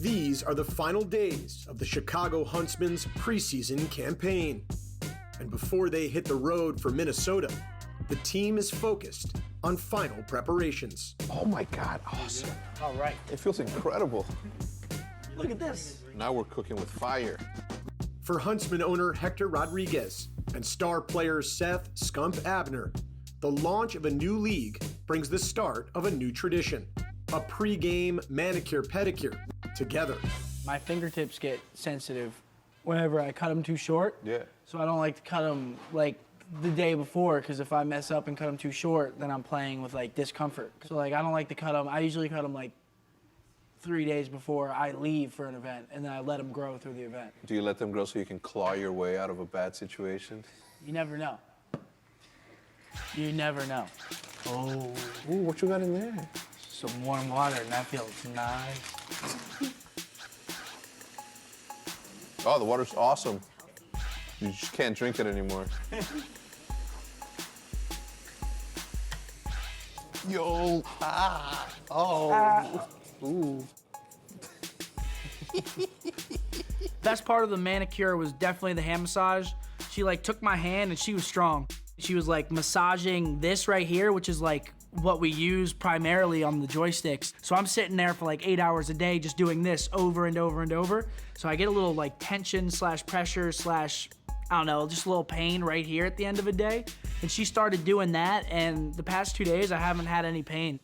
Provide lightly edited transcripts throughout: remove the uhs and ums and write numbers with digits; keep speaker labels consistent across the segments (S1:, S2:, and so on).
S1: These are the final days of the Chicago Huntsmen's preseason campaign. And before they hit the road for Minnesota, the team is focused on final preparations.
S2: Oh my God, awesome.
S3: All right.
S2: It feels incredible.
S3: Look at this.
S2: Now we're cooking with fire.
S1: For Huntsman owner Hector Rodriguez and star players Seth Scump Abner, the launch of a new league brings the start of a new tradition, a pre-game manicure-pedicure together.
S3: My fingertips get sensitive whenever I cut them too short.
S2: Yeah.
S3: So I don't like to cut them like the day before, because if I mess up and cut them too short, then I'm playing with like discomfort. So like I don't like to cut them. I usually cut them like 3 days before I leave for an event, and then I let them grow through the event.
S2: Do you let them grow so you can claw your way out of a bad situation?
S3: You never know. You never know.
S2: Oh, ooh, what you got in there?
S3: Some warm water, and that feels nice.
S2: Oh, the water's awesome. You just can't drink it anymore. Yo, ooh.
S3: Best part of the manicure was definitely the hand massage. She like took my hand and she was strong. She was like massaging this right here, which is like what we use primarily on the joysticks. So I'm sitting there for like 8 hours a day just doing this over and over and over. So I get a little like tension slash pressure slash, I don't know, just a little pain right here at the end of the day. And she started doing that, and the past 2 days I haven't had any pain.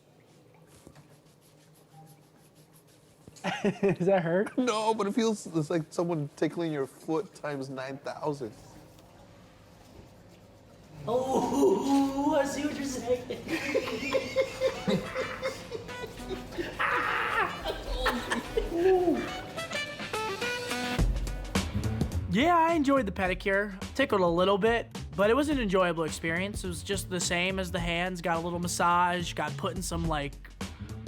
S3: Does that hurt?
S2: No, but it feels it's like someone tickling your foot times 9,000.
S3: Oh, I see what you're saying. Yeah, I enjoyed the pedicure. Tickled a little bit, but it was an enjoyable experience. It was just the same as the hands. Got a little massage, got put in some like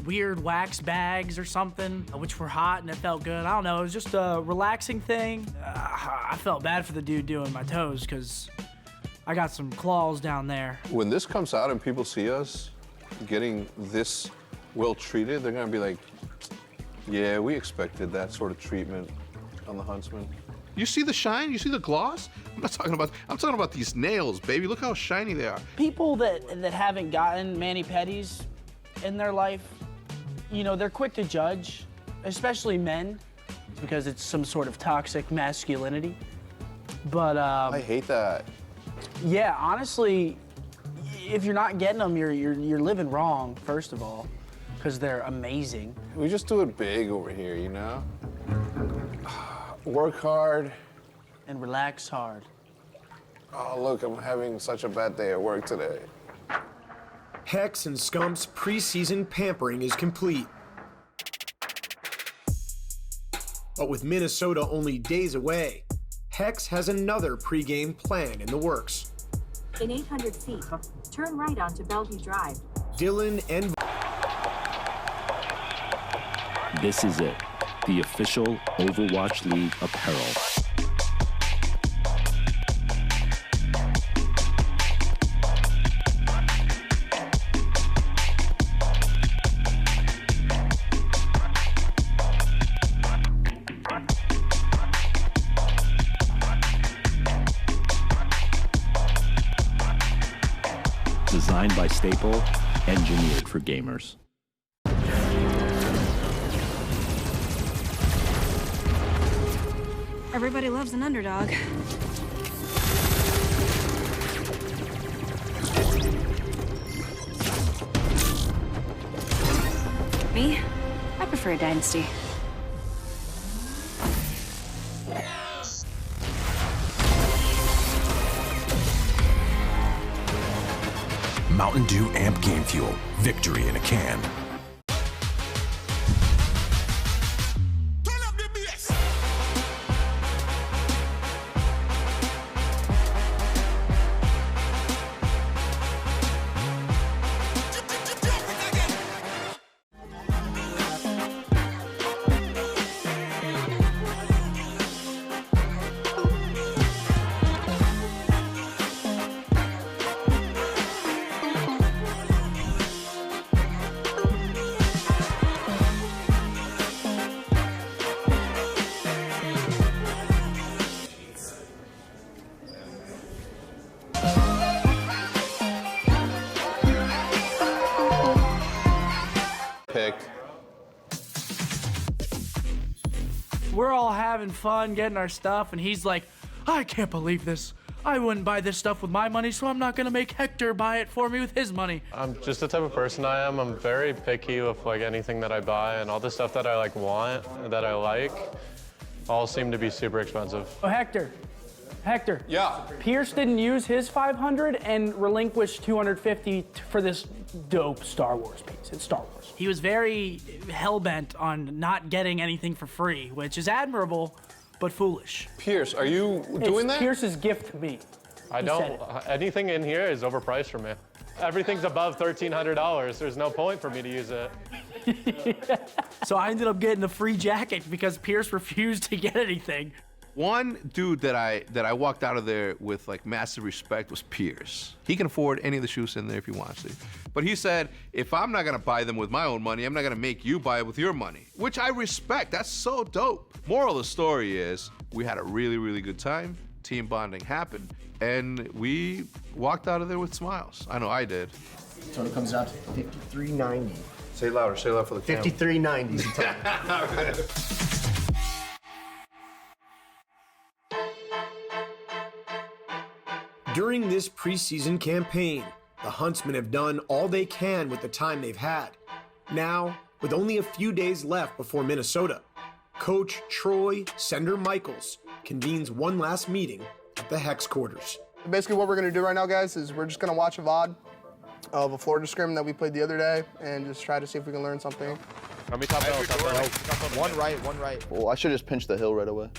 S3: weird wax bags or something, which were hot and it felt good. I don't know, it was just a relaxing thing. I felt bad for the dude doing my toes because I got some claws down there.
S2: When this comes out and people see us getting this well treated, they're gonna be like, yeah, we expected that sort of treatment on the Huntsman.
S4: You see the shine? You see the gloss? I'm talking about these nails, baby. Look how shiny they are.
S3: People that haven't gotten mani-pedis in their life, you know, they're quick to judge, especially men, because it's some sort of toxic masculinity. But
S2: I hate that.
S3: yeah, honestly, if you're not getting them, you're living wrong, first of all, because they're amazing.
S2: We just do it big over here, you know? Work hard.
S3: And relax hard.
S2: Oh, look, I'm having such a bad day at work today.
S1: Hex and Scump's preseason pampering is complete. But with Minnesota only days away, Hex has another pregame plan in the works.
S5: In 800 feet, turn right onto Bellevue Drive.
S1: Dylan and...
S6: This is it, the official Overwatch League apparel. Designed by Staple, engineered for gamers.
S7: Everybody loves an underdog. Me? I prefer a dynasty.
S8: Mountain Dew Amp Game Fuel. Victory in a can.
S3: We're all having fun getting our stuff, and he's like, I can't believe this. I wouldn't buy this stuff with my money, so I'm not gonna make Hector buy it for me with his money.
S9: I'm just the type of person I am. I'm very picky with like anything that I buy, and all the stuff that I like want, that I like, all seem to be super expensive.
S3: Oh, Hector.
S2: Yeah.
S3: Pierce didn't use his 500 and relinquished 250 for this dope Star Wars piece. It's Star Wars. He was very hell-bent on not getting anything for free, which is admirable, but foolish.
S2: Pierce, are you doing that?
S3: Pierce's gift to me.
S9: I don't, anything in here is overpriced for me. Everything's above $1,300. There's no point for me to use it.
S3: So I ended up getting a free jacket because Pierce refused to get anything.
S4: One dude that I walked out of there with like massive respect was Pierce. He can afford any of the shoes in there if he wants to. But he said, if I'm not gonna buy them with my own money, I'm not gonna make you buy it with your money, which I respect. That's so dope. Moral of the story is we had a really, really good time. Team bonding happened, and we walked out of there with smiles. I know I did.
S10: Total comes out to $53.90.
S2: Say louder for the camera.
S10: $53.90.
S1: During this preseason campaign, the Huntsmen have done all they can with the time they've had. Now, with only a few days left before Minnesota, Coach Troy Sender-Michaels convenes one last meeting at the Hex quarters.
S11: Basically what we're going to do right now, guys, is we're just going to watch a VOD of a Florida scrim that we played the other day and just try to see if we can learn something.
S9: How many top bells?
S10: One right.
S12: Well, I should just pinch the hill right away.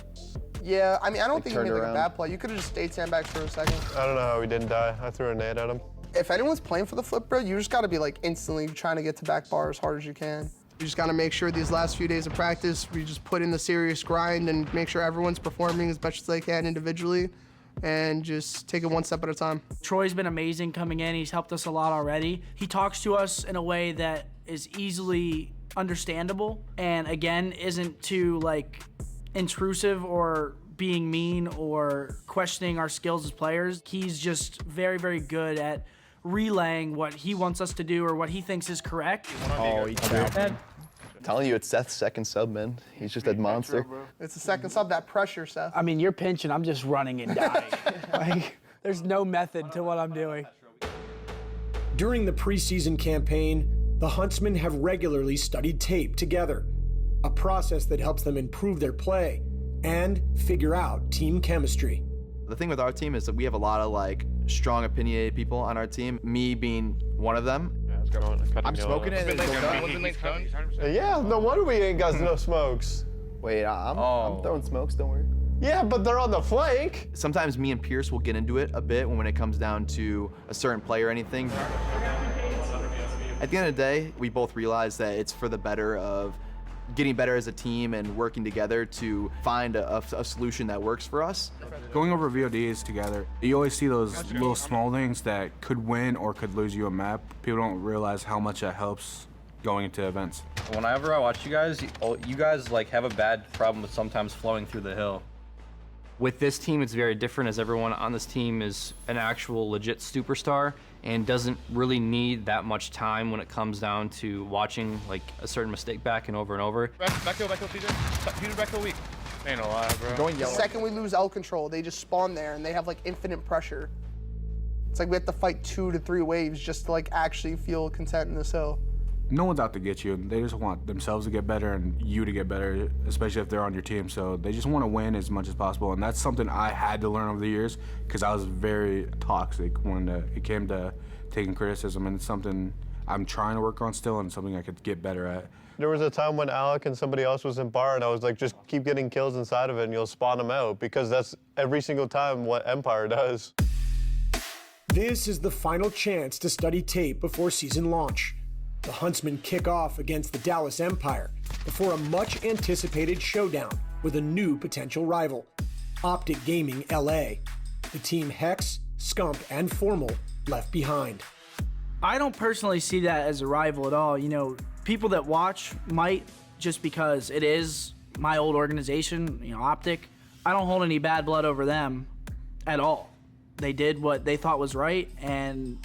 S11: Yeah, I mean, I don't think you made like
S12: around.
S11: a bad play. You could have just stayed sandbags for a second.
S9: I don't know how we didn't die. I threw a nade at him.
S11: If anyone's playing for the flip, bro, you just got to be like instantly trying to get to back bar as hard as you can. You just got to make sure these last few days of practice, we just put in the serious grind and make sure everyone's performing as much as they can individually and just take it one step at a time.
S3: Troy's been amazing coming in. He's helped us a lot already. He talks to us in a way that is easily understandable and, again, isn't too, like, intrusive or being mean or questioning our skills as players. He's just very, very good at relaying what he wants us to do or what he thinks is correct.
S12: Oh, he trapped. I'm telling you, it's Seth's second sub, man. He's just that monster.
S11: It's the second sub, that pressure, Seth.
S3: I mean, you're pinching, I'm just running and dying. Like, there's no method to what I'm doing.
S1: During the preseason campaign, the Huntsmen have regularly studied tape together, a process that helps them improve their play and figure out team chemistry.
S13: The thing with our team is that we have a lot of like strong opinionated people on our team, me being one of them.
S12: I'm smoking it.
S9: Yeah, no wonder we ain't got no smokes.
S12: Wait, I'm throwing smokes, don't worry.
S9: Yeah, but they're on the flank.
S13: Sometimes me and Pierce will get into it a bit when it comes down to a certain play or anything. At the end of the day, we both realize that it's for the better of getting better as a team and working together to find a solution that works for us.
S14: Going over VODs together, you always see those little small things that could win or could lose you a map. People don't realize how much that helps going into events.
S15: Whenever I watch you guys like have a bad problem with sometimes flowing through the hill. With this team, it's very different as everyone on this team is an actual legit superstar and doesn't really need that much time when it comes down to watching like a certain mistake back and over.
S16: Back hill, TJ. Peter, back hill weak. Ain't no lie, bro.
S11: Going yellow. The second we lose L control, they just spawn there and they have like infinite pressure. It's like we have to fight 2 to 3 waves just to like actually feel content in this hill.
S14: No one's out to get you. They just want themselves to get better and you to get better, especially if they're on your team. So they just want to win as much as possible. And that's something I had to learn over the years because I was very toxic when it came to taking criticism. And it's something I'm trying to work on still and something I could get better at.
S9: There was a time when Alec and somebody else was in bar and I was like, just keep getting kills inside of it and you'll spawn them out because that's every single time what Empire does.
S1: This is the final chance to study tape before season launch. The Huntsmen kick off against the Dallas Empire before a much-anticipated showdown with a new potential rival, Optic Gaming LA. The team Hex, Scump, and Formal left behind.
S3: I don't personally see that as a rival at all. You know, people that watch might just because it is my old organization, you know, Optic. I don't hold any bad blood over them at all. They did what they thought was right, and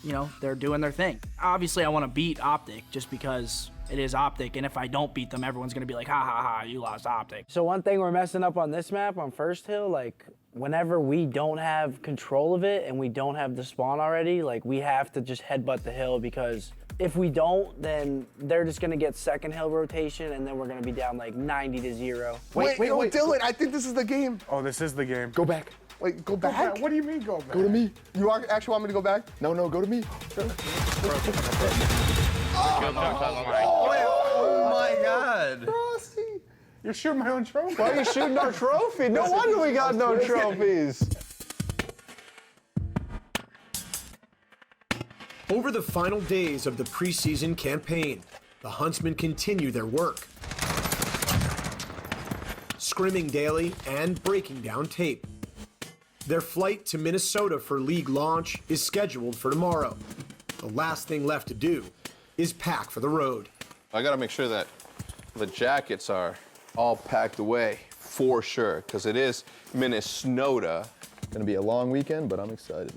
S3: you know, they're doing their thing. Obviously, I want to beat Optic just because it is Optic. And if I don't beat them, everyone's gonna be like, ha ha ha, you lost Optic.
S17: So one thing we're messing up on this map, on First Hill, like whenever we don't have control of it and we don't have the spawn already, like we have to just headbutt the hill, because if we don't, then they're just gonna get second hill rotation and then we're gonna be down like 90-0.
S11: Wait, Dylan, I think this is the game.
S14: Oh, this is the game.
S11: Go back. Wait, go back?
S14: What do you mean go back?
S11: Go to me. You actually want me to go back? No, go to me.
S13: Oh my God.
S14: Frosty, you're shooting my own trophy.
S12: Why are you shooting our trophy? No wonder we got no trophies.
S1: Over the final days of the preseason campaign, the Huntsmen continue their work, scrimming daily and breaking down tape. Their flight to Minnesota for league launch is scheduled for tomorrow. The last thing left to do is pack for the road.
S2: I gotta make sure that the jackets are all packed away for sure, because it is Minnesota.
S12: Gonna be a long weekend, but I'm excited.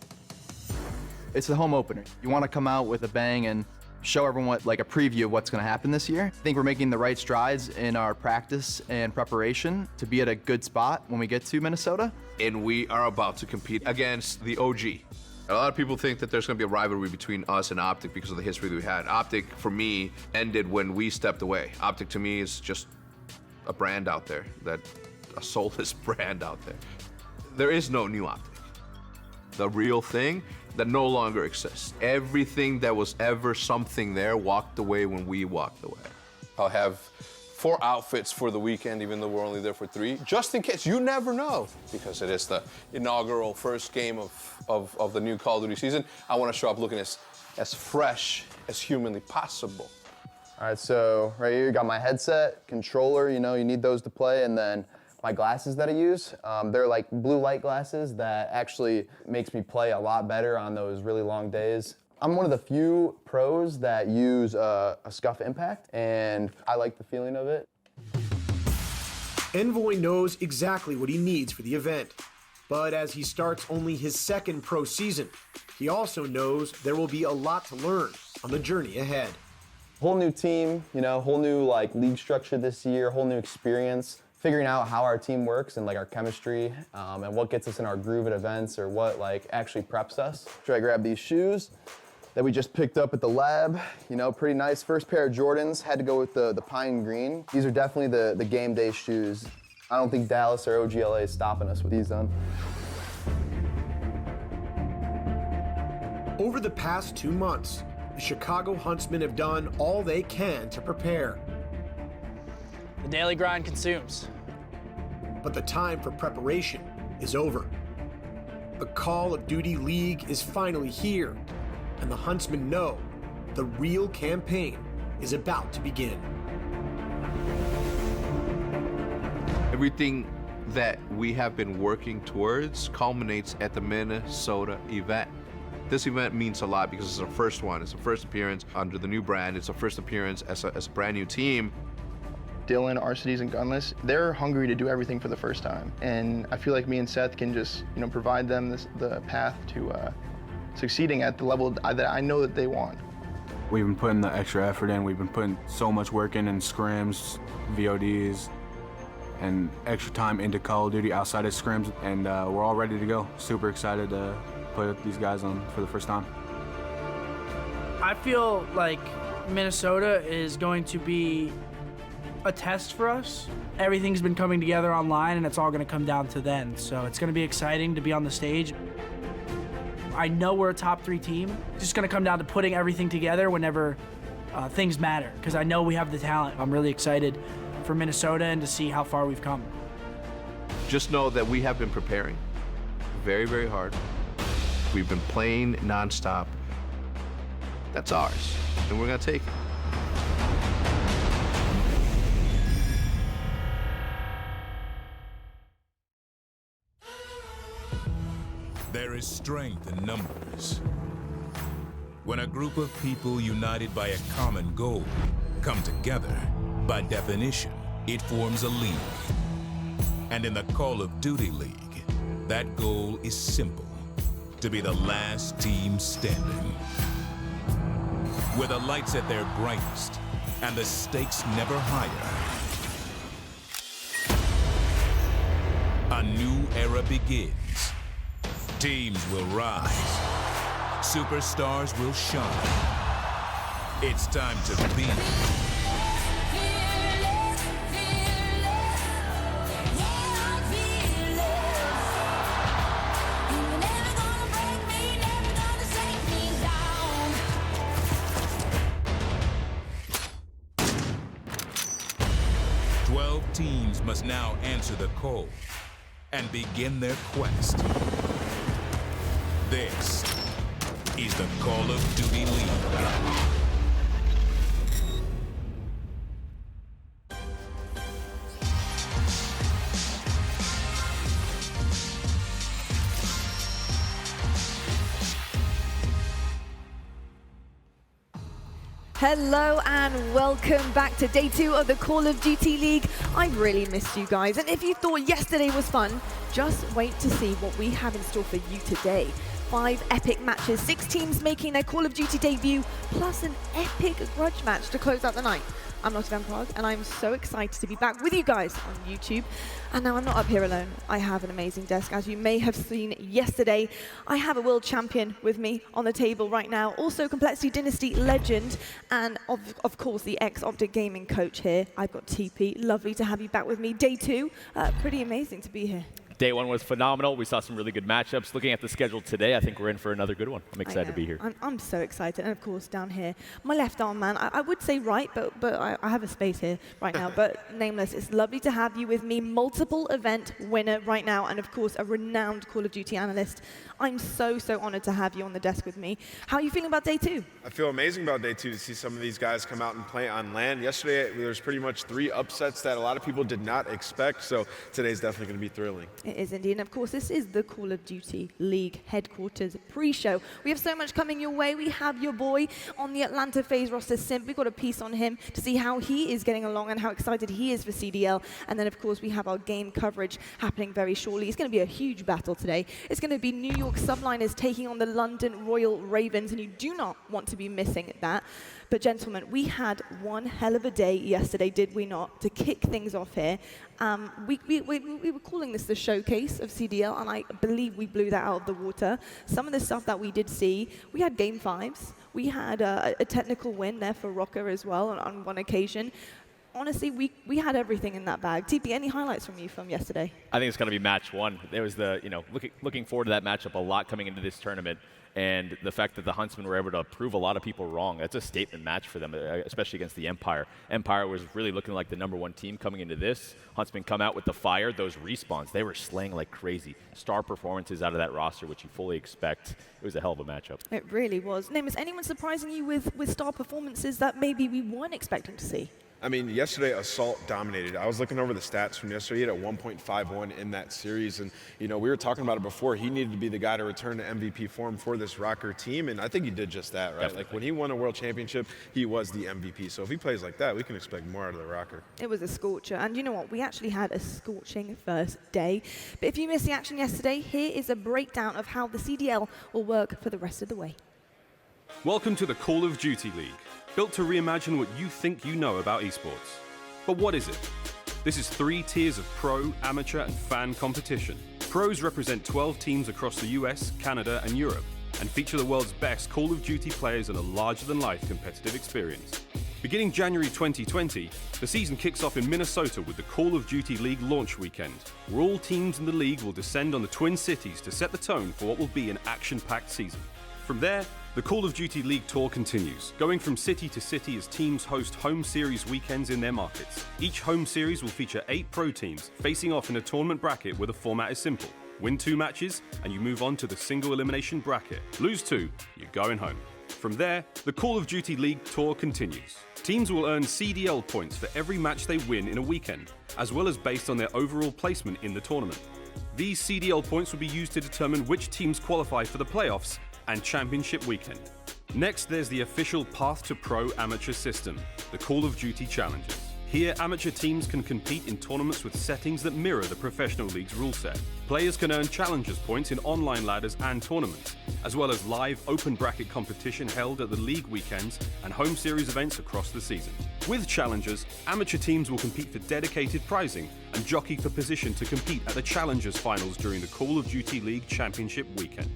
S13: It's the home opener. You want to come out with a bang and show everyone like a preview of what's going to happen this year. I think we're making the right strides in our practice and preparation to be at a good spot when we get to Minnesota.
S4: And we are about to compete against the OG. A lot of people think that there's going to be a rivalry between us and Optic because of the history that we had. Optic, for me, ended when we stepped away. Optic, to me, is just a brand out there, a soulless brand out there. There is no new Optic. The real thing that no longer exists. Everything that was ever something there walked away when we walked away.
S2: I'll have 4 outfits for the weekend, even though we're only there for 3, just in case. You never know, because it is the inaugural first game of the new Call of Duty season. I want to show up looking as fresh as humanly possible.
S12: All right, so right here, you got my headset, controller, you need those to play, and then my glasses that I use. They're like blue light glasses that actually makes me play a lot better on those really long days. I'm one of the few pros that use a scuff impact, and I like the feeling of it.
S1: Envoy knows exactly what he needs for the event, but as he starts only his 2nd pro season, he also knows there will be a lot to learn on the journey ahead.
S12: Whole new team, whole new like league structure this year, whole new experience. Figuring out how our team works and like our chemistry and what gets us in our groove at events, or what like actually preps us. Try to grab these shoes that we just picked up at the lab. Pretty nice. First pair of Jordans, had to go with the pine green. These are definitely the game day shoes. I don't think Dallas or OGLA is stopping us with these on.
S1: Over the past 2 months, the Chicago Huntsmen have done all they can to prepare.
S3: The daily grind consumes.
S1: But the time for preparation is over. The Call of Duty League is finally here, and the Huntsmen know the real campaign is about to begin.
S4: Everything that we have been working towards culminates at the Minnesota event. This event means a lot because it's our first one. It's the first appearance under the new brand. It's the first appearance as a brand new team.
S18: Dylan, Arcides, and Gunless, they're hungry to do everything for the first time. And I feel like me and Seth can just, provide them the path to succeeding at the level that I know that they want.
S14: We've been putting the extra effort in. We've been putting so much work in scrims, VODs, and extra time into Call of Duty outside of scrims. And we're all ready to go. Super excited to put these guys on for the first time.
S3: I feel like Minnesota is going to be a test for us. Everything's been coming together online, and it's all going to come down to then. So it's going to be exciting to be on the stage. I know we're a top 3 team. It's just going to come down to putting everything together whenever things matter, because I know we have the talent. I'm really excited for Minnesota and to see how far we've come.
S4: Just know that we have been preparing very, very hard. We've been playing nonstop. That's ours, and we're going to take it.
S19: There is strength in numbers. When a group of people united by a common goal come together, by definition, it forms a league. And in the Call of Duty League, that goal is simple: to be the last team standing. With the lights at their brightest, and the stakes never higher. A new era begins. Teams will rise. Superstars will shine. It's time to be teams must now answer the call and begin their quest. This is the Call of Duty League.
S20: Hello and welcome back to day 2 of the Call of Duty League. I've really missed you guys, and if you thought yesterday was fun, just wait to see what we have in store for you today. 5 epic matches, 6 teams making their Call of Duty debut, plus an epic grudge match to close out the night. I'm Lotte Van Prague, and I'm so excited to be back with you guys on YouTube. And now I'm not up here alone. I have an amazing desk, as you may have seen yesterday. I have a world champion with me on the table right now, also Complexity Dynasty legend, and of course the ex-Optic Gaming coach here. I've got TP. Lovely to have you back with me. Day 2, pretty amazing to be here.
S21: Day 1 was phenomenal. We saw some really good matchups. Looking at the schedule today, I think we're in for another good one. I'm excited to be here.
S20: I'm so excited. And of course, down here, my left arm man. I would say right, but I have a space here right now. But Nameless, it's lovely to have you with me. Multiple event winner right now, and of course, a renowned Call of Duty analyst. I'm so honored to have you on the desk with me. How are you feeling about day 2?
S22: I feel amazing about day 2 to see some of these guys come out and play on land. Yesterday, there was pretty much 3 upsets that a lot of people did not expect. So today's definitely going to be thrilling.
S20: It is indeed. And of course, this is the Call of Duty League headquarters pre-show. We have so much coming your way. We have your boy on the Atlanta phase roster, Simp. We've got a piece on him to see how he is getting along and how excited he is for CDL. And then, of course, we have our game coverage happening very shortly. It's going to be a huge battle today. It's going to be New York Subliners taking on the London Royal Ravens, and you do not want to be missing that. But gentlemen, we had one hell of a day yesterday, did we not, to kick things off here. We were calling this the showcase of CDL, and I believe we blew that out of the water. Some of the stuff that we did see, we had game 5s. We had a technical win there for Røkkr as well on one occasion. Honestly, we had everything in that bag. TP, any highlights from you from yesterday?
S21: I think it's going to be match 1. There was looking forward to that matchup a lot coming into this tournament. And the fact that the Huntsmen were able to prove a lot of people wrong, that's a statement match for them, especially against the Empire. Empire was really looking like the #1 team coming into this. Huntsmen come out with the fire, those respawns, they were slaying like crazy. Star performances out of that roster, which you fully expect. It was a hell of a matchup.
S20: It really was. Name, is anyone surprising you with star performances that maybe we weren't expecting to see?
S22: I mean, yesterday, Assault dominated. I was looking over the stats from yesterday. He had a 1.51 in that series. And, we were talking about it before. He needed to be the guy to return to MVP form for this Røkkr team. And I think he did just that, right? Definitely. Like, when he won a world championship, he was the MVP. So if he plays like that, we can expect more out of the Røkkr.
S20: It was a scorcher. And you know what? We actually had a scorching first day. But if you missed the action yesterday, here is a breakdown of how the CDL will work for the rest of the way.
S23: Welcome to the Call of Duty League. Built to reimagine what you think you know about esports. But what is it? This is 3 tiers of pro, amateur, and fan competition. Pros represent 12 teams across the US, Canada, and Europe, and feature the world's best Call of Duty players in a larger-than-life competitive experience. Beginning January 2020, the season kicks off in Minnesota with the Call of Duty League launch weekend, where all teams in the league will descend on the Twin Cities to set the tone for what will be an action-packed season. From there, the Call of Duty League tour continues, going from city to city as teams host home series weekends in their markets. Each home series will feature 8 pro teams facing off in a tournament bracket where the format is simple. Win 2 matches, and you move on to the single elimination bracket. Lose 2, you're going home. From there, the Call of Duty League tour continues. Teams will earn CDL points for every match they win in a weekend, as well as based on their overall placement in the tournament. These CDL points will be used to determine which teams qualify for the playoffs and championship weekend. Next, there's the official Path to Pro amateur system, the Call of Duty Challenges. Here, amateur teams can compete in tournaments with settings that mirror the professional league's rule set. Players can earn challengers points in online ladders and tournaments, as well as live open bracket competition held at the league weekends and home series events across the season. With challengers, amateur teams will compete for dedicated prizing and jockey for position to compete at the challengers finals during the Call of Duty League Championship weekend.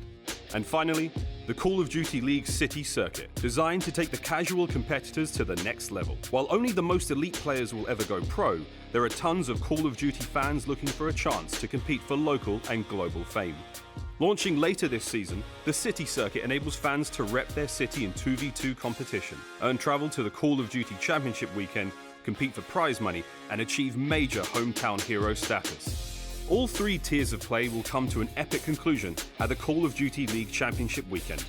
S23: And finally, the Call of Duty League City Circuit, designed to take the casual competitors to the next level. While only the most elite players will ever go pro, there are tons of Call of Duty fans looking for a chance to compete for local and global fame. Launching later this season, the City Circuit enables fans to rep their city in 2v2 competition, earn travel to the Call of Duty Championship weekend, compete for prize money, and achieve major hometown hero status. All 3 tiers of play will come to an epic conclusion at the Call of Duty League Championship weekend,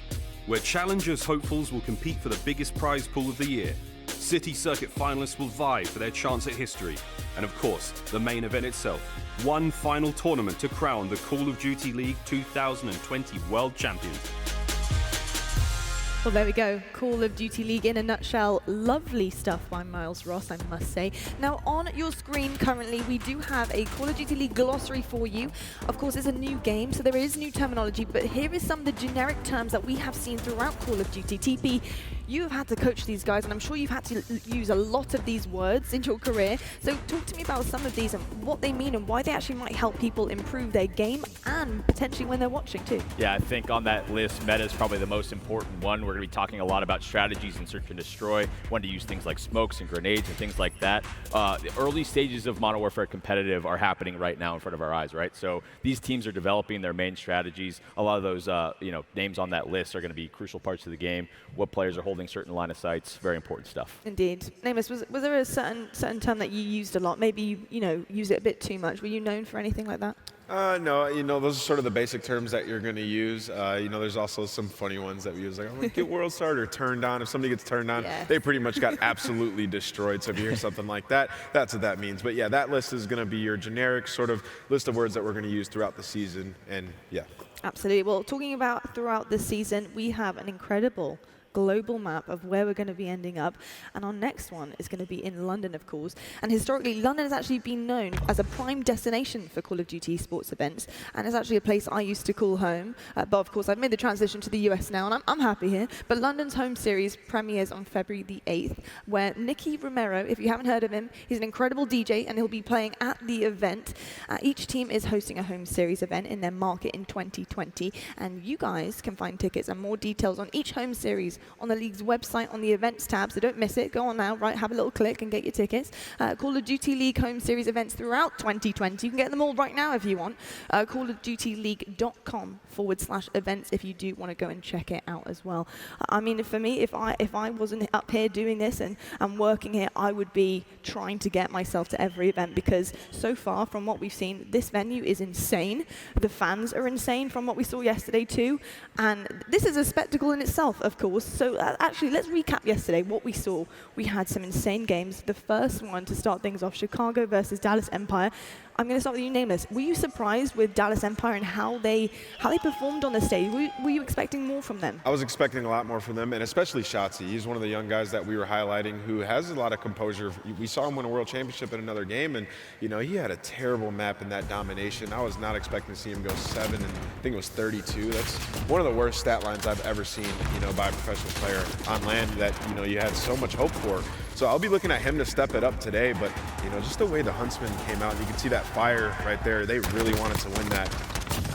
S23: where challengers hopefuls will compete for the biggest prize pool of the year. City Circuit finalists will vie for their chance at history, and of course, the main event itself, one final tournament to crown the Call of Duty League 2020 World Champions.
S20: Well, there we go. Call of Duty League in a nutshell. Lovely stuff by Miles Ross, I must say. Now, on your screen currently, we do have a Call of Duty League glossary for you. Of course, it's a new game, so there is new terminology, but here is some of the generic terms that we have seen throughout Call of Duty. TP, you have had to coach these guys, and I'm sure you've had to use a lot of these words in your career. So talk to me about some of these and what they mean and why they actually might help people improve their game and potentially when they're watching too.
S21: Yeah, I think on that list, meta is probably the most important one. We're going to be talking a lot about strategies in search and destroy, when to use things like smokes and grenades and things like that. The early stages of Modern Warfare competitive are happening right now in front of our eyes, right? So these teams are developing their main strategies. A lot of those names on that list are going to be crucial parts of the game. What players are holding certain line of sights, very important stuff.
S20: Indeed. Namus, was there a certain term that you used a lot? Maybe you use it a bit too much. Were you known for anything like that?
S22: No, those are sort of the basic terms that you're going to use. There's also some funny ones that we use, like, I'm going to get world starter turned on. If somebody gets turned on, they pretty much got absolutely destroyed. So if you hear something like that, that's what that means. But yeah, that list is going to be your generic sort of list of words that we're going to use throughout the season. And yeah.
S20: Absolutely. Well, talking about throughout the season, we have an incredible global map of where we're going to be ending up, and our next one is going to be in London, of course. And historically, London has actually been known as a prime destination for Call of Duty sports events, and it's actually a place I used to call home. But of course, I've made the transition to the US now, and I'm happy here. But London's home series premieres on February the 8th, where Nicky Romero, if you haven't heard of him, he's an incredible DJ, and he'll be playing at the event. Each team is hosting a home series event in their market in 2020, and you guys can find tickets and more details on each home series on the league's website on the events tab, so don't miss it. Go on now, right, have a little click and get your tickets. Call of Duty League home series events throughout 2020. You can get them all right now if you want. CallOfDutyLeague.com/events if you do want to go and check it out as well. I mean, for me, if I wasn't up here doing this and working here, I would be trying to get myself to every event, because so far from what we've seen, this venue is insane. The fans are insane from what we saw yesterday too, and this is a spectacle in itself, of course. So actually, let's recap yesterday what we saw. We had some insane games. The first one to start things off, Chicago versus Dallas Empire. I'm going to start with you, Nameless. Were you surprised with Dallas Empire and how they performed on the stage? Were you expecting more from them?
S22: I was expecting a lot more from them, and especially Shotzi. He's one of the young guys that we were highlighting who has a lot of composure. We saw him win a world championship in another game, and he had a terrible map in that domination. I was not expecting to see him go 7, and I think it was 32. That's one of the worst stat lines I've ever seen, by a professional player on land that, you had so much hope for. So I'll be looking at him to step it up today, but, just the way the Huntsmen came out, you can see that fire right there. They really wanted to win that.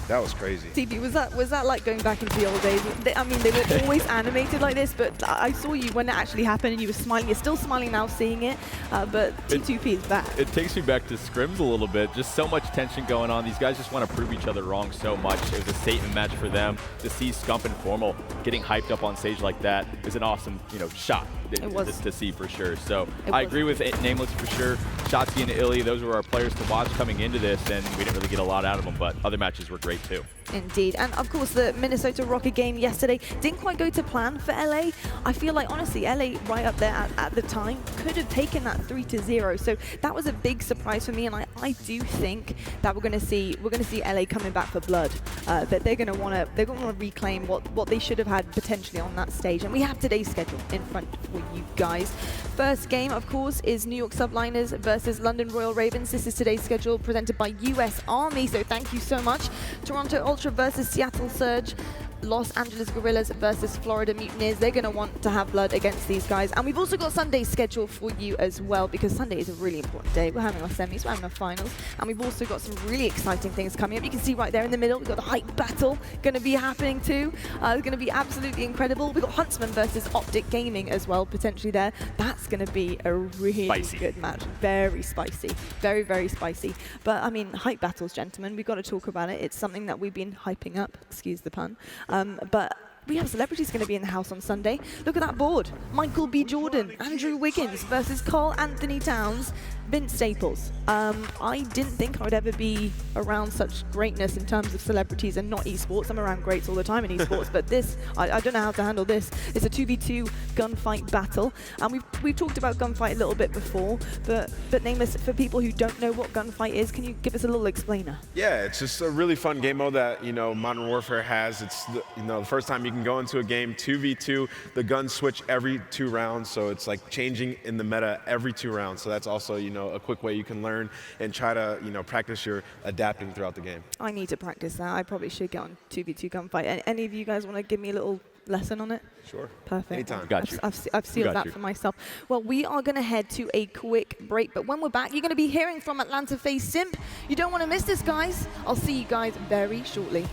S22: That was crazy.
S20: TP, was that like going back into the old days? They were always animated like this, but I saw you when it actually happened and you were smiling. You're still smiling now seeing it, but T2P is back.
S21: It takes me back to scrims a little bit. Just so much tension going on. These guys just want to prove each other wrong so much. It was a statement match for them. To see Scump and Formal getting hyped up on stage like that is an awesome, shot to see for sure. So I agree with Nameless for sure. Shotzi and Illy, those were our players to watch coming into this, and we didn't really get a lot out of them, but other matches were great too.
S20: Indeed. And of course, the Minnesota Røkkr game yesterday didn't quite go to plan for LA. I feel like, honestly, LA right up there at the time could have taken that 3-0. So that was a big surprise for me. And I do think that we're going to see LA coming back for blood. That they're going to want to reclaim what they should have had potentially on that stage. And we have today's schedule in front for you guys. First game, of course, is New York Subliners versus London Royal Ravens. This is today's schedule presented by US Army. So thank you so much. Toronto Ultra versus Seattle Surge. Los Angeles Guerrillas versus Florida Mutineers. They're going to want to have blood against these guys. And we've also got Sunday's schedule for you as well, because Sunday is a really important day. We're having our semis, we're having our finals, and we've also got some really exciting things coming up. You can see right there in the middle, we've got the hype battle going to be happening too. It's going to be absolutely incredible. We've got Huntsman versus Optic Gaming as well, potentially there. That's going to be a really good match. Very spicy. Very, very spicy. But, I mean, hype battles, gentlemen, we've got to talk about it. It's something that we've been hyping up, excuse the pun. But we have celebrities going to be in the house on Sunday. Look at that board. Michael B. Jordan, Andrew Wiggins versus Carl Anthony Towns, Vince Staples. I didn't think I would ever be around such greatness in terms of celebrities and not esports. I'm around greats all the time in esports, but this, I don't know how to handle this. It's a 2v2 gunfight battle. And we've talked about gunfight a little bit before, but Nameless, for people who don't know what gunfight is, can you give us a little explainer?
S22: Yeah, it's just a really fun game mode that, Modern Warfare has. It's, the first time you can go into a game, 2v2, the guns switch every 2 rounds, so it's like changing in the meta every 2 rounds. So that's also, a quick way you can learn and try to, practice your adapting throughout the game.
S20: I need to practice that. I probably should get on 2v2 gunfight. Any of you guys want to give me a little lesson on it?
S22: Sure.
S20: Perfect.
S22: Anytime.
S21: Got you.
S20: I've sealed that for myself. Well, we are going to head to a quick break, but when we're back, you're going to be hearing from Atlanta FaZe Simp. You don't want to miss this, guys. I'll see you guys very shortly.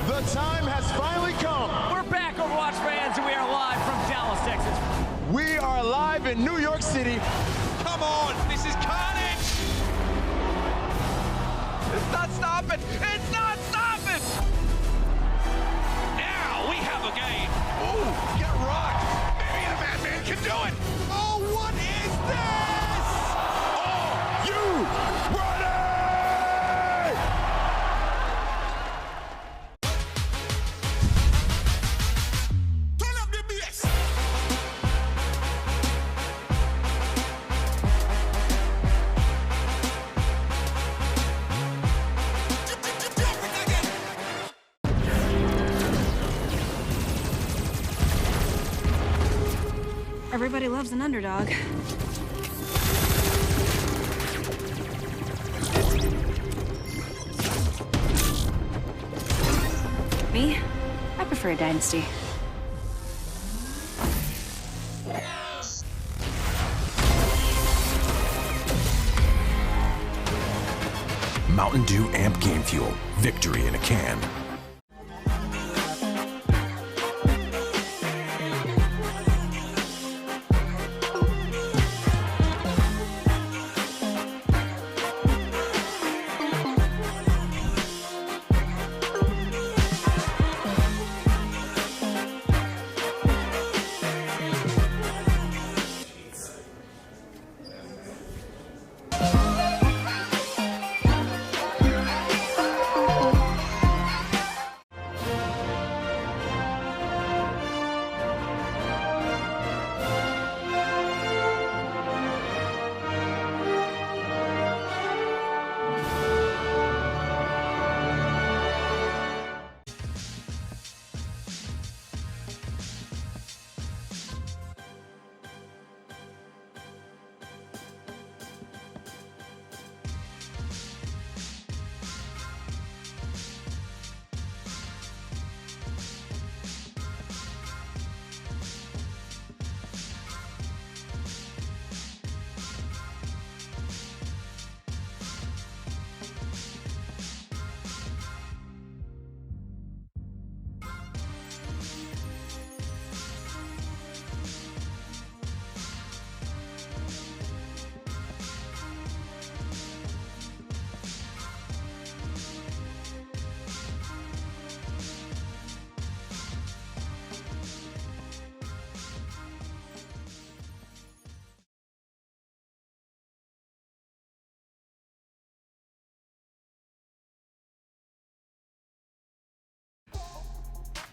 S5: The time has finally come.
S6: We're back, Overwatch fans, and we are live from Dallas, Texas.
S5: We are live in New York City.
S6: Come on, this is carnage! It's not stopping! It's not stopping! Now we have a game.
S5: Ooh, get rocked. Maybe the Madman can do it. Oh, what is this? Are you ready?
S7: Everybody loves an underdog. Me? I prefer a dynasty.
S8: Mountain Dew Amp Game Fuel. Victory in a can.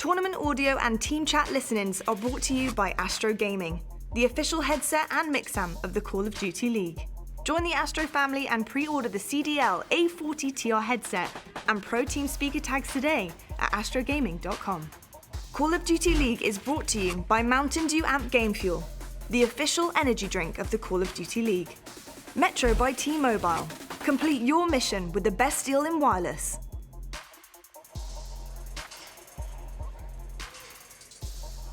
S10: Tournament audio and team chat listen-ins are brought to you by Astro Gaming, the official headset and mix-am of the Call of Duty League. Join the Astro family and pre-order the CDL A40TR headset and Pro Team speaker tags today at astrogaming.com. Call of Duty League is brought to you by Mountain Dew Amp Game Fuel, the official energy drink of the Call of Duty League. Metro by T-Mobile. Complete your mission with the best deal in wireless.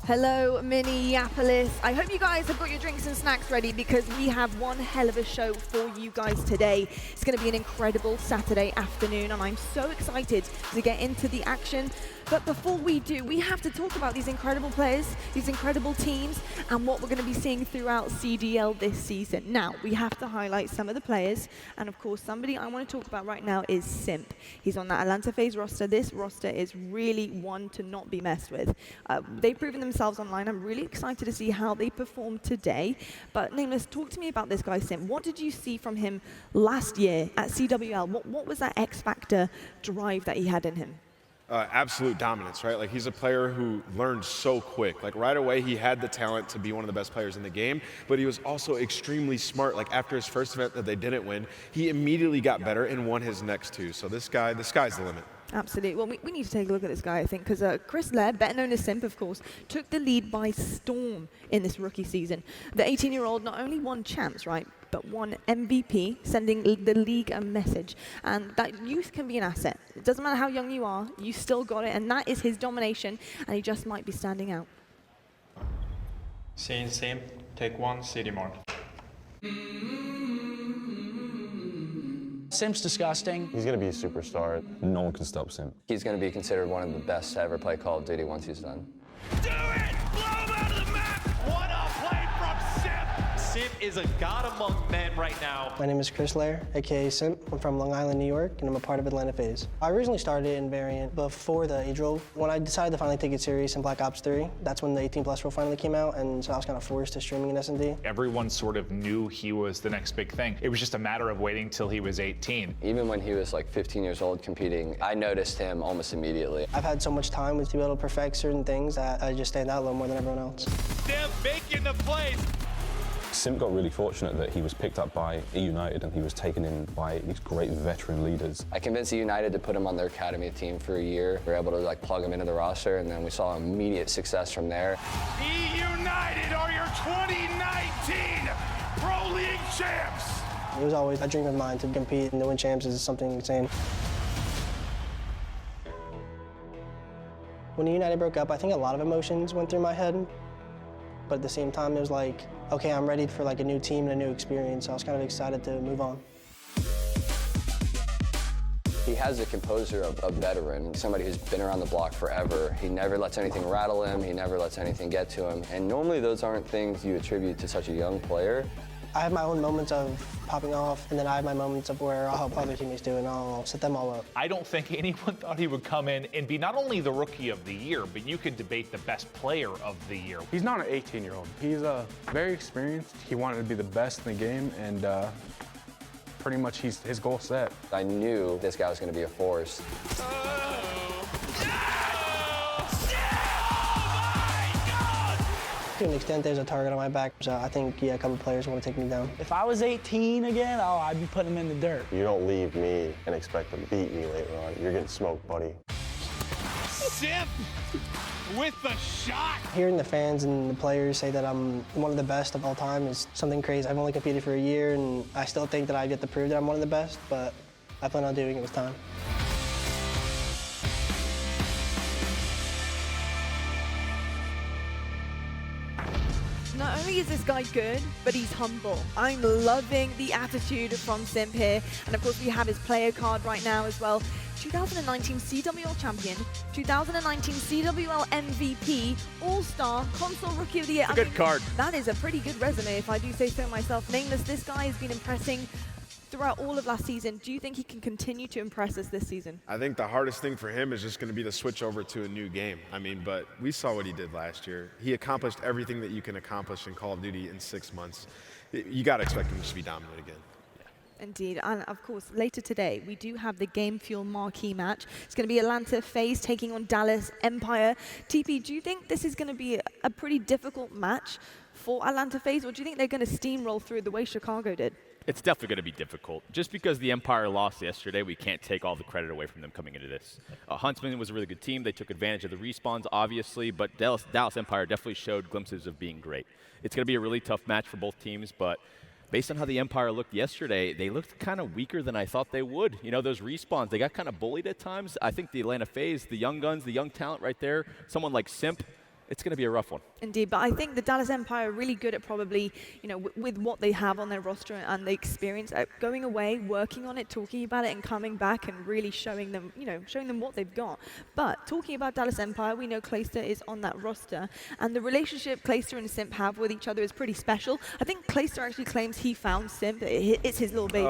S20: Hello, Minneapolis. I hope you guys have got your drinks and snacks ready because we have one hell of a show for you guys today. It's going to be an incredible Saturday afternoon, and I'm so excited to get into the action. But before we do, we have to talk about these incredible players, these incredible teams, and what we're going to be seeing throughout CDL this season. Now, we have to highlight some of the players, and of course, somebody I want to talk about right now is Simp. He's on that Atlanta FaZe roster. This roster is really one to not be messed with. They've proven themselves online. I'm really excited to see how they perform today. But Nameless, talk to me about this guy, Simp. What did you see from him last year at CWL? What was that X-Factor drive that he had in him?
S22: Absolute dominance, right? Like, he's a player who learned so quick. Like, right away, he had the talent to be one of the best players in the game, but he was also extremely smart. Like, after his first event that they didn't win, he immediately got better and won his next two. So this guy, the sky's the limit.
S20: Absolutely. Well, we need to take a look at this guy, I think, because Chris Laird, better known as Simp, of course, took the lead by storm in this rookie season. The 18-year-old not only won champs, right, but won MVP, sending the league a message. And that youth can be an asset. It doesn't matter how young you are, you still got it, and that is his domination, and he just might be standing out.
S15: Scene Simp, take one, city mark.
S3: Simp's disgusting.
S16: He's going to be a superstar. No one can stop Simp.
S24: He's going to be considered one of the best to ever play Call of Duty once he's done.
S5: Do it! Blow him out of the map! What a play from Simp!
S25: Simp is a god among men right now.
S26: My name is Chris Laird, aka Simp. I'm from Long Island, New York, and I'm a part of Atlanta FaZe. I originally started in Variant before the age roll. When I decided to finally take it serious in Black Ops 3, that's when the 18+ rule finally came out, and so I was kind of forced to streaming in S&D.
S27: Everyone sort of knew he was the next big thing. It was just a matter of waiting till he was 18.
S24: Even when he was like 15 years old competing, I noticed him almost immediately.
S26: I've had so much time to be able to perfect certain things that I just stand out a little more than everyone else.
S5: They're making the plays.
S16: Simp got really fortunate that he was picked up by United and he was taken in by these great veteran leaders.
S24: I convinced United to put him on their academy team for a year. We were able to like plug him into the roster, and then we saw immediate success from there.
S5: United are your 2019 Pro League champs.
S26: It was always a dream of mine to compete and to win champs is something insane. When United broke up, I think a lot of emotions went through my head. But at the same time, it was like, okay, I'm ready for like a new team and a new experience. So I was kind of excited to move on.
S24: He has the composure of a veteran, somebody who's been around the block forever. He never lets anything rattle him. He never lets anything get to him. And normally those aren't things you attribute to such a young player.
S26: I have my own moments of popping off, and then I have my moments of where I'll help other teammates do it, and I'll set them all up.
S27: I don't think anyone thought he would come in and be not only the Rookie of the Year, but you could debate the best player of the year.
S14: He's not an 18-year-old. He's very experienced. He wanted to be the best in the game, and pretty much his goal set.
S24: I knew this guy was going to be a force.
S26: To an extent, there's a target on my back, so I think, yeah, a couple players want to take me down.
S17: If I was 18 again, I'd be putting him in the dirt.
S16: You don't leave me and expect to beat me later on. You're getting smoked, buddy.
S5: Simp with the shot.
S26: Hearing the fans and the players say that I'm one of the best of all time is something crazy. I've only competed for a year, and I still think that I've yet to prove that I'm one of the best, but I plan on doing it with time.
S20: Not only is this guy good, but he's humble. I'm loving the attitude from Simp here. And of course, we have his player card right now as well. 2019 CWL champion, 2019 CWL MVP, All-Star, Console Rookie of the Year.
S21: It's a good card.
S20: That is a pretty good resume, if I do say so myself. Nameless, this guy has been impressing throughout all of last season. Do you think he can continue to impress us this season?
S22: I think the hardest thing for him is just going to be the switch over to a new game. I mean, but we saw what he did last year. He accomplished everything that you can accomplish in Call of Duty in 6 months. You got to expect him to be dominant again.
S20: Indeed, and of course, later today, we do have the Game Fuel marquee match. It's going to be Atlanta FaZe taking on Dallas Empire. TP, do you think this is going to be a pretty difficult match for Atlanta FaZe, or do you think they're going to steamroll through the way Chicago did?
S21: It's definitely going to be difficult. Just because the Empire lost yesterday, we can't take all the credit away from them coming into this. Huntsman was a really good team. They took advantage of the respawns, obviously, but Dallas Empire definitely showed glimpses of being great. It's going to be a really tough match for both teams, but based on how the Empire looked yesterday, they looked kind of weaker than I thought they would. You know, those respawns, they got kind of bullied at times. I think the Atlanta FaZe, the young guns, the young talent right there, someone like Simp, it's going to be a rough one.
S20: Indeed, but I think the Dallas Empire are really good at probably, you know, with what they have on their roster and the experience at going away, working on it, talking about it, and coming back and really showing them, you know, showing them what they've got. But talking about Dallas Empire, we know Clayster is on that roster, and the relationship Clayster and Simp have with each other is pretty special. I think Clayster actually claims he found Simp. It's his little baby,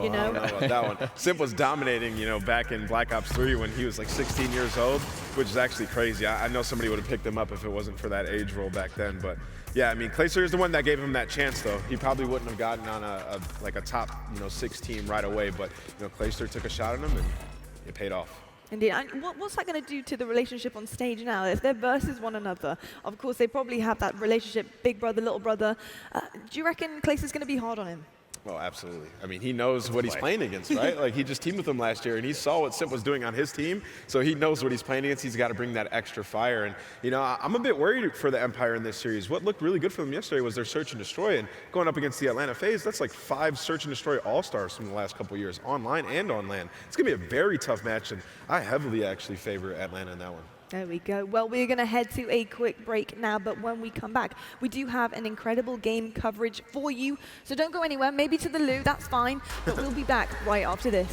S20: you know?
S22: I don't know about that one. Simp was dominating, you know, back in Black Ops 3 when he was like 16 years old, which is actually crazy. I know somebody would have picked him up if it wasn't for that age roll back then, but yeah, I mean, Clayster is the one that gave him that chance, though. He probably wouldn't have gotten on a top, you know, 6 team right away, but you know, Clayster took a shot at him and it paid off.
S20: Indeed. And what's that going to do to the relationship on stage now? If they're versus one another, of course, they probably have that relationship, big brother, little brother. Do you reckon Clayster's going to be hard on him?
S22: Well, absolutely. I mean, he knows what he's playing against, right? Like, he just teamed with him last year, and he saw what Simp was doing on his team, so he knows what he's playing against. He's got to bring that extra fire. And, you know, I'm a bit worried for the Empire in this series. What looked really good for them yesterday was their search and destroy, and going up against the Atlanta FaZe, that's like 5 search and destroy all-stars from the last couple of years, online and on land. It's going to be a very tough match, and I heavily actually favor Atlanta in that one.
S20: There we go. Well, we're going to head to a quick break now, but when we come back, we do have an incredible game coverage for you. So don't go anywhere, maybe to the loo, that's fine, but we'll be back right after this.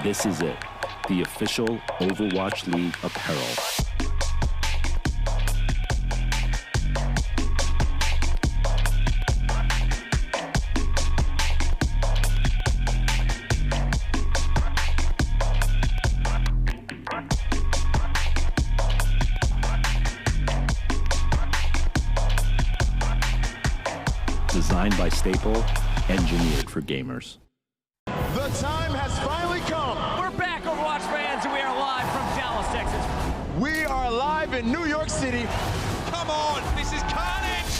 S1: This is it, the official Overwatch League apparel. Designed by Staple, engineered for gamers.
S5: The time has finally come.
S6: We're back, Overwatch fans, and we are live from Dallas, Texas.
S5: We are live in New York City. Come on, this is carnage.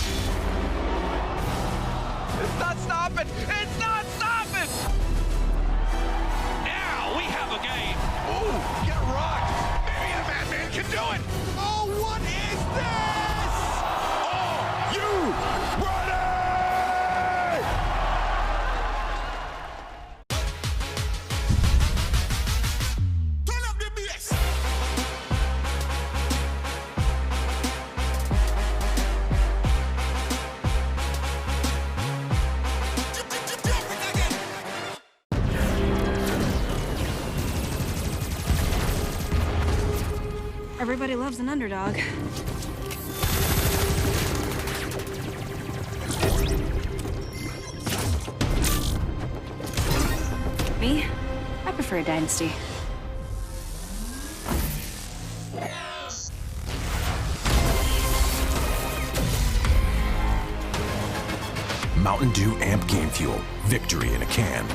S5: It's not stopping. It's not stopping. Now we have a game. Ooh, get rocked. Maybe the Madman can do it. Oh, what is this? Are you ready?
S7: Everybody loves an underdog. Me? I prefer a dynasty.
S8: Mountain Dew Amp Game Fuel. Victory in a can.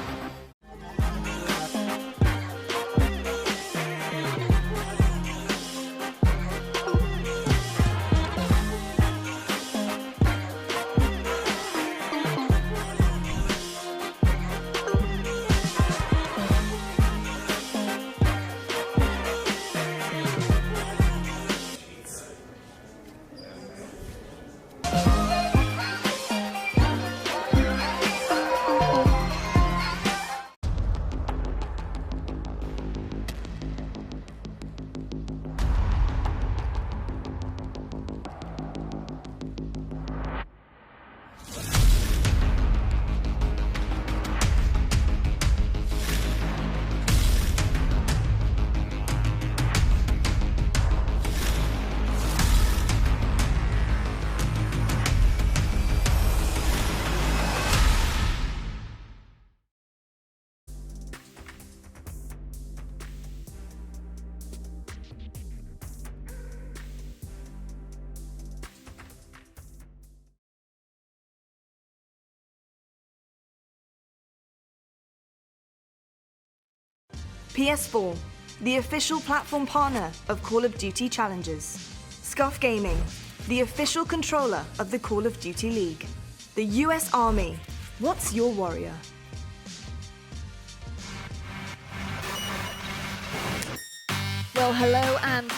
S10: PS4, the official platform partner of Call of Duty Challengers. Scuff Gaming, the official controller of the Call of Duty League. The US Army, what's your warrior?
S20: Well, hello and...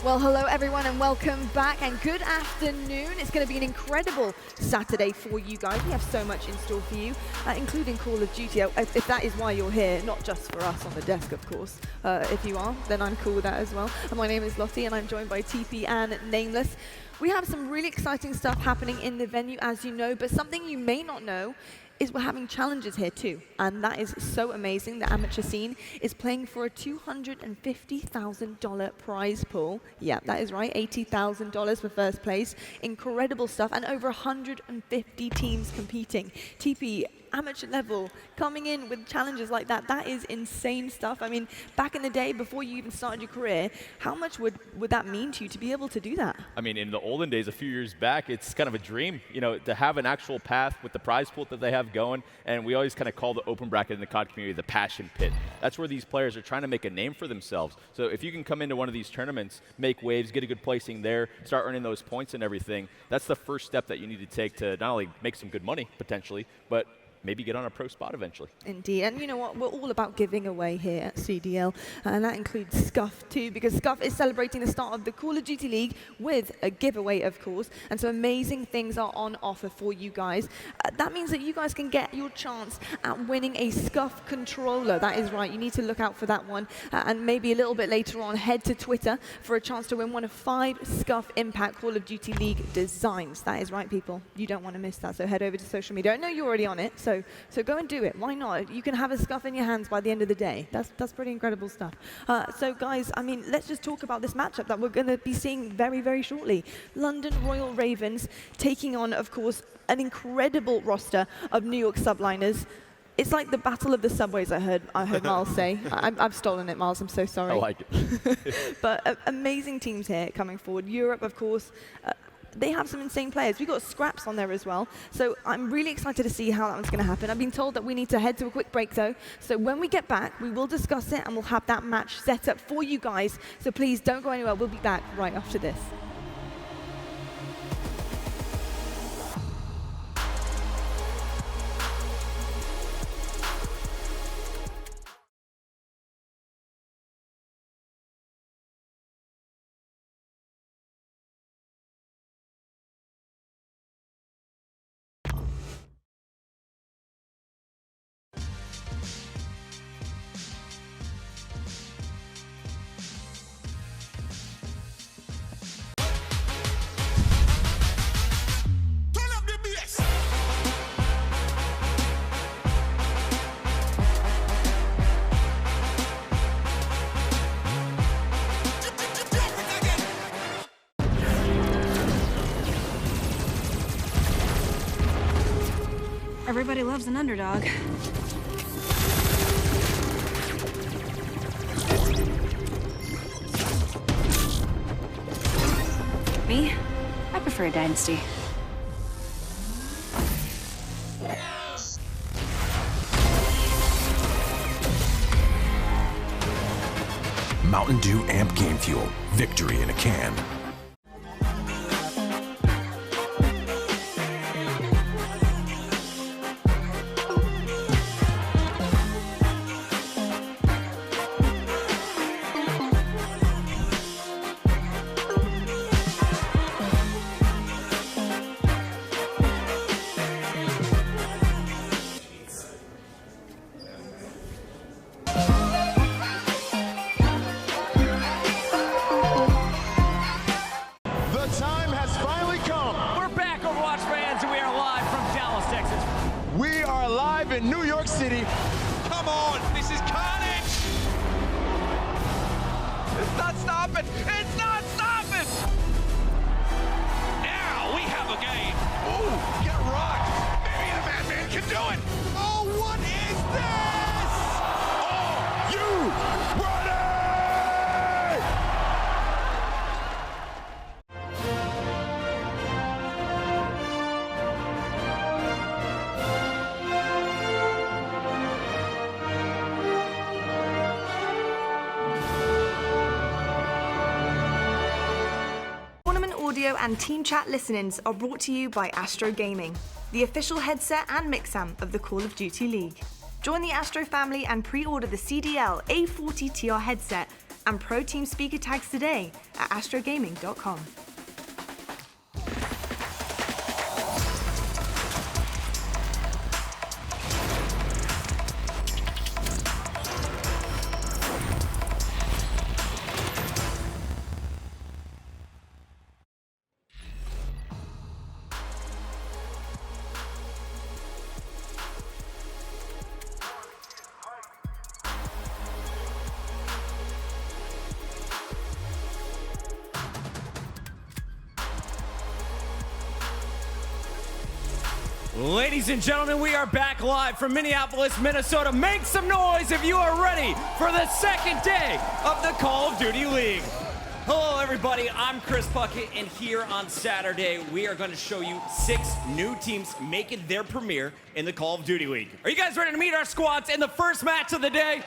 S20: Well, hello everyone and welcome back and good afternoon. It's going to be an incredible Saturday for you guys. We have so much in store for you, including Call of Duty. If that is why you're here, not just for us on the desk, of course. If you are, then I'm cool with that as well. And my name is Lottie and I'm joined by TP and Nameless. We have some really exciting stuff happening in the venue, as you know, but something you may not know is we're having challenges here too, and that is so amazing. The amateur scene is playing for a $250,000 prize pool. Yeah, that is right, $80,000 for first place. Incredible stuff, and over 150 teams competing. TP, amateur level, coming in with challenges like that, that is insane stuff. I mean, back in the day, before you even started your career, how much would that mean to you to be able to do that?
S21: I mean, in the olden days, a few years back, it's kind of a dream, you know, to have an actual path with the prize pool that they have going. And we always kind of call the open bracket in the COD community the passion pit. That's where these players are trying to make a name for themselves. So if you can come into one of these tournaments, make waves, get a good placing there, start earning those points and everything, that's the first step that you need to take to not only make some good money, potentially, but maybe get on a pro spot eventually.
S20: Indeed, and you know what, we're all about giving away here at CDL, and that includes Scuff too, because Scuff is celebrating the start of the Call of Duty League with a giveaway, of course, and so amazing things are on offer for you guys. That means that you guys can get your chance at winning a Scuff controller. That is right, you need to look out for that one, and maybe a little bit later on, head to Twitter for a chance to win one of 5 Scuff Impact Call of Duty League designs. That is right, people, you don't want to miss that, so head over to social media. I know you're already on it, so go and do it. Why not? You can have a Scuff in your hands by the end of the day. That's pretty incredible stuff. So guys, I mean, let's just talk about this matchup that we're going to be seeing very, very shortly. London Royal Ravens taking on, of course, an incredible roster of New York subliners. It's like the battle of the subways, I heard Miles say. I've stolen it, Miles, I'm so sorry.
S21: I like it.
S20: But amazing teams here coming forward. Europe, of course, they have some insane players. We've got Scraps on there as well. So I'm really excited to see how that one's going to happen. I've been told that we need to head to a quick break, though. So when we get back, we will discuss it, and we'll have that match set up for you guys. So please don't go anywhere. We'll be back right after this.
S7: Everybody loves an underdog. Me? I prefer a dynasty.
S8: Mountain Dew Amp Game Fuel. Victory in a can.
S5: in New York City. Come on, this is carnage! It's not stopping! It's not stopping! Now we have a game. Ooh, get rocked! Maybe the Madman can do it! Oh, what is this? Are you ready?
S10: audio and team chat listen-ins are brought to you by Astro Gaming, the official headset and mix-am of the Call of Duty League. Join the Astro family and pre-order the CDL A40 TR headset and Pro Team speaker tags today at astrogaming.com.
S6: Ladies and gentlemen, we are back live from Minneapolis, Minnesota. Make some noise if you are ready for the second day of the Call of Duty League. Hello, everybody. I'm Chris Puckett, and here on Saturday, we are going to show you 6 new teams making their premiere in the Call of Duty League. Are you guys ready to meet our squads in the first match of the day?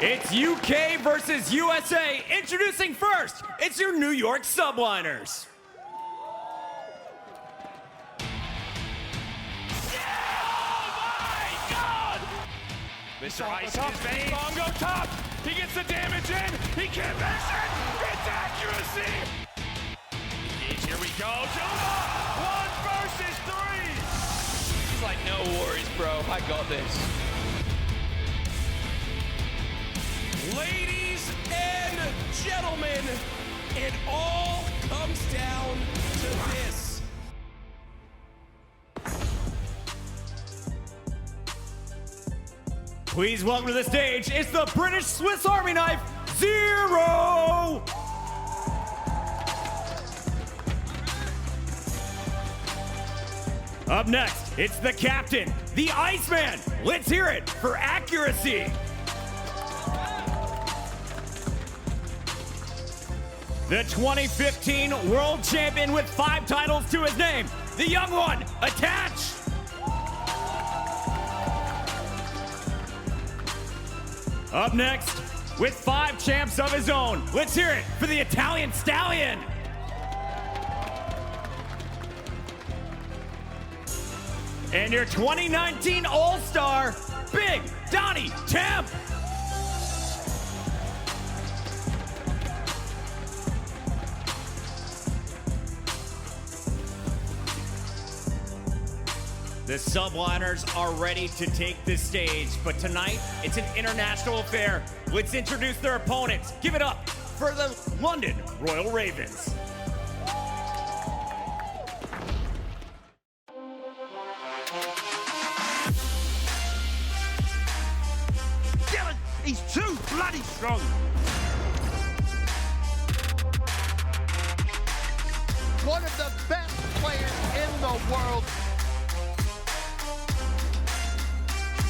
S6: It's UK versus USA. Introducing first, it's your New York Subliners.
S5: Mr. Ice in his vein. Bomb go top. He gets the damage in. He can't miss it. It's accuracy. Engage, here we go. Juma, 1 versus 3.
S2: He's like, no worries, bro. I got this.
S5: Ladies and gentlemen, it all comes down to this.
S6: Please welcome to the stage, it's the British Swiss Army knife, Zero! Up next, it's the captain, the Iceman. Let's hear it for accuracy. The 2015 world champion with 5 titles to his name, the young one, Attach. Up next, with 5 champs of his own, let's hear it for the Italian Stallion. And your 2019 All-Star, Big Donnie Temp. The Subliners are ready to take the stage, but tonight it's an international affair. Let's introduce their opponents. Give it up for the London Royal Ravens.
S5: Dylan, he's too bloody strong. One of the best players in the world.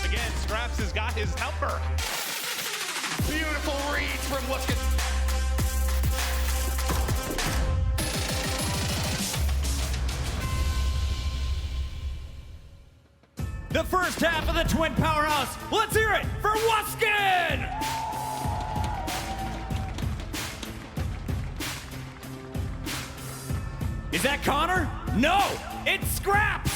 S5: Again, Scraps has got his number. Beautiful reads from Wuskin.
S6: The first half of the Twin Powerhouse. Let's hear it for Wuskin! Is that Connor? No, it's Scraps!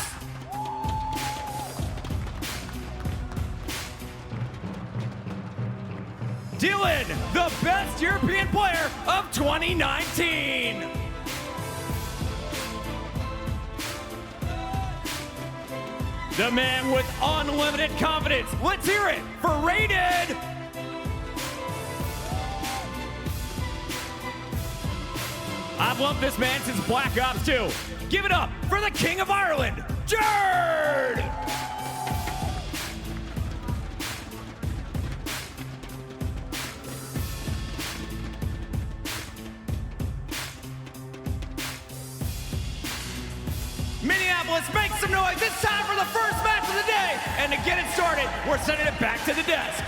S6: Dylan, the best European player of 2019. The man with unlimited confidence. Let's hear it for Rated. I've loved this man since Black Ops 2. Give it up for the King of Ireland, Jerd! Minneapolis, make some noise. It's time for the first match of the day. And to get it started, we're sending it back to the desk.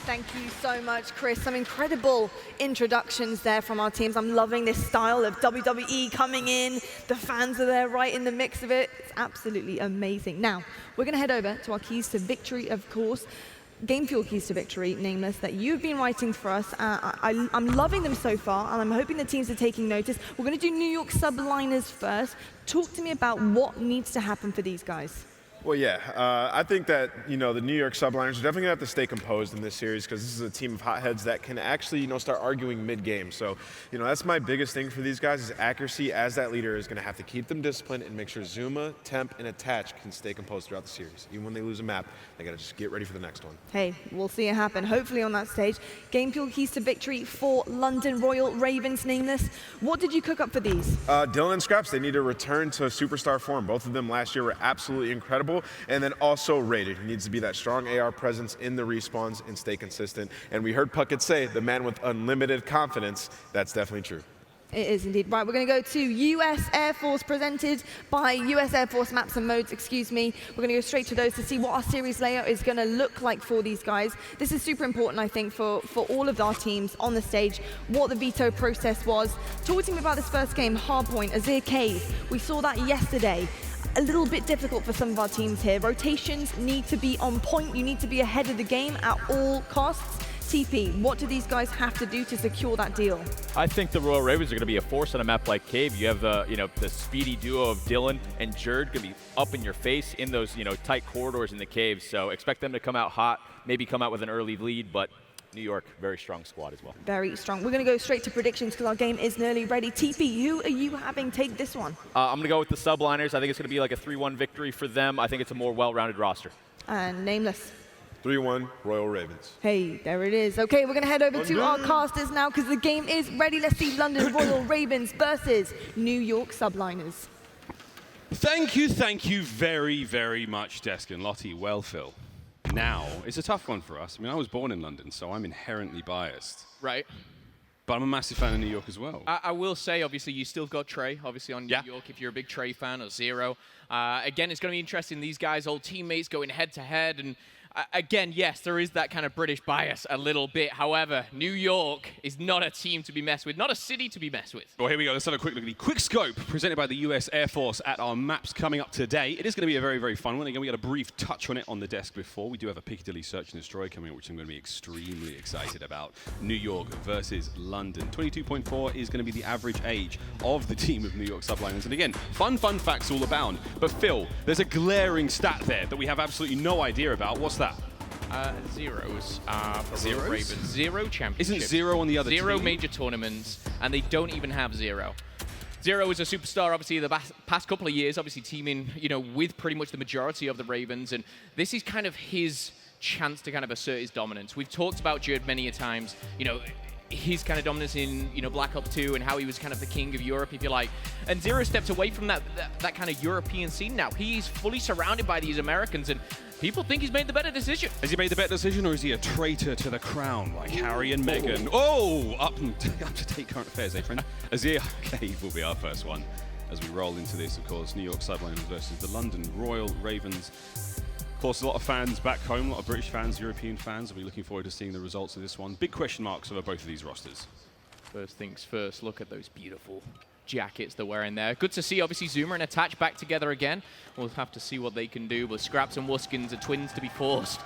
S20: Thank you so much, Chris. Some incredible introductions there from our teams. I'm loving this style of WWE coming in. The fans are there right in the mix of it. It's absolutely amazing. Now, we're going to head over to our keys to victory, of course. game fuel keys to victory, Nameless, that you've been writing for us. I'm loving them so far, and I'm hoping the teams are taking notice. We're going to do New York subliners first. Talk to me about what needs to happen for these guys.
S22: Well, yeah, I think that, the New York subliners are definitely going to have to stay composed in this series because this is a team of hotheads that can actually, start arguing mid-game. So, that's my biggest thing for these guys is accuracy. As that leader is going to have to keep them disciplined and make sure Zuma, Temp, and Attach can stay composed throughout the series. Even when they lose a map, they got to just get ready for the next one.
S20: Hey, we'll see it happen, hopefully on that stage. Game fuel keys to victory for London Royal Ravens, Nameless. What did you cook up for these?
S22: Dylan and Scraps, they need to return to superstar form. Both of them last year were absolutely incredible. And then also Rated. He needs to be that strong AR presence in the respawns and stay consistent. And we heard Puckett say, the man with unlimited confidence. That's definitely true.
S20: It is indeed. Right, we're going to go to US Air Force, presented by US Air Force Maps and Modes, excuse me. We're going to go straight to those to see what our series layout is going to look like for these guys. This is super important, I think, for all of our teams on the stage, what the veto process was. Talk to me about this first game, Hardpoint, Azir Cave. We saw that yesterday. A little bit difficult for some of our teams here. Rotations need to be on point. You need to be ahead of the game at all costs. TP, what do these guys have to do to secure that deal?
S21: I think the Royal Ravens are going to be a force on a map like Cave. You have the, the speedy duo of Dylan and Jerd going to be up in your face in those, tight corridors in the Cave. So expect them to come out hot, maybe come out with an early lead, but New York, very strong squad as well.
S20: Very strong. We're going to go straight to predictions because our game is nearly ready. TP, who are you having take this one?
S21: I'm going to go with the subliners. I think it's going to be like a 3-1 victory for them. I think it's a more well-rounded roster.
S20: And Nameless.
S22: 3-1 Royal Ravens.
S20: Hey, there it is. Okay, we're going to head over to our casters now because the game is ready. Let's see London Royal Ravens versus New York subliners.
S23: Thank you very, very much, Desk and Lottie. Well, Phil. Now, it's a tough one for us. I mean, I was born in London, so I'm inherently biased.
S2: Right.
S23: But I'm a massive fan of New York as well.
S2: I will say, obviously, you still got Trey, obviously, on New York, if you're a big Trey fan, or Zero. Again, it's going to be interesting. These guys, old teammates, going head-to-head, and again, yes, there is that kind of British bias a little bit. However, New York is not a team to be messed with, not a city to be messed with.
S23: Well, here we go. Let's have a quick look at the quick scope presented by the US Air Force at our maps coming up today. It is going to be a very, very fun one. Again, we got a brief touch on it on the desk before. We do have a Piccadilly Search and Destroy coming up, which I'm going to be extremely excited about. New York versus London. 22.4 is going to be the average age of the team of New York subliners. And again, fun facts all abound. But Phil, there's a glaring stat there that we have absolutely no idea about. What's that?
S2: Zeros for
S23: Zeros?
S2: Royal Ravens. 0 championships.
S23: Isn't Zero on the other
S2: 0
S23: team?
S2: major tournaments, and they don't even have Zero. Zero is a superstar, obviously, the past couple of years, obviously teaming, with pretty much the majority of the Ravens, and this is kind of his chance to kind of assert his dominance. We've talked about Jerd many a times, his kind of dominance in, Black Ops 2 and how he was kind of the king of Europe, if you like. And Zero stepped away from that kind of European scene now. He's fully surrounded by these Americans, and people think he's made the better decision.
S23: Has he made the better decision, or is he a traitor to the crown like Harry and Meghan? Oh, up to date current affairs, eh, friend? Azir Cave will be our first one as we roll into this, of course. New York subliners versus the London Royal Ravens. Of course, a lot of fans back home, a lot of British fans, European fans, will be looking forward to seeing the results of this one. Big question marks over both of these rosters.
S2: First things first, look at those beautiful jackets they're wearing there. Good to see, obviously, Zuma and Attach back together again. We'll have to see what they can do, but Scraps and Wuskins are twins to be forced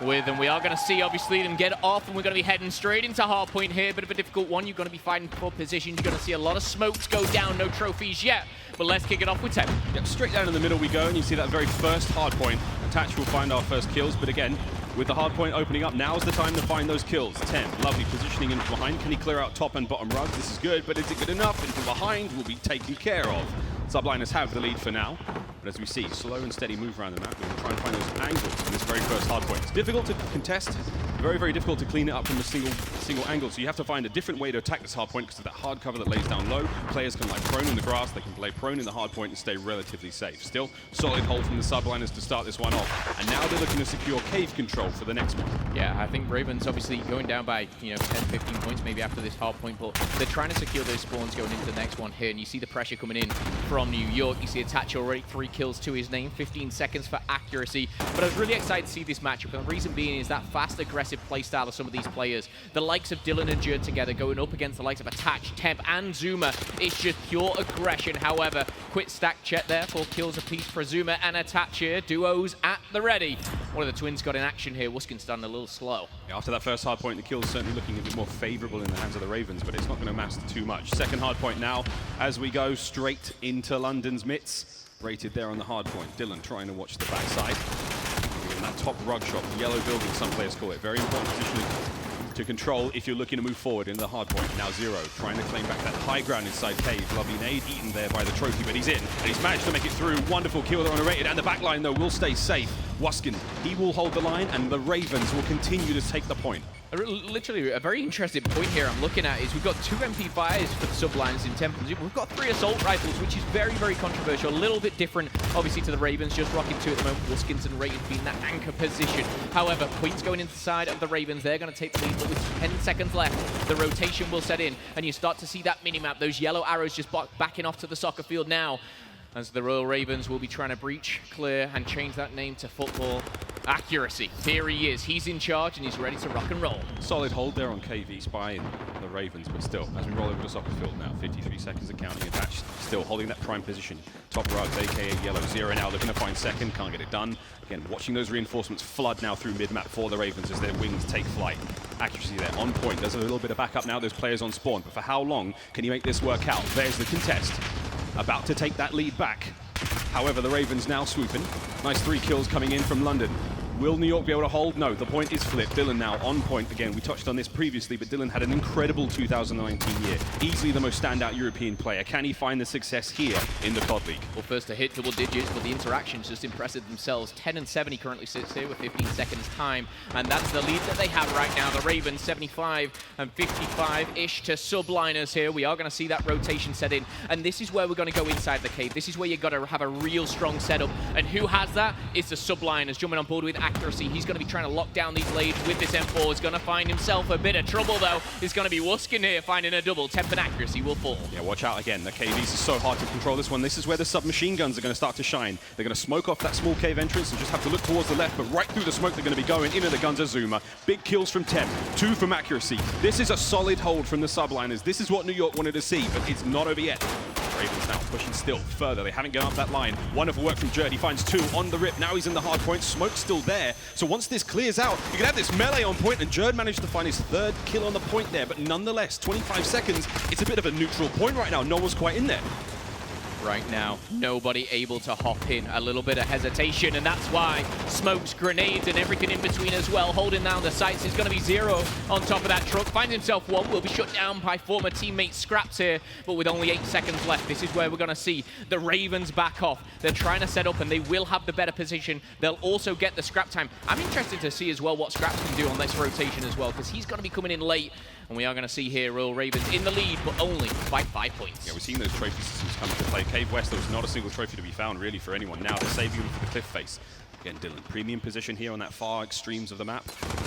S2: with, and we are going to see, obviously, them get off, and we're going to be heading straight into Hardpoint here. Bit of a difficult one. You're going to be fighting for position. You're going to see a lot of smokes go down. No trophies yet, but let's kick it off with Temp.
S23: Yep, straight down in the middle we go, and you see that very first Hardpoint. Attach will find our first kills, but again, with the Hardpoint opening up, now's the time to find those kills. Temp, lovely positioning in from behind. Can he clear out top and bottom rugs? This is good, but is it good enough? And from behind will be taken care of. Subliners have the lead for now, but as we see, slow and steady move around the map. We're trying to find those angles in this very first Hardpoint. It's difficult to contest, very, very difficult to clean it up from a single angle, so you have to find a different way to attack this Hardpoint because of that hard cover that lays down low. Players can lie prone in the grass, they can lay prone in the Hardpoint and stay relatively safe. Still, solid hold from the subliners to start this one off, and now they're looking to secure cave control for the next one.
S2: Yeah, I think Ravens obviously going down by 10, 15 points maybe after this Hardpoint, but they're trying to secure those spawns going into the next one here, and you see the pressure coming in from New York. You see Attach already 3 kills to his name, 15 seconds for accuracy, but I was really excited to see this matchup, and the reason being is that fast, aggressive playstyle of some of these players. The likes of Dylan and Jerd together going up against the likes of Attach, Temp, and Zuma. It's just pure aggression. However, quick stack check there, 4 kills apiece for Zuma and Attach here. Duos at the ready. one of the twins got in action here. Wuskin's done a little slow.
S23: Yeah, after that first hard point, the kill's certainly looking a bit more favorable in the hands of the Ravens, but it's not going to matter too much. Second hard point now, as we go straight into London's mitts. Rated there on the hard point. Dylan trying to watch the backside. In that top rug shot, yellow building, some players call it. Very important position to control if you're looking to move forward in the hard point. Now Zero trying to claim back that high ground inside Cave. Lovely nade eaten there by the trophy, but he's in. And he's managed to make it through. Wonderful kill there on a rated. And the back line, though, will stay safe. Wuskin, he will hold the line, and the Ravens will continue to take the point.
S2: Literally, a very interesting point here I'm looking at is we've got 2 MP5s for the subliners in Temple. We've got 3 assault rifles, which is very, very controversial. A little bit different, obviously, to the Ravens. Just rocking 2 at the moment. Wuskins and Rated being that anchor position. However, points going inside of the Ravens. They're going to take the lead, but with 10 seconds left, the rotation will set in, and you start to see that minimap. Those yellow arrows just backing off to the soccer field now, as the Royal Ravens will be trying to breach, clear, and change that name to football. Accuracy. Here he is. He's in charge, and he's ready to rock and roll.
S23: Solid hold there on KV, spying the Ravens, but still, as we roll over the soccer field now, 53 seconds of counting attached, still holding that prime position. Top rugs, aka yellow. Zero now looking to find second, can't get it done. Again, watching those reinforcements flood now through mid-map for the Ravens as their wings take flight. Accuracy there, on point. There's a little bit of backup now, those players on spawn, but for how long can he make this work out? There's the contest. About to take that lead back. However, the Ravens now swooping. Nice 3 kills coming in from London. Will New York be able to hold? No, the point is flipped. Dylan now on point. Again, we touched on this previously, but Dylan had an incredible 2019 year. Easily the most standout European player. Can he find the success here in the COD League?
S2: Well, first to hit double digits, but the interactions just impressive themselves. 10 and 7 he currently sits here with 15 seconds time, and that's the lead that they have right now. The Ravens 75 and 55-ish to subliners here. We are going to see that rotation set in, and this is where we're going to go inside the cave. This is where you've got to have a real strong setup, and who has that? It's the subliners jumping on board with accuracy. He's going to be trying to lock down these leads with this M4. He's going to find himself a bit of trouble, though. It's going to be Wuskin here finding a double. Temp and accuracy will fall.
S23: Yeah, watch out again. The KVs is so hard to control this one. This is where the submachine guns are going to start to shine. They're going to smoke off that small cave entrance and just have to look towards the left, but right through the smoke they're going to be going into the guns of Zuma. Big kills from Temp, 2 from accuracy. This is a solid hold from the subliners. This is what New York wanted to see, but it's not over yet. Ravens now pushing still further. They haven't gone up that line. Wonderful work from Jerd. He finds 2 on the rip. Now he's in the hard point. Smoke's still there. So once this clears out, you can have this melee on point, and Jerd managed to find his 3rd kill on the point there. But nonetheless, 25 seconds, it's a bit of a neutral point right now. No one's quite in there.
S2: Right now, nobody able to hop in. A little bit of hesitation, and that's why smokes, grenades, and everything in between as well. Holding down the sights is going to be Zero on top of that truck. Finds himself one. Will be shut down by former teammate Scraps here, but with only 8 seconds left, this is where we're going to see the Ravens back off. They're trying to set up, and they will have the better position. They'll also get the scrap time. I'm interested to see as well what Scraps can do on this rotation as well, because he's going to be coming in late. And we are going to see here Royal Ravens in the lead, but only by 5 points.
S23: Yeah, we're seeing those trophy systems come into play. Cave West, there was not a single trophy to be found really for anyone. Now they're saving them for the cliff face. Again, Dylan, premium position here on that far extremes of the map.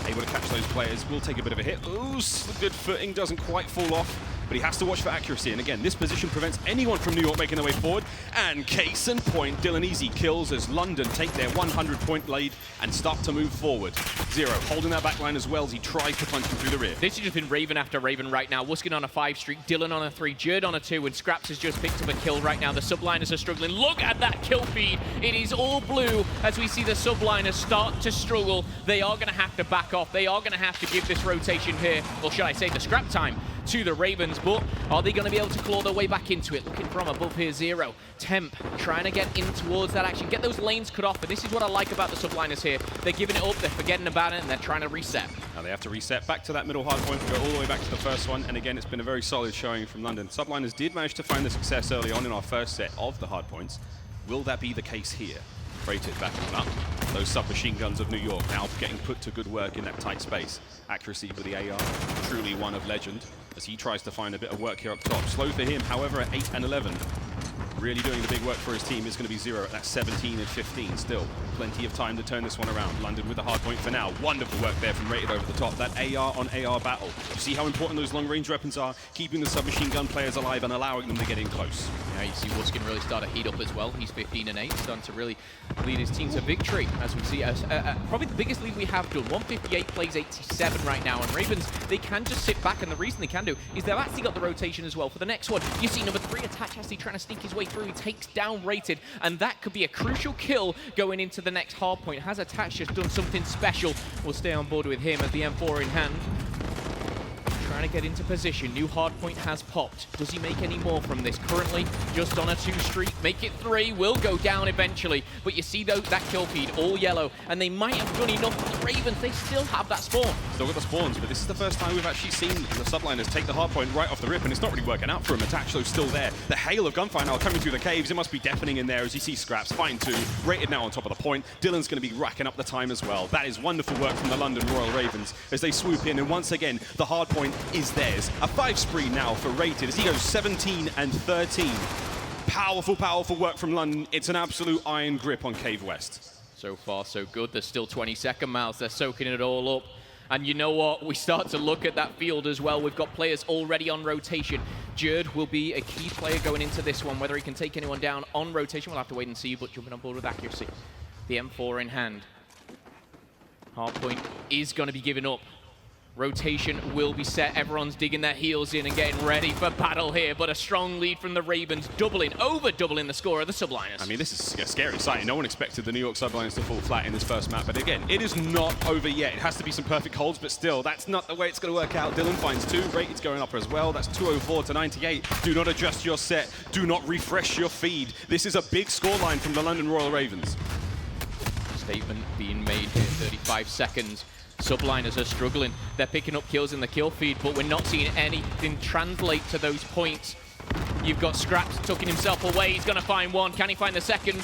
S23: Able to catch those players, will take a bit of a hit. Ooh, good footing, doesn't quite fall off. But he has to watch for accuracy. And again, this position prevents anyone from New York making their way forward. And case in point, Dylan easy kills as London take their 100-point lead and start to move forward. Zero holding that back line as well as he tries to punch him through the rear.
S2: This has just been Raven after Raven right now. Wuskin on a 5 streak, Dylan on a 3, Jerd on a 2, and Scraps has just picked up a kill right now. The subliners are struggling. Look at that kill feed. It is all blue as we see the subliners start to struggle. They are going to have to back off. They are going to have to give this rotation here, or should I say the scrap time, to the Ravens, but are they going to be able to claw their way back into it? Looking from above here, Zero. Temp trying to get in towards that action, get those lanes cut off, and this is what I like about the subliners here. They're giving it up, they're forgetting about it, and they're trying to reset.
S23: Now they have to reset back to that middle hard point, go all the way back to the first one, and again, it's been a very solid showing from London. Subliners did manage to find the success early on in our first set of the hard points. Will that be the case here? Rated back up. Those submachine guns of New York now getting put to good work in that tight space. Accuracy with the AR, truly one of legend, as he tries to find a bit of work here up top. Slow for him, however, at 8 and 11. Really doing the big work for his team is going to be Zero at that 17 and 15 still. Plenty of time to turn this one around. London with the hard point for now. Wonderful work there from Rated over the top. That AR on AR battle. You see how important those long-range weapons are, keeping the submachine gun players alive and allowing them to get in close. Yeah,
S2: Now you see Wuskin really start to heat up as well. He's 15-8, starting to really lead his team to victory, as we see as probably the biggest lead we have done. 158 plays 87 right now, and Ravens, they can just sit back, and the reason they can do is they've actually got the rotation as well for the next one. You see number 3 Attach Hasty trying to sneak his way through. He takes down Rated, and that could be a crucial kill going into the next hard point. Has Attach just done something special? We'll stay on board with him as the M4 in hand. Trying to get into position. New hard point has popped. Does he make any more from this? Currently just on a 2 streak. Make it 3. Will go down eventually. But you see though that kill feed all yellow, and they might have done enough. But the Ravens, they still have that spawn.
S23: Still got the spawns, but this is the first time we've actually seen the subliners take the hard point right off the rip, and it's not really working out for him. Attach though still there. The hail of gunfire now coming through the caves. It must be deafening in there as you see Scraps find 2. Rated now on top of the point. Dylan's going to be racking up the time as well. That is wonderful work from the London Royal Ravens as they swoop in, and once again the hard point is theirs. A 5 spree now for Rated as he goes 17-13. Powerful, powerful work from London. It's an absolute iron grip on Cave West.
S2: So far, so good. There's still 20-second miles. They're soaking it all up. And you know what? We start to look at that field as well. We've got players already on rotation. Jerd will be a key player going into this one. Whether he can take anyone down on rotation, we'll have to wait and see, but jumping on board with accuracy. The M4 in hand. Hardpoint is going to be given up. Rotation will be set. Everyone's digging their heels in and getting ready for battle here, but a strong lead from the Ravens, doubling the score of the Subliners.
S23: I mean, this is a scary sight. No one expected the New York Subliners to fall flat in this first map, but again, it is not over yet. It has to be some perfect holds, but still, that's not the way it's going to work out. Dylan finds 2. Rated's going up as well. That's 204-98. Do not adjust your set. Do not refresh your feed. This is a big scoreline from the London Royal Ravens.
S2: Statement being made here, 35 seconds. Subliners are struggling. They're picking up kills in the kill feed, but we're not seeing anything translate to those points. You've got Scraps tucking himself away. He's going to find 1. Can he find the second?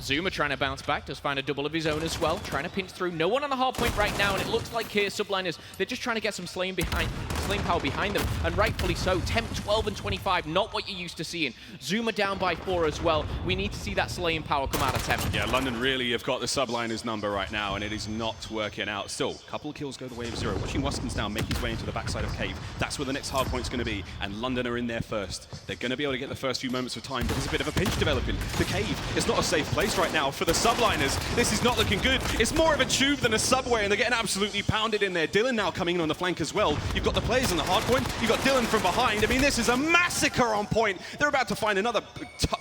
S2: Zuma trying to bounce back, does find a double of his own as well, trying to pinch through. No one on the hard point right now, and it looks like here Subliners, they're just trying to get some slaying power behind them, and rightfully so. 10, 12, and 25, not what you're used to seeing. Zuma down by 4 as well. We need to see that slaying power come out of 10.
S23: Yeah, London really have got the Subliners number right now, and it is not working out. Still, a couple of kills go the way of 0. Watching Wuskins now make his way into the backside of Cave. That's where the next hard point's going to be, and London are in there first. They're going to be able to get the first few moments of time, but there's a bit of a pinch developing. The Cave is not a safe place right now for the Subliners. This is not looking good. It's more of a tube than a subway, and they're getting absolutely pounded in there. Dylan now coming in on the flank as well. You've got the players on the hard point. You've got Dylan from behind. I mean, this is a massacre on point. They're about to find another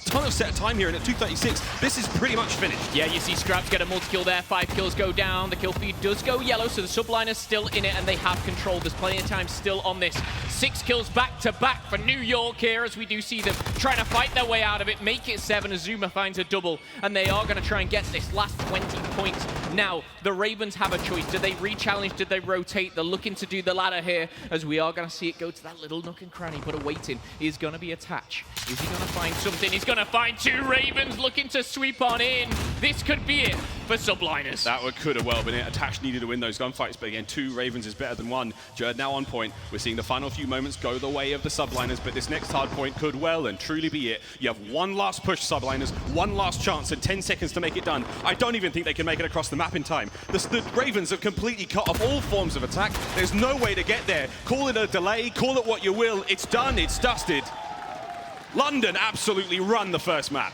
S23: ton of set time here, and at 2:36, this is pretty much finished.
S2: Yeah, you see Scraps get a multi-kill there. 5 kills go down. The kill feed does go yellow, so the Subliners still in it, and they have control. There's plenty of time still on this. 6 kills back-to-back for New York here, as we do see them trying to fight their way out of it. Make it 7 as Zuma finds a double, and they are going to try and get this last 20 points. Now, the Ravens have a choice. Do they re-challenge? Do they rotate? They're looking to do the ladder here, as we are going to see it go to that little nook and cranny, but awaiting is going to be Attach. Is he going to find something? He's going to find 2 Ravens looking to sweep on in. This could be it for Subliners.
S23: That could have well been it. Attach needed to win those gunfights, but again, 2 Ravens is better than 1. Jerd now on point. We're seeing the final few moments go the way of the Subliners, but this next hard point could well and truly be it. You have one last push, Subliners, one last chance and 10 seconds to make it done. I don't even think they can make it across the map in time. The Ravens have completely cut off all forms of attack. There's no way to get there. Call it a delay, call it what you will. It's done, it's dusted. London absolutely run the first map.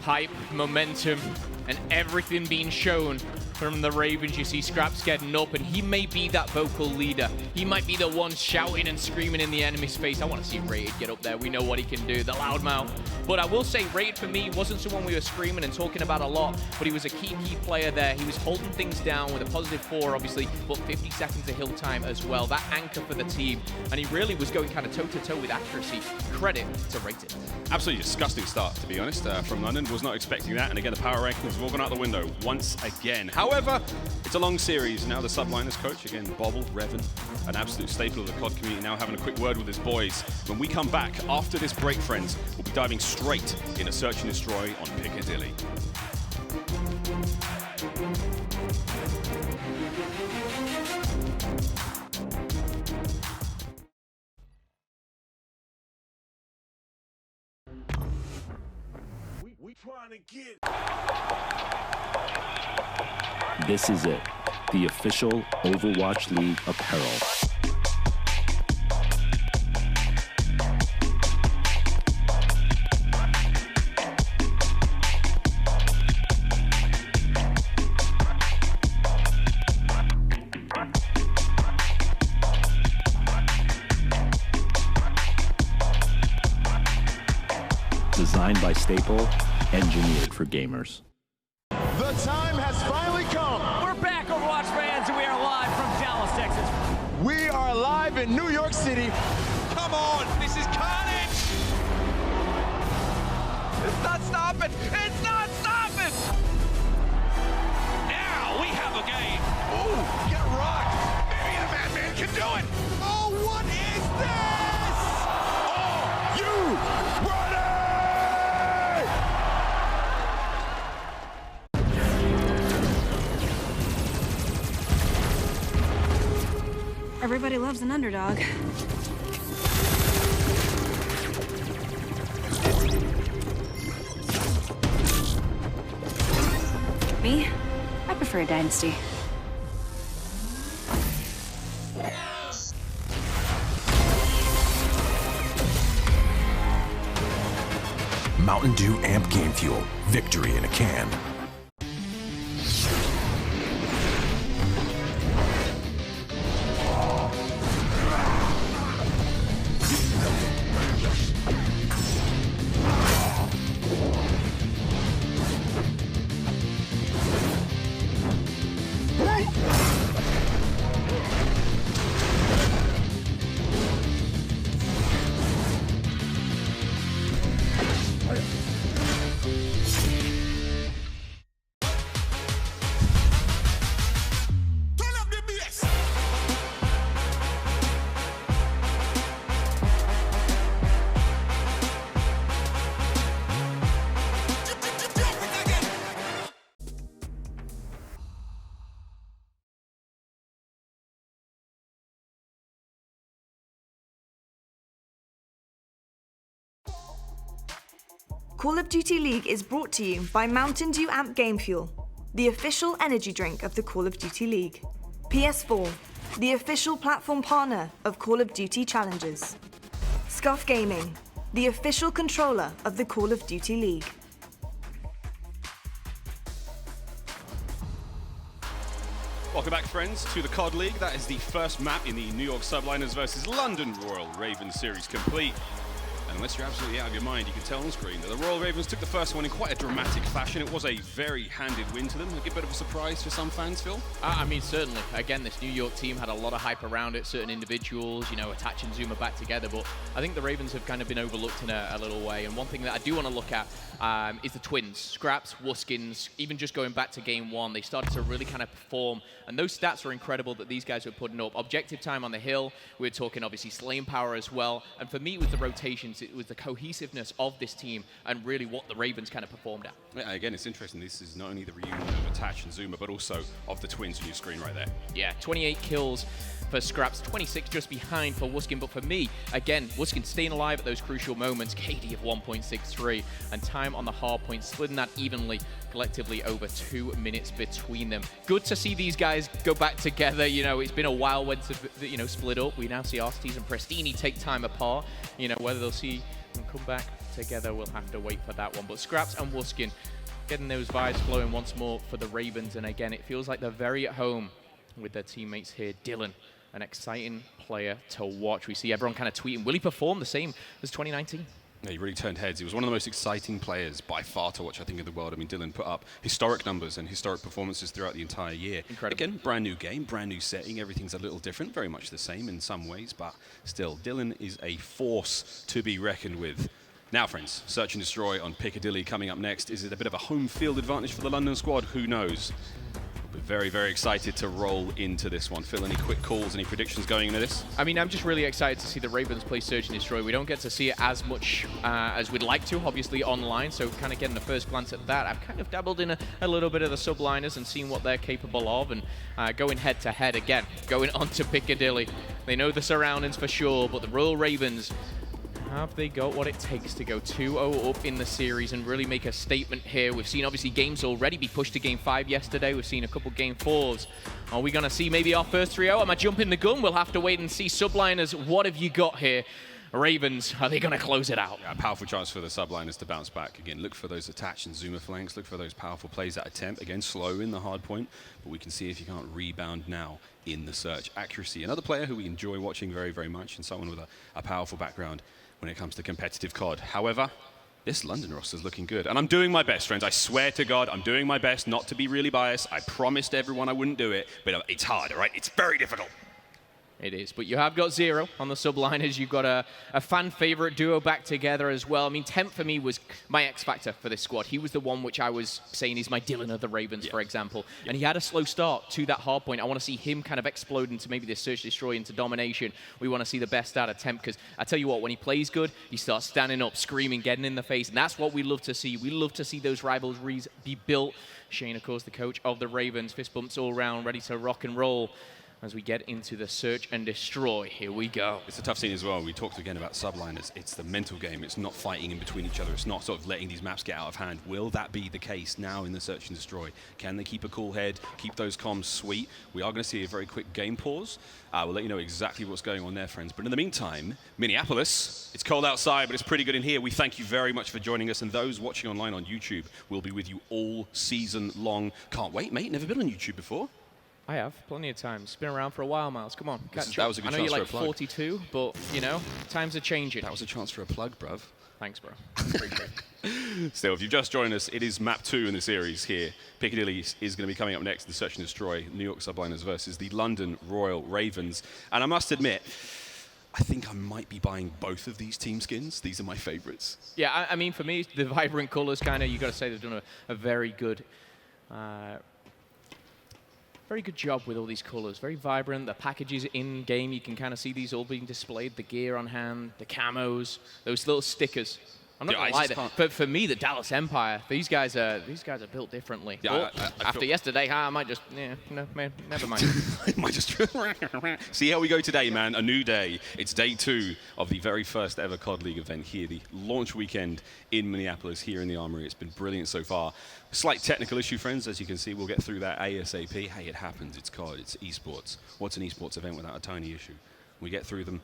S2: Hype, momentum, and everything being shown from the Ravens. You see Scraps getting up, and he may be that vocal leader. He might be the one shouting and screaming in the enemy's face. I want to see Rated get up there. We know what he can do, the loudmouth. But I will say, Rated for me wasn't someone we were screaming and talking about a lot, but he was a key player there. He was holding things down with a +4, obviously, but 50 seconds of hill time as well. That anchor for the team, and he really was going kind of toe-to-toe with accuracy. Credit to Rated.
S23: Absolutely disgusting start, to be honest, from London. Was not expecting that, and again, the power rankings have all gone out the window once again. However, it's a long series. Now the Subliners coach, again, Bobble, Revan, an absolute staple of the COD community, now having a quick word with his boys. When we come back after this break, friends, we'll be diving straight into Search and Destroy on Piccadilly.
S1: This is it, the official Overwatch League apparel. Designed by Staple, engineered for gamers.
S4: The time has finally come.
S6: We're back, Overwatch fans, and we are live from Dallas, Texas.
S4: We are live in New York City.
S5: Come on, this is carnage! It's not stopping! It's not stopping! Now we have a game. Ooh, get rocked. Maybe the Madman can do it. Oh, what is this? Are you ready?
S7: Everybody loves an underdog. Me? I prefer a dynasty.
S8: Mountain Dew Amp Game Fuel. Victory in a can.
S10: Call of Duty League is brought to you by Mountain Dew Amp Game Fuel, the official energy drink of the Call of Duty League. PS4, the official platform partner of Call of Duty Challengers. Scuff Gaming, the official controller of the Call of Duty League.
S23: Welcome back, friends, to the COD League. That is the first map in the New York Subliners versus London Royal Ravens series complete. And unless you're absolutely out of your mind, you can tell on screen that the Royal Ravens took the first one in quite a dramatic fashion. It was a very handed win to them. A bit of a surprise for some fans, Phil?
S2: I mean, certainly. Again, this New York team had a lot of hype around it. Certain individuals, you know, Attach and Zuma back together. But I think the Ravens have kind of been overlooked in a little way. And one thing that I do want to look at is the twins. Scraps, Wuskins, even just going back to game one, they started to really kind of perform. And those stats were incredible that these guys were putting up. Objective time on the hill. We were talking, obviously, slaying power as well. And for me, it was the rotations. It was the cohesiveness of this team and really what the Ravens kind of performed at.
S23: Yeah, again, it's interesting. This is not only the reunion of Attach and Zuma, but also of the twins on your screen right there.
S2: Yeah, 28 kills for Scraps, 26 just behind for Wuskin. But for me, again, Wuskin staying alive at those crucial moments, KD of 1.63, and time on the hard point, splitting that evenly, collectively over 2 minutes between them. Good to see these guys go back together. You know, it's been a while when to, you know, split up. We now see Arcees and Prestini take time apart. You know, whether they'll see them come back together, we'll have to wait for that one. But Scraps and Wuskin getting those vibes flowing once more for the Ravens. And again, it feels like they're very at home with their teammates here. Dylan, an exciting player to watch. We see everyone kind of tweeting, will he perform the same as 2019?
S23: Yeah, he really turned heads. He was one of the most exciting players by far to watch, I think, in the world. I mean, Dylan put up historic numbers and historic performances throughout the entire year.
S2: Incredible.
S23: Again, brand new game, brand new setting. Everything's a little different, very much the same in some ways, but still, Dylan is a force to be reckoned with. Now, friends, Search and Destroy on Piccadilly coming up next. Is it a bit of a home field advantage for the London squad? Who knows? We're very, very excited to roll into this one. Phil, any quick calls, any predictions going into this?
S2: I mean, I'm just really excited to see the Ravens play Search and Destroy. We don't get to see it as much as we'd like to, obviously, online, so kind of getting the first glance at that. I've kind of dabbled in a little bit of the subliners and seen what they're capable of, and going head-to-head again, going on to Piccadilly. They know the surroundings for sure, but the Royal Ravens, have they got what it takes to go 2-0 up in the series and really make a statement here? We've seen, obviously, games already be pushed to Game 5 yesterday. We've seen a couple Game 4s. Are we going to see maybe our first 3-0? Am I jumping the gun? We'll have to wait and see. Subliners, what have you got here? Ravens, are they going to close it out?
S23: Yeah, a powerful chance for the subliners to bounce back. Again, look for those Attach and Zuma flanks. Look for those powerful plays at attempt. Again, slow in the hard point, but we can see if you can't rebound now in the Search. Accuracy, another player who we enjoy watching very, very much, and someone with a powerful background when it comes to competitive COD. However, this London roster's looking good. And I'm doing my best, friends. I swear to God, I'm doing my best not to be really biased. I promised everyone I wouldn't do it, but it's hard, all right? It's very difficult.
S2: It is, but you have got Zero on the subliners. You've got a fan favorite duo back together as well. I mean, Temp for me was my X factor for this squad. He was the one which I was saying is my Dylan of the Ravens, for example. And he had a slow start to that hard point. I want to see him kind of explode into maybe this Search Destroy into domination. We want to see the best out of Temp, because I tell you what, when he plays good, he starts standing up, screaming, getting in the face, and that's what we love to see. We love to see those rivalries be built. Shane, of course, the coach of the Ravens, fist bumps all around, ready to rock and roll. As we get into the Search and Destroy, here we go.
S23: It's a tough scene as well. We talked again about subliners. It's the mental game. It's not fighting in between each other. It's not sort of letting these maps get out of hand. Will that be the case now in the Search and Destroy? Can they keep a cool head, keep those comms sweet? We are going to see a very quick game pause. We'll let you know exactly what's going on there, friends. But in the meantime, Minneapolis, it's cold outside, but it's pretty good in here. We thank you very much for joining us. And those watching online on YouTube will be with you all season long. Can't wait, mate. Never been on YouTube before.
S2: I have plenty of time. It's been around for a while, Miles. Come on, catch
S23: that was a good
S2: I know
S23: chance
S2: you're
S23: for
S2: like
S23: a plug.
S2: 42, but you know, times are changing.
S23: That was a chance for a plug, bruv.
S2: Thanks, bro. Appreciate it.
S23: Still, if you've just joined us, it is map 2 in the series here. Piccadilly is going to be coming up next, the Search and Destroy, New York Subliners versus the London Royal Ravens. And I must admit, I think I might be buying both of these team skins. These are my favorites.
S2: Yeah, I mean, for me, the vibrant colors kind of, you got to say they've done a very good job with all these colors. Very vibrant. The packages in game, you can kind of see these all being displayed. The gear on hand, the camos, those little stickers. I'm not gonna lie, but for me, the Dallas Empire, these guys are built differently.
S23: Yeah,
S2: after yesterday, I might just, no, man, never mind.
S23: I might just see how we go today, man. A new day. It's day 2 of the very first ever COD League event here, the launch weekend in Minneapolis here in the Armory. It's been brilliant so far. Slight technical issue, friends. As you can see, we'll get through that ASAP. Hey, it happens. It's COD. It's esports. What's an esports event without a tiny issue? We get through them,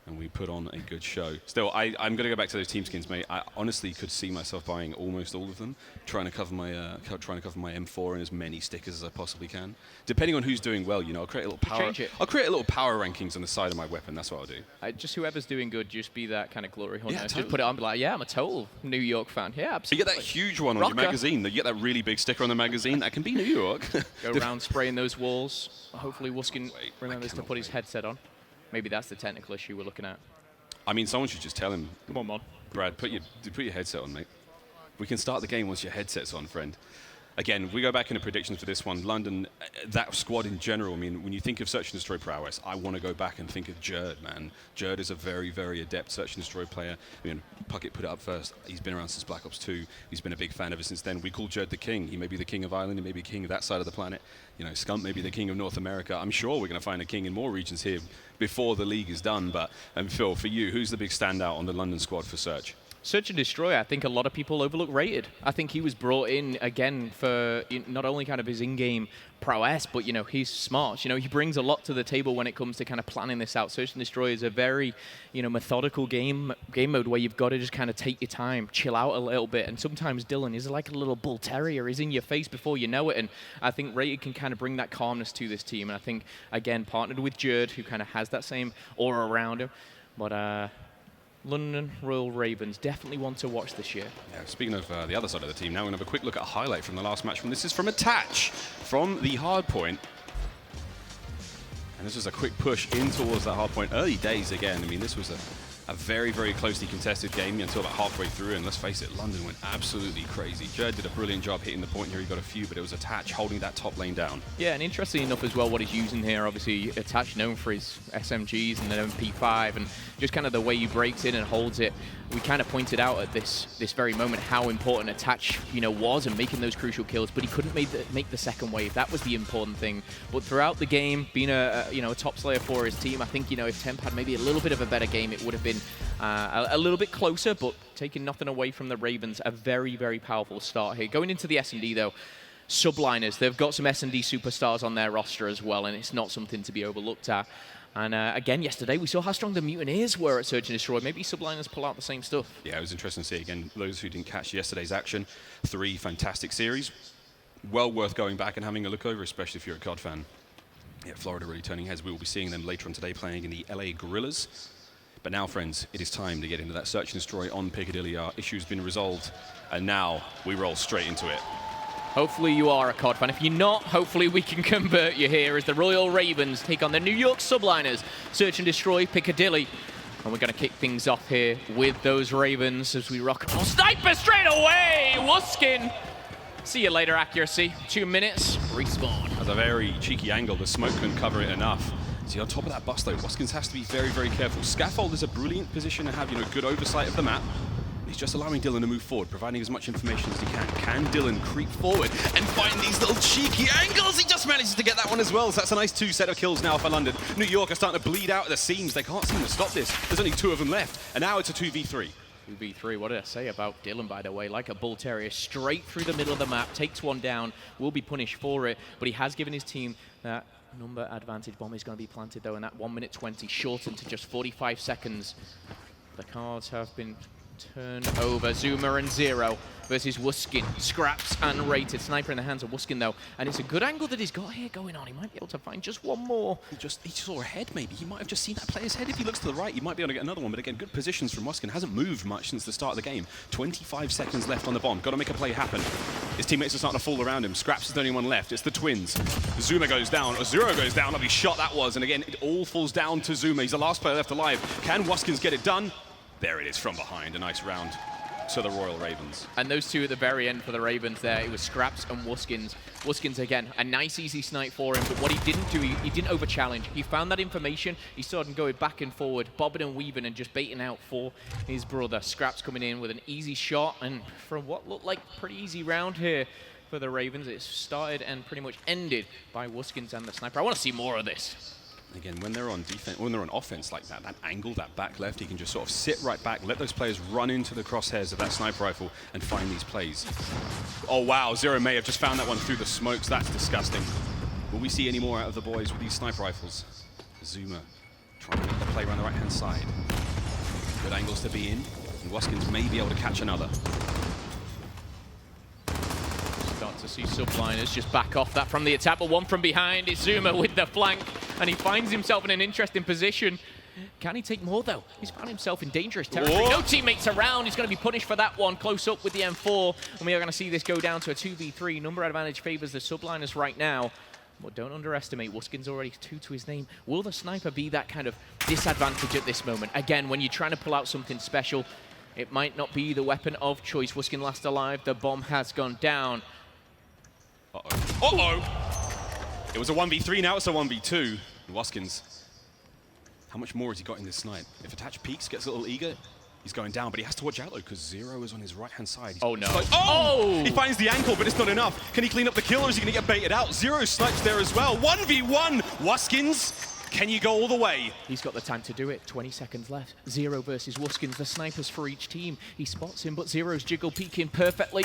S23: and we put on a good show. Still, I'm going to go back to those team skins, mate. I honestly could see myself buying almost all of them, trying to cover my M4 in as many stickers as I possibly can. Depending on who's doing well, you know, I'll create a little power. I'll create a little power rankings on the side of my weapon. That's what I'll do.
S2: Just whoever's doing good, just be that kind of glory hunter.
S23: Yeah, totally.
S2: Just put it on, be like, yeah, I'm a total New York fan. Yeah, absolutely.
S23: You get that huge one on your magazine. You get that really big sticker on the magazine. That can be New York.
S2: Go around spraying those walls. Hopefully, Wuskin remembers to put his headset on. Maybe that's the technical issue we're looking at.
S23: I mean, someone should just tell him.
S2: Come on, man.
S23: Brad, put your headset on, mate. We can start the game once your headset's on, friend. Again, we go back into predictions for this one. London, that squad in general, I mean, when you think of Search and Destroy prowess, I want to go back and think of Jerd, man. Jerd is a very, very adept Search and Destroy player. I mean, Puckett put it up first. He's been around since Black Ops 2. He's been a big fan ever since then. We call Jerd the king. He may be the king of Ireland. He may be king of that side of the planet. You know, Scump may be the king of North America. I'm sure we're going to find a king in more regions here before the league is done. But, Phil, for you, who's the big standout on the London squad for Search?
S2: Search and Destroy, I think a lot of people overlook Rated. I think he was brought in, again, for not only kind of his in-game prowess, but, you know, he's smart. You know, he brings a lot to the table when it comes to kind of planning this out. Search and Destroy is a very, you know, methodical game mode where you've got to just kind of take your time, chill out a little bit. And sometimes Dylan is like a little bull terrier. He's in your face before you know it. And I think Rated can kind of bring that calmness to this team. And I think, again, partnered with Jerd, who kind of has that same aura around him. But, London Royal Ravens, definitely one to watch this year.
S23: Yeah, speaking of the other side of the team, now we're going to have a quick look at a highlight from the last match. This is from Attach, from the hard point. And this was a quick push in towards that hard point. Early days again. I mean, this was a very, very closely contested game until about halfway through. And let's face it, London went absolutely crazy. Jerd did a brilliant job hitting the point here. He got a few, but it was Attach holding that top lane down.
S2: Yeah, and interesting enough as well what he's using here. Obviously, Attach known for his SMGs and then MP5 and just kind of the way he breaks in and holds it. We kind of pointed out at this very moment how important Attach, you know, was in making those crucial kills, but he couldn't make the second wave. That was the important thing. But throughout the game, being a top slayer for his team, I think, you know, if Temp had maybe a little bit of a better game, it would have been a little bit closer, but taking nothing away from the Ravens, a very, very powerful start here. Going into the S&D, though, subliners, they've got some S&D superstars on their roster as well, and it's not something to be overlooked at. And again, yesterday, we saw how strong the Mutineers were at Search and Destroy. Maybe subliners pull out the same stuff.
S23: Yeah, it was interesting to see. Again, those who didn't catch yesterday's action, 3 fantastic series. Well worth going back and having a look over, especially if you're a COD fan. Yeah, Florida really turning heads. We will be seeing them later on today playing in the LA Guerrillas. But now, friends, it is time to get into that search and destroy on Piccadilly. Our issue's been resolved, and now we roll straight into it.
S2: Hopefully you are a COD fan. If you're not, hopefully we can convert you here as the Royal Ravens take on the New York Subliners. Search and destroy Piccadilly. And we're going to kick things off here with those Ravens as we rock. Oh, sniper straight away! Wuskin! See you later, accuracy. 2 minutes, respawn.
S23: That's a very cheeky angle. The smoke couldn't cover it enough. See, on top of that bust, though, Wuskins has to be very, very careful. Scaffold is a brilliant position to have, good oversight of the map. He's just allowing Dylan to move forward, providing as much information as he can. Can Dylan creep forward and find these little cheeky angles? He just manages to get that one as well, so that's a nice 2 set of kills now for London. New York are starting to bleed out at the seams. They can't seem to stop this. There's only 2 of them left, and now it's a 2v3.
S2: 2v3, what did I say about Dylan, by the way? Like a bull terrier, straight through the middle of the map, takes one down, will be punished for it, but he has given his team that number advantage. Bomb is going to be planted, though, and that 1 minute 20 shortened to just 45 seconds. The cards have been turned over. Zuma and Zero versus Wuskin. Scraps and rated. Sniper in the hands of Wuskin, though. And it's a good angle that he's got here going on. He might be able to find just one more.
S23: He saw a head, maybe. He might have just seen that player's head. If he looks to the right, he might be able to get another one. But again, good positions from Wuskin. Hasn't moved much since the start of the game. 25 seconds left on the bomb. Got to make a play happen. His teammates are starting to fall around him. Scraps is the only one left. It's the twins. Zuma goes down. Zero goes down. Lovely shot that was. And again, it all falls down to Zuma. He's the last player left alive. Can Wuskins get it done? There it is from behind. A nice round to the Royal Ravens.
S2: And those 2 at the very end for the Ravens there, it was Scraps and Wuskins. Wuskins, again, a nice easy snipe for him, but what he didn't do, he didn't over-challenge. He found that information, he started going back and forward, bobbing and weaving and just baiting out for his brother. Scraps coming in with an easy shot, and from what looked like pretty easy round here for the Ravens, it started and pretty much ended by Wuskins and the sniper. I want to see more of this.
S23: Again, when they're on defense, when they're on offense like that, that angle, that back left, he can just sort of sit right back, let those players run into the crosshairs of that sniper rifle and find these plays. Oh wow, Zero may have just found that one through the smokes. That's disgusting. Will we see any more out of the boys with these sniper rifles? Zuma trying to make the play around the right-hand side. Good angles to be in, and Wuskins may be able to catch another.
S2: Start to see Subliners just back off that from the attack, but one from behind. It's Zuma with the flank, and he finds himself in an interesting position. Can he take more, though? He's found himself in dangerous territory.
S23: Whoa.
S2: No teammates around. He's going to be punished for that one. Close up with the M4, and we are going to see this go down to a 2v3. Number advantage favors the Subliners right now. But don't underestimate, Wuskin's already 2 to his name. Will the sniper be that kind of disadvantage at this moment? Again, when you're trying to pull out something special, it might not be the weapon of choice. Wuskin last alive. The bomb has gone down.
S23: Uh-oh. Uh-oh! It was a 1v3, now it's a 1v2. Wuskins, how much more has he got in this snipe? If Attach peeks, gets a little eager, he's going down, but he has to watch out, though, because Zero is on his right-hand side.
S2: Oh, no.
S23: Oh! He finds the ankle, but it's not enough. Can he clean up the kill, or is he going to get baited out? Zero snipes there as well. 1v1! Wuskins, can you go all the way?
S2: He's got the time to do it. 20 seconds left. Zero versus Wuskins, the snipers for each team. He spots him, but Zero's jiggle peeking perfectly.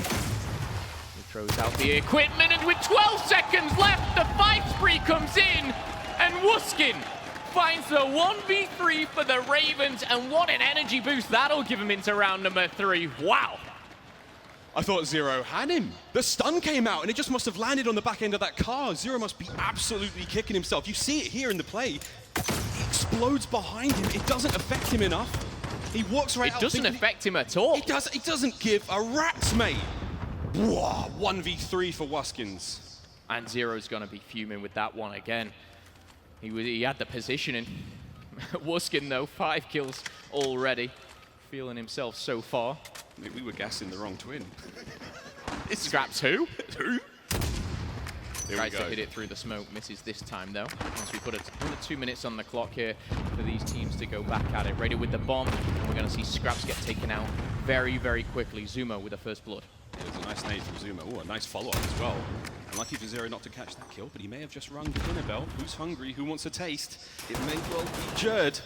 S2: Throws out the equipment, and with 12 seconds left, the fight spree comes in, and Wuskin finds the 1v3 for the Ravens, and what an energy boost that'll give him into round number 3. Wow.
S23: I thought Zero had him. The stun came out, and it just must have landed on the back end of that car. Zero must be absolutely kicking himself. You see it here in the play. It explodes behind him. It doesn't affect him enough. He walks right out.
S2: It doesn't affect him at all.
S23: It doesn't give a rat's, mate. 1v3 for Wuskins.
S2: And Zero's going to be fuming with that one again. He had the positioning. Wuskin, though, 5 kills already. Feeling himself so far.
S23: We were gassing the wrong twin.
S2: Scraps who?
S23: Who?
S2: Tries to hit it through the smoke, misses this time, though. Once we put another 2 minutes on the clock here for these teams to go back at it. Ready with the bomb, and we're going to see Scraps get taken out very, very quickly. Zuma with the first blood.
S23: It was a nice nade from Zuma. Oh, a nice follow-up as well. Unlucky for Zero not to catch that kill, but he may have just rung the dinner bell. Who's hungry? Who wants a taste? It may well be Jerd.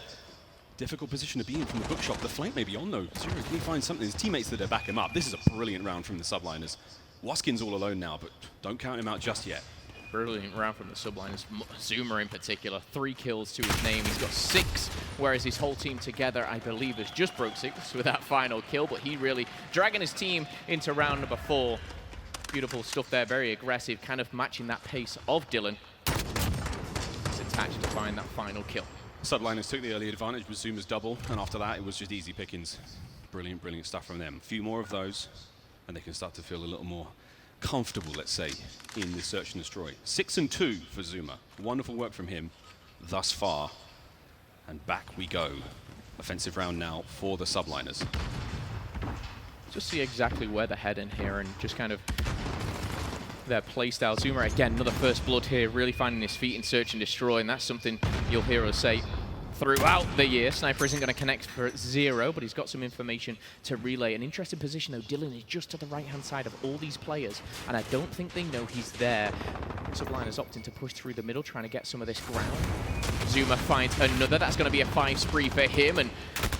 S23: Difficult position to be in from the bookshop. The flank may be on, though. Zero, can he find something? His teammates that are back him up. This is a brilliant round from the Subliners. Wuskin's all alone now, but don't count him out just yet.
S2: Brilliant round from the Subliners. Zuma in particular, 3 kills to his name. He's got 6, whereas his whole team together, I believe, has just broke 6 with that final kill, but he really dragging his team into round number 4. Beautiful stuff there, very aggressive, kind of matching that pace of Dylan. It's attached to find that final kill.
S23: Subliners took the early advantage with Zuma's double, and after that, it was just easy pickings. Brilliant, brilliant stuff from them. A few more of those, and they can start to feel a little more comfortable, let's say, in the search and destroy. 6 and 2 for Zuma. Wonderful work from him thus far. And back we go. Offensive round now for the Subliners.
S2: Just see exactly where they're heading here and just kind of their playstyle. Zuma, again, another first blood here, really finding his feet in search and destroy, and that's something you'll hear us say throughout the year. Sniper isn't going to connect for 0, but he's got some information to relay. An interesting position, though. Dylan is just to the right-hand side of all these players, and I don't think they know he's there. Subliners opting to push through the middle, trying to get some of this ground. Zuma finds another. That's going to be a 5 spree for him, and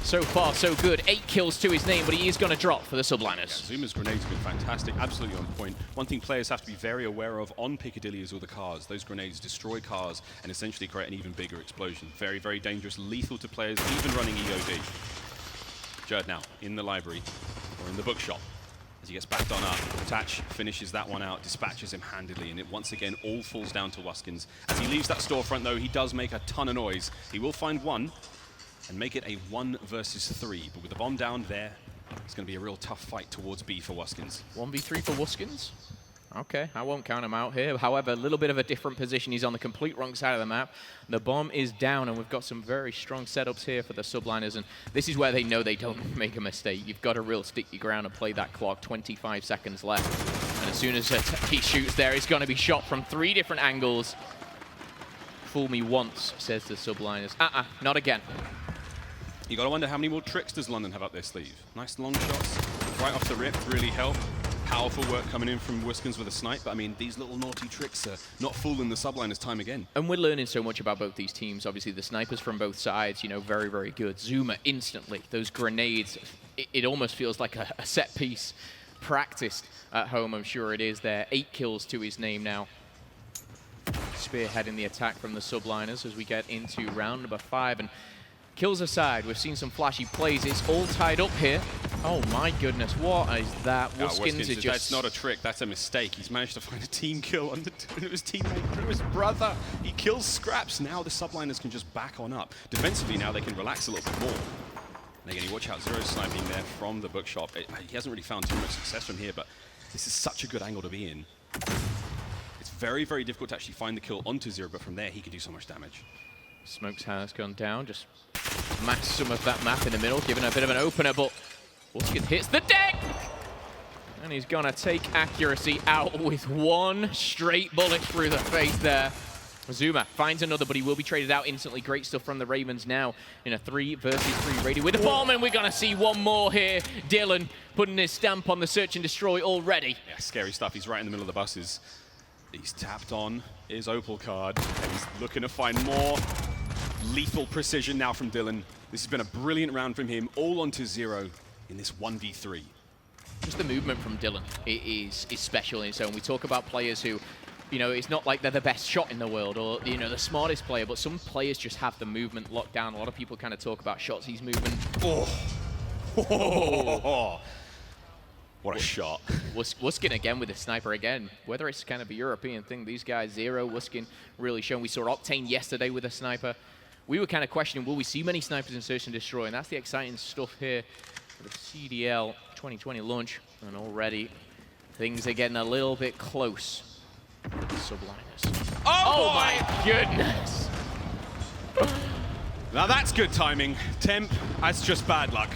S2: so far, so good. 8 kills to his name, but he is going to drop for the Subliners.
S23: Yeah, Zuma's grenades have been fantastic, absolutely on point. One thing players have to be very aware of on Piccadilly is all the cars. Those grenades destroy cars and essentially create an even bigger explosion. Very, very dangerous, lethal to players, even running EOD. Jerd now in the library, or in the bookshop. As he gets backed on up, Tatch finishes that one out, dispatches him handily, and it once again all falls down to Wuskins. As he leaves that storefront, though, he does make a ton of noise. He will find one and make it a 1 versus 3, but with the bomb down there, it's going to be a real tough fight towards B for Wuskins.
S2: 1v3 for Wuskins? Okay, I won't count him out here. However, a little bit of a different position. He's on the complete wrong side of the map. The bomb is down, and we've got some very strong setups here for the Subliners, and this is where they know they don't make a mistake. You've got to real stick your ground and play that clock. 25 seconds left, and as soon as he shoots there, he's going to be shot from 3 different angles. Fool me once, says the Subliners. Not again.
S23: You got to wonder how many more tricks does London have up their sleeve. Nice long shots, right off the rip, really help. Powerful work coming in from Wuskins with a snipe, but I mean, these little naughty tricks are not fooling the Subliners time again.
S2: And we're learning so much about both these teams. Obviously, the snipers from both sides, you know, very, very good. Zuma instantly, those grenades, it almost feels like a set piece practiced at home. I'm sure it is there. 8 kills to his name now. Spearheading the attack from the Subliners as we get into round number 5. And kills aside, we've seen some flashy plays. It's all tied up here. Oh my goodness, what is that? Wuskins is just...
S23: That's not a trick, that's a mistake. He's managed to find a team kill on his teammate, his brother. He kills Scraps. Now the Subliners can just back on up. Defensively now they can relax a little bit more. And again, you watch out, Zero sniping there from the bookshop. He hasn't really found too much success from here, but this is such a good angle to be in. It's very, very difficult to actually find the kill onto Zero, but from there he could do so much damage.
S2: Smokes has gone down, just max some of that map in the middle, giving a bit of an opener, but Wuskin hits the deck! And he's gonna take accuracy out with 1 straight bullet through the face there. Zuma finds another, but he will be traded out instantly. Great stuff from the Ravens now in a 3 versus 3 rated with a bomb, and we're gonna see one more here. Dylan putting his stamp on the search and destroy already.
S23: Yeah, scary stuff. He's right in the middle of the buses. He's tapped on his Opal card, and he's looking to find more lethal precision now from Dylan. This has been a brilliant round from him, all onto Zero in this 1v3.
S2: Just the movement from Dylan is special in its own. We talk about players who, you know, it's not like they're the best shot in the world or, you know, the smartest player, but some players just have the movement locked down. A lot of people kind of talk about shots he's moving.
S23: Oh. What a shot.
S2: Wuskin again with the sniper again. Whether it's kind of a European thing, these guys, Zero, Wuskin, really shown. We saw Octane yesterday with a sniper. We were kind of questioning, will we see many snipers in Search and Destroy? And that's the exciting stuff here for the CDL 2020 launch. And already, things are getting a little bit close. Subliners. Oh my goodness!
S23: Now that's good timing. Temp, that's just bad luck.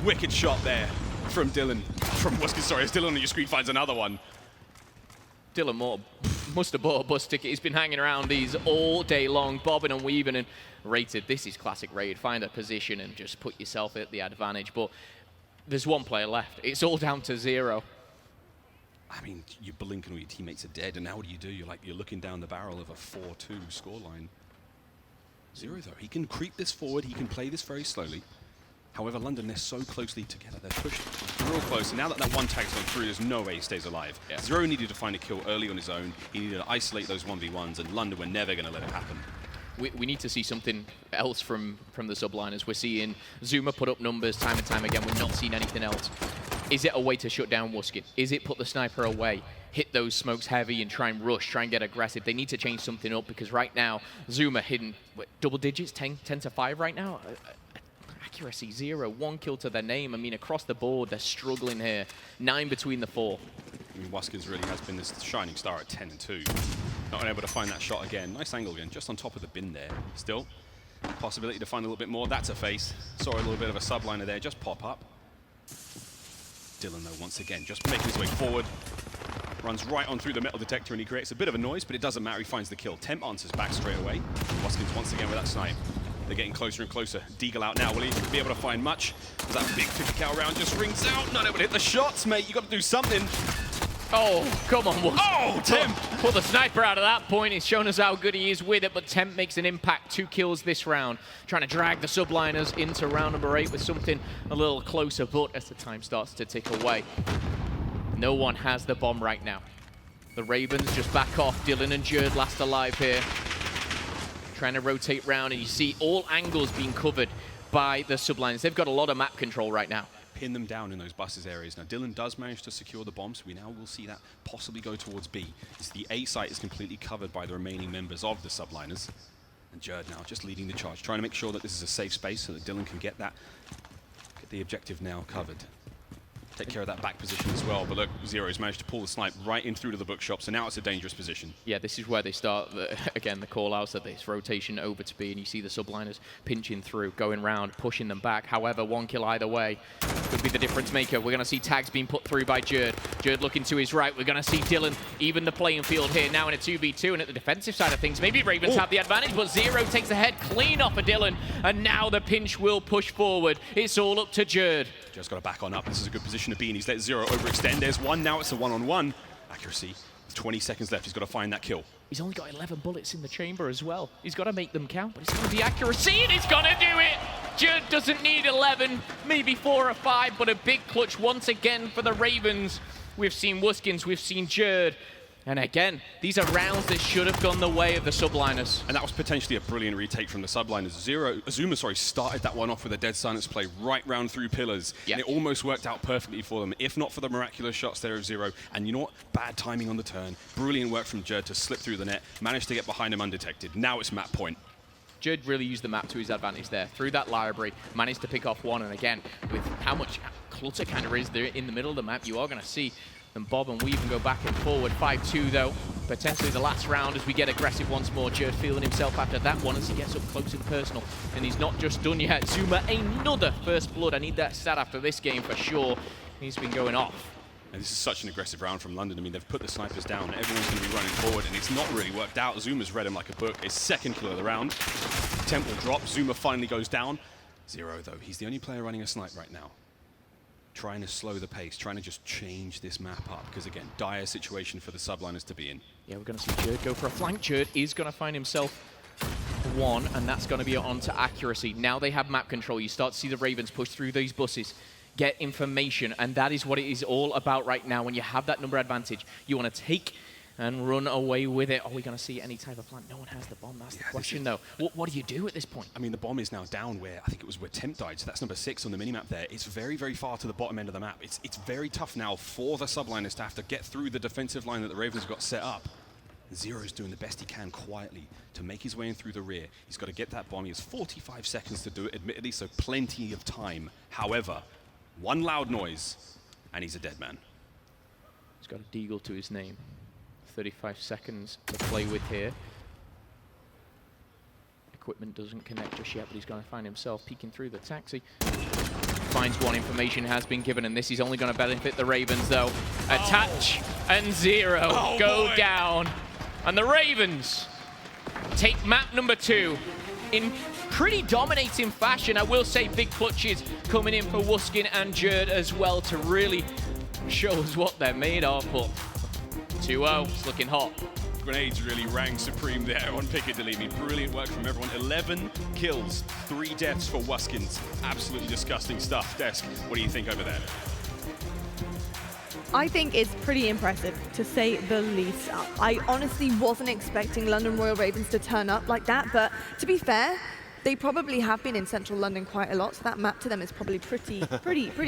S23: Wicked shot there from Dylan. From Wuskin, sorry, as Dylan on your screen finds another one.
S2: Dylan Moore must have bought a bus ticket. He's been hanging around these all day long, bobbing and weaving, and rated. This is classic raid. Find a position and just put yourself at the advantage. But there's 1 player left. It's all down to Zero.
S23: I mean, you blink and all your teammates are dead, and now what do? You're looking down the barrel of a 4-2 scoreline. Zero, though, he can creep this forward. He can play this very slowly. However, London, they're so closely together. They're pushed real close. And now that 1 tag's gone through, there's no way he stays alive. Yeah. Zero needed to find a kill early on his own. He needed to isolate those 1v1s, and London were never going to let it happen.
S2: We need to see something else from the Subliners. We're seeing Zuma put up numbers time and time again. We're not seeing anything else. Is it a way to shut down Wuskin? Is it put the sniper away, hit those smokes heavy and try and rush, try and get aggressive? They need to change something up because right now, Zuma hidden double digits, 10 to 5 right now. Accuracy 0, 1 kill to their name. I mean, across the board, they're struggling here. 9 between the 4.
S23: I mean, Wuskin's really has been this shining star at 10 and 2. Not able to find that shot again. Nice angle again, just on top of the bin there. Still, possibility to find a little bit more. That's a face. Saw a little bit of a subliner there, just pop up. Dylan, though, once again, just making his way forward. Runs right on through the metal detector, and he creates a bit of a noise, but it doesn't matter. He finds the kill. Temp answers back straight away. Wuskin's once again with that snipe. They're getting closer and closer. Deagle out now. Will he be able to find much? As that big 50 cal round just rings out. Not able to hit the shots, mate. You got to do something.
S2: Oh, come on, Wuskin.
S23: Oh, Temp!
S2: Pull the sniper out at that point. He's shown us how good he is with it, but Temp makes an impact. 2 kills this round. Trying to drag the subliners into round number 8 with something a little closer, but as the time starts to tick away, no one has the bomb right now. The Ravens just back off. Dylan and Jerd last alive here. Trying to rotate round, and you see all angles being covered by the subliners. They've got a lot of map control right now.
S23: Pin them down in those buses areas. Now, Dylan does manage to secure the bomb, so we now will see that possibly go towards B. It's the A site is completely covered by the remaining members of the subliners. And Jerd now just leading the charge, trying to make sure that this is a safe space so that Dylan can get the objective now covered. Take care of that back position as well, but look, Zero's managed to pull the snipe right in through to the bookshop, so now it's a dangerous position.
S2: Yeah, this is where they start, again, the call-outs of this rotation over to B, and you see the subliners pinching through, going round, pushing them back. However, 1 kill either way could be the difference maker. We're going to see tags being put through by Jerd. Jerd looking to his right. We're going to see Dylan even the playing field here now in a 2v2, and at the defensive side of things, maybe Ravens have the advantage, but Zero takes the head clean off of Dylan, and now the pinch will push forward. It's all up to Jerd.
S23: Just got to back on up. This is a good position to be in. He's let Zero overextend. There's one. Now it's a one-on-one. Accuracy. With 20 seconds left. He's got to find that kill.
S2: He's only got 11 bullets in the chamber as well. He's got to make them count, but it's going to be accuracy, and he's going to do it. Jerd doesn't need 11, maybe 4 or 5, but a big clutch once again for the Ravens. We've seen Wuskins, we've seen Jerd. And again, these are rounds that should have gone the way of the subliners.
S23: And that was potentially a brilliant retake from the subliners. Zuma started that one off with a dead silence play right round through pillars. Yep. And it almost worked out perfectly for them, if not for the miraculous shots there of Zero. And you know what? Bad timing on the turn. Brilliant work from Jerd to slip through the net. Managed to get behind him undetected. Now it's map point.
S2: Jerd really used the map to his advantage there. Through that library, managed to pick off one. And again, with how much clutter kind of is there in the middle of the map, you are going to see them bob and weave and go back and forward. 5-2 though, potentially the last round as we get aggressive once more. Jerd feeling himself after that one as he gets up close and personal. And he's not just done yet. Zuma, another first blood. I need that stat after this game for sure. He's been going off.
S23: And this is such an aggressive round from London. I mean, they've put the snipers down. Everyone's going to be running forward, and it's not really worked out. Zuma's read him like a book. His second kill of the round. Temple drop. Zuma finally goes down. Zero, though. He's the only player running a snipe right now. Trying to slow the pace, trying to just change this map up. Because, again, dire situation for the subliners to be in.
S2: Yeah, we're going to see Jerd go for a flank. Jerd is going to find himself one, and that's going to be on to accuracy. Now they have map control. You start to see the Ravens push through these buses, get information, and that is what it is all about right now. When you have that number advantage, you want to take and run away with it. Are we going to see any type of plan? No one has the bomb. That's the question, though. What do you do at this point?
S23: I mean, the bomb is now down where, I think it was where Temp died, so that's number 6 on the minimap there. It's very, very far to the bottom end of the map. It's very tough now for the subliners to have to get through the defensive line that the Ravens have got set up. Zero's doing the best he can quietly to make his way in through the rear. He's got to get that bomb. He has 45 seconds to do it, admittedly, so plenty of time. However, one loud noise, and he's a dead man.
S2: He's got a deagle to his name. 35 seconds to play with here. Equipment doesn't connect just yet, but he's going to find himself peeking through the taxi. Finds one, information has been given, and this is only going to benefit the Ravens, though. Attach and Zero go down. And the Ravens take map number 2 in pretty dominating fashion. I will say big clutches coming in for Wuskin and Jerd as well to really show us what they're made of, but 2-0, it's looking hot.
S23: Grenades really rang supreme there on Piccadilly. I mean, brilliant work from everyone. 11 kills, 3 deaths for Wuskins. Absolutely disgusting stuff. Desk, what do you think over there?
S20: I think it's pretty impressive, to say the least. I honestly wasn't expecting London Royal Ravens to turn up like that, but to be fair, they probably have been in central London quite a lot, so that map to them is probably pretty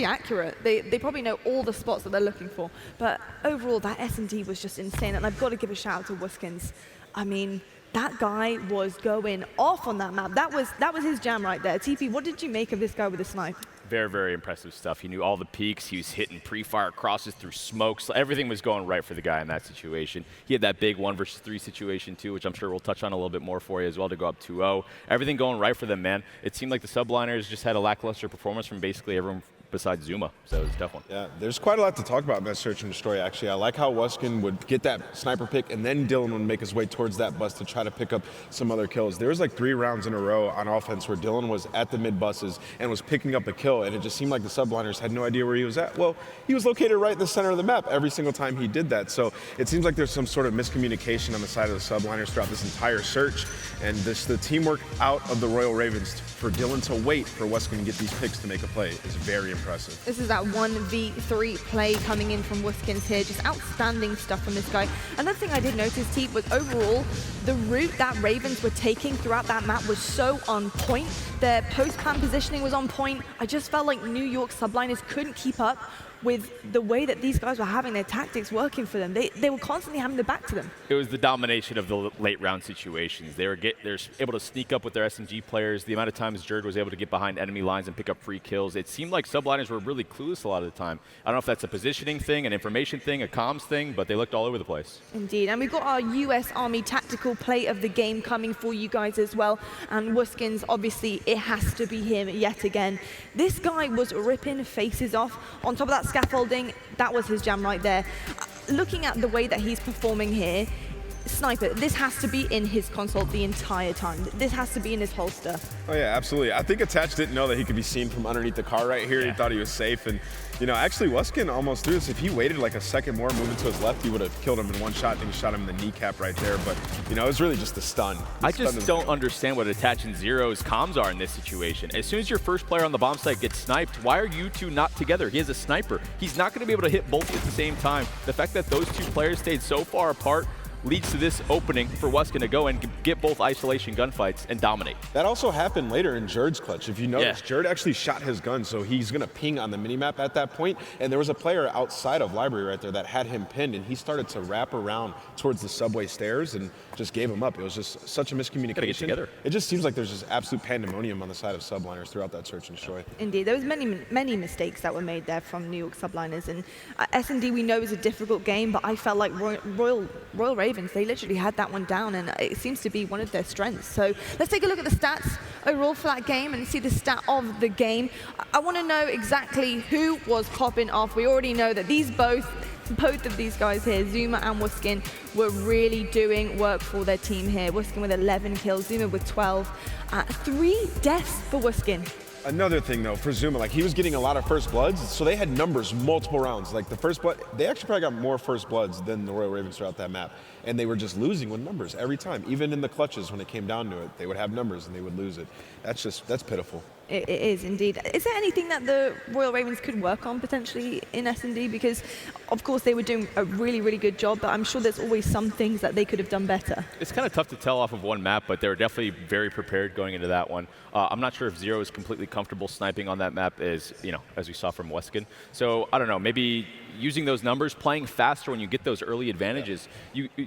S20: accurate. They probably know all the spots that they're looking for. But overall, that S&D was just insane, and I've got to give a shout out to Wuskins. I mean, that guy was going off on that map. That was his jam right there. TP, what did you make of this guy with the snipe?
S21: Very, very impressive stuff. He knew all the peaks. He was hitting pre-fire crosses through smokes. Everything was going right for the guy in that situation. He had that big 1 versus 3 situation too, which I'm sure we'll touch on a little bit more for you as well to go up 2-0. Everything going right for them, man. It seemed like the subliners just had a lackluster performance from basically everyone besides Zuma, so it was a tough one.
S22: Yeah, there's quite a lot to talk about in that search and destroy, actually. I like how Wuskin would get that sniper pick, and then Dylan would make his way towards that bus to try to pick up some other kills. There was like 3 rounds in a row on offense where Dylan was at the mid buses and was picking up a kill, and it just seemed like the subliners had no idea where he was at. Well, he was located right in the center of the map every single time he did that, so it seems like there's some sort of miscommunication on the side of the subliners throughout this entire search, and the teamwork out of the Royal Ravens for Dylan to wait for Wuskin to get these picks to make a play is very impressive.
S20: This is that 1v3 play coming in from Wuskins here. Just outstanding stuff from this guy. Another thing I did notice, Teep, was overall, the route that Ravens were taking throughout that map was so on point. Their post-plan positioning was on point. I just felt like New York subliners couldn't keep up with the way that these guys were having their tactics working for them. They were constantly having their back to them.
S21: It was the domination of the late round situations. They're able to sneak up with their SMG players. The amount of times Jerd was able to get behind enemy lines and pick up free kills. It seemed like subliners were really clueless a lot of the time. I don't know if that's a positioning thing, an information thing, a comms thing, but they looked all over the place.
S20: Indeed, and we've got our US Army tactical play of the game coming for you guys as well. And Wuskins, obviously, it has to be him yet again. This guy was ripping faces off. On top of that scaffolding, that was his jam right there. Looking at the way that he's performing here, Sniper, this has to be in his console the entire time. This has to be in his holster.
S22: Oh yeah, absolutely. I think Attach didn't know that he could be seen from underneath the car right here. Yeah. He thought he was safe, and actually Wuskin almost threw this. If he waited like a second more, moving to his left, he would have killed him in one shot. I think he shot him in the kneecap right there, but it was really just a stun.
S21: I just don't understand what Attach and Zero's comms are in this situation. As soon as your first player on the bomb site gets sniped, why are you two not together? He has a sniper. He's not going to be able to hit both at the same time. The fact that those two players stayed so far apart leads to this opening for Wuskin to go and get both isolation gunfights and dominate.
S22: That also happened later in Jerd's clutch. If you notice, Jerd actually shot his gun, so he's going to ping on the minimap at that point, and there was a player outside of Library right there that had him pinned, and he started to wrap around towards the subway stairs and just gave him up. It was just such a miscommunication.
S21: Gotta get together.
S22: It just seems like there's just absolute pandemonium on the side of subliners throughout that search and destroy.
S20: Indeed, there was many mistakes that were made there from New York subliners, and S&D we know is a difficult game, but I felt like Royal Ravens, they literally had that one down, and it seems to be one of their strengths. So let's take a look at the stats overall for that game and see the stat of the game. I want to know exactly who was popping off. We already know that both of these guys here, Zuma and Wuskin, were really doing work for their team here. Wuskin with 11 kills, Zuma with 12. 3 deaths for Wuskin.
S22: Another thing though, for Zuma, like he was getting a lot of first bloods, so they had numbers multiple rounds. Like the first blood, they actually probably got more first bloods than the Royal Ravens throughout that map. And they were just losing with numbers every time. Even in the clutches when it came down to it, they would have numbers and they would lose it. That's pitiful.
S20: It is indeed. Is there anything that the Royal Ravens could work on potentially in S&D? Because of course they were doing a really, really good job, but I'm sure there's always some things that they could have done better.
S21: It's kind of tough to tell off of one map, but they were definitely very prepared going into that one. I'm not sure if Zero is completely comfortable sniping on that map as we saw from Wuskin. So I don't know, maybe using those numbers, playing faster when you get those early advantages.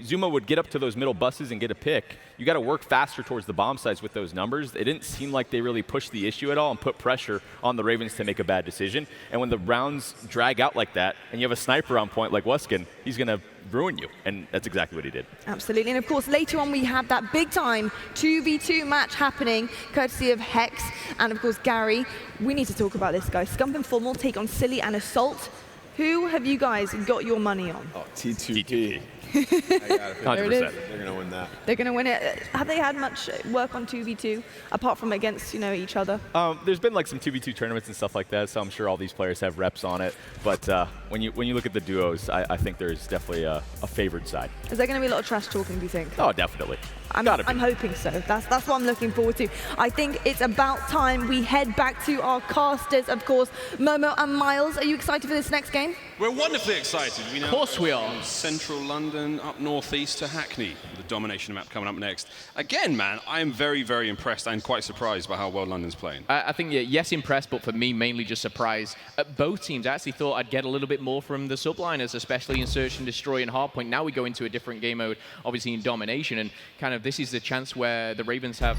S21: Zuma would get up to those middle buses and get a pick. You got to work faster towards the bomb sites with those numbers. It didn't seem like they really pushed the issue at all and put pressure on the Ravens to make a bad decision. And when the rounds drag out like that and you have a sniper on point like Wuskin, he's going to ruin you, and that's exactly what he did.
S20: Absolutely, and of course later on we have that big time 2v2 match happening, courtesy of Hex and of course Gary. We need to talk about this guy. Scump and Formal take on Silly and Assault. Who have you guys got your money on?
S22: Oh, T2P.
S21: 100%.
S22: They're going to win that.
S20: They're going to win it. Have they had much work on 2v2 apart from against each other?
S21: There's been like some 2v2 tournaments and stuff like that, so I'm sure all these players have reps on it. But when you look at the duos, I think there's definitely a favored side.
S20: Is there going to be a lot of trash talking, do you think?
S21: Oh, definitely.
S20: I'm hoping so. That's what I'm looking forward to. I think it's about time we head back to our casters, of course. Momo and Miles, are you excited for this next game?
S23: We're wonderfully excited.
S2: Of course we are.
S23: From central London up northeast to Hackney, the domination map coming up next. Again, man, I am very, very impressed and quite surprised by how well London's playing.
S2: I think, yes, impressed, but for me, mainly just surprised. At both teams, I actually thought I'd get a little bit more from the subliners, especially in Search and Destroy and Hardpoint. Now we go into a different game mode, obviously in Domination, and kind of this is the chance where the Ravens have,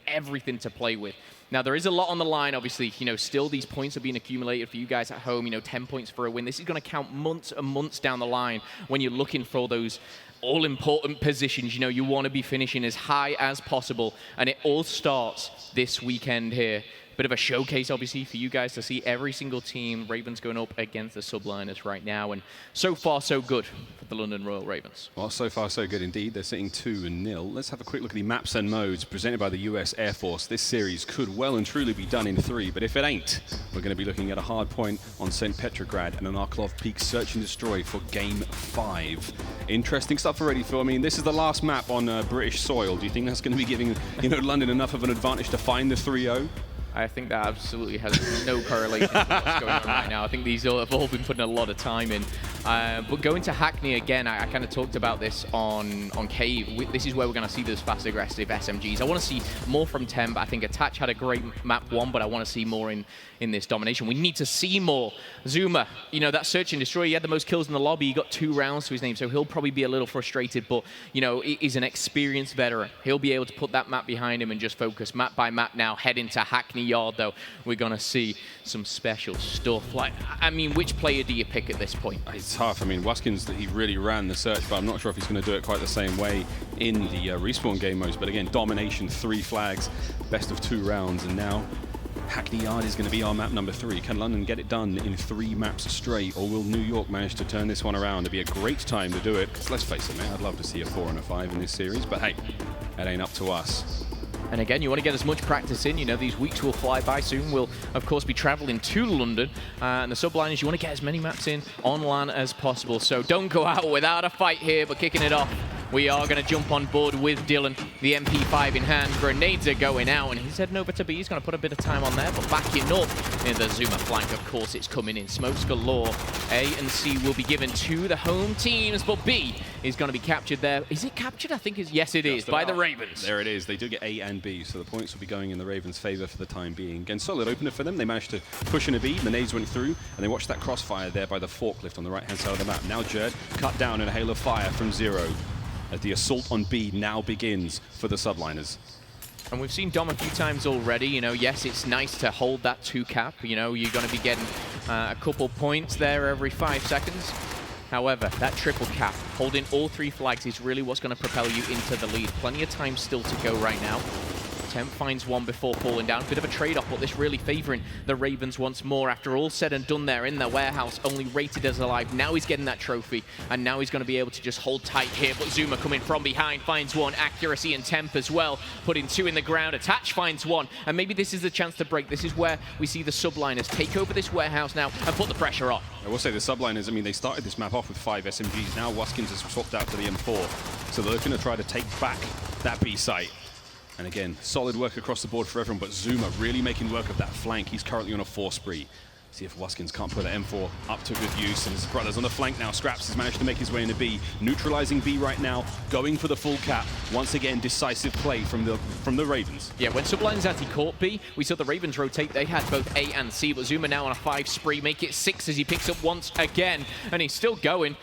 S2: everything to play with. Now, there is a lot on the line, obviously. Still these points are being accumulated for you guys at home, 10 points for a win. This is going to count months and months down the line when you're looking for those all-important positions. You want to be finishing as high as possible, and it all starts this weekend here. Bit of a showcase, obviously, for you guys to see every single team. Ravens going up against the subliners right now, and so far, so good for the London Royal Ravens.
S23: Well, so far, so good indeed. They're sitting 2-0. Let's have a quick look at the maps and modes presented by the US Air Force. This series could well and truly be done in 3, but if it ain't, we're going to be looking at a hard point on St. Petrograd and an Arklov Peak Search and Destroy for Game 5. Interesting stuff already, Phil. I mean, this is the last map on British soil. Do you think that's going to be giving London enough of an advantage to find the 3-0?
S2: I think that absolutely has no correlation to what's going on right now. I think these have all been putting a lot of time in. But going to Hackney again, I kind of talked about this on Cave. This is where we're going to see those fast, aggressive SMGs. I want to see more from Temp. I think Attach had a great map 1, but I want to see more in this Domination. We need to see more. Zuma, that Search and Destroy, he had the most kills in the lobby. He got 2 rounds to his name, so he'll probably be a little frustrated, but, he's an experienced veteran. He'll be able to put that map behind him and just focus map by map now, head into Hackney Yard, though. We're going to see some special stuff. Which player do you pick at this point?
S23: It's tough. Wuskin's, he really ran the search, but I'm not sure if he's going to do it quite the same way in the respawn game modes. But again, Domination, 3 flags, best of 2 rounds, and now Hackney Yard is going to be our map number 3. Can London get it done in 3 maps straight, or will New York manage to turn this one around? It'd be a great time to do it, because let's face it, man, I'd love to see a 4 and a 5 in this series, but hey, that ain't up to us.
S2: And again, you want to get as much practice in. These weeks will fly by soon. We'll, of course, be traveling to London. And the subliners, you want to get as many maps in on LAN as possible. So don't go out without a fight here, but kicking it off, we are going to jump on board with Dylan. The MP5 in hand, grenades are going out, and he's heading over to B. He's going to put a bit of time on there, but backing up in the Zuma flank, of course, it's coming in. Smokes galore. A and C will be given to the home teams, but B is going to be captured there. Is it captured? I think yes, it is, by the Ravens.
S23: There it is. They do get A and B, so the points will be going in the Ravens' favor for the time being. Again, solid opener for them. They managed to push in a B. The nades went through, and they watched that crossfire there by the forklift on the right-hand side of the map. Now Jerd cut down in a hail of fire from Zero, as the assault on B now begins for the subliners.
S2: And we've seen Dom a few times already. Yes, it's nice to hold that 2 cap. You're going to be getting a couple points there every 5 seconds. However, that triple cap, holding all 3 flags, is really what's going to propel you into the lead. Plenty of time still to go right now. Temp finds one before falling down. Bit of a trade-off, but this really favoring the Ravens once more. After all said and done there in the warehouse, only rated as alive. Now he's getting that trophy, and now he's going to be able to just hold tight here. But Zuma coming from behind finds one. Accuracy and Temp as well, putting 2 in the ground. Attach finds 1, and maybe this is the chance to break. This is where we see the subliners take over this warehouse now and put the pressure on.
S23: I will say the subliners, they started this map off with 5 SMGs. Now Wuskins has swapped out to the M4, so they're looking to try to take back that B site. And again, solid work across the board for everyone, but Zuma really making work of that flank. He's currently on a 4 spree. See if Wuskins can't put an M4 up to good use. And his brother's on the flank now. Scraps has managed to make his way into B. Neutralizing B right now, going for the full cap. Once again, decisive play from the Ravens.
S2: Yeah, when Subliners actually caught B, we saw the Ravens rotate. They had both A and C, but Zuma now on a 5 spree. Make it 6 as he picks up once again. And he's still going.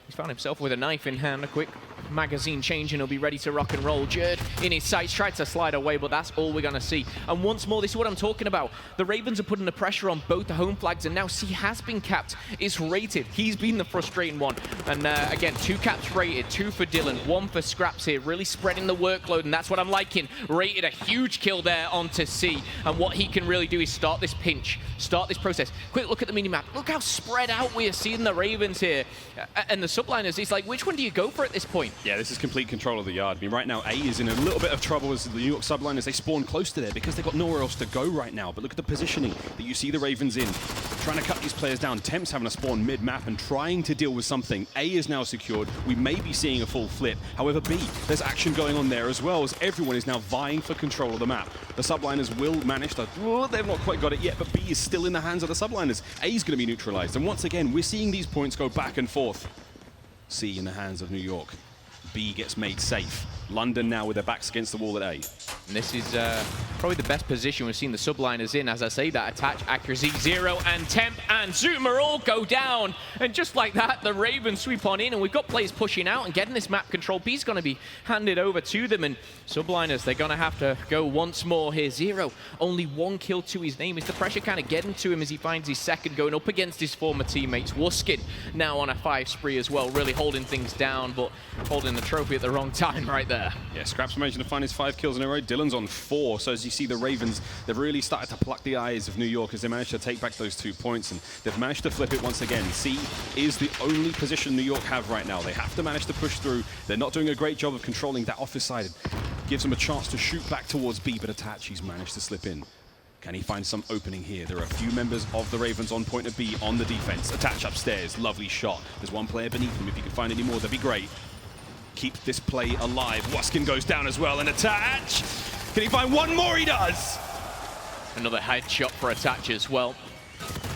S2: He's found himself with a knife in hand. A quick magazine change and he'll be ready to rock and roll. Jerd in his sights, tried to slide away, but that's all we're going to see. And once more, this is what I'm talking about. The Ravens are putting the pressure on both the home flags, and now C has been capped. It's rated. He's been the frustrating one. And again, 2 caps rated, 2 for Dylan, 1 for Scraps here, really spreading the workload, and that's what I'm liking. Rated a huge kill there onto C, and what he can really do is start this pinch, start this process. Quick look at the mini-map. Look how spread out we are seeing the Ravens here. And the subliners. It's like, which one do you go for at this point?
S23: Yeah, this is complete control of the yard. I mean, right now, A is in a little bit of trouble as the New York subliners, they spawn close to there because they've got nowhere else to go right now. But look at the positioning that you see the Ravens in. Trying to cut these players down. Temp's having a spawn mid-map and trying to deal with something. A is now secured. We may be seeing a full flip. However, B, there's action going on there as well, as everyone is now vying for control of the map. The subliners will manage to... Oh, they've not quite got it yet, but B is still in the hands of the subliners. A is going to be neutralized. And once again, we're seeing these points go back and forth. C in the hands of New York. B gets made safe. London now with their backs against the wall at A.
S2: And this is probably the best position we've seen the subliners in. As I say, that attach, accuracy, 0, and Temp and Zuma all go down. And just like that, the Ravens sweep on in, and we've got players pushing out and getting this map control. B's going to be handed over to them, and subliners, they're going to have to go once more here. 0, only 1 kill to his name. Is the pressure kind of getting to him as he finds his second, going up against his former teammates. Wuskin now on a 5 spree as well, really holding things down, but holding the trophy at the wrong time right there.
S23: Yeah, Scraps managing to find his 5 kills in a row. Dylan's on 4. So as you see the Ravens, they've really started to pluck the eyes of New York as they managed to take back those 2 points. And they've managed to flip it once again. C is the only position New York have right now. They have to manage to push through. They're not doing a great job of controlling that office side. It gives them a chance to shoot back towards B, but Attach, he's managed to slip in. Can he find some opening here? There are a few members of the Ravens on point of B on the defense. Attach upstairs, lovely shot. There's one player beneath him. If you can find any more, that'd be great. Keep this play alive. Wuskin goes down as well, and Attach. Can he find one more? He does.
S2: Another headshot for Attach as well.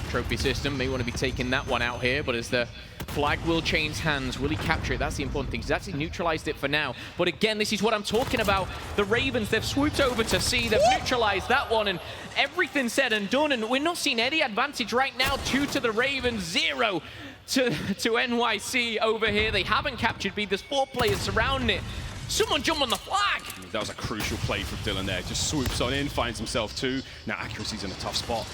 S2: Trophy system may want to be taking that one out here, but as the flag will change hands, will he capture it? That's the important thing. He's actually neutralized it for now. But again, this is what I'm talking about. The Ravens, they've swooped over to C, they've neutralized that one, and everything said and done, and we're not seeing any advantage right now. 2 to the Ravens, 0 to NYC over here. They haven't captured B. There's 4 players surrounding it. Someone jump on the flag!
S23: That was a crucial play from Dylan there. Just swoops on in, finds himself 2. Now accuracy's in a tough spot.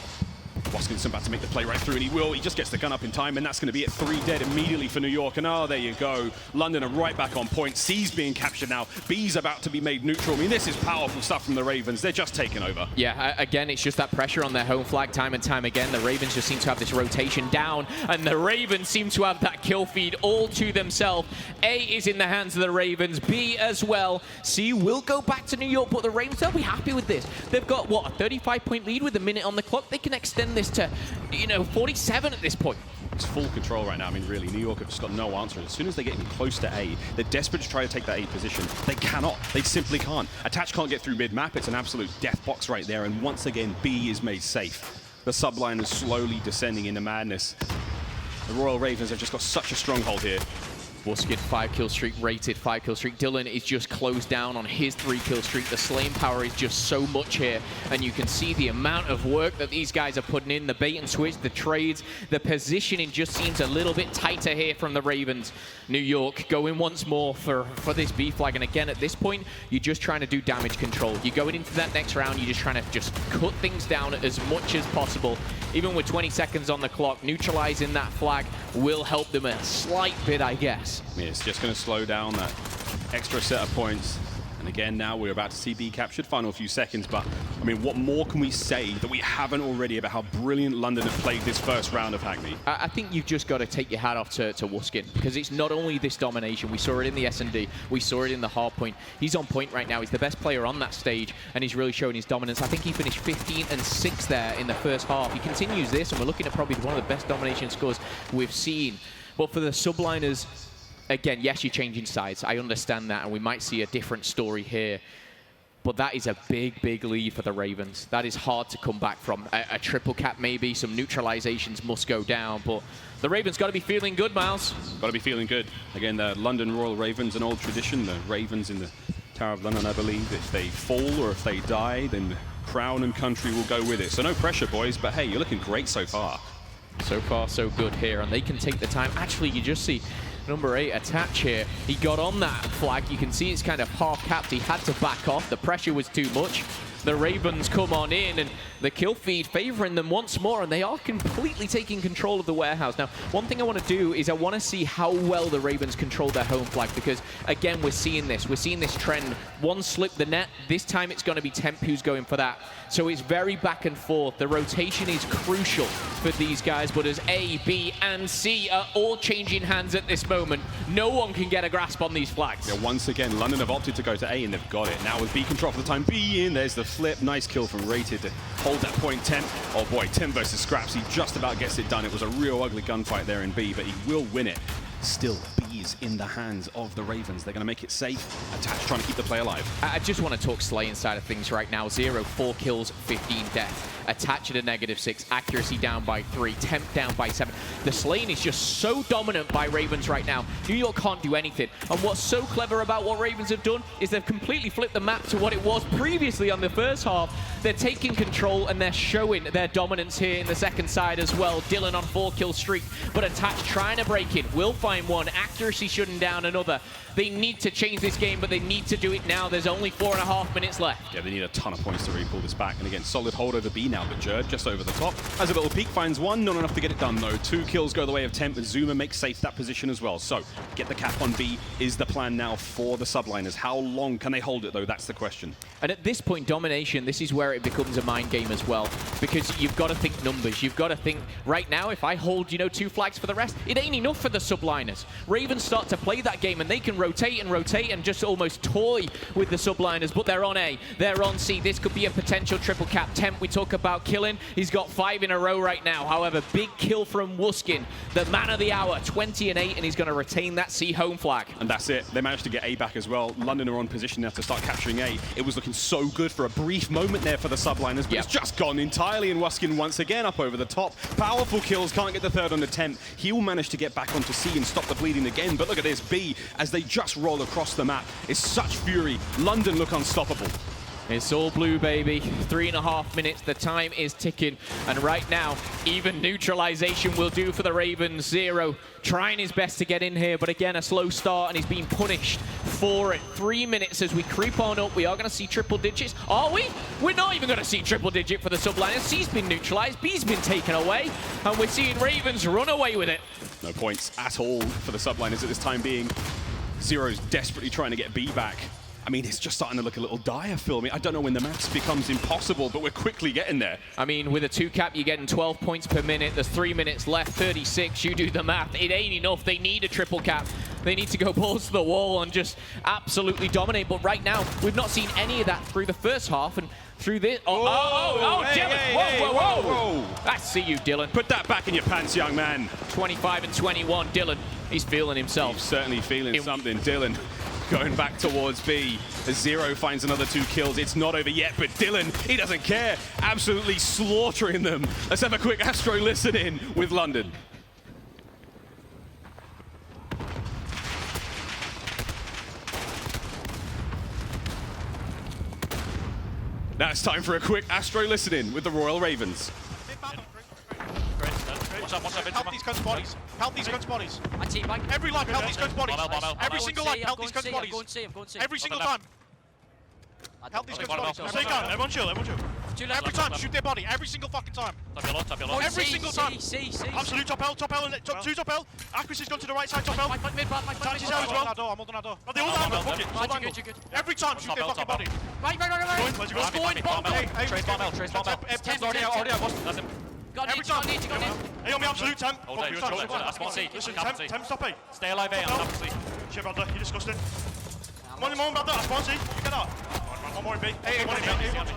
S23: Wuskin's about to make the play right through, and he will. He just gets the gun up in time, and that's going to be it. 3 dead immediately for New York. And oh, there you go. London are right back on point. C's being captured now. B's about to be made neutral. I mean, this is powerful stuff from the Ravens. They're just taking over.
S2: Yeah, again, it's just that pressure on their home flag time and time again. The Ravens just seem to have this rotation down, and the Ravens seem to have that kill feed all to themselves. A is in the hands of the Ravens. B as well. C will go back to New York, but the Ravens, they'll be happy with this. They've got, what, a 35-point lead with a minute on the clock. They can extend this to, 47 at this point.
S23: It's full control right now. I mean, really, New York have just got no answer. As soon as they get close to A, they're desperate to try to take that A position. They cannot. They simply can't. Attach can't get through mid-map. It's an absolute death box right there. And once again, B is made safe. The subline is slowly descending into madness. The Royal Ravens have just got such a stronghold here.
S2: Wuskin 5-kill streak, rated 5-kill streak. Dylan is just closed down on his 3-kill streak. The slaying power is just so much here, and you can see the amount of work that these guys are putting in. The bait and switch, the trades, the positioning just seems a little bit tighter here from the Ravens. New York going once more for this B flag, and again, at this point, you're just trying to do damage control. You're going into that next round, you're just trying to just cut things down as much as possible. Even with 20 seconds on the clock, neutralizing that flag will help them a slight bit, I guess.
S23: Yeah, it's just going to slow down that extra set of points. And again, now we're about to see B captured. Final few seconds, but I mean, what more can we say that we haven't already about how brilliant London have played this first round of Hackney?
S2: I think you've just got to take your hat off to Wuskin, because it's not only this domination. We saw it in the S&D. We saw it in the hard point. He's on point right now. He's the best player on that stage, and he's really showing his dominance. I think he finished 15 and 6 there in the first half. He continues this, and we're looking at probably one of the best domination scores we've seen. But for the subliners, again, yes, you're changing sides. I understand that, and we might see a different story here. But that is a big, big lead for the Ravens. That is hard to come back from. A triple cap maybe, some neutralizations must go down, but the Ravens got to be feeling good, Miles.
S23: Got to be feeling good. Again, the London Royal Ravens, an old tradition. The Ravens in the Tower of London, I believe. If they fall or if they die, then the crown and country will go with it. So no pressure, boys, but hey, you're looking great so far.
S2: So far, so good here, and they can take the time. Actually, you just see number 8 Attach here. He got on that flag. You can see it's kind of half-capped. He had to back off. The pressure was too much. the Ravens come on in, and the kill feed favoring them once more, and they are completely taking control of the warehouse. Now, one thing I want to do is I want to see how well the Ravens control their home flag, because, again, we're seeing this trend. One slip the net, this time it's going to be Temp who's going for that. So it's very back and forth. The rotation is crucial for these guys, but as A, B, and C are all changing hands at this moment, no one can get a grasp on these flags.
S23: Yeah, once again, London have opted to go to A, and they've got it. Now with B control for the time being, there's the flip. Nice kill from Rated to hold that point. Temp. Oh boy, Temp versus Scraps. He just about gets it done. It was a real ugly gunfight there in B, but he will win it. Still, B is in the hands of the Ravens. They're going to make it safe. Attach trying to keep the play alive.
S2: I just want to talk slaying side of things right now. 0, 4 kills, 15 deaths. Attach at a -6. Accuracy down by 3. Temp down by 7. The slaying is just so dominant by Ravens right now. New York can't do anything. And what's so clever about what Ravens have done is they've completely flipped the map to what it was previously on the first half. They're taking control and they're showing their dominance here in the second side as well. Dylan on 4-kill streak, but Attach trying to break in. Will find one. Accuracy shutting down another. They need to change this game, but they need to do it now. There's only 4.5 minutes left.
S23: Yeah, they need a ton of points to really pull this back. And again, solid hold over B now, but Jerd just over the top. Has a little peek, finds one. Not enough to get it done, though. 2 kills go the way of Temp, and Zuma makes safe that position as well. So, get the cap on B is the plan now for the subliners. How long can they hold it, though? That's the question.
S2: And at this point, domination, this is where it becomes a mind game as well. Because you've got to think numbers. You've got to think, right now, if I hold, 2 flags for the rest, it ain't enough for the subliners. Ravens start to play that game, and they can rotate and just almost toy with the subliners, but they're on A, they're on C. This could be a potential triple cap. Temp, we talk about killing. He's got 5 in a row right now. However, big kill from Wuskin, the man of the hour, 20 and 8, and he's going to retain that C home flag.
S23: And that's it. They managed to get A back as well. London are on position now to start capturing A. It was looking so good for a brief moment there for the subliners, but it's just gone entirely, and Wuskin once again up over the top. Powerful kills, can't get the third on the Temp. He'll manage to get back onto C and stop the bleeding again, but look at this, B, as they just roll across the map. It's such fury. London look unstoppable.
S2: It's all blue, baby. 3.5 minutes. The time is ticking. And right now, even neutralization will do for the Ravens. 0 trying his best to get in here, but again, a slow start, and he's being punished for it. 3 minutes as we creep on up. We are going to see triple digits. Are we? We're not even going to see triple digit for the subliners. C's been neutralized. B's been taken away. And we're seeing Ravens run away with it.
S23: No points at all for the subliners at this time being. Zero's desperately trying to get B back. I mean, it's just starting to look a little dire, Phil. I don't know when the maths becomes impossible, but we're quickly getting there.
S2: I mean, with a 2 cap, you're getting 12 points per minute. There's 3 minutes left, 36. You do the math. It ain't enough. They need a triple cap. They need to go balls to the wall and just absolutely dominate. But right now, we've not seen any of that through the first half. And through this... Dylan!
S23: Hey, whoa.
S2: I see you, Dylan.
S23: Put that back in your pants, young man.
S2: 25 and 21. Dylan, he's feeling himself.
S23: He's certainly feeling something. Dylan going back towards B. As 0 finds another 2 kills. It's not over yet, but Dylan, he doesn't care. Absolutely slaughtering them. Let's have a quick Astro listen in with London. Now it's time for a quick Astro listen in with the Royal Ravens.
S5: Help these guns' bodies. Help these guns' bodies. Every life, help these guns' bodies. Every single life, help these guns' bodies. Every single time. Help these guns' bodies. Stay calm. Everyone chill. Every time, shoot their body. Every single fucking time. Every single time. Absolute top L, and top 2 top L. Accuracy's gone to the right side, top L. Tanity's out as well. I'm holding our door. Are they all down? Fuck it. All angle. Every time, shoot their fucking body. Right. Where's you going? Trace bomb L. Temp's already out. That's him. Every time. Hey, on me, absolute Temp. Listen, Temp, stop it. Stay alive, A. I'm C. Shit, brother, you're disgusting. Come on, brother, I spawn C. You get that. One more in B. Hey, one in B.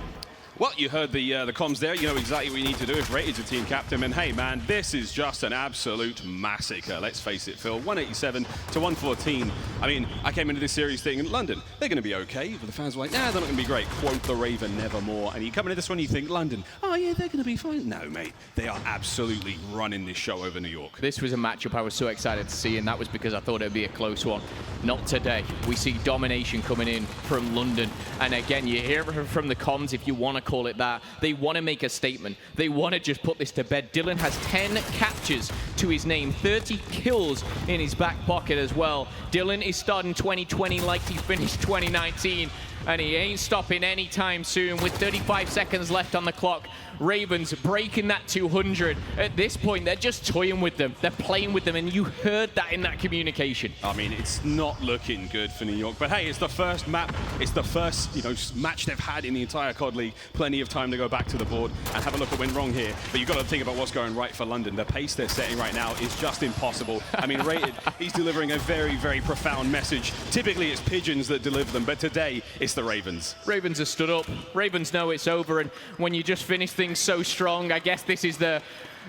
S23: Well, you heard the comms there. You know exactly what you need to do if Rated's a team captain. And hey, man, this is just an absolute massacre. Let's face it, Phil. 187 to 114. I mean, I came into this series thinking, London, they're going to be okay. But the fans were like, nah, they're not going to be great. Quote the Raven, nevermore. And you come into this one, you think, London, oh, yeah, they're going to be fine. No, mate. They are absolutely running this show over New York.
S2: This was a matchup I was so excited to see, and that was because I thought it would be a close one. Not today. We see domination coming in from London. And again, you hear from the comms, if you want to call it that. They want to make a statement. They want to just put this to bed. Dylan has 10 captures to his name. 30 kills in his back pocket as well. Dylan is starting 2020 like he finished 2019, and he ain't stopping anytime soon. With 35 seconds left on the clock, Ravens breaking that 200. At this point, they're just toying with them. They're playing with them, and you heard that in that communication.
S23: I mean, it's not looking good for New York, but hey, it's the first map. It's the first, match they've had in the entire COD League. Plenty of time to go back to the board and have a look at what went wrong here. But you've got to think about what's going right for London. The pace they're setting right now is just impossible. I mean, Rated, he's delivering a very, very profound message. Typically, it's Pigeons that deliver them, but today, it's the Ravens.
S2: Ravens are stood up. Ravens know it's over, and when you just finish things so strong, I guess this is the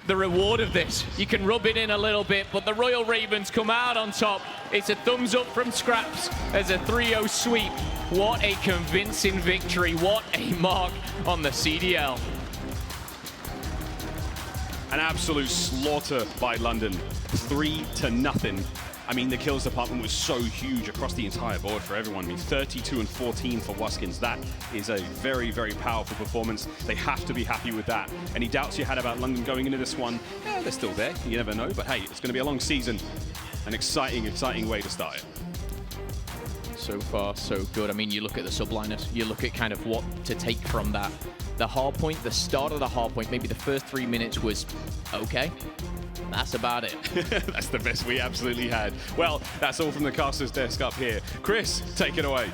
S2: reward of this. You can rub it in a little bit, but the Royal Ravens come out on top. It's a thumbs up from Scraps as a 3-0 sweep. What a convincing victory. What a mark on the CDL.
S23: An absolute slaughter by London. 3-0. I mean, the kills department was so huge across the entire board for everyone. I mean, 32 and 14 for Wuskins. That is a very, very powerful performance. They have to be happy with that. Any doubts you had about London going into this one? Yeah, they're still there. You never know. But hey, it's going to be a long season. An exciting, exciting way to start it.
S2: So far, so good. I mean, you look at the subliners. You look at kind of what to take from that. The hard point, the start of the hard point, maybe the first 3 minutes was okay. That's about it.
S23: That's the best we absolutely had. Well, that's all from the caster's desk up here. Chris, take it away.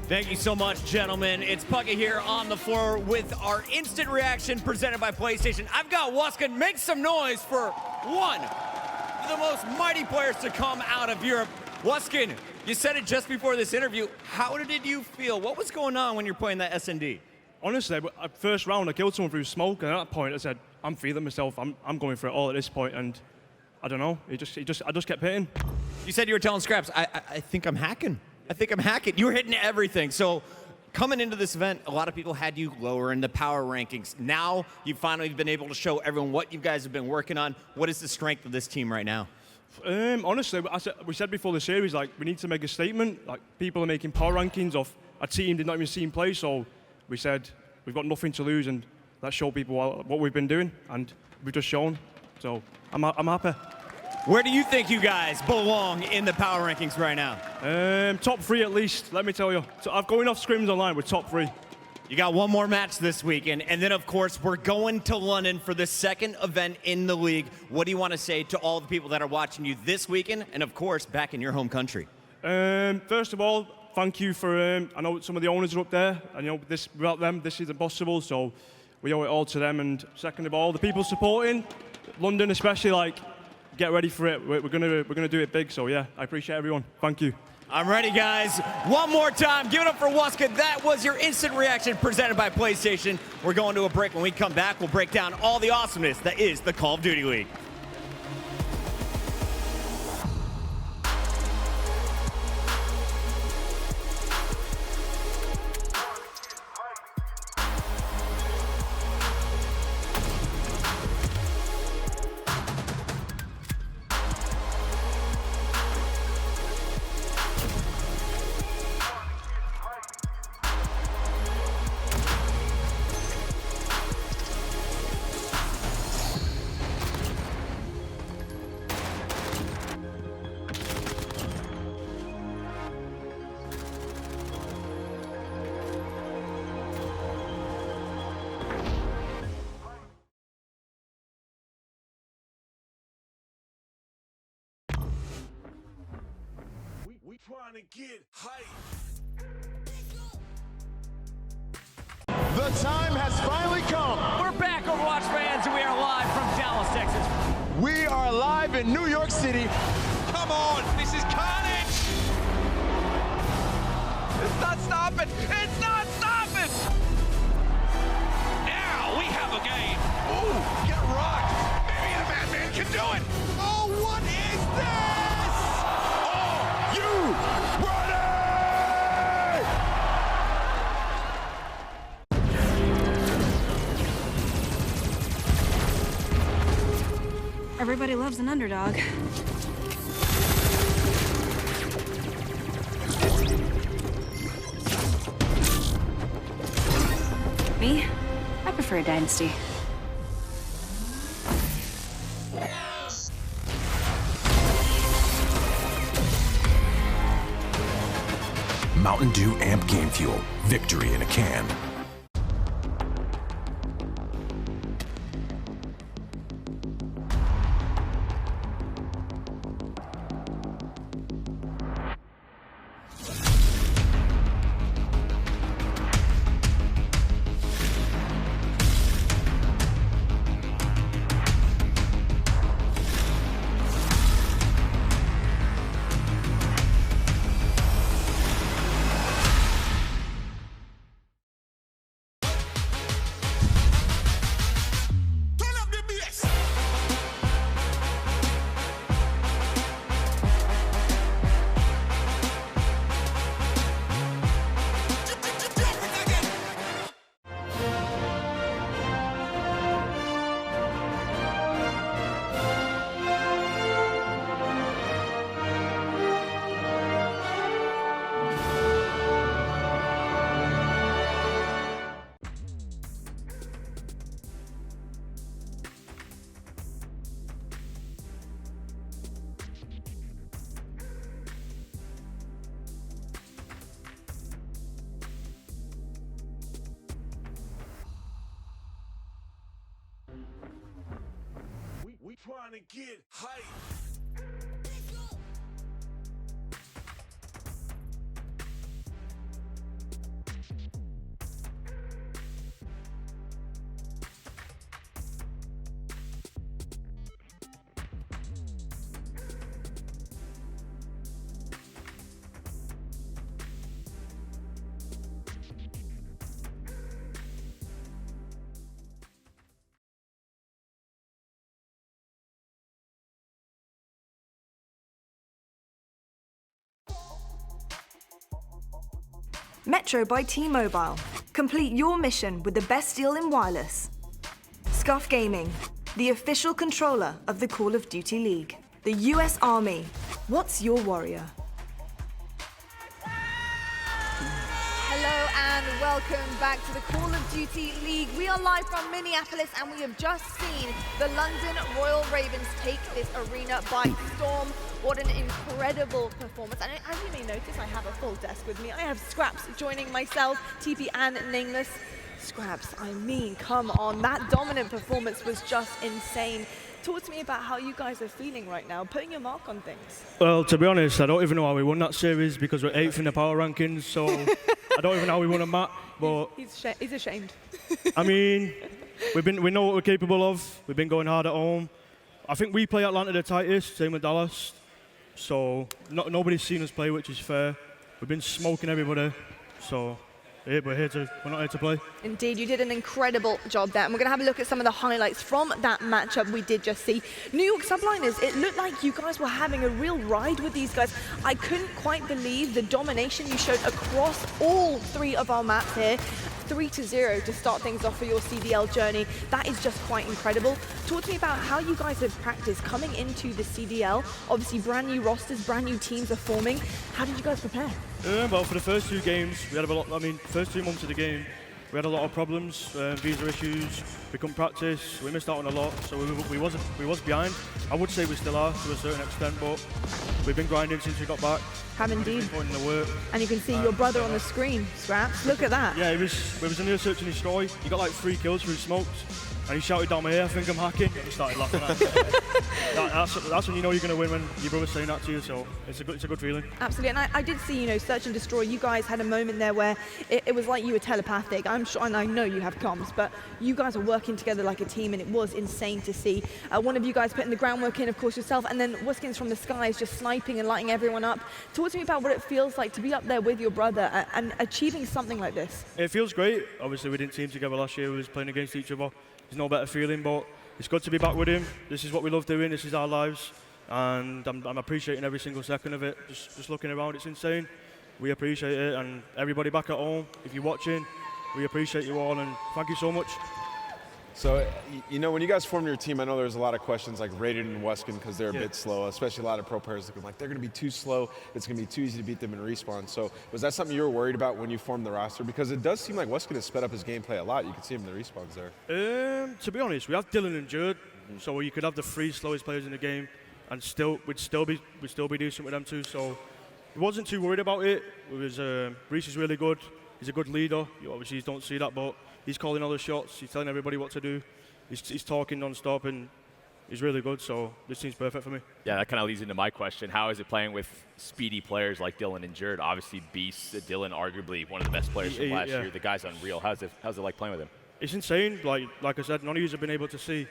S6: Thank you so much, gentlemen. It's Puckett here on the floor with our instant reaction presented by PlayStation. I've got Wuskin. Make some noise for one of the most mighty players to come out of Europe. Wuskin, you said it just before this interview. How did you feel? What was going on when you're playing that S&D?
S9: Honestly, first round, I killed someone through smoke, and at that point, I said, I'm feeling myself. I'm going for it all at this point, and I don't know. I just kept hitting.
S6: You said you were telling Scraps, I think I'm hacking. I think I'm hacking. You were hitting everything. So coming into this event, a lot of people had you lower in the power rankings. Now you've finally been able to show everyone what you guys have been working on. What is the strength of this team right now?
S9: Honestly, we said before the series, like, we need to make a statement. Like, people are making power rankings of a team did not even see him play, so we said we've got nothing to lose, and let's show people what we've been doing, and we've just shown. So I'm happy.
S6: Where do you think you guys belong in the power rankings right now?
S9: Top 3 at least, let me tell you. So I'm going off scrims online with top 3.
S6: You got one more match this weekend, and then, of course, we're going to London for the second event in the league. What do you want to say to all the people that are watching you this weekend, and, of course, back in your home country?
S9: First of all, thank you for, I know some of the owners are up there, and without them, this is impossible, so we owe it all to them. And second of all, the people supporting, London especially, get ready for it. We're gonna do it big, so yeah, I appreciate everyone. Thank you.
S6: I'm ready, guys. One more time, give it up for Wuskin. That was your instant reaction presented by PlayStation. We're going to a break. When we come back, we'll break down all the awesomeness that is the Call of Duty League.
S4: Trying to get hype. The time has finally come.
S6: We're back, Overwatch fans, and we are live from Dallas, Texas.
S4: We are live in New York City.
S5: Come on, this is carnage. It's not stopping. It's not stopping. Now we have a game. Ooh, get rocked. Maybe the Madman can do it. Oh, what is this? Oh, you ready?
S7: Everybody loves an underdog. Me? I prefer a dynasty.
S8: Mountain Dew Amp Game Fuel. Victory in a can.
S4: We trying to get hype.
S10: Metro by T-Mobile. Complete your mission with the best deal in wireless. Scuff Gaming, the official controller of the Call of Duty League. The US Army. What's your warrior?
S20: Hello and welcome back to the Call of Duty League. We are live from Minneapolis and we have just seen the London Royal Ravens take this arena by storm. What an incredible performance. And as you may notice, I have a full desk with me. I have Scraps joining myself, TP and Nameless. Scraps, I mean, come on. That dominant performance was just insane. Talk to me about how you guys are feeling right now, putting your mark on things.
S9: Well, to be honest, I don't even know how we won that series because we're 8th in the power rankings, so I don't even know how we won a map. But
S20: he's ashamed.
S9: I mean, we know what we're capable of. We've been going hard at home. I think we play Atlanta the tightest, same with Dallas. So nobody's seen us play, which is fair. We've been smoking everybody. So we're not here to play.
S20: Indeed, you did an incredible job there. And we're going to have a look at some of the highlights from that matchup we did just see. New York Subliners, it looked like you guys were having a real ride with these guys. I couldn't quite believe the domination you showed across all 3 of our maps here. 3-0 to start things off for your CDL journey. That is just quite incredible. Talk to me about how you guys have practiced coming into the CDL. Obviously, brand new rosters, brand new teams are forming. How did you guys prepare?
S9: Well, for the first 2 games, we had a lot. First 2 months of the game, we had a lot of problems, visa issues. We couldn't practice. We missed out on a lot, so we was behind. I would say we still are to a certain extent, but we've been grinding since we got back.
S20: Have indeed.
S9: We've been putting in the work.
S20: And you can see your brother on the screen, Scraps. Look at that.
S9: Yeah, we was in there searching his story. He got like 3 kills through smokes. And he shouted down my ear, I think I'm hacking. He started laughing at me. That's when you know you're going to win, when your brother's saying that to you, so it's a good feeling.
S20: Absolutely, and I did see, Search and Destroy, you guys had a moment there where it was like you were telepathic. I'm sure, and I know you have comms, but you guys are working together like a team, and it was insane to see. One of you guys putting the groundwork in, of course, yourself, and then Wuskin's from the skies just sniping and lighting everyone up. Talk to me about what it feels like to be up there with your brother and achieving something like this.
S9: It feels great. Obviously, we didn't team together last year. We was playing against each other. There's no better feeling, but it's good to be back with him. This is what we love doing. This is our lives, and I'm appreciating every single second of it. Just looking around, it's insane. We appreciate it, and everybody back at home, if you're watching, we appreciate you all, and thank you so much.
S22: So, when you guys formed your team, I know there's a lot of questions like Rated and Wuskin because they're a bit slow, especially a lot of pro players looking like they're going to be too slow. It's going to be too easy to beat them in respawn. So was that something you were worried about when you formed the roster? Because it does seem like Wuskin has sped up his gameplay a lot. You can see him in the respawns there.
S9: To be honest, we have Dylan and Jared, so you could have the 3 slowest players in the game, and we'd still be decent with them too. So wasn't too worried about it. Reese is really good. He's a good leader. You obviously don't see that, but he's calling all the shots. He's telling everybody what to do. He's talking non-stop, and he's really good. So this team's perfect for me.
S21: Yeah, that kind of leads into my question. How is it playing with speedy players like Dylan and Jared? Obviously, beasts. Dylan, arguably one of the best players from last year. The guy's unreal. How's it like playing with him?
S9: It's insane. Like I said, none of you have been able to see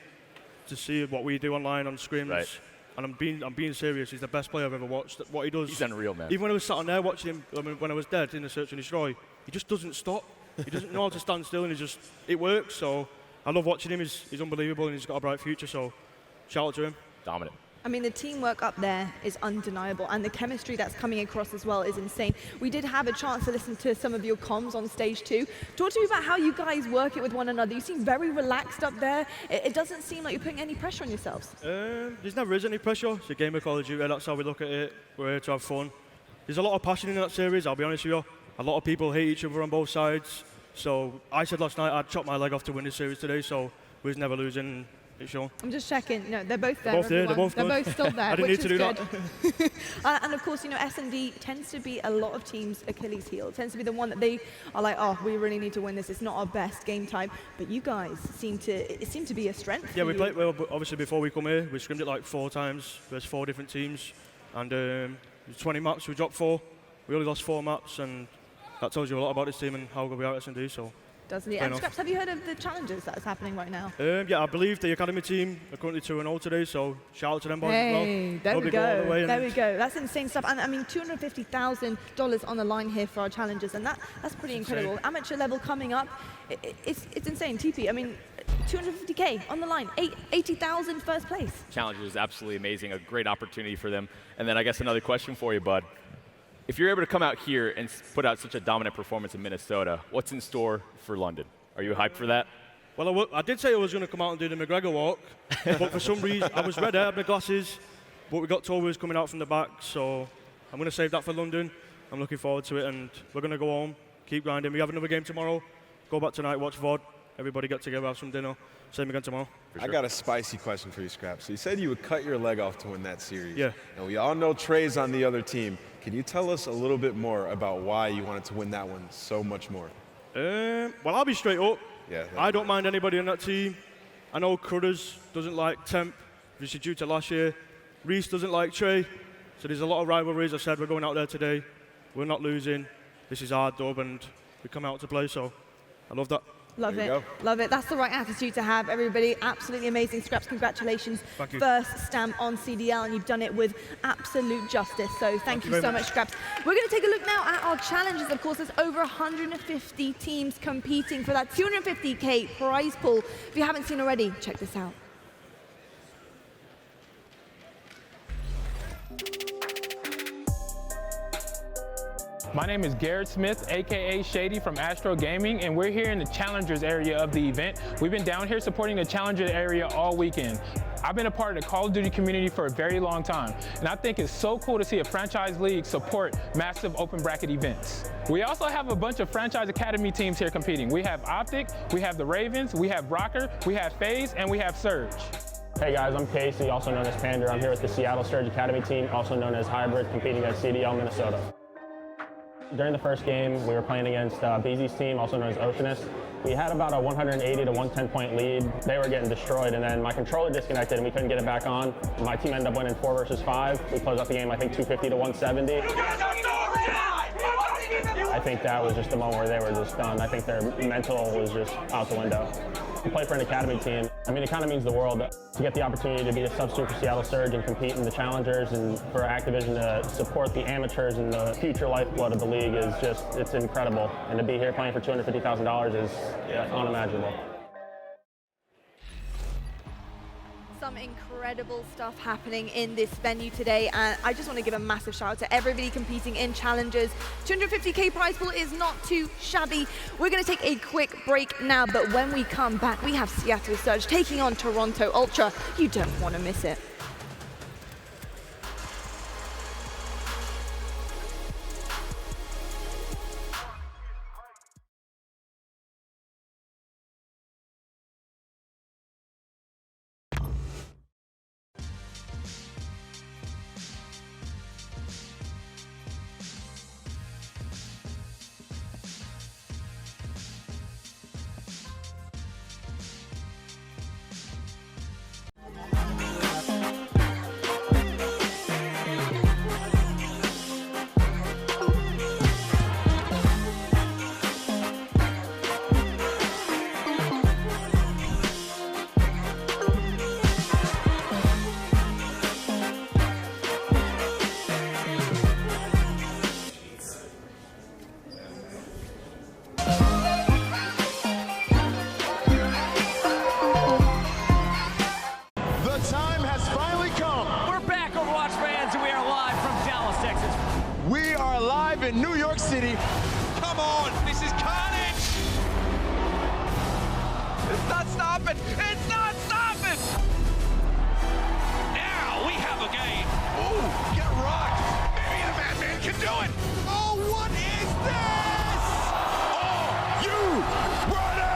S9: what we do online on scrims.
S21: Right.
S9: And I'm being serious. He's the best player I've ever watched. What he does.
S21: He's unreal, man.
S9: Even when I was sat on there watching him, when I was dead in the Search and Destroy, he just doesn't stop. He doesn't know how to stand still, and it works. So I love watching him. He's unbelievable, and he's got a bright future. So shout out to him.
S21: Dominant.
S20: I mean, the teamwork up there is undeniable, and the chemistry that's coming across as well is insane. We did have a chance to listen to some of your comms on stage too. Talk to me about how you guys work it with one another. You seem very relaxed up there. It doesn't seem like you're putting any pressure on yourselves.
S9: There's never is any pressure. It's a game of Call of Duty. That's how we look at it. We're here to have fun. There's a lot of passion in that series, I'll be honest with you. A lot of people hate each other on both sides. So I said last night I'd chop my leg off to win this series today, so we was never losing. Sure.
S20: I'm just checking. No, they're both there.
S9: They're both there.
S20: They're both still there.
S9: I didn't need to do that.
S20: And of course, S&D tends to be a lot of teams' Achilles heel. It tends to be the one that they are like, oh, we really need to win this. It's not our best game time. But you guys seemed to be a strength.
S9: Yeah, we played well. Obviously, before we come here, we scrimmed it like 4 times. There's 4 different teams, and 20 maps. We dropped 4. We only lost 4 maps, and that tells you a lot about this team and how good we are at S&D. So.
S20: Doesn't it? And Scraps, have you heard of the challenges that is happening right now?
S9: Yeah, I believe the academy team are currently 2-0 today, so shout out to them boys as well.
S20: There we go. There we go. That's insane stuff. And I mean, $250,000 on the line here for our challenges, and that's pretty incredible.
S9: Insane.
S20: Amateur level coming up, it's insane. TP, I mean, $250K on the line, 80,000 first place.
S21: Challenge is absolutely amazing, a great opportunity for them. And then I guess another question for you, bud. If you're able to come out here and put out such a dominant performance in Minnesota, what's in store for London? Are you hyped for that?
S9: Well, I did say I was going to come out and do the McGregor walk, but for some reason, I was ready, I had my glasses, but we got told we was coming out from the back, so I'm going to save that for London. I'm looking forward to it, and we're going to go home, keep grinding. We have another game tomorrow, go back tonight, watch VOD, everybody get together, have some dinner, same again tomorrow.
S22: I got a spicy question for you, Scraps. So you said you would cut your leg off to win that series.
S9: Yeah.
S22: And we all know Trey's on the other team. Can you tell us a little bit more about why you wanted to win that one so much more?
S9: Well, I'll be straight up.
S22: Yeah.
S9: I don't mind anybody on that team. I know Cudders doesn't like Temp, which is due to last year. Reese doesn't like Trey. So there's a lot of rivalries. I said we're going out there today. We're not losing. This is our dub, and we come out to play, so I love that.
S20: Love it. Love it. That's the right attitude to have, everybody. Absolutely amazing. Scraps, congratulations.
S9: Thank you.
S20: First stamp on CDL, and you've done it with absolute justice. So thank you so much, Scraps. We're going to take a look now at our challenges. Of course, there's over 150 teams competing for that $250K prize pool. If you haven't seen already, check this out.
S3: My name is Garrett Smith, aka Shady from Astro Gaming, and we're here in the Challengers area of the event. We've been down here supporting the Challengers area all weekend. I've been a part of the Call of Duty community for a very long time, and I think it's so cool to see a franchise league support massive open bracket events. We also have a bunch of franchise academy teams here competing. We have Optic, we have the Ravens, we have Røkkr, we have FaZe, and we have Surge.
S11: Hey guys, I'm Casey, also known as Pander. I'm here with the Seattle Surge Academy team, also known as Hybrid, competing at CDL Minnesota. During the first game, we were playing against BZ's team, also known as Oceanist. We had about a 180 to 110 point lead. They were getting destroyed, and then my controller disconnected and we couldn't get it back on. My team ended up winning 4 versus 5. We closed out the game, I think, 250 to 170. I think that was just the moment where they were just done. I think their mental was just out the window. To play for an academy team, I mean, it kind of means the world. To get the opportunity to be a substitute for Seattle Surge and compete in the Challengers, and for Activision to support the amateurs and the future lifeblood of the league is just, it's incredible. And to be here playing for $250,000 is unimaginable.
S20: Some incredible stuff happening in this venue today, and I just want to give a massive shout out to everybody competing in challenges. $250K prize pool is not too shabby. We're going to take a quick break now, but when we come back, we have Seattle Surge taking on Toronto Ultra. You don't want to miss it.
S5: This is carnage! It's not stopping! It's not stopping! Now we have a game! Ooh, get rocked! Maybe the Batman can do it! Oh, what is this? Oh, you ready?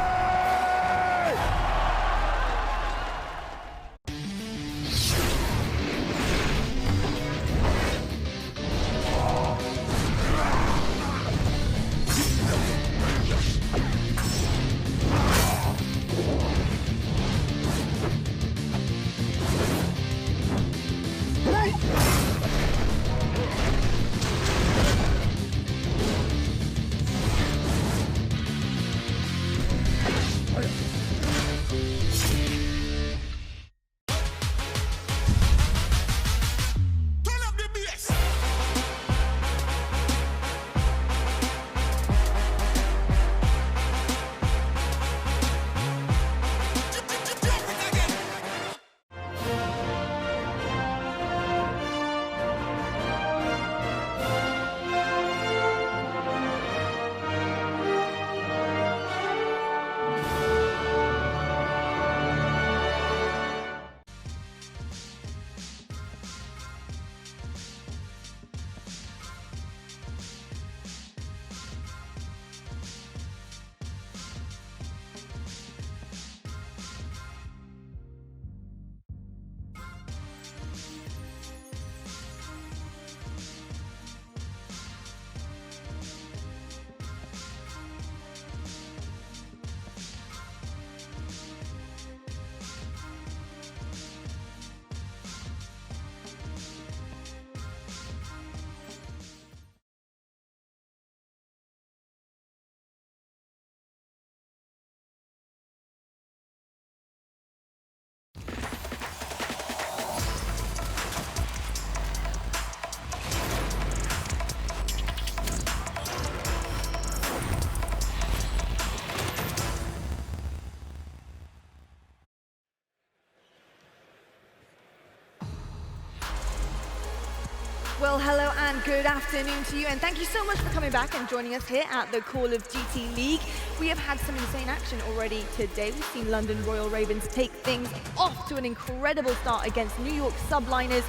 S20: Well, hello and good afternoon to you, and thank you so much for coming back and joining us here at the Call of Duty League. We have had some insane action already today. We've seen London Royal Ravens take things off to an incredible start against New York Subliners.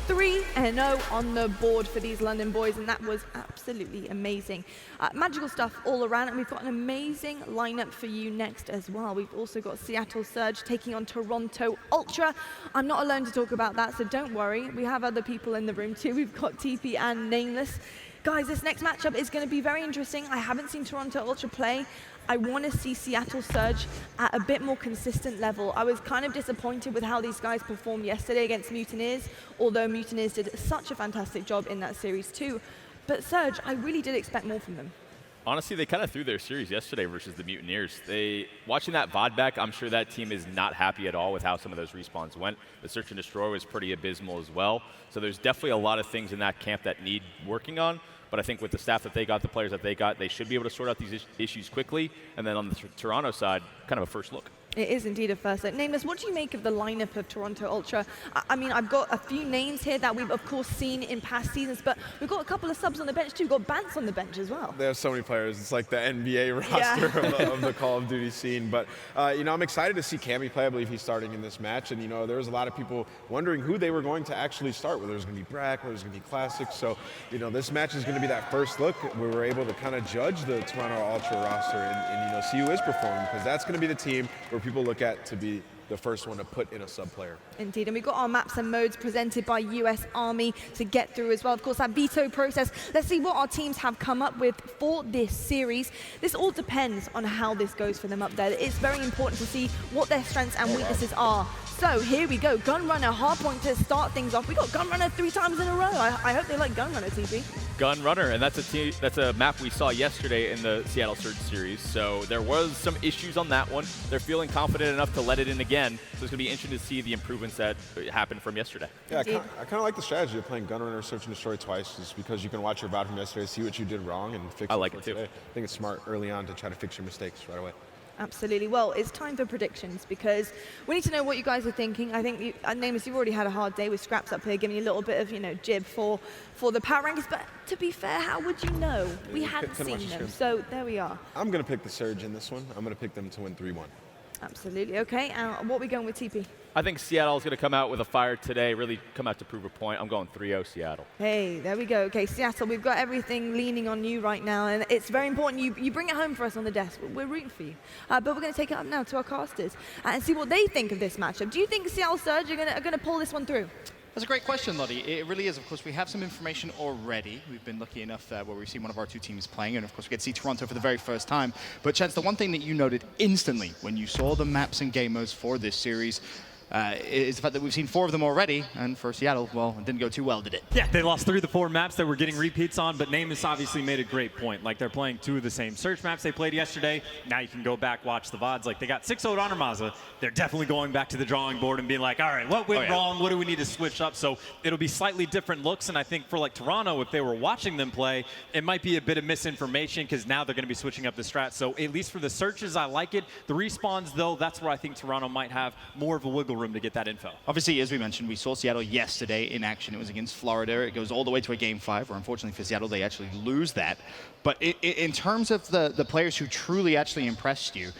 S20: 3-0 on the board for these London boys, and that was absolutely amazing. Magical stuff all around, and we've got an amazing lineup for you next as well. We've also got Seattle Surge taking on Toronto Ultra. I'm not alone to talk about that, so don't worry. We have other people in the room too. We've got TP and Nameless. Guys, this next matchup is going to be very interesting. I haven't seen Toronto Ultra play. I want to see Seattle Surge at a bit more consistent level. I was kind of disappointed with how these guys performed yesterday against Mutineers, although Mutineers did such a fantastic job in that series too. But Surge, I really did expect more from them.
S21: Honestly, they kind of threw their series yesterday versus the Mutineers. Watching that VOD back, I'm sure that team is not happy at all with how some of those respawns went. The Search and Destroy was pretty abysmal as well. So there's definitely a lot of things in that camp that need working on. But I think with the staff that they got, the players that they got, they should be able to sort out these issues quickly. And then on the Toronto side, kind of a first look.
S20: It is indeed a first look. Nameless, what do you make of the lineup of Toronto Ultra? I mean, I've got a few names here that we've, of course, seen in past seasons, but we've got a couple of subs on the bench, too. We've got Bance on the bench as well.
S22: They have so many players. It's like the NBA roster of the Call of Duty scene. But, you know, I'm excited to see Cammy play. I believe he's starting in this match. And, you know, there was a lot of people wondering who they were going to actually start, whether it was going to be Brack, whether it was going to be Classic. So, you know, this match is going to be that first look where we're able to kind of judge the Toronto Ultra roster and, you know, see who is performing, because that's going to be the team where people look at to be the first one to put in a sub player.
S20: Indeed, and we've got our maps and modes presented by US Army to get through as well. Of course, that veto process. Let's see what our teams have come up with for this series. This all depends on how this goes for them up there. It's very important to see what their strengths and weaknesses are. So here we go, Gunrunner, hardpoint to start things off. We got Gunrunner 3 times in a row. I hope they like Gunrunner, TP.
S21: Gunrunner, and that's a map we saw yesterday in the Seattle Surge series. So there was some issues on that one. They're feeling confident enough to let it in again. So it's going to be interesting to see the improvements that happened from yesterday.
S22: Yeah, I kind of like the strategy of playing Gunrunner, Search and Destroy twice, just because you can watch your VOD from yesterday, see what you did wrong, and fix it.
S21: I like it too.
S22: Today. I think it's smart early on to try to fix your mistakes right away.
S20: Absolutely. Well, it's time for predictions because we need to know what you guys are thinking. I think, Nameless, you've already had a hard day with Scraps up here giving you a little bit of, jib for the power rankings. But to be fair, how would you know? We hadn't seen them. So there we are.
S22: I'm going to pick the Surge in this one. I'm going to pick them to win 3-1.
S20: Absolutely. Okay. What are we going with, TP?
S21: I think Seattle's going to come out with a fire today, really come out to prove a point. I'm going 3-0 Seattle.
S20: Hey, there we go. Okay, Seattle, we've got everything leaning on you right now, and it's very important you bring it home for us on the desk. We're rooting for you. But we're going to take it up now to our casters and see what they think of this matchup. Do you think Seattle Surge are going to pull this one through?
S12: That's a great question, Lottie. It really is. Of course, we have some information already. We've been lucky enough where we've seen one of our two teams playing, and of course, we get to see Toronto for the very first time. But, Chance, the one thing that you noted instantly when you saw the maps and game modes for this series is the fact that we've seen 4 of them already, and for Seattle, well, it didn't go too well, did it?
S6: Yeah, they lost 3 of the 4 maps that we're getting repeats on, but Nameless obviously made a great point. Like, they're playing 2 of the same search maps they played yesterday. Now you can go back, watch the VODs. Like, they got 6-0'd on Armaza. They're definitely going back to the drawing board and being like, all right, what went wrong? What do we need to switch up? So it'll be slightly different looks, and I think for, like, Toronto, if they were watching them play, it might be a bit of misinformation because now they're going to be switching up the strat. So at least for the searches, I like it. The respawns, though, that's where I think Toronto might have more of a wiggle room to get that info.
S12: Obviously, as we mentioned, we saw Seattle yesterday in action. It was against Florida. It goes all the way to a Game 5, where unfortunately for Seattle, they actually lose that. But in terms of the players who truly actually impressed you,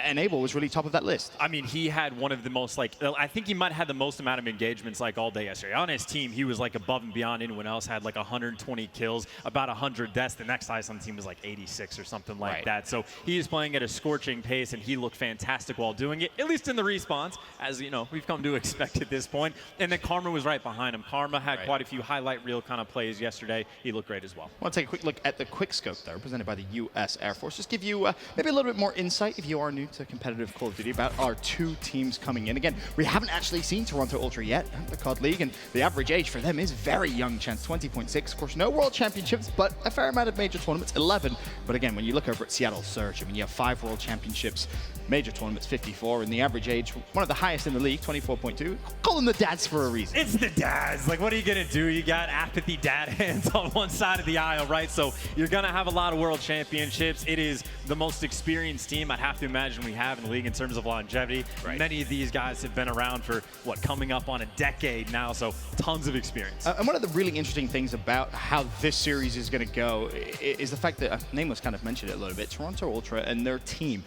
S12: Enable was really top of that list.
S6: I mean, he had one of the most, like, I think he might have had the most amount of engagements, like, all day yesterday. On his team, he was, like, above and beyond anyone else, had, like, 120 kills, about 100 deaths. The next highest on the team was, like, 86 or something like that. So he is playing at a scorching pace, and he looked fantastic while doing it, at least in the respawns, as, we've come to expect at this point. And then Karma was right behind him. Karma had quite a few highlight reel kind of plays yesterday. He looked great as well.
S12: I want to take a quick look at the quick scope there, presented by the U.S. Air Force. Just give you maybe a little bit more insight if you are new to competitive Call of Duty about our 2 teams coming in. Again, we haven't actually seen Toronto Ultra yet at the COD League, and the average age for them is very young, Chance, 20.6. Of course, no World Championships, but a fair amount of major tournaments, 11. But again, when you look over at Seattle Surge, I mean, you have 5 World Championships, major tournaments, 54, and the average age, one of the highest in the league, 24.2. Call them the dads for a reason.
S6: It's the dads. Like, what are you going to do? You got apathy dad hands on one side of the aisle, right? So you're going to have a lot of World Championships. It is the most experienced team I'd have to imagine we have in the league in terms of longevity. Many of these guys have been around for, coming up on a decade now, so tons of experience.
S12: And one of the really interesting things about how this series is going to go is the fact that, Nameless kind of mentioned it a little bit, Toronto Ultra and their team,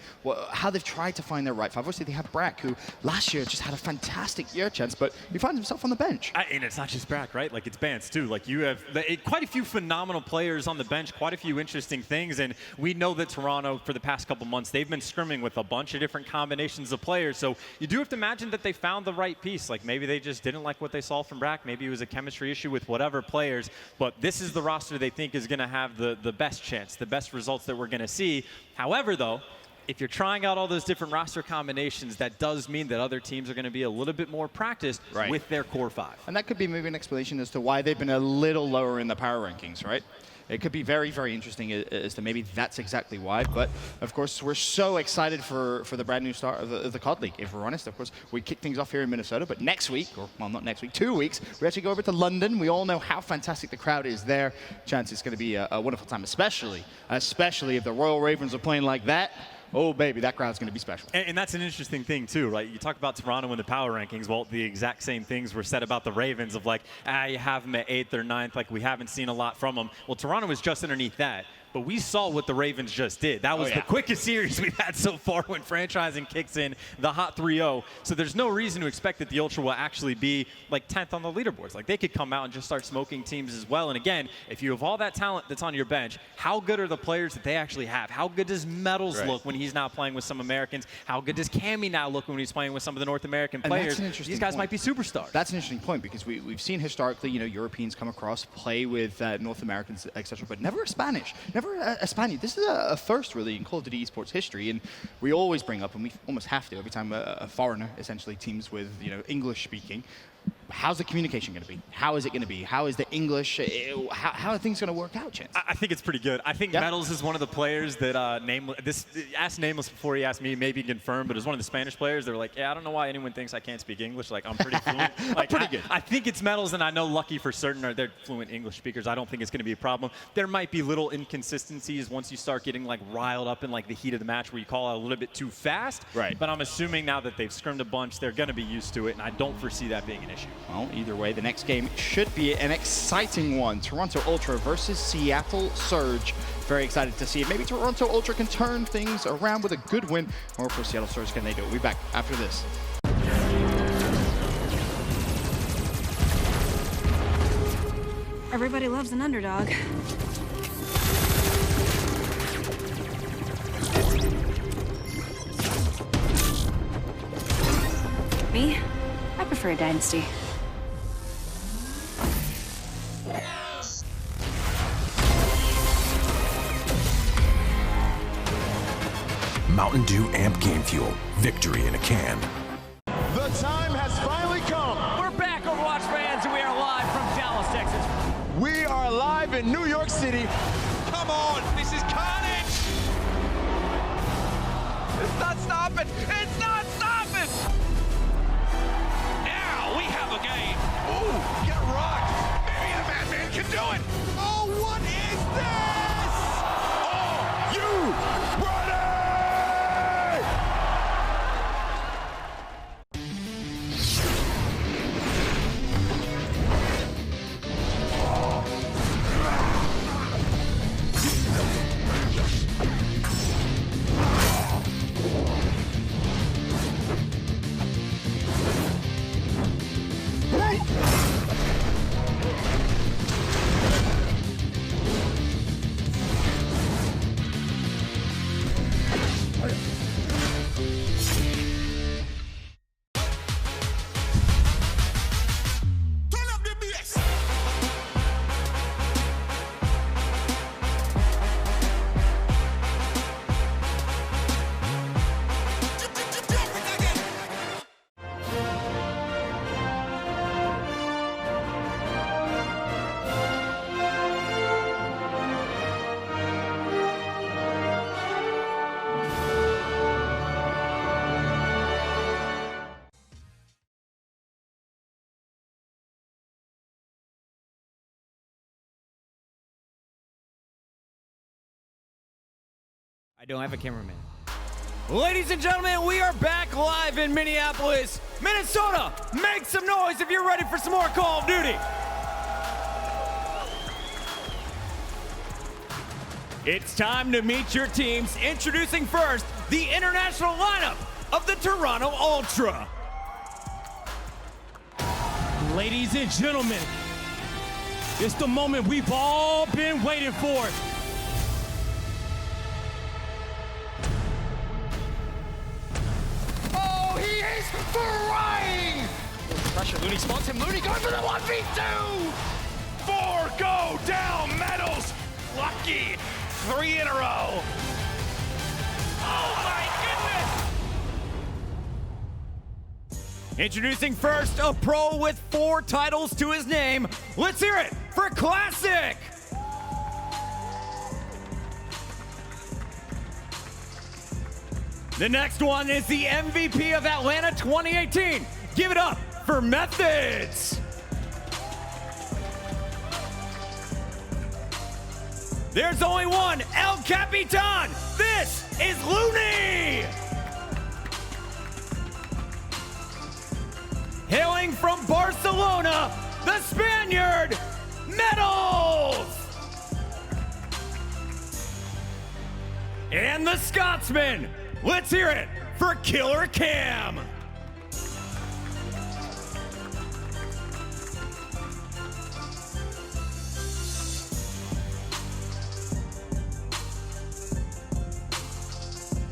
S12: how they've tried to find their right 5. Obviously, they have Brack, who last year just had a fantastic year, Chance, but he finds himself on the bench.
S6: And it's not just Brack, right? Like, it's Bance, too. Like, you have quite a few phenomenal players on the bench, quite a few interesting things, and we know that Toronto, for the past couple months, they've been scrimming with a bunch of different combinations of players, so you do have to imagine that they found the right piece. Like, maybe they just didn't like what they saw from Brack. Maybe it was a chemistry issue with whatever players, but this is the roster they think is going to have the best chance, the best results that we're going to see. However, though, if you're trying out all those different roster combinations, that does mean that other teams are going to be a little bit more practiced with their core 5.
S12: And that could be maybe an explanation as to why they've been a little lower in the power rankings, right? It could be very, very interesting as to maybe that's exactly why. But, of course, we're so excited for the brand new start of the COD League. If we're honest, of course, we kick things off here in Minnesota. But next week, or, well, not next week, 2 weeks, we actually go over to London. We all know how fantastic the crowd is there. Chance, it's going to be a wonderful time, especially if the Royal Ravens are playing like that. Oh, baby, that crowd's going to be special.
S6: And that's an interesting thing, too, right? You talk about Toronto in the power rankings. Well, the exact same things were said about the Ravens of, like, you have them at 8th or 9th. Like, we haven't seen a lot from them. Well, Toronto was just underneath that. But we saw what the Ravens just did. That was the quickest series we've had so far when franchising kicks in the hot 3-0. So there's no reason to expect that the Ultra will actually be like 10th on the leaderboards. Like, they could come out and just start smoking teams as well. And again, if you have all that talent that's on your bench, how good are the players that they actually have? How good does Metals look when he's now playing with some Americans? How good does Cammy now look when he's playing with some of the North American players? These guys might be superstars.
S12: That's an interesting point because we've seen historically, Europeans come across, play with North Americans, etc., but never a Spanish, never a Spaniard. This is a first, really, in Call of Duty esports history, and we always bring up, and we almost have to every time a foreigner essentially teams with English speaking. how's the communication going to be? How is it going to be? How is the English? How are things going to work out, Chance?
S13: I think it's pretty good. I think Metals is one of the players that asked Nameless before he asked me, maybe confirm, but it was one of the Spanish players. They were like, yeah, I don't know why anyone thinks I can't speak English. Like, I'm pretty fluent. Like,
S12: pretty good.
S13: I think it's Metals, and I know Lucky for certain they're fluent English speakers. I don't think it's going to be a problem. There might be little inconsistencies once you start getting like riled up in like the heat of the match where you call out a little bit too fast.
S12: Right.
S13: But I'm assuming now that they've scrimmed a bunch, they're going to be used to it, and I don't foresee that being an issue.
S12: Well, either way, the next game should be an exciting one. Toronto Ultra versus Seattle Surge. Very excited to see it. Maybe Toronto Ultra can turn things around with a good win, or for Seattle Surge, can they do it? We'll be back after this.
S7: Everybody loves an underdog. Me? I prefer a dynasty.
S8: Mountain Dew Amp Game Fuel. Victory in a can.
S5: The time has finally come.
S6: We're back, Overwatch fans, and we are live from Dallas, Texas.
S5: We are live in New York City.
S14: Come on, this is carnage. It's not stopping. It's not stopping. Now we have a game. Ooh, get rocked. Maybe the Madman can do it. Oh, what is this? Are you ready?
S6: I don't have a cameraman. Ladies and gentlemen, we are back live in Minneapolis, Minnesota. Make some noise if you're ready for some more Call of Duty. It's time to meet your teams. Introducing first, the international lineup of the Toronto Ultra.
S3: Ladies and gentlemen, it's the moment we've all been waiting for.
S5: He is flying!
S12: Pressure, Looney spots him. Looney going for the 1v2!
S5: 4 go down, Metals! Lucky! 3 in a row! Oh my goodness!
S6: Introducing first, a pro with 4 titles to his name. Let's hear it for Classic! The next one is the MVP of Atlanta 2018. Give it up for Methods. There's only one, El Capitan. This is Looney. Hailing from Barcelona, the Spaniard, Metals. And the Scotsman. Let's hear it for Killer Cam.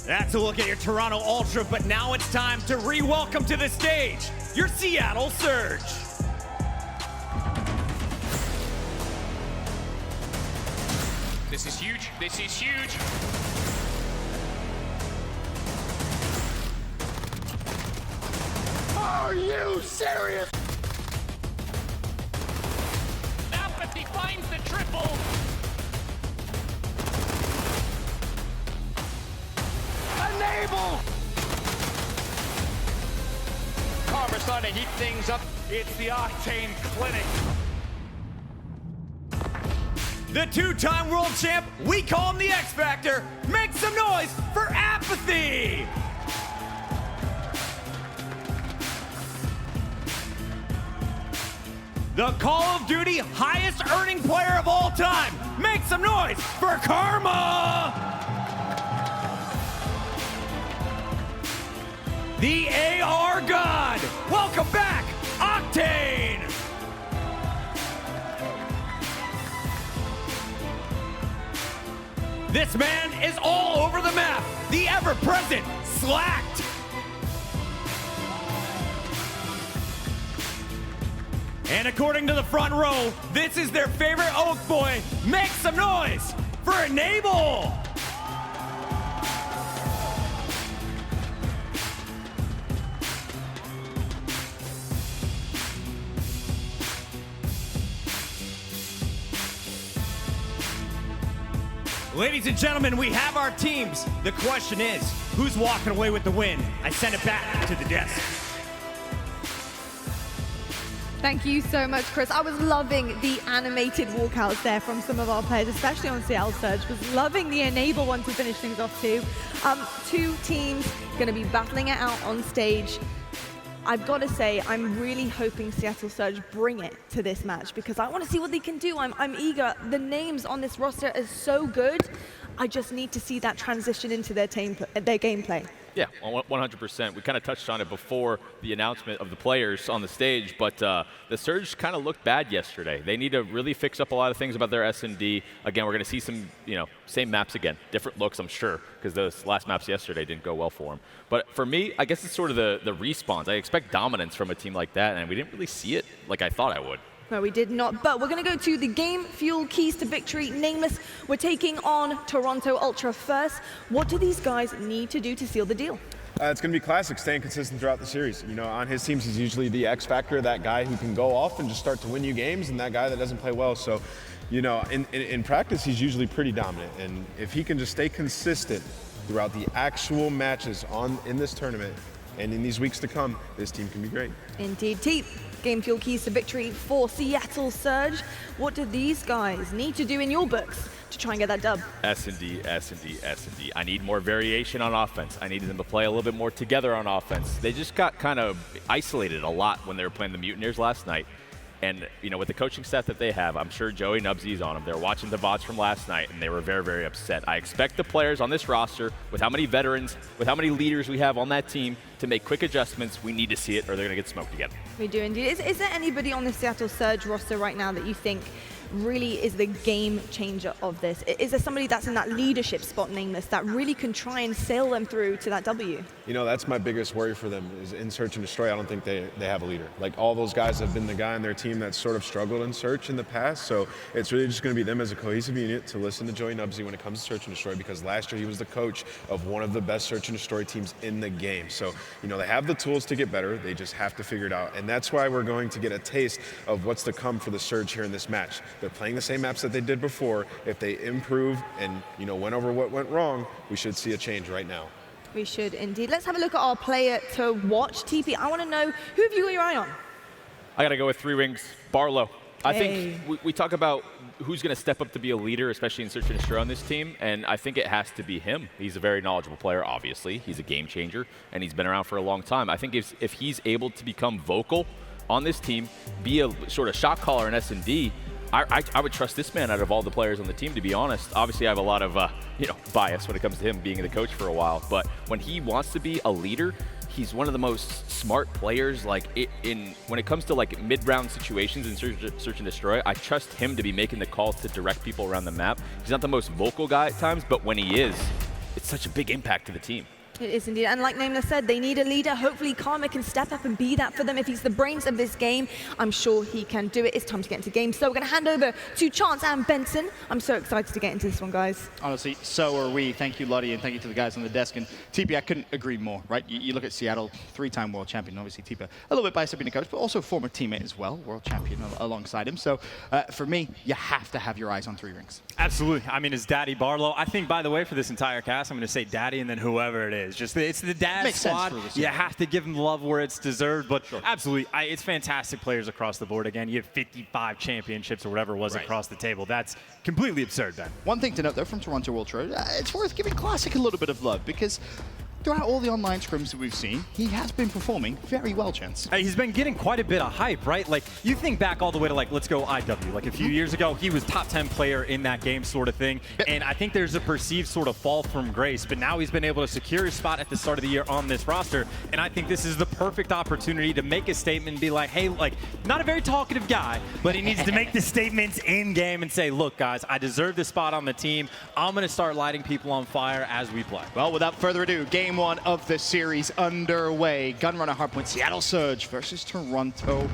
S6: That's a look at your Toronto Ultra, but now it's time to re-welcome to the stage your Seattle Surge.
S14: This is huge. This is huge. Are you serious?
S5: Unstoppable! Enable! Carver starting to heat things up. It's the Octane Clinic.
S6: The two-time world champ, we call him the X Factor. Make some noise for Apathy! The Call of Duty highest earning player of all time. Make some noise for Karma! The AR God. Welcome back, Octane! This man is all over the map. The ever-present Slacked. And according to the front row, this is their favorite Oak Boy. Make some noise for Enable! Ladies and gentlemen, we have our teams. The question is, who's walking away with the win? I send it back to the desk.
S20: Thank you so much, Chris. I was loving the animated walkouts there from some of our players, especially on Seattle Surge. Was loving the Enable one to finish things off too. Two teams going to be battling it out on stage. I've got to say, I'm really hoping Seattle Surge bring it to this match because I want to see what they can do. I'm eager. The names on this roster are so good. I just need to see that transition into their gameplay.
S21: Yeah, 100%. We kind of touched on it before the announcement of the players on the stage, but the Surge kind of looked bad yesterday. They need to really fix up a lot of things about their S&D. Again, we're going to see some, same maps again, different looks, I'm sure, because those last maps yesterday didn't go well for them. But for me, I guess it's sort of the respawns. I expect dominance from a team like that, and we didn't really see it like I thought I would.
S20: No, we did not, but we're going to go to the game fuel keys to victory. Nameless, we're taking on Toronto Ultra first. What do these guys need to do to seal the deal?
S22: It's going to be classic, staying consistent throughout the series. On his teams, he's usually the X factor, that guy who can go off and just start to win you games, and that guy that doesn't play well. So, in practice, he's usually pretty dominant. And if he can just stay consistent throughout the actual matches in this tournament and in these weeks to come, this team can be great.
S20: Indeed, team. Game fuel keys to victory for Seattle Surge. What do these guys need to do in your books to try and get that dub?
S21: S&D, S&D, S&D. I need more variation on offense. I needed them to play a little bit more together on offense. They just got kind of isolated a lot when they were playing the Mutineers last night. And, with the coaching staff that they have, I'm sure Joey Nubsy's on them. They're watching the VODs from last night, and they were very, very upset. I expect the players on this roster, with how many veterans, with how many leaders we have on that team, to make quick adjustments. We need to see it, or they're going to get smoked again.
S20: We do indeed. Is there anybody on the Seattle Surge roster right now that you think really is the game changer of this? Is there somebody that's in that leadership spot, Nameless, that really can try and sail them through to that W?
S22: That's my biggest worry for them is in Search and Destroy. I don't think they have a leader. Like, all those guys have been the guy on their team that's sort of struggled in Search in the past. So it's really just going to be them as a cohesive unit to listen to Joey Nubsy when it comes to Search and Destroy, because last year he was the coach of one of the best Search and Destroy teams in the game. So, they have the tools to get better. They just have to figure it out. And that's why we're going to get a taste of what's to come for the Surge here in this match. They're playing the same maps that they did before. If they improve and, went over what went wrong, we should see a change right now.
S20: We should indeed. Let's have a look at our player to watch. TP, I want to know, who have you got your eye on?
S21: I got to go with 3 Rings, Barlow. I think we talk about who's going to step up to be a leader, especially in Search and Destroy on this team, and I think it has to be him. He's a very knowledgeable player, obviously. He's a game changer, and he's been around for a long time. I think if he's able to become vocal on this team, be a sort of shot caller in S&D, I would trust this man out of all the players on the team, to be honest. Obviously, I have a lot of bias when it comes to him being the coach for a while, but when he wants to be a leader, he's one of the most smart players. When it comes to mid-round situations in Search and Destroy, I trust him to be making the calls to direct people around the map. He's not the most vocal guy at times, but when he is, it's such a big impact to the team.
S20: It is indeed, and like Nameless said, they need a leader. Hopefully Karma can step up and be that for them. If he's the brains of this game, I'm sure he can do it. It's time to get into game. So we're going to hand over to Chance and Benson. I'm so excited to get into this one, guys.
S12: Honestly, so are we. Thank you, Lottie, and thank you to the guys on the desk. And TP, I couldn't agree more, right? You look at Seattle, 3-time world champion. Obviously, TP, a little bit biased being a coach, but also former teammate as well, world champion alongside him. So for me, you have to have your eyes on 3 rings.
S13: Absolutely. I mean, his daddy Barlow. I think, by the way, for this entire cast, I'm going to say daddy and then whoever it is. Just it's the dad squad. You have to give him love where it's deserved. But absolutely, it's fantastic players across the board. Again, you have 55 championships or whatever it was across the table. That's completely absurd, Ben.
S12: One thing to note, though, from Toronto Ultra, it's worth giving Classic a little bit of love because throughout all the online scrims that we've seen, he has been performing very well, Chance.
S13: He's been getting quite a bit of hype, right? Like, you think back all the way to, like, let's go IW. Like, a few years ago, he was top 10 player in that game sort of thing. And I think there's a perceived sort of fall from grace, but now he's been able to secure his spot at the start of the year on this roster. And I think this is the perfect opportunity to make a statement and be like, hey, like, not a very talkative guy, but he needs to make the statements in game and say, look, guys, I deserve this spot on the team. I'm going to start lighting people on fire as we play.
S12: Well, without further ado, game 1 of the series underway. Gunrunner Hardpoint Seattle Surge versus Toronto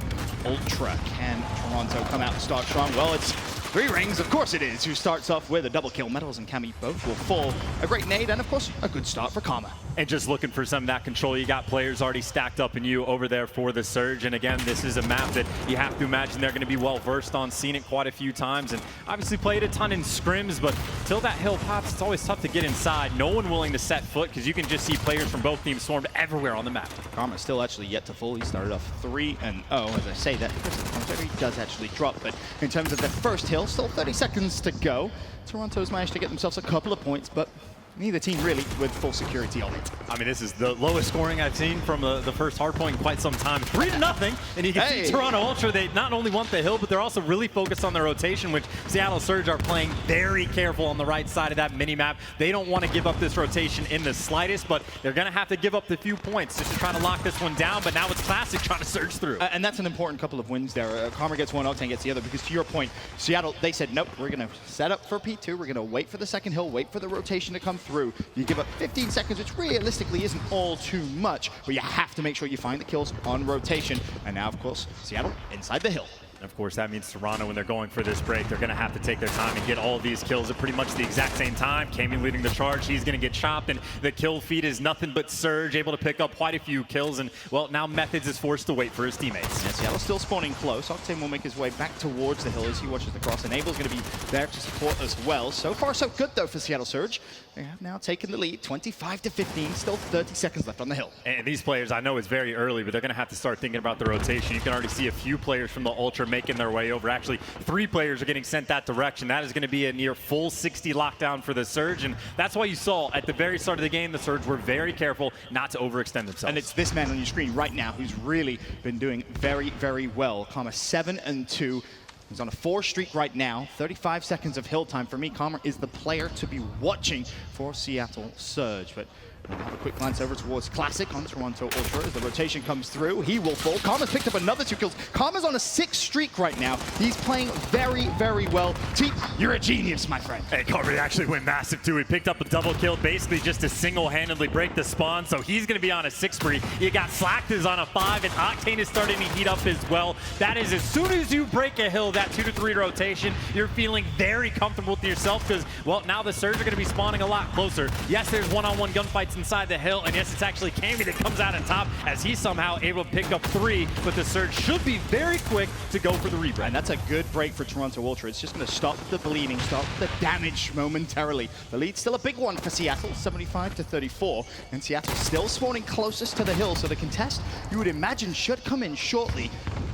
S12: Ultra. Can Toronto come out and start strong? Well, it's 3 rings, of course it is, who starts off with a double kill. Metals and Cammy both will fall. A great nade and, of course, a good start for Karma.
S13: And just looking for some of that control. You got players already stacked up in you over there for the Surge. And again, this is a map that you have to imagine they're going to be well versed on, seen it quite a few times, and obviously played a ton in scrims, but till that hill pops, it's always tough to get inside. No one willing to set foot because you can just see players from both teams swarmed everywhere on the map.
S12: Karma still actually yet to fall. He started off 3-0. As I say that, he does actually drop, but in terms of the first hill, still 30 seconds to go. Toronto's managed to get themselves a couple of points, but neither team really with full security on it.
S13: I mean, this is the lowest scoring I've seen from the first hardpoint in quite some time. 3-0, and you can see Toronto Ultra, they not only want the hill, but they're also really focused on their rotation, which Seattle Surge are playing very careful on the right side of that mini-map. They don't want to give up this rotation in the slightest, but they're going to have to give up the few points just to try to lock this one down, but now it's Classic trying to surge through.
S12: And that's an important couple of wins there. Karma gets one, Octane gets the other, because to your point, Seattle, they said, nope, we're going to set up for P2, we're going to wait for the second hill, wait for the rotation to come through. You give up 15 seconds, which realistically isn't all too much, but you have to make sure you find the kills on rotation. And now, of course, Seattle inside the hill.
S13: Of course, that means Toronto, when they're going for this break, they're going to have to take their time and get all of these kills at pretty much the exact same time. Cammy leading the charge, he's going to get chopped, and the kill feed is nothing but Surge, able to pick up quite a few kills, and, well, now Methods is forced to wait for his teammates.
S12: Yeah, Seattle's still spawning close. Octane will make his way back towards the hill as he watches the cross. Enable's going to be there to support as well. So far, so good, though, for Seattle Surge. They have now taken the lead, 25-15, still 30 seconds left on the hill.
S13: And these players, I know it's very early, but they're going to have to start thinking about the rotation. You can already see a few players from the Ultra making their way over. Actually, 3 players are getting sent that direction. That is going to be a near full 60 lockdown for the Surge, and that's why you saw at the very start of the game, the Surge were very careful not to overextend themselves.
S12: And it's this man on your screen right now who's really been doing very, very well. Karma 7-2. He's on a 4 streak right now. 35 seconds of hill time. For me, Karma is the player to be watching for Seattle Surge. But we'll have a quick glance over towards Classic on Toronto Ultra as the rotation comes through. He will fall. Karma's picked up another 2 kills. Karma's on a 6 streak right now. He's playing very, very well. Teep, you're a genius, my friend.
S13: Hey, Karma actually went massive too. He picked up a double kill, basically just to single-handedly break the spawn. So he's going to be on a 6 spree. You got Slacked is on a 5, and Octane is starting to heat up as well. That is, as soon as you break a hill, that 2 to 3 rotation, you're feeling very comfortable with yourself because, well, now the Surge are going to be spawning a lot closer. Yes, there's one-on-one gunfights inside the hill, and yes, it's actually Cammy that comes out on top as he's somehow able to pick up 3, but the Surge should be very quick to go for the rebrand.
S12: And that's a good break for Toronto Ultra. It's just going to stop the bleeding, stop the damage momentarily. The lead's still a big one for Seattle, 75-34, and Seattle still spawning closest to the hill, so the contest, you would imagine, should come in shortly.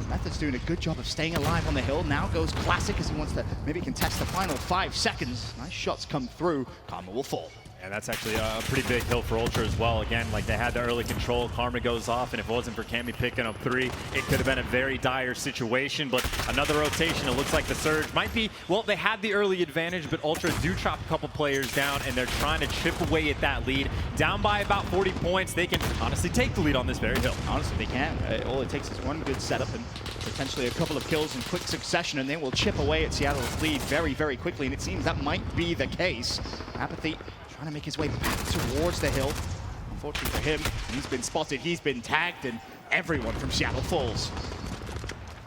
S12: Method's doing a good job of staying alive on the hill. Now goes Classic as he wants to maybe contest the final 5 seconds. Nice shots come through. Karma will fall.
S13: And that's actually a pretty big hill for Ultra as well. Again, like they had the early control, Karma goes off, and if it wasn't for Cammy picking up 3, it could have been a very dire situation. But another rotation, it looks like the Surge might be, well, they had the early advantage, but Ultra do chop a couple players down, and they're trying to chip away at that lead. Down by about 40 points, they can honestly take the lead on this very hill.
S12: Honestly, they can. All it takes is one good setup and potentially a couple of kills in quick succession, and they will chip away at Seattle's lead very, very quickly, and it seems that might be the case. Apathy trying to make his way back towards the hill. Unfortunately for him, he's been spotted, he's been tagged, and everyone from Seattle falls.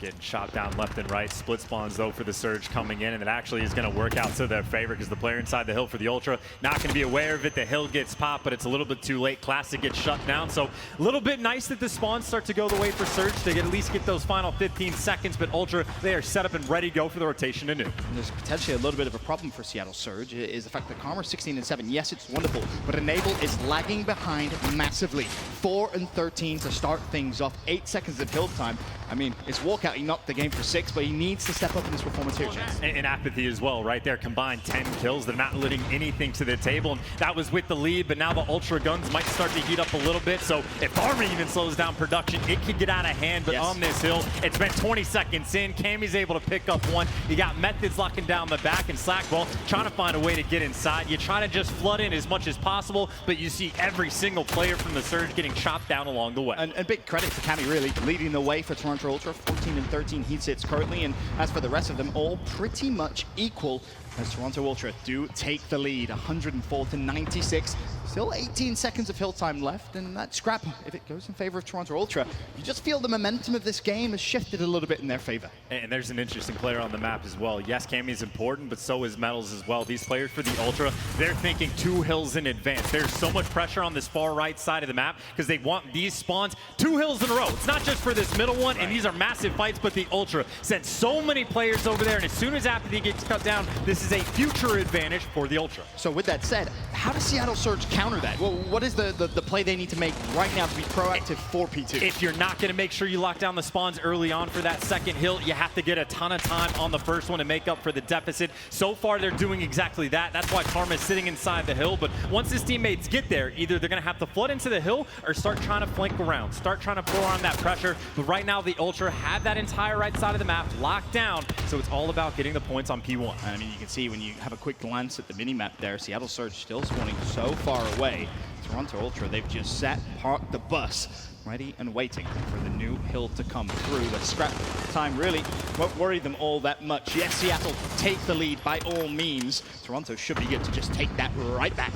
S13: Getting shot down left and right. Split spawns, though, for the Surge coming in, and it actually is going to work out to their favor because the player inside the hill for the Ultra not going to be aware of it. The hill gets popped, but it's a little bit too late. Classic gets shut down, so a little bit nice that the spawns start to go the way for Surge. They get at least get those final 15 seconds, but Ultra, they are set up and ready to go for the rotation anew. And
S12: there's potentially a little bit of a problem for Seattle Surge is the fact that Karma's 16 and 7. Yes, it's wonderful, but Enable is lagging behind massively. 4 and 13 to start things off. 8 seconds of hill time. I mean, it's walkout. He knocked the game for 6, but he needs to step up in his performance here, Chance.
S13: And Apathy as well, right there. Combined 10 kills. They're not letting anything to the table. And that was with the lead, but now the Ultra guns might start to heat up a little bit. So if Armory even slows down production, it could get out of hand. But on this hill, it's been 20 seconds in. Cammy's able to pick up one. You got Methods locking down the back, and Slackwell trying to find a way to get inside. You try to just flood in as much as possible, but you see every single player from the Surge getting chopped down along the way.
S12: And big credit to Cammy, really, leading the way for Toronto Ultra. 14 and 13 heat sits currently, and as for the rest of them, all pretty much equal as Toronto Ultra do take the lead, 104 to 96. Still 18 seconds of hill time left, and that scrap, if it goes in favor of Toronto Ultra, you just feel the momentum of this game has shifted a little bit in their favor.
S13: And there's an interesting player on the map as well. Yes, Cammy's important, but so is Metals as well. These players for the Ultra, they're thinking 2 hills in advance. There's so much pressure on this far right side of the map because they want these spawns 2 hills in a row. It's not just for this middle one, and these are massive fights, but the Ultra sent so many players over there, and as soon as Apathy gets cut down, this is a future advantage for the Ultra.
S12: So with that said, how does Seattle Surge counter that? Well, what is the play they need to make right now to be proactive for P2?
S13: If you're not going to make sure you lock down the spawns early on for that second hill, you have to get a ton of time on the first one to make up for the deficit. So far, they're doing exactly that. That's why Karma is sitting inside the hill, but once his teammates get there, either they're going to have to flood into the hill or start trying to flank around, start trying to pour on that pressure. But right now, the Ultra have that entire right side of the map locked down, so it's all about getting the points on P1.
S12: And I mean, you can see when you have a quick glance at the mini-map there, Seattle Surge still spawning so far away. Toronto Ultra, they've just sat, parked the bus, ready and waiting for the new hill to come through. The scrap time really won't worry them all that much. Yes, Seattle take the lead by all means. Toronto should be good to just take that right back.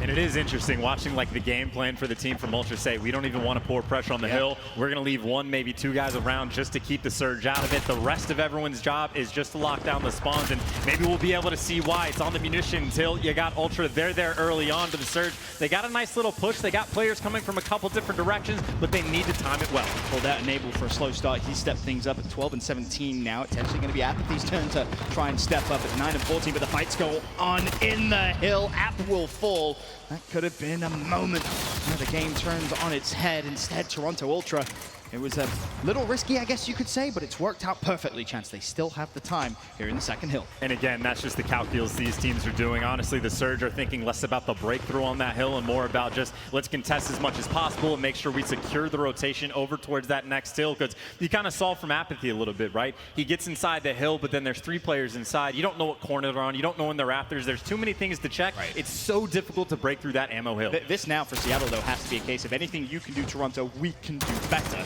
S13: And it is interesting watching like the game plan for the team from Ultra say, we don't even want to pour pressure on the hill. We're going to leave 1, maybe 2 guys around just to keep the Surge out of it. The rest of everyone's job is just to lock down the spawns, and maybe we'll be able to see why. It's on the munitions hill. You got Ultra, they're there early on to the Surge. They got a nice little push. They got players coming from a couple different directions, but they need to time it well.
S12: Pulled out Enable for a slow start. He stepped things up at 12 and 17 now. It's actually going to be Apathy's turn to try and step up at 9 and 14, but the fights go on in the hill. App will fall. That could have been a moment where the game turns on its head. Instead, Toronto Ultra, it was a little risky, I guess you could say, but it's worked out perfectly, Chance. They still have the time here in the second hill.
S13: And again, that's just the calculus these teams are doing. Honestly, the Surge are thinking less about the breakthrough on that hill and more about just let's contest as much as possible and make sure we secure the rotation over towards that next hill, because you kind of saw from Apathy a little bit, right? He gets inside the hill, but then there's 3 players inside. You don't know what corner they're on. You don't know when they're after. There's too many things to check. It's so difficult to break through that ammo hill.
S12: This now for Seattle, though, has to be a case of anything you can do, Toronto, we can do better.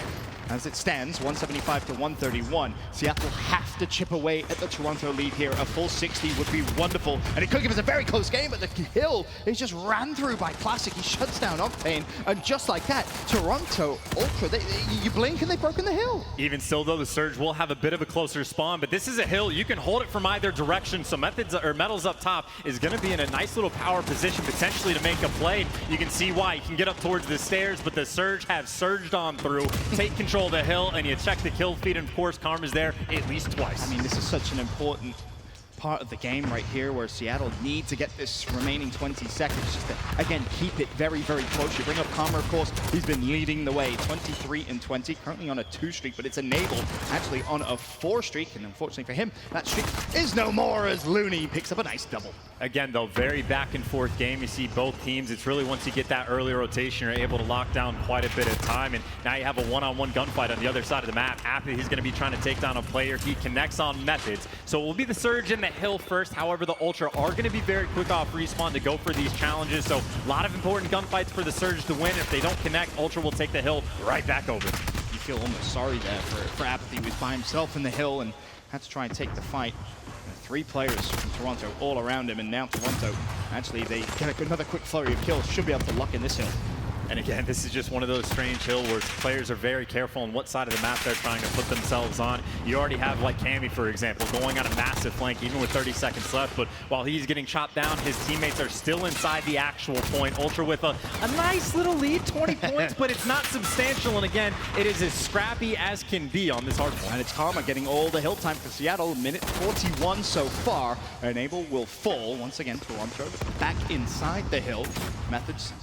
S12: As it stands, 175 to 131. Seattle have to chip away at the Toronto lead here. A full 60 would be wonderful. And it could give us a very close game, but the hill is just ran through by Classic. He shuts down Octane. And just like that, Toronto Ultra, you blink and they've broken the hill.
S13: Even still, though, the Surge will have a bit of a closer spawn, but this is a hill. You can hold it from either direction. So Metals up top is going to be in a nice little power position, potentially to make a play. You can see why. You can get up towards the stairs, but the Surge have surged on through, take control of the hill, and you check the kill feed, and of course Karma's there at least twice.
S12: I mean, this is such an important part of the game right here where Seattle need to get this remaining 20 seconds just to, again, keep it very, very close. You bring up Karma, of course, he's been leading the way, 23 and 20, currently on a 2 streak, but it's Enable actually on a 4 streak, and unfortunately for him, that streak is no more as Looney picks up a nice double.
S13: Again, though, very back and forth game. You see both teams. It's really once you get that early rotation, you're able to lock down quite a bit of time, and now you have a one-on-one gunfight on the other side of the map. After he's going to be trying to take down a player, he connects on Methods. So it will be the Surge in the hill first. However, the Ultra are going to be very quick off respawn to go for these challenges. So a lot of important gunfights for the Surge to win. If they don't connect, Ultra will take the hill right back over.
S12: You feel almost sorry there for Apathy, who was by himself in the hill and had to try and take the fight. 3 players from Toronto all around him, and now Toronto, actually, they get another quick flurry of kills, should be able to lock in this hill.
S13: And again, this is just one of those strange hills where players are very careful on what side of the map they're trying to put themselves on. You already have like Cammy, for example, going on a massive flank even with 30 seconds left, but while he's getting chopped down, his teammates are still inside the actual point. Ultra with a nice little lead, 20 points, but it's not substantial, and again, it is as scrappy as can be on this hard point.
S12: And it's Karma getting all the hill time for Seattle. Minute 41 so far. Enable will fall once again. Toronto back inside the hill. Methods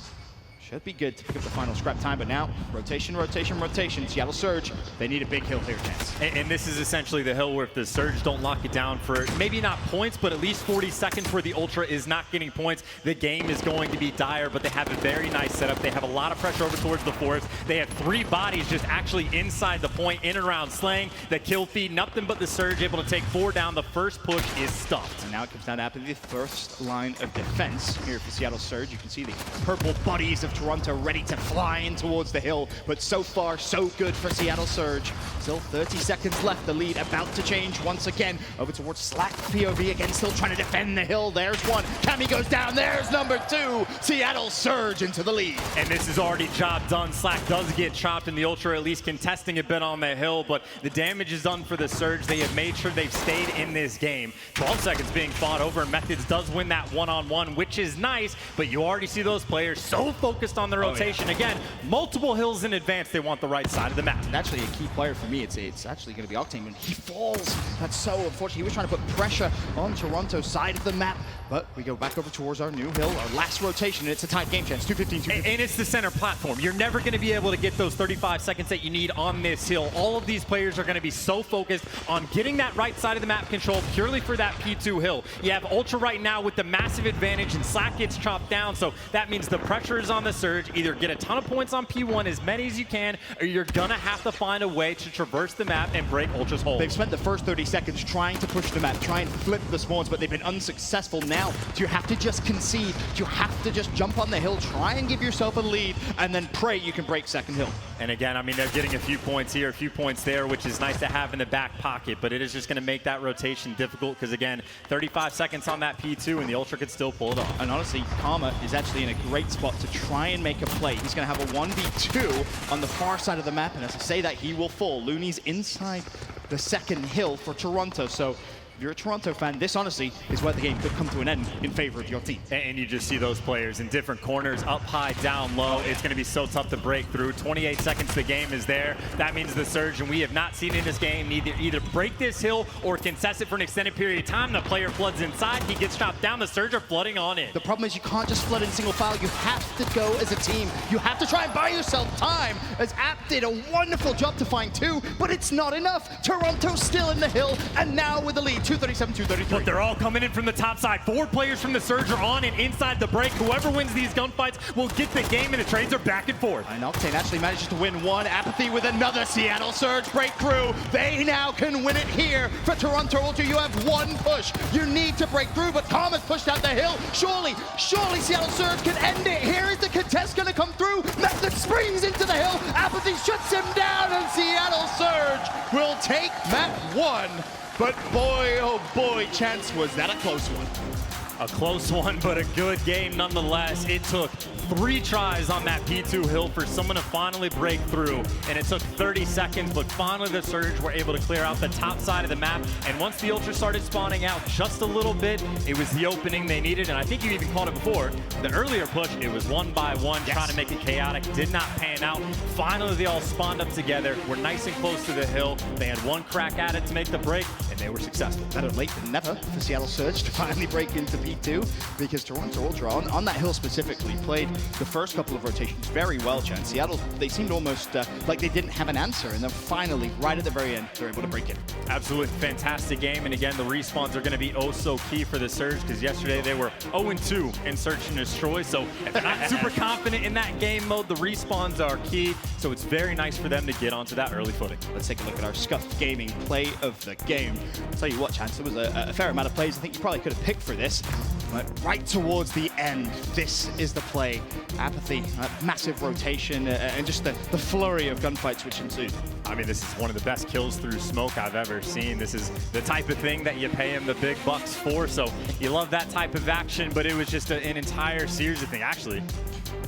S12: should be good to pick up the final scrap time, but now rotation, rotation, rotation. Seattle Surge, they need a big hill here, Chance.
S13: And this is essentially the hill where if the Surge don't lock it down for maybe not points, but at least 40 seconds where the Ultra is not getting points, the game is going to be dire, but they have a very nice setup. They have a lot of pressure over towards the forest. They have 3 bodies just actually inside the point, in and around Slang. The kill feed, nothing but the Surge able to take 4 down. The first push is stuffed.
S12: And now it comes down to the first line of defense here for Seattle Surge. You can see the purple buddies of Toronto ready to fly in towards the hill, but so far so good for Seattle Surge. Still 30 seconds left, the lead about to change once again over towards Slack POV again, still trying to defend the hill. There's one, Cammy goes down, there's number 2, Seattle Surge into the lead.
S13: And this is already job done. Slack does get chopped and the Ultra at least contesting a bit on the hill, but the damage is done for the Surge. They have made sure they've stayed in this game. 12 seconds being fought over, and Methods does win that one-on-one, which is nice, but you already see those players so focused on their rotation. Yeah. Again, multiple hills in advance. They want the right side of the map.
S12: And actually a key player for me, it's actually going to be Octane. When he falls, that's so unfortunate. He was trying to put pressure on Toronto's side of the map, but we go back over towards our new hill, our last rotation, and it's a tight game, Chance. 2:15.
S13: And it's the center platform. You're never going to be able to get those 35 seconds that you need on this hill. All of these players are going to be so focused on getting that right side of the map control purely for that P2 hill. You have Ultra right now with the massive advantage, and Slack gets chopped down, so that means the pressure is on the Surge. Either get a ton of points on P1, as many as you can, or you're gonna have to find a way to traverse the map and break Ultra's hold.
S12: They've spent the first 30 seconds trying to push the map, try and flip the spawns, but they've been unsuccessful. Now, do you have to just concede? Do you have to just jump on the hill, try and give yourself a lead, and then pray you can break second hill?
S13: And again, I mean, they're getting a few points here, a few points there, which is nice to have in the back pocket, but it is just gonna make that rotation difficult, because again, 35 seconds on that P2, and the Ultra could still pull it off.
S12: And honestly, Karma is actually in a great spot to try and make a play. He's gonna have a 1v2 on the far side of the map, and as I say that, he will fall. Looney's inside the second hill for Toronto, so if you're a Toronto fan, this honestly is where the game could come to an end in favor of your team.
S13: And you just see those players in different corners, up high, down low. It's going to be so tough to break through. 28 seconds, the game is there. That means the Surge, and we have not seen in this game either break this hill or contest it for an extended period of time. The player floods inside, he gets chopped down, the Surge are flooding on in.
S12: The problem is you can't just flood in single file. You have to go as a team. You have to try and buy yourself time, as App did a wonderful job to find 2, but it's not enough. Toronto's still in the hill, and now with the lead, 237, 233.
S13: But they're all coming in from the top side. 4 players from the Surge are on and inside the break. Whoever wins these gunfights will get the game, and the trades are back and forth.
S12: And Octane actually manages to win one. Apathy with another Seattle Surge breakthrough. They now can win it here for Toronto Ultra. You have one push. You need to break through, but Karma's pushed out the hill. Surely Seattle Surge can end it. Here is the contest going to come through. Method springs into the hill. Apathy shuts him down, and Seattle Surge will take map 1. But boy, oh boy, Chance, was that a close one.
S13: A close one, but a good game nonetheless. It took 3 tries on that P2 hill for someone to finally break through, and it took 30 seconds, but finally the Surge were able to clear out the top side of the map, and once the Ultra started spawning out just a little bit, it was the opening they needed, and I think you even called it before. The earlier push, it was 1 by 1, yes, trying to make it chaotic, did not pan out. Finally, they all spawned up together, were nice and close to the hill. They had one crack at it to make the break, and they were successful.
S12: Better late than never for Seattle Surge to finally break into P2, because Toronto Ultra, on that hill specifically, played the first couple of rotations very well, Chance. Seattle, they seemed almost like they didn't have an answer, and then finally, right at the very end, they're able to break it.
S13: Absolutely fantastic game, and again, the respawns are going to be oh so key for the Surge, because yesterday they were 0-2 in Search and Destroy, so if they're not super confident in that game mode, the respawns are key, so it's very nice for them to get onto that early footing.
S12: Let's take a look at our Scuffed Gaming play of the game. I'll tell you what, Chance, it was a fair amount of plays I think you probably could have picked for this, but right towards the end, this is the play. Apathy, massive rotation, and just the flurry of gunfights which ensued.
S13: I mean, this is one of the best kills through smoke I've ever seen. This is the type of thing that you pay him the big bucks for, so you love that type of action, but it was just an entire series of things. Actually,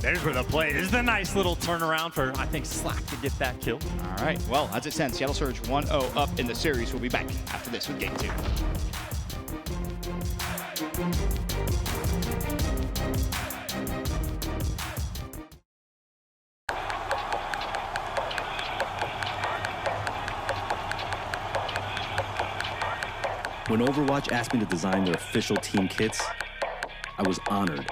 S13: there's where the play is. The nice little turnaround for, I think, Slack to get that kill.
S12: All right, well, as it stands, Seattle Surge 1-0 up in the series. We'll be back after this with Game 2.
S1: When Overwatch asked me to design their official team kits, I was honored.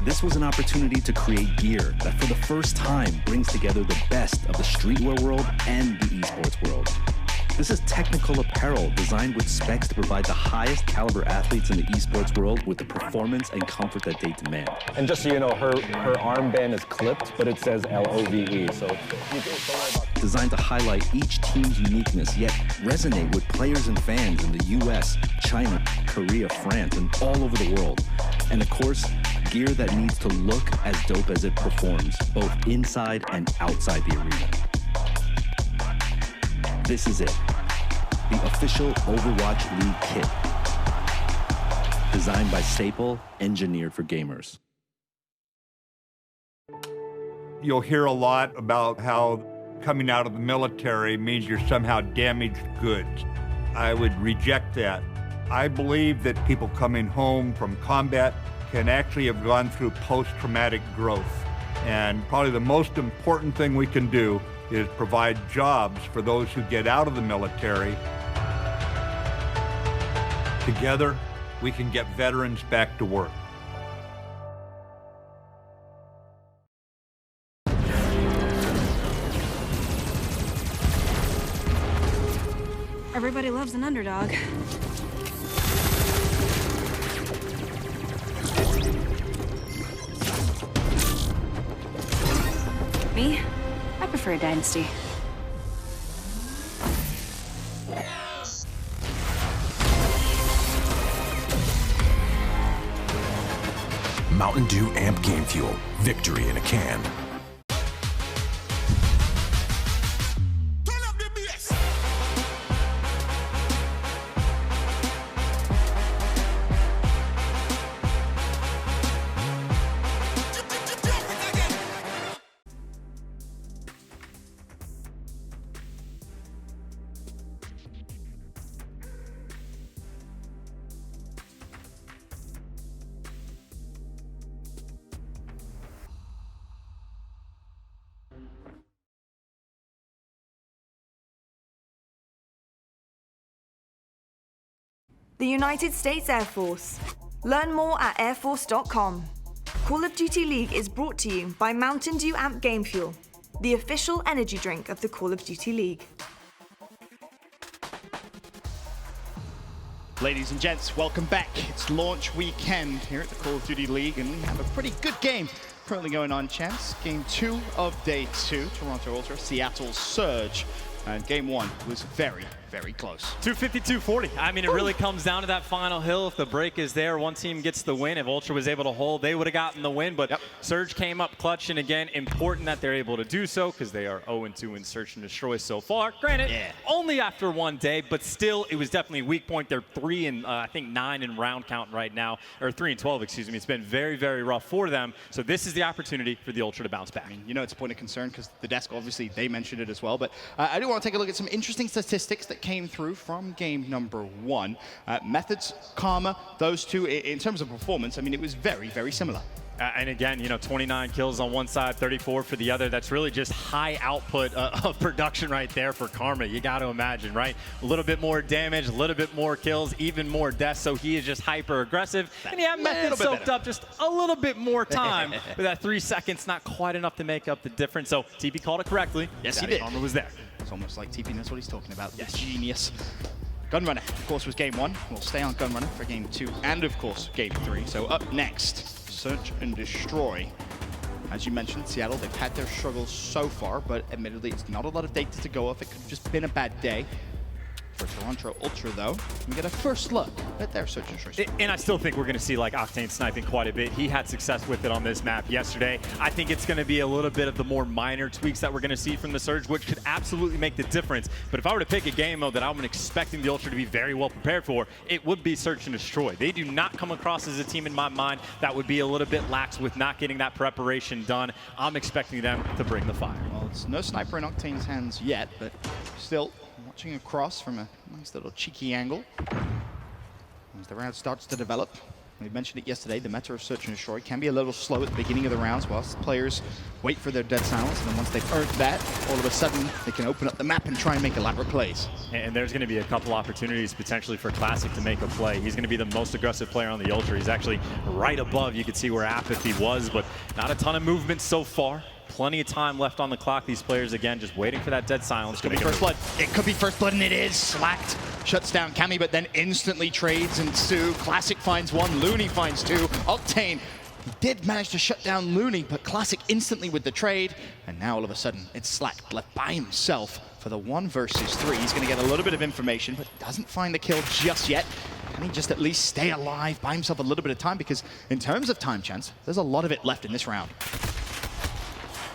S1: This was an opportunity to create gear that for the first time brings together the best of the streetwear world and the esports world. This is technical apparel designed with specs to provide the highest caliber athletes in the esports world with the performance and comfort that they demand.
S16: And just so you know, her armband is clipped, but it says LOVE, so you don't worry about.
S1: Designed to highlight each team's uniqueness, yet resonate with players and fans in the US, China, Korea, France, and all over the world. And of course, gear that needs to look as dope as it performs, both inside and outside the arena. This is it, the official Overwatch League kit. Designed by Staple, engineered for gamers.
S15: You'll hear a lot about how coming out of the military means you're somehow damaged goods. I would reject that. I believe that people coming home from combat can actually have gone through post-traumatic growth. And probably the most important thing we can do is provide jobs for those who get out of the military. Together, we can get veterans back to work.
S7: Everybody loves an underdog. Me? I prefer a dynasty.
S8: Mountain Dew Amp Game Fuel. Victory in a can.
S10: The United States Air Force. Learn more at airforce.com. Call of Duty League is brought to you by Mountain Dew Amp Game Fuel, the official energy drink of the Call of Duty League.
S12: Ladies and gents, welcome back. It's launch weekend here at the Call of Duty League, and we have a pretty good game currently going on, champs. Game 2 of Day 2, Toronto Ultra, Seattle Surge. And game 1 was very, very close.
S6: 250-240. I mean, it really comes down to that final hill. If the break is there, one team gets the win. If Ultra was able to hold, they would have gotten the win. But Surge came up clutch, and again, important that they're able to do so because they are 0-2 in Search and Destroy so far. Granted, only after one day, but still, it was definitely a weak point. They're 3 and I think 9 in round count right now, or 3 and 12, excuse me. It's been very, very rough for them. So this is the opportunity for the Ultra to bounce back.
S12: I mean, you know, it's a point of concern because the desk, obviously, they mentioned it as well. But I do want to take a look at some interesting statistics that came through from game number 1. Methods, Karma, those two, in terms of performance, I mean, it was very, very similar.
S6: And again, you know, 29 kills on one side, 34 for the other. That's really just high output of production right there for Karma. You got to imagine, right? A little bit more damage, a little bit more kills, even more deaths. So he is just hyper aggressive. And yeah, Method soaked up just a little bit more time. But that 3 seconds, not quite enough to make up the difference. So TP called it correctly.
S12: Yes, he did.
S6: Karma was there.
S12: It's almost like TP knows what he's talking about. Yes. Genius. Gunrunner, of course, was game 1. We'll stay on Gunrunner for game 2 and, of course, game 3. So up next, Search and Destroy. As you mentioned, Seattle, they've had their struggles so far, but admittedly, it's not a lot of data to go off. It could have just been a bad day. For Toronto Ultra, though, we get a first look at their search and destroy.
S13: And I still think we're going to see like Octane sniping quite a bit. He had success with it on this map yesterday. I think it's going to be a little bit of the more minor tweaks that we're going to see from the Surge, which could absolutely make the difference. But if I were to pick a game mode that I'm expecting the Ultra to be very well prepared for, it would be Search and Destroy. They do not come across as a team in my mind that would be a little bit lax with not getting that preparation done. I'm expecting them to bring the fire.
S12: Well, it's no sniper in Octane's hands yet, but still watching across from a nice little cheeky angle. As the round starts to develop, we mentioned it yesterday, the meta of Search and Destroy can be a little slow at the beginning of the rounds whilst players wait for their dead silence, and then once they've earned that, all of a sudden they can open up the map and try and make elaborate plays.
S13: And there's going to be a couple opportunities potentially for Classic to make a play. He's going to be the most aggressive player on the Ultra. He's actually right above, you could see where Apathy was, but not a ton of movement so far. Plenty of time left on the clock. These players, again, just waiting for that dead silence.
S12: Could be first blood. It could be first blood, and it is. Slacked shuts down Cammy, but then instantly trades ensue. Classic finds one, Looney finds two. Octane did manage to shut down Looney, but Classic instantly with the trade. And now all of a sudden, it's Slacked left by himself for the 1 versus 3. He's going to get a little bit of information, but doesn't find the kill just yet. Can he just at least stay alive, buy himself a little bit of time? Because in terms of time chance, there's a lot of it left in this round.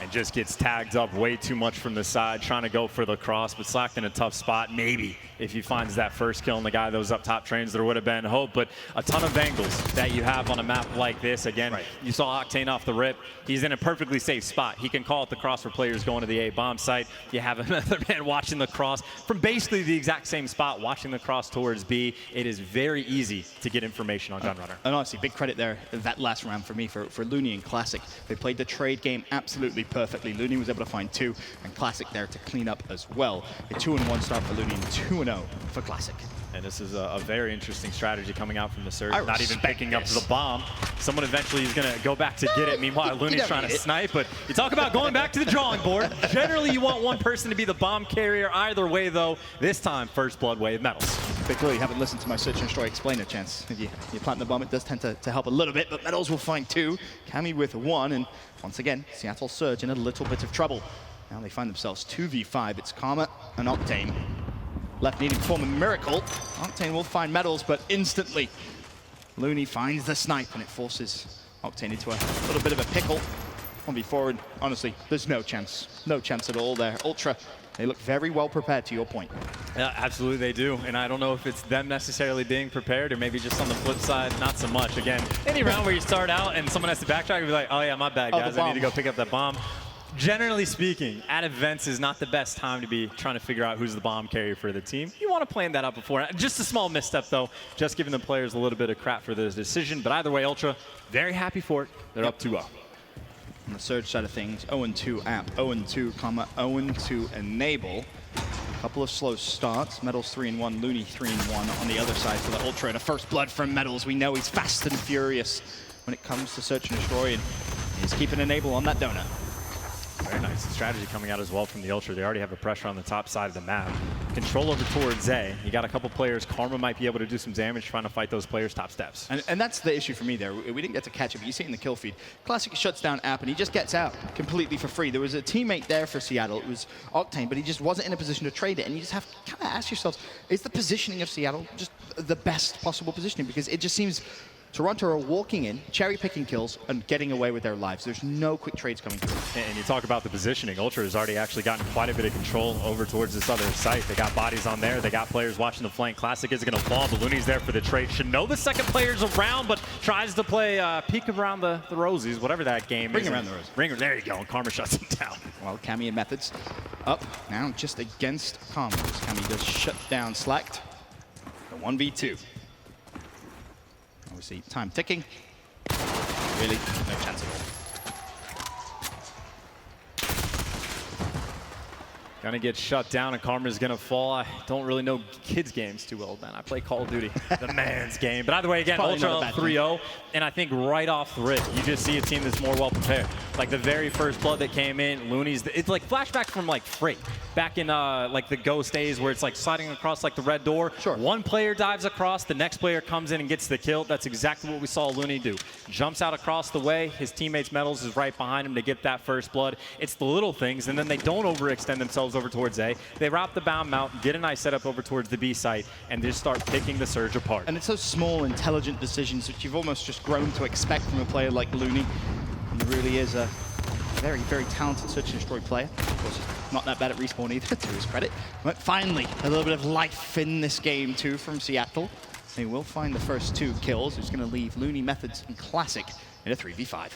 S13: And just gets tagged up way too much from the side, trying to go for the cross, but Slacked in a tough spot. Maybe if he finds that first kill and the guy that was up top trains, there would have been hope. But a ton of angles that you have on a map like this. Again, you saw Octane off the rip. He's in a perfectly safe spot. He can call it the cross for players going to the A bomb site. You have another man watching the cross from basically the exact same spot, watching the cross towards B. It is very easy to get information on Gunrunner.
S12: And honestly, big credit there that last round for me, for Looney and Classic. They played the trade game absolutely perfectly. Looney was able to find 2, and Classic there to clean up as well. A 2-1 start for Looney and 2-0 for Classic.
S13: And this is a very interesting strategy coming out from the Surge. Not even picking up the bomb. Someone eventually is going to go back to get it. Meanwhile, Looney's trying to snipe. But you talk about going back to the drawing board. Generally, you want one person to be the bomb carrier. Either way, though, this time, first blood wave Metals.
S12: Particularly, you haven't listened to my Search and Destroy explainer chance. If you plant the bomb, it does tend to help a little bit, but Metals will find 2. Cammy with 1, and once again, Seattle Surge in a little bit of trouble. Now they find themselves 2v5. It's Karma and Octane. Left needing to perform a miracle. Octane will find Metals, but instantly Looney finds the snipe, and it forces Octane into a little bit of a pickle. 1v4, and honestly, there's no chance. No chance at all there. Ultra, they look very well prepared, to your point.
S13: Yeah, absolutely they do. And I don't know if it's them necessarily being prepared or maybe just on the flip side, not so much. Again, any round where you start out and someone has to backtrack and be like, oh yeah, my bad, guys. I need to go pick up that bomb. Generally speaking, at events is not the best time to be trying to figure out who's the bomb carrier for the team. You want to plan that out before. Just a small misstep, though, just giving the players a little bit of crap for the decision. But either way, Ultra, very happy for it. They're up 2-0.
S12: On the Surge side of things, 0-2 App, 0-2, 0-2 Enable. A couple of slow starts. Metals 3-1, Looney 3-1 on the other side for the Ultra. And a first blood from Metals. We know he's fast and furious when it comes to Search and Destroy, and he's keeping Enable on that donut.
S13: Very nice strategy coming out as well from the Ultra. They already have a pressure on the top side of the map. Control over towards A. You got a couple players. Karma might be able to do some damage trying to fight those players top steps.
S12: And that's the issue for me there. We didn't get to catch it, but you see it in the kill feed. Classic shuts down App, and he just gets out completely for free. There was a teammate there for Seattle. It was Octane, but he just wasn't in a position to trade it. And you just have to kind of ask yourselves, is the positioning of Seattle just the best possible positioning? Because it just seems Toronto are walking in, cherry-picking kills, and getting away with their lives. There's no quick trades coming through.
S13: And you talk about the positioning. Ultra has already actually gotten quite a bit of control over towards this other site. They got bodies on there. They got players watching the flank. Classic is going to fall. The Looney's there for the trade. Should know the second player's around, but tries to play peek around the Rosies, whatever that game is.
S12: Ring around the Rosies.
S13: Ring, there you go. And Karma shuts him down.
S12: Well, Cammy and Methods up now just against Karma. Cammy does shut down Slacked. The 1v2. Obviously, time ticking. Really, no chance at all.
S13: Gonna get shut down, and Karma's gonna fall. I don't really know kids' games too well, man. I play Call of Duty, the man's game. But either way, again, Ultra 3-0, and I think right off the rip, you just see a team that's more well prepared.
S6: Like the very first blood that came in, Looney's, it's like flashback from like Freight, back in like the Ghost days where it's like sliding across like the red door. Sure. One player dives across, the next player comes in and gets the kill. That's exactly what we saw Looney do. Jumps out across the way, his teammate's Metals is right behind him to get that first blood. It's the little things, and then they don't overextend themselves over towards A. They wrap the bound mount, get a nice setup over towards the B site, and just start picking the Surge apart.
S12: And it's those small, intelligent decisions which you've almost just grown to expect from a player like Looney. And he really is a very, very talented search and destroy player. Of course, he's not that bad at respawn either, to his credit. But finally, a little bit of life in this game too from Seattle. They will find the first 2 kills, which is going to leave Looney, Methods, and Classic in a 3v5.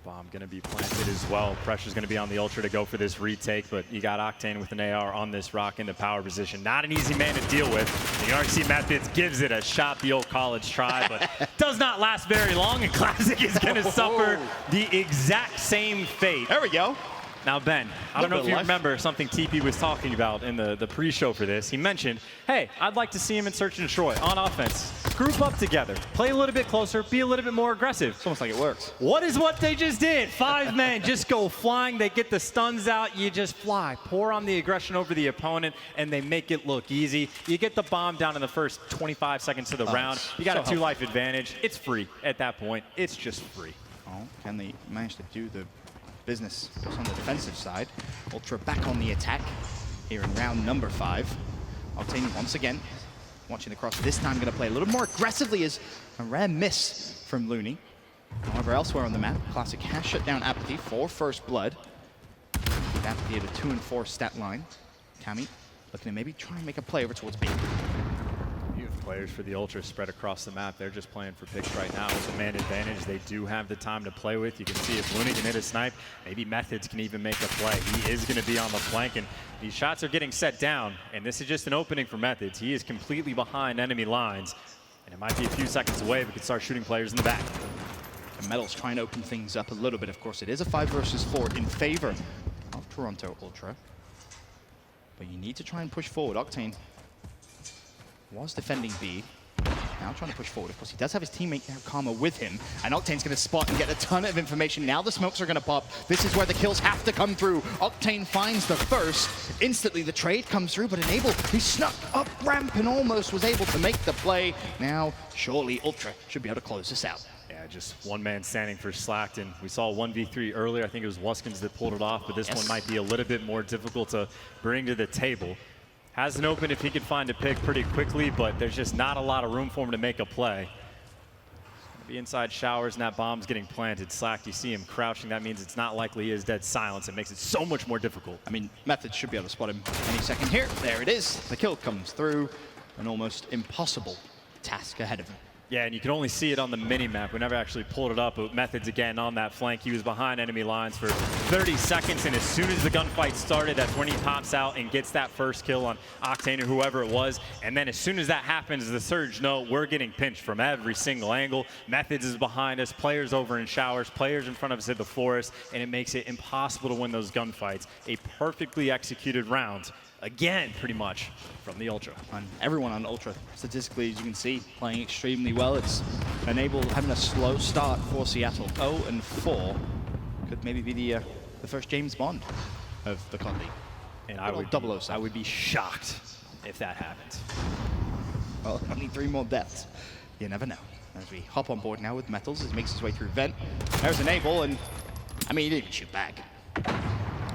S6: Bomb going to be planted as well. Pressure's going to be on the Ultra to go for this retake, but you got Octane with an AR on this rock in the power position. Not an easy man to deal with. You can already see Methods gives it a shot, the old college try, but does not last very long, and Classic is going to suffer the exact same fate.
S12: There we go.
S6: Now, Ben, I don't know if you remember something TP was talking about in the pre-show for this. He mentioned, hey, I'd like to see him in Search and Destroy on offense. Group up together, play a little bit closer, be a little bit more aggressive.
S12: It's almost like it works.
S6: What is what they just did? 5 men just go flying. They get the stuns out. You just fly. Pour on the aggression over the opponent, and they make it look easy. You get the bomb down in the first 25 seconds of the round. You got a 2-life advantage. It's free at that point. It's just free.
S12: Oh, can they manage to do the business on the defensive side? Ultra back on the attack here in round number 5. Octane once again watching the cross. This time going to play a little more aggressively as a rare miss from Looney. However, elsewhere on the map, Classic has shut down Apathy for first blood. Apathy at a 2 and 4 stat line. Kami looking to maybe try and make a play over towards B.
S6: Players for the Ultra spread across the map. They're just playing for picks right now with a man advantage. They do have the time to play with. You can see if Looney can hit a snipe, maybe Methods can even make a play. He is going to be on the flank, and these shots are getting set down, and this is just an opening for Methods. He is completely behind enemy lines, and it might be a few seconds away if we can start shooting players in the back.
S12: And Metals trying to open things up a little bit. Of course, it is a 5 versus 4 in favor of Toronto Ultra, but you need to try and push forward. Octane was defending B, now trying to push forward. Of course, he does have his teammate Karma with him, and Octane's going to spot and get a ton of information. Now the smokes are going to pop. This is where the kills have to come through. Octane finds the first. Instantly, the trade comes through, but Enable, he snuck up ramp and almost was able to make the play. Now, surely Ultra should be able to close this out.
S6: Yeah, just one man standing for Slackton. We saw 1v3 earlier. I think it was Wuskins that pulled it off, but this one might be a little bit more difficult to bring to the table. Has an open if he could find a pick pretty quickly, but there's just not a lot of room for him to make a play. Be inside showers, and that bomb's getting planted. Slack, you see him crouching. That means it's not likely he is dead silence. It makes it so much more difficult.
S12: I mean, Methods should be able to spot him any second here. There it is. The kill comes through. An almost impossible task ahead of him.
S6: Yeah, and you can only see it on the mini-map. We never actually pulled it up, but Methods again on that flank. He was behind enemy lines for 30 seconds, and as soon as the gunfight started, that's when he pops out and gets that first kill on Octane or whoever it was. And then as soon as that happens, the Surge know we're getting pinched from every single angle. Methods is behind us, players over in showers, players in front of us at the forest, and it makes it impossible to win those gunfights. A perfectly executed round. Again, pretty much, from the Ultra.
S12: And everyone on Ultra, statistically, as you can see, playing extremely well. It's Enable having a slow start for Seattle. 0-4 could maybe be the first James Bond of the COD League.
S6: And I would be shocked if that happens.
S12: Well, only 3 more deaths. You never know. As we hop on board now with Metals, as he makes his way through Vent. There's Enable, and I mean, he didn't even shoot back.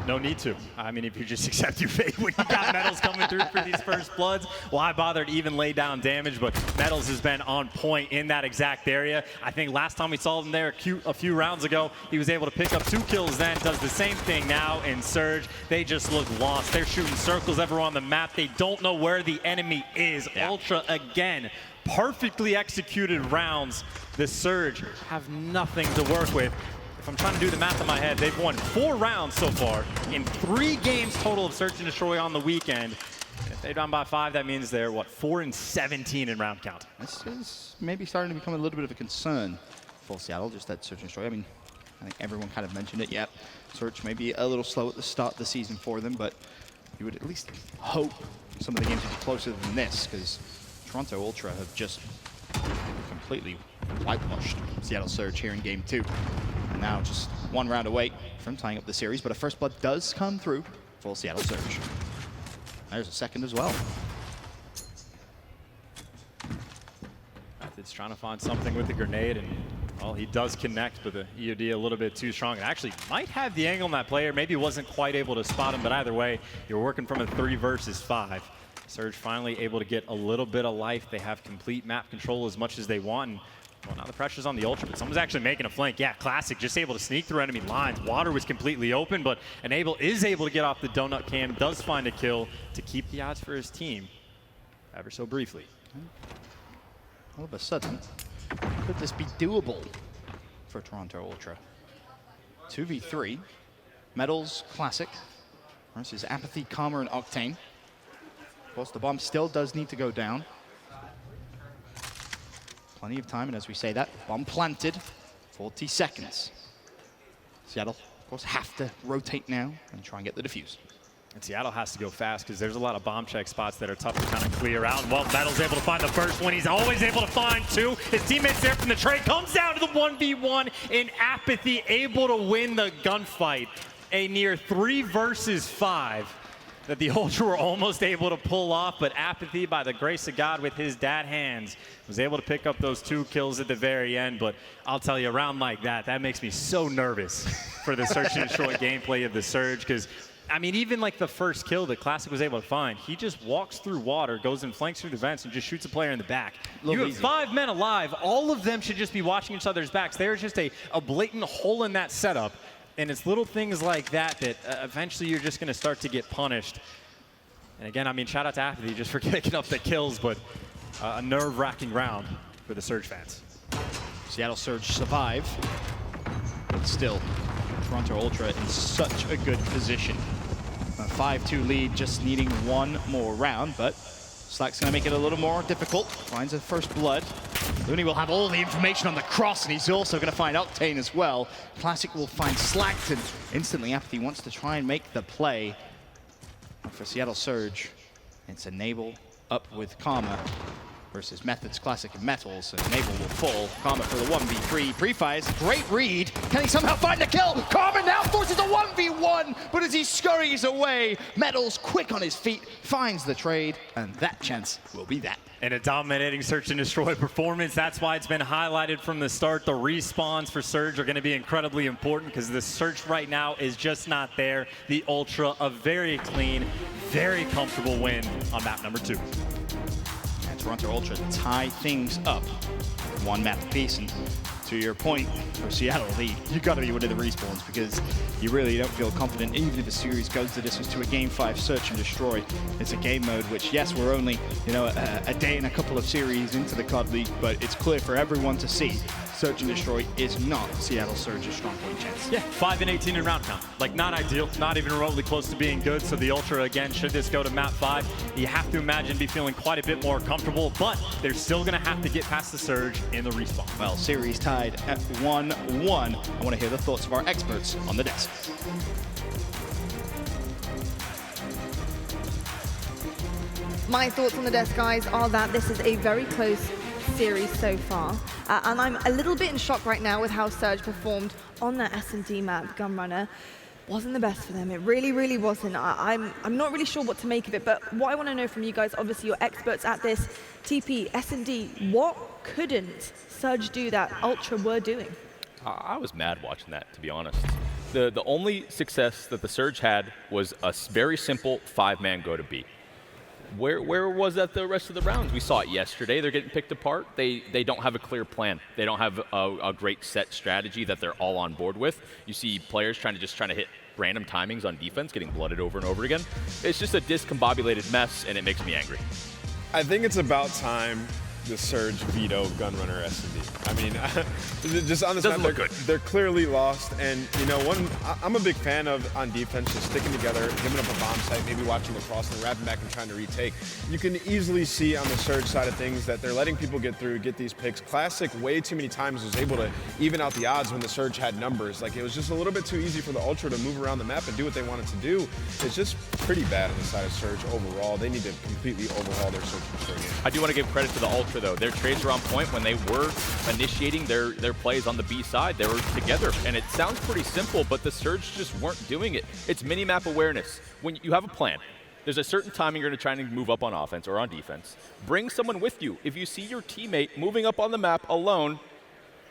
S6: No need to. I mean, if you just accept your fate when you got Metals coming through for these first bloods, why bother to even lay down damage? But Metals has been on point in that exact area. I think last time we saw him there a few rounds ago, he was able to pick up 2 kills then, does the same thing now in Surge. They just look lost. They're shooting circles everywhere on the map. They don't know where the enemy is. Yeah. Ultra again. Perfectly executed rounds. The Surge have nothing to work with. If I'm trying to do the math in my head, they've won 4 rounds so far in 3 games total of Search and Destroy on the weekend. If they're down by 5, that means they're, 4-17 in round count.
S12: This is maybe starting to become a little bit of a concern for Seattle, just that Search and Destroy. I mean, I think everyone kind of mentioned it. Yep, Search may be a little slow at the start of the season for them, but you would at least hope some of the games would be closer than this, because Toronto Ultra have just completely whitewashed Seattle Surge here in Game 2. And now just one round away from tying up the series, but a first blood does come through for Seattle Surge. There's a second as well.
S13: Method's trying to find something with the grenade, and well, he does connect, but the EOD a little bit too strong. And actually might have the angle on that player. Maybe wasn't quite able to spot him, but either way, you're working from a 3 versus 5. Surge finally able to get a little bit of life. They have complete map control as much as they want. And, well, now the pressure's on the Ultra, but someone's actually making a flank. Yeah, Classic just able to sneak through enemy lines. Water was completely open, but Enable is able to get off the donut cam, does find a kill to keep the odds for his team ever so briefly.
S12: All of a sudden, could this be doable for Toronto Ultra? 2v3, Metals Classic versus Apathy, Karma, and Octane. Of course, the bomb still does need to go down. Plenty of time, and as we say that, bomb planted, 40 seconds. Seattle, of course, have to rotate now and try and get the defuse.
S13: And Seattle has to go fast because there's a lot of bomb check spots that are tough to kind of clear out. Well, Metal's able to find the first one. He's always able to find 2. His teammates there from the trade. Comes down to the 1v1 in Apathy, able to win the gunfight. A near 3 versus 5 that the Ultra were almost able to pull off, but Apathy, by the grace of God, with his dad hands, was able to pick up those 2 kills at the very end. But I'll tell you, a round like that, that makes me so nervous for the search and destroy gameplay of the Surge, because I mean, even like the first kill that Classic was able to find, he just walks through water, goes and flanks through the vents, and just shoots a player in the back. You have 5 men alive. All of them should just be watching each other's backs. There's just a blatant hole in that setup. And it's little things like that that eventually you're just going to start to get punished. And again, I mean, shout out to Apathy just for picking up the kills, but a nerve-wracking round for the Surge fans.
S12: Seattle Surge survive, but still, Toronto Ultra in such a good position. A 5-2 lead, just needing one more round, but Slack's going to make it a little more difficult. Finds a first blood. Looney will have all the information on the cross, and he's also going to find Octane as well. Classic will find Slack, and instantly Apathy wants to try and make the play. For Seattle Surge, it's Enable up with Karma versus Methods, Classic, and Metals. And Enable will fall. Karma for the 1v3. Pre-fires, great read. Can he somehow find the kill? Karma now forces a 1v1, but as he scurries away, Metals, quick on his feet, finds the trade, and that chance will be that.
S13: And a dominating search and destroy performance. That's why it's been highlighted from the start. The respawns for Surge are going to be incredibly important because the search right now is just not there. The Ultra, a very clean, very comfortable win on map number 2.
S12: And Toronto Ultra tie things up 1 map apiece. And to your point, for Seattle, you got to be winning the respawns because you really don't feel confident, even if the series goes the distance to a Game 5 search and destroy. It's a game mode which, yes, we're only a day and a couple of series into the COD League, but it's clear for everyone to see search and destroy is not Seattle Surge's strong point chance.
S13: Yeah, 5 and 18 in round count. Like, not ideal, not even remotely close to being good. So the Ultra, again, should this go to map 5, you have to imagine be feeling quite a bit more comfortable, but they're still going to have to get past the Surge in the respawn.
S12: Well, series tied at 1-1. I want to hear the thoughts of our experts on the desk.
S20: My thoughts on the desk, guys, are that this is a very close series so far, and I'm a little bit in shock right now with how Surge performed on that S&D map. Gunrunner wasn't the best for them. It really, really wasn't. I'm not really sure what to make of it, but what I want to know from you guys, obviously you're experts at this, TP, S&D, what couldn't Surge do that Ultra were doing?
S21: I was mad watching that, to be honest. The only success that the Surge had was a very simple 5-man go to B. Where was that the rest of the rounds? We saw it yesterday. They're getting picked apart. They don't have a clear plan. They don't have a great set strategy that they're all on board with. You see players trying to hit random timings on defense, getting blooded over and over again. It's just a discombobulated mess, and it makes me angry.
S22: I think it's about time the Surge veto Gunrunner S&D. I mean, just on this map, they're clearly lost. And, you know, I'm a big fan of, on defense, just sticking together, giving up a bomb site, maybe watching the cross and wrapping back and trying to retake. You can easily see on the Surge side of things that they're letting people get through, get these picks. Classic way too many times was able to even out the odds when the Surge had numbers. Like, it was just a little bit too easy for the Ultra to move around the map and do what they wanted to do. It's just pretty bad on the side of Surge overall. They need to completely overhaul their search and destroy game.
S21: I do want to give credit to the Ultra Ultra, though. Their trades were on point when they were initiating their plays on the B side. They were together, and it sounds pretty simple, but the Surge just weren't doing it. It's mini-map awareness. When you have a plan, there's a certain time you're going to try and move up on offense or on defense. Bring someone with you. If you see your teammate moving up on the map alone,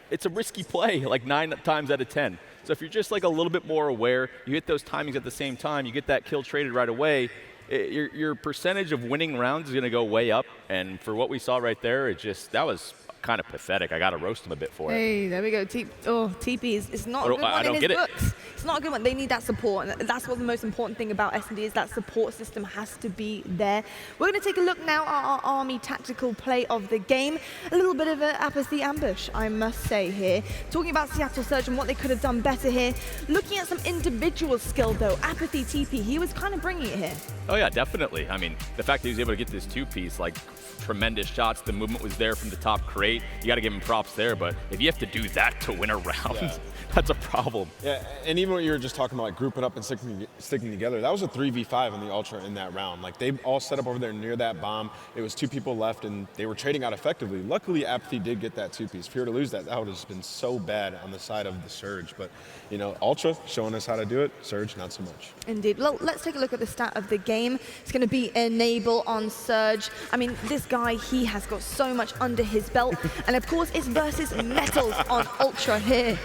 S21: it's a risky play, like 9 times out of 10. So if you're just like a little bit more aware, you hit those timings at the same time, you get that kill traded right away, your percentage of winning rounds is going to go way up. And for what we saw right there, that was kind of pathetic. I got to roast him a bit for it.
S20: Hey, there we go. TP is not a good one in his books. It's not a good one. They need that support, and that's what the most important thing about S&D is. That support system has to be there. We're going to take a look now at our Army tactical play of the game. A little bit of an apathy ambush, I must say here. Talking about Seattle Surge and what they could have done better here. Looking at some individual skill though, Apathy TP, he was kind of bringing it here.
S21: Oh yeah, definitely. I mean, the fact that he was able to get this 2-piece, like tremendous shots, the movement was there from the top crate. You got to give him props there, but if you have to do that to win a round, that's a problem.
S22: Yeah, and even what you were just talking about, like grouping up and sticking together, that was a 3v5 in the Ultra in that round. Like they all set up over there near that bomb. It was 2 people left, and they were trading out effectively. Luckily, Apathy did get that 2-piece. If you were to lose that, that would have been so bad on the side of the Surge. But, you know, Ultra showing us how to do it, Surge not so much.
S20: Indeed. Well, let's take a look at the stat of the game. It's going to be Enable on Surge. I mean, this guy, he has got so much under his belt. And of course, it's versus Metals on Ultra here.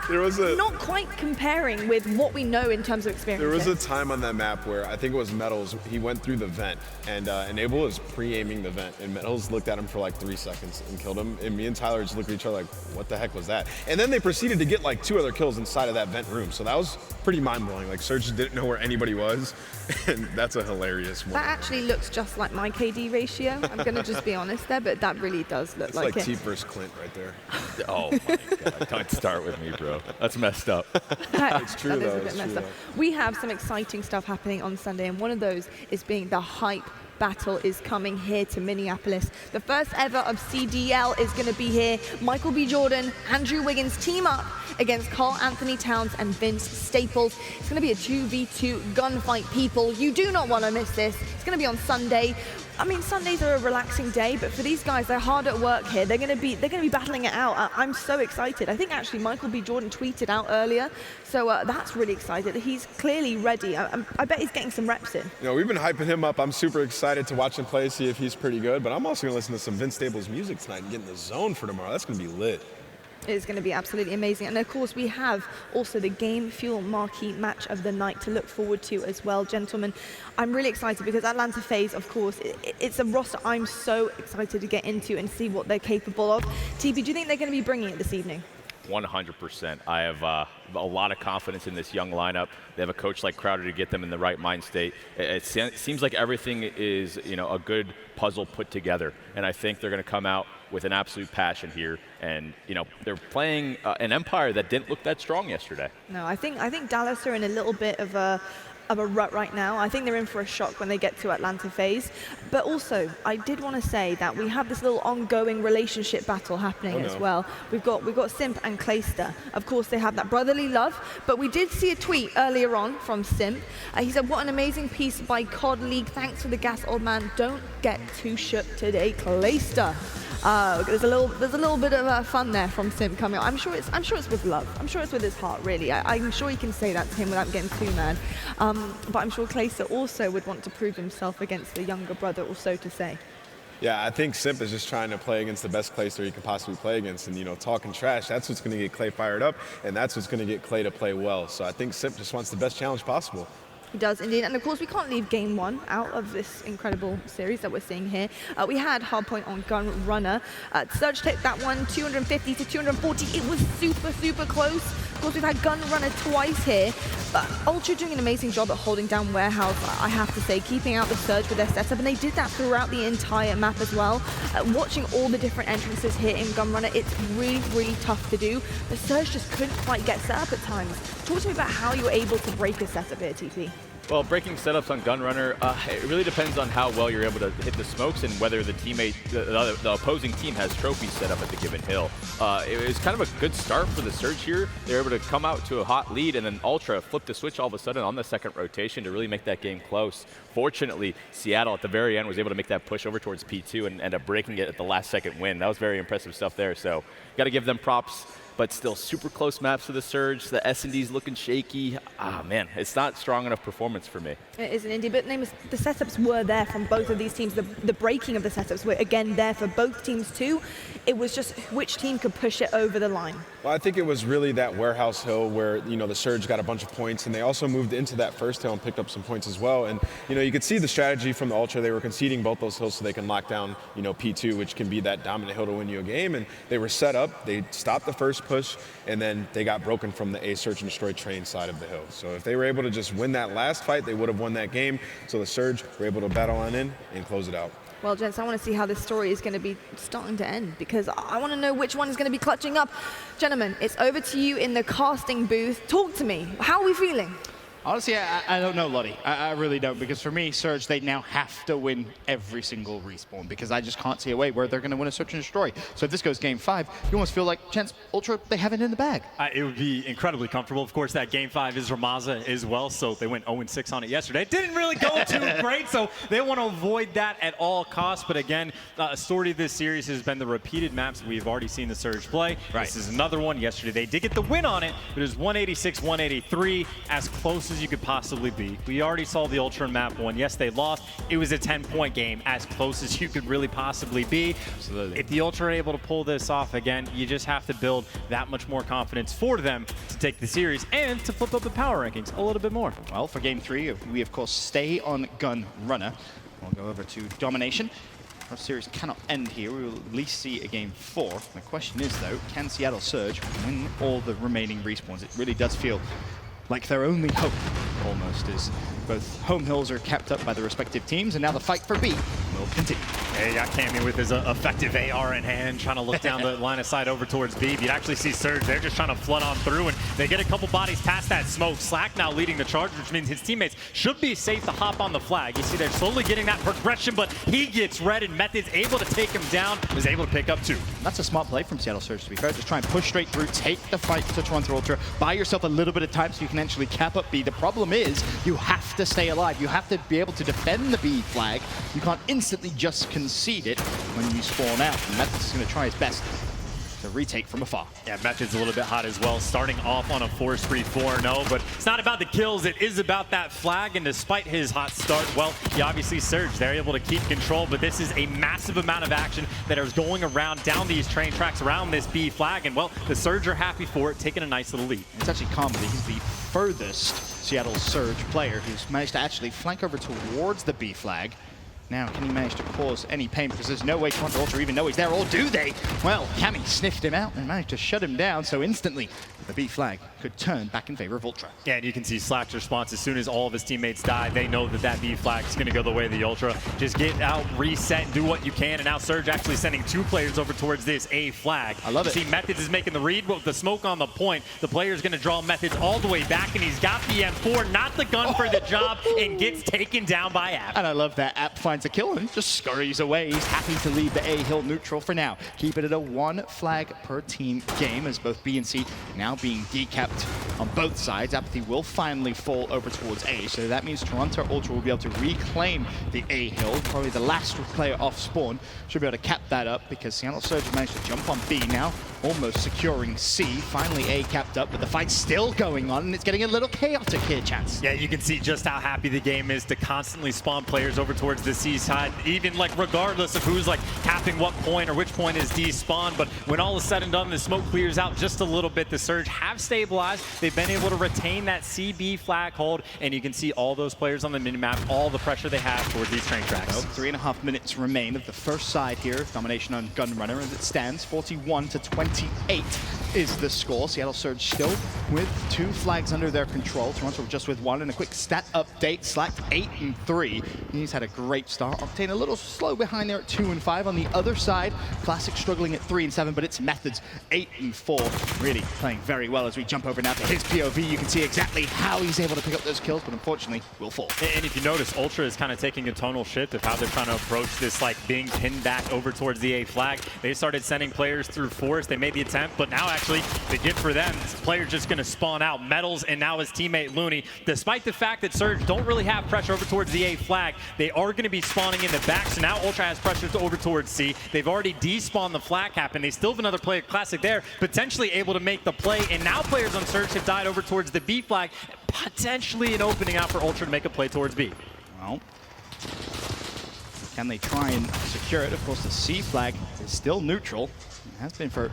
S22: There was
S20: not quite comparing with what we know in terms of experience.
S22: There was a time on that map where I think it was Metals, he went through the vent, and Enable was pre-aiming the vent, and Metals looked at him for like 3 seconds and killed him, and me and Tyler just looked at each other like, what the heck was that? And then they proceeded to get like 2 other kills inside of that vent room, so that was pretty mind-blowing. Like, Surge didn't know where anybody was, and that's a hilarious one.
S20: That actually looks just like my KD ratio. I'm going to just be honest there, but that really does look like it.
S22: It's like T versus Clint right there.
S21: Oh my God, don't start with me, bro. That's messed up.
S22: It's true,
S20: that
S22: though.
S20: is a bit messed up. We have some exciting stuff happening on Sunday, and one of those is being the hype battle is coming here to Minneapolis. The first ever of CDL is going to be here. Michael B. Jordan, Andrew Wiggins team up against Carl Anthony Towns and Vince Staples. It's going to be a 2v2 gunfight, people. You do not want to miss this. It's going to be on Sunday. I mean, Sundays are a relaxing day, but for these guys, they're hard at work here. They're going to be battling it out. I'm so excited. I think actually Michael B. Jordan tweeted out earlier, so that's really excited. He's clearly ready. I bet he's getting some reps in.
S22: You know, we've been hyping him up. I'm super excited to watch him play, see if he's pretty good. But I'm also going to listen to some Vince Staples music tonight and get in the zone for tomorrow. That's going to be lit.
S20: It's going to be absolutely amazing. And of course, we have also the Game Fuel marquee match of the night to look forward to as well, gentlemen. I'm really excited because Atlanta FaZe, of course, it's a roster I'm so excited to get into and see what they're capable of. TP, do you think they're going to be bringing it this evening?
S21: 100%. I have a lot of confidence in this young lineup. They have a coach like Crowder to get them in the right mind state. It seems like everything is, you know, a good puzzle put together, and I think they're going to come out with an absolute passion here. And you know, they're playing an Empire that didn't look that strong yesterday.
S20: No, I think Dallas are in a little bit of a rut right now. I think they're in for a shock when they get to Atlanta FaZe. But also, I did want to say that we have this little ongoing relationship battle happening as well. We've got Simp and Clayster. Of course, they have that brotherly love, but we did see a tweet earlier on from Simp. He said, "What an amazing piece by COD League. Thanks for the gas, old man. Don't get too shook today, Clayster." There's a little bit of fun there from Simp coming out. I'm sure it's with love. I'm sure it's with his heart, really. I'm sure he can say that to him without getting too mad. But I'm sure Clayster also would want to prove himself against the younger brother, or so to say.
S22: Yeah, I think Simp is just trying to play against the best Clayster he can possibly play against. And, you know, talking trash, that's what's going to get Clay fired up, and that's what's going to get Clay to play well. So I think Simp just wants the best challenge possible.
S20: He does indeed, and of course we can't leave game 1 out of this incredible series that we're seeing here. We had hardpoint on Gun Runner. Surge took that one 250 to 240. It was super close. Of course we've had Gun Runner twice here, but Ultra doing an amazing job at holding down Warehouse, I have to say, keeping out the Surge with their setup, and they did that throughout the entire map as well. Watching all the different entrances here in Gun Runner, it's really tough to do. The Surge just couldn't quite get set up at times. Talk to me about how you were able to break a setup here, TP.
S21: Well, breaking setups on Gunrunner, it really depends on how well you're able to hit the smokes and whether the the opposing team has trophies set up at the given hill. It was kind of a good start for the Surge here. They were able to come out to a hot lead, and then Ultra flipped the switch all of a sudden on the second rotation to really make that game close. Fortunately, Seattle at the very end was able to make that push over towards P2 and end up breaking it at the last second win. That was very impressive stuff there, so got to give them props. But still super close maps for the Surge. The S&D's looking shaky. Ah, man, it's not strong enough performance for me.
S20: It isn't, Indy, but the setups were there from both of these teams. The breaking of the setups were, again, there for both teams, too. It was just which team could push it over the line.
S22: Well, I think it was really that warehouse hill where, you know, the Surge got a bunch of points, and they also moved into that first hill and picked up some points as well. And, you know, you could see the strategy from the Ultra. They were conceding both those hills so they can lock down, you know, P2, which can be that dominant hill to win you a game. And they were set up. They stopped the first push, and then they got broken from the A Search and Destroy train side of the hill. So if they were able to just win that last fight, they would have won that game. So the Surge were able to battle on in and close it out.
S20: Well, gents, I want to see how this story is going to be starting to end, because I want to know which one is going to be clutching up. Gentlemen, it's over to you in the casting booth. Talk to me. How are we feeling?
S12: Honestly, I don't know, Lottie. I really don't, because for me, Surge, they now have to win every single respawn, because I just can't see a way where they're going to win a Search and Destroy. So if this goes Game 5, you almost feel like, Chance, Ultra, they have it in the bag.
S13: It would be incredibly comfortable. Of course, that Game 5 is Ramaza as well, so they went 0-6 on it yesterday. It didn't really go too great, so they want to avoid that at all costs. But again, a story of this series has been the repeated maps we've already seen the Surge play. Right. This is another one. Yesterday, they did get the win on it, but it was 186-183, as close as you could possibly be. We already saw the Ultra map one. Yes, they lost. It was a 10-point game, as close as you could really possibly be. Absolutely. If the Ultra are able to pull this off again, you just have to build that much more confidence for them to take the series and to flip up the power rankings a little bit more.
S12: Well, for Game 3, we of course stay on Gun Runner. We'll go over to Domination. Our series cannot end here. We will at least see a Game 4. The question is, though, can Seattle Surge win all the remaining respawns? It really does feel like their only hope, almost, is both home hills are kept up by the respective teams, and now the fight for B will continue.
S13: Yeah, you got Cammy with his effective AR in hand, trying to look down the line of sight over towards B. You'd actually see Surge, they're just trying to flood on through, and they get a couple bodies past that smoke. Slack now leading the charge, which means his teammates should be safe to hop on the flag. You see they're slowly getting that progression, but he gets red, and Method's able to take him down, was able to pick up 2.
S12: That's a smart play from Seattle Surge, to be fair. Just try and push straight through, take the fight to Toronto Ultra, buy yourself a little bit of time so you can actually cap up B. The problem is you have to stay alive. You have to be able to defend the B flag. You can't instantly just concede it when you spawn out. And Method's going to try his best to retake from afar.
S13: Yeah, Method's a little bit hot as well, starting off on a 4-3-4-0, but it's not about the kills, it is about that flag, and despite his hot start, well, he obviously surged. They're able to keep control, but this is a massive amount of action that is going around down these train tracks around this B flag, and well, the Surge are happy for it, taking a nice little lead.
S12: It's actually comedy. He's the furthest Seattle Surge player who's managed to actually flank over towards the B flag. Now, can he manage to cause any pain? Because there's no way Toronto Ultra even know he's there, or do they? Well, Cammy sniffed him out and managed to shut him down, so instantly the B flag could turn back in favor of Ultra.
S13: Yeah, and you can see Slack's response as soon as all of his teammates die. They know that that B flag is going to go the way of the Ultra. Just get out, reset, and do what you can. And now Surge actually sending 2 players over towards this A flag.
S12: I love it.
S13: See, Methods is making the read with the smoke on the point. The player's going to draw Methods all the way back, and he's got the M4, not the gun for the job, and gets taken down by App.
S12: And I love that App finds a kill and just scurries away. He's happy to leave the A hill neutral for now. Keep it at a 1 flag per team game, as both B and C now being decapped on both sides. Apathy will finally fall over towards A, so that means Toronto Ultra will be able to reclaim the A hill. Probably the last player off spawn should be able to cap that up, because Seattle Surge managed to jump on B now, almost securing C. Finally A capped up, but the fight's still going on, and it's getting a little chaotic here, Chance.
S13: Yeah, you can see just how happy the game is to constantly spawn players over towards the C side, even like regardless of who's like capping what point or which point is despawned. But when all is said and done, the smoke clears out just a little bit. The Surge have stabilized. They've been able to retain that CB flag hold, and you can see all those players on the minimap, all the pressure they have towards these train tracks.
S12: So 3.5 minutes remain of the first side here. Domination on Gunrunner, as it stands 41-28. is the score. Seattle Surge still with 2 flags under their control. Toronto just with 1. And a quick stat update, Slacked 8-3. He's had a great start. Octane a little slow behind there at 2-5. On the other side, Classic struggling at 3-7, but it's Methods 8-4. Really playing very well. As we jump over now to his POV, you can see exactly how he's able to pick up those kills, but unfortunately will fall.
S13: And if you notice, Ultra is kind of taking a tonal shift of how they're trying to approach this, like being pinned back over towards the A flag. They started sending players through forest. They made the attempt, but now actually the gift for them, this player just going to spawn out Metals and now his teammate Looney. Despite the fact that Surge don't really have pressure over towards the A flag, they are going to be spawning in the back, so now Ultra has pressure over towards C. They've already despawned the flag cap, and they still have another player, Classic, there, potentially able to make the play, and now players on Surge have died over towards the B flag, potentially an opening out for Ultra to make a play towards B.
S12: Well, can they try and secure it? Of course, the C flag is still neutral. It has been for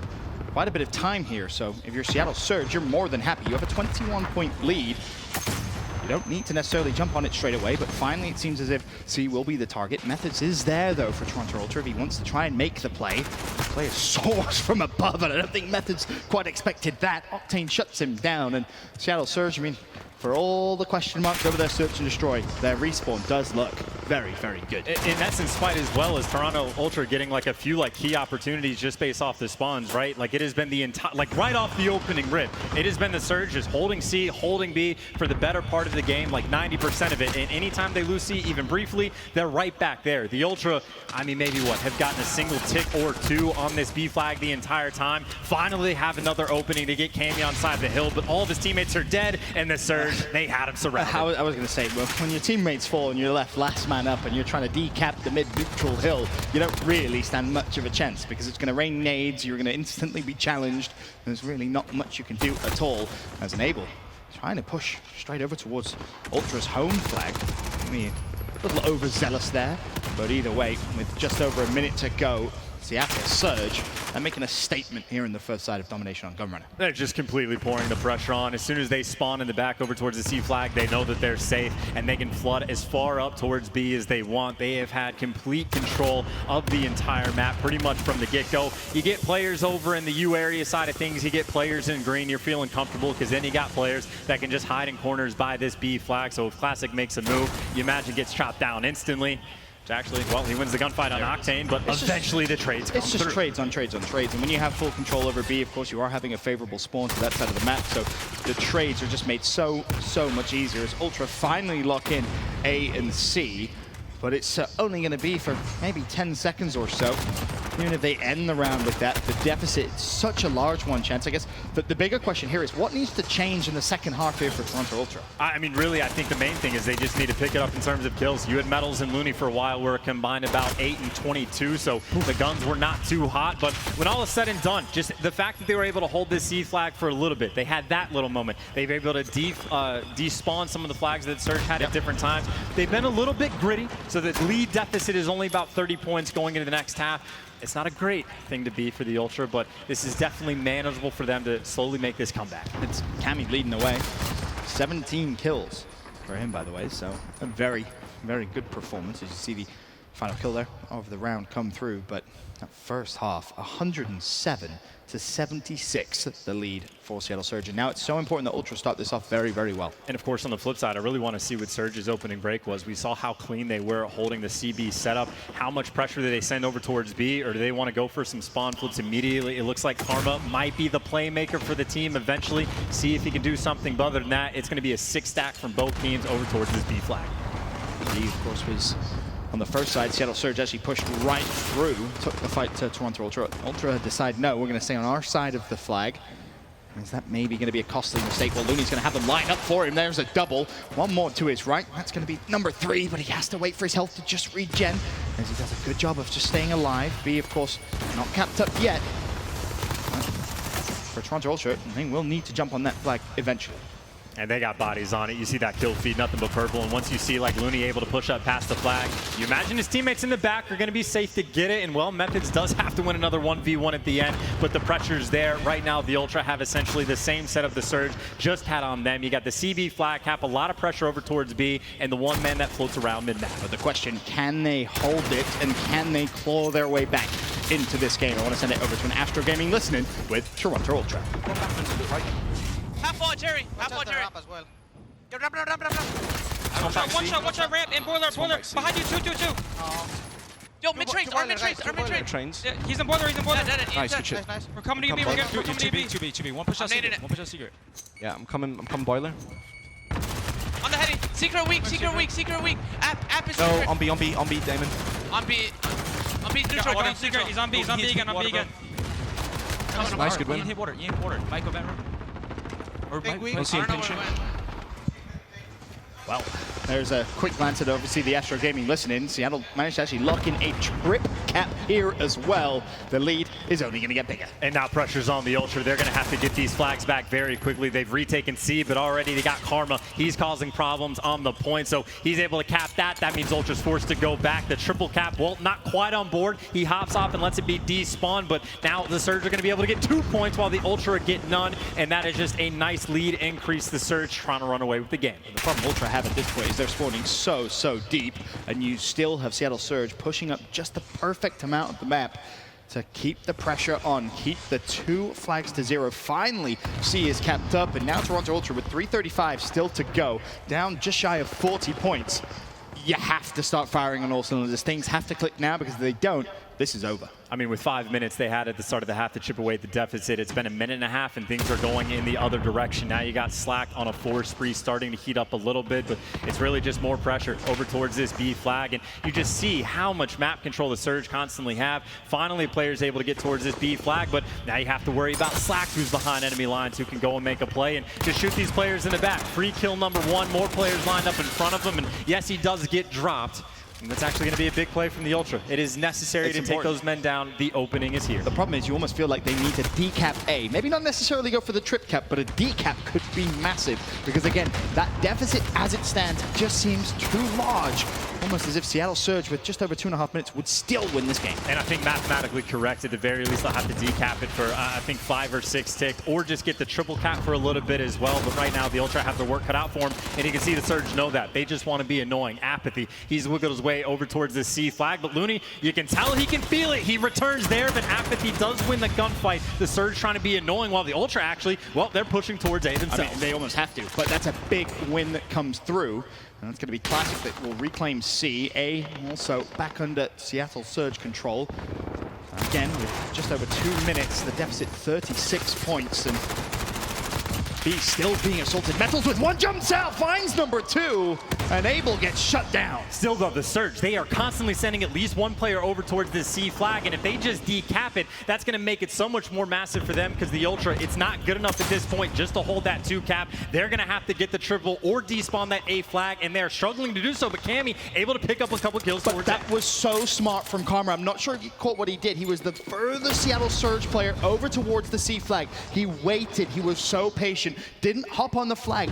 S12: quite a bit of time here, so if you're Seattle Surge, you're more than happy. You have a 21-point lead. You don't need to necessarily jump on it straight away, but finally it seems as if C will be the target. Methods is there, though, for Toronto Ultra if he wants to try and make the play. The player soars from above, and I don't think Methods quite expected that. Octane shuts him down, and Seattle Surge, I mean, for all the question marks over their search and destroy, their respawn does look very, very good.
S13: And that's in spite as well as Toronto Ultra getting like a few like key opportunities just based off the spawns, right? Like it has been the entire, like right off the opening rip, it has been the Surge just holding C, holding B for the better part of the game, like 90% of it. And anytime they lose C, even briefly, they're right back there. The Ultra, I mean, maybe what, have gotten a single tick or 2 on this B flag the entire time. Finally, they have another opening to get Cammy on side of the hill, but all of his teammates are dead, and the Surge, they had him surrounded.
S12: I was going to say, well, when your teammates fall and you're left last man up and you're trying to decap the mid-neutral hill, you don't really stand much of a chance because it's going to rain nades, you're going to instantly be challenged. There's really not much you can do at all as Enable trying to push straight over towards Ultra's home flag. I mean, a little overzealous there, but either way, with just over a minute to go, Seattle Surge, they're making a statement here in the first side of domination on Gunrunner.
S13: They're just completely pouring the pressure on. As soon as they spawn in the back over towards the C flag, they know that they're safe and they can flood as far up towards B as they want. They have had complete control of the entire map pretty much from the get-go. You get players over in the U area side of things, you get players in green, you're feeling comfortable because then you got players that can just hide in corners by this B flag. So if Classic makes a move, you imagine gets chopped down instantly. Actually, well, he wins the gunfight on Octane, but eventually the trades come
S12: It's just
S13: through.
S12: trades on trades on trades, and when you have full control over B, of course, you are having a favorable spawn to that side of the map, so the trades are just made so much easier as Ultra finally lock in A and C, but it's only going to be for maybe 10 seconds or so. Even if they end the round with that, the deficit is such a large one, Chance. I guess the bigger question here is what needs to change in the second half here for Toronto Ultra?
S13: I mean, really, I think the main thing is they just need to pick it up in terms of kills. You had Metals and Looney for a while were combined about 8 and 22, so the guns were not too hot. But when all is said and done, just the fact that they were able to hold this C flag for a little bit, they had that little moment. They were able to despawn some of the flags that Surge had at different times. They've been a little bit gritty, so the lead deficit is only about 30 points going into the next half. It's not a great thing to be for the Ultra, but this is definitely manageable for them to slowly make this comeback.
S12: It's Cammy leading the way. 17 kills for him, by the way, so a very, very good performance. As you see the final kill there of the round come through, but that first half, 107 to 76, the lead for Seattle Surge. And now it's so important that Ultra start this off very, very well.
S13: And of course, on the flip side, I really want to see what Surge's opening break was. We saw how clean they were holding the CB setup. How much pressure do they send over towards B, or do they want to go for some spawn flips immediately? It looks like Karma might be the playmaker for the team eventually. See if he can do something, but other than that, it's going to be a 6-stack from both teams over towards this B flag.
S12: B, of course, was on the first side. Seattle Surge actually pushed right through, took the fight to Toronto Ultra. Ultra decided, no, we're going to stay on our side of the flag. Is that maybe going to be a costly mistake? Well, Looney's going to have them line up for him. There's a double. One more to his right. That's going to be number 3, but he has to wait for his health to just regen, as he does a good job of just staying alive. B, of course, not capped up yet. For Toronto Ultra, they will need to jump on that flag eventually.
S13: And they got bodies on it. You see that kill feed, nothing but purple. And once you see like Looney able to push up past the flag, you imagine his teammates in the back are going to be safe to get it. And well, Methods does have to win another 1v1 at the end, but the pressure's there. Right now, the Ultra have essentially the same setup the Surge just had on them. You got the CB flag cap, a lot of pressure over towards B, and the one man that floats around mid-map.
S12: But the question, can they hold it and can they claw their way back? into this game. I want to send it over to an Astro Gaming listening with Toronto Ultra.
S17: Half ball, Jerry. Half ball, Jerry. As well. Yo, ramp. Watch out, ramp. And boiler. Behind you, two. Yo, mid-trains. Our mid-trains.
S18: Trains.
S17: Yeah, he's in boiler.
S18: Nice, good shit.
S17: We're coming to you, B. We're coming to you, B.
S18: 2B. One push out secret. Yeah, I'm coming boiler.
S17: On the heading. Secret weak. App is
S18: No,
S17: secret.
S18: on B, Damon.
S17: On B, neutral. Going secret. He's on B again.
S18: Nice, good win.
S17: You hit water. Mike, go back. Or Mike,
S18: Let's see him pinch it.
S12: Well, there's a quick glance at obviously the Astro Gaming listening. Seattle managed to actually lock in a trip cap here as well. The lead is only going to get bigger.
S13: And now pressure's on the Ultra. They're going to have to get these flags back very quickly. They've retaken C, but already they got Karma. He's causing problems on the point, so he's able to cap that. That means Ultra's forced to go back. The triple cap, well, not quite on board. He hops off and lets it be despawned, but now the Surge are going to be able to get 2 points while the Ultra get none, and that is just a nice lead increase. The Surge trying to run away with the game.
S12: The problem Ultra have at this point is they're spawning so deep, and you still have Seattle Surge pushing up just the perfect amount of the map to keep the pressure on, keep the 2 flags to 0. Finally, C is capped up, and now Toronto Ultra with 3:35 still to go, down just shy of 40 points. You have to start firing on all cylinders. Things have to click now, because if they don't, this is over.
S13: I mean, with 5 minutes they had at the start of the half to chip away at the deficit. It's been a minute and a half, and things are going in the other direction. Now you got Slack on a 4 spree starting to heat up a little bit, but it's really just more pressure over towards this B flag, and you just see how much map control the Surge constantly have. Finally, players able to get towards this B flag, but now you have to worry about Slack, who's behind enemy lines, who can go and make a play and just shoot these players in the back. Free kill number 1, more players lined up in front of him, and yes, he does get dropped. And that's actually going to be a big play from the Ultra. It is necessary to take those men down. The opening is here.
S12: The problem is you almost feel like they need to decap A. Maybe not necessarily go for the trip cap, but a decap could be massive. Because again, that deficit as it stands just seems too large. Almost as if Seattle Surge with just over 2.5 minutes would still win this game.
S13: And I think mathematically correct. At the very least, they'll have to decap it for, I think, 5 or 6 ticks, or just get the triple cap for a little bit as well. But right now, the Ultra have their work cut out for them, and you can see the Surge know that. They just want to be annoying. Apathy. He's wiggled his way over towards the C flag, but Looney, you can tell he can feel it. He returns there, but Apathy does win the gunfight. The Surge trying to be annoying, while the Ultra actually, well, they're pushing towards A themselves.
S12: I mean, they almost have to, but that's a big win that comes through. And it's going to be Classic that will reclaim C. A also back under Seattle Surge control. Again, with just over 2 minutes, the deficit 36 points. And B still being assaulted. Metals with 1 jumps out, finds number 2, and Abel gets shut down.
S13: Still though, the Surge, they are constantly sending at least 1 player over towards this C flag, and if they just decap it, that's going to make it so much more massive for them, because the Ultra, it's not good enough at this point just to hold that 2 cap. They're going to have to get the triple or despawn that A flag, and they're struggling to do so, but Cammy able to pick up a couple kills towards
S12: that. Was so smart from Karma. I'm not sure if you caught what he did. He was the furthest Seattle Surge player over towards the C flag. He waited. He was so patient. Didn't hop on the flag.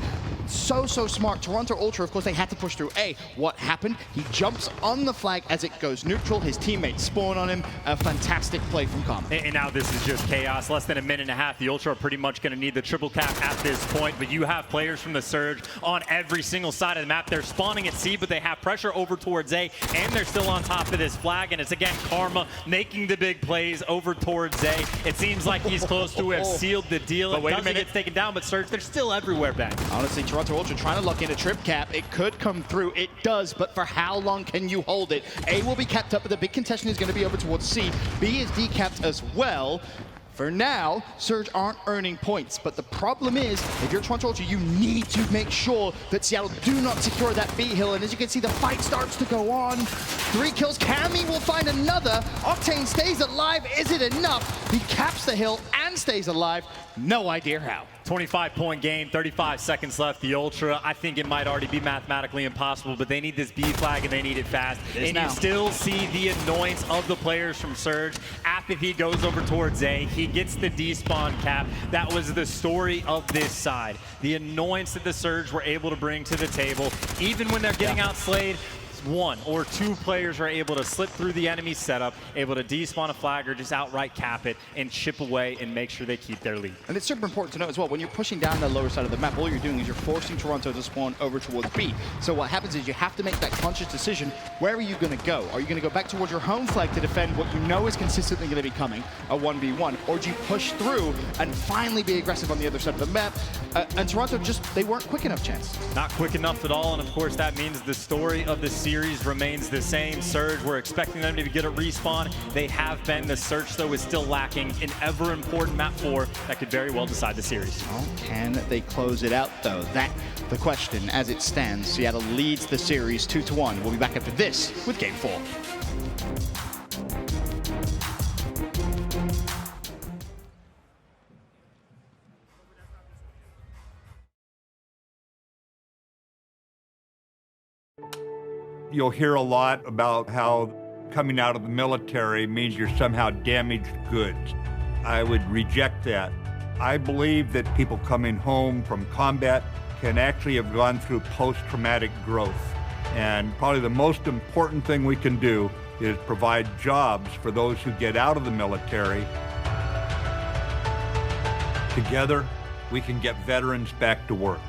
S12: So smart. Toronto Ultra, of course, they had to push through A. What happened? He jumps on the flag as it goes neutral. His teammates spawn on him. A fantastic play from Karma.
S13: And now this is just chaos. Less than a minute and a half. The Ultra are pretty much going to need the triple cap at this point, but you have players from the Surge on every single side of the map. They're spawning at C, but they have pressure over towards A, and they're still on top of this flag, and it's again Karma making the big plays over towards A. It seems like he's close to have sealed the deal.
S12: But wait a minute.
S13: Gets taken down, but Surge, they're still everywhere back.
S12: Honestly, Toronto Ultra trying to lock in a trip cap. It could come through. It does, but for how long can you hold it? A will be capped up, but the big contention is going to be over towards C. B is decapped as well. For now, Surge aren't earning points, but the problem is, if you're Toronto Ultra, you need to make sure that Seattle do not secure that B hill, and as you can see, the fight starts to go on. 3 kills, Cammy will find another. Octane stays alive, is it enough? He caps the hill and stays alive, no idea how.
S13: 25-point game, 35 seconds left. The Ultra, I think it might already be mathematically impossible, but they need this B flag and they need it fast. And you still see the annoyance of the players from Surge. Apathy goes over towards A. He gets the despawn cap. That was the story of this side. The annoyance that the Surge were able to bring to the table, even when they're getting outslayed. one or two players are able to slip through the enemy setup, able to despawn a flag or just outright cap it and chip away and make sure they keep their lead.
S12: And it's super important to know as well, when you're pushing down the lower side of the map, all you're doing is you're forcing Toronto to spawn over towards B. So what happens is you have to make that conscious decision. Where are you going to go? Are you going to go back towards your home flag to defend what you know is consistently going to be coming, a 1v1, or do you push through and finally be aggressive on the other side of the map? And Toronto they weren't quick enough, Chance.
S13: Not quick enough at all, and of course that means the story of the series remains the same. Surge, we're expecting them to get a respawn. They have been. The search, though, is still lacking an ever-important map 4 that could very well decide the series.
S12: Well, can they close it out, though? That's the question as it stands. Seattle leads the series 2-1. We'll be back after this with Game 4.
S15: You'll hear a lot about how coming out of the military means you're somehow damaged goods. I would reject that. I believe that people coming home from combat can actually have gone through post-traumatic growth. And probably the most important thing we can do is provide jobs for those who get out of the military. Together, we can get veterans back to work.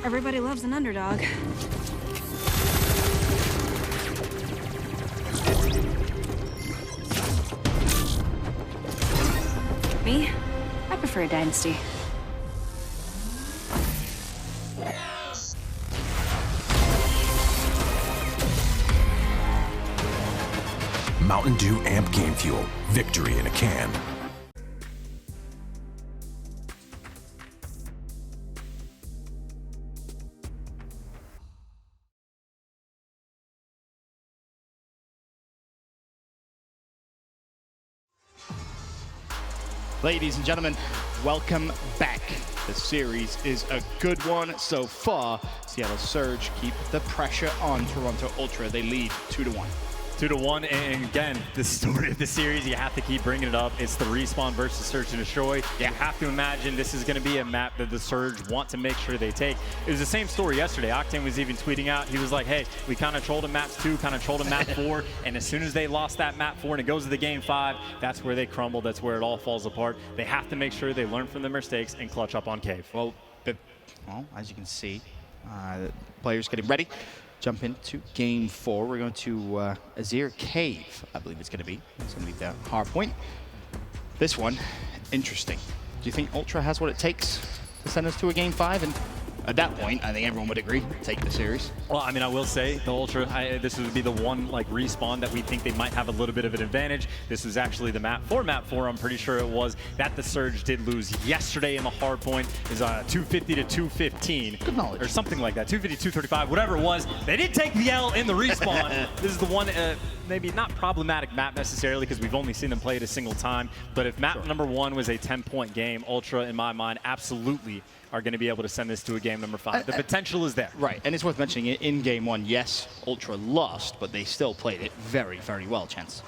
S7: Everybody loves an underdog. Me? I prefer a dynasty.
S8: Mountain Dew Amp Game Fuel. Victory in a can.
S12: Ladies and gentlemen, welcome back. The series is a good one so far. Seattle Surge keep the pressure on Toronto Ultra. They lead 2-1.
S13: 2-1, and again, the story of the series, you have to keep bringing it up. It's the respawn versus Search and Destroy. You have to imagine this is going to be a map that the Surge want to make sure they take. It was the same story yesterday. Octane was even tweeting out, he was like, hey, we kind of trolled in map 2, kind of trolled in map 4, and as soon as they lost that map 4 and it goes to the game 5, that's where they crumble, that's where it all falls apart. They have to make sure they learn from their mistakes and clutch up on Cave.
S12: Well, as you can see, the players getting ready. Jump into game 4. We're going to Azir Cave, I believe it's going to be. It's going to be the hard point. This one, interesting. Do you think Ultra has what it takes to send us to a game 5? And at that point, I think everyone would agree, take the series.
S13: Well, I mean, I will say, the Ultra, this would be the one respawn that we think they might have a little bit of an advantage. This was actually the map 4, I'm pretty sure it was, that the Surge did lose yesterday in the hard point. Is 250 to 215.
S12: Good knowledge.
S13: Or something like that, 250, 235, whatever it was. They did take the L in the respawn. This is the one, maybe not problematic map necessarily, because we've only seen them play it a single time. But if map number 1 was a 10-point game, Ultra, in my mind, absolutely are going to be able to send this to a game number 5. The potential is there.
S12: Right, and it's worth mentioning, in game 1, yes, Ultra lost, but they still played it very, very well, Chance.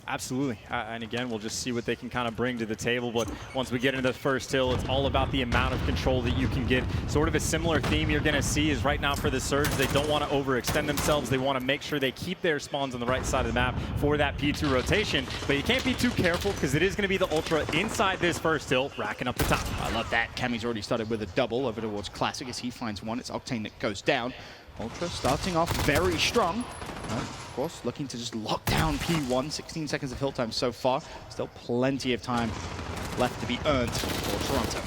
S13: Absolutely, and again, we'll just see what they can kind of bring to the table. But once we get into the first hill, it's all about the amount of control that you can get. Sort of a similar theme you're going to see is right now for the Surge, they don't want to overextend themselves. They want to make sure they keep their spawns on the right side of the map for that P2 rotation. But you can't be too careful because it is going to be the Ultra inside this first hill, racking up the top.
S12: I love that. Cammy's already started with a double over towards Classic as he finds one. It's Octane that goes down. Ultra starting off very strong. Of course, looking to just lock down P1. 16 seconds of hill time so far. Still plenty of time left to be earned for Toronto.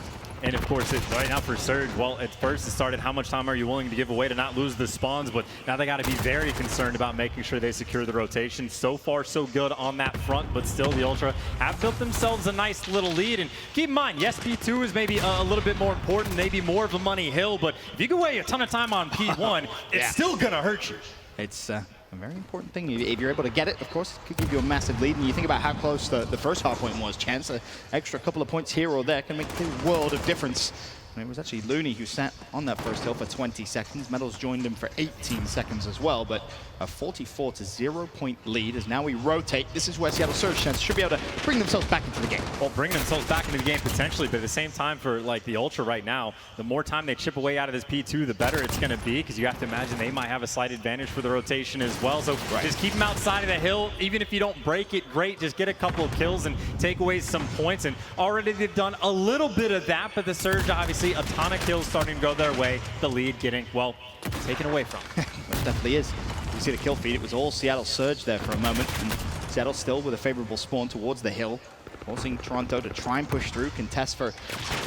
S13: And of course, right now for Surge, well, at first it started how much time are you willing to give away to not lose the spawns, but now they got to be very concerned about making sure they secure the rotation. So far, so good on that front, but still the Ultra have built themselves a nice little lead. And keep in mind, yes, P2 is maybe a little bit more important, maybe more of a money hill, but if you give away a ton of time on P1, it's still going to hurt you.
S12: It's a very important thing. If you're able to get it, of course, it could give you a massive lead. And you think about how close the first hardpoint was, Chance. An extra couple of points here or there can make a world of difference. And it was actually Looney who sat on that first hill for 20 seconds. Metals joined him for 18 seconds as well, but a 44-0 point lead as now we rotate. This is where Seattle Surge Chance should be able to bring themselves back into the game.
S13: Well, bring themselves back into the game potentially, but at the same time for like the Ultra right now, the more time they chip away out of this P2, the better it's going to be, because you have to imagine they might have a slight advantage for the rotation as well. So just keep them outside of the hill. Even if you don't break it, great. Just get a couple of kills and take away some points. And already they've done a little bit of that, but the Surge obviously a ton of kills starting to go their way. The lead getting, well, taken away from them.
S12: It definitely is. You see the kill feed. It was all Seattle Surge there for a moment. And Seattle still with a favorable spawn towards the hill, forcing Toronto to try and push through, contest for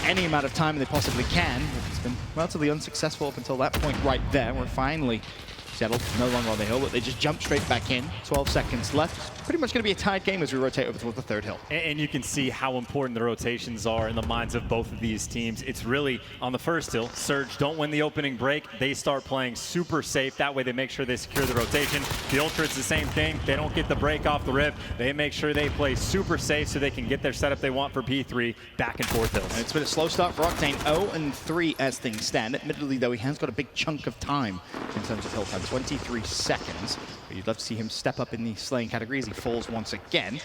S12: any amount of time they possibly can. It's been relatively unsuccessful up until that point right there, where finally Seattle no longer on the hill, but they just jump straight back in. 12 seconds left. Pretty much going to be a tied game as we rotate over towards the third hill.
S13: And you can see how important the rotations are in the minds of both of these teams. It's really on the first hill. Surge don't win the opening break. They start playing super safe. That way they make sure they secure the rotation. The Ultra, it's the same thing. They don't get the break off the rip. They make sure they play super safe so they can get their setup they want for P3 back and forth hills.
S12: And it's been a slow start for Octane. 0-3 as things stand. Admittedly, though, he has got a big chunk of time in terms of hill time. 23 seconds. But you'd love to see him step up in the slaying category as he falls once again.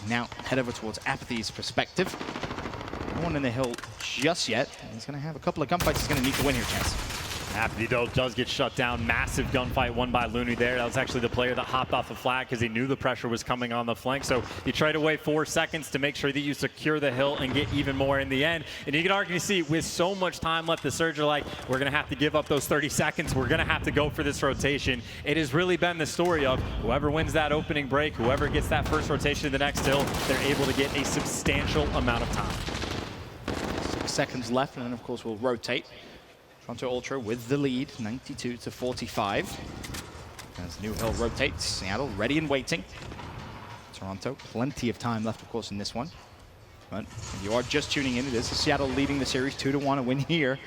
S12: Now head over towards Apathy's perspective. No one in the hill just yet. He's going to have a couple of gunfights he's going to need to win here, Chance.
S13: Apathy, though, does get shut down. Massive gunfight won by Looney there. That was actually the player that hopped off the flag because he knew the pressure was coming on the flank. So you try to wait 4 seconds to make sure that you secure the hill and get even more in the end. And you can argue, see, with so much time left, the Surge are like, we're going to have to give up those 30 seconds. We're going to have to go for this rotation. It has really been the story of whoever wins that opening break, whoever gets that first rotation to the next hill, they're able to get a substantial amount of time.
S12: 6 seconds left, and then, of course, we'll rotate. Toronto Ultra with the lead, 92-45. As New Hill rotates, Seattle ready and waiting. Toronto, plenty of time left, of course, in this one. But if you are just tuning in, it is Seattle leading the series 2-1. A win here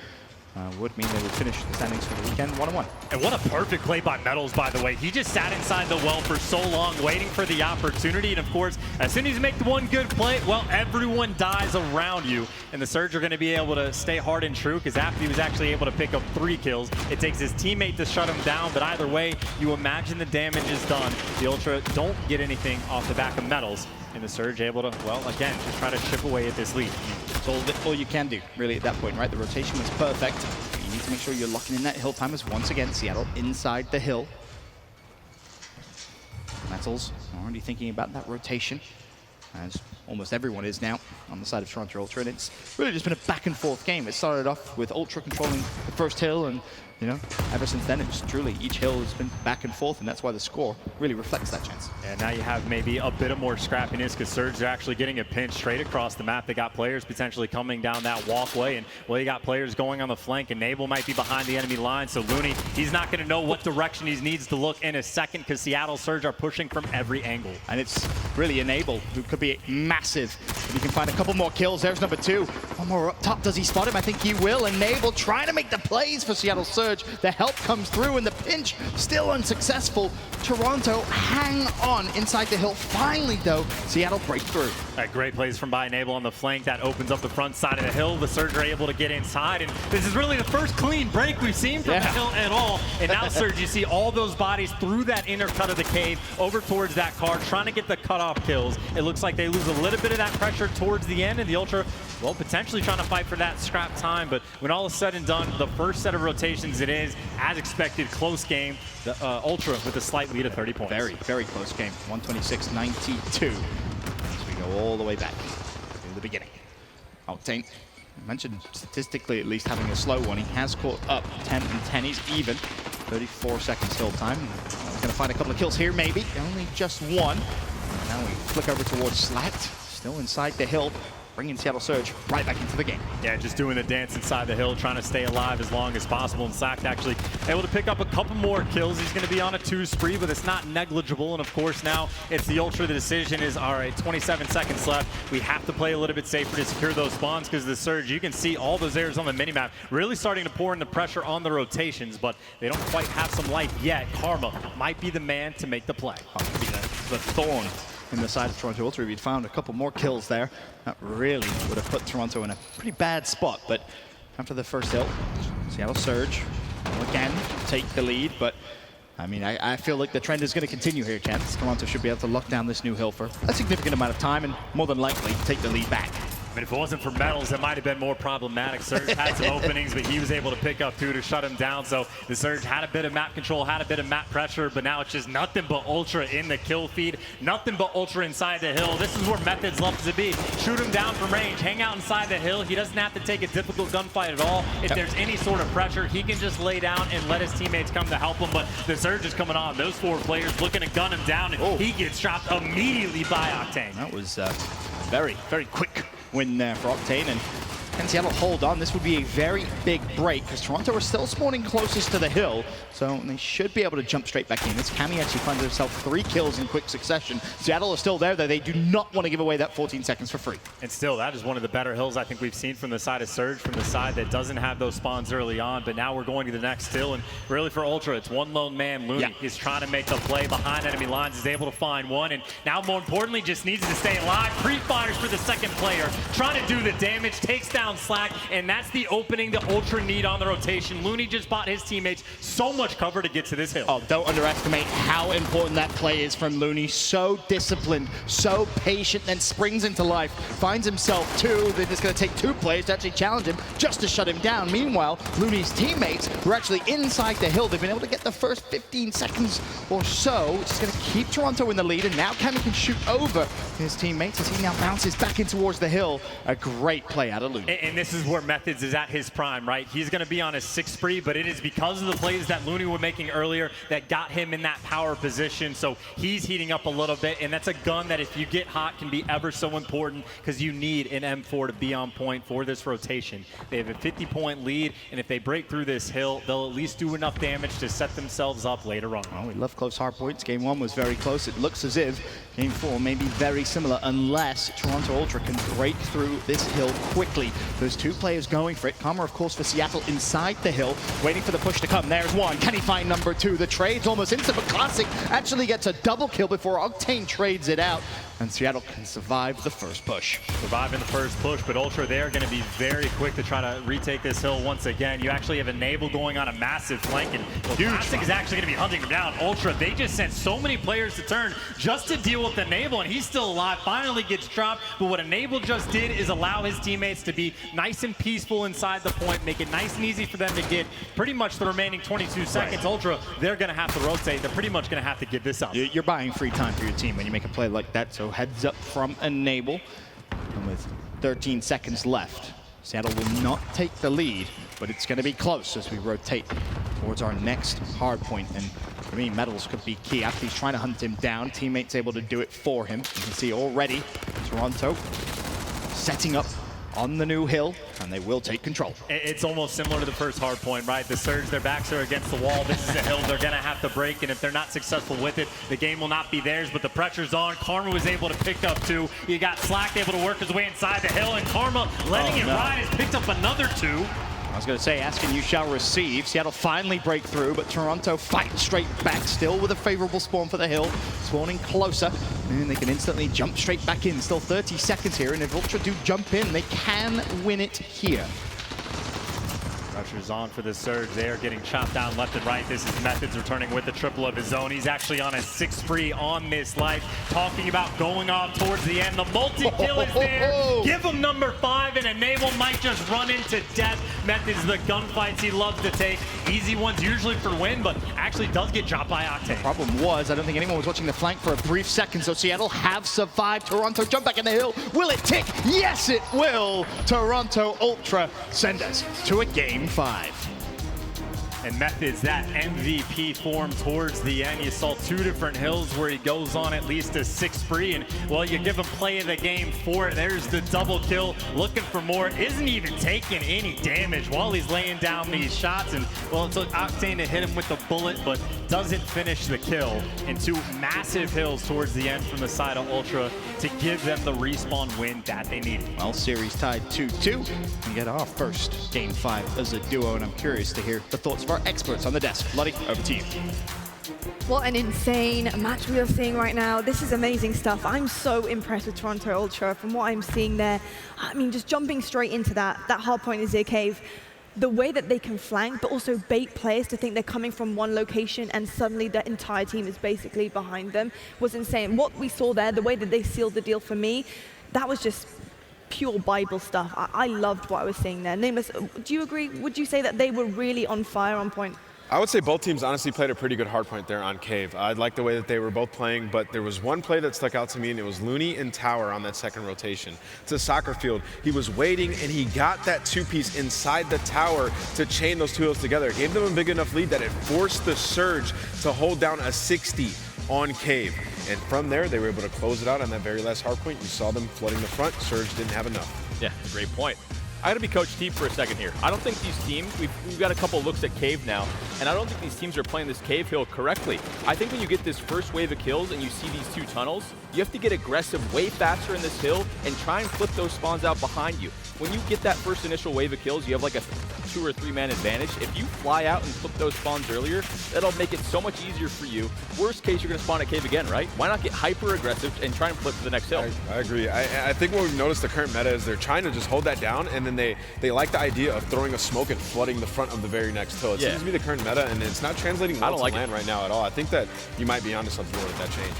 S12: would mean they would finish the standings for the weekend 1-1.
S13: And what a perfect play by Metals, by the way. He just sat inside the well for so long, waiting for the opportunity. And of course, as soon as you make the one good play, well, everyone dies around you. And the Surge are going to be able to stay hard and true, because after he was actually able to pick up 3 kills, it takes his teammate to shut him down. But either way, you imagine the damage is done. The Ultra don't get anything off the back of Metals. And the Surge able to, well, again, just try to chip away at this lead.
S12: It's all you can do, really, at that point, right? The rotation was perfect. You need to make sure you're locking in that hill time as once again, Seattle inside the hill. Metals already thinking about that rotation, as almost everyone is now on the side of Toronto Ultra. And it's really just been a back and forth game. It started off with Ultra controlling the first hill, and you know, ever since then, it's truly each hill has been back and forth, and that's why the score really reflects that, Chance.
S13: And now you have maybe a bit of more scrappiness, because Surge are actually getting a pinch straight across the map. They got players potentially coming down that walkway, and well, you got players going on the flank, and Naval might be behind the enemy line, so Looney, he's not going to know what direction he needs to look in a second, because Seattle Surge are pushing from every angle.
S12: And it's really Enable, who could be massive. If he can find a couple more kills, there's number 2. One more up top. Does he spot him? I think he will. Enable trying to make the plays for Seattle Surge. The help comes through and the pinch still unsuccessful. Toronto hang on inside the hill. Finally, though, Seattle break through.
S13: Great plays from by Enable on the flank. That opens up the front side of the hill. The Surge are able to get inside, and this is really the first clean break we've seen from the hill at all. And now Surge, you see all those bodies through that inner cut of the cave over towards that car, trying to get the cutoff kills. It looks like they lose a little bit of that pressure towards the end, and the Ultra, well, potentially trying to fight for that scrap time. But when all is said and done, the first set of rotations, it is, as expected, close game. The Ultra with a slight lead of 30 points.
S12: Very, very close game. 126-92. As we go all the way back to the beginning. Octane, I mentioned statistically at least having a slow one. He has caught up 10 and 10. He's even. 34 seconds still time. He's going to find a couple of kills here, maybe. Only just one. Now we flick over towards Slacked. Still inside the hill. Bringing Seattle Surge right back into the game.
S13: Yeah, just doing the dance inside the hill, trying to stay alive as long as possible. And Slacked actually able to pick up a couple more kills. He's going to be on a 2 spree, but it's not negligible. And of course, now it's the Ultra. The decision is, all right, 27 seconds left. We have to play a little bit safer to secure those spawns, because the Surge, you can see all those areas on the minimap really starting to pour in the pressure on the rotations, but they don't quite have some life yet. Karma might be the man to make the play.
S12: The thorn in the side of Toronto Ultra. If he'd found a couple more kills there, that really would have put Toronto in a pretty bad spot. But after the first hill, Seattle Surge will again take the lead. But I mean, I feel like the trend is going to continue here, Chance. Toronto should be able to lock down this new hill for a significant amount of time and more than likely take the lead back.
S13: I mean, if it wasn't for medals, it might have been more problematic. Surge had some openings, but he was able to pick up 2 to shut him down. So the Surge had a bit of map control, had a bit of map pressure, but now it's just nothing but Ultra in the kill feed, nothing but Ultra inside the hill. This is where Methods loves to be. Shoot him down from range, hang out inside the hill. He doesn't have to take a difficult gunfight at all. If there's any sort of pressure, he can just lay down and let his teammates come to help him. But the Surge is coming on. Those 4 players looking to gun him down, and he gets dropped immediately by Octane.
S12: That was very, very quick win there for Octane, and can Seattle hold on? This would be a very big break, because Toronto are still spawning closest to the hill, so they should be able to jump straight back in. This Cammy actually finds himself 3 kills in quick succession. Seattle is still there, though. They do not want to give away that 14 seconds for free.
S13: And still, that is one of the better hills I think we've seen from the side of Surge, from the side that doesn't have those spawns early on. But now we're going to the next hill, and really for Ultra, it's one lone man, Looney. He's trying to make the play behind enemy lines. He's able to find one, and now more importantly, just needs to stay alive. Pre-fires for the second player, trying to do the damage, takes down Slack, and that's the opening the Ultra need on the rotation. Looney just bought his teammates so much cover to get to this hill.
S12: Oh, don't underestimate how important that play is from Looney. So disciplined, so patient, then springs into life. Finds himself 2. Then it's going to take 2 players to actually challenge him just to shut him down. Meanwhile, Looney's teammates were actually inside the hill. They've been able to get the first 15 seconds or so. It's going to keep Toronto in the lead, and now Cammy can shoot over his teammates as he now bounces back in towards the hill. A great play out of Looney.
S13: And this is where Methods is at his prime, right? He's going to be on his 6th spree, but it is because of the plays that Looney was making earlier that got him in that power position. So he's heating up a little bit, and that's a gun that if you get hot can be ever so important, because you need an M4 to be on point for this rotation. They have a 50-point lead, and if they break through this hill, they'll at least do enough damage to set themselves up later on.
S12: Oh, we love close hard points. Game 1 was very close. It looks as if Game 4 may be very similar, unless Toronto Ultra can break through this hill quickly. Those 2 players going for it. Karma, of course, for Seattle inside the hill, waiting for the push to come. There's one. Can he find number 2? The trade's almost instant, but Classic actually gets a double kill before Octane trades it out. And Seattle can survive the first push.
S13: Surviving the first push, but Ultra, they're going to be very quick to try to retake this hill once again. You actually have Enable going on a massive flank, and Classic is actually going to be hunting him down. Ultra, they just sent so many players to turn just to deal with Enable, and he's still alive, finally gets dropped. But what Enable just did is allow his teammates to be nice and peaceful inside the point, make it nice and easy for them to get pretty much the remaining 22 seconds. Ultra, they're going to have to rotate. They're pretty much going to have to give this up.
S12: You're buying free time for your team when you make a play like that, so heads up from Enable. And with 13 seconds left, Seattle will not take the lead, but it's going to be close as we rotate towards our next hard point. And for me, Metals could be key. After he's trying to hunt him down, teammates able to do it for him. You can see already Toronto setting up on the new hill, and they will take control.
S13: It's almost similar to the first hard point, right? The Surge, their backs are against the wall. This is a hill they're going to have to break, and if they're not successful with it, the game will not be theirs, but the pressure's on. Karma was able to pick up 2. You got Slack able to work his way inside the hill, and Karma letting it ride has picked up another 2.
S12: I was going to say, asking you shall receive. Seattle finally break through, but Toronto fight straight back, still with a favorable spawn for the hill. Spawning closer, and they can instantly jump straight back in. Still 30 seconds here, and if Ultra do jump in, they can win it here.
S13: Pressure's on for the Surge. They are getting chopped down left and right. This is Methods returning with the triple of his own. He's actually on a 6 free on this life. Talking about going off towards the end. The multi-kill is there. Give him number 5, and Enable might just run into death. Methods, the gunfights he loves to take. Easy ones usually for win, but actually does get dropped by Octane.
S12: The problem was, I don't think anyone was watching the flank for a brief second, so Seattle have survived. Toronto jump back in the hill. Will it tick? Yes, it will. Toronto Ultra send us to a game 5.
S13: And Methods, that MVP form towards the end. You saw 2 different hills where he goes on at least a 6 free, and well, you give him play of the game for it. There's the double kill, looking for more. Isn't even taking any damage while he's laying down these shots, and well, it took Octane to hit him with the bullet, but doesn't finish the kill. And 2 massive hills towards the end from the side of Ultra to give them the respawn win that they need.
S12: Well, series tied 2-2. We get our first game 5 as a duo, and I'm curious to hear the thoughts of our experts on the desk. Lottie, over to you.
S20: What an insane match we are seeing right now. This is amazing stuff. I'm so impressed with Toronto Ultra from what I'm seeing there. I mean, just jumping straight into that hard point is their cave. The way that they can flank, but also bait players to think they're coming from one location and suddenly the entire team is basically behind them was insane. What we saw there, the way that they sealed the deal for me, that was just pure Bible stuff. I loved what I was seeing there. Nameless, do you agree? Would you say that they were really on fire on point?
S22: I would say both teams honestly played a pretty good hard point there on Cave. I liked the way that they were both playing, but there was one play that stuck out to me, and it was Looney and Tower on that second rotation. It's a soccer field. He was waiting, and he got that 2-piece inside the tower to chain those 2 hills together. It gave them a big enough lead that it forced the Surge to hold down a 60 on Cave. And from there, they were able to close it out on that very last hard point. You saw them flooding the front. Surge didn't have enough.
S21: Yeah, great point. I gotta be Coach Team for a second here. I don't think these teams, we've got a couple looks at Cave now, and I don't think these teams are playing this Cave hill correctly. I think when you get this first wave of kills and you see these 2 tunnels, you have to get aggressive way faster in this hill and try and flip those spawns out behind you. When you get that first initial wave of kills, you have like a 2 or 3 man advantage. If you fly out and flip those spawns earlier, that'll make it so much easier for you. Worst case, you're gonna spawn at Cave again, right? Why not get hyper aggressive and try and flip to the next hill?
S22: I agree. I think what we've noticed the current meta is they're trying to just hold that down, and then they like the idea of throwing a smoke and flooding the front of the very next hill. It seems to be the current meta, and it's not translating well to land right now at all. I think that you might be onto something with that change.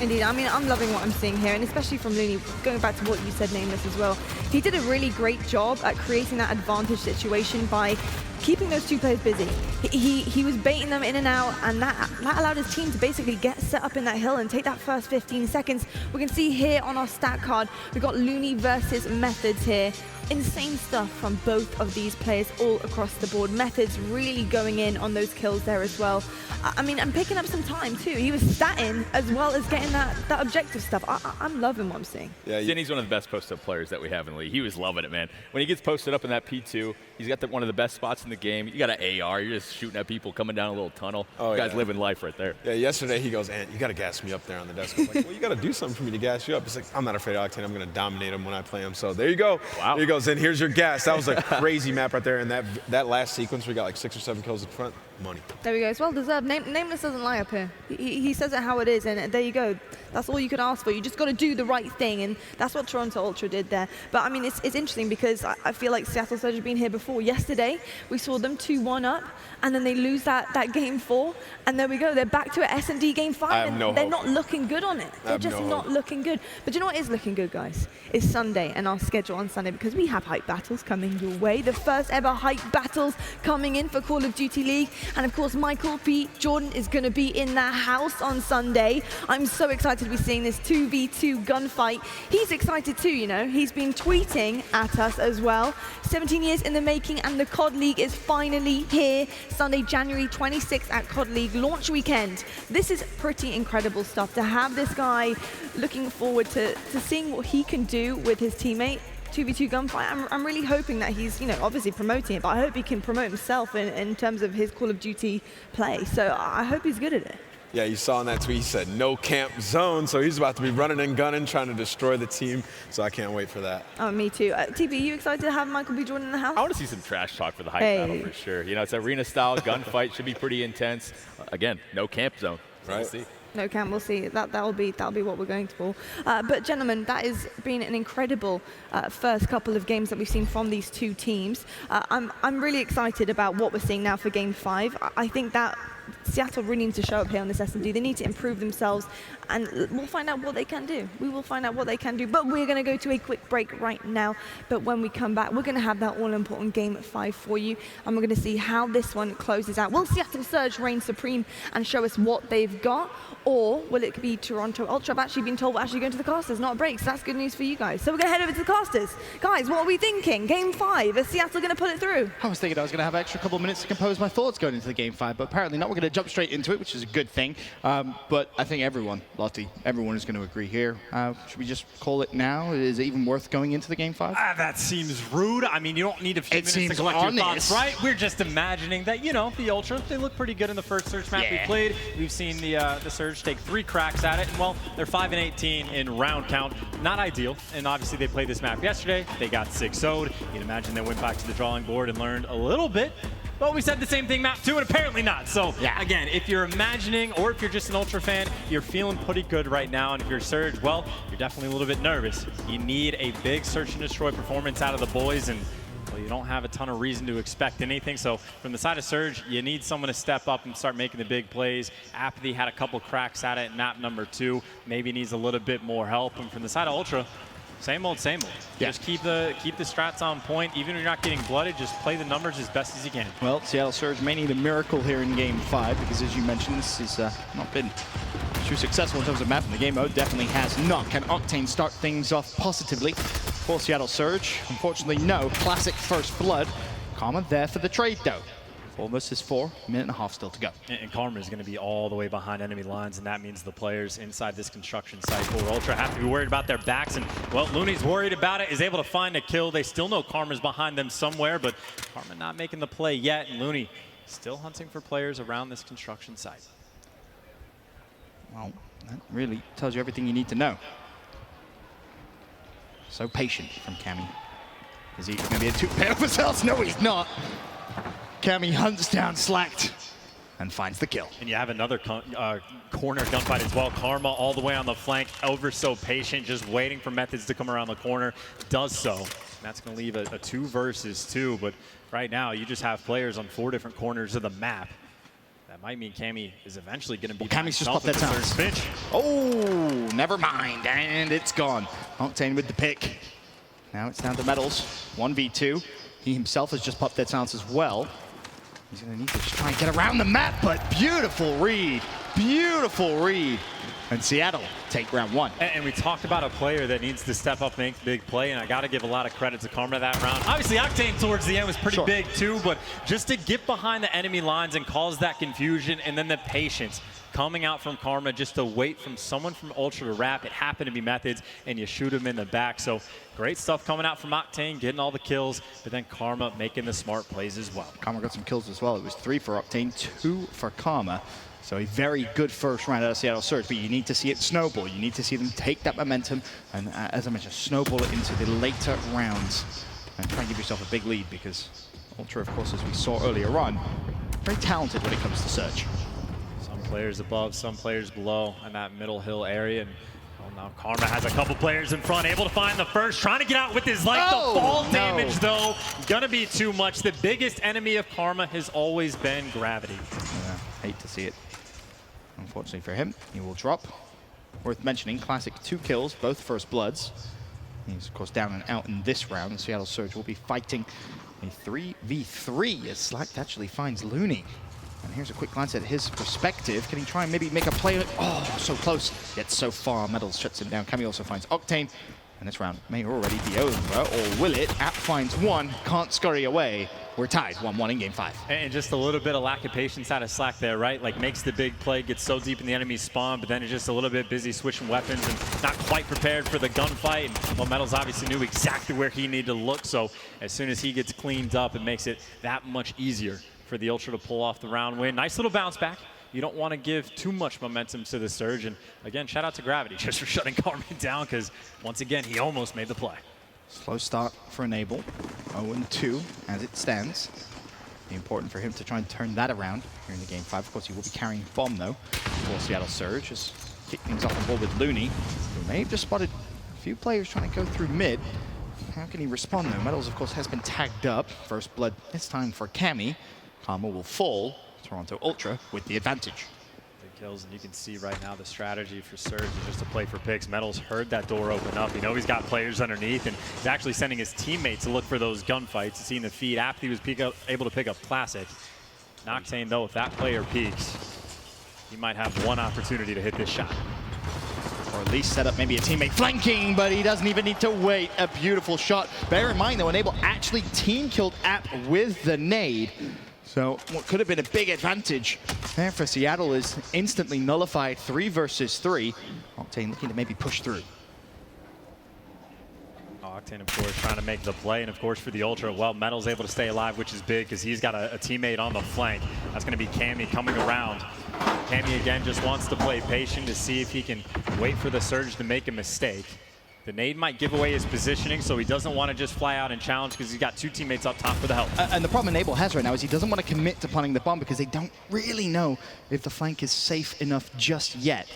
S20: Indeed, I mean, I'm loving what I'm seeing here, and especially from Looney, going back to what you said, Nameless, as well. He did a really great job at creating that advantage situation by keeping those 2 players busy. He was baiting them in and out, and that allowed his team to basically get set up in that hill and take that first 15 seconds. We can see here on our stat card, we've got Looney versus Methods here. Insane stuff from both of these players all across the board. Methods really going in on those kills there as well. I mean, and picking up some time too. He was statting as well as getting that objective stuff. I'm loving what I'm seeing.
S21: Yeah, Denny's one of the best post-up players that we have in the league. He was loving it, man. When he gets posted up in that P2, he's got one of the best spots in the game. You got an AR, you're just shooting at people coming down a little tunnel. Oh, you guys living life right there.
S22: Yeah, yesterday he goes, Ant, you got to gas me up there on the desk. I was like, well, you got to do something for me to gas you up. He's like, I'm not afraid of Octane. I'm going to dominate him when I play him. So there you go. Wow. There he goes. And here's your gas. That was a crazy map right there. And that last sequence, we got like 6 or 7 kills in front. Money.
S20: There we go. It's well deserved. Nameless doesn't lie up here. He says it how it is, and there you go. That's all you could ask for. You just got to do the right thing, and that's what Toronto Ultra did there. But I mean, it's interesting because I feel like Seattle Surge have been here before. Yesterday, we saw them 2-1 up, and then they lose that game 4, and there we go. They're back to an S&D game 5, and they're not looking good on it. They're just not looking good. But you know what is looking good, guys? Is Sunday and our schedule on Sunday, because we have hype battles coming your way. The first ever hype battles coming in for Call of Duty League. And of course, Michael P. Jordan is going to be in the house on Sunday. I'm so excited to be seeing this 2v2 gunfight. He's excited too, you know. He's been tweeting at us as well. 17 years in the making, and the COD League is finally here. Sunday, January 26th at COD League launch weekend. This is pretty incredible stuff to have this guy looking forward to seeing what he can do with his teammate. 2v2 gunfight. I'm really hoping that he's, you know, obviously promoting it, but I hope he can promote himself in terms of his Call of Duty play. So I hope he's good at it.
S22: Yeah, you saw in that tweet, he said no camp zone, so he's about to be running and gunning, trying to destroy the team, so I can't wait for that.
S20: Oh, me too. TB, you excited to have Michael B. Jordan in the house?
S21: I want to see some trash talk for the hype battle for sure. You know, it's arena-style gunfight, should be pretty intense. Again, no camp zone.
S22: Right.
S21: We'll see.
S20: No camp, we'll see. That'll be what we're going for. But gentlemen, that has been an incredible first couple of games that we've seen from these two teams. I'm really excited about what we're seeing now for Game 5. I think that Seattle really needs to show up here on this S&D. They need to improve themselves, and we'll find out what they can do. We will find out what they can do, but we're going to go to a quick break right now. But when we come back, we're going to have that all-important Game 5 for you, and we're going to see how this one closes out. Will Seattle Surge reign supreme and show us what they've got, or will it be Toronto Ultra? I've actually been told we're actually going to the casters, not a break, so that's good news for you guys. So we're going to head over to the casters. Guys, what are we thinking? Game 5, is Seattle going to pull it through?
S12: I was thinking I was going to have an extra couple of minutes to compose my thoughts going into the Game 5, but apparently not. We're going to jump straight into it, which is a good thing. But I think everyone, Lottie, everyone is going to agree here. Should we just call it now? Is it even worth going into the Game 5?
S13: That seems rude. I mean, you don't need a few minutes to collect your thoughts, right? We're just imagining that, you know, the Ultra, they look pretty good in the first Surge map we played. We've seen the Surge take 3 cracks at it, and well, they're 5-18 in round count. Not ideal, and obviously they played this map yesterday. They got 6-0'd. You'd imagine they went back to the drawing board and learned a little bit. But we said the same thing map 2, and apparently not. So again, if you're imagining, or if you're just an Ultra fan, you're feeling pretty good right now. And if you're Surge, well, you're definitely a little bit nervous. You need a big search and destroy performance out of the boys, and well, you don't have a ton of reason to expect anything. So from the side of Surge, you need someone to step up and start making the big plays. Apathy had a couple cracks at it in map number 2. Maybe needs a little bit more help. And from the side of Ultra, same old, same old. Just keep the strats on point. Even if you're not getting blooded, just play the numbers as best as you can.
S12: Well, Seattle Surge may need a miracle here in Game 5, because as you mentioned, this has not been too successful in terms of map in the game mode. Definitely has not. Can Octane start things off positively for Seattle Surge? Unfortunately, no. Classic first blood. Karma there for the trade, though. 4 versus 4, minute and a half still to go.
S13: And Karma is going to be all the way behind enemy lines, and that means the players inside this construction site for Ultra have to be worried about their backs. And, well, Looney's worried about it, is able to find a kill. They still know Karma's behind them somewhere, but Karma not making the play yet, and Looney still hunting for players around this construction site.
S12: Well, that really tells you everything you need to know. So patient from Cammy. Is he going to be a 2-pair of cells? No, he's not. Cammy hunts down Slacked and finds the kill.
S13: And you have another corner gunfight as well. Karma all the way on the flank, over so patient, just waiting for Methods to come around the corner. Does so. And that's going to leave a 2 versus 2. But right now, you just have players on 4 different corners of the map. That might mean Cammy is eventually going to be.
S12: Cammy's just popped that sound. Oh, never mind. And it's gone. Octane with the pick. Now it's down to Metals. 1v2. He himself has just popped that sounds as well. He's going to need to just try and get around the map, but beautiful read. Beautiful read. And Seattle take round 1.
S13: And we talked about a player that needs to step up and make the big play, and I got to give a lot of credit to Karma that round. Obviously, Octane towards the end was pretty big too, but just to get behind the enemy lines and cause that confusion, and then the patience coming out from Karma just to wait from someone from Ultra to wrap. It happened to be Methods, and you shoot him in the back. So great stuff coming out from Octane, getting all the kills, but then Karma making the smart plays as well.
S12: Karma got some kills as well. It was 3 for Octane, 2 for Karma. So a very good first round out of Seattle Surge, but you need to see it snowball. You need to see them take that momentum and, as I mentioned, snowball it into the later rounds and try and give yourself a big lead, because Ultra, of course, as we saw earlier on, very talented when it comes to Surge.
S13: Some players above, some players below in that middle hill area. And now Karma has a couple players in front, able to find the first, trying to get out with his life. The fall damage, though, gonna be too much. The biggest enemy of Karma has always been gravity.
S12: Yeah, hate to see it. Unfortunately for him, he will drop. Worth mentioning, Classic 2 kills, both first bloods. He's, of course, down and out in this round. And Seattle Surge will be fighting a 3v3 as Slacked actually finds Looney. And here's a quick glance at his perspective. Can he try and maybe make a play? Oh, so close, yet so far. Metals shuts him down. Cammy also finds Octane. And this round may already be over, or will it? App finds one, can't scurry away. We're tied 1-1 in game 5.
S13: And just a little bit of lack of patience out of Slack there, right? Like makes the big play, gets so deep in the enemy spawn, but then it's just a little bit busy switching weapons and not quite prepared for the gunfight. And well, Metals obviously knew exactly where he needed to look, so as soon as he gets cleaned up, it makes it that much easier for the Ultra to pull off the round win. Nice little bounce back. You don't want to give too much momentum to the Surge. And again, shout out to Gravity just for shutting Carmen down, because once again, he almost made the play.
S12: Slow start for Enable, 0-2 as it stands. Be important for him to try and turn that around here in the game 5. Of course, he will be carrying Bomb though. For Seattle Surge just kick things off the ball with Looney, who may have just spotted a few players trying to go through mid. How can he respond though? Metals, of course, has been tagged up. First blood this time for Cammy. Karma will fall. Toronto Ultra with the advantage.
S13: Big kills, and you can see right now the strategy for Surge is just to play for picks. Metals heard that door open up. You know he's got players underneath, and he's actually sending his teammates to look for those gunfights. Seeing the feed after he was able to pick up Classic. Octane, though, if that player peeks, he might have one opportunity to hit this shot.
S12: Or at least set up maybe a teammate flanking, but he doesn't even need to wait. A beautiful shot. Bear in mind, though, Enable actually team killed App with the nade. So what could have been a big advantage there for Seattle is instantly nullified. 3 versus 3. Octane looking to maybe push through.
S13: Octane, of course, trying to make the play. And, of course, for the Ultra, well, Metal's able to stay alive, which is big because he's got a teammate on the flank. That's going to be Cammy coming around. Cammy, again, just wants to play patient to see if he can wait for the Surge to make a mistake. The nade might give away his positioning, so he doesn't want to just fly out and challenge because he's got 2 teammates up top for the help.
S12: And the problem Enable has right now is he doesn't want to commit to punting the bomb because they don't really know if the flank is safe enough just yet.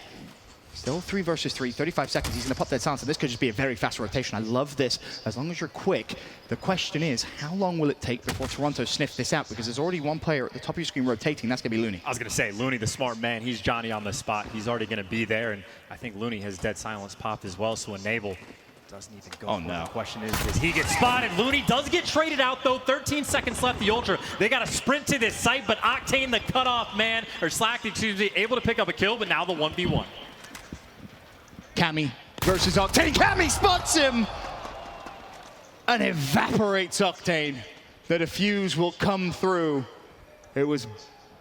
S12: Still 3 versus 3, 35 seconds. He's going to pop that silence, and this could just be a very fast rotation. I love this. As long as you're quick, the question is, how long will it take before Toronto sniff this out? Because there's already one player at the top of your screen rotating. That's going to be Looney.
S13: I was going to say, Looney, the smart man, he's Johnny on the spot. He's already going to be there, and I think Looney has dead silence popped as well, so Enable doesn't even go.
S12: Oh, no.
S13: The question is, does he get spotted? Looney does get traded out, though. 13 seconds left. The Ultra, they got to sprint to this site, but Octane, the cutoff man, or Slack, excuse me, able to pick up a kill, but now the 1v1.
S12: Cammy versus Octane. Cammy spots him and evaporates Octane. The defuse will come through. It was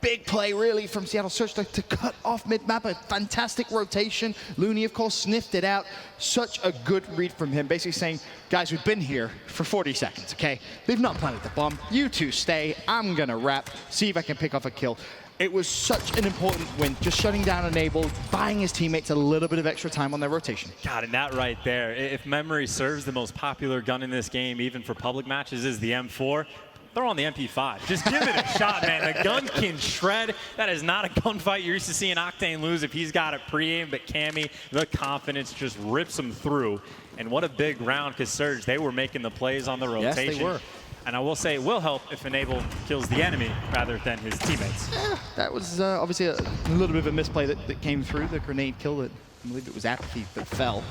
S12: big play, really, from Seattle Surge to cut off mid-map. A fantastic rotation. Looney, of course, sniffed it out. Such a good read from him, basically saying, guys, we've been here for 40 seconds, okay? They've not planted the bomb. You two stay. I'm going to wrap, see if I can pick off a kill. It was such an important win, just shutting down Enable, buying his teammates a little bit of extra time on their rotation.
S13: God, and that right there, if memory serves, the most popular gun in this game, even for public matches, is the M4. Throw on the MP5. Just give it a shot, man. The gun can shred. That is not a gunfight you're used to seeing Octane lose if he's got it pre-aimed, but Cammy, the confidence just rips him through. And what a big round, because Surge, they were making the plays on the rotation.
S12: Yes, they were.
S13: And I will say it will help if Enable kills the enemy rather than his teammates.
S12: That was obviously a little bit of a misplay that came through. The grenade kill that, I believe it was Apathy that fell.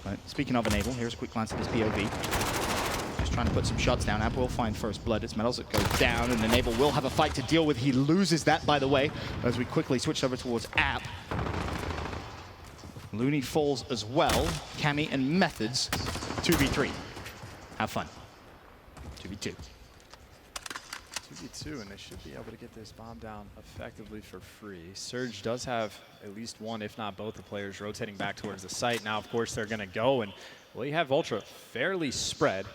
S12: But speaking of Enable, here's a quick glance at his POV. Just trying to put some shots down. App will find first blood. It's Metals that goes down, and Enable will have a fight to deal with. He loses that, by the way, as we quickly switch over towards App. Looney falls as well. Cammy and Methods, 2v3. Have fun. 2v2.
S13: 2v2, and they should be able to get this bomb down effectively for free. Surge does have at least one, if not both, the players rotating back towards the site. Now, of course, they're going to go, and well, you have Ultra fairly spread.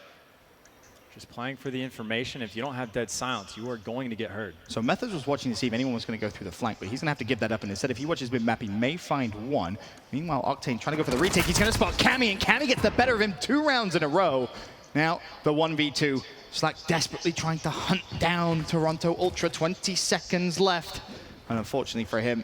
S13: Just playing for the information. If you don't have dead silence, you are going to get hurt.
S12: So Methods was watching to see if anyone was going to go through the flank, but he's going to have to give that up. And instead, if he watches mid-map, he may find one. Meanwhile, Octane trying to go for the retake. He's going to spot Cammy, and Cammy gets the better of him 2 rounds in a row. Now, the 1v2. Slack desperately trying to hunt down Toronto Ultra. 20 seconds left. And unfortunately for him,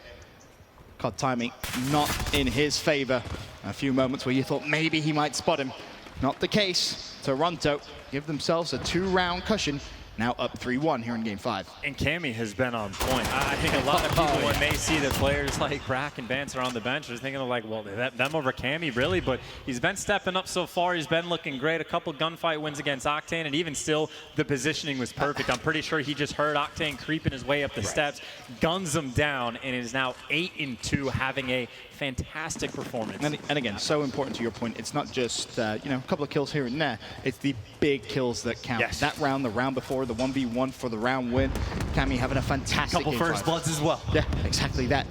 S12: COD timing not in his favor. A few moments where you thought maybe he might spot him. Not the case. Toronto give themselves a 2-round cushion. Now up 3-1 here in Game 5.
S13: And Cammy has been on point. I think a lot of people, when they see the players like Brack and Vance are on the bench, are thinking like, well, them over Cammy, really? But he's been stepping up so far. He's been looking great. A couple gunfight wins against Octane, and even still, the positioning was perfect. I'm pretty sure he just heard Octane creeping his way up the steps, guns him down, and is now 8-2, having a fantastic performance.
S12: And again, so important to your point, it's not just a couple of kills here and there, it's the big kills that count.
S13: Yes.
S12: That round, the round before, the 1v1 for the round win. Cammy having a fantastic
S13: couple
S12: game
S13: first
S12: 5.
S13: bloods as well.
S12: Yeah, exactly that.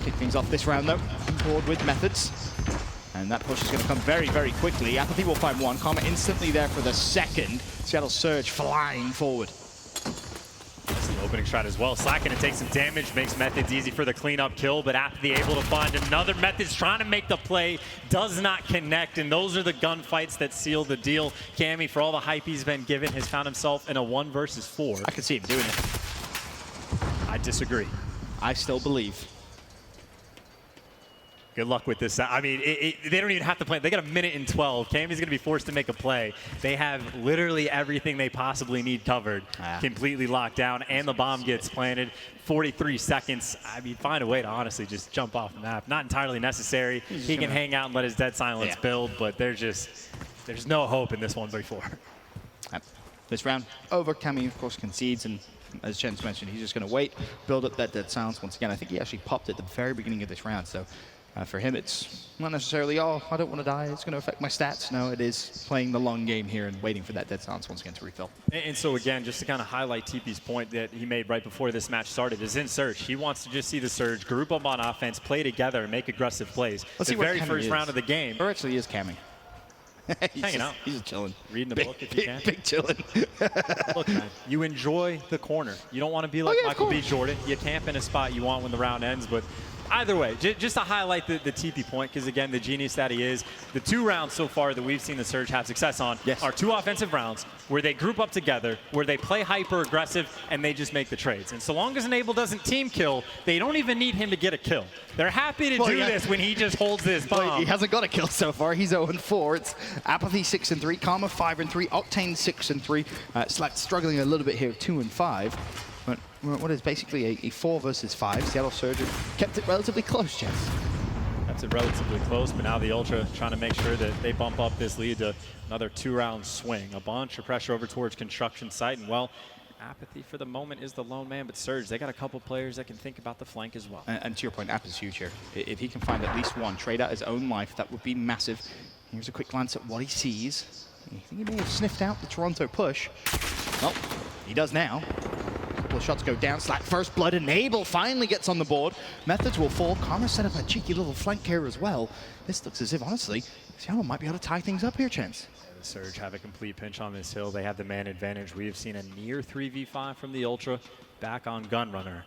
S12: Kick things off this round though, forward with Methods. And that push is going to come very, very quickly. Apathy will find one. Karma instantly there for the second. Seattle Surge flying forward.
S13: That's the opening shot as well. Slacking to take some damage, makes Methods easy for the cleanup kill, but Apathy able to find another. Methods trying to make the play, does not connect, and those are the gunfights that seal the deal. Cammy, for all the hype he's been given, has found himself in a 1 versus 4.
S12: I can see him doing it.
S13: I disagree.
S12: I still believe.
S13: Good luck with this. I mean, they don't even have to play. They got 1 minute and 12. Cammy's going to be forced to make a play. They have literally everything they possibly need covered, completely locked down, and the bomb gets planted. 43 seconds. I mean, find a way to honestly just jump off the map. Not entirely necessary. He can hang out and let his Dead Silence build, but there's no hope in this 1v4.
S12: This round over. Cammy, of course, concedes, and as Jens mentioned, he's just going to wait, build up that Dead Silence once again. I think he actually popped at the very beginning of this round, so for him, it's not necessarily, oh, I don't want to die, it's going to affect my stats. No, it is playing the long game here and waiting for that Dead Silence once again to refill.
S13: And so again, just to kind of highlight TP's point that he made right before this match started, is in Surge. He wants to just see the Surge group up on offense, play together, and make aggressive plays.
S12: Let's
S13: the
S12: see what
S13: very
S12: Cammy
S13: first
S12: is.
S13: round of the game.
S12: Or actually is Cammy.
S13: Hanging out.
S12: He's just chilling.
S13: Reading the book if you can.
S12: Big chilling.
S13: Look, man, you enjoy the corner. You don't want to be like Michael B. Jordan. You camp in a spot you want when the round ends, but either way, just to highlight the TP point, because again, the genius that he is, the 2 rounds so far that we've seen the Surge have success on are 2 offensive rounds where they group up together, where they play hyper-aggressive, and they just make the trades. And so long as Enable doesn't team kill, they don't even need him to get a kill. They're happy to do this when he just holds this bomb.
S12: Well, he hasn't got a kill so far. He's 0-4. It's Apathy 6-3, Karma 5-3, Octane 6-3. Slack struggling a little bit here, 2-5. But what is basically a 4 versus 5. Seattle Surge kept it relatively close, Jess.
S13: Kept it relatively close, but now the Ultra trying to make sure that they bump up this lead to another 2-round swing. A bunch of pressure over towards construction site, and well, Apathy for the moment is the lone man, but Surge, they got a couple players that can think about the flank as well.
S12: And to your point, App is huge here. If he can find at least one, trade out his own life, that would be massive. Here's a quick glance at what he sees. I think he may have sniffed out the Toronto push. Well, he does now. A couple of shots go down. Slack first blood. Enable finally gets on the board. Methods will fall. Karma set up a cheeky little flank here as well. This looks as if, honestly, Seattle might be able to tie things up here, Chance.
S13: The Surge have a complete pinch on this hill. They have the man advantage. We have seen a near 3v5 from the Ultra back on Gunrunner.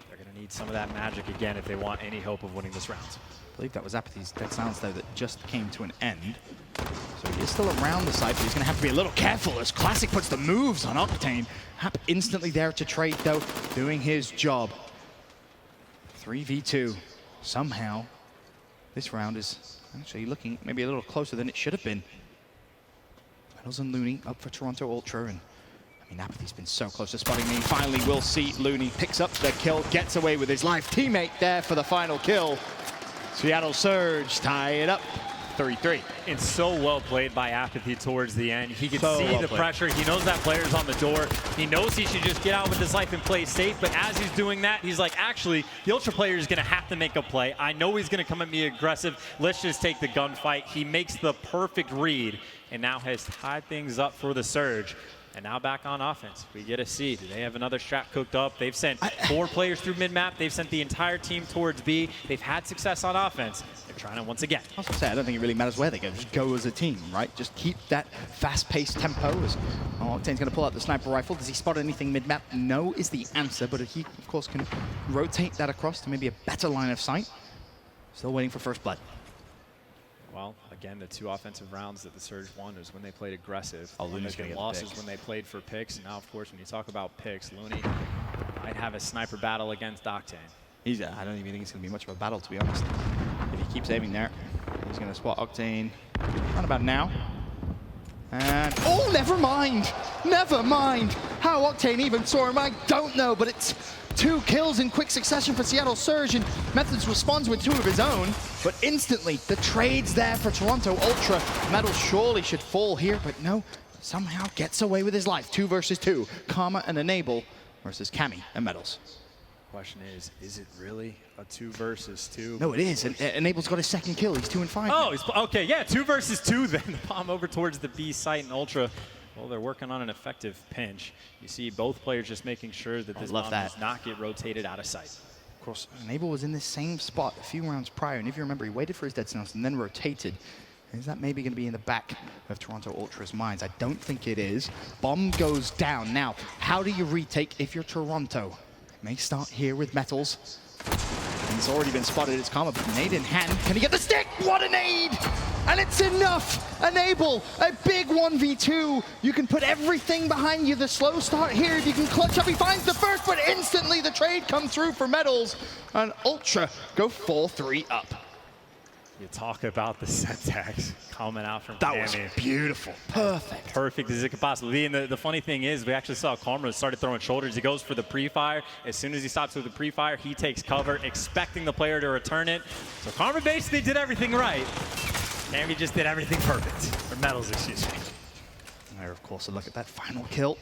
S13: They're going to need some of that magic again if they want any hope of winning this round.
S12: I believe that was Apathy's Dead Silence, though, that just came to an end. So he is still around the site, but he's going to have to be a little careful as Classic puts the moves on Octane. Hap instantly there to trade, though, doing his job. 3v2. Somehow, this round is actually looking maybe a little closer than it should have been. Metals and Looney up for Toronto Ultra, and I mean, Apathy's been so close to spotting me. Finally, we'll see Looney picks up the kill, gets away with his life. Teammate there for the final kill. Seattle Surge tie it up, 3-3.
S13: It's so well played by Apathy towards the end. He can see
S12: well
S13: the
S12: played.
S13: pressure. He knows that player's on the door. He knows he should just get out with his life and play safe, but as he's doing that, he's like, actually, the Ultra player is going to have to make a play. I know he's going to come at me aggressive. Let's just take the gunfight. He makes the perfect read and now has tied things up for the Surge. And now back on offense. We get a C. Do they have another strat cooked up? They've sent 4 players through mid-map. They've sent the entire team towards B. They've had success on offense. They're trying it once again.
S12: I was going to say, I don't think it really matters where they go. Just go as a team, right? Just keep that fast-paced tempo. As Octane's going to pull out the sniper rifle. Does he spot anything mid-map? No is the answer, but he, of course, can rotate that across to maybe a better line of sight. Still waiting for first blood.
S13: Well, again, the 2 offensive rounds that the Surge won is when they played aggressive.
S12: Looney's going to get
S13: losses
S12: the
S13: when they played for picks. And now, of course, when you talk about picks, Looney might have a sniper battle against Octane.
S12: I don't even think it's going to be much of a battle, to be honest. If he keeps aiming there, he's going to spot Octane right about now. And, oh, never mind. Never mind. How Octane even saw him, I don't know, but it's 2 kills in quick succession for Seattle Surge, and Methods responds with 2 of his own, but instantly the trade's there for Toronto Ultra. Metals surely should fall here, but no, somehow gets away with his life. 2 versus 2. Karma and Enable versus Cammy and Metals.
S2: Question is it really a 2 versus 2?
S12: No, it is. And Enable's got his second kill. He's 2 and 5.
S6: Oh, okay, yeah, 2 versus 2 then. The bomb over towards the B site, and Ultra, well, they're working on an effective pinch. You see both players just making sure that this bomb does not get rotated out of sight.
S12: Of course, Enable was in this same spot a few rounds prior, and if you remember, he waited for his dead silence and then rotated. Is that maybe going to be in the back of Toronto Ultra's minds? I don't think it is. Bomb goes down. Now, how do you retake if you're Toronto? May start here with Metals. And it's already been spotted. It's Karma, but nade in hand. Can he get the stick? What a nade! And it's enough! Enable, a big 1v2. You can put everything behind you. The slow start here. If you can clutch up, he finds the first, but instantly the trade comes through for Metals. And Ultra go 4-3 up.
S6: You talk about the syntax coming out from
S12: That was beautiful. Perfect.
S6: Perfect as it could possibly be. And the funny thing is, we actually saw Karma started throwing shoulders. He goes for the pre-fire. As soon as he stops with the pre-fire, he takes cover, expecting the player to return it. So Karma basically did everything right. Cammy just did everything perfect. Or Metals, excuse me.
S12: And there, of course, a look at that final kill.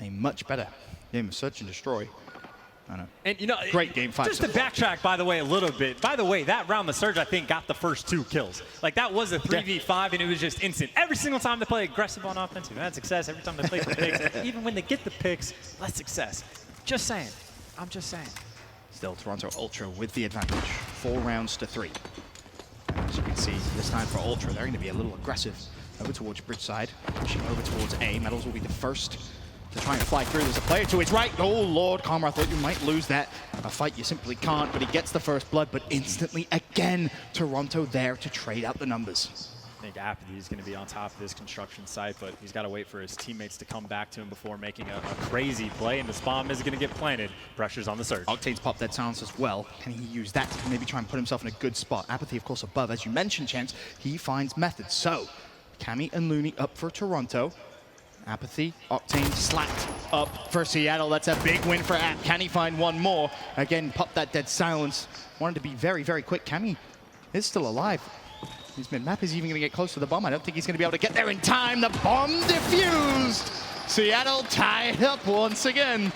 S12: A much better game of Search and Destroy. I know.
S6: And you know,
S12: great game 5.
S6: Just to backtrack, by the way, a little bit. By the way, that round, the Surge, I think, got the first 2 kills. Like, that was a 3v5, and it was just instant. Every single time they play aggressive on offense, we've had success. Every time they play for picks, even when they get the picks, less success. Just saying. I'm just saying.
S12: Still, Toronto Ultra with the advantage. 4 rounds to 3. And as you can see, this time for Ultra, they're going to be a little aggressive over towards bridge side, pushing over towards A. Metals will be the first to try and fly through. There's a player to his right. Oh, Lord, Karma, I thought you might lose that. A fight you simply can't, but he gets the first blood, but instantly, again, Toronto there to trade out the numbers.
S6: I think Apathy is going to be on top of this construction site, but he's got to wait for his teammates to come back to him before making a crazy play, and this bomb is going to get planted. Pressure's on the Surge.
S12: Octane's popped that silence as well. Can he use that to maybe try and put himself in a good spot? Apathy, of course, above. As you mentioned, Chance, he finds methods. So, Cammy and Looney up for Toronto. Apathy, Octane slapped up for Seattle. That's a big win for App. Can he find one more? Again, pop that dead silence. Wanted to be very, very quick. Cammy is still alive. His mid-map is even going to get close to the bomb. I don't think he's going to be able to get there in time. The bomb defused. Seattle tied up once again.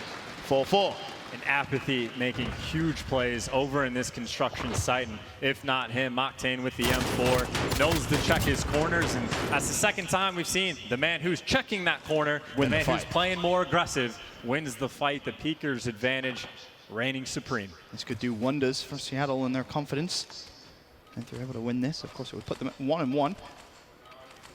S12: 4-4.
S6: And Apathy making huge plays over in this construction site. And if not him, Octane with the M4 knows to check his corners. And that's the second time we've seen the man who's checking that corner, the man who's playing more aggressive, wins the fight. The Peaker's advantage reigning supreme.
S12: This could do wonders for Seattle and their confidence. If they're able to win this, of course, it would put them at 1-1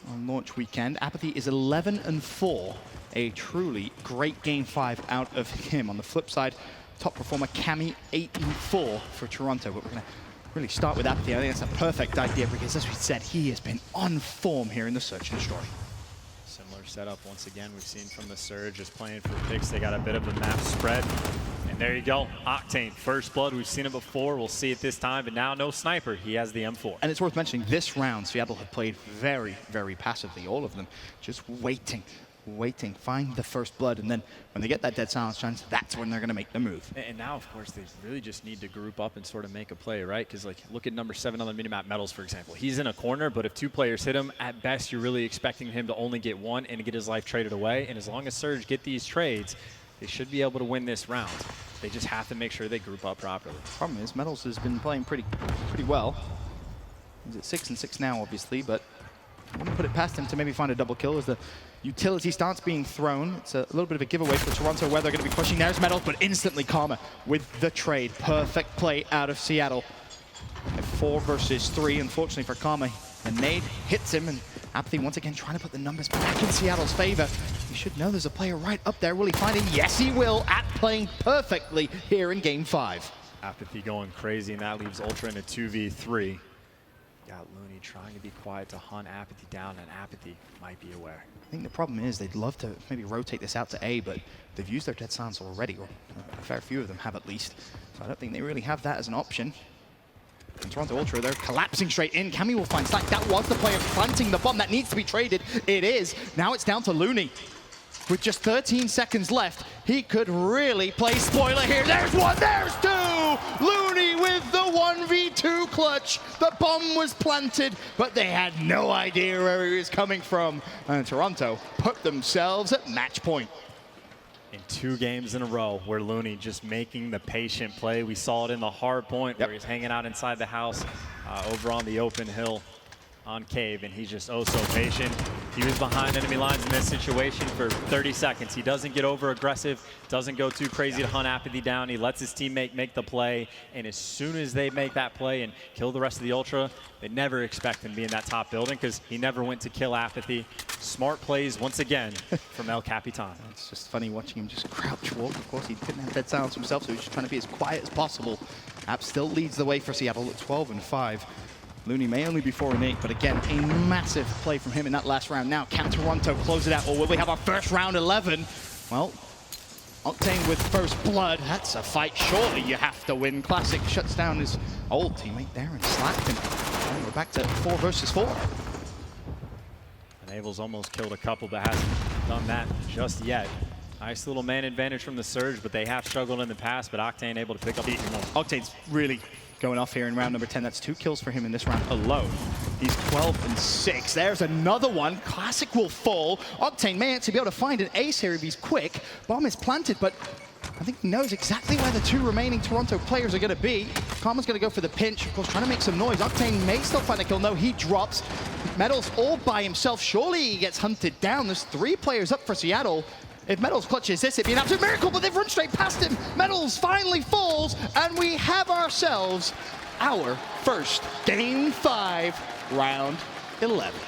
S12: on launch weekend. Apathy is 11-4. A truly great game 5 out of him. On the flip side, top performer Cammy 8-4 for Toronto. But we're going to really start with Apathy. I think that's a perfect idea because, as we said, he has been on form here in the Search and Destroy.
S6: Similar setup once again we've seen from the Surge, just playing for picks. They got a bit of a map spread. And there you go, Octane, first blood. We've seen it before, we'll see it this time, but now no sniper. He has the M4.
S12: And it's worth mentioning, this round, Seattle have played very, very passively, all of them. Just waiting, find the first blood, and then when they get that dead silence chance, that's when they're going to make the move.
S6: And now, of course, they really just need to group up and sort of make a play, right? Because, like, look at number 7 on the minimap, Metals, for example. He's in a corner, but if 2 players hit him, at best, you're really expecting him to only get 1 and get his life traded away. And as long as Surge get these trades, they should be able to win this round. They just have to make sure they group up properly.
S12: Problem is, Metals has been playing pretty well. He's at 6-6 now, obviously, but I wouldn't put it past him to maybe find a double kill as the utility starts being thrown. It's a little bit of a giveaway for Toronto where they're going to be pushing. There's Metals, but instantly Karma with the trade. Perfect play out of Seattle. At 4 versus 3, unfortunately for Karma. And nade hits him, and Apathy once again trying to put the numbers back in Seattle's favor. You should know there's a player right up there. Will he find him? Yes, he will. App playing perfectly here in game 5.
S6: Apathy going crazy, and that leaves Ultra in a 2v3. Got Looney trying to be quiet to hunt Apathy down, and Apathy might be aware.
S12: I think the problem is they'd love to maybe rotate this out to A, but they've used their dead silence already, or a fair few of them have at least. So I don't think they really have that as an option. And Toronto Ultra, they're collapsing straight in. Cammy will find Slack. That was the player planting the bomb. That needs to be traded. It is. Now it's down to Looney. With just 13 seconds left, he could really play spoiler here. There's 1, there's 2! Looney with the 1v2 clutch. The bomb was planted, but they had no idea where he was coming from. And Toronto put themselves at match point.
S6: in 2 games in a row where Looney just making the patient play. We saw it in the hard point where he's hanging out inside the house over on the open hill on Cave, and he's just oh so patient. He was behind enemy lines in this situation for 30 seconds. He doesn't get over aggressive, doesn't go too crazy to hunt Apathy down. He lets his teammate make the play, and as soon as they make that play and kill the rest of the Ultra, they never expect him to be in that top building because he never went to kill Apathy. Smart plays once again from El Capitan.
S12: It's just funny watching him just crouch walk. Of course, he didn't have dead silence himself, so he's just trying to be as quiet as possible. App still leads the way for Seattle at 12-5. Looney may only be 4-8, but again, a massive play from him in that last round. Now, can Toronto close it out, or will we have our first round 11? Well, Octane with first blood. That's a fight surely you have to win. Classic shuts down his old teammate there and slapped him. And we're back to 4 versus 4.
S6: Enable's almost killed a couple, but hasn't done that just yet. Nice little man advantage from the Surge, but they have struggled in the past, but Octane able to pick up the
S12: Octane's really going off here in round number 10. That's 2 kills for him in this round alone. He's 12-6. There's another one. Classic will fall. Octane may actually be able to find an ace here if he's quick. Bomb is planted, but I think he knows exactly where the 2 remaining Toronto players are going to be. Karma's going to go for the pinch, of course, trying to make some noise. Octane may still find a kill. No, he drops. Metal's all by himself. Surely he gets hunted down. There's 3 players up for Seattle. If Metals clutches this, it'd be an absolute miracle, but they've run straight past him. Metals finally falls, and we have ourselves our first Game 5, Round 11.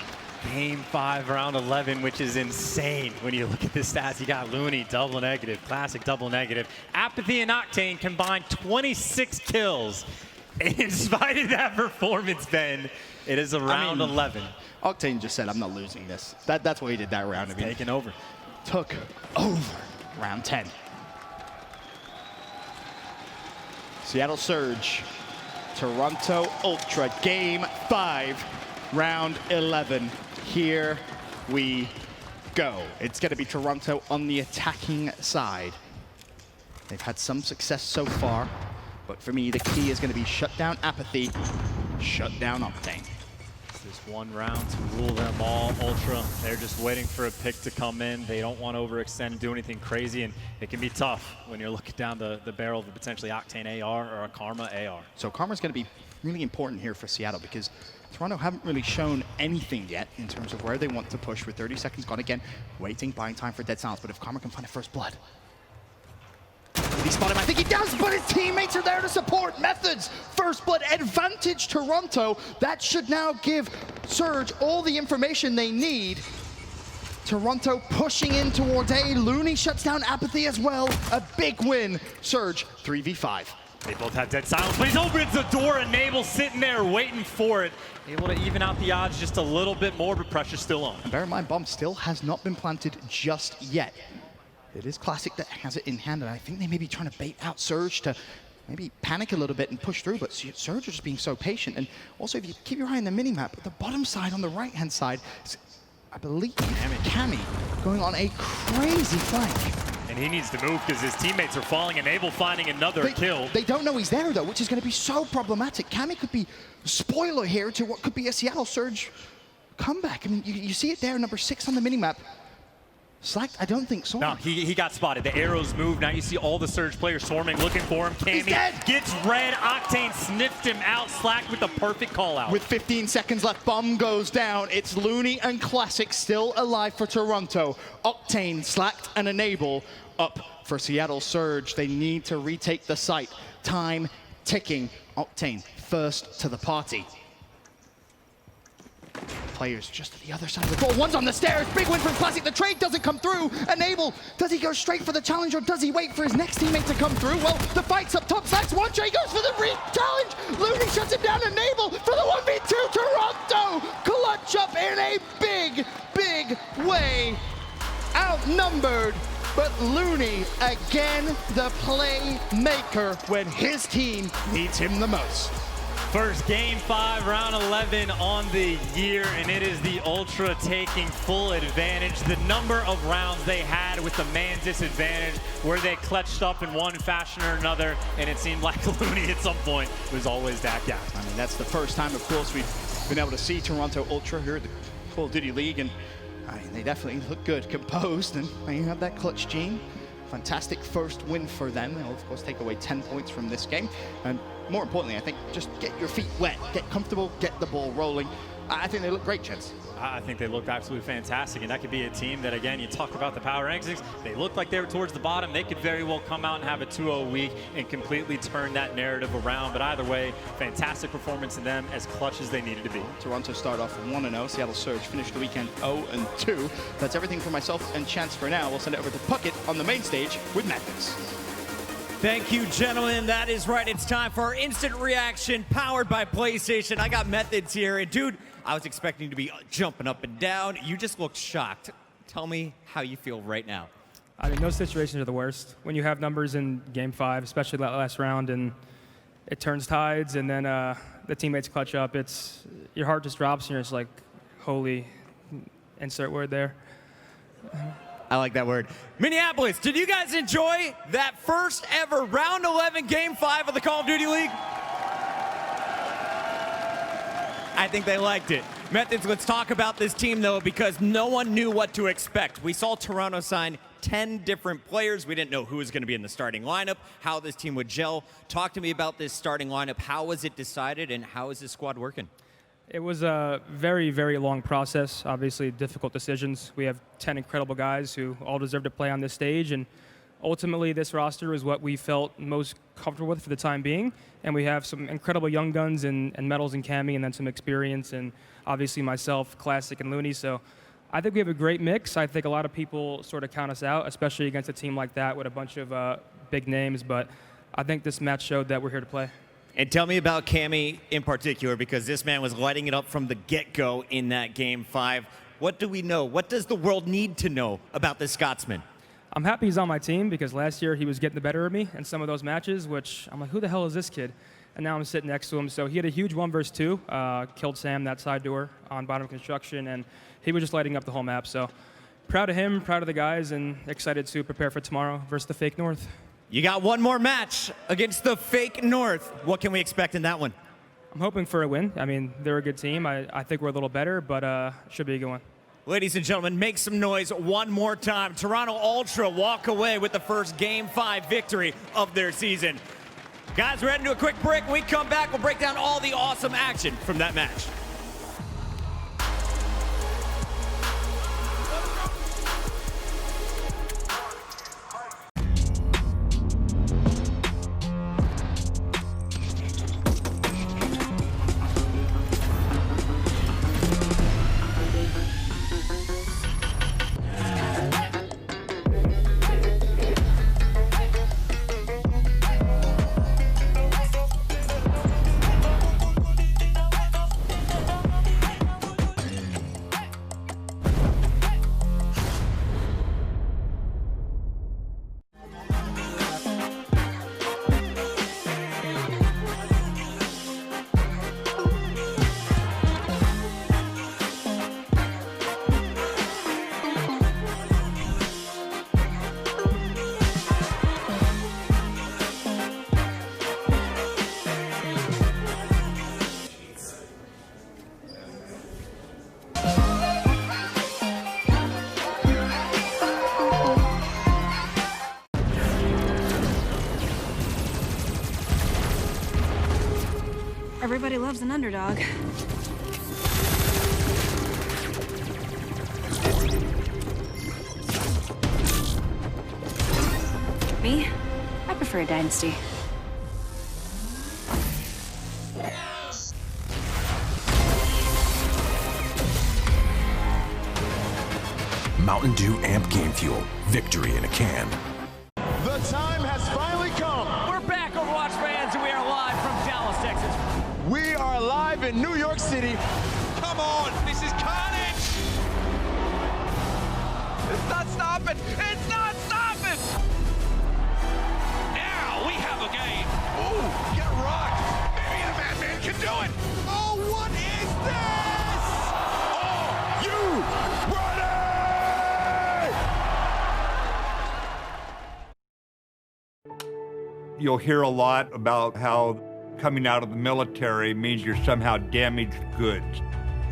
S6: Game 5, round 11, which is insane when you look at the stats. You got Looney, double negative, Classic, double negative. Apathy and Octane combined 26 kills. In spite of that performance, Ben, it is a round 11.
S12: Octane just said, I'm not losing this. That's what he did that round.
S6: Taking over.
S12: Took over round 10. Seattle Surge, Toronto Ultra, Game 5, round 11. Here we go. It's going to be Toronto on the attacking side. They've had some success so far, but for me, the key is going to be shut down Apathy, shut down Octane.
S6: This one round to rule them all. Ultra, they're just waiting for a pick to come in. They don't want to overextend and do anything crazy, and it can be tough when you're looking down the barrel of a potentially Octane AR or a Karma AR.
S12: So Karma's going to be really important here for Seattle because Toronto haven't really shown anything yet in terms of where they want to push with 30 seconds gone. Again, waiting, buying time for dead silence, but if Karma can find a first blood. He spot him, I think he does, but his teammates are there to support. Methods, first blood advantage Toronto. That should now give Surge all the information they need. Toronto pushing in towards A. Looney shuts down Apathy as well. A big win. Surge 3v5.
S6: They both have dead silence, but he opens the door, and Nable's sitting there waiting for it. Able to even out the odds just a little bit more, but pressure's still on.
S12: And bear in mind, bomb still has not been planted just yet. It is Classic that has it in hand, and I think they may be trying to bait out Surge to maybe panic a little bit and push through, but Surge is just being so patient. And also, if you keep your eye on the minimap, the bottom side on the right-hand side, I believe, Cammy going on a crazy flank.
S6: And he needs to move because his teammates are falling, and Able finding another kill.
S12: They don't know he's there, though, which is going to be so problematic. Cammy could be a spoiler here to what could be a Seattle Surge comeback. I mean, you see it there, number 6 on the minimap. Slacked, I don't think so.
S6: No, he got spotted. The arrows moved. Now you see all the Surge players swarming, looking for him. Cammy gets red. Octane sniffed him out. Slack with the perfect call out.
S12: With 15 seconds left, bomb goes down. It's Looney and Classic still alive for Toronto. Octane, Slacked, and Enable up for Seattle Surge. They need to retake the site. Time ticking. Octane first to the party. Players just to the other side of the floor. One's on the stairs. Big win from Classic. The trade doesn't come through. Enable, does he go straight for the challenge or does he wait for his next teammate to come through? Well, the fight's up top. Slacks one trade, goes for the challenge. Looney shuts him down. Enable for the 1v2. Toronto clutch up in a big, big way. Outnumbered, but Looney again the playmaker when his team needs him the most.
S6: First Game 5, round 11 on the year, and it is the Ultra taking full advantage. The number of rounds they had with the man disadvantage, where they clutched up in one fashion or another, and it seemed like Looney at some point was always that guy.
S12: I mean, that's the first time, of course, we've been able to see Toronto Ultra here at the Call of Duty League, and I mean, they definitely look good, composed, and they have that clutch gene. fantastic first win for them. They'll, of course, take away 10 points from this game. And more importantly, I think, just get your feet wet, get comfortable, get the ball rolling. I think they look great, gents.
S13: I think they looked absolutely fantastic, and that could be a team that, again, you talk about the power rankings, they looked like they were towards the bottom. They could very well come out and have a 2-0 week and completely turn that narrative around. But either way, fantastic performance in them, as clutch as they needed to be.
S12: Toronto started off 1-0. Seattle Surge finished the weekend 0-2. That's everything for myself and Chance for now. We'll send it over to Puckett on the main stage with Methods.
S6: Thank you, gentlemen. That is right. It's time for our instant reaction powered by PlayStation. I got Methods here. And, dude, I was expecting to be jumping up and down. You just looked shocked. Tell me how you feel right now.
S3: I mean, those situations are the worst. When you have numbers in Game 5, especially that last round, and it turns tides, and then the teammates clutch up, your heart just drops, and you're just like, holy, insert word there.
S6: I like that word. Minneapolis, did you guys enjoy that first ever round 11 Game 5 of the Call of Duty League? I think they liked it. Methods, let's talk about this team, though, because no one knew what to expect. We saw Toronto sign 10 different players. We didn't know who was going to be in the starting lineup, how this team would gel. Talk to me about this starting lineup. How was it decided, and how is this squad working?
S3: It was a very, very long process. Obviously, difficult decisions. We have 10 incredible guys who all deserve to play on this stage, and ultimately, this roster is what we felt most comfortable with for the time being. And we have some incredible young guns and medals in Cammy, and then some experience, and obviously myself, Classic, and Looney. So I think we have a great mix. I think a lot of people sort of count us out, especially against a team like that with a bunch of big names. But I think this match showed that we're here to play.
S6: And tell me about Cammy in particular, because this man was lighting it up from the get-go in that Game 5. What do we know? What does the world need to know about this Scotsman?
S3: I'm happy he's on my team because last year he was getting the better of me in some of those matches, which I'm like, who the hell is this kid? And now I'm sitting next to him. So he had a huge 1 versus 2, killed Sam, that side door on bottom construction, and he was just lighting up the whole map. So proud of him, proud of the guys, and excited to prepare for tomorrow versus the Fake North.
S6: You got one more match against the Fake North. What can we expect in that one?
S3: I'm hoping for a win. I mean, they're a good team. I think we're a little better, but should be a good one.
S6: Ladies and gentlemen, make some noise one more time. Toronto Ultra walk away with the first Game 5 victory of their season. Guys, we're heading to a quick break. When we come back, we'll break down all the awesome action from that match.
S7: Everybody loves an underdog. Me? I prefer a dynasty.
S8: Mountain Dew Amp Game Fuel. Victory in a can.
S14: The time has finally come.
S6: We're back, Overwatch fans, and we are live from Dallas, Texas.
S14: We are live in New York City.
S5: Come on, this is carnage! It's not stopping! It's not stopping! Now we have a game!
S14: Ooh, get rocked! Maybe the Madman can do it! Oh, what is this? Are you ready?
S15: You'll hear a lot about how coming out of the military means you're somehow damaged goods.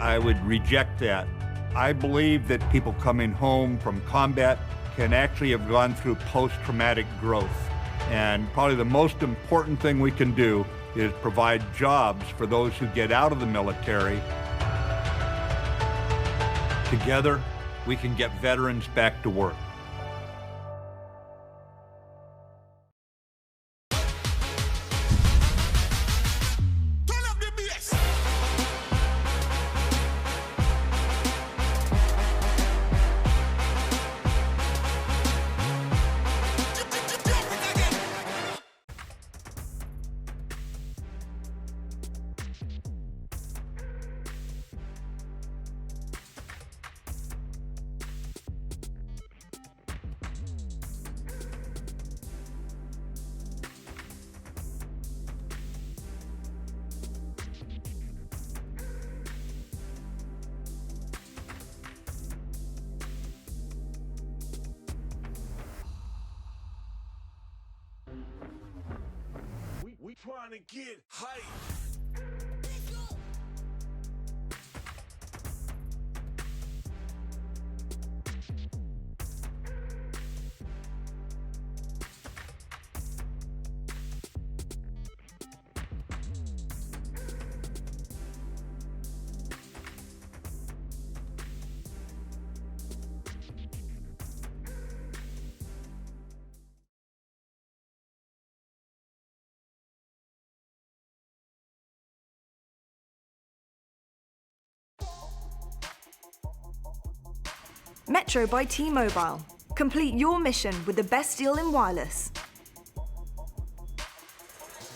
S15: I would reject that. I believe that people coming home from combat can actually have gone through post-traumatic growth. And probably the most important thing we can do is provide jobs for those who get out of the military. Together, we can get veterans back to work.
S14: We trying to get hype.
S10: Metro by T-Mobile. Complete your mission with the best deal in wireless.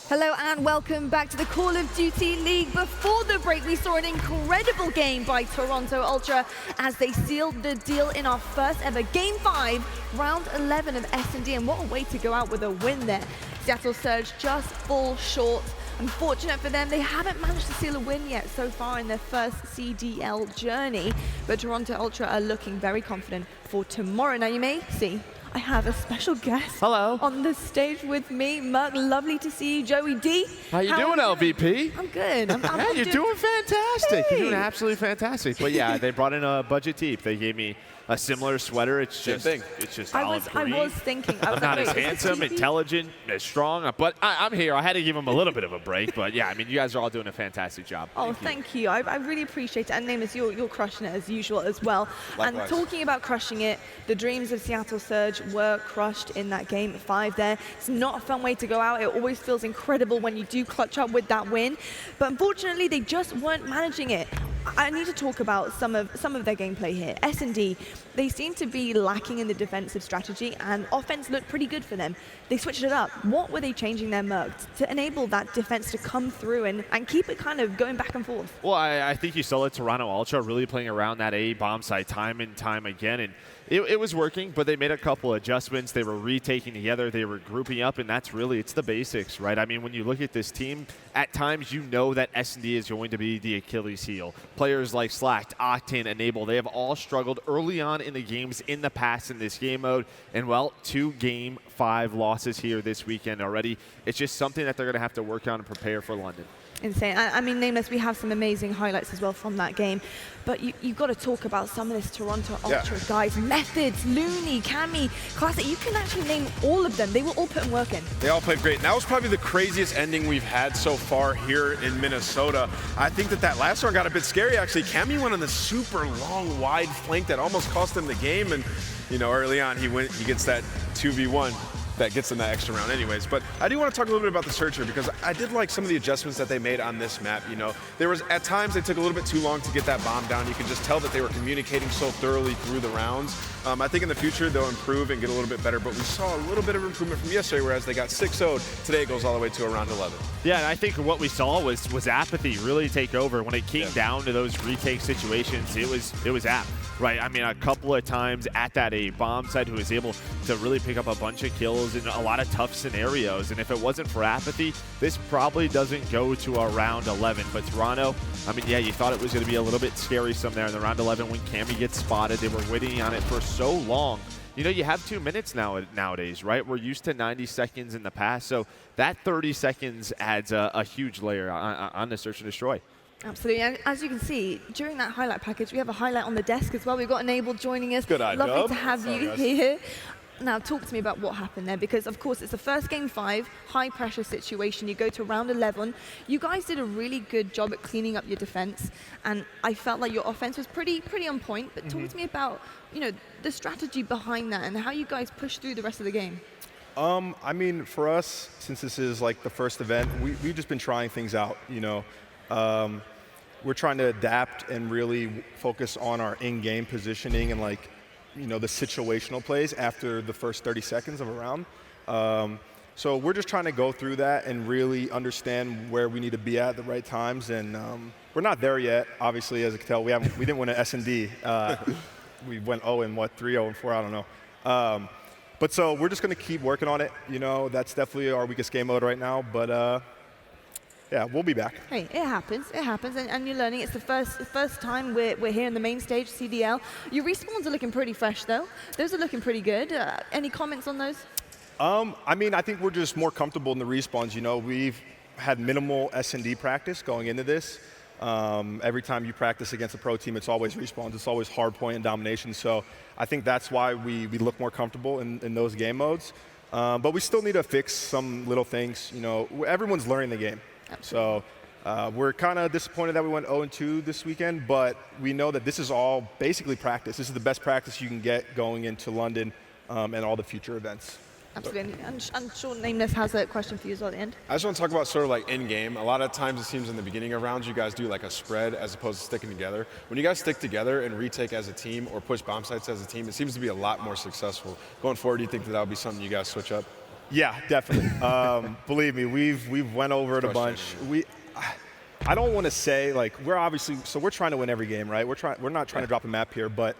S20: Hello and welcome back to the Call of Duty League. Before the break, we saw an incredible game by Toronto Ultra as they sealed the deal in our first ever Game 5, Round 11 of S&D, and what a way to go out with a win there. Seattle Surge just fall short. Unfortunate for them, they haven't managed to seal a win yet so far in their first CDL journey, but Toronto Ultra are looking very confident for tomorrow. Now you may see I have a special guest on the stage with me. Merc, lovely to see you. Joey D.
S4: How you doing, LVP?
S20: I'm good.
S4: Yeah, you're doing fantastic. You're doing absolutely fantastic. But yeah, they brought in a budget team. They gave me a similar sweater. It's just olive green.
S20: I was thinking.
S4: I'm not as handsome, intelligent, as strong, but I'm here. I had to give them a little bit of a break. But yeah, I mean, you guys are all doing a fantastic job.
S20: Oh, thank you. I really appreciate it. And Nameless, you're crushing it as usual as well. Likewise. And talking about crushing it, the dreams of Seattle Surge were crushed in that Game 5 there. It's not a fun way to go out. It always feels incredible when you do clutch up with that win. But unfortunately, they just weren't managing it. I need to talk about some of their gameplay here. S&D, they seem to be lacking in the defensive strategy, and offense looked pretty good for them. They switched it up. What were they changing their Merc to enable that defense to come through and keep it kind of going back and forth?
S4: Well, I think you saw it, Toronto Ultra really playing around that A bomb site time and time again, and it was working, but they made a couple adjustments. They were retaking together. They were grouping up, and that's really, it's the basics, right? I mean, when you look at this team, at times you know that S&D is going to be the Achilles heel. Players like Slacked, Octane, Enable, they have all struggled early on in the games in the past in this game mode, and well, 2 Game 5 losses here this weekend already. It's just something that they're going to have to work on and prepare for London.
S20: Insane. I mean, Nameless, we have some amazing highlights as well from that game, but you've got to talk about some of this Toronto Ultra guys. Methods, Looney, Cammy, Classic. You can actually name all of them. They were all putting work in.
S22: They all played great. And that was probably the craziest ending we've had so far here in Minnesota. I think that last one got a bit scary, actually. Cammy went on the super long, wide flank that almost cost him the game. And, you know, early on, he gets that 2v1. That gets in that extra round anyways. But I do want to talk a little bit about the Searcher, because I did like some of the adjustments that they made on this map. You know, there was, at times, they took a little bit too long to get that bomb down. You could just tell that they were communicating so thoroughly through the rounds. I think in the future, they'll improve and get a little bit better, but we saw a little bit of improvement from yesterday, whereas they got 6-0. Today it goes all the way to a round 11.
S4: Yeah, and I think what we saw was apathy really take over. When it came down to those retake situations, it was app. Right, I mean, a couple of times at that A bomb site, who was able to really pick up a bunch of kills in a lot of tough scenarios. And if it wasn't for apathy, this probably doesn't go to a round 11. But Toronto, I mean, yeah, you thought it was going to be a little bit scary some there in the round 11 when Cammy gets spotted. They were waiting on it for so long. You know, you have 2 minutes nowadays, right? We're used to 90 seconds in the past, so that 30 seconds adds a huge layer on the search and destroy.
S20: Absolutely, and as you can see, during that highlight package, we have a highlight on the desk as well. We've got Enable joining us.
S22: Good eye,
S20: Lovely
S22: Dub.
S20: to have you here. Now, talk to me about what happened there, because of course it's the first game 5, high pressure situation. You go to round 11. You guys did a really good job at cleaning up your defense, and I felt like your offense was pretty on point. But talk to me about, you know, the strategy behind that and how you guys pushed through the rest of the game.
S9: I mean, for us, since this is like the first event, we've just been trying things out, you know. We're trying to adapt and really focus on our in-game positioning and, like, you know, the situational plays after the first 30 seconds of a round. So we're just trying to go through that and really understand where we need to be at the right times. And we're not there yet, obviously, as you can tell. We didn't win an S&D. We went 0-3, 0-4, I don't know. But so we're just going to keep working on it. You know, that's definitely our weakest game mode right now. But yeah, we'll be back.
S20: Hey, it happens, and you're learning. It's the first time we're here in the main stage, CDL. Your respawns are looking pretty fresh, though. Those are looking pretty good. Any comments on those?
S9: I mean, I think we're just more comfortable in the respawns. You know, we've had minimal S&D practice going into this. Every time you practice against a pro team, it's always respawns. It's always hard point and domination. So I think that's why we look more comfortable in those game modes. But we still need to fix some little things. You know, everyone's learning the game. So we're kind of disappointed that we went 0-2 this weekend, but we know that this is all basically practice. This is the best practice you can get going into London and all the future events.
S20: Absolutely. And Sean Nameless has a question for you as well at the end.
S22: I just want to talk about sort of like in-game. A lot of times it seems in the beginning of rounds you guys do like a spread as opposed to sticking together. When you guys stick together and retake as a team or push bomb sites as a team, it seems to be a lot more successful. Going forward, do you think that would be something you guys switch up?
S9: Yeah, definitely. Believe me, we've went over it a bunch. I don't want to say, like, we're trying to win every game, right? We're not trying to drop a map here, but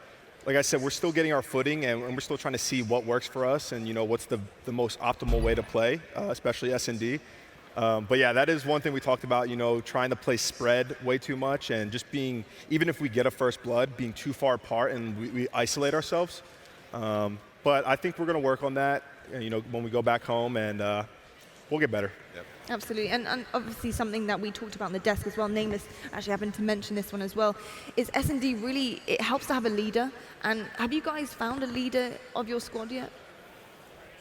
S9: like I said, we're still getting our footing and we're still trying to see what works for us and, you know, what's the most optimal way to play, especially S&D. But yeah, that is one thing we talked about, you know, trying to play spread way too much and just being, even if we get a first blood, being too far apart and we isolate ourselves. But I think we're going to work on that, you know, when we go back home, and we'll get better. Yep.
S20: Absolutely, and obviously something that we talked about on the desk as well, Nameless actually happened to mention this one as well, is S&D really, it helps to have a leader. And have you guys found a leader of your squad yet?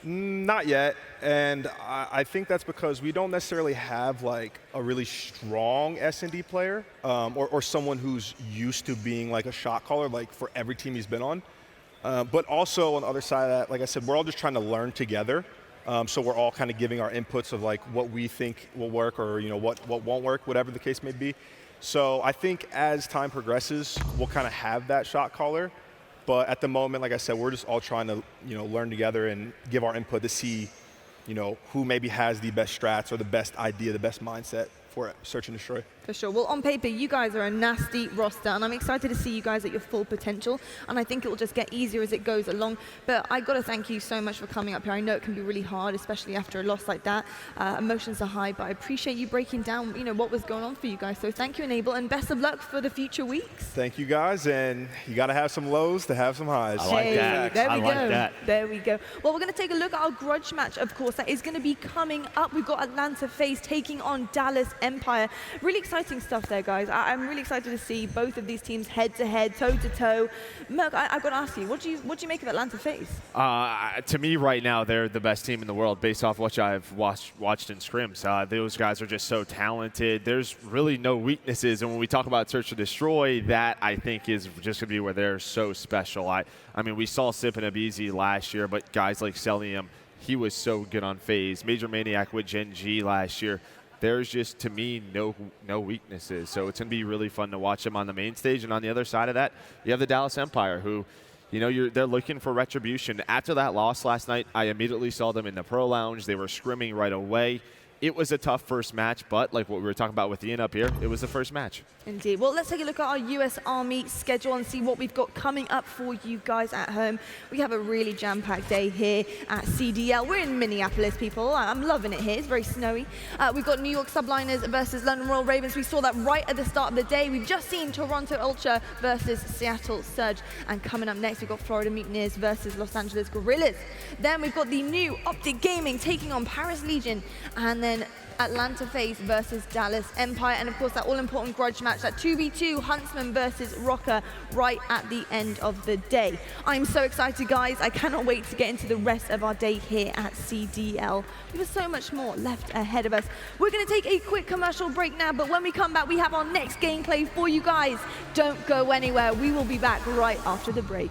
S9: Not yet, and I think that's because we don't necessarily have like a really strong S&D player or someone who's used to being like a shot caller like for every team he's been on. But also on the other side of that, like I said, we're all just trying to learn together. So we're all kind of giving our inputs of like what we think will work or, you know, what won't work, whatever the case may be. So I think as time progresses, we'll kind of have that shot caller. But at the moment, like I said, we're just all trying to, you know, learn together and give our input to see, you know, who maybe has the best strats or the best idea, the best mindset for Search and Destroy.
S20: For sure. Well, on paper, you guys are a nasty roster, and I'm excited to see you guys at your full potential, and I think it will just get easier as it goes along. But I got to thank you so much for coming up here. I know it can be really hard, especially after a loss like that. Emotions are high, but I appreciate you breaking down, you know, what was going on for you guys. So thank you, Enable, and best of luck for the future weeks.
S9: Thank you, guys, and you got to have some lows to have some highs.
S20: I like that. There we go. There we go. Well, we're going to take a look at our grudge match, of course. That is going to be coming up. We've got Atlanta FaZe taking on Dallas Empire. Really exciting stuff there, guys. I'm really excited to see both of these teams head-to-head, toe-to-toe. Merc, I've got to ask you, what do you make of Atlanta FaZe?
S4: To me, right now, they're the best team in the world based off what I've watched in scrims. Those guys are just so talented. There's really no weaknesses, and when we talk about Search and Destroy, that I think is just going to be where they're so special. I mean, we saw Simp and Abizi last year, but guys like Celium, he was so good on FaZe. Major Maniac with Gen G last year. There's just, to me, no weaknesses. So it's going to be really fun to watch them on the main stage. And on the other side of that, you have the Dallas Empire, who, you know, they're looking for retribution. After that loss last night, I immediately saw them in the Pro Lounge. They were scrimming right away. It was a tough first match, but like what we were talking about with Ian up here, it was the first match.
S20: Indeed. Well, let's take a look at our US Army schedule and see what we've got coming up for you guys at home. We have a really jam-packed day here at CDL. We're in Minneapolis, people. I'm loving it here. It's very snowy. We've got New York Subliners versus London Royal Ravens. We saw that right at the start of the day. We've just seen Toronto Ultra versus Seattle Surge. And coming up next, we've got Florida Mutineers versus Los Angeles Guerrillas. Then we've got the new Optic Gaming taking on Paris Legion. And then Atlanta FaZe versus Dallas Empire, and of course that all-important grudge match, that 2v2 Huntsman versus Røkkr right at the end of the day. I'm so excited, guys. I cannot wait to get into the rest of our day here at CDL. We have so much more left ahead of us. We're going to take a quick commercial break now, but when we come back, we have our next gameplay for you guys. Don't go anywhere. We will be back right after the break.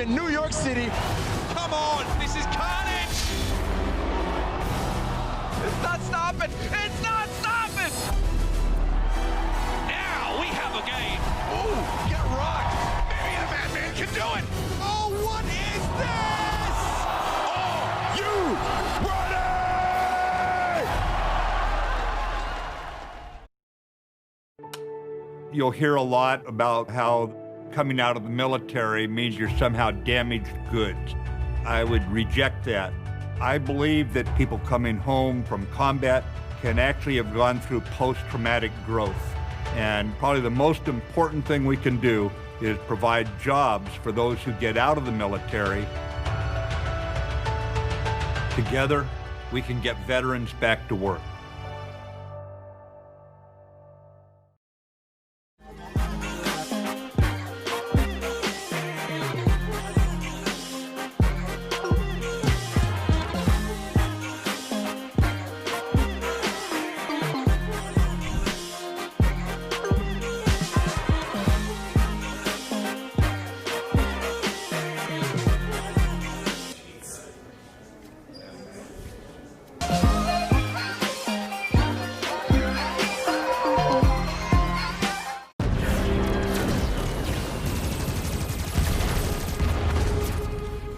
S14: in New York City. Come on, this is carnage! It's not stopping! It's not stopping! Now we have a game. Ooh, get rocked. Maybe the Madman can do it. Oh, what is this? Are you ready?
S15: You'll hear a lot about how coming out of the military means you're somehow damaged goods. I would reject that. I believe that people coming home from combat can actually have gone through post-traumatic growth. And probably the most important thing we can do is provide jobs for those who get out of the military. Together, we can get veterans back to work.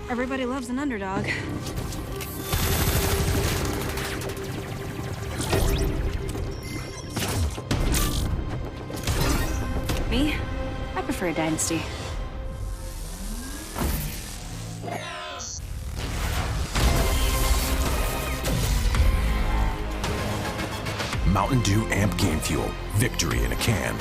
S7: Everybody loves an underdog. Me? I prefer a dynasty.
S8: Mountain Dew Amp Game Fuel. Victory in a can.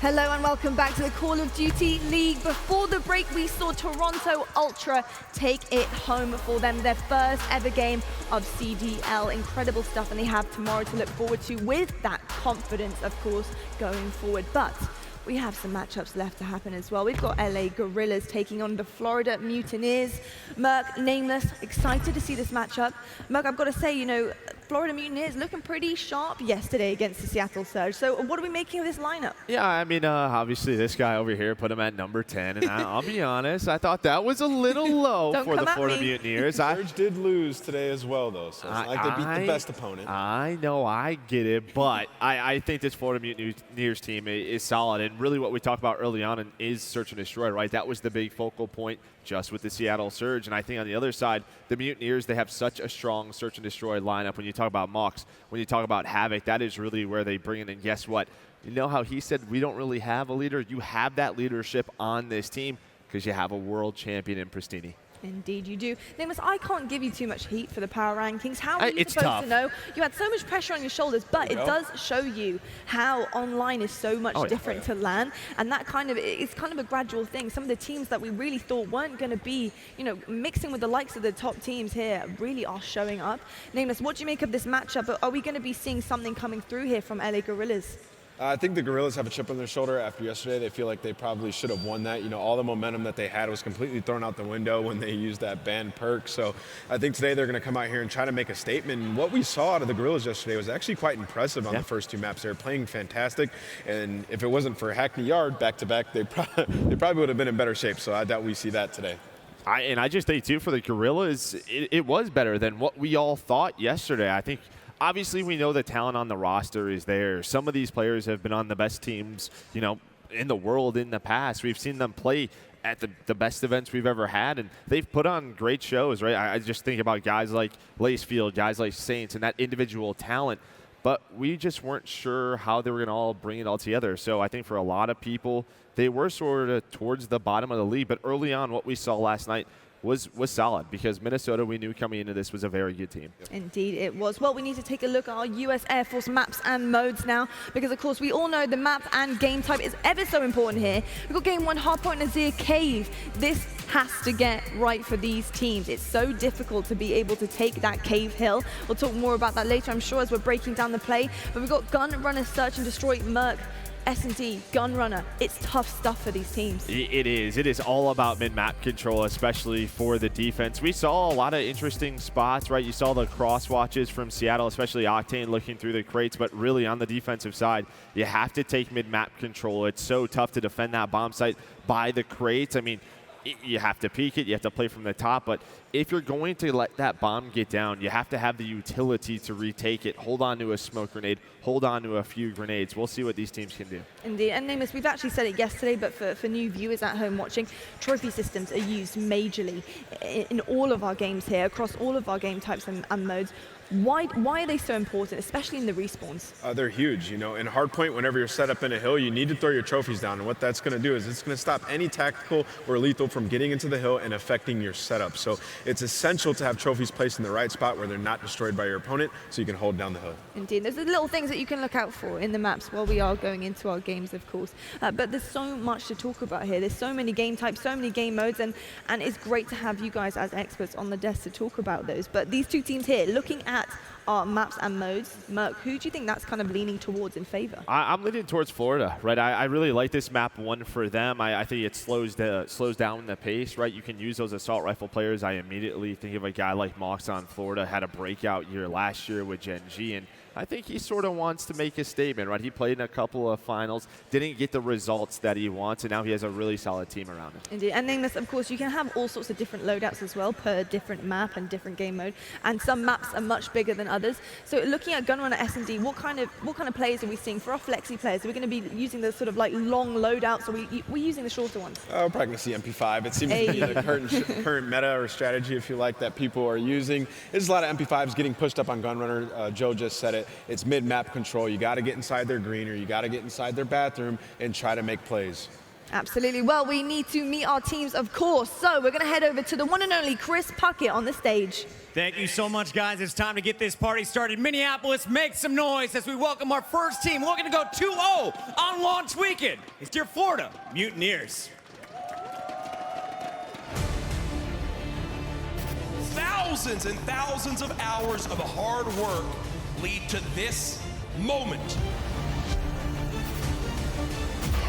S20: Hello and welcome back to the Call of Duty League. Before the break, we saw Toronto Ultra take it home for them, their first ever game of CDL. Incredible stuff, and they have tomorrow to look forward to with that confidence, of course, going forward. But we have some matchups left to happen as well. We've got LA Guerrillas taking on the Florida Mutineers. Merc, Nameless, excited to see this matchup. Merc, I've got to say, you know, Florida Mutineers looking pretty sharp yesterday against the Seattle Surge. So what are we making of this lineup?
S4: Yeah, I mean, obviously this guy over here put him at number 10, and I'll be honest, I thought that was a little low for the Florida Mutineers.
S22: Surge did lose today as well, though, so it's not like they beat the best opponent.
S4: I know, I get it, but I think this Florida Mutineers team is solid, and really what we talked about early on is search and destroy, right? That was the big focal point just with the Seattle Surge, and I think on the other side, the Mutineers, they have such a strong search and destroy lineup. When you talk about Mox, when you talk about Havoc, that is really where they bring in, and guess what? You know how he said we don't really have a leader? You have that leadership on this team because you have a world champion in Pristini.
S20: Indeed you do. Nicholas, I can't give you too much heat for the power rankings. How are you
S4: It's
S20: supposed
S4: tough.
S20: to know? You had so much pressure on your shoulders, but it does show you how online is so much different to LAN, and that it's kind of a gradual thing. Some of the teams that we really thought weren't going to be, mixing with the likes of the top teams here really are showing up. Nicholas, what do you make of this matchup? Are we going to be seeing something coming through here from LA Guerrillas?
S22: I think the Guerrillas have a chip on their shoulder after yesterday. They feel like they probably should have won that. All the momentum that they had was completely thrown out the window when they used that banned perk. So I think today they're going to come out here and try to make a statement. And what we saw out of the Guerrillas yesterday was actually quite impressive on the first two maps. They were playing fantastic. And if it wasn't for Hackney Yard back-to-back, they probably would have been in better shape. So I doubt we see that today.
S4: I just think, too, for the Guerrillas, it was better than what we all thought yesterday. I think obviously we know the talent on the roster is there. Some of these players have been on the best teams, in the world in the past. We've seen them play at the best events we've ever had, and they've put on great shows, right? I just think about guys like Lacefield, guys like Saints, and that individual talent. But we just weren't sure how they were going to all bring it all together. So I think for a lot of people, they were sort of towards the bottom of the league. But early on, what we saw last night was solid, because Minnesota, we knew coming into this, was a very good team.
S20: Indeed it was. Well, we need to take a look at our US Air Force maps and modes now, because of course we all know the map and game type is ever so important here. We've got game 1, Hardpoint Azir Cave. This has to get right for these teams. It's so difficult to be able to take that cave hill. We'll talk more about that later, I'm sure, as we're breaking down the play. But we've got Gun Runner, Search and Destroy, Merc, S&D, Gun Runner. It's tough stuff for these teams.
S4: It is. It is all about mid-map control, especially for the defense. We saw a lot of interesting spots, right? You saw the cross watches from Seattle, especially Octane looking through the crates, but really on the defensive side, you have to take mid-map control. It's so tough to defend that bomb site by the crates. I mean, you have to peek it, you have to play from the top, but if you're going to let that bomb get down, you have to have the utility to retake it, hold on to a smoke grenade, hold on to a few grenades. We'll see what these teams can do.
S20: Indeed, and Nicholas, we've actually said it yesterday, but for new viewers at home watching, trophy systems are used majorly in all of our games here, across all of our game types and modes. Why are they so important, especially in the respawns?
S22: They're huge. In Hardpoint, whenever you're set up in a hill, you need to throw your trophies down. And what that's going to do is it's going to stop any tactical or lethal from getting into the hill and affecting your setup. So it's essential to have trophies placed in the right spot where they're not destroyed by your opponent, so you can hold down the hill.
S20: Indeed. There's the little things that you can look out for in the maps while we are going into our games, of course. But there's so much to talk about here. There's so many game types, so many game modes, and it's great to have you guys as experts on the desk to talk about those. But these two teams here, looking at our maps and modes, Merc, who do you think that's kind of leaning towards in favor?
S4: I'm leaning towards Florida, right? I really like this map one for them. I think it slows down the pace, right? You can use those assault rifle players. I immediately think of a guy like Mox on Florida, had a breakout year last year with Gen G, and I think he sort of wants to make a statement, right? He played in a couple of finals, didn't get the results that he wants, and now he has a really solid team around him.
S20: Indeed, and Nicholas, of course, you can have all sorts of different loadouts as well per different map and different game mode, and some maps are much bigger than others. So looking at Gunrunner S&D, what kind of players are we seeing for our flexi players? Are we going to be using the sort of like long loadouts, or are we using the shorter ones?
S22: We're probably going to see MP5. It seems to be the current meta or strategy, if you like, that people are using. There's a lot of MP5s getting pushed up on Gunrunner. Joe just said it. It's mid-map control. You got to get inside their green, or you got to get inside their bathroom and try to make plays.
S20: Absolutely. Well, we need to meet our teams, of course. So we're going to head over to the one and only Chris Puckett on the stage.
S6: Thank you so much, guys. It's time to get this party started. Minneapolis, make some noise as we welcome our first team. We're going to go 2-0 on launch weekend. It's your Florida Mutineers.
S14: Thousands and thousands of hours of hard work lead to this moment.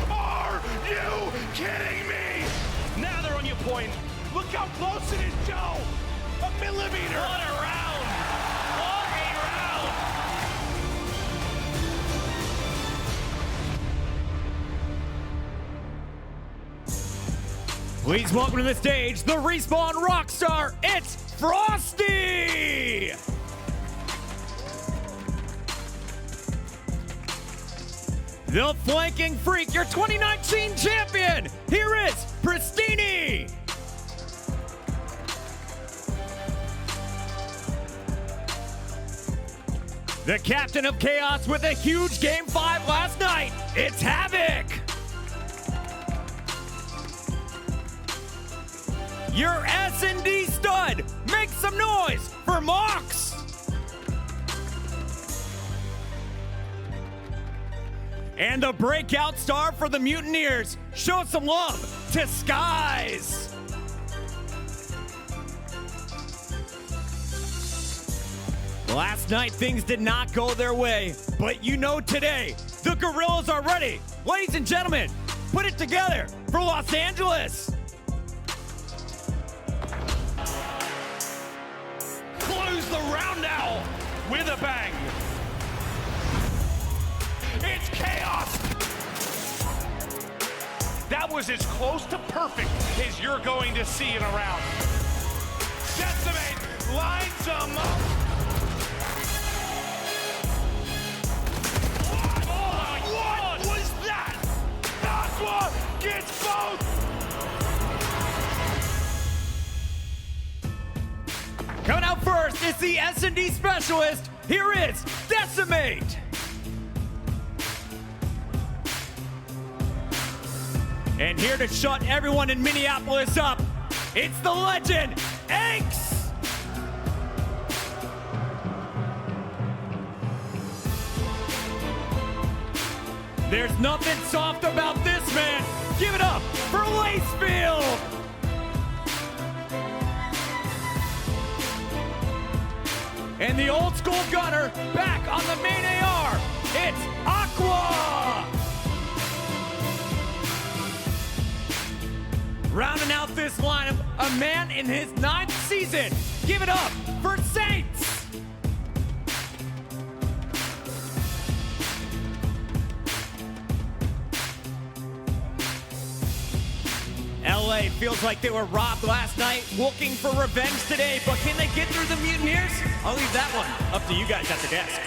S14: Are you kidding me? Now they're on your point. Look how close it is, Joe. A millimeter. What a round. What a round.
S6: Please welcome to the stage the Respawn Rockstar. It's Frosty. The Flanking Freak, your 2019 champion. Here is Pristini. The Captain of Chaos with a huge Game 5 last night. It's Havoc. your S&D stud. Make some noise for Mox. And the breakout star for the Mutineers. Show some love to Skies. Last night, things did not go their way, but you know today, the Guerrillas are ready. Ladies and gentlemen, put it together for Los Angeles.
S14: Close the round out with a bang. It's chaos. That was as close to perfect as you're going to see in a round. Decimate lines them up. What was that? Aqua gets both.
S6: Coming out first is the S&D specialist. Here is Decimate. And here to shut everyone in Minneapolis up, it's the legend, Aches. There's nothing soft about this man. Give it up for Lacefield. And the old school gunner back on the main AR. It's Aqua. Rounding out this lineup, a man in his 9th season. Give it up for Saints. LA feels like they were robbed last night, looking for revenge today, but can they get through the Mutineers? I'll leave that one up to you guys at the desk.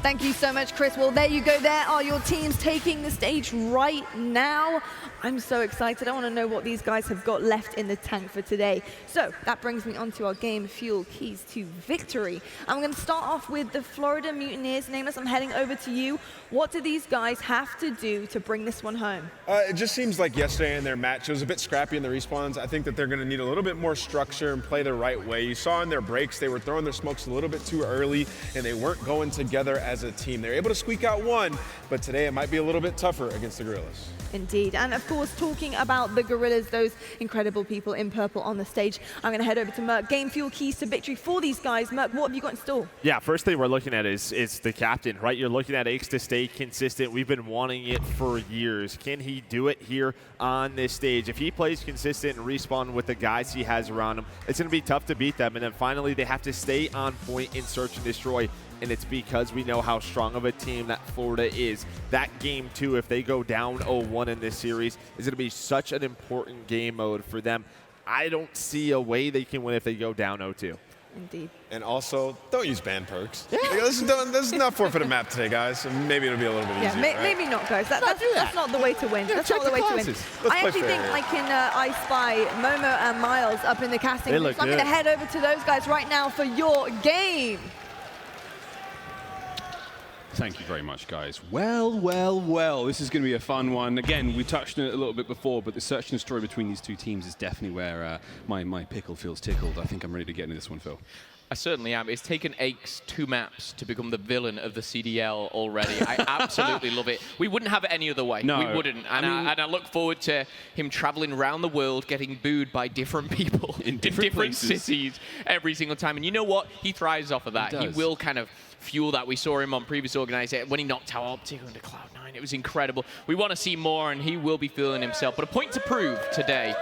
S20: Thank you so much, Chris. Well, there you go. There are your teams taking the stage right now. I'm so excited. I want to know what these guys have got left in the tank for today. So that brings me on to our game fuel keys to victory. I'm going to start off with the Florida Mutineers. Nameless, I'm heading over to you. What do these guys have to do to bring this one home?
S22: It just seems like yesterday in their match, it was a bit scrappy in the respawns. I think that they're going to need a little bit more structure and play the right way. You saw in their breaks, they were throwing their smokes a little bit too early, and they weren't going together as a team. They were able to squeak out one, but today it might be a little bit tougher against the Guerrillas.
S20: Indeed. And of course, talking about the Guerrillas, those incredible people in purple on the stage, I'm going to head over to Merc. Game fuel keys to victory for these guys. Merc, what have you got in store?
S4: Yeah, first thing we're looking at is the captain, right? You're looking at Aches to stay consistent. We've been wanting it for years. Can he do it here on this stage? If he plays consistent and respawn with the guys he has around him, it's going to be tough to beat them. And then finally, they have to stay on point in search and destroy. And it's because we know how strong of a team that Florida is. That game, too, if they go down 0-1 in this series, is going to be such an important game mode for them. I don't see a way they can win if they go down 0-2.
S20: Indeed.
S22: And also, don't use ban perks. Yeah. This is not forfeit a map today, guys. Maybe it'll be a little bit easier.
S20: Yeah, maybe not, guys. That's not the way to win. That's not the way to win. I actually think I spy Momo and Miles up in the casting room. So I'm going to head over to those guys right now for your game.
S11: Thank you very much, guys. Well, this is going to be a fun one. Again, we touched on it a little bit before, but the search and destroy between these two teams is definitely where my pickle feels tickled. I think I'm ready to get into this one, Phil.
S19: I certainly am. It's taken Aches 2 maps to become the villain of the CDL already. I absolutely love it. We wouldn't have it any other way.
S11: No.
S19: We wouldn't. And I look forward to him traveling around the world, getting booed by different people
S11: in different
S19: cities every single time. And you know what? He thrives off of that. He will kind of fuel that. We saw him on previous organizations when he knocked out Optic into Cloud9. It was incredible. We want to see more, and he will be feeling himself. But a point to prove today.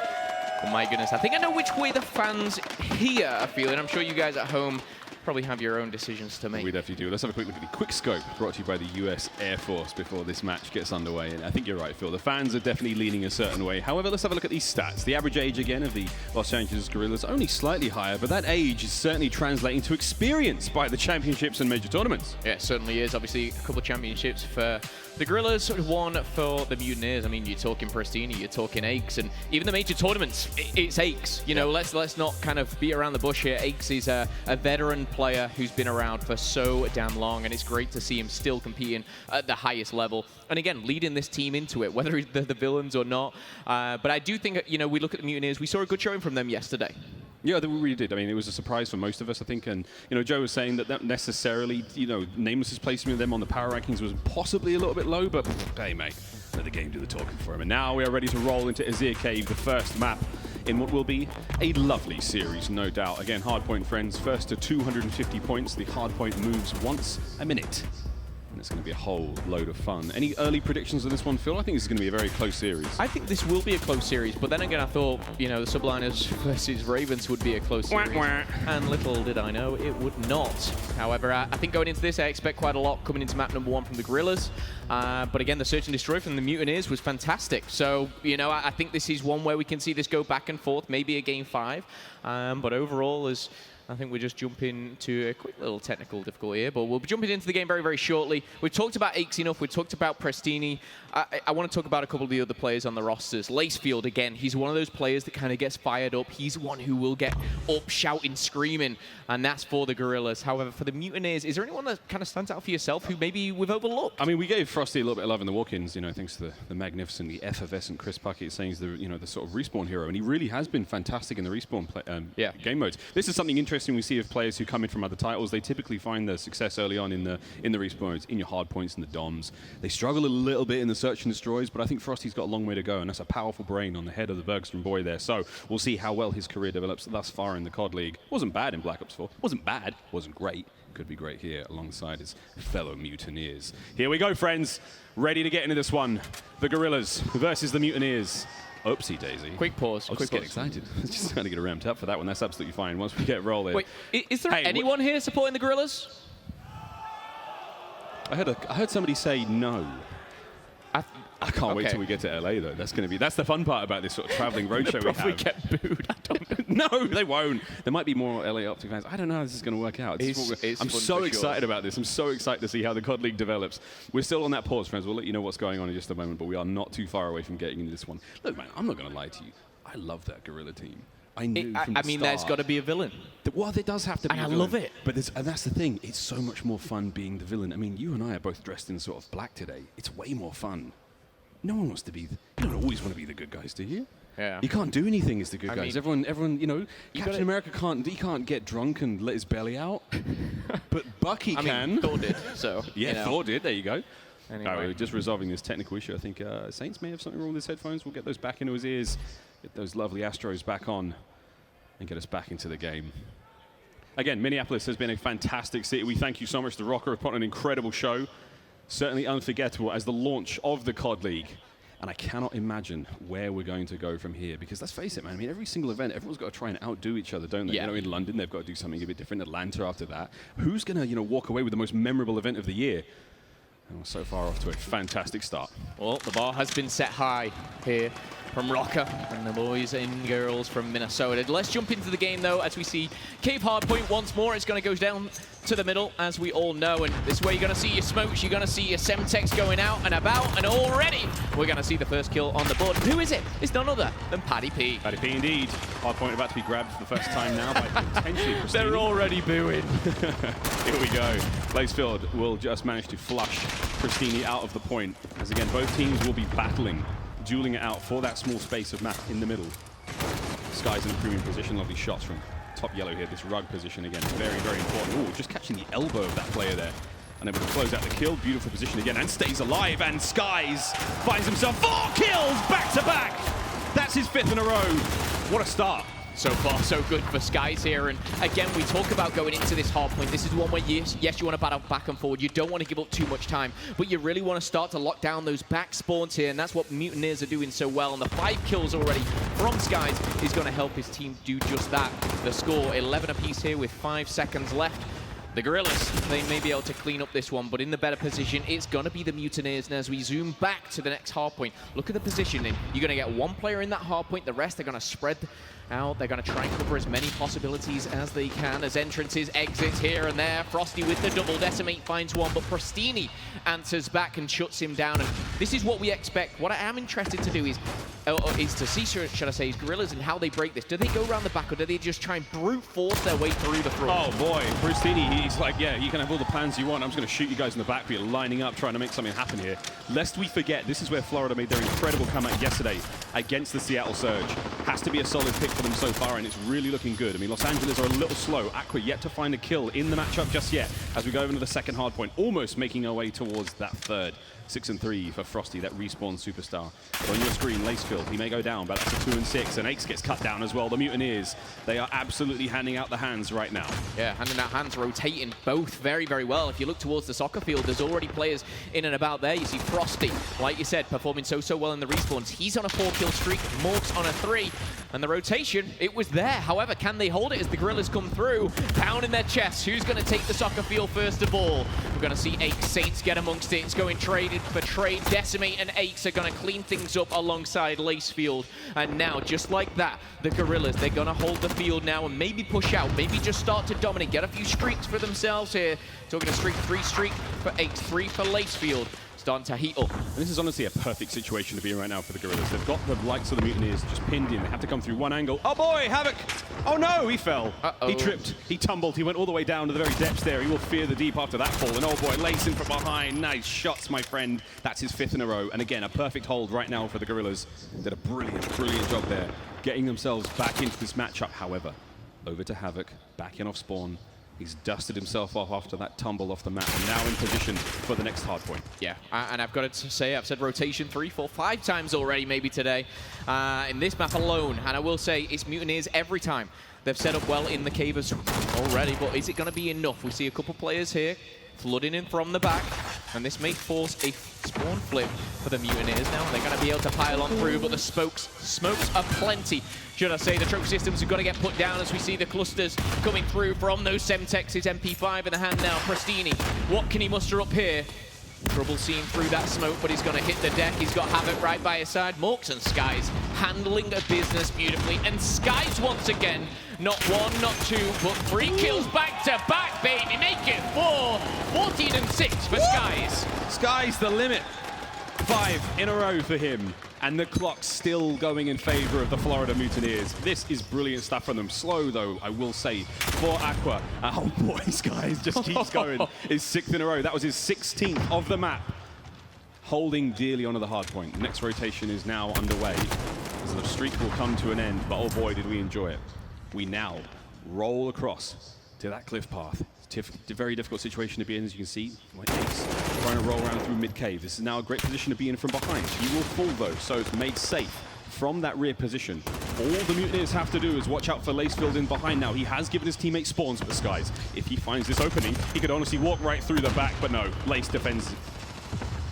S19: Oh my goodness, I think I know which way the fans here are feeling. I'm sure you guys at home probably have your own decisions to make.
S11: We definitely do. Let's have a quick look at the quick scope brought to you by the US Air Force before this match gets underway. And I think you're right, Phil. The fans are definitely leaning a certain way. However, let's have a look at these stats. The average age, again, of the Los Angeles Guerrillas only slightly higher, but that age is certainly translating to experience by the championships and major tournaments.
S19: Yeah, it certainly is. Obviously, a couple of championships for the Guerrillas, one for the Mutineers. I mean, you're talking Prestina, you're talking Aches, and even the major tournaments, it's Aches. You know, let's not kind of beat around the bush here. Aches is a veteran player. player who's been around for so damn long, and it's great to see him still competing at the highest level. And again, leading this team into it, whether they're the villains or not. But I do think, you know, we look at the Mutineers, we saw a good showing from them yesterday.
S11: Yeah, we really did. I mean, it was a surprise for most of us, I think. And, you know, Joe was saying that necessarily, you know, Nameless's placement of them on the power rankings was possibly a little bit low, but hey, mate, let the game do the talking for him. And now we are ready to roll into Azir Cave, the first map in what will be a lovely series, no doubt. Again, Hardpoint friends, first to 250 points. The Hardpoint moves once a minute. And it's going to be a whole load of fun. Any early predictions on this one, Phil? I think this is going to be a very close series.
S19: I think this will be a close series, but then again, I thought, you know, the Subliners versus Ravens would be a close series. And little did I know it would not. However, I think going into this, I expect quite a lot coming into map number 1 from the Guerrillas. But again, the Search and Destroy from the Mutineers was fantastic. So, you know, I think this is one where we can see this go back and forth, maybe a game 5. But overall, I think we're just jumping to a quick little technical difficulty here, but we'll be jumping into the game very, very shortly. We've talked about Aches enough. We've talked about Prestini. I want to talk about a couple of the other players on the rosters. Lacefield, again, he's one of those players that kind of gets fired up. He's one who will get up, shouting, screaming, and that's for the Guerrillas. However, for the Mutineers, is there anyone that kind of stands out for yourself who maybe we've overlooked?
S11: I mean, we gave Frosty a little bit of love in the walk-ins, you know, thanks to the magnificent, the effervescent Chris Puckett saying he's the, you know, the sort of respawn hero, and he really has been fantastic in the respawn game modes. This is something interesting we see of players who come in from other titles. They typically find their success early on in the respawn modes, in your hard points and the DOMs. They struggle a little bit in the search and destroys, but I think Frosty's got a long way to go, and that's a powerful brain on the head of the Bergstrom boy there. So we'll see how well his career develops thus far in the COD League. Wasn't bad in Black Ops 4. Wasn't bad. Wasn't great. Could be great here alongside his fellow Mutineers. Here we go, friends. Ready to get into this one. The Guerrillas versus the Mutineers. Oopsie daisy.
S19: Quick pause.
S11: I'll just get excited. Just trying to get ramped up for that one. That's absolutely fine. Once we get rolling.
S19: Wait, is there anyone here supporting the Guerrillas?
S11: I heard somebody say no. I can't wait till we get to LA though. That's the fun part about this sort of traveling roadshow we have.
S19: Probably get booed. I don't
S11: know. No, they won't. There might be more LA Optic fans. I don't know how this is going to work out. I'm so excited about this. I'm so excited to see how the COD League develops. We're still on that pause, friends. We'll let you know what's going on in just a moment, but we are not too far away from getting into this one. Look, man, I'm not going to lie to you. I love that Guerrilla team. I knew from the start.
S19: There's got to be a villain.
S11: Well, there does have to be a villain.
S19: And I love it.
S11: But and that's the thing. It's so much more fun being the villain. I mean, you and I are both dressed in sort of black today. It's way more fun. No one wants to be. You don't always want to be the good guys, do you?
S19: Yeah.
S11: You can't do anything as the good guys. Everyone, you know, Captain America can't get drunk and let his belly out, but Bucky can.
S19: Thor did. So
S11: yeah, Thor did. There you go.
S19: Anyway.
S11: We're just resolving this technical issue. I think Saints may have something wrong with his headphones. We'll get those back into his ears, get those lovely Astros back on, and get us back into the game. Again, Minneapolis has been a fantastic city. We thank you so much to Røkkr for putting on an incredible show. Certainly unforgettable as the launch of the COD League. And I cannot imagine where we're going to go from here. Because let's face it, man. I mean, every single event, everyone's got to try and outdo each other, don't they?
S19: Yeah.
S11: You know, in London, they've got to do something a bit different. Atlanta after that. Who's going to, you know, walk away with the most memorable event of the year? And we're so far off to a fantastic start.
S19: Well, the bar has been set high here from Røkkr and the boys and girls from Minnesota. Let's jump into the game, though, as we see Cave Hardpoint once more. It's going to go down to the middle, as we all know, and this is where you're going to see your smokes, you're going to see your Semtex going out and about, and already we're going to see the first kill on the board. Who is it? It's none other than Paddy P.
S11: Paddy P indeed. Hardpoint about to be grabbed for the first time now by potentially Prestini.
S19: They're already booing.
S11: Here we go. Lacefield will just manage to flush Prestini out of the point, as again, both teams will be battling, dueling it out for that small space of map in the middle. Sky's in a premium position, lovely shots from top yellow here, this rug position again, very, very important. Ooh, just catching the elbow of that player there. And able to close out the kill, beautiful position again, and stays alive, and Skies finds himself 4 kills back to back. That's his 5th in a row. What a start.
S19: So far, so good for Skies here. And again, we talk about going into this hard point. This is one where, yes, you want to battle back and forward. You don't want to give up too much time, but you really want to start to lock down those back spawns here. And that's what Mutineers are doing so well. And the 5 kills already from Skies is going to help his team do just that. The score, 11 apiece here with 5 seconds left. The Guerrillas, they may be able to clean up this one, but in the better position, it's going to be the Mutineers. And as we zoom back to the next hard point, look at the positioning. You're going to get one player in that hard point. The rest are going to spread out. They're going to try and cover as many possibilities as they can as entrances, exits here and there. Frosty with the double. Decimate finds one, but Pristini answers back and shuts him down. And this is what we expect. What I am interested to do is to see, should I say, Guerrillas and how they break this. Do they go around the back, or do they just try and brute force their way through the front?
S11: Oh boy, Pristini, he's like, yeah, you can have all the plans you want. I'm just going to shoot you guys in the back, but you're lining up, trying to make something happen here. Lest we forget, this is where Florida made their incredible comeback yesterday against the Seattle Surge. Has to be a solid pick for them so far, and it's really looking good. I mean, Los Angeles are a little slow. Aqua yet to find a kill in the matchup just yet as we go into the second hard point, almost making our way towards that third. 6-3 for Frosty, that respawn superstar. On your screen, Lacefield, he may go down, but that's a 2-6, and Aches gets cut down as well. The Mutineers, they are absolutely handing out the hands right now.
S19: Yeah, handing out hands, rotating both very, very well. If you look towards the soccer field, there's already players in and about there. You see Frosty, like you said, performing so well in the respawns. He's on a 4-kill streak, Mork's on a 3, and the rotation, it was there. However, can they hold it as the Guerrillas come through? Pounding their chests. Who's going to take the soccer field first of all? We're going to see Aches Saints get amongst it. It's going traded for trade. Decimate and Aches are going to clean things up alongside Lacefield. And now, just like that, the Guerrillas, they're going to hold the field now and maybe push out, maybe just start to dominate, get a few streaks for themselves here. Talking a streak, 3 streak for Aches, 3 for Lacefield. Starting to heat up.
S11: And this is honestly a perfect situation to be in right now for the Guerrillas. They've got the likes of the Mutineers just pinned in. They have to come through one angle. Oh boy, Havoc! Oh no, he fell. He tripped, he tumbled, he went all the way down to the very depths there. He will fear the deep after that fall. And oh boy, Lacing from behind. Nice shots, my friend. That's his 5th in a row. And again, a perfect hold right now for the Guerrillas. Did a brilliant, brilliant job there, getting themselves back into this matchup. However, over to Havoc, back in off spawn. He's dusted himself off after that tumble off the map, and now in position for the next hard point.
S19: Yeah, and I've got to say, I've said rotation 3, 4, 5 times already, maybe today, in this map alone. And I will say, it's Mutineers every time. They've set up well in the cavers already, but is it going to be enough? We see a couple players here flooding in from the back, and this may force a spawn flip for the Mutineers now. They're going to be able to pile on through, but the smokes are plenty. Should I say, the trophy systems have got to get put down as we see the clusters coming through from those Semtex. His MP5 in the hand now. Pristini, what can he muster up here? Trouble seeing through that smoke, but he's going to hit the deck. He's got Havoc right by his side. Morks and Skies handling a business beautifully. And Skies once again, not 1, not 2, but 3 kills back to back, baby. Make it 4. 14 and 6 for Skies.
S11: Sky's the limit. 5 in a row for him. And the clock's still going in favor of the Florida Mutineers. This is brilliant stuff from them. Slow, though, I will say, for Aqua. Oh, boy, Skies just keeps going. His 6th in a row. That was his 16th of the map. Holding dearly onto the hard point. The next rotation is now underway. So the streak will come to an end, but oh boy, did we enjoy it. We now roll across to that cliff path. Very difficult situation to be in, as you can see. Ace trying to roll around through mid-cave. This is now a great position to be in from behind. You will fall, though, so it's made safe from that rear position. All the Mutineers have to do is watch out for Lacefield in behind now. He has given his teammates spawns with the Skies. If he finds this opening, he could honestly walk right through the back, but no, Lace defends.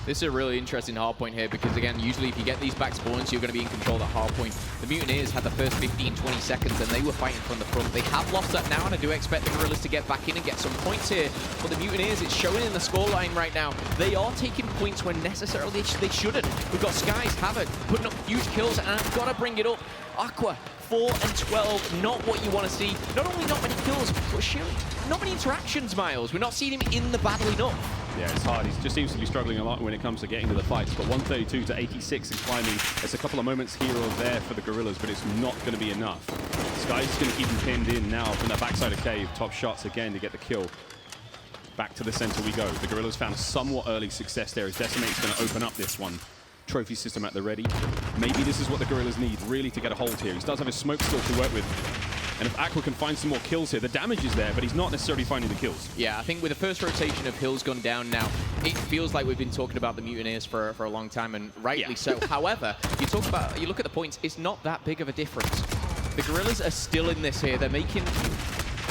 S19: This is a really interesting hard point here because, again, usually if you get these back spawns, you're going to be in control of that hard point. The Mutineers had the first 15, 20 seconds, and they were fighting from the front. They have lost that now, and I do expect the Guerrillas to get back in and get some points here. But the Mutineers, it's showing in the scoreline right now. They are taking points when necessarily they shouldn't. We've got Skies, Havoc, putting up huge kills, and I've got to bring it up. Aqua, 4 and 12, not what you want to see. Not only not many kills, but surely not many interactions, Miles. We're not seeing him in the battle enough.
S11: Yeah, it's hard. He just seems to be struggling a lot when it comes to getting to the fights. But 132 to 86 and climbing. It's a couple of moments here or there for the Guerrillas, but it's not going to be enough. Sky's going to keep him pinned in now from that backside of cave. Top shots again to get the kill. Back to the center we go. The Guerrillas found a somewhat early success there as Decimate's going to open up this one. Trophy system at the ready. Maybe this is what the Guerrillas need, really, to get a hold here. He does have his smoke still to work with. And if Aqua can find some more kills here, the damage is there, but he's not necessarily finding the kills.
S19: Yeah, I think with the first rotation of Hill's gone down now, it feels like we've been talking about the Mutineers for a long time, and rightly so. However, you look at the points, it's not that big of a difference. The Guerrillas are still in this here. They're making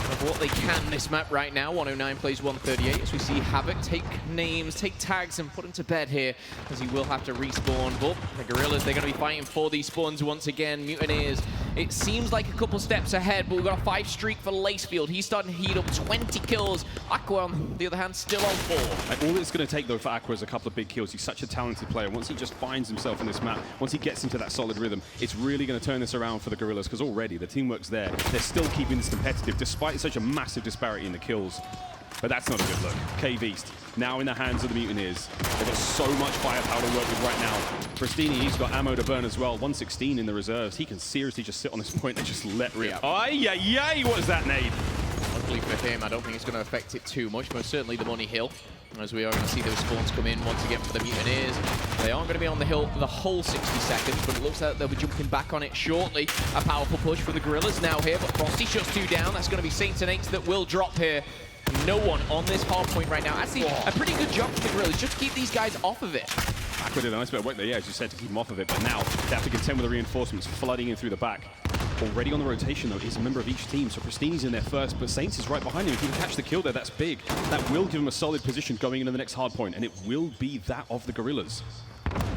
S19: of what they can this map right now. 109 plays 138 as we see Havoc take names, take tags, and put them to bed here as he will have to respawn. But the Guerrillas, they're going to be fighting for these spawns once again. Mutineers It seems like a couple steps ahead, but we've got a 5 streak for Lacefield. He's starting to heat up, 20 kills. Aqua, on the other hand, still on 4.
S11: All it's going to take, though, for Aqua is a couple of big kills. He's such a talented player. Once he just finds himself in this map, once he gets into that solid rhythm, it's really going to turn this around for the Guerrillas, because already the teamwork's there. They're still keeping this competitive, despite such a massive disparity in the kills. But that's not a good look. Cave East, now in the hands of the Mutineers. They've got so much firepower to work with right now. Pristini, he's got ammo to burn as well. 116 in the reserves. He can seriously just sit on this point and just let rip. Ay, what is that nade?
S19: Luckily for him, I don't think it's going to affect it too much. Most certainly the money hill, as we are going to see those spawns come in once again for the Mutineers. They aren't going to be on the hill for the whole 60 seconds, but it looks like they'll be jumping back on it shortly. A powerful push for the Guerrillas now here, but Frosty shuts 2 down. That's going to be Saints and Eights that will drop here. No one on this hard point right now. Actually, a pretty good job for the Guerrillas. Just keep these guys off of it.
S11: Aqua did a nice bit of work there, yeah, as you said, to keep them off of it. But now they have to contend with the reinforcements flooding in through the back. Already on the rotation, though, is a member of each team. So Pristini's in there first, but Saints is right behind him. If he can catch the kill there, that's big. That will give him a solid position going into the next hard point, and it will be that of the Guerrillas.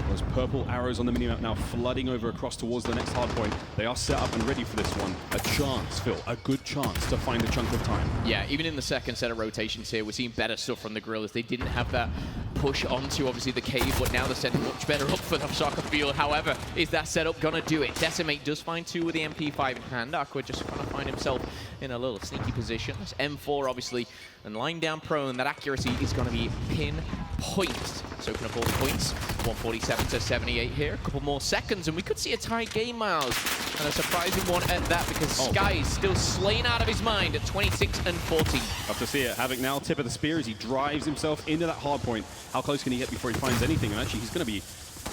S11: Those purple arrows on the minimap now flooding over across towards the next hard point. They are set up and ready for this one. A chance, Phil, a good chance to find a chunk of time.
S19: Yeah, even in the second set of rotations here, we're seeing better stuff from the Guerrillas. They didn't have that push onto, obviously, the cave, but now they're setting much better up for them. Soccer field, however, is that setup gonna do it? Decimate does find 2 with the MP5 in hand. Aqua just gonna find himself in a little sneaky position. That's M4, obviously, and lying down prone. That accuracy is gonna be pinpoint. Soaking up all the points. 147 to 78 here. A couple more seconds, and we could see a tight game, Miles. And a surprising one at that, because Sky is still slain out of his mind at 26 and 14.
S11: Love to see it. Havoc now tip of the spear as he drives himself into that hard point. How close can he get before he finds anything? And actually, he's going to be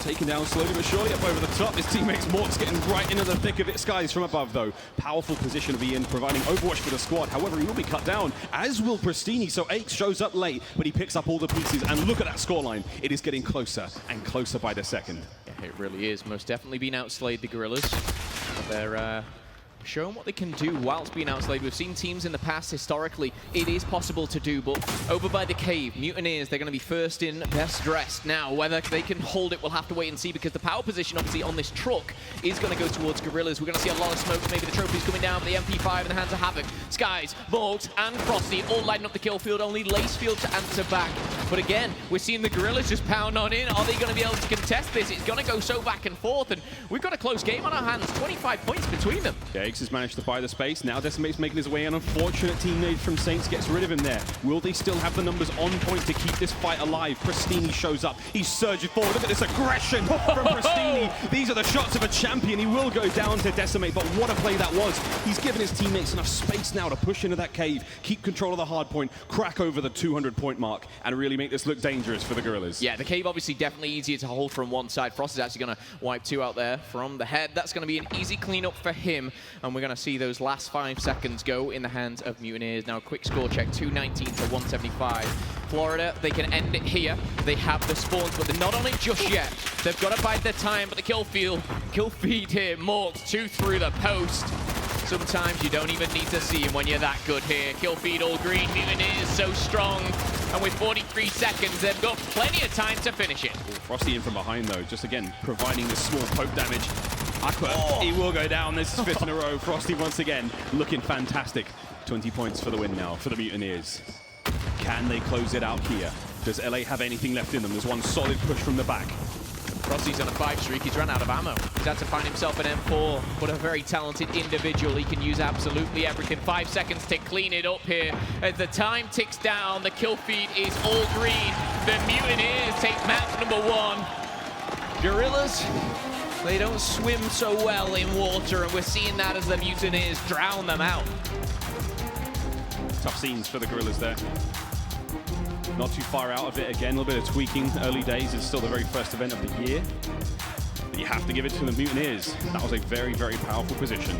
S11: taken down slowly but surely up over the top. His teammates Mort's getting right into the thick of it. Skies from above, though. Powerful position to be in, providing overwatch for the squad. However, he will be cut down, as will Pristini. So Aix shows up late, but he picks up all the pieces. And look at that scoreline. It is getting closer and closer by the second.
S19: Yeah, it really is. Most definitely been outslayed, the Guerrillas. They're showing what they can do whilst being outslayed. We've seen teams in the past, historically, it is possible to do, but over by the cave, Mutineers, they're going to be first in, best dressed. Now, whether they can hold it, we'll have to wait and see, because the power position, obviously, on this truck is going to go towards Guerrillas. We're going to see a lot of smoke, maybe the trophies coming down, but the MP5 in the hands of Havoc. Skies, Morgs, and Frosty all lighting up the kill field, only Lacefield to answer back. But again, we're seeing the Guerrillas just pound on in. Are they going to be able to contest this? It's going to go so back and forth, and we've got a close game on our hands. 25 points between them.
S11: Yeah, Aix has managed to buy the space. Now Decimate's making his way. An unfortunate teammate from Saints gets rid of him there. Will they still have the numbers on point to keep this fight alive? Pristini shows up. He's surging forward. Look at this aggression from Pristini. These are the shots of a champion. He will go down to Decimate, but what a play that was. He's given his teammates enough space now to push into that cave, keep control of the hard point, crack over the 200-point mark, and really make this look dangerous for the Guerrillas.
S19: Yeah, the cave obviously definitely easier to hold from one side. Frost is actually going to wipe 2 out there from the head. That's going to be an easy cleanup for him, and we're going to see those last 5 seconds go in the hands of Mutineers. Now, quick score check, 219 to 175. Florida, they can end it here. They have the spawns, but they're not on it just yet. They've got to bide their time, but the kill feed here, Morks 2 through the post. Sometimes you don't even need to see him when you're that good here. Kill feed all green, Mutineers so strong. And with 43 seconds, they've got plenty of time to finish it.
S11: Ooh, Frosty in from behind, though, just again, providing the small poke damage. Aqua, he will go down. This is 5th in a row. Frosty once again looking fantastic. 20 points for the win now for the Mutineers. Can they close it out here? Does LA have anything left in them? There's one solid push from the back.
S19: Frosty's on a 5 streak. He's run out of ammo. He's had to find himself an M4, but a very talented individual. He can use absolutely everything. 5 seconds to clean it up here. As the time ticks down, the kill feed is all green. The Mutineers take map number 1. Guerrillas, they don't swim so well in water, and we're seeing that as the Mutineers drown them out.
S11: Tough scenes for the Guerrillas there. Not too far out of it again, a little bit of tweaking. Early days, it's still the very first event of the year. But you have to give it to the Mutineers. That was a very, very powerful position.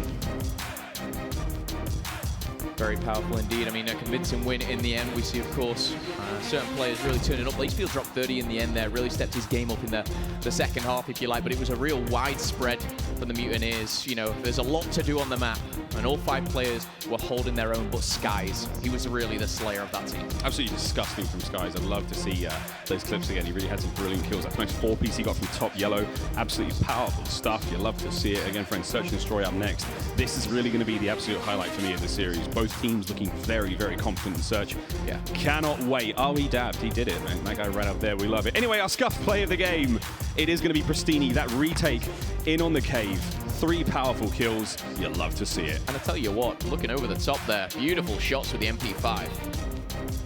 S19: Very powerful indeed. I mean, a convincing win in the end. We see, of course, certain players really turning up. Blazefield dropped 30 in the end there, really stepped his game up in the second half, if you like, but it was a real widespread from the Mutineers. You know, there's a lot to do on the map, and all 5 players were holding their own, but Skies, he was really the slayer of that team.
S11: Absolutely disgusting from Skies. I'd love to see those clips again. He really had some brilliant kills. That nice 4-piece he got from top yellow. Absolutely powerful stuff. You love to see it. Again, friends, Search and Destroy up next. This is really going to be the absolute highlight for me of the series. Both teams looking very, very confident in Search. Yeah. Cannot wait. Oh, he dabbed. He did it, man. That guy ran up there. We love it. Anyway, our scuffed play of the game. It is going to be Pristini. That retake in on the cave. 3 powerful kills. You'll love to see it.
S19: And I tell you what, looking over the top there, beautiful shots with the MP5.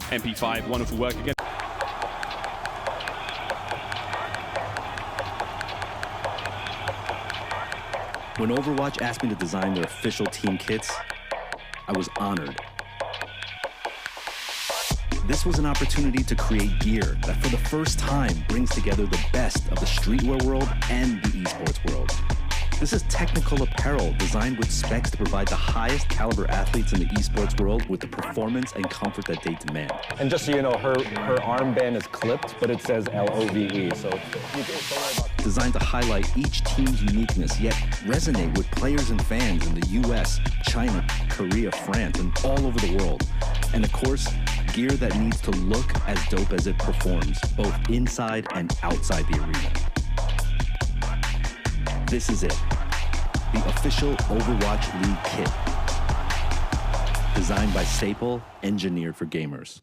S11: MP5, wonderful work again.
S1: When Overwatch asked me to design their official team kits, I was honored. This was an opportunity to create gear that for the first time brings together the best of the streetwear world and the esports world. This is technical apparel designed with specs to provide the highest caliber athletes in the esports world with the performance and comfort that they demand.
S16: And just so you know, her armband is clipped, but it says LOVE, so you don't worry about.
S1: Designed to highlight each team's uniqueness, yet resonate with players and fans in the US, China, Korea, France, and all over the world. And of course, gear that needs to look as dope as it performs, both inside and outside the arena. This is it, the official Overwatch League kit. Designed by Staple, engineered for gamers.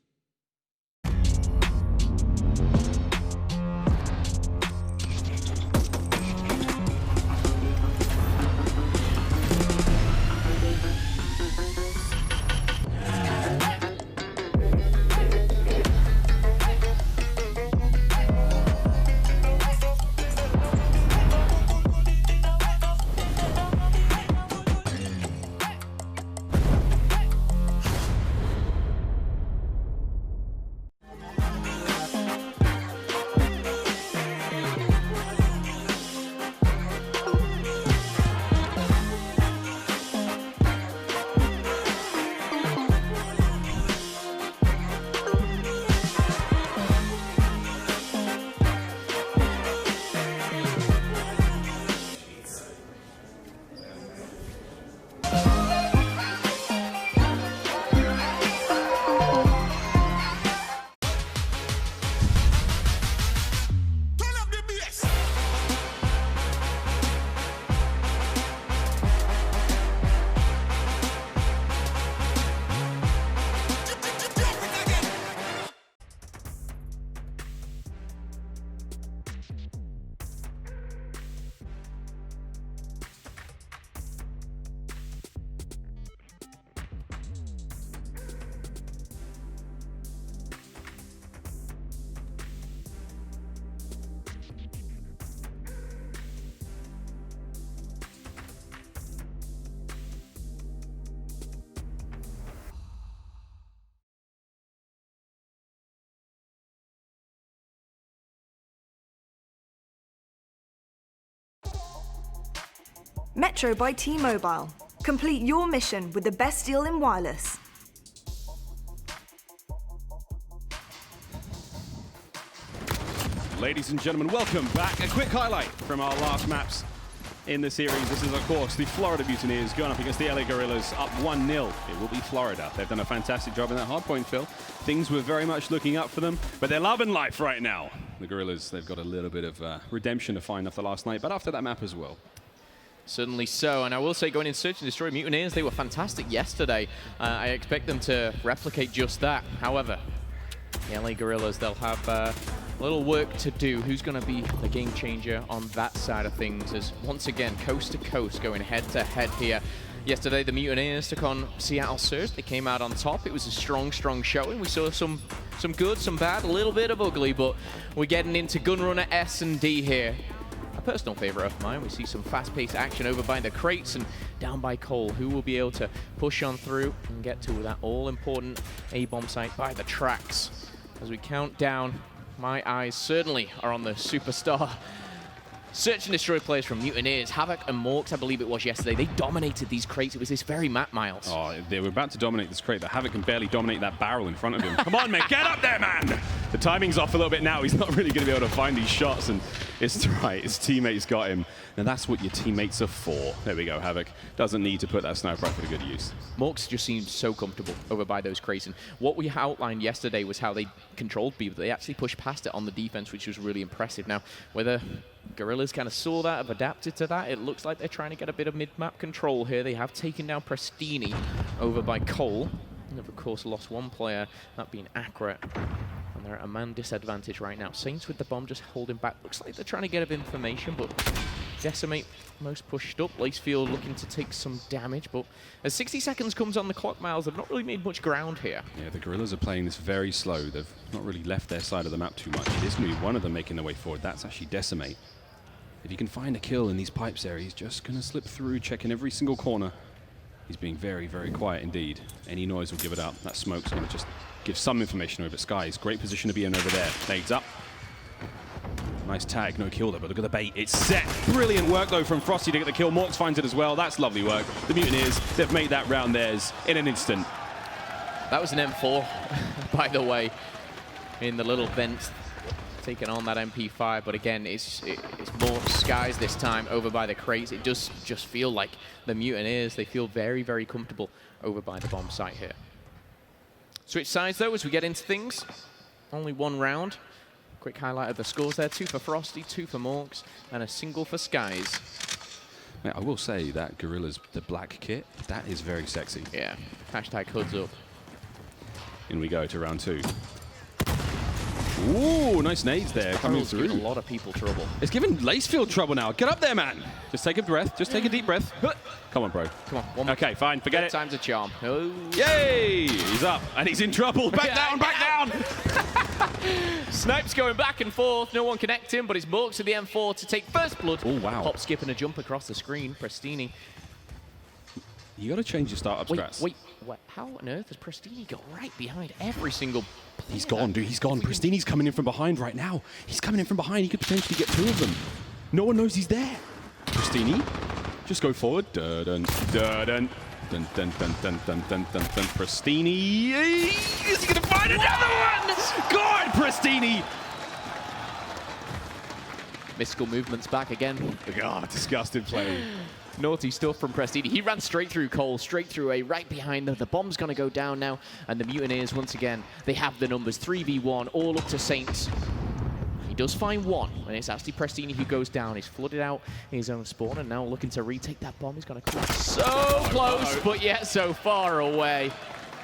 S10: Metro by T-Mobile. Complete your mission with the best deal in wireless.
S11: Ladies and gentlemen, welcome back. A quick highlight from our last maps in the series. This is, of course, the Florida Mutineers going up against the LA Guerrillas, up 1-0. It will be Florida. They've done a fantastic job in that hard point, Phil. Things were very much looking up for them, but they're loving life right now. The Guerrillas, they've got a little bit of redemption to find after last night, but after that map as well.
S19: Certainly so, and I will say, going in Search and Destroy, Mutineers, they were fantastic yesterday. I expect them to replicate just that. However, the LA Guerrillas, they'll have a little work to do. Who's going to be the game changer on that side of things? As once again, coast to coast, going head to head here. Yesterday, the Mutineers took on Seattle Surge. They came out on top. It was a strong showing. We saw some good, some bad, a little bit of ugly, but we're getting into Gunrunner S&D here. A personal favorite of mine. We see some fast-paced action over by the crates and down by Cole, who will be able to push on through and get to that all-important A-bomb site by the tracks. As we count down, my eyes certainly are on the superstar Search and destroy players from Mutineers. Havoc and Morks, I believe it was yesterday. They dominated these crates. It was this very map, Miles.
S11: Oh, they were about to dominate this crate, but Havoc can barely dominate that barrel in front of him. Come on, man, get up there, man! The timing's off a little bit now. He's not really going to be able to find these shots, and it's right. His teammates got him, and that's what your teammates are for. There we go, Havoc. Doesn't need to put that sniper rifle to good use.
S19: Morks just seemed so comfortable over by those crates, and what we outlined yesterday was how they controlled B, but they actually pushed past it on the defense, which was really impressive. Now, whether Guerrillas kind of saw that, have adapted to that, it looks like they're trying to get a bit of mid-map control here. They have taken down Prestini over by Cole. And they've, of course, lost one player, that being Accurate. And they're at a man disadvantage right now. Saints with the bomb just holding back. Looks like they're trying to get a bit of information, but Decimate most pushed up. Lacefield looking to take some damage, but as 60 seconds comes on the clock, Miles, they've not really made much ground here.
S11: Yeah, the Guerrillas are playing this very slow. They've not really left their side of the map too much. It is going to be one of them making their way forward. That's actually Decimate. If he can find a kill in these pipes there, he's just going to slip through, checking every single corner. He's being very, very quiet indeed. Any noise will give it up. That smoke's going to just give some information over. Skies, great position to be in over there. Nades up. Nice tag, no kill though, but look at the bait. It's set. Brilliant work though from Frosty to get the kill. Morks finds it as well. That's lovely work. The Mutineers, they've made that round theirs in an instant.
S19: That was an M4, by the way, in the little vent, taking on that MP5. But again, it's more Skies this time over by the crates. It does just feel like the Mutineers, they feel very, very comfortable over by the bomb site here. Switch sides though as we get into things. Only one round. Quick highlight of the scores there. 2 for Frosty, 2 for Morks, and a single for Skies.
S11: Mate, I will say that Guerrillas, the black kit, that is very sexy.
S19: Yeah, hashtag hoods up.
S11: In we go to round 2. Ooh, nice nades there coming through.
S19: Giving a lot of people trouble.
S11: It's giving Lacefield trouble now. Get up there, man. Just take a breath. Just take a deep breath. Come on, bro.
S19: Come on. One more.
S11: Okay, fine. Forget it.
S19: Time's a charm. Oh.
S11: Yay! He's up, and he's in trouble. Back down, back down!
S19: Snipes going back and forth. No one connecting, but it's Morks with the M4 to take first blood.
S11: Oh, wow.
S19: Hop, skip, and a jump across the screen. Prestini.
S11: You got to change your startup strats.
S19: Wait. How on earth has Prestini got right behind every single player?
S11: He's gone, dude. He's gone. Prestini's coming in from behind right now. He's coming in from behind. He could potentially get 2 of them. No one knows he's there. Prestini, just go forward. Dun, dun, dun, dun. Dun, dun, dun, dun, dun, dun, dun, dun. Prestini. Is he going to find another one? God, Prestini.
S19: Mystical movements back again.
S11: God, disgusting play.
S19: Naughty stuff from Prestini. He ran straight through Cole, straight through A, right behind them. The bomb's going to go down now. And the Mutineers, once again, they have the numbers. 3v1, all up to Saints. He does find one, and it's actually Prestini who goes down. He's flooded out his own spawn, and now looking to retake that bomb. He's going to come so close, but yet so far away.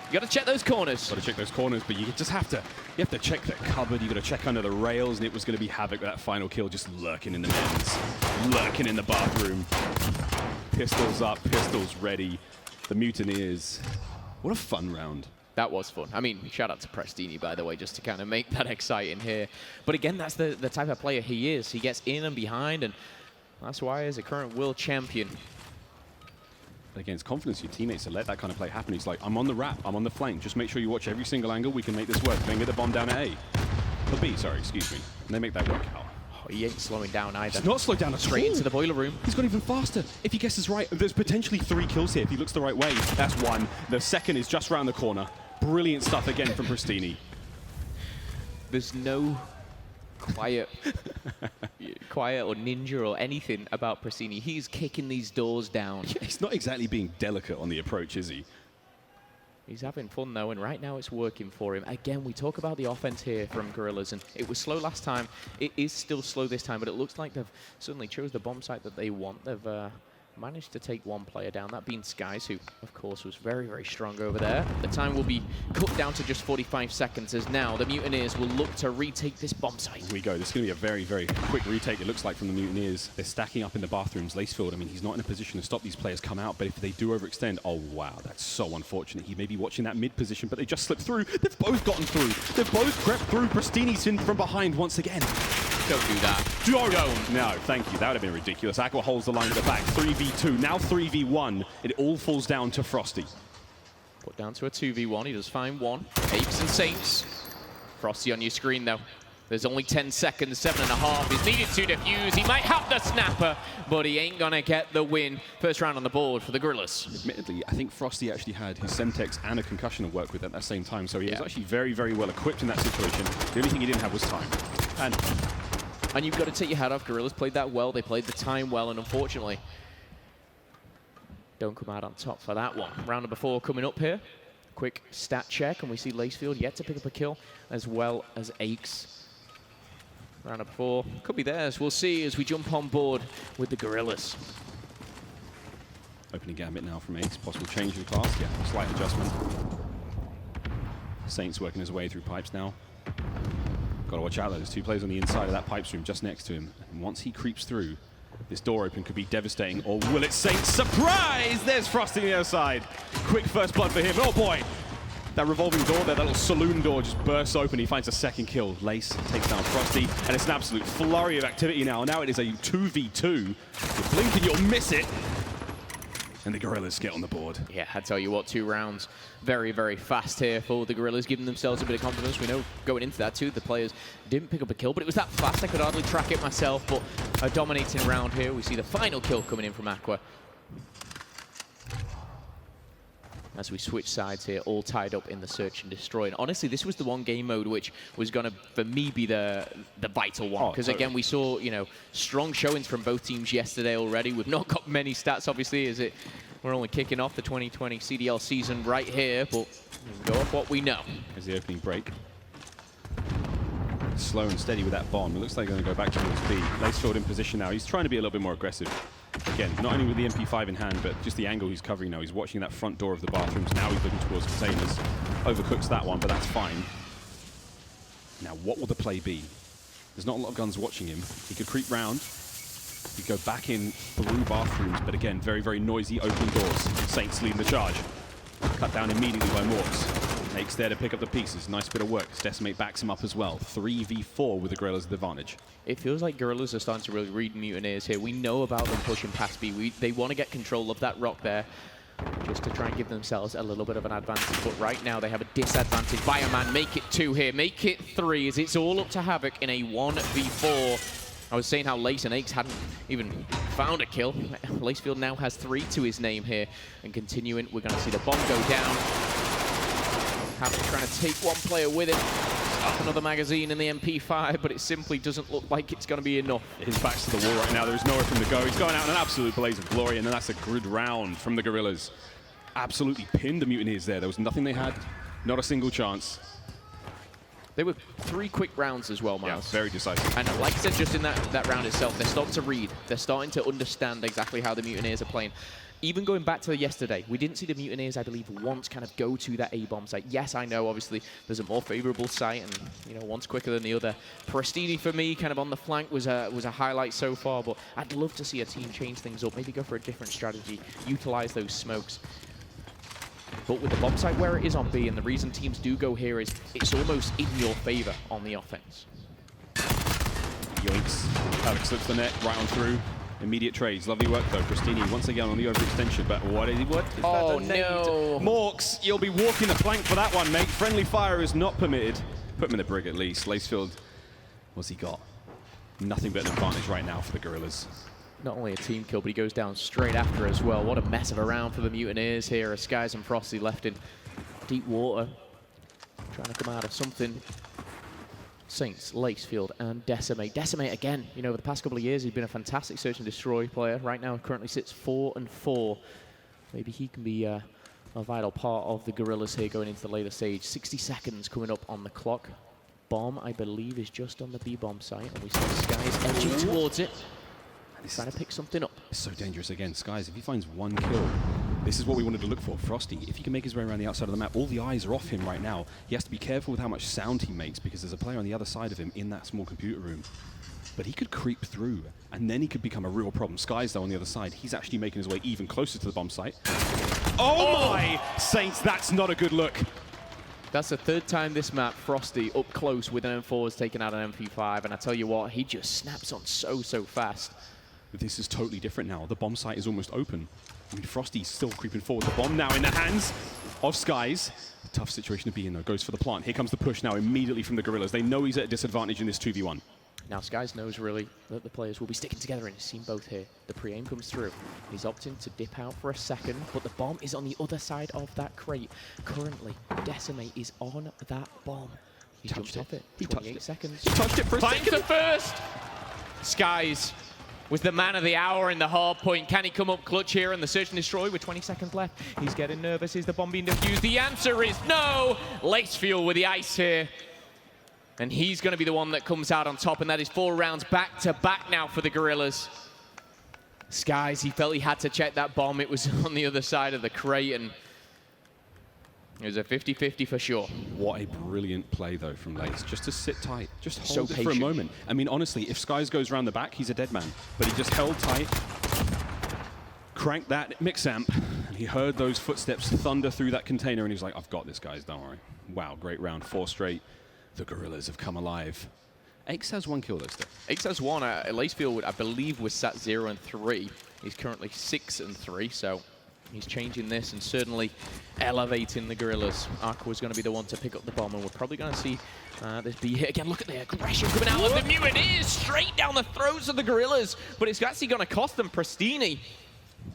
S19: You got to check those corners.
S11: Got to check those corners, but you just have to. You have to check the cupboard. You got to check under the rails, and it was going to be Havoc with that final kill, just lurking in the men's, lurking in the bathroom. Pistols up, pistols ready. The Mutineers. What a fun round.
S19: That was fun. I mean, shout out to Prestini, by the way, just to kind of make that exciting here. But again, that's the type of player he is. He gets in and behind, and that's why he's a current world champion.
S11: But again, it's confidence. Your teammates to let that kind of play happen. He's like, I'm on the wrap. I'm on the flank. Just make sure you watch every single angle. We can make this work. Then get the bomb down at A. Or B, sorry, excuse me. And they make that work out.
S19: Oh, he ain't slowing down either.
S11: He's not slowed down at all.
S19: Straight into the boiler room.
S11: He's gone even faster. If he guesses right, there's potentially 3 kills here if he looks the right way. That's 1. The second is just around the corner. Brilliant stuff again from Prestini.
S19: There's no quiet or ninja or anything about Prestini. He's kicking these doors down.
S11: Yeah, he's not exactly being delicate on the approach, is he?
S19: He's having fun, though, and right now it's working for him. Again, we talk about the offense here from Guerrillas, and it was slow last time. It is still slow this time, but it looks like they've suddenly chose the bomb site that they want. They've managed to take one player down, that being Skies, who, of course, was very, very strong over there. The time will be cut down to just 45 seconds, as now the Mutineers will look to retake this bomb site.
S11: Here we go. This is going to be a very, very quick retake, it looks like, from the Mutineers. They're stacking up in the bathrooms. Lacefield, I mean, he's not in a position to stop these players come out, but if they do overextend, oh, wow, that's so unfortunate. He may be watching that mid position, but they just slipped through. They've both gotten through. They've both crept through. Prestini's in from behind once again.
S19: Don't do that.
S11: Don't. No, thank you. That would have been ridiculous. Aqua holds the line at the back. 3v2, now 3v1. It all falls down to Frosty.
S19: Put down to a 2v1. He does find one. Apes and Saints. Frosty on your screen, though. There's only 10 seconds, 7.5 is needed to defuse. He might have the snapper, but he ain't gonna get the win. First round on the board for the Guerrillas.
S11: Admittedly, I think Frosty actually had his Semtex and a concussion to work with at that same time, so he was actually very, very well equipped in that situation. The only thing he didn't have was time.
S19: And you've got to take your hat off. Guerrillas played that well. They played the time well, and unfortunately, don't come out on top for that one. Round number 4 coming up here. Quick stat check, and we see Lacefield yet to pick up a kill, as well as Aches. Round number 4 could be theirs. We'll see as we jump on board with the Guerrillas.
S11: Opening gambit now from Aches. Possible change in class. Yeah, slight adjustment. Saints working his way through pipes now. Got to watch out though. There's 2 players on the inside of that pipe stream just next to him. And once he creeps through, this door open could be devastating. Or will it Saints? Surprise! There's Frosty on the other side. Quick first blood for him. Oh boy! That revolving door there, that little saloon door just bursts open. He finds a second kill. Lace takes down Frosty, and it's an absolute flurry of activity now. Now it is a 2v2. You blink and you'll miss it. And the Guerrillas get on the board.
S19: Yeah, I tell you what, 2 rounds. Very, very fast here for the Guerrillas, giving themselves a bit of confidence. We know going into that too, the players didn't pick up a kill, but it was that fast I could hardly track it myself. But a dominating round here. We see the final kill coming in from Aqua. As we switch sides here, all tied up in the search and destroy. And honestly, this was the one game mode which was going to, for me, be the vital one. Because again, we saw, you know, strong showings from both teams yesterday already. We've not got many stats, obviously, as we're only kicking off the 2020 CDL season right here. But we go off what we know.
S11: Here's the opening break. Slow and steady with that bomb. It looks like they're going to go back towards B. Lacefield in position now. He's trying to be a little bit more aggressive. Again, not only with the MP5 in hand, but just the angle he's covering now. He's watching that front door of the bathrooms. Now he's looking towards containers. Overcooks that one, but that's fine. Now, what will the play be? There's not a lot of guns watching him. He could creep round. He could go back in through bathrooms, but again, very, very noisy open doors. Saints leading the charge. Cut down immediately by Morks. Nake's there to pick up the pieces. Nice bit of work. Decimate backs him up as well. 3v4 with the Guerrillas at the advantage.
S19: It feels like Guerrillas are starting to really read Mutineers here. We know about them pushing past B. They want to get control of that rock there, just to try and give themselves a little bit of an advantage. But right now they have a disadvantage. By a man, make it 2 here. Make it 3 as it's all up to Havoc in a 1v4. I was saying how Lace and Aches hadn't even found a kill. Lacefield now has 3 to his name here. And continuing, we're going to see the bomb go down. Havoc trying to take one player with him. Up another magazine in the MP5, but it simply doesn't look like it's going to be enough.
S11: His back's to the wall right now. There's nowhere for him to go. He's going out in an absolute blaze of glory, and then that's a good round from the Guerrillas. Absolutely pinned the Mutineers there. There was nothing they had, not a single chance.
S19: They were 3 quick rounds as well, Miles.
S11: Yeah, very decisive.
S19: And like I said, just in that round itself, they're starting to read. They're starting to understand exactly how the Mutineers are playing. Even going back to yesterday, we didn't see the Mutineers, I believe, once kind of go to that A-bomb site. Yes, I know, obviously, there's a more favorable site, and, you know, one's quicker than the other. Prestini, for me, kind of on the flank was a highlight so far, but I'd love to see a team change things up, maybe go for a different strategy, utilize those smokes. But with the bomb site where it is on B, and the reason teams do go here is it's almost in your favor on the offense.
S11: Yoinks. Alex slips the net right on through. Immediate trades. Lovely work, though. Prestini once again on the overextension, but what is he? What? Is
S19: oh,
S11: that
S19: no.
S11: Morks, you'll be walking the plank for that one, mate. Friendly fire is not permitted. Put him in the brig at least. Lacefield, what's he got? Nothing but an advantage right now for the Guerrillas.
S19: Not only a team kill, but he goes down straight after as well. What a mess of a round for the Mutineers here as Skies and Frosty left in deep water, trying to come out of something. Saints, Lacefield, and Decimate. Decimate again, you know, over the past couple of years, he's been a fantastic search and destroy player. Right now, currently sits 4-4. Maybe he can be a vital part of the Guerrillas here going into the later stage. 60 seconds coming up on the clock. Bomb, I believe, is just on the B-bomb site, and we see Skies edging towards it. He's trying to pick something up.
S11: It's so dangerous again. Skies, if he finds one kill, this is what we wanted to look for. Frosty, if he can make his way around the outside of the map, all the eyes are off him right now. He has to be careful with how much sound he makes because there's a player on the other side of him in that small computer room. But he could creep through, and then he could become a real problem. Skies, though, on the other side, he's actually making his way even closer to the bomb site. Oh my! Saints, that's not a good look.
S19: That's the 3rd time this map, Frosty up close with an M4 has taken out an MP5, and I tell you what, he just snaps on so fast.
S11: This is totally different now. The bomb site is almost open. I mean, Frosty's still creeping forward. The bomb now in the hands of Skies. Tough situation to be in, though. Goes for the plant. Here comes the push now immediately from the Guerrillas. They know he's at a disadvantage in this 2v1.
S19: Now Skies knows really that the players will be sticking together, and he's seen both here. The pre-aim comes through. He's opting to dip out for a second, but the bomb is on the other side of that crate. Currently, Decimate is on that bomb. He jumped off it.
S11: He
S19: 28 seconds.
S11: He touched it for a
S19: Finds
S11: second.
S19: the first. Skies was the man of the hour in the hard point. Can he come up clutch here on the Search and Destroy with 20 seconds left? He's getting nervous. Is the bomb being defused? The answer is no. Lacefield with the ice here. And he's going to be the one that comes out on top, and that is 4 rounds back-to-back now for the Guerrillas. Skies, he felt he had to check that bomb. It was on the other side of the crate, and it was a 50-50 for sure.
S11: What a brilliant play, though, from Lace. Just to sit tight. Just hold
S19: So
S11: it for a
S19: patient.
S11: moment. I mean, honestly, if Skies goes around the back, he's a dead man. But he just held tight, cranked that mix amp, and he heard those footsteps thunder through that container, and he was like, I've got this, guys, don't worry. Wow, great round. 4 straight. The Guerrillas have come alive. Aches has 1 kill, though, still.
S19: Aches has 1. Lacefield, I believe, was sat 0 and 3. He's currently 6 and 3, so he's changing this and certainly elevating the Guerrillas. Arca was going to be the one to pick up the bomb, and we're probably going to see this be hit again. Look at the aggression coming out of the Mutineers, straight down the throats of the Guerrillas, but it's actually going to cost them Pristini.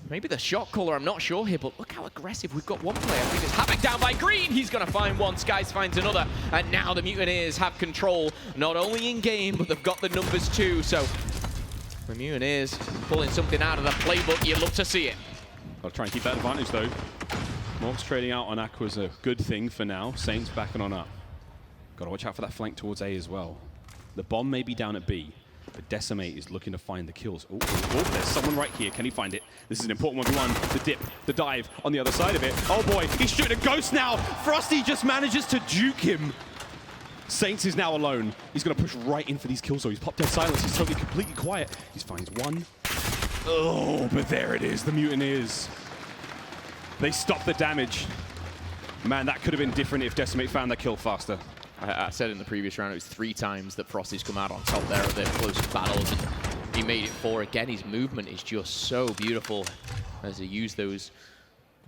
S19: Maybe the shot caller, I'm not sure here, but look how aggressive. We've got one player. I think it's Havoc down by Green. He's going to find one. Skies finds another. And now the Mutineers have control, not only in game, but they've got the numbers too. So the Mutineers pulling something out of the playbook. You love to see it.
S11: I'll try and keep that advantage, though. Mork's trading out on Aqua's a good thing for now. Saints backing on up. Got to watch out for that flank towards A as well. The bomb may be down at B. But Decimate is looking to find the kills. Oh, there's someone right here. Can he find it? This is an important 1v1. The dip, the dive on the other side of it. Oh boy, he's shooting a ghost now. Frosty just manages to juke him. Saints is now alone. He's going to push right in for these kills, though. He's popped dead silence. He's totally completely quiet. He finds one. Oh, but there it is, the Mutineers. They stop the damage. Man, that could have been different if Decimate found that kill faster.
S19: I said in the previous round, it was 3 times that Frosty's come out on top there at their closest battles, and he made it 4 again. His movement is just so beautiful as he used those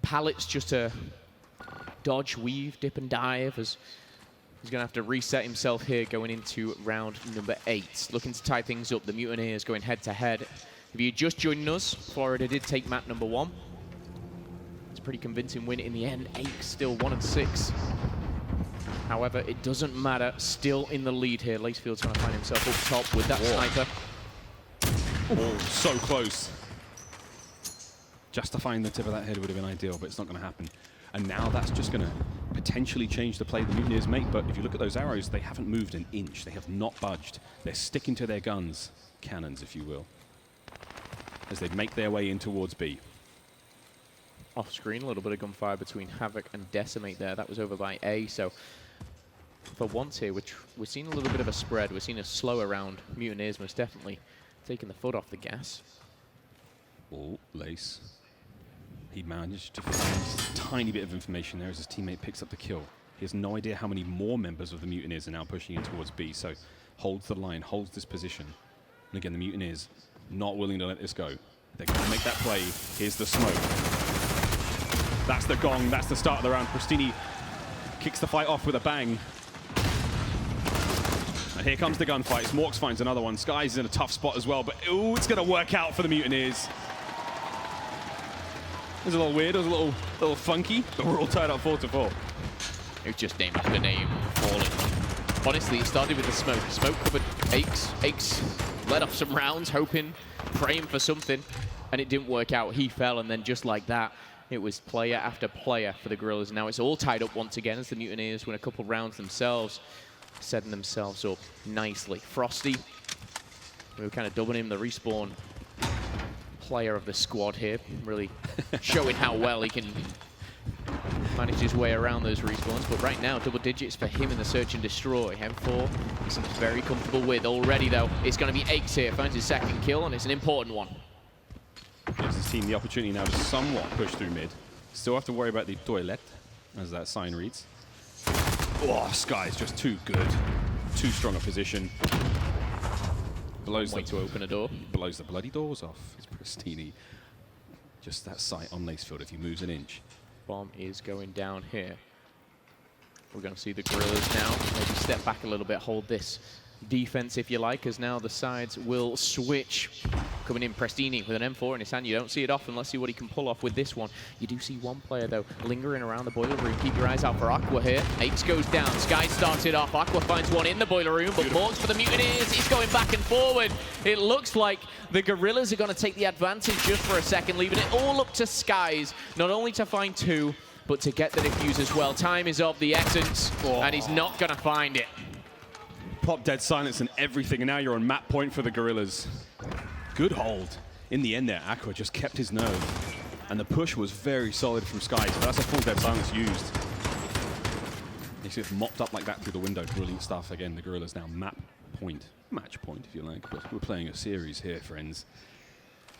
S19: pallets just to dodge, weave, dip, and dive. As he's going to have to reset himself here going into round number 8. Looking to tie things up, the Mutineers going head-to-head. If you're just joining us, Florida did take map number 1. It's a pretty convincing win in the end. Aches still 1 and 6. However, it doesn't matter. Still in the lead here. Lacefield's going to find himself up top with that sniper.
S11: Oh, so close. Justifying the tip of that head would have been ideal, but it's not going to happen. And now that's just going to potentially change the play the Mutineers make. But if you look at those arrows, they haven't moved an inch. They have not budged. They're sticking to their guns. Cannons, if you will. As they make their way in towards B.
S19: Off screen, a little bit of gunfire between Havoc and Decimate there. That was over by A, so for once here, we're seeing a little bit of a spread. We're seeing a slower round. Mutineers most definitely taking the foot off the gas.
S11: Oh, Lace. He managed to find a tiny bit of information there as his teammate picks up the kill. He has no idea how many more members of the Mutineers are now pushing in towards B, so holds the line, holds this position. And again, the Mutineers not willing to let this go. They're going to make that play. Here's the smoke. That's the gong. That's the start of the round. Pristini kicks the fight off with a bang. And here comes the gunfight. Morks finds another one. Skies is in a tough spot as well, but ooh, it's going to work out for the Mutineers. It was a little weird. It was a little funky, but we're all tied up 4-4.
S19: It was just name after name falling. Honestly, it started with the smoke. Smoke covered Aches. Aches let off some rounds, hoping, praying for something, and it didn't work out. He fell, and then just like that, it was player after player for the Guerrillas. Now it's all tied up once again as the Mutineers win a couple rounds themselves, setting themselves up nicely. Frosty, we were kind of dubbing him the respawn player of the squad here, really showing how well he can manage his way around those respawns. But right now, double digits for him in the search and destroy. M4, he seems very comfortable with. Already though, it's going to be Aches here, finds his second kill, and it's an important one.
S11: Gives his team the opportunity now to somewhat push through mid. Still have to worry about the toilet, as that sign reads. Oh, Sky's just too good. Too strong a position. Blows
S19: Way to open a door.
S11: Blows the bloody doors off. It's Pristini. Just that sight on Lacefield if he moves an inch.
S19: Bomb is going down here. We're going to see the Guerrillas now maybe step back a little bit, hold this defense, if you like, as now the sides will switch. Coming in, Prestini with an M4 in his hand. You don't see it often. Let's see what he can pull off with this one. You do see one player, though, lingering around the boiler room. Keep your eyes out for Aqua here. Apes goes down. Sky starts it off. Aqua finds one in the boiler room, but Morgs for the Mutineers. He's going back and forward. It looks like the Guerrillas are going to take the advantage just for a second, leaving it all up to Skies, not only to find two, but to get the defuse as well. Time is of the essence, and he's not going to find it.
S11: Pop dead silence and everything, and now you're on map point for the Guerrillas. Good hold. In the end there, Aqua just kept his nerve. And the push was very solid from Sky, so that's a full dead silence used. He sort of mopped up like that through the window. Brilliant stuff. Again, the Guerrillas now map point. Match point, if you like. But we're playing a series here, friends.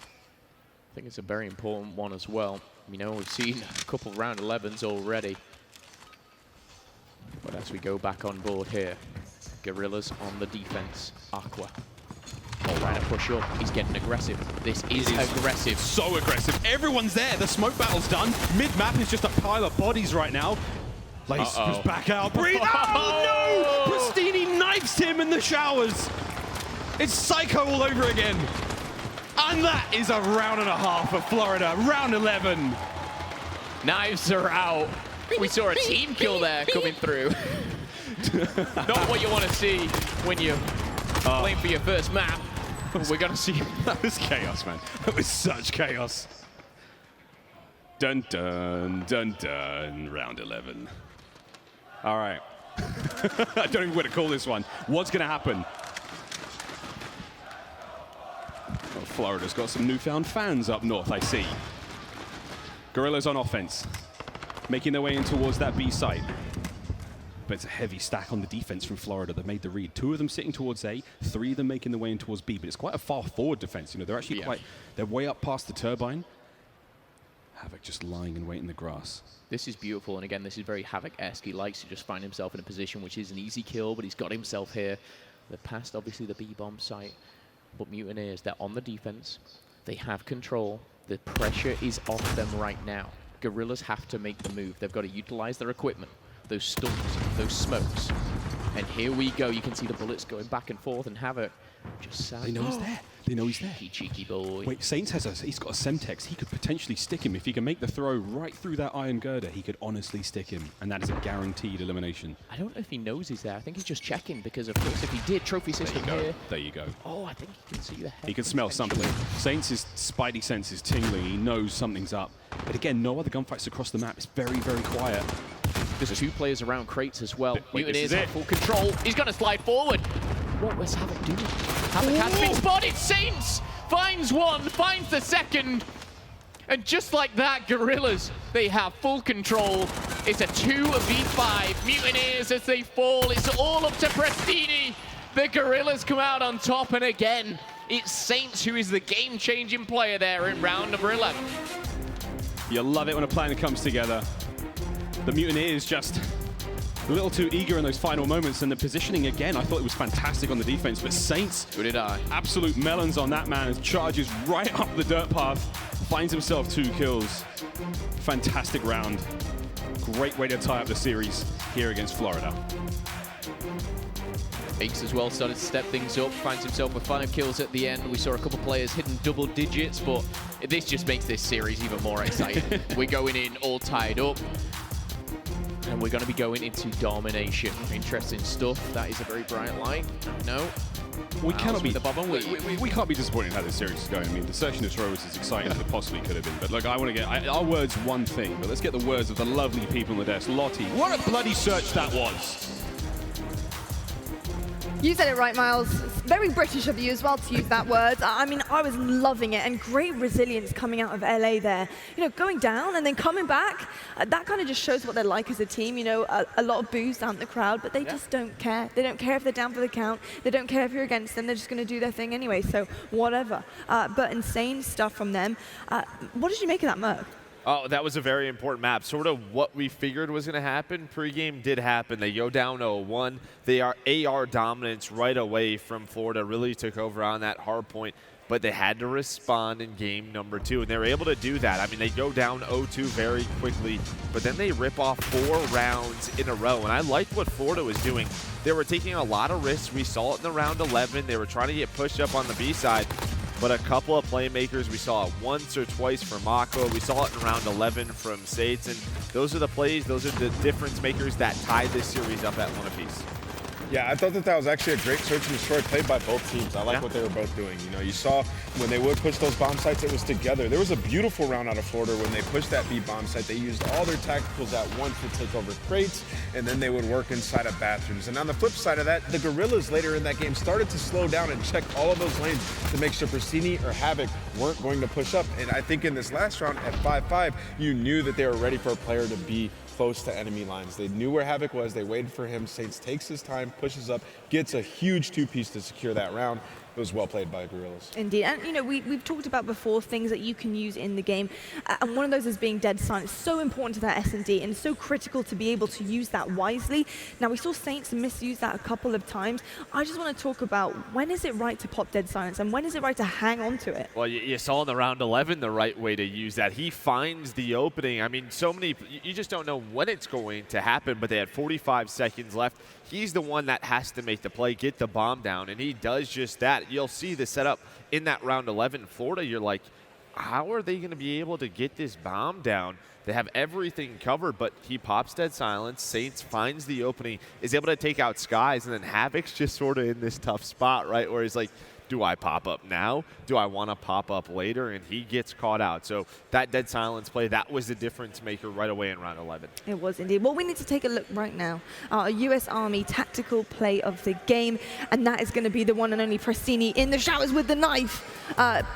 S19: I think it's a very important one as well. You know, we've seen a couple round 11s already. But as we go back on board here, Guerrillas on the defense. Aqua. Trying to push up. He's getting aggressive. This is aggressive.
S11: So aggressive. Everyone's there. The smoke battle's done. Mid-map is just a pile of bodies right now. Lace goes back out. Breathe. Oh, no! Prestini knifes him in the showers. It's Psycho all over again. And that is a round and a half for Florida. Round 11.
S19: Knives are out. We saw a team kill there coming through. Not what you want to see when you're playing for your first map. We're going to see.
S11: That was chaos, man. That was such chaos. Dun, dun, dun, dun. Round 11. All right. I don't even know what to call this one. What's going to happen? Oh, Florida's got some newfound fans up north, I see. Guerrillas on offense, making their way in towards that B site. But it's a heavy stack on the defense from Florida that made the read. 2 of them sitting towards A, 3 of them making their way in towards B. But it's quite a far forward defense. You know, they're actually they're way up past the turbine. Havoc just lying in wait in the grass.
S19: This is beautiful, and again, this is very Havoc-esque. He likes to just find himself in a position which is an easy kill, but he's got himself here. They're past, obviously, the B-bomb site. But Mutineers, they're on the defense. They have control. The pressure is off them right now. Guerrillas have to make the move. They've got to utilize their equipment. Those stunts, those smokes. And here we go. You can see the bullets going back and forth, and Havoc just sad.
S11: They know he's there. They know he's there.
S19: Cheeky boy.
S11: Wait, Saints he's got a Semtex. He could potentially stick him. If he can make the throw right through that iron girder, he could honestly stick him. And that is a guaranteed elimination.
S19: I don't know if he knows he's there. I think he's just checking, because of course if he did, trophy system here.
S11: There you go.
S19: Oh, I think he can see the head.
S11: He can smell something. Saints' spidey sense is tingling. He knows something's up. But again, no other gunfights across the map. It's very, very quiet.
S19: There's 2 players around crates as well. Mutineers have full control. He's going to slide forward. What was Havoc doing? Havoc has been spotted. Saints finds one, finds the second. And just like that, Guerrillas, they have full control. It's a 2v5. Mutineers as they fall. It's all up to Prestini. The Guerrillas come out on top, and again, it's Saints who is the game-changing player there in round number 11.
S11: You love it when a plan comes together. The Mutineers just a little too eager in those final moments, and the positioning again, I thought it was fantastic on the defense, but Saints,
S19: who did I?
S11: Absolute melons on that man, charges right up the dirt path, finds himself 2 kills. Fantastic round. Great way to tie up the series here against Florida.
S19: Ace as well started to step things up, finds himself with 5 kills at the end. We saw a couple players hitting double digits, but this just makes this series even more exciting. We're going in all tied up. And we're going to be going into domination. Interesting stuff. That is a very bright light. No.
S11: We cannot be
S19: the bob and
S11: we can't be disappointed in how this series is going. I mean, the Search and Destroy was as exciting as it possibly could have been. But look, I want to get our words one thing, but let's get the words of the lovely people on the desk. Lottie, what a bloody search that was.
S20: You said it right, Miles. It's very British of you as well to use that word. I mean, I was loving it, and great resilience coming out of LA there. You know, going down and then coming back, that kind of just shows what they're like as a team. You know, a lot of boos down the crowd, but they just don't care. They don't care if they're down for the count. They don't care if you're against them. They're just going to do their thing anyway, so whatever. But insane stuff from them. What did you make of that, Merc?
S4: Oh, that was a very important map. Sort of what we figured was going to happen. Pregame did happen. They go down 0-1. They are AR dominance right away from Florida. Really took over on that hard point. But they had to respond in game number 2, and they were able to do that. I mean, they go down 0-2 very quickly, but then they rip off 4 rounds in a row. And I liked what Florida was doing. They were taking a lot of risks. We saw it in the round 11. They were trying to get pushed up on the B side. But a couple of playmakers, we saw it once or twice from Mako. We saw it in round 11 from Sates. And those are the plays, those are the difference makers that tied this series up at 1 apiece.
S22: Yeah, I thought that was actually a great search and destroy played by both teams. I like what they were both doing. You know, you saw when they would push those bomb sites, it was together. There was a beautiful round out of Florida when they pushed that B bomb site. They used all their tacticals at once to take over crates, and then they would work inside of bathrooms. And on the flip side of that, the Guerrillas later in that game started to slow down and check all of those lanes to make sure Pristini or Havoc weren't going to push up. And I think in this last round at 5-5, you knew that they were ready for a player to be close to enemy lines. They knew where Havoc was. They waited for him. Saints takes his time, pushes up, gets a huge 2-piece to secure that round. It was well played by Guerrillas.
S20: Indeed. And, you know, we've talked about before things that you can use in the game. And one of those is being dead silent. It's so important to that S&D and so critical to be able to use that wisely. Now, we saw Saints misuse that a couple of times. I just want to talk about when is it right to pop dead silence and when is it right to hang on to it?
S4: Well, you saw in the round 11 the right way to use that. He finds the opening. I mean, so many, you just don't know when it's going to happen, but they had 45 seconds left. He's the one that has to make the play, get the bomb down, and he does just that. You'll see the setup in that round 11. Florida, you're like, how are they going to be able to get this bomb down? They have everything covered, but he pops dead silence. Saints finds the opening, is able to take out Skies, and then Havoc's just sort of in this tough spot, right, where he's like, do I pop up now? Do I want to pop up later? And he gets caught out. So that dead silence play, that was the difference maker right away in round 11. It
S20: was indeed. Well, we need to take a look right now at our U.S. Army tactical play of the game, and that is going to be the one and only Pristini in the showers with the knife.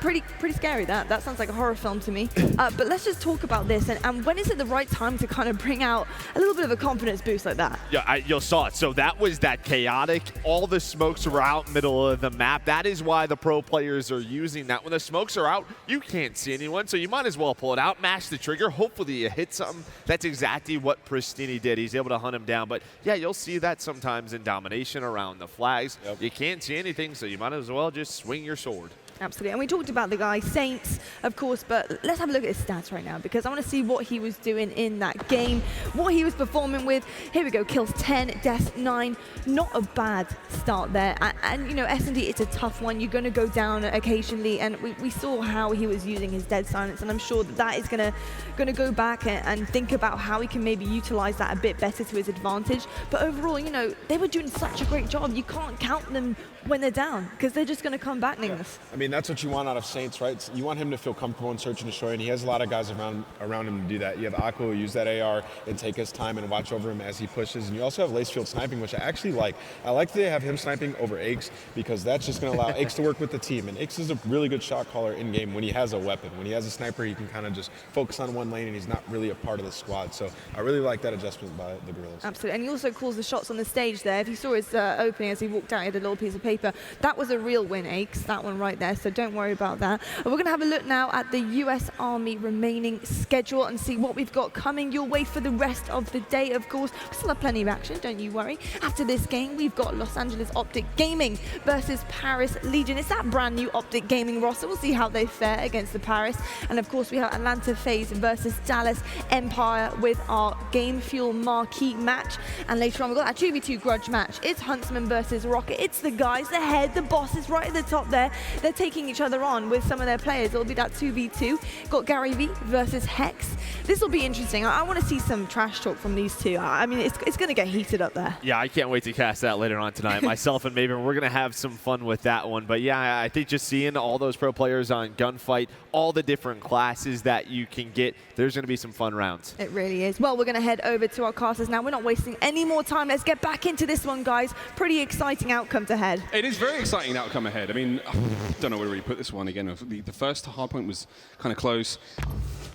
S20: Pretty scary, that. That sounds like a horror film to me. But let's just talk about this, and when is it the right time to kind of bring out a little bit of a confidence boost like that?
S4: Yeah, you saw it. So that was that chaotic. All the smokes were out middle of the map. That is why the pro players are using that. When the smokes are out, you can't see anyone, so you might as well pull it out, mash the trigger, hopefully you hit something. That's exactly what Pristini did. He's able to hunt him down. But yeah, you'll see that sometimes in domination around the flags. Yep. You can't see anything, so you might as well just swing your sword.
S20: Absolutely. And we talked about the guy, Saints, of course, but let's have a look at his stats right now because I want to see what he was doing in that game, what he was performing with. Here we go, kills 10, deaths 9. Not a bad start there. And you know, S&D, it's a tough one. You're going to go down occasionally, and we saw how he was using his dead silence, and I'm sure that is going to go back and think about how he can maybe utilize that a bit better to his advantage. But overall, you know, they were doing such a great job. You can't count them when they're down because they're just going to come back, Nicholas.
S22: I mean, that's what you want out of Saints, right? You want him to feel comfortable in search and destroy, and he has a lot of guys around him to do that. You have Aqua who use that AR and take his time and watch over him as he pushes, and you also have Lacefield sniping, which I actually like. I like that they have him sniping over Aches because that's just going to allow Aches to work with the team, and Aches is a really good shot caller in-game when he has a weapon. When he has a sniper, he can kind of just focus on one lane, and he's not really a part of the squad. So I really like that adjustment by the Guerrillas.
S20: Absolutely, and he also calls the shots on the stage there. If you saw his opening as he walked out, he had a little piece of paper. That was a real win, Aches, that one right there, so don't worry about that. We're going to have a look now at the US Army remaining schedule and see what we've got coming your way for the rest of the day, of course. We still have plenty of action, don't you worry. After this game, we've got Los Angeles Optic Gaming versus Paris Legion. It's that brand new Optic Gaming roster. We'll see how they fare against the Paris. And of course, we have Atlanta FaZe versus Dallas Empire with our Game Fuel marquee match. And later on, we've got that 2v2 grudge match. It's Huntsman versus Røkkr. It's the guys, the head, the boss is right at the top there. They're taking each other on with some of their players. It'll be that 2v2. Got Gary V versus Hex. This will be interesting. I want to see some trash talk from these two. I mean, it's going to get heated up there.
S4: Yeah, I can't wait to cast that later on tonight. Myself and Maven, we're going to have some fun with that one. But yeah, I think just seeing all those pro players on Gunfight, all the different classes that you can get, there's going to be some fun rounds.
S20: It really is. Well, we're going to head over to our casters now. We're not wasting any more time. Let's get back into this one, guys. Pretty exciting outcome ahead.
S11: It is very exciting outcome ahead. I mean, I don't know where to really put this one again. The first hard point was kind of close.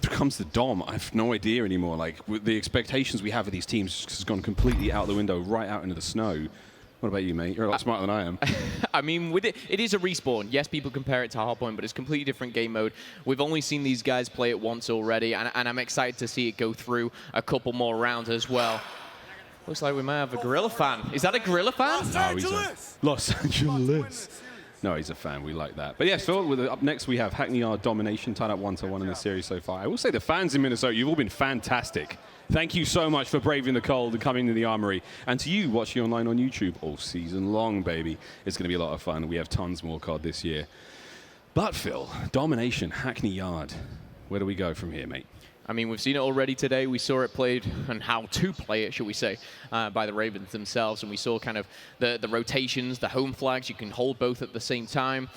S11: Comes the Dom, I have no idea anymore. Like, with the expectations we have of these teams has gone completely out the window, right out into the snow. What about you, mate? You're a lot smarter than I am.
S19: I mean, with it is a respawn. Yes, people compare it to Hardpoint, but it's a completely different game mode. We've only seen these guys play it once already, and I'm excited to see it go through a couple more rounds as well. Looks like we might have a Gorilla fan. Is that a Gorilla fan?
S11: Los Angeles. No, he's a fan. We like that. But yes, Phil, up next we have Hackney Yard domination, tied up 1-1 in the series so far. I will say the fans in Minnesota, you've all been fantastic. Thank you so much for braving the cold and coming to the Armory. And to you watching online on YouTube all season long, baby. It's going to be a lot of fun. We have tons more COD this year. But Phil, domination, Hackney Yard. Where do we go from here, mate?
S19: I mean, we've seen it already today. We saw it played, and how to play it, should we say, by the Ravens themselves. And we saw kind of the rotations, the home flags. You can hold both at the same time.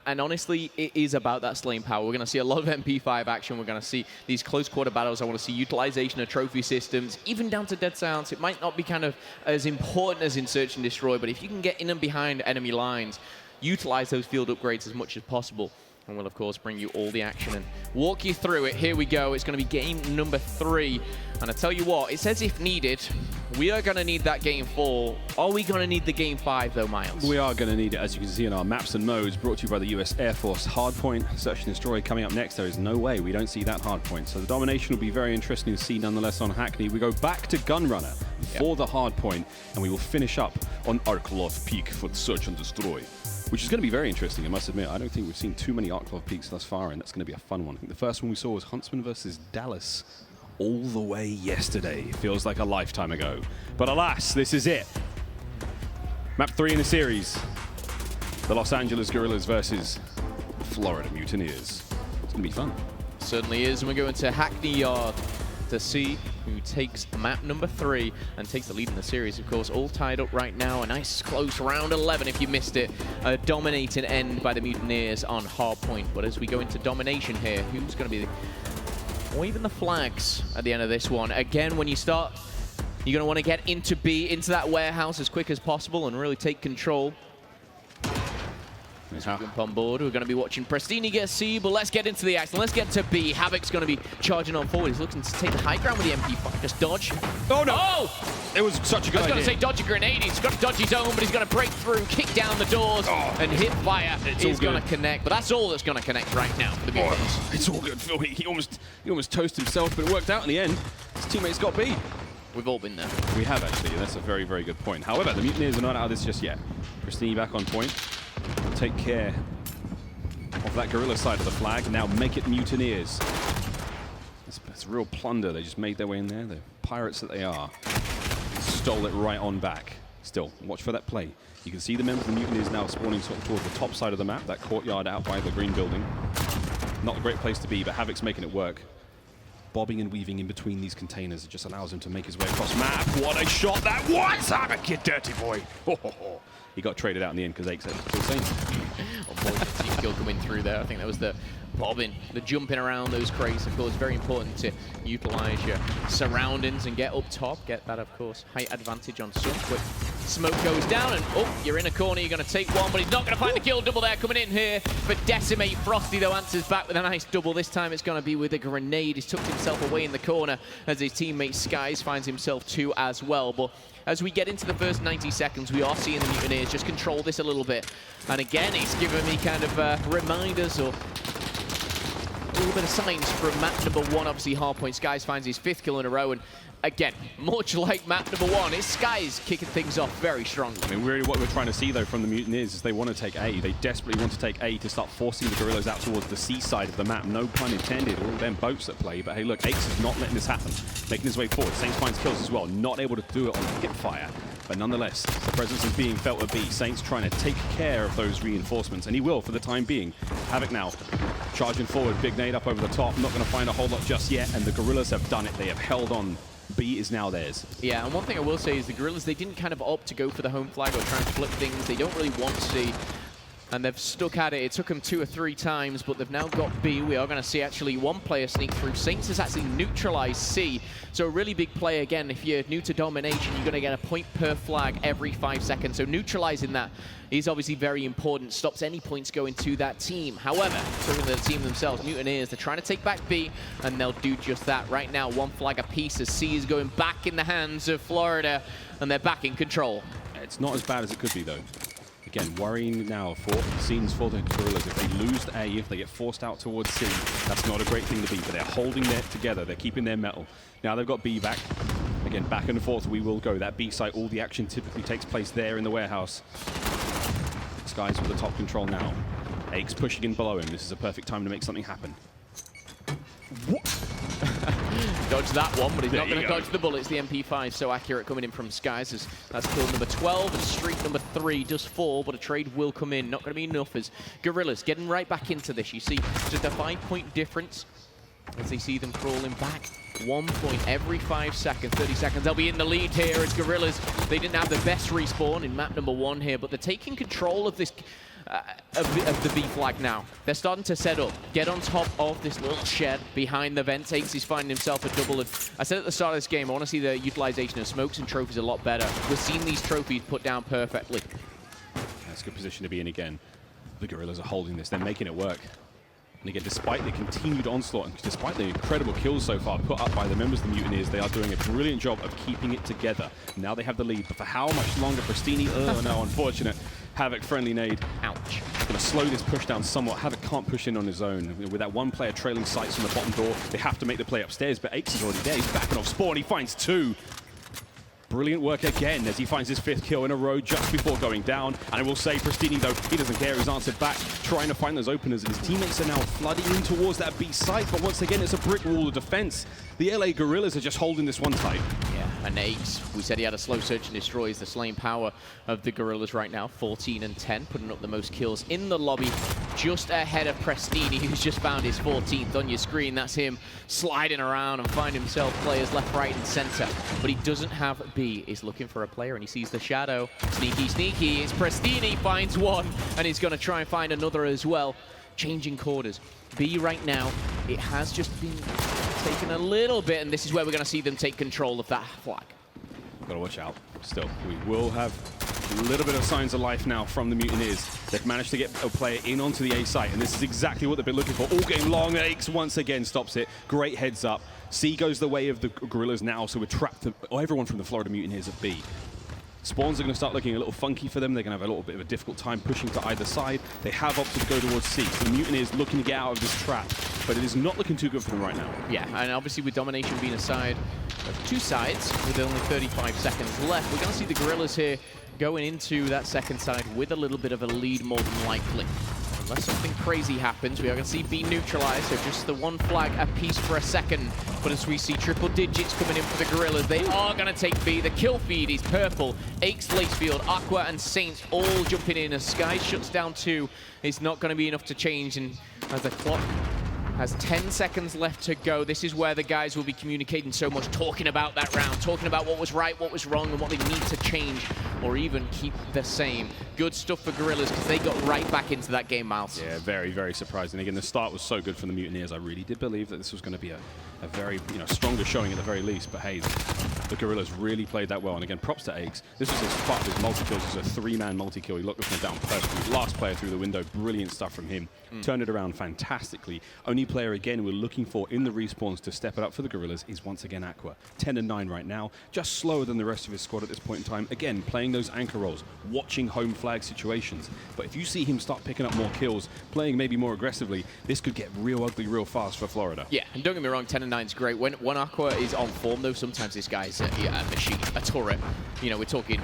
S19: And honestly, it is about that slaying power. We're going to see a lot of MP5 action. We're going to see these close quarter battles. I want to see utilization of trophy systems, even down to dead silence. It might not be kind of as important as in Search and Destroy, but if you can get in and behind enemy lines, utilize those field upgrades as much as possible. And we'll, of course, bring you all the action and walk you through it. Here we go. It's going to be game number 3. And I tell you what, it says if needed, we are going to need that game 4. Are we going to need the game 5, though, Miles?
S11: We are going to need it, as you can see in our maps and modes, brought to you by the US Air Force. Hardpoint, Search and Destroy coming up next. There is no way we don't see that hardpoint. So the domination will be very interesting to see, nonetheless, on Hackney. We go back to Gunrunner for the hardpoint, and we will finish up on Arklov Peak for the Search and Destroy, which is going to be very interesting, I must admit. I don't think we've seen too many Arklov peaks thus far, and that's going to be a fun one. I think the first one we saw was Huntsman versus Dallas all the way yesterday. Feels like a lifetime ago. But alas, this is it. Map 3 in the series. The Los Angeles Guerrillas versus Florida Mutineers. It's going to be fun.
S19: Certainly is, and we're going to Hackney Yard to see who takes map number 3 and takes the lead in the series. Of course, all tied up right now. A nice close round 11 if you missed it. A dominating end by the Mutineers on hardpoint. But as we go into domination here, who's going to be waving the flags at the end of this one? Again, when you start, you're going to want to get into B, into that warehouse as quick as possible and really take control. As we jump on board, we're going to be watching Prestini get C, but let's get into the action. Let's get to B. Havoc's going to be charging on forward. He's looking to take the high ground with the MP5. Just dodge.
S11: Oh, no.
S19: Oh!
S11: It was such a good idea.
S19: I was going to say dodge a grenade. He's got to dodge his own, but he's going to break through, kick down the doors, and hit fire. He's going to connect, but that's all that's going to connect right now for the Mutants.
S11: It's all good, Phil. He almost toasted himself, but it worked out in the end. His teammates got B.
S19: We've all been there.
S11: We have, actually, and that's a very, very good point. However, the Mutineers are not out of this just yet. Pristini back on point. We'll take care of that Guerrilla side of the flag. Now make it Mutineers. It's real plunder. They just made their way in there. The pirates that they are. Stole it right on back. Still, watch for that play. You can see the members of the Mutineers now spawning sort of towards the top side of the map, that courtyard out by the green building. Not a great place to be, but Havoc's making it work. Bobbing and weaving in between these containers. It just allows him to make his way across map. What a shot that was! Havoc, you dirty boy! He got traded out in the end because Ake's still insane.
S19: Unfortunate team kill coming through there. I think that was the bobbing, the jumping around those crates. Of course, very important to utilize your surroundings and get up top. Get that, of course, height advantage on some. But smoke goes down, and oh, you're in a corner. You're going to take one, but he's not going to find the kill. Double there coming in here for Decimate. Frosty, though, answers back with a nice double. This time it's going to be with a grenade. He's tucked himself away in the corner as his teammate Skies finds himself 2 as well. But as we get into the first 90 seconds, we are seeing the Mutineers just control this a little bit. And again, he's giving me kind of reminders or a little bit of signs from map number 1. Obviously, Hardpoint Skies finds his 5th kill in a row. And again, much like map number 1, it's Skies kicking things off very strongly.
S11: I mean, really what we're trying to see, though, from the Mutineers is they want to take A. They desperately want to take A to start forcing the Guerrillas out towards the C side of the map. No pun intended. All of them boats at play. But hey, look, Ace is not letting this happen. Making his way forward. Saints finds kills as well. Not able to do it on hip fire. But nonetheless, the presence is being felt at B. Saints trying to take care of those reinforcements, and he will for the time being. Havoc now charging forward. Big nade up over the top. Not going to find a whole lot just yet, and the Guerrillas have done it. They have held on. B is now theirs.
S19: Yeah, and one thing I will say is the Guerrillas, they didn't kind of opt to go for the home flag or try and flip things. They don't really want C, and they've stuck at it. It took them 2 or 3 times, but they've now got B. We are going to see actually one player sneak through. Saints has actually neutralized C, so a really big play. Again, if you're new to domination, you're going to get a point per flag every 5 seconds, so neutralizing that is obviously very important. Stops any points going to that team. However, talking to the team themselves, Mutineers, they're trying to take back B, and they'll do just that. Right now, 1 flag apiece as C is going back in the hands of Florida, and they're back in control.
S11: It's not as bad as it could be, though. Again, worrying now for scenes for the Guerrillas. If they lose A, if they get forced out towards C, that's not a great thing to be, but they're holding that together. They're keeping their mettle. Now they've got B back. Again, back and forth we will go. That B site, all the action typically takes place there in the warehouse. Skies with the top control now. Aches pushing in below him. This is a perfect time to make something happen.
S19: Dodge that one, but he's not going to dodge the bullets. The MP5 so accurate coming in from Skies. As that's kill number 12, and streak number 3 does fall, but a trade will come in. Not going to be enough as Guerrillas getting right back into this. You see just a 5-point difference as they see them crawling back. 1 point every 5 seconds, 30 seconds. They'll be in the lead here as Guerrillas. They didn't have the best respawn in map number 1 here, but they're taking control of this of the B flag now. They're starting to set up, get on top of this little shed behind the vents. Aches is finding himself a double. And I said at the start of this game, I want to see the utilization of smokes and trophies a lot better. We're seeing these trophies put down perfectly.
S11: That's a good position to be in again. The Guerrillas are holding this. They're making it work. And again, despite the continued onslaught and despite the incredible kills so far put up by the members of the Mutineers, they are doing a brilliant job of keeping it together. Now they have the lead, but for how much longer? Pristini, oh no, unfortunate. Havoc friendly nade.
S19: Ouch.
S11: Going to slow this push down somewhat. Havoc can't push in on his own. With that one player trailing sights from the bottom door, they have to make the play upstairs, but Aches is already there. He's backing off spawn. He finds 2. Brilliant work again as he finds his 5th kill in a row just before going down. And I will say, Pristini, though, he doesn't care. He's answered back, trying to find those openers. And his teammates are now flooding in towards that B site. But once again, it's a brick wall of defense. The LA Guerrillas are just holding this one tight.
S19: Yeah, and Aches, we said he had a slow search and destroy. Is the slaying power of the Guerrillas right now. 14 and 10, putting up the most kills in the lobby. Just ahead of Pristini, who's just found his 14th on your screen. That's him sliding around and finding himself players left, right, and center. But he doesn't have B. He's looking for a player, and he sees the shadow. Sneaky, sneaky. It's Pristini, finds one, and he's going to try and find another as well. Changing quarters. B right now, it has just been taken a little bit, and this is where we're going to see them take control of that flag.
S11: Gotta watch out. Still, we will have a little bit of signs of life now from the Mutineers. They've managed to get a player in onto the A site, and this is exactly what they've been looking for all game long. Aches once again stops it. Great heads up. C goes the way of the Guerrillas now, so we're trapped. Everyone from the Florida Mutineers at B. Spawns are going to start looking a little funky for them. They're going to have a little bit of a difficult time pushing to either side. They have opted to go towards C. So the Mutineers looking to get out of this trap, but it is not looking too good for them right now.
S19: Yeah, and obviously with domination being a side of 2 sides with only 35 seconds left, we're going to see the Guerrillas here going into that second side with a little bit of a lead more than likely. Unless something crazy happens, we are going to see B neutralized, so just the 1 flag apiece for a second. But as we see triple digits coming in for the Guerrillas, they are going to take B. The kill feed is purple. Aches, Lacefield, Aqua, and Saints all jumping in as Sky shuts down 2. It's not going to be enough to change, and as the clock has 10 seconds left to go, this is where the guys will be communicating so much, talking about that round, talking about what was right, what was wrong, and what they need to change, or even keep the same. Good stuff for Guerrillas, because they got right back into that game, Miles.
S11: Yeah, very, very surprising. Again, the start was so good from the Mutineers. I really did believe that this was going to be a very, stronger showing at the very least. But hey, the Guerrillas really played that well. And again, props to Aches. This was his multi-kills. This was a 3-man multi-kill. He locked this one down perfectly. Last player through the window. Brilliant stuff from him. Turned it around fantastically. Only player, again, we're looking for in the respawns to step it up for the Guerrillas is once again Aqua. 10 and 9 right now. Just slower than the rest of his squad at this point in time. Again, playing those anchor roles, watching home flag situations. But if you see him start picking up more kills, playing maybe more aggressively, this could get real ugly real fast for Florida.
S19: Yeah, and don't get me wrong, 10 and 9 is great. When Aqua is on form, though, sometimes this guy's a machine, a turret. We're talking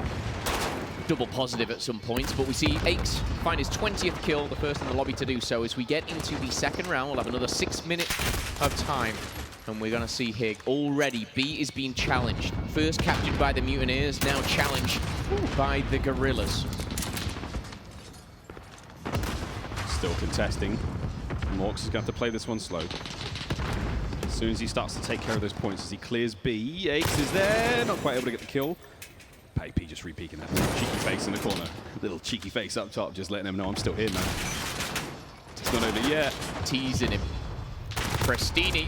S19: double positive at some points, but we see Aches find his 20th kill, the first in the lobby to do so. As we get into the second round, we'll have another 6 minutes of time, and we're going to see here already B is being challenged. First captured by the Mutineers, now challenged by the Guerrillas.
S11: Still contesting. Morks is going to have to play this one slow. As soon as he starts to take care of those points, as he clears B, Aches is there, not quite able to get the kill. P just re-peeking that cheeky face in the corner. Little cheeky face up top, just letting him know I'm still here, man. It's not over yet.
S19: Teasing him. Pristini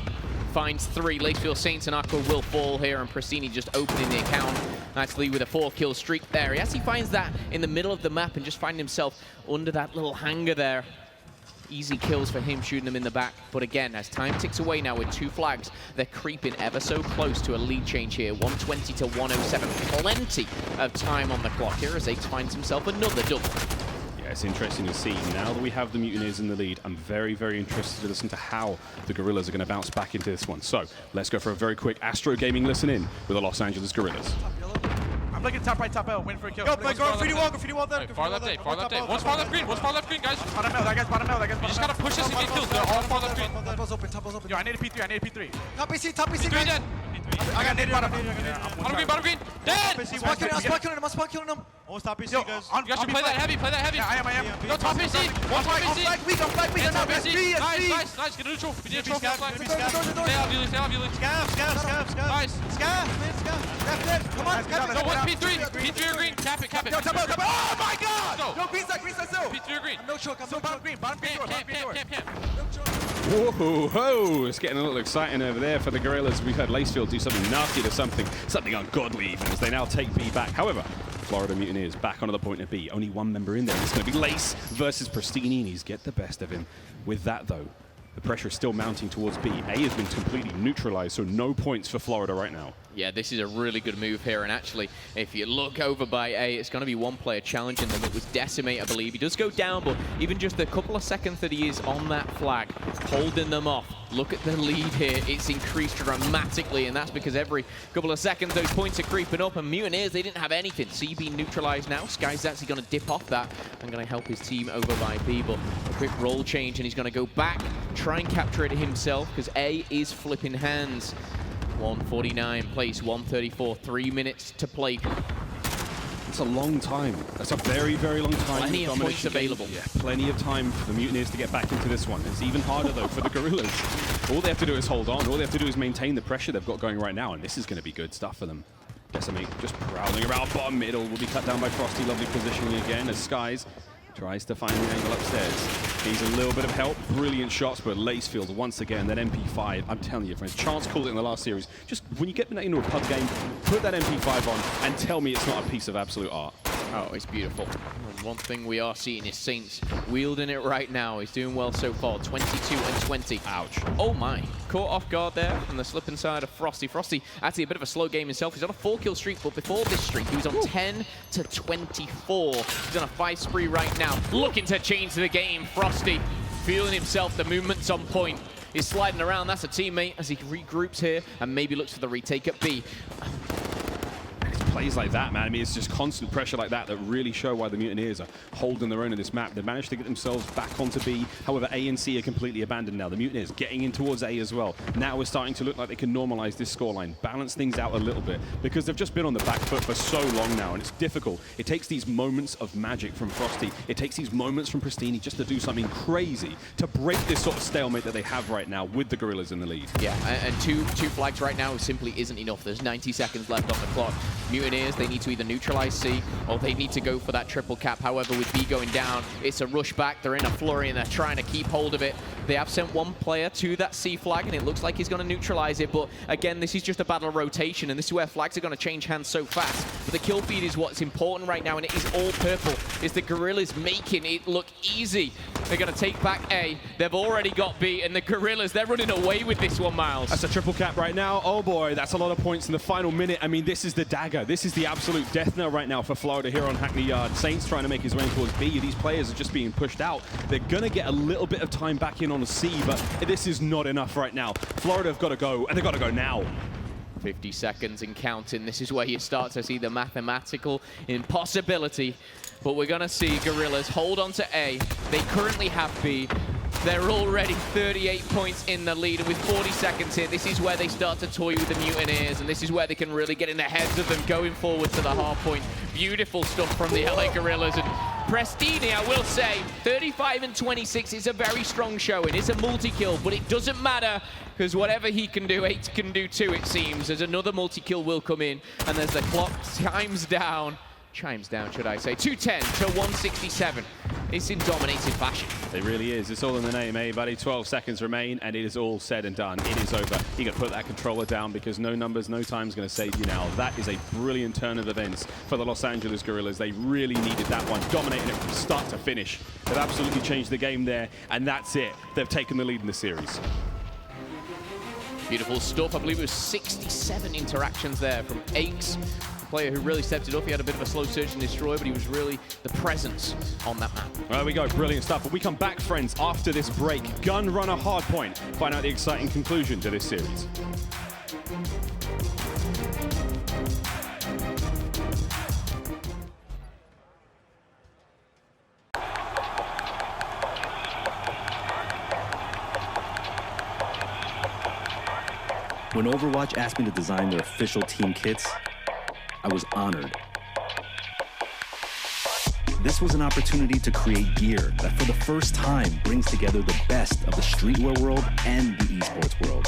S19: finds 3. Lacefield, Saints, and Aqua will fall here, and Pristini just opening the account nicely with a 4-kill streak there. He finds that in the middle of the map and just finding himself under that little hangar there. Easy kills for him, shooting them in the back. But again, as time ticks away now with 2 flags, they're creeping ever so close to a lead change here. 120 to 107. Plenty of time on the clock here as Ace finds himself another double.
S11: Yeah, it's interesting to see. Now that we have the Mutineers in the lead, I'm very, very interested to listen to how the Guerrillas are going to bounce back into this one. So let's go for a very quick Astro Gaming listen in with the Los Angeles Guerrillas.
S17: I'm looking top right, top L, win for a kill.
S18: Yo, go graffiti wall there.
S17: Far left A, far left A. One's far left green, guys. Bottom L, that guy's bottom L, You just gotta push this and get kills. They're all far left green. Top open. Yo, I need a P3,
S18: Top PC,
S17: P3 dead.
S18: I got naded.
S17: Bottom green. Dead!
S18: I'm spawn killing him. Almost top PC, guys.
S17: You guys should play that heavy,
S18: Yeah, I am.
S17: Yo, top PC. One top PC.
S18: I'm flag weak.
S17: Top PC. Nice. Get a neutral. We need a trophy flag. Stay out, Vili.
S18: Scav.
S17: Nice.
S18: Scav. Come on.
S17: No, one P3 or green. Cap it.
S18: Yo, top. Oh my god!
S17: Yo,
S18: green side still.
S17: P3 or green.
S18: No choke. I'm bottom green.
S17: Camp.
S11: Whoa, it's getting a little exciting over there for the Guerrillas. We've had Lacefield do something nasty to something ungodly even, as they now take B back. However, Florida Mutineers back onto the point of B. Only one member in there. It's going to be Lace versus Pristini, and he's get the best of him. With that, though, the pressure is still mounting towards B. A has been completely neutralized, so no points for Florida right now.
S19: Yeah, this is a really good move here, and actually, if you look over by A, it's going to be one player challenging them. It was Decimate, I believe. He does go down, but even just the couple of seconds that he is on that flag, holding them off. Look at the lead here. It's increased dramatically, and that's because every couple of seconds, those points are creeping up, and Mutineers, they didn't have anything. CB neutralized now. Sky's actually going to dip off that and going to help his team over by B, but a quick role change, and he's going to go back, try and capture it himself, because A is flipping hands. 149 place, 134, 3 minutes to play.
S11: It's a long time. That's a very, very long time.
S19: Plenty of points available.
S11: Yeah, plenty of time for the Mutineers to get back into this one. It's even harder, though, for the Guerrillas. All they have to do is hold on. All they have to do is maintain the pressure they've got going right now, and this is going to be good stuff for them. Decimate just prowling around bottom middle. Will be cut down by Frosty. Lovely positioning again as Skies tries to find the angle upstairs. Needs a little bit of help. Brilliant shots, but Lacefield once again, that MP5, I'm telling you, friends, Chance called it in the last series. Just when you get into a pub game, put that MP5 on and tell me it's not a piece of absolute art.
S19: Oh, it's beautiful. And one thing we are seeing is Saints wielding it right now. He's doing well so far, 22 and 20.
S11: Ouch.
S19: Oh my. Caught off guard there from the slip inside of Frosty. Frosty, actually a bit of a slow game himself. He's on a 4-kill streak, but before this streak, he was on 10 to 24. He's on a 5 spree right now. Looking to change the game. Frosty feeling himself. The movement's on point. He's sliding around. That's a teammate as he regroups here and maybe looks for the retake at B.
S11: Plays like that, man. I mean, it's just constant pressure like that that really show why the Mutineers are holding their own in this map. They've managed to get themselves back onto B. However, A and C are completely abandoned now. The Mutineers getting in towards A as well. Now we're starting to look like they can normalize this scoreline, balance things out a little bit, because they've just been on the back foot for so long now, and it's difficult. It takes these moments of magic from Frosty. It takes these moments from Pristini just to do something crazy to break this sort of stalemate that they have right now with the Guerrillas in the lead.
S19: Yeah, and two flags right now simply isn't enough. There's 90 seconds left on the clock. Mutineers, they need to either neutralize C or they need to go for that triple cap. However, with B going down, it's a rush back. They're in a flurry and they're trying to keep hold of it. They have sent one player to that C flag and it looks like he's going to neutralize it. But again, this is just a battle of rotation and this is where flags are going to change hands so fast. But the kill feed is what's important right now and it is all purple. It's the Guerrillas making it look easy. They're going to take back A. They've already got B and the Guerrillas, they're running away with this one, Miles.
S11: That's a triple cap right now. Oh boy, that's a lot of points in the final minute. I mean, this is the dagger. This is the absolute death knell right now for Florida here on Hackney Yard. Saints trying to make his way towards B. These players are just being pushed out. They're going to get a little bit of time back in on a C, but this is not enough right now. Florida have got to go, and they've got to go now.
S19: 50 seconds and counting. This is where you start to see the mathematical impossibility. But we're going to see Guerrillas hold on to A. They currently have B. They're already 38 points in the lead, and with 40 seconds here, this is where they start to toy with the Mutineers, and this is where they can really get in the heads of them going forward to the hard point. Beautiful stuff from the LA Guerrillas, and Prestini, I will say, 35 and 26 is a very strong showing. It's a multi-kill, but it doesn't matter, because whatever he can do, 8 can do too, it seems. There's another multi-kill will come in, and there's the clock chimes down, should I say, 210 to 167. it's in dominating fashion.
S11: It really is. It's all in the name, eh, buddy? 12 seconds remain, and it is all said and done. It is over. You got to put that controller down because no numbers, no time is going to save you now. That is a brilliant turn of events for the Los Angeles Guerrillas. They really needed that one, dominating it from start to finish. They've absolutely changed the game there, and that's it. They've taken the lead in the series.
S19: Beautiful stuff. I believe it was 67 interactions there from Aches, a player who really stepped it up. He had a bit of a slow search and destroy, but he was really the presence on that map.
S11: There we go, brilliant stuff. But we come back, friends, after this break. Gun Runner Hardpoint. Find out the exciting conclusion to this series.
S1: When Overwatch asked me to design their official team kits, I was honored. This was an opportunity to create gear that for the first time brings together the best of the streetwear world and the esports world.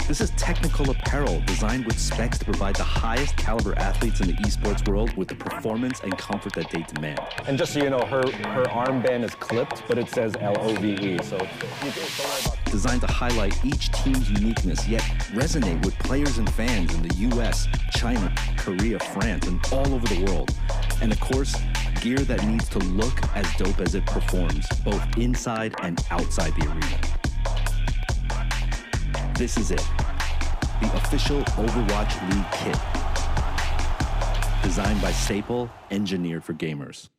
S1: This is technical apparel designed with specs to provide the highest caliber athletes in the esports world with the performance and comfort that they demand.
S16: And just so you know, her armband is clipped, but it says LOVE, so don't worry about that.
S1: Designed to highlight each team's uniqueness, yet resonate with players and fans in the US, China, Korea, France, and all over the world. And of course, gear that needs to look as dope as it performs, both inside and outside the arena. This is it, the official Overwatch League kit. Designed by Staple, engineered for gamers.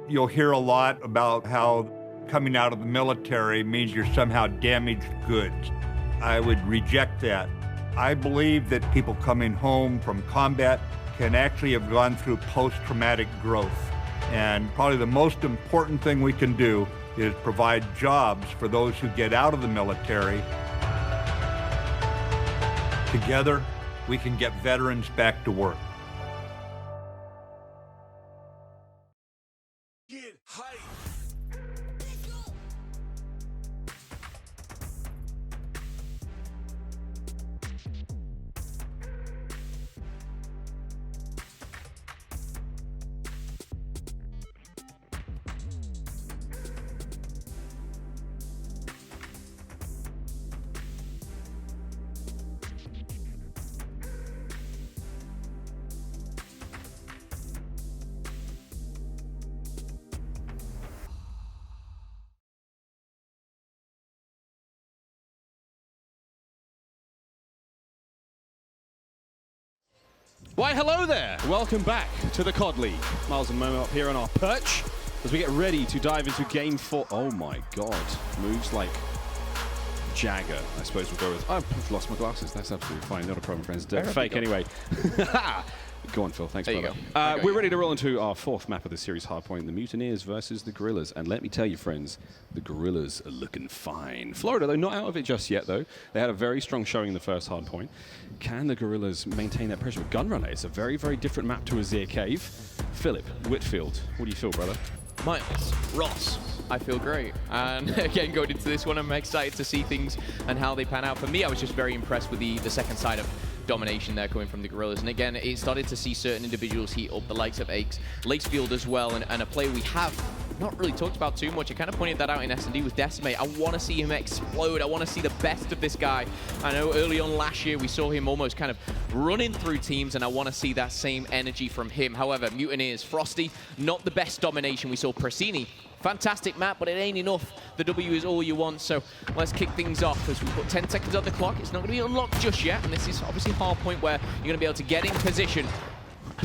S15: You'll hear a lot about how coming out of the military means you're somehow damaged goods. I would reject that. I believe that people coming home from combat can actually have gone through post-traumatic growth. And probably the most important thing we can do is provide jobs for those who get out of the military. Together, we can get veterans back to work.
S11: Why, hello there. Welcome back to the COD League. Miles and Momo up here on our perch as we get ready to dive into Game 4. Oh my God. Moves like Jagger, I suppose we'll go with. Oh, I've lost my glasses. That's absolutely fine. Not a problem, friends. They're fake anyway. Go on, Phil. Thanks,
S19: there
S11: brother.
S19: You go.
S11: We're ready to roll into our fourth map of the series, Hardpoint, the Mutineers versus the Guerrillas. And let me tell you, friends, the Guerrillas are looking fine. Florida, though, not out of it just yet, though. They had a very strong showing in the first Hardpoint. Can the Guerrillas maintain that pressure with Gunrunner? It's a very, very different map to Azir Cave. Philip, Whitfield, what do you feel, brother?
S19: Miles, Ross, I feel great. And again, going into this one, I'm excited to see things and how they pan out. For me, I was just very impressed with the second side of domination there coming from the Guerrillas. And again, it started to see certain individuals heat up, the likes of Aches, Lacefield as well, and a player we have not really talked about too much. I kind of pointed that out in S&D with Decimate. I want to see him explode. I want to see the best of this guy. I know early on last year, we saw him almost kind of running through teams, and I want to see that same energy from him. However, Mutineers, Frosty, not the best domination. We saw Prasini. Fantastic map, but it ain't enough. The W is all you want, so let's kick things off as we put 10 seconds on the clock. It's not going to be unlocked just yet, and this is obviously Hardpoint where you're going to be able to get in position.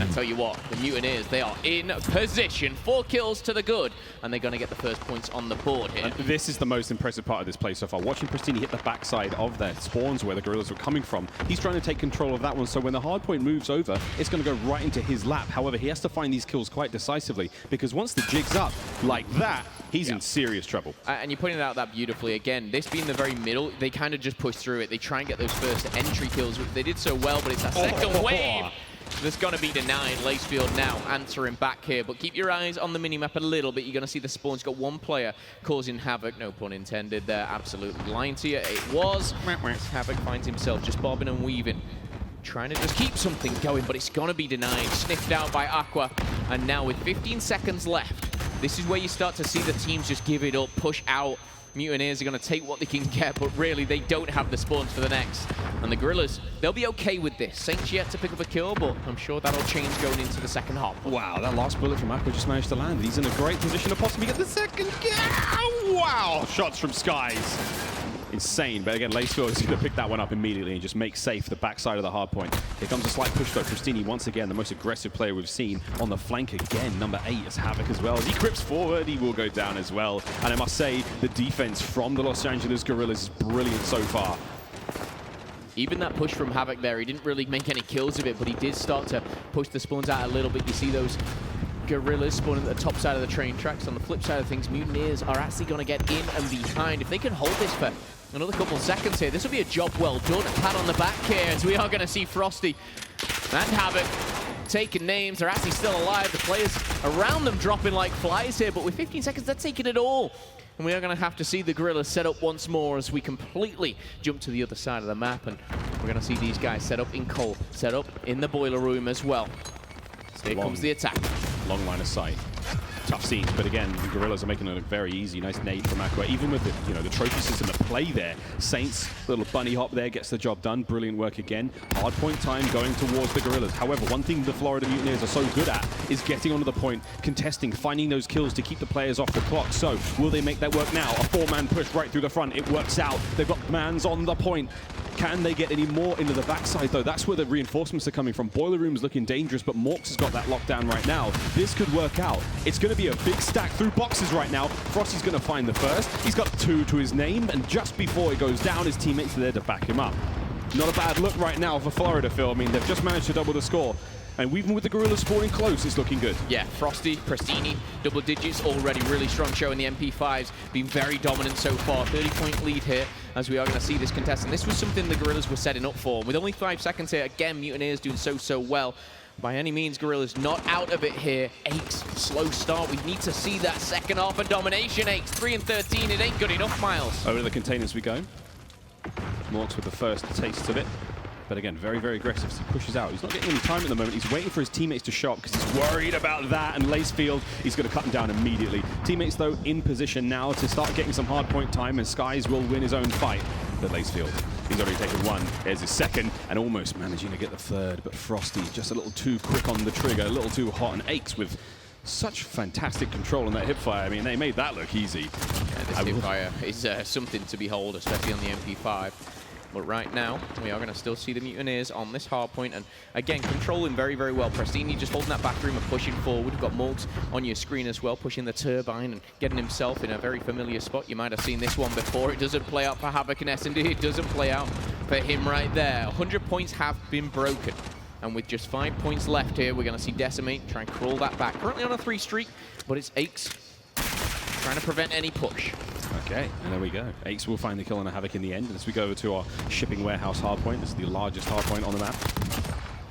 S19: And I tell you what, the Mutineers, they are in position. 4 kills to the good, and they're going to get the first points on the board here.
S11: This is the most impressive part of this play so far. Watching Pristini hit the backside of their spawns where the Guerrillas were coming from, he's trying to take control of that one, so when the hard point moves over, it's going to go right into his lap. However, he has to find these kills quite decisively, because once the jig's up like that, he's in serious trouble. And
S19: you pointed out that beautifully. Again, this being the very middle, they kind of just push through it. They try and get those first entry kills, which they did so well, but it's that second wave that's going to be denied. Lacefield now answering back here, but keep your eyes on the minimap a little bit. You're going to see the spawn's got one player causing havoc. No pun intended there. Absolutely lying to you. It was. Havoc finds himself just bobbing and weaving, trying to just keep something going, but it's going to be denied. Sniffed out by Aqua, and now with 15 seconds left, this is where you start to see the teams just give it up, push out. Mutineers are going to take what they can get, but really they don't have the spawns for the next. And the Guerrillas, they'll be okay with this. Saints yet to pick up a kill, but I'm sure that'll change going into the second half.
S11: Wow, that last bullet from Aqua just managed to land. He's in a great position to possibly get the second kill. Wow, shots from Skies. Insane, but again, Lacefield is going to pick that one up immediately and just make safe the backside of the hard point. Here comes a slight push though. Pristini, once again, the most aggressive player we've seen on the flank again. Number 8 is Havoc as well. As he grips forward, he will go down as well. And I must say, the defense from the Los Angeles Guerrillas is brilliant so far.
S19: Even that push from Havoc there, he didn't really make any kills of it, but he did start to push the spawns out a little bit. You see those Guerrillas spawning at the top side of the train tracks. On the flip side of things, Mutineers are actually going to get in and behind. If they can hold this for another couple seconds here, this will be a job well done. A pat on the back here, as we are going to see Frosty and Havoc taking names. They're actually still alive. The players around them dropping like flies here, but with 15 seconds, they're taking it all. And we are going to have to see the Guerrillas set up once more as we completely jump to the other side of the map. And we're going to see these guys set up in coal, set up in the boiler room as well. So here comes the attack.
S11: Long line of sight. Tough scenes, but again, the Guerrillas are making it look very easy. Nice nade from Aqua. Even with the, the trophy system at play there, Saints, little bunny hop there, gets the job done. Brilliant work again. Hard point time going towards the Guerrillas. However, one thing the Florida Mutineers are so good at is getting onto the point, contesting, finding those kills to keep the players off the clock. So, will they make that work now? A 4-man push right through the front. It works out. They've got mans on the point. Can they get any more into the backside, though? That's where the reinforcements are coming from. Boiler Room's looking dangerous, but Morks has got that lockdown right now. This could work out. It's going to be a big stack through boxes right now. Frosty's going to find the first. He's got 2 to his name, and just before he goes down, his teammates are there to back him up. Not a bad look right now for Florida, Phil. I mean, they've just managed to double the score. And even with the Guerrillas spawning close, it's looking good.
S19: Yeah, Frosty, Pristini, double digits already. Really strong show in the MP5s. Been very dominant so far. 30-point lead here as we are going to see this contest. And this was something the Guerrillas were setting up for. With only 5 seconds here, again, Mutineers doing so well. By any means, Guerrillas not out of it here. Aches, slow start. We need to see that second half of domination. Aches, 3 and 13. It ain't good enough, Miles.
S11: Over to the containers we go. Morks with the first taste of it. But again, very, very aggressive. So he pushes out. He's not getting any time at the moment. He's waiting for his teammates to show up because he's worried about that. And Lacefield, he's going to cut him down immediately. Teammates, though, in position now to start getting some hard point time, and Skies will win his own fight. But Lacefield, he's already taken 1. There's his second, and almost managing to get the third. But Frosty, just a little too quick on the trigger, a little too hot, and Aches with such fantastic control on that hipfire. I mean, they made that look easy.
S19: Yeah, this hipfire is something to behold, especially on the MP5. But right now, we are going to still see the Mutineers on this hard point. And again, controlling very, very well. Pristini just holding that back room and pushing forward. We've got Morks on your screen as well, pushing the turbine and getting himself in a very familiar spot. You might have seen this one before. It doesn't play out for Havoc and S&D. It doesn't play out for him right there. 100 points have been broken. And with just 5 points left here, we're going to see Decimate try and crawl that back. Currently on a 3 streak, but it's Aches trying to prevent any push.
S11: Okay, and there we go. Aches will find the kill on a Havoc in the end. As we go over to our shipping warehouse hardpoint, this is the largest hardpoint on the map.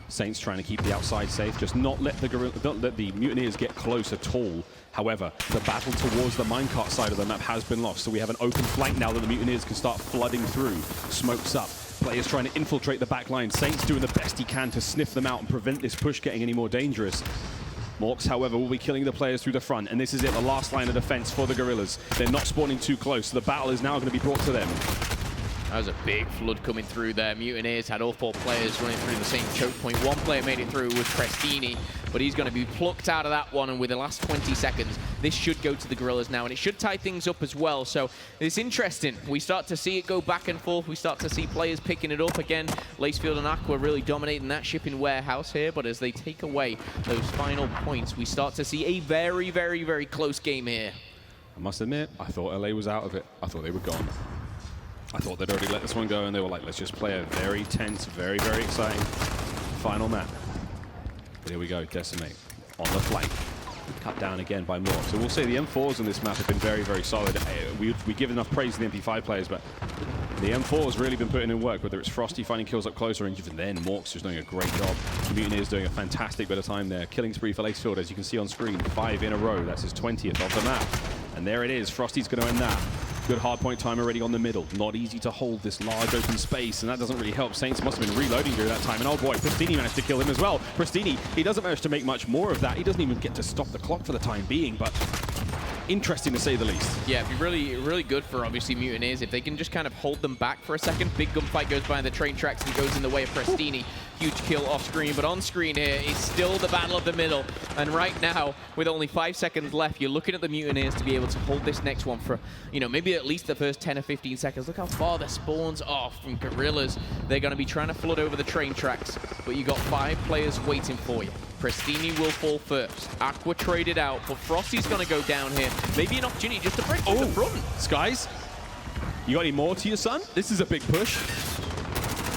S11: Saints trying to keep the outside safe, just not let the Mutineers get close at all. However, the battle towards the minecart side of the map has been lost, so we have an open flank now that the Mutineers can start flooding through. Smokes up. Players trying to infiltrate the back line. Saints doing the best he can to sniff them out and prevent this push getting any more dangerous. Morks, however, will be killing the players through the front, and this is it, the last line of defense for the Guerrillas. They're not spawning too close, so the battle is now going to be brought to them.
S19: That was a big flood coming through there. Mutineers had all 4 players running through the same choke point. 1 player made it through with Pristini, but he's going to be plucked out of that one, and with the last 20 seconds, this should go to the Guerrillas now, and it should tie things up as well. So it's interesting. We start to see it go back and forth. We start to see players picking it up again. Lacefield and Aqua really dominating that shipping warehouse here, but as they take away those final points, we start to see a very, very, very close game here.
S11: I must admit, I thought LA was out of it. I thought they were gone. I thought they'd already let this one go, and they were like, let's just play a very tense, very, very exciting final map. But here we go, Decimate on the flank. Cut down again by Morph. So we'll say the M4s on this map have been very, very solid. We give enough praise to the MP5 players, but the M4 has really been putting in work, whether it's Frosty finding kills up closer, and even then, Mork's just doing a great job. Mutineers doing a fantastic bit of time there. Killing spree for Lacefield, as you can see on screen, 5 in a row. That's his 20th of the map. And there it is. Frosty's going to end that. Good hardpoint time already on the middle. Not easy to hold this large open space, and that doesn't really help. Saints must have been reloading during that time, and oh boy, Pristini managed to kill him as well. Pristini, he doesn't manage to make much more of that. He doesn't even get to stop the clock for the time being, but interesting to say the least.
S19: Yeah, it'd be really, really good for obviously Mutineers if they can just kind of hold them back for a second. Big gunfight goes by the train tracks and goes in the way of Pristini. Huge kill off screen, but on screen here is still the battle of the middle. And right now, with only 5 seconds left, you're looking at the Mutineers to be able to hold this next one for, you know, maybe at least the first 10 or 15 seconds. Look how far the spawns are from Guerrillas. They're going to be trying to flood over the train tracks, but you got 5 players waiting for you. Pristini will fall first. Aqua traded out, but Frosty's going to go down here. Maybe an opportunity just to break through the front.
S11: Skies, you got any more to your son? This is a big push.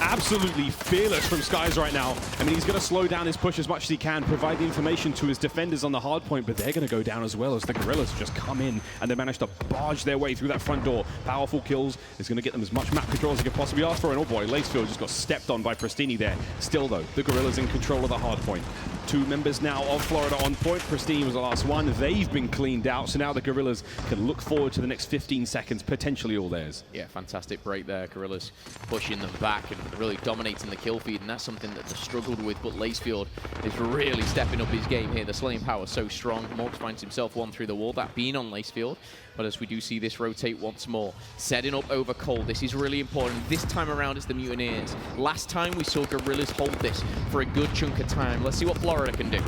S11: Absolutely fearless from Skies right now. I mean, he's going to slow down his push as much as he can, provide the information to his defenders on the hard point, but they're going to go down as well as the Guerrillas just come in and they manage to barge their way through that front door. Powerful kills is going to get them as much map control as they could possibly ask for, and oh boy, Lacefield just got stepped on by Pristini there. Still though, the Guerrillas in control of the hard point. 2 members now of Florida on point. Pristini was the last one. They've been cleaned out, so now the Guerrillas can look forward to the next 15 seconds, potentially all theirs.
S19: Yeah, fantastic break there. Guerrillas pushing them back and really dominating the kill feed, and that's something that they've struggled with, but Lacefield is really stepping up his game here. The slaying power so strong. Morks finds himself one through the wall, that being on Lacefield. But as we do see this rotate once more, setting up over Cole, this is really important. This time around it's the Mutineers. Last time we saw Guerrillas hold this for a good chunk of time. Let's see what Florida can do.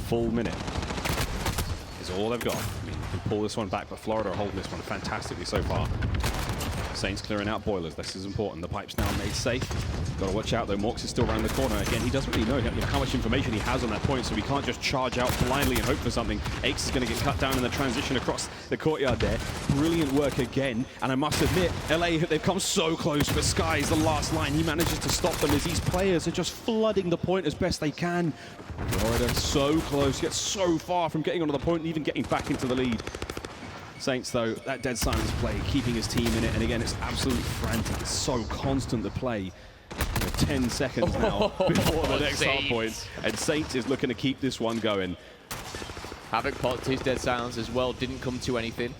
S11: Full minute is all they've got. I mean, you can pull this one back, but Florida are holding this one fantastically so far. Saints clearing out boilers. This is important. The pipe's now made safe. Got to watch out though. Morks is still around the corner. Again, he doesn't really know how much information he has on that point, so he can't just charge out blindly and hope for something. Ace is going to get cut down in the transition across the courtyard there. Brilliant work again. And I must admit, LA, they've come so close, but Sky's the last line. He manages to stop them as these players are just flooding the point as best they can. Florida so close, yet so far from getting onto the point and even getting back into the lead. Saints, though, that dead silence play, keeping his team in it, and again, it's absolutely frantic. It's so constant to play. 10 seconds now before the next hard point, and Saints is looking to keep this one going.
S19: Havoc popped his dead silence as well, didn't come to anything.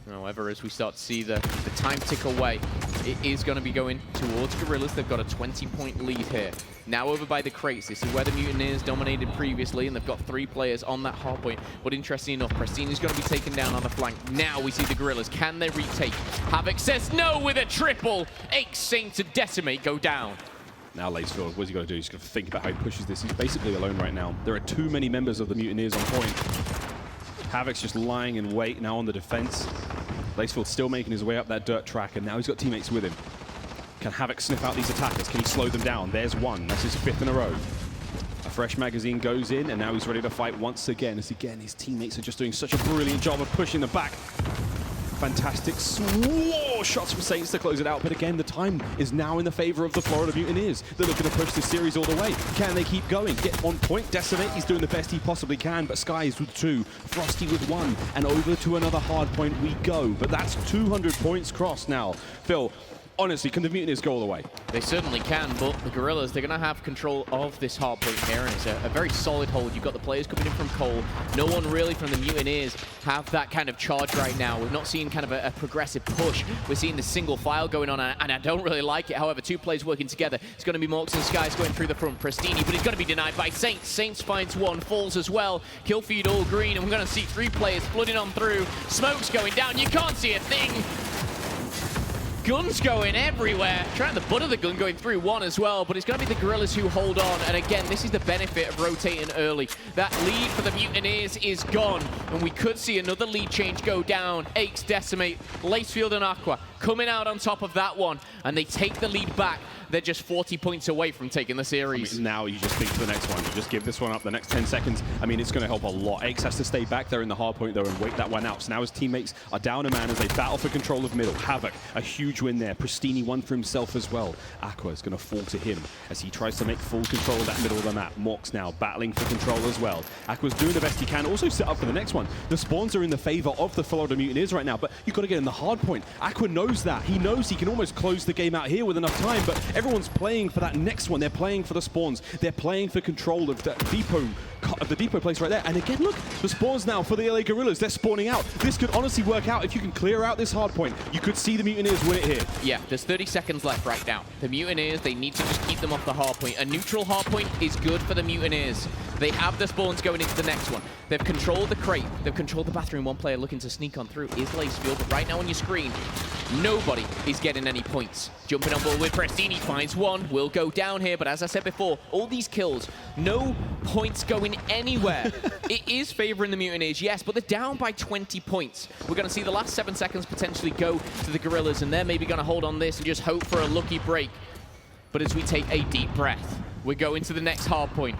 S19: However, as we start to see the time tick away, it is going to be going towards Guerrillas. They've got a 20-point lead here. Now over by the crates. This is where the Mutineers dominated previously, and they've got 3 players on that hard point. But interesting enough, Pristini's going to be taken down on the flank. Now we see the Guerrillas. Can they retake? Havoc says no with a triple. 8 Saint to Decimate go down.
S11: Now Lacefield, what's he got to do? He's got to think about how he pushes this. He's basically alone right now. There are too many members of the Mutineers on point. Havoc's just lying in wait now on the defense. Lacefield's still making his way up that dirt track, and now he's got teammates with him. Can Havoc sniff out these attackers? Can he slow them down? There's one. That's his 5th in a row. A fresh magazine goes in, and now he's ready to fight once again. As again, his teammates are just doing such a brilliant job of pushing them back. Fantastic shots from Saints to close it out, but again, the time is now in the favor of the Florida Mutineers. They're looking to push this series all the way. Can they keep going? Get on point. Decimate, he's doing the best he possibly can, but Skies with 2, Frosty with 1, and over to another hard point we go. But that's 200 points crossed now. Phil, honestly, can the Mutineers go all the way?
S19: They certainly can, but the Guerrillas, they're going to have control of this hard point here, and it's a very solid hold. You've got the players coming in from Cole. No one really from the Mutineers have that kind of charge right now. We've not seen kind of a progressive push. We're seeing the single file going on, and I don't really like it. However, 2 players working together. It's going to be Morks and Skies going through the front. Pristini, but he's going to be denied by Saints. Saints finds 1, falls as well. Kill feed all green, and we're going to see 3 players flooding on through. Smoke's going down. You can't see a thing. Guns going everywhere. Trying the butt of the gun going through one as well, but it's going to be the Guerrillas who hold on. And again, this is the benefit of rotating early. That lead for the Mutineers is gone, and we could see another lead change go down. Aches, Decimate, Lacefield, and Aqua coming out on top of that one, and they take the lead back. They're just 40 points away from taking the series.
S11: I mean, now you just think to the next one. You just give this one up the next 10 seconds. I mean, it's going to help a lot. Aches has to stay back there in the hard point, though, and wait that one out. So now his teammates are down a man as they battle for control of middle. Havoc, a huge win there. Pristini won for himself as well. Aqua is going to fall to him as he tries to make full control of that middle of the map. Morks now battling for control as well. Aqua's doing the best he can. Also set up for the next one. The spawns are in the favor of the Florida Mutineers right now, but you've got to get in the hard point. Aqua knows that. He knows he can almost close the game out here with enough time, but everyone's playing for that next one. They're playing for the spawns. They're playing for control of the depot place right there. And again, look, the spawns now for the LA Guerrillas. They're spawning out. This could honestly work out if you can clear out this hard point. You could see the Mutineers win it here.
S19: Yeah, there's 30 seconds left right now. The Mutineers, they need to just keep them off the hard point. A neutral hard point is good for the Mutineers. They have the spawns going into the next one. They've controlled the crate. They've controlled the bathroom. One player looking to sneak on through is Lacefield, but right now on your screen, nobody is getting any points. Jumping on board with Prestini, finds one, will go down here, but as I said before, all these kills, no points going anywhere. It is favoring the Mutineers, yes, but they're down by 20 points. We're going to see the last 7 seconds potentially go to the Guerrillas, and they're maybe going to hold on this and just hope for a lucky break. But as we take a deep breath, we're going to the next hard point.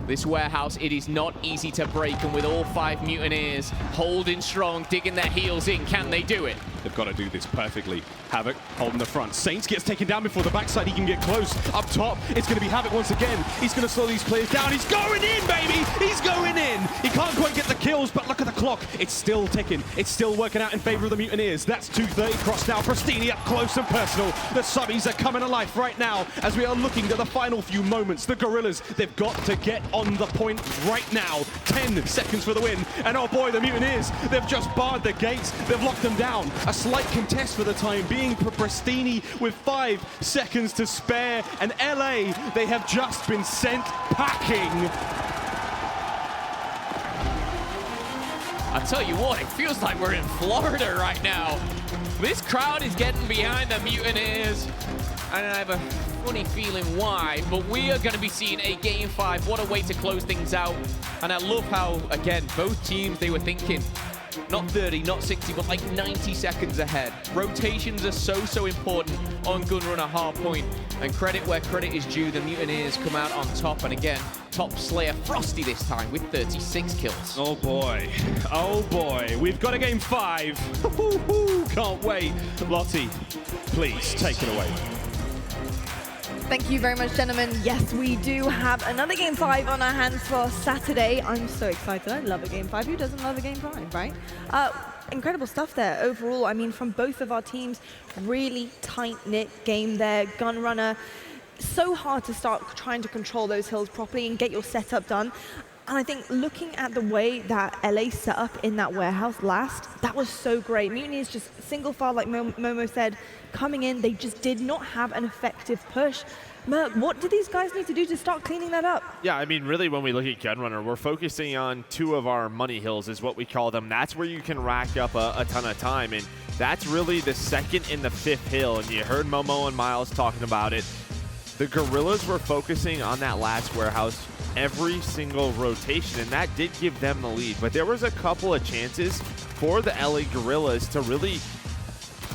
S19: This warehouse, it is not easy to break, and with all 5 Mutineers holding strong, digging their heels in, can they do it?
S11: They've got to do this perfectly. Havoc holding the front. Saints gets taken down before the backside. He can get close. Up top, it's going to be Havoc once again. He's going to slow these players down. He's going in, baby! He's going in! He can't quite get the kills, but look at the clock. It's still ticking. It's still working out in favor of the Mutineers. That's 2:30 cross now. Prestini up close and personal. The subbies are coming to life right now as we are looking at the final few moments. The Guerrillas, they've got to get on the point right now. 10 seconds for the win. And oh boy, the Mutineers, they've just barred the gates. They've locked them down. A slight contest for the time being. Prestini with 5 seconds to spare. And LA, they have just been sent packing.
S19: I tell you what, it feels like we're in Florida right now. This crowd is getting behind the Mutineers. And I have a funny feeling why, but we are going to be seeing a Game 5. What a way to close things out. And I love how, again, both teams, they were thinking, not 30, not 60, but like 90 seconds ahead. Rotations are so important on Gunrunner hardpoint. And credit where credit is due, the Mutineers come out on top. And again, top Slayer Frosty this time with 36 kills.
S11: Oh boy, we've got a Game 5. Can't wait. Lottie, please take it away.
S20: Thank you very much, gentlemen. Yes, we do have another Game 5 on our hands for Saturday. I'm so excited. I love a Game 5. Who doesn't love a Game 5, right? Incredible stuff there overall. I mean, from both of our teams, really tight-knit game there. Gunrunner, so hard to start trying to control those hills properly and get your setup done. And I think looking at the way that LA set up in that warehouse last, that was so great. Mutiny is just single file, like Momo said, coming in. They just did not have an effective push. Merc, what do these guys need to do to start cleaning that up?
S4: Yeah, I mean, really, when we look at Gunrunner, we're focusing on 2 of our money hills, is what we call them. That's where you can rack up a ton of time, and that's really the 2nd and the 5th hill, and you heard Momo and Miles talking about it. The Guerrillas were focusing on that last warehouse every single rotation, and that did give them the lead. But there was a couple of chances for the LA Guerrillas to really,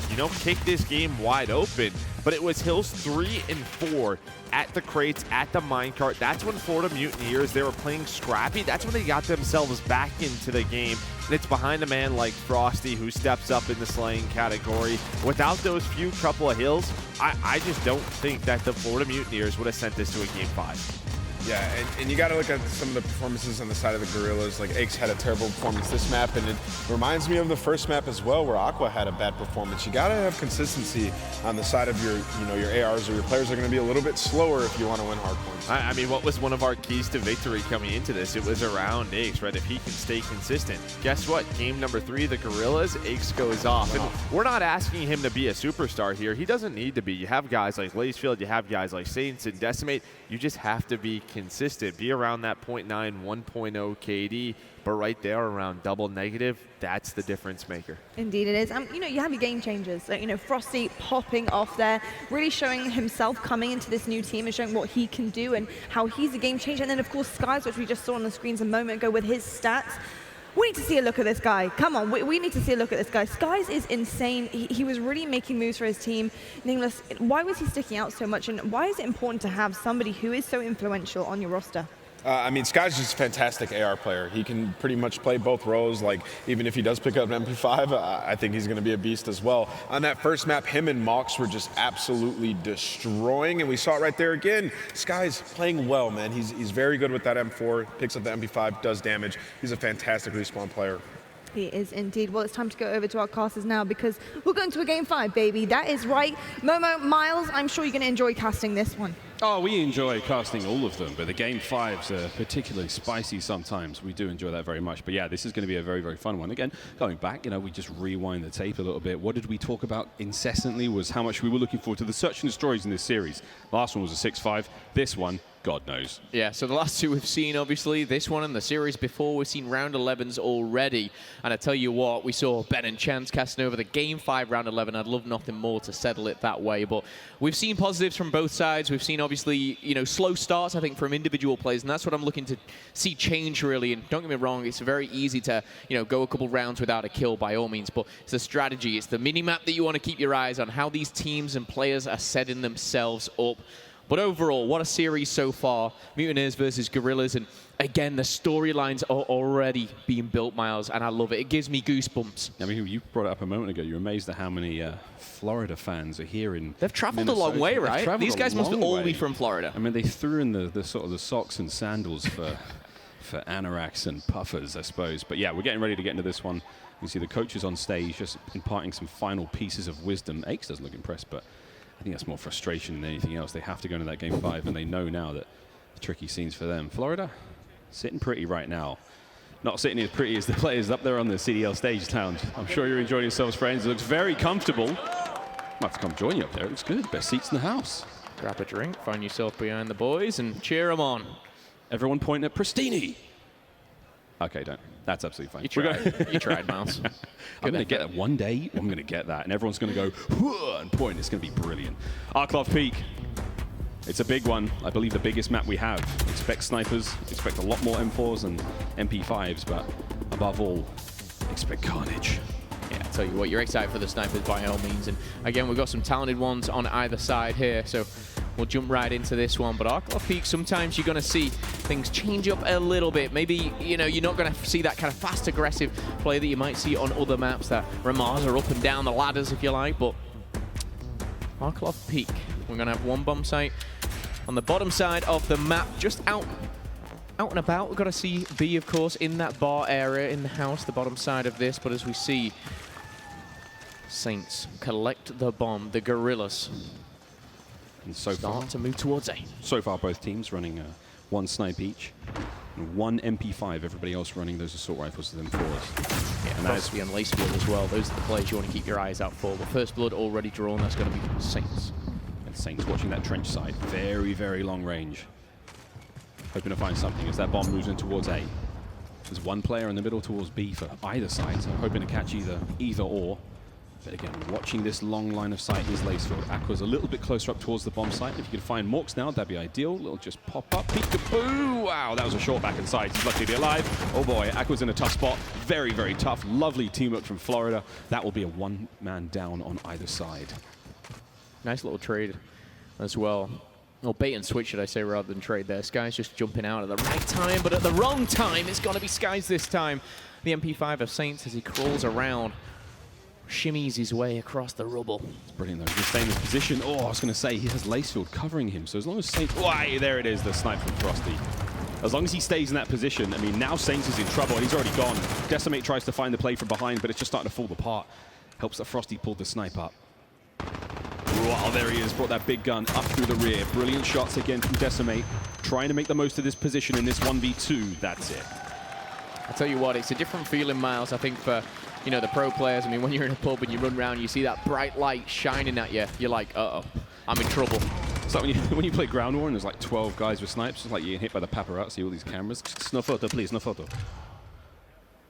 S4: you know, kick this game wide open. But it was hills 3 and 4 at the crates, at the minecart. That's when Florida Mutineers, they were playing scrappy. That's when they got themselves back into the game. And it's behind a man like Frosty who steps up in the slaying category. Without those few couple of hills, I just don't think that the Florida Mutineers would have sent this to a Game 5.
S22: Yeah, and you got to look at some of the performances on the side of the Guerrillas. Like, Aches had a terrible performance this map, and it reminds me of the first map as well, where Aqua had a bad performance. You got to have consistency on the side of your, your ARs, or your players are going to be a little bit slower if you want to win hard points.
S4: I mean, what was one of our keys to victory coming into this? It was around Aches, right? If he can stay consistent. Guess what? Game number 3, the Guerrillas, Aches goes off. And we're not asking him to be a superstar here. He doesn't need to be. You have guys like Lacefield, you have guys like Saints and Decimate. You just have to be consistent. consistent, be around that 0.9, 1.0 KD, but right there around double negative, that's the difference maker.
S20: Indeed it is. You know, you have your game changers. So, you know, Frosty popping off there, really showing himself coming into this new team and showing what he can do and how he's a game changer. And then, of course, Skies, which we just saw on the screens a moment ago with his stats. We need to see a look at this guy. Come on, we need to see a look at this guy. Skies is insane. He was really making moves for his team. Nameless, why was he sticking out so much, and why is it important to have somebody who is so influential on your roster?
S22: I mean, Sky's just a fantastic AR player. He can pretty much play both roles. Like, even if he does pick up an MP5, I think he's going to be a beast as well. On that first map, him and Mox were just absolutely destroying, and we saw it right there again. Sky's playing well, man. He's very good with that M4, picks up the MP5, does damage. He's a fantastic respawn player.
S20: He is indeed. Well, it's time to go over to our casters now because we're going to a game 5, baby. That is right. Momo, Miles, I'm sure you're going to enjoy casting this one.
S11: Oh, we enjoy casting all of them, but the game 5s are particularly spicy sometimes. We do enjoy that very much. But yeah, this is going to be a very, very fun one. Again, going back, you know, we just rewind the tape a little bit. What did we talk about incessantly was how much we were looking forward to the search and destroys in this series. Last one was a 6-5. This one, God knows.
S19: Yeah, so the last two we've seen, obviously, this one and the series before, we've seen round 11s already. And I tell you what, we saw Ben and Chance casting over the game 5 round 11. I'd love nothing more to settle it that way. But we've seen positives from both sides. We've seen, obviously, you know, slow starts, I think, from individual players. And that's what I'm looking to see change, really. And don't get me wrong, it's very easy to, you know, go a couple rounds without a kill by all means. But it's the strategy. It's the mini-map that you want to keep your eyes on, how these teams and players are setting themselves up. But overall, what a series so far. Mutineers versus Guerrillas. And again, the storylines are already being built, Miles, and I love it. It gives me goosebumps.
S11: I mean, you brought it up a moment ago. You're amazed at how many Florida fans are here in
S19: They've traveled a long way, right? These guys must all be from Florida.
S11: I mean, they threw in the sort of the socks and sandals for anoraks and puffers, I suppose. But yeah, we're getting ready to get into this one. You see the coaches on stage just imparting some final pieces of wisdom. Aches doesn't look impressed, but I think that's more frustration than anything else. They have to go into that game 5, and they know now that the tricky scenes for them. Florida, sitting pretty right now. Not sitting as pretty as the players up there on the CDL stage lounge. I'm sure you're enjoying yourselves, friends. It looks very comfortable. Might have to come join you up there. It looks good. Best seats in the house.
S19: Grab a drink, find yourself behind the boys, and cheer them on.
S11: Everyone pointing at Pristini. Okay, don't. That's absolutely fine.
S19: You tried. You tried, Miles.
S11: I'm going to get that one day. I'm going to get that. And everyone's going to go, whoa, and point. It's going to be brilliant. Arkloff Peak. It's a big one. I believe the biggest map we have. Expect snipers. Expect a lot more M4s and MP5s. But above all, expect carnage.
S19: Yeah, I'll tell you what, you're excited for the snipers by all means. And again, we've got some talented ones on either side here. So we'll jump right into this one. But Arkloff Peak, sometimes you're going to see things change up a little bit. Maybe, you know, you're not going to see that kind of fast, aggressive play that you might see on other maps that Ramaz are up and down the ladders, if you like. But Arkloff Peak, we're going to have one bomb site on the bottom side of the map, just out and about. We've got to see B, of course, in that bar area in the house, the bottom side of this. But as we see, Saints collect the bomb, the Guerrillas.
S11: And so
S19: far to move towards A.
S11: So far, both teams running one snipe each, and one MP5. Everybody else running those assault rifles to them M4s.
S19: Yeah, and that's the Unlaced Blood as well. Those are the players you want to keep your eyes out for. The first blood already drawn. That's going to be Saints.
S11: And Saints watching that trench side, very, very long range, hoping to find something as that bomb moves in towards A. There's one player in the middle towards B for either side, so hoping to catch either or. But again, watching this long line of sight is Lacefield. Aqua's a little bit closer up towards the bomb site. If you could find Morks now, that'd be ideal. Little just pop up, peekaboo. Wow, that was a short back inside. He's lucky to be alive. Oh boy, Aqua's in a tough spot. Very, very tough. Lovely teamwork from Florida. That will be a one-man down on either side.
S19: Nice little trade as well. Or bait and switch, should I say, rather than trade there. Sky's just jumping out at the right time, but at the wrong time. It's going to be Sky's this time. The MP5 of Saints as he crawls around, shimmies his way across the rubble.
S11: It's brilliant, though. He's staying in his position. Oh, I was going to say, he has Lacefield covering him. So as long as Saints... Why, there it is, the snipe from Frosty. As long as he stays in that position, I mean, now Saints is in trouble, and he's already gone. Decimate tries to find the play from behind, but it's just starting to fall apart. Helps that Frosty pulled the snipe up. Wow, there he is. Brought that big gun up through the rear. Brilliant shots again from Decimate. Trying to make the most of this position in this 1v2. That's it.
S19: I tell you what, it's a different feeling, Miles, I think, for, you know, the pro players. I mean, when you're in a pub and you run around, you see that bright light shining at you, you're like, uh-oh, I'm in trouble.
S11: It's like when you play Ground War and there's like 12 guys with snipes, it's like you get hit by the paparazzi, all these cameras. No photo, please, no photo.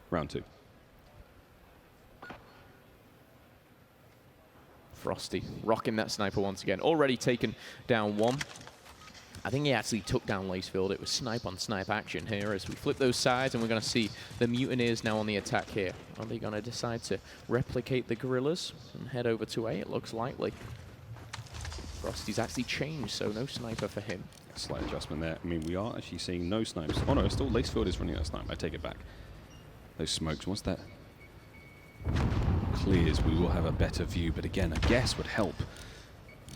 S11: Round 2.
S19: Frosty rocking that sniper once again. Already taken down 1. I think he actually took down Lacefield. It was snipe on snipe action here as we flip those sides, and we're going to see the Mutineers now on the attack here. Are they going to decide to replicate the Guerrillas and head over to A? It looks likely. Frosty's actually changed, so no sniper for him.
S11: Slight adjustment there. I mean, we are actually seeing no snipes. Oh no, still Lacefield is running that snipe. I take it back. Those smokes, once that clears, we will have a better view, but again, a guess would help.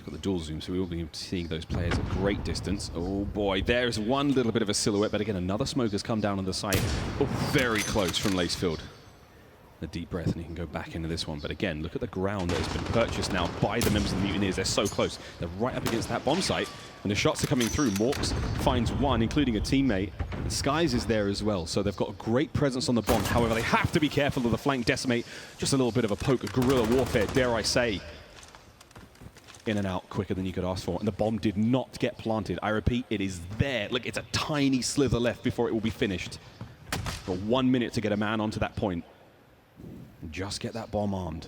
S11: Got the dual zoom, so we will be seeing those players at great distance. Oh boy, there's one little bit of a silhouette, but again, another smoke has come down on the side. Oh, very close from Lacefield. A deep breath, and he can go back into this one. But again, look at the ground that has been purchased now by the members of the Mutineers. They're so close. They're right up against that bomb site, and the shots are coming through. Morks finds one, including a teammate. And Skies is there as well, so they've got a great presence on the bomb. However, they have to be careful of the flank decimate. Just a little bit of a poke, a guerrilla warfare, dare I say. In and out quicker than you could ask for, and the bomb did not get planted. I repeat, it is there. Look, it's a tiny slither left before it will be finished. Got 1 minute to get a man onto that point. Just get that bomb armed.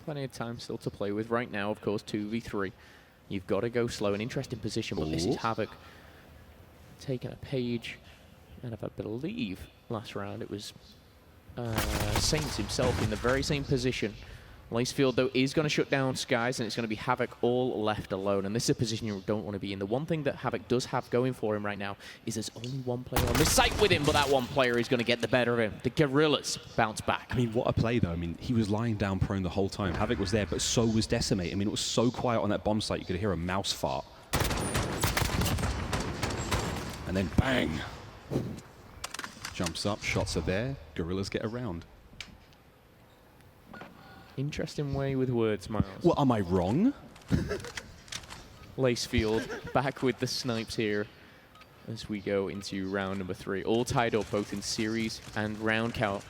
S19: Plenty of time still to play with. Right now, of course, 2v3. You've got to go slow. An interesting position, but this is Havoc taking a page. And if I believe last round it was Saints himself in the very same position. Lacefield, though, is going to shut down Skies, and it's going to be Havoc all left alone. And this is a position you don't want to be in. The one thing that Havoc does have going for him right now is there's only one player on the site with him, but that one player is going to get the better of him. The Guerrillas bounce back.
S11: I mean, what a play, though. I mean, he was lying down prone the whole time. Havoc was there, but so was Decimate. I mean, it was so quiet on that bomb site, you could hear a mouse fart. And then bang! Jumps up, shots are there, Guerrillas get around.
S19: Interesting way with words, Miles.
S11: Well, am I wrong?
S19: Lacefield back with the snipes here as we go into round number 3. All tied up both in series and round count.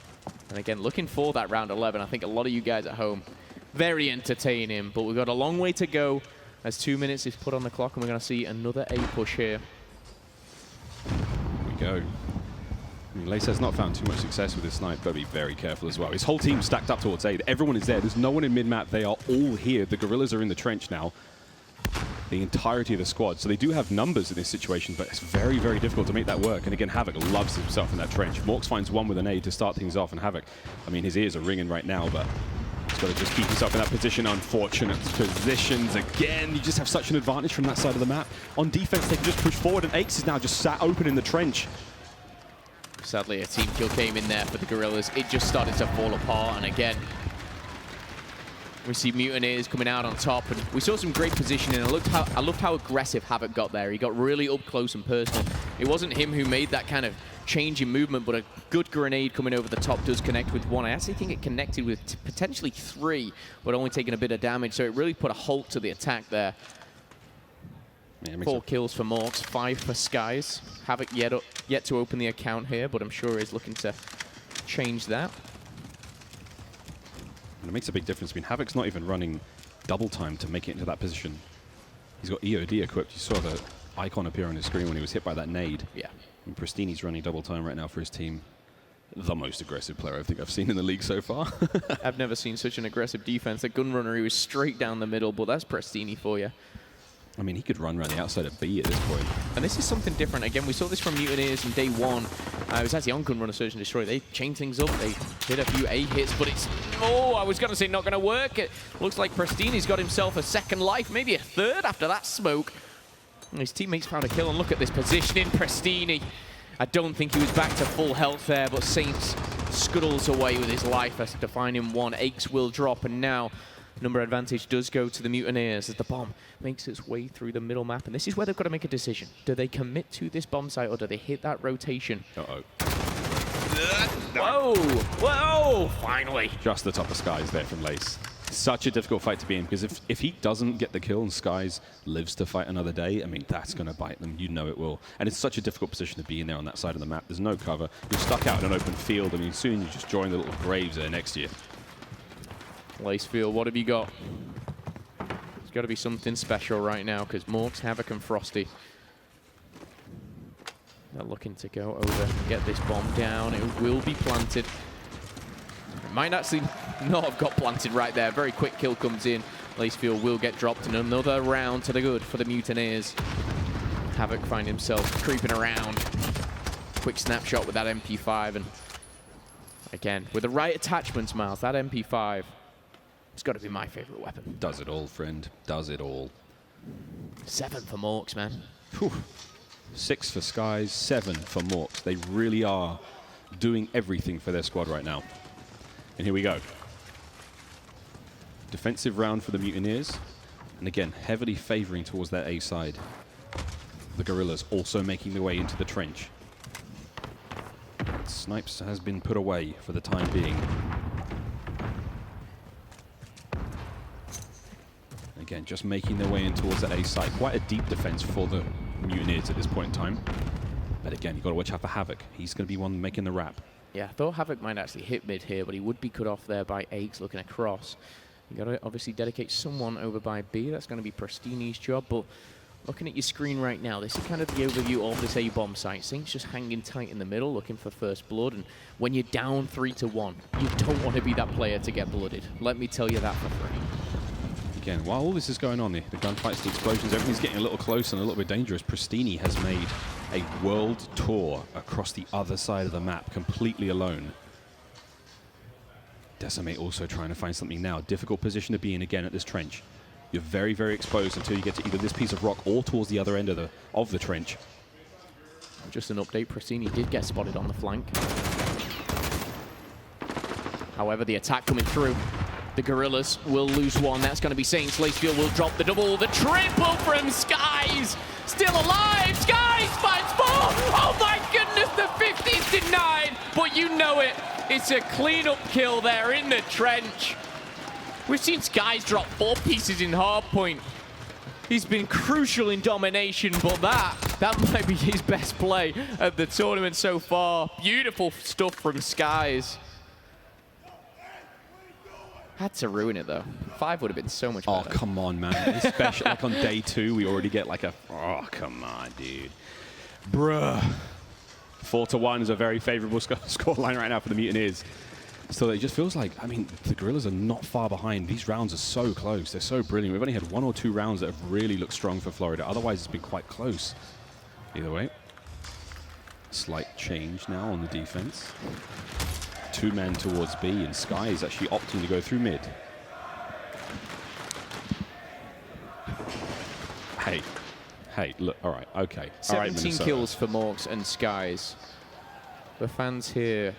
S19: And again, looking for that round 11. I think a lot of you guys at home, very entertaining, but we've got a long way to go as 2 minutes is put on the clock, and we're going to see another A push here.
S11: Here we go. I mean, Lace has not found too much success with this snipe, but be very careful as well. His whole team stacked up towards A. Everyone is there. There's no one in mid-map. They are all here. The Guerrillas are in the trench now. The entirety of the squad. So they do have numbers in this situation, but it's very, very difficult to make that work. And again, Havoc loves himself in that trench. Morks finds one with an A to start things off, and Havoc, I mean, his ears are ringing right now, but he's got to just keep himself in that position. Unfortunate positions again. You just have such an advantage from that side of the map. On defense, they can just push forward, and Aches is now just sat open in the trench.
S19: Sadly, a team kill came in there for the Guerrillas. It just started to fall apart, and again, we see Mutineers coming out on top, and we saw some great positioning. I loved how aggressive Havoc got there. He got really up close and personal. It wasn't him who made that kind of change in movement, but a good grenade coming over the top does connect with one. I actually think it connected with potentially 3, but only taking a bit of damage, so it really put a halt to the attack there. Yeah, 4 kills for Morks, 5 for Skies. Havoc yet to open the account here, but I'm sure he's looking to change that.
S11: And it makes a big difference. I mean, Havoc's not even running double time to make it into that position. He's got EOD equipped. You saw the icon appear on his screen when he was hit by that nade.
S19: Yeah.
S11: And Pristini's running double time right now for his team. The most aggressive player I think I've seen in the league so far.
S19: I've never seen such an aggressive defense. The Gunrunner, he was straight down the middle, but that's Pristini for you.
S11: I mean, he could run around the outside of B at this point.
S19: And this is something different. Again, we saw this from Mutineers in day 1. It was actually on Gunrunner Search and Destroy. They changed things up. They did a few A hits, but it's... Oh, I was going to say not going to work. It looks like Pristini's got himself a second life, maybe a third after that smoke. And his teammates found a kill, and look at this positioning. Pristini, I don't think he was back to full health there, but Saints scuttles away with his life as to find him one. Aches will drop, and now number advantage does go to the Mutineers as the bomb makes its way through the middle map. And this is where they've got to make a decision. Do they commit to this bomb site, or do they hit that rotation?
S11: Uh-oh.
S19: Whoa! Whoa! Finally.
S11: Just the top of Skies there from Lace. Such a difficult fight to be in, because if he doesn't get the kill and Skies lives to fight another day, I mean, that's going to bite them. You know it will. And it's such a difficult position to be in there on that side of the map. There's no cover. You're stuck out in an open field. I mean, soon you just join the little graves there next to you.
S19: Lacefield, what have you got? It's got to be something special right now because Morks, Havoc, and Frosty, they're looking to go over and get this bomb down. It will be planted. It might actually not have got planted right there. Very quick kill comes in. Lacefield will get dropped, and another round to the good for the Mutineers. Havoc find himself creeping around. Quick snapshot with that MP5, and again, with the right attachments, Miles, that MP5, it's got to be my favorite weapon.
S11: Does it all, friend. Does it all.
S19: 7 for Morks, man.
S11: Whew. 6 for Skies, 7 for Morks. They really are doing everything for their squad right now. And here we go. Defensive round for the Mutineers. And again, heavily favoring towards that A side. The Guerrillas also making their way into the trench. Snipes has been put away for the time being. Again, just making their way in towards that A side. Quite a deep defense for the Mutineers at this point in time. But again, you've got to watch out for Havoc. He's going to be one making the wrap.
S19: Yeah, I thought Havoc might actually hit mid here, but he would be cut off there by Eggs looking across. You got to obviously dedicate someone over by B. That's going to be Prestini's job, but looking at your screen right now, this is kind of the overview of this A-bomb site. Saints just hanging tight in the middle, looking for first blood, and when you're down 3-1, you don't want to be that player to get blooded. Let me tell you that for free.
S11: Again, while all this is going on, the gunfights, the explosions, everything's getting a little close and a little bit dangerous. Prestini has made a world tour across the other side of the map, completely alone. Decimate also trying to find something now. Difficult position to be in again at this trench. You're very, very exposed until you get to either this piece of rock or towards the other end of the trench.
S19: Just an update, Prestini did get spotted on the flank. However, the attack coming through. The Guerrillas will lose one. That's going to be Saints. Lacefield will drop the double. The triple from Skies. Still alive. Skies finds 4. Oh my goodness, the 50's denied. But you know it. It's a clean-up kill there in the trench. We've seen Skies drop 4 pieces in hardpoint. He's been crucial in domination, but that might be his best play of the tournament so far. Beautiful stuff from Skies. Had to ruin it, though. 5 would have been so much better.
S11: Oh, come on, man. Especially like on day 2, we already get like a... Oh, come on, dude. Bruh. 4-1 is a very favorable scoreline right now for the Mutineers. So it just feels like, I mean, the Guerrillas are not far behind. These rounds are so close. They're so brilliant. We've only had 1 or 2 rounds that have really looked strong for Florida. Otherwise, it's been quite close. Either way. Slight change now on the defense. 2-man towards B, and Sky is actually opting to go through mid. Hey, look, all right, okay.
S19: 17 kills for Morks and Skies. The fans here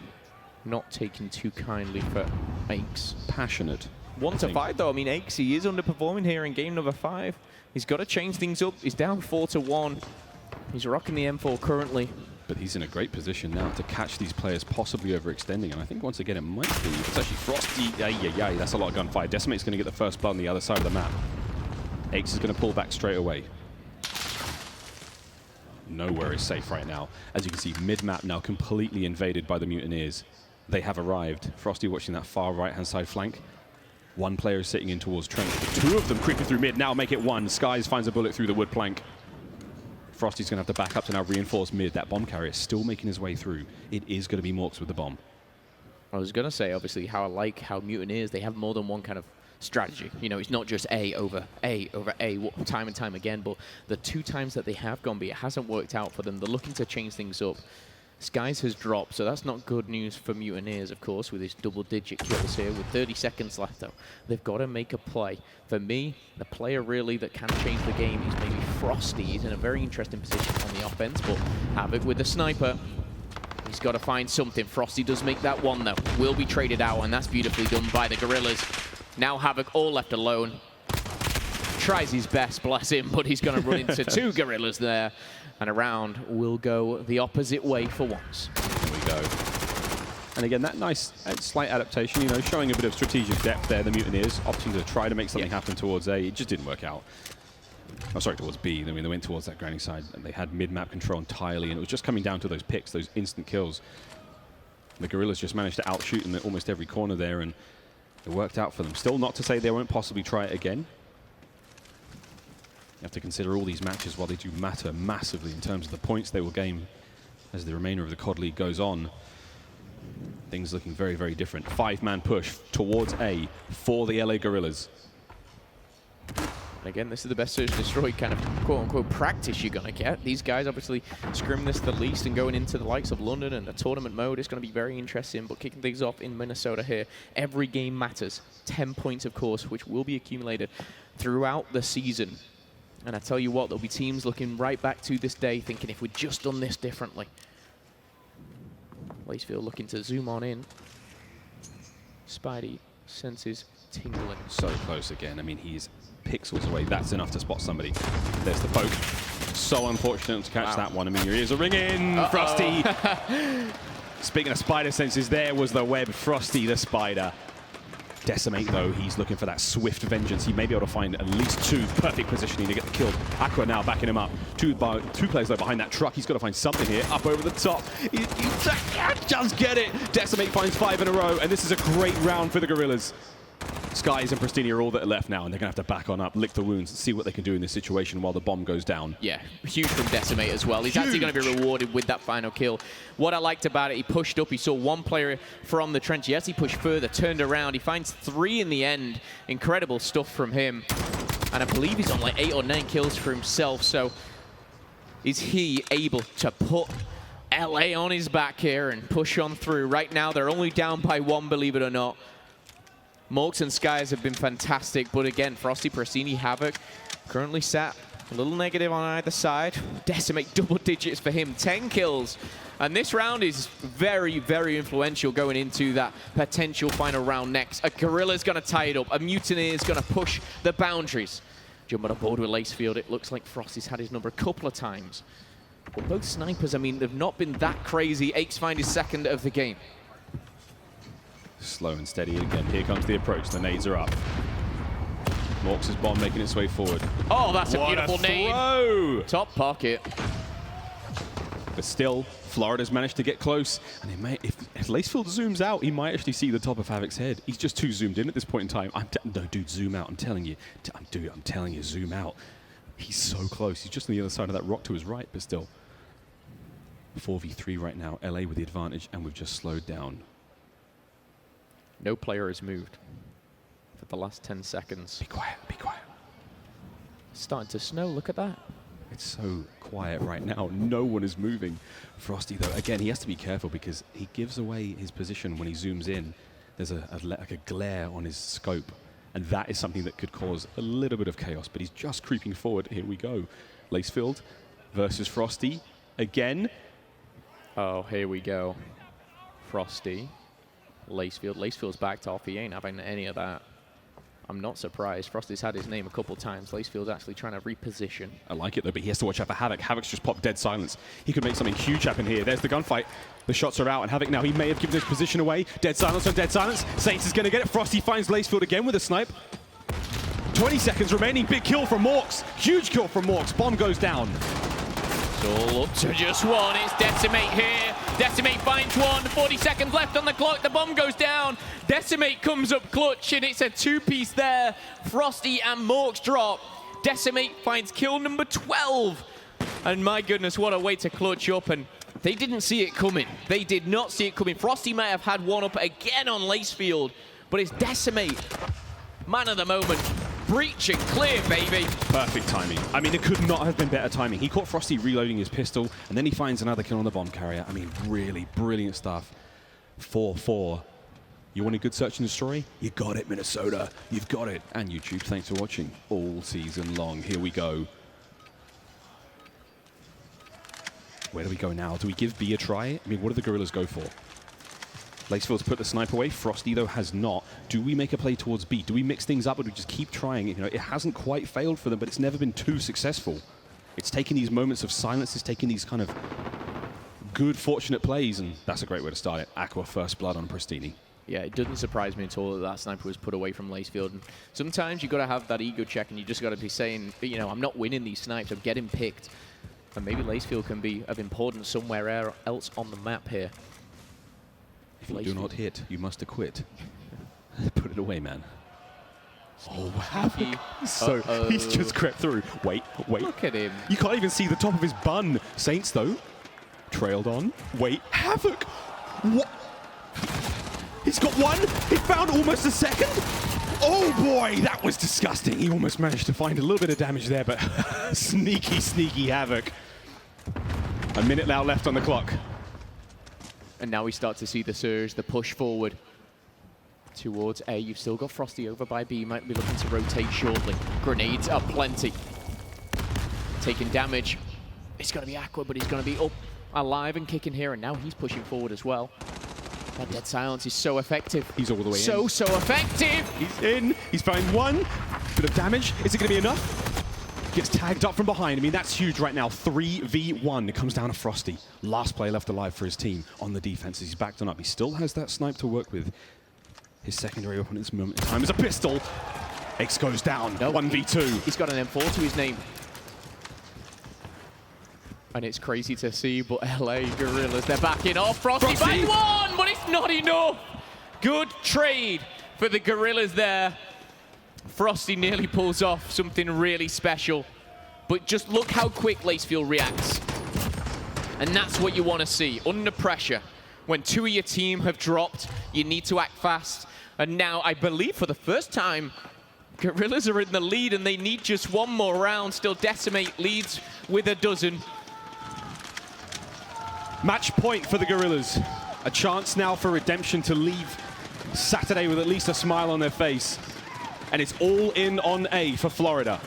S19: not taking too kindly for Aches.
S11: Passionate.
S19: 1-5 though. I mean, Aches, he is underperforming here in game number 5. He's got to change things up. He's down 4-1. He's rocking the M4 currently.
S11: But he's in a great position now to catch these players possibly overextending. And I think once again it might be. It's actually Frosty. Yeah, that's a lot of gunfire. Decimate's going to get the first blood on the other side of the map. Aches is going to pull back straight away. Nowhere is safe right now. As you can see, mid-map now completely invaded by the Mutineers. They have arrived. Frosty watching that far right-hand side flank. 1 player is sitting in towards trench. 2 of them creeping through mid. Now make it 1. Skies finds a bullet through the wood plank. Frosty's going to have to back up to now reinforce mid. That bomb carrier is still making his way through. It is going to be Morks with the bomb.
S19: I was going to say, obviously, how I like how Mutineers, they have more than one kind of strategy. You know, it's not just A over A over A time and time again, but the 2 times that they have gone B, it hasn't worked out for them. They're looking to change things up. Skies has dropped, so that's not good news for Mutineers, of course, with his double-digit kills here. With 30 seconds left, though, they've got to make a play. For me, the player really that can change the game is maybe Frosty. He's in a very interesting position on the offense, but Havoc with the sniper. He's got to find something. Frosty does make that 1, though. Will be traded out, and that's beautifully done by the Guerrillas. Now Havoc all left alone. Tries his best, bless him, but he's going to run into 2 Guerrillas there. And a round will go the opposite way for once.
S11: There we go. And again, that nice slight adaptation, you know, showing a bit of strategic depth there. The Mutineers opting to try to make something happen towards A. It just didn't work out. Oh, sorry, towards B. I mean, they went towards that granny side, and they had mid-map control entirely, and it was just coming down to those picks, those instant kills. The Guerrillas just managed to outshoot them at almost every corner there, and it worked out for them. Still not to say they won't possibly try it again. You have to consider all these matches while they do matter massively in terms of the points they will gain as the remainder of the COD League goes on. Things looking very, very different. 5-man push towards A for the LA Guerrillas.
S19: And again, this is the best search and destroy kind of quote-unquote practice you're going to get. These guys obviously scrim this the least, and going into the likes of London and the tournament mode is going to be very interesting. But kicking things off in Minnesota here, every game matters. 10 points, of course, which will be accumulated throughout the season. And I tell you what, there'll be teams looking right back to this day thinking, if we'd just done this differently. Lacefield looking to zoom on in. Spidey senses tingling.
S11: So close again. I mean, he's pixels away. That's enough to spot somebody. There's the poke. So unfortunate to catch that one. I mean, your ears are ringing. Frosty. Speaking of spider senses, there was the web. Frosty the spider. Decimate, though, he's looking for that swift vengeance. He may be able to find at least 2 perfect positioning to get the kill. Aqua now backing him up. Two players, though, behind that truck. He's got to find something here. Up over the top. He just get it. Decimate finds 5 in a row, and this is a great round for the Guerrillas. Skies and Pristini are all that are left now, and they're going to have to back on up, lick the wounds, and see what they can do in this situation while the bomb goes down.
S19: Yeah, huge from Decimate as well. He's actually going to be rewarded with that final kill. What I liked about it, he pushed up, he saw one player from the trench. Yes, he pushed further, turned around. He finds 3 in the end. Incredible stuff from him. And I believe he's on like 8 or 9 kills for himself. So is he able to put LA on his back here and push on through? Right now, they're only down by 1, believe it or not. Morks and Skies have been fantastic, but again, Frosty, Pristini, Havoc currently sat a little negative on either side. Decimate double digits for him, 10 kills. And this round is very, very influential going into that potential final round next. A Guerrilla's going to tie it up. A Mutineer's going to push the boundaries. Jumping on board with Lacefield, it looks like Frosty's had his number a couple of times. But both snipers, I mean, they've not been that crazy. Aches find his second of the game.
S11: Slow and steady again. Here comes the approach. The nades are up. Morks' bomb making its way forward.
S19: Oh, that's a beautiful nade. Top pocket.
S11: But still, Florida's managed to get close. And it may, if Lacefield zooms out, he might actually see the top of Havoc's head. He's just too zoomed in at this point in time. No, dude, zoom out. I'm telling you. I'm telling you, zoom out. He's so close. He's just on the other side of that rock to his right, but still. 4v3 right now. LA with the advantage, and we've just slowed down.
S19: No player has moved for the last 10 seconds.
S11: Be quiet, be quiet.
S19: It's starting to snow, look at that.
S11: It's so quiet right now. No one is moving. Frosty, though, again, he has to be careful because he gives away his position when he zooms in. There's like a glare on his scope, and that is something that could cause a little bit of chaos, but he's just creeping forward. Here we go. Lacefield versus Frosty again.
S19: Oh, here we go. Frosty. Lacefield. Lacefield's backed off. He ain't having any of that. I'm not surprised. Frosty's had his name a couple times. Lacefield's actually trying to reposition.
S11: I like it, though, but he has to watch out for Havoc. Havoc's just popped dead silence. He could make something huge happen here. There's the gunfight. The shots are out, and Havoc now, he may have given his position away. Dead silence on dead silence. Saints is going to get it. Frosty finds Lacefield again with a snipe. 20 seconds remaining. Big kill from Morks. Huge kill from Morks. Bomb goes down.
S19: It's all up to just one. It's Decimate here. Decimate finds one. 40 seconds left on the clock. The bomb goes down. Decimate comes up clutch, and it's a 2-piece there. Frosty and Morks drop. Decimate finds kill number 12. And my goodness, what a way to clutch up. And they didn't see it coming. They did not see it coming. Frosty might have had one up again on Lacefield, but it's Decimate. Man of the moment. Breach and clear, baby.
S11: Perfect timing. I mean, it could not have been better timing. He caught Frosty reloading his pistol, and then he finds another kill on the bomb carrier. I mean, really brilliant stuff. 4-4. You want a good search and destroy? You got it, Minnesota. You've got it. And YouTube, thanks for watching all season long. Here we go. Where do we go now? Do we give B a try? I mean, what do the Guerrillas go for? Lacefield's put the snipe away. Frosty, though, has not. Do we make a play towards B? Do we mix things up, or do we just keep trying? You know, it hasn't quite failed for them, but it's never been too successful. It's taking these moments of silence. It's taking these kind of good, fortunate plays, and that's a great way to start it. Aqua first blood on Pristini.
S19: Yeah, it doesn't surprise me at all that that sniper was put away from Lacefield. And sometimes you've got to have that ego check, and you just got to be saying, you know, I'm not winning these snipes. I'm getting picked. And maybe Lacefield can be of importance somewhere else on the map here.
S11: If you do not hit, you must acquit. Put it away, man. Oh, Havoc. So he's just crept through. Wait.
S19: Look at him.
S11: You can't even see the top of his bun. Saints, though, trailed on. Wait, Havoc. What? He's got one. He found almost a second. Oh, boy, that was disgusting. He almost managed to find a little bit of damage there, but sneaky Havoc. A minute now left on the clock.
S19: And now we start to see the surge, the push forward towards A. You've still got Frosty over by B. Might be looking to rotate shortly. Grenades are plenty. Taking damage. It's going to be Aqua, but he's going to be up alive and kicking here. And now he's pushing forward as well. That dead silence is so effective.
S11: He's all the way
S19: in. So effective.
S11: He's in. He's found one. Bit of damage. Is it going to be enough? Gets tagged up from behind. I mean, that's huge right now. 3v1. It comes down to Frosty. Last player left alive for his team on the defense as he's backed on up. He still has that snipe to work with. His secondary weapon at this moment in time is a pistol. X goes down.
S19: Nope.
S11: 1v2.
S19: He's got an M4 to his name. And it's crazy to see, but LA Guerrillas, they're backing off. Frosty by one, but it's not enough. Good trade for the Guerrillas there. Frosty nearly pulls off something really special. But just look how quick Lacefield reacts. And that's what you want to see, under pressure. When two of your team have dropped, you need to act fast. And now, I believe for the first time, Guerrillas are in the lead and they need just one more round. Still Decimate leads with a dozen.
S11: Match point for the Guerrillas. A chance now for redemption to leave Saturday with at least a smile on their face. And it's all in on A for Florida.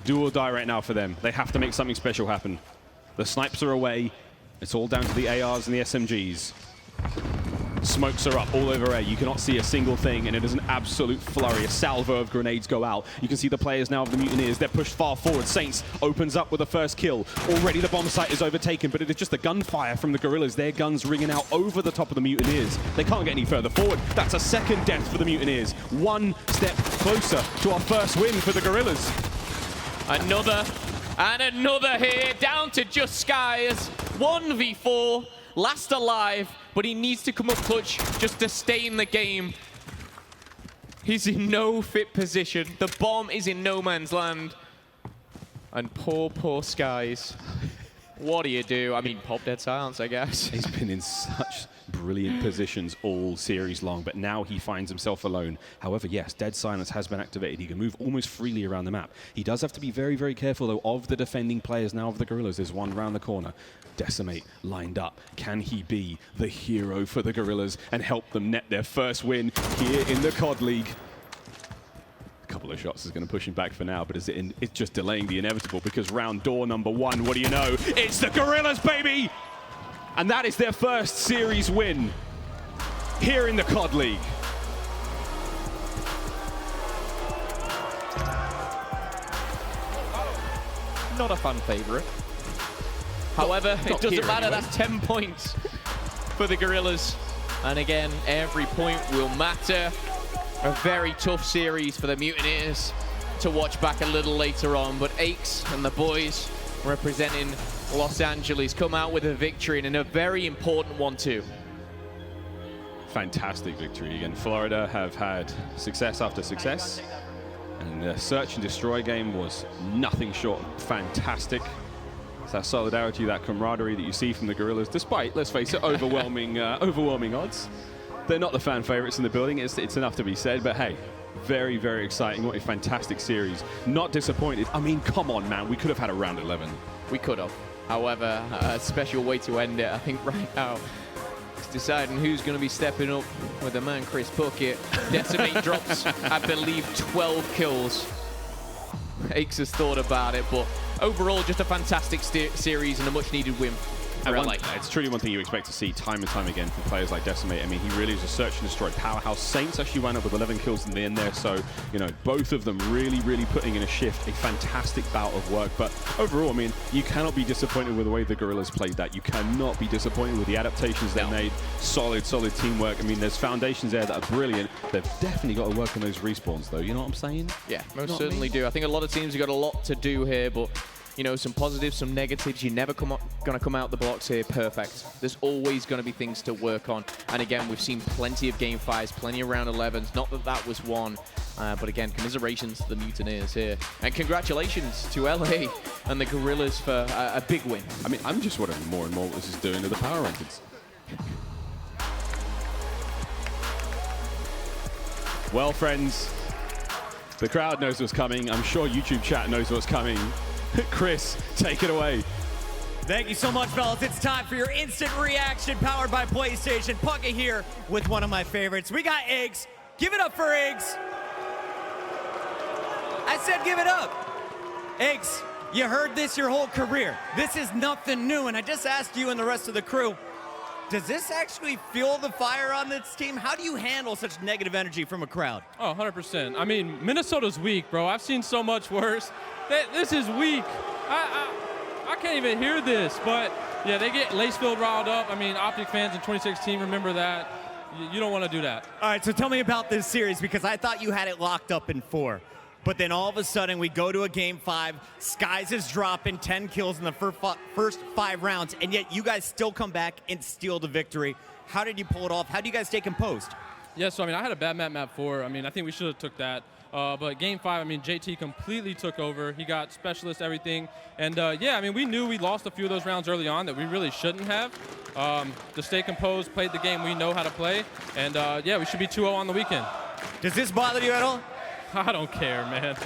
S11: Do or die right now for them. They have to make something special happen. The snipes are away. It's all down to the ARs and the SMGs. Smokes are up all over A. You cannot see a single thing, and it is an absolute flurry. A salvo of grenades go out. You can see the players now of the Mutineers. They're pushed far forward. Saints opens up with the first kill. Already the bomb site is overtaken, but it is just the gunfire from the Guerrillas. Their guns ringing out over the top of the Mutineers. They can't get any further forward. That's a second death for the Mutineers. One step closer to our first win for the Guerrillas.
S19: Another, and another here, down to just Skies. 1v4, last alive, but he needs to come up clutch just to stay in the game. He's in no fit position. The bomb is in no man's land. And poor Skies. What do you do? I mean, pop dead silence, I guess.
S11: He's been in such brilliant positions all series long, but now he finds himself alone. However, yes, dead silence has been activated. He can move almost freely around the map. He does have to be very, very careful, though, of the defending players now of the Guerrillas. There's one round the corner. Decimate lined up. Can he be the hero for the Guerrillas and help them net their first win here in the COD League? A couple of shots is going to push him back for now, but it's just delaying the inevitable, because round door number one, what do you know? It's the Guerrillas, baby! And that is their first series win here in the COD League.
S19: Not a fan favorite. However, it doesn't matter. That's 10 points for the Guerrillas. And again, every point will matter. A very tough series for the Mutineers to watch back a little later on. But Aches and the boys representing Los Angeles come out with a victory, and a very important one too.
S11: Fantastic victory again. Florida have had success after success, and the search and destroy game was nothing short of fantastic. It's that solidarity, that camaraderie that you see from the Guerrillas, despite, let's face it, overwhelming odds. They're not the fan favorites in the building. It's enough to be said, but hey, very, very exciting. What a fantastic series. Not disappointed. I mean, come on, man. We could have had a round 11.
S19: We could have. However, a special way to end it, I think right now, is deciding who's going to be stepping up with the man Chris Bucket. Decimate drops, I believe, 12 kills. Aches has thought about it, but overall, just a fantastic series and a much-needed win.
S11: It's truly one thing you expect to see time and time again from players like Decimate. I mean, he really is a search and destroy powerhouse. Saints actually wound up with 11 kills in the end there, so, you know, both of them really, really putting in a shift, a fantastic bout of work. But overall, I mean, you cannot be disappointed with the way the Guerrillas played that. You cannot be disappointed with the adaptations they made. Solid teamwork. I mean, there's foundations there that are brilliant. They've definitely got to work on those respawns, though. You know what I'm saying?
S19: Yeah, most certainly do. I think a lot of teams have got a lot to do here, but you know, some positives, some negatives. You're never going to come out the blocks here perfect. There's always going to be things to work on. And again, we've seen plenty of game 5s, plenty of round 11s. Not that that was one. But again, commiserations to the Mutineers here. And congratulations to LA and the Guerrillas for a big win.
S11: I mean, I'm just wondering more and more what this is doing to the power rankings. Well, friends, the crowd knows what's coming. I'm sure YouTube chat knows what's coming. Chris, take it away.
S6: Thank you so much, fellas. It's time for your instant reaction powered by PlayStation. Pucka here with one of my favorites. We got Eggs. Give it up for Eggs. I said give it up. Eggs, you heard this your whole career. This is nothing new, and I just asked you and the rest of the crew, does this actually fuel the fire on this team? How do you handle such negative energy from a crowd?
S3: Oh, 100%. I mean, Minnesota's weak, bro. I've seen so much worse. This is weak. I can't even hear this, but yeah, they get Lacefield riled up. I mean, Optic fans in 2016, remember that. You don't want to do that.
S6: All right, so tell me about this series, because I thought you had it locked up in 4. But then all of a sudden, we go to a game 5. Skies is dropping 10 kills in the first 5 rounds, and yet you guys still come back and steal the victory. How did you pull it off? How do you guys stay composed?
S3: Yeah, so I mean, I had a bad map 4. I mean, I think we should have took that. But game 5, I mean, JT completely took over. He got specialist, everything. And yeah, I mean, we knew we lost a few of those rounds early on that we really shouldn't have. To stay composed, played the game we know how to play. And yeah, we should be 2-0 on the weekend.
S6: Does this bother you at all?
S3: I don't care, man.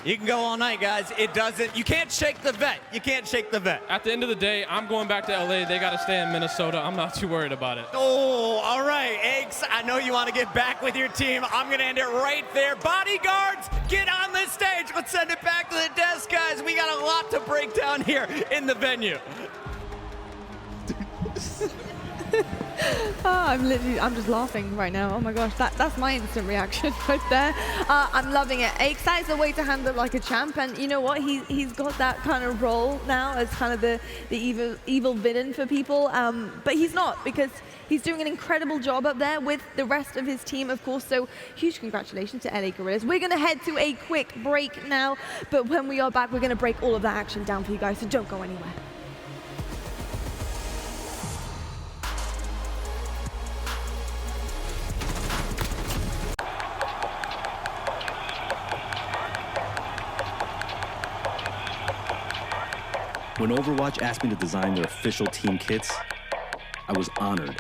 S6: You can go all night, guys. It doesn't. You can't shake the vet. You can't shake the vet.
S3: At the end of the day, I'm going back to LA. They got to stay in Minnesota. I'm not too worried about it.
S6: Oh, all right, Eggs. I know you want to get back with your team. I'm going to end it right there. Bodyguards, get on the stage. Let's send it back to the desk, guys. We got a lot to break down here in the venue.
S20: I'm just laughing right now. Oh my gosh, that's my instant reaction right there. I'm loving it. Excited the way to handle like a champ, and you know what? He's got that kind of role now as kind of the evil villain for people. But he's not, because he's doing an incredible job up there with the rest of his team, of course. So huge congratulations to LA Guerrillas. We're gonna head to a quick break now, but when we are back, we're gonna break all of that action down for you guys. So don't go anywhere.
S1: When Overwatch asked me to design their official team kits, I was honored.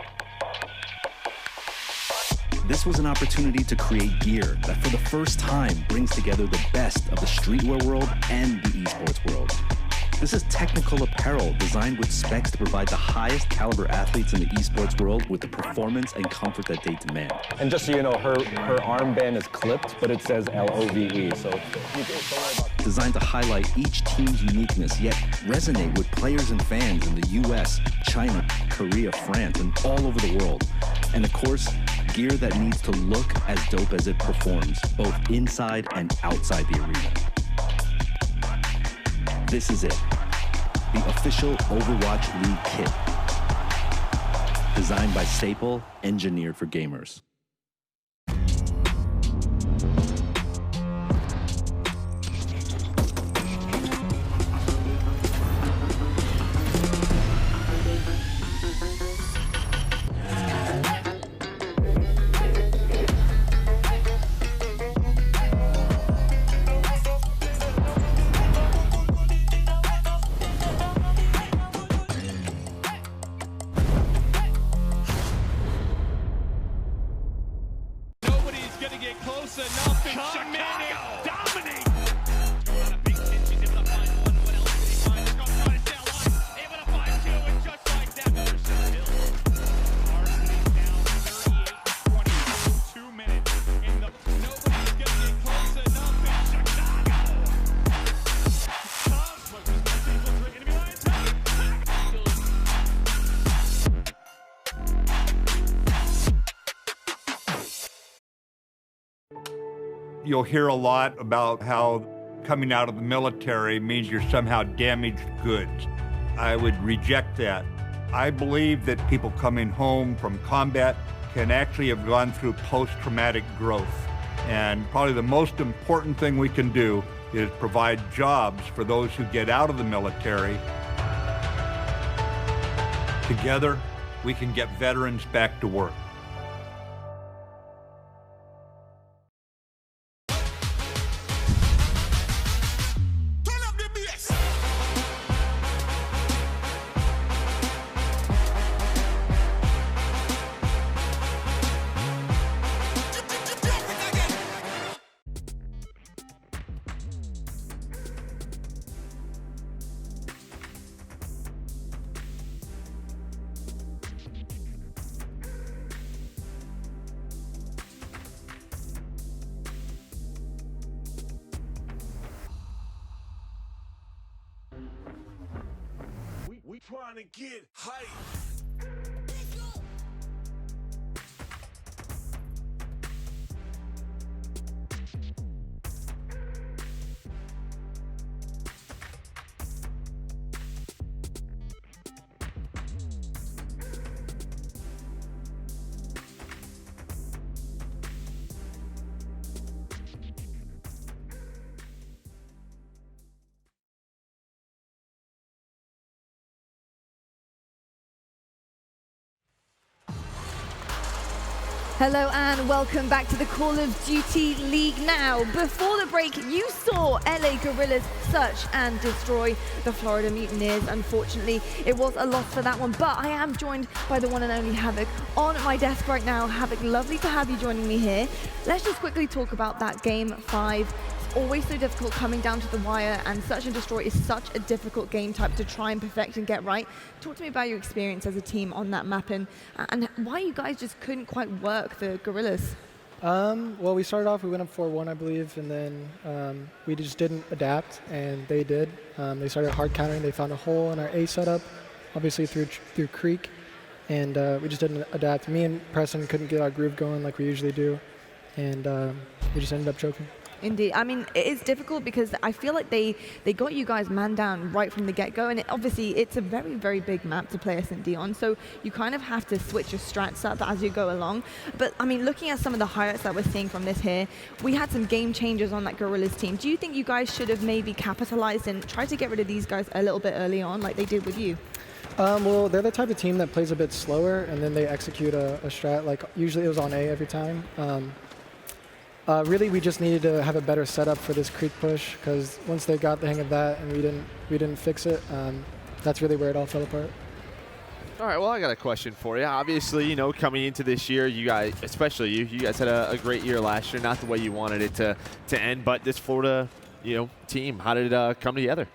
S1: This was an opportunity to create gear that for the first time brings together the best of the streetwear world and the esports world. This is technical apparel designed with specs to provide the highest caliber athletes in the esports world with the performance and comfort that they demand.
S16: And just so you know, her armband is clipped, but it says LOVE, so you don't worry about.
S1: Designed to highlight each team's uniqueness, yet resonate with players and fans in the US, China, Korea, France, and all over the world. And of course, gear that needs to look as dope as it performs, both inside and outside the arena. This is it, the official Overwatch League kit. Designed by Staple, engineered for gamers.
S15: You'll hear a lot about how coming out of the military means you're somehow damaged goods. I would reject that. I believe that people coming home from combat can actually have gone through post-traumatic growth. And probably the most important thing we can do is provide jobs for those who get out of the military. Together, we can get veterans back to work.
S14: Trying to get hype.
S20: Hello and welcome back to the Call of Duty League now. Before the break, you saw LA Guerrillas search and destroy the Florida Mutineers. Unfortunately, it was a loss for that one, but I am joined by the one and only Havoc on my desk right now. Havoc, lovely to have you joining me here. Let's just quickly talk about that Game 5. Always so difficult coming down to the wire, and Search and Destroy is such a difficult game type to try and perfect and get right. Talk to me about your experience as a team on that map and why you guys just couldn't quite work the Guerrillas.
S2: Well, we started off, we went up 4-1, I believe, and then we just didn't adapt, and they did. They started hard countering. They found a hole in our A setup, obviously through Creek, and we just didn't adapt. Me and Preston couldn't get our groove going like we usually do, and we just ended up choking.
S20: Indeed. I mean, it is difficult because I feel like they got you guys man down right from the get-go, and obviously it's a very, very big map to play S&D on, so you kind of have to switch your strats up as you go along. But, I mean, looking at some of the highlights that we're seeing from this here, we had some game changers on that Guerrillas team. Do you think you guys should have maybe capitalized and tried to get rid of these guys a little bit early on like they did with you?
S2: Well, they're the type of team that plays a bit slower, and then they execute a strat. Like, usually it was on A every time. Really, we just needed to have a better setup for this Creek push, because once they got the hang of that and we didn't fix it, that's really where it all fell apart.
S4: All right, well, I got a question for you. Obviously, you know, coming into this year, you guys, especially you guys had a great year last year, not the way you wanted it to end, but this Florida, you know, team, how did it come together?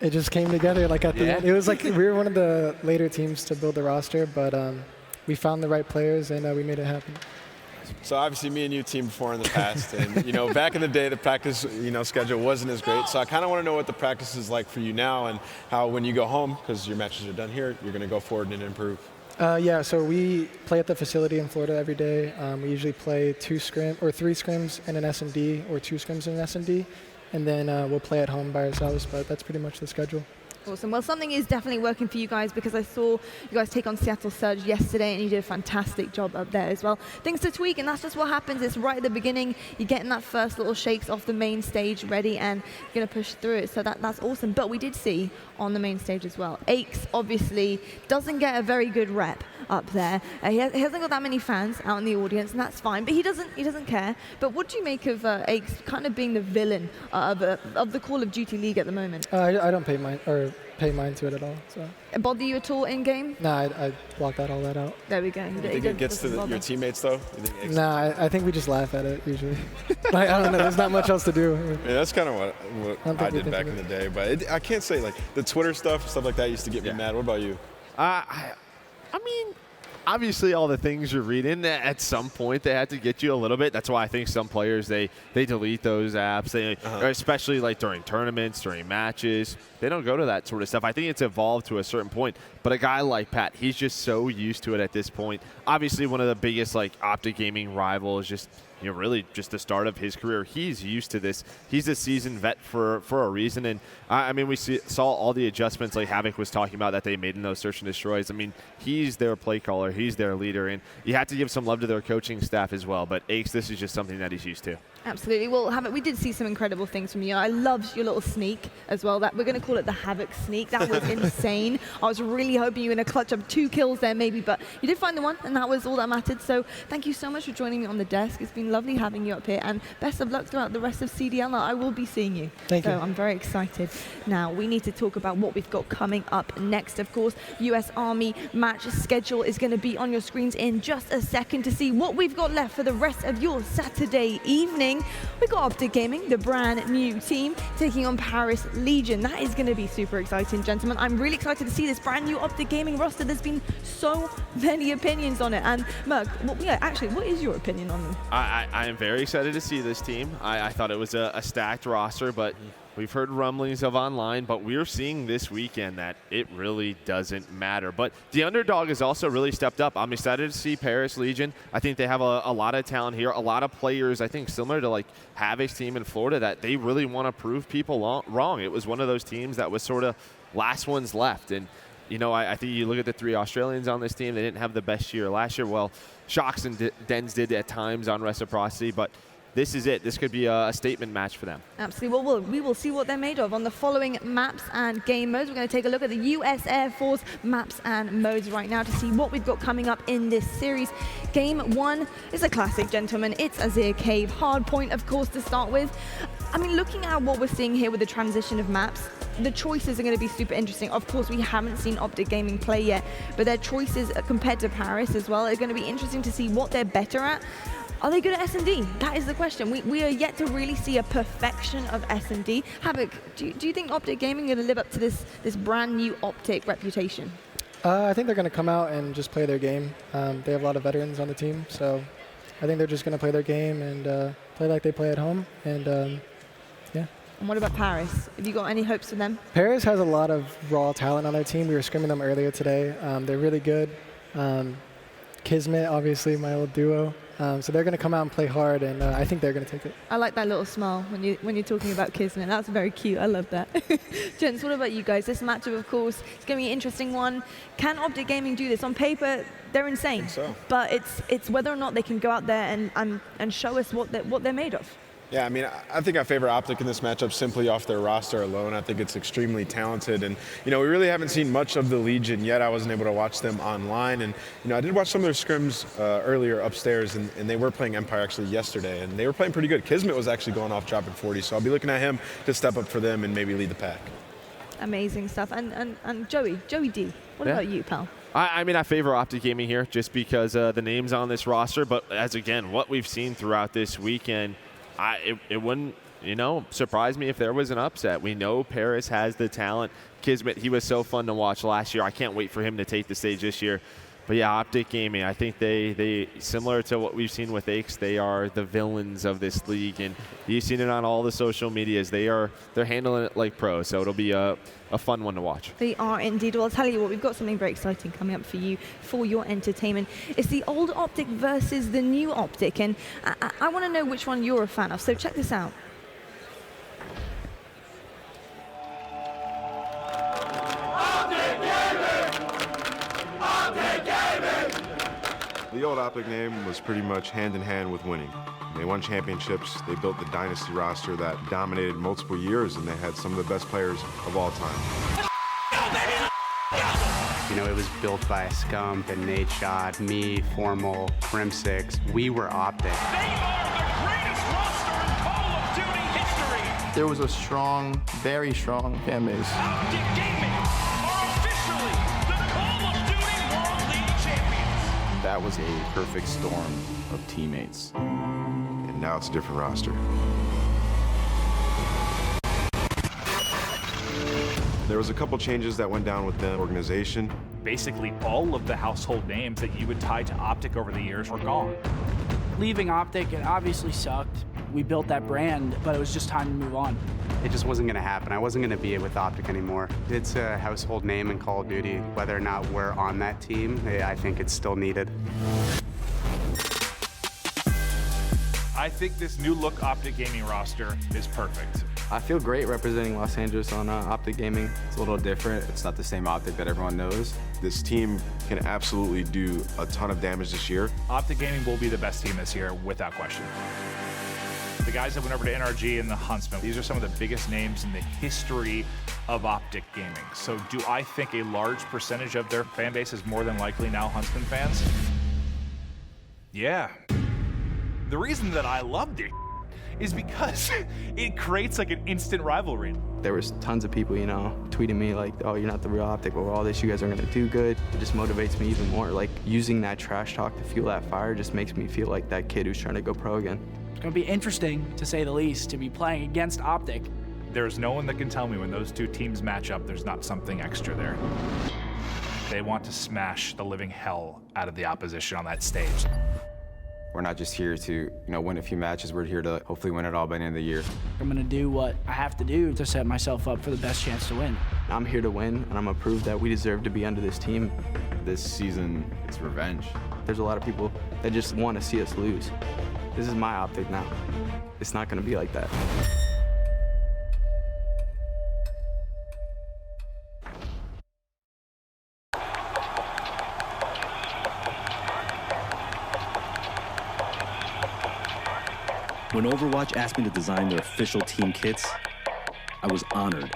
S2: It just came together like at the end. It was like we were one of the later teams to build the roster, but we found the right players and we made it happen.
S22: So obviously me and you teamed before in the past, and you know, back in the day the practice schedule wasn't as great. So I kind of want to know what the practice is like for you now, and how when you go home, because your matches are done here, you're going to go forward and improve.
S2: Yeah, so we play at the facility in Florida every day. We usually play 3 scrims in an S&D, or 2 scrims in an S&D, and then we'll play at home by ourselves. But that's pretty much the schedule.
S20: Awesome. Well, something is definitely working for you guys, because I saw you guys take on Seattle Surge yesterday and you did a fantastic job up there as well. Things to tweak, and that's just what happens. It's right at the beginning. You're getting that first little shakes off the main stage ready, and you're going to push through it. So that's awesome. But we did see on the main stage as well, Aches obviously doesn't get a very good rep up there. He hasn't got that many fans out in the audience, and that's fine. But he doesn't care. But what do you make of Aches kind of being the villain of the Call of Duty League at the moment?
S2: I don't pay mind to it at all. So.
S20: It bother you at all in game?
S2: No, I blocked all that out.
S20: There we go.
S22: You think it gets to your teammates though?
S2: No, I think we just laugh at it usually. Like, I don't know. There's not much else to do.
S22: Yeah, that's kind of what I did back in the day. But I can't say, like, the Twitter stuff like that used to get me mad. What about you?
S4: I mean, obviously all the things you're reading, at some point they had to get you a little bit. That's why I think some players, they delete those apps, especially like during tournaments, during matches. They don't go to that sort of stuff. I think it's evolved to a certain point. But a guy like Pat, he's just so used to it at this point. Obviously one of the biggest like Optic Gaming rivals, just really just the start of his career. He's used to this. He's a seasoned vet for a reason. And I mean, we saw all the adjustments like Havoc was talking about that they made in those search and destroys. I mean, he's their play caller. player. He's their leader, and you have to give some love to their coaching staff as well. But Aches, this is just something that he's used to.
S20: Absolutely. Well, Havoc, we did see some incredible things from you. I loved your little sneak as well. That we're going to call it the Havoc sneak. That was insane. I was really hoping you were going to clutch up 2 kills there maybe, but you did find the one, and that was all that mattered. So thank you so much for joining me on the desk. It's been lovely having you up here, and best of luck throughout the rest of CDL. I will be seeing you.
S2: Thank you.
S20: I'm very excited. Now, we need to talk about what we've got coming up next. Of course, US Army match schedule is going to be on your screens in just a second to see what we've got left for the rest of your Saturday evening. We got Optic Gaming, the brand new team, taking on Paris Legion. That is going to be super exciting, gentlemen. I'm really excited to see this brand new Optic Gaming roster. There's been so many opinions on it. And Merc, what is your opinion on them?
S4: I am very excited to see this team. I thought it was a stacked roster, but we've heard rumblings of online, but we're seeing this weekend that it really doesn't matter. But the underdog has also really stepped up. I'm excited to see Paris Legion. I think they have a lot of talent here, a lot of players, I think, similar to like Havoc's team in Florida, that they really want to prove people wrong. It was one of those teams that was sort of last ones left. And, you know, I think you look at the 3 Australians on this team, they didn't have the best year last year. Well, Shocks and Dens did at times on reciprocity, but this is it. This could be a statement match for them.
S20: Absolutely. Well, we will see what they're made of on the following maps and game modes. We're going to take a look at the US Air Force maps and modes right now to see what we've got coming up in this series. Game 1 is a classic, gentlemen. It's Azir Cave. Hard point, of course, to start with. I mean, looking at what we're seeing here with the transition of maps, the choices are going to be super interesting. Of course, we haven't seen Optic Gaming play yet, but their choices compared to Paris as well are going to be interesting to see what they're better at. Are they good at S&D? That is the question. We are yet to really see a perfection of S&D. Havoc, do you think Optic Gaming is going to live up to this brand new Optic reputation?
S2: I think they're going to come out and just play their game. They have a lot of veterans on the team, so I think they're just going to play their game and play like they play at home. And yeah.
S20: And what about Paris? Have you got any hopes for them?
S2: Paris has a lot of raw talent on their team. We were scrimming them earlier today. They're really good. Kismet, obviously, my old duo. So they're going to come out and play hard, and I think they're going to take it.
S20: I like that little smile when you're talking about Kismet. That's very cute. I love that. Gents, what about you guys? This matchup, of course, is going to be an interesting one. Can Optic Gaming do this? On paper, they're insane.
S22: So.
S20: But it's whether or not they can go out there and show us what they're made of.
S22: Yeah, I mean, I think I favor Optic in this matchup simply off their roster alone. I think it's extremely talented. And, you know, we really haven't seen much of the Legion yet. I wasn't able to watch them online. And, you know, I did watch some of their scrims earlier upstairs, and they were playing Empire actually yesterday. And they were playing pretty good. Kismet was actually going off dropping 40. So I'll be looking at him to step up for them and maybe lead the pack.
S20: Amazing stuff. And Joey D, what about you, pal?
S4: I mean, I favor Optic Gaming here just because the names on this roster. But as, again, what we've seen throughout this weekend, it wouldn't, you know, surprise me if there was an upset. We know Paris has the talent. Kismet, he was so fun to watch last year. I can't wait for him to take the stage this year. But yeah, Optic Gaming, I think they similar to what we've seen with Aches, they are the villains of this league, and you've seen it on all the social medias. They're handling it like pros, so it'll be a fun one to watch.
S20: They are indeed. Well, I'll tell you what, we've got something very exciting coming up for you for your entertainment. It's the old Optic versus the new Optic, and I want to know which one you're a fan of, so check this out.
S22: The old Optic name was pretty much hand in hand with winning. They won championships, they built the dynasty roster that dominated multiple years, and they had some of the best players of all time.
S13: You know, it was built by Scump and Nate Schott, me, Formal, Crimsix. We were Optic.
S14: They are the greatest roster in Call of Duty history.
S21: There was a strong, very strong fan base.
S14: Optic Gaming are officially the Call of Duty World League champions.
S21: That was a perfect storm of teammates.
S22: And now it's a different roster. There was a couple changes that went down with the organization.
S23: Basically, all of the household names that you would tie to Optic over the years were gone.
S24: Leaving Optic, it obviously sucked. We built that brand, but it was just time to move on.
S13: It just wasn't going to happen. I wasn't going to be with Optic anymore. It's a household name in Call of Duty. Whether or not we're on that team, I think it's still needed.
S17: I think this new look Optic Gaming roster is perfect.
S5: I feel great representing Los Angeles on Optic Gaming. It's a little different. It's not the same Optic that everyone knows.
S7: This team can absolutely do a ton of damage this year.
S23: Optic Gaming will be the best team this year, without question. The guys that went over to NRG and the Huntsman, these are some of the biggest names in the history of Optic Gaming. So do I think a large percentage of their fan base is more than likely now Huntsman fans? Yeah. The reason that I loved it is because it creates like an instant rivalry.
S5: There was tons of people, you know, tweeting me like, oh, you're not the real Optic, or all this, you guys are gonna do good. It just motivates me even more. Like, using that trash talk to fuel that fire just makes me feel like that kid who's trying to go pro again.
S24: It's gonna be interesting, to say the least, to be playing against Optic.
S23: There's no one that can tell me when those two teams match up, there's not something extra there. They want to smash the living hell out of the opposition on that stage.
S5: We're not just here to, win a few matches. We're here to hopefully win it all by the end of the year.
S24: I'm gonna do what I have to do to set myself up for the best chance to win.
S5: I'm here to win, and I'm gonna prove that we deserve to be under this team.
S21: This season, it's revenge.
S5: There's a lot of people that just want to see us lose. This is my Optic now. It's not gonna be like that.
S1: When Overwatch asked me to design their official team kits, I was honored.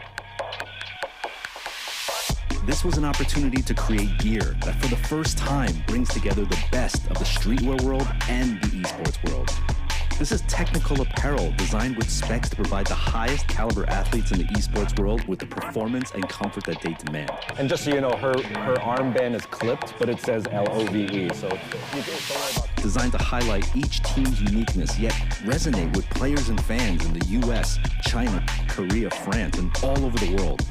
S1: This was an opportunity to create gear that for the first time brings together the best of the streetwear world and the esports world. This is technical apparel designed with specs to provide the highest caliber athletes in the esports world with the performance and comfort that they demand.
S16: And just so you know, her armband is clipped, but it says LOVE, so don't worry about.
S1: Designed to highlight each team's uniqueness, yet resonate with players and fans in the US, China, Korea, France, and all over the world.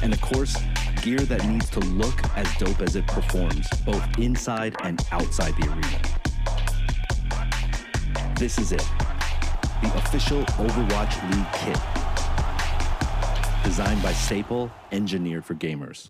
S1: And of course, gear that needs to look as dope as it performs, both inside and outside the arena. This is it, the official Overwatch League kit. Designed by Staple, engineered for gamers.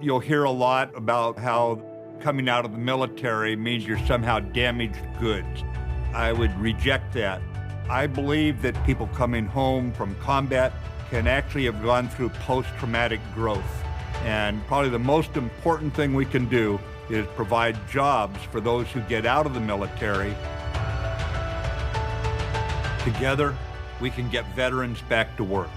S15: You'll hear a lot about how coming out of the military means you're somehow damaged goods. I would reject that. I believe that people coming home from combat can actually have gone through post-traumatic growth. And probably the most important thing we can do is provide jobs for those who get out of the military. Together, we can get veterans back to work.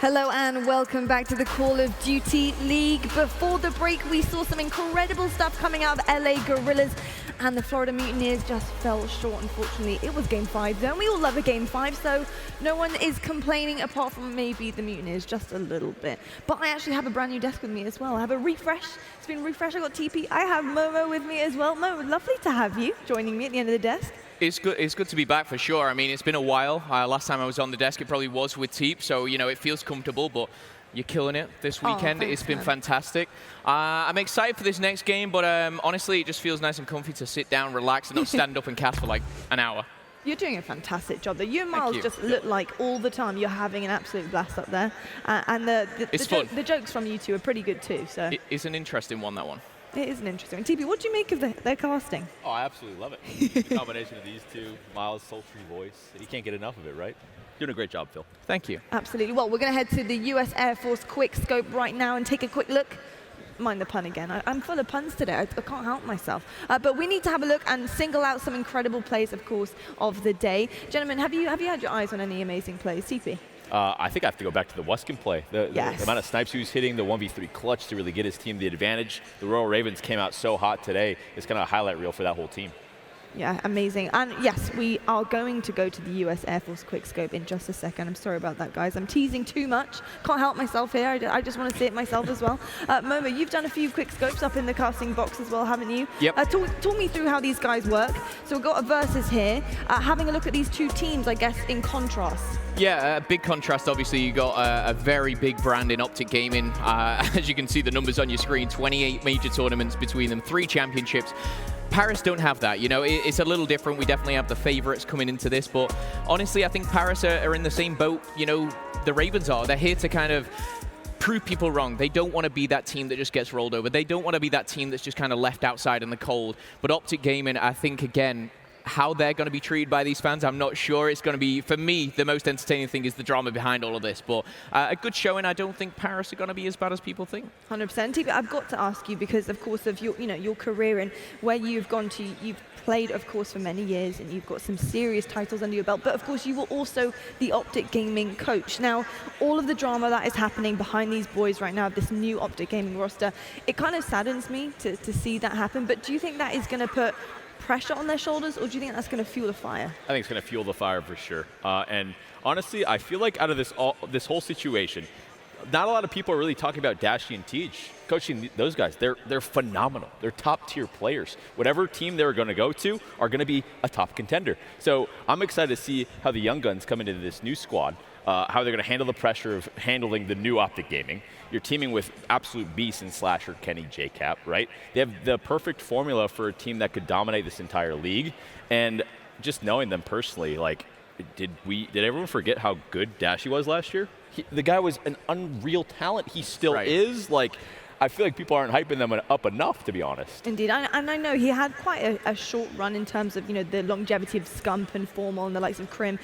S20: Hello and welcome back to the Call of Duty League. Before the break, we saw some incredible stuff coming out of LA Guerrillas and the Florida Mutineers just fell short, unfortunately. It was Game 5, though, and we all love a Game 5, so no one is complaining apart from maybe the Mutineers, just a little bit. But I actually have a brand new desk with me as well. I have a refresh. It's been refreshed. I got TP. I have Momo with me as well. Momo, lovely to have you joining me at the end of the desk.
S19: It's good to be back for sure. I mean, it's been a while. Last time I was on the desk, it probably was with Teep, so, you know, it feels comfortable, but you're killing it this weekend.
S20: Thanks,
S19: it's been
S20: man.
S19: fantastic. I'm excited for this next game, but honestly, it just feels nice and comfy to sit down, relax, and not stand up and cast for like an hour.
S20: You're doing a fantastic job, though. You and
S19: Thank
S20: Miles
S19: you.
S20: just look like all the time you're having an absolute blast up there. And
S19: It's fun.
S20: the jokes from you two are pretty good, too. So
S19: It's an interesting one, that one.
S20: it is an interesting one. TP, what do you make of their casting?
S8: Oh, I absolutely love it. The combination of these two, Miles' sultry voice. You can't get enough of it, right? Doing a great job, Phil.
S19: Thank you.
S20: Absolutely. Well, we're going to head to the U.S. Air Force quick scope right now and take a quick look. Mind the pun again. I'm full of puns today. I can't help myself. But we need to have a look and single out some incredible plays, of course, of the day. Gentlemen, have you had your eyes on any amazing plays? TP?
S8: I think I have to go back to the Wuskin play. The
S20: Yes.
S8: amount of snipes he was hitting, the 1v3 clutch to really get his team the advantage. The Royal Ravens came out so hot today. It's kind of a highlight reel for that whole team.
S20: Yeah, amazing. And yes, we are going to go to the U.S. Air Force quickscope in just a second. I'm sorry about that, guys. I'm teasing too much. Can't help myself here. I just want to see it myself as well. Momo, you've done a few quickscopes up in the casting box as well, haven't you?
S19: Yep.
S20: Talk me through how these guys work. So we've got a versus here. Having a look at these two teams, I guess, in contrast.
S19: Yeah, a big contrast. Obviously, you got a very big brand in Optic Gaming. As you can see the numbers on your screen, 28 major tournaments between them, 3 championships. Paris don't have that, you know, it's a little different. We definitely have the favorites coming into this, but honestly, I think Paris are in the same boat, you know, the Ravens are. They're here to kind of prove people wrong. They don't want to be that team that just gets rolled over. They don't want to be that team that's just kind of left outside in the cold. But Optic Gaming, I think, again, how they're going to be treated by these fans, I'm not sure. It's going to be, for me, the most entertaining thing is the drama behind all of this. But a good showing. I don't think Paris are going to be as bad as people think.
S20: 100%. I've got to ask you because, of course, of your career and where you've gone to, you've played, of course, for many years, and you've got some serious titles under your belt. But, of course, you were also the Optic Gaming coach. Now, all of the drama that is happening behind these boys right now, this new Optic Gaming roster, it kind of saddens me to see that happen. But do you think that is going to put pressure on their shoulders, or do you think that's going to fuel the fire?
S8: I think it's going to fuel the fire for sure. And honestly, I feel like out of this whole situation, not a lot of people are really talking about Dashy and Teach. Coaching those guys, they're phenomenal. They're top tier players. Whatever team they're going to go to are going to be a top contender. So I'm excited to see how the young guns come into this new squad, how they're going to handle the pressure of handling the new Optic Gaming. You're teaming with absolute beasts in Slasher, Kenny, JCap, right? They have the perfect formula for a team that could dominate this entire league. And just knowing them personally, like, did everyone forget how good Dashy was last year? The guy was an unreal talent. He still is. Like, I feel like people aren't hyping them up enough, to be honest.
S20: Indeed, and I know he had quite a short run in terms of, you know, the longevity of Scump and Formal and the likes of Crim,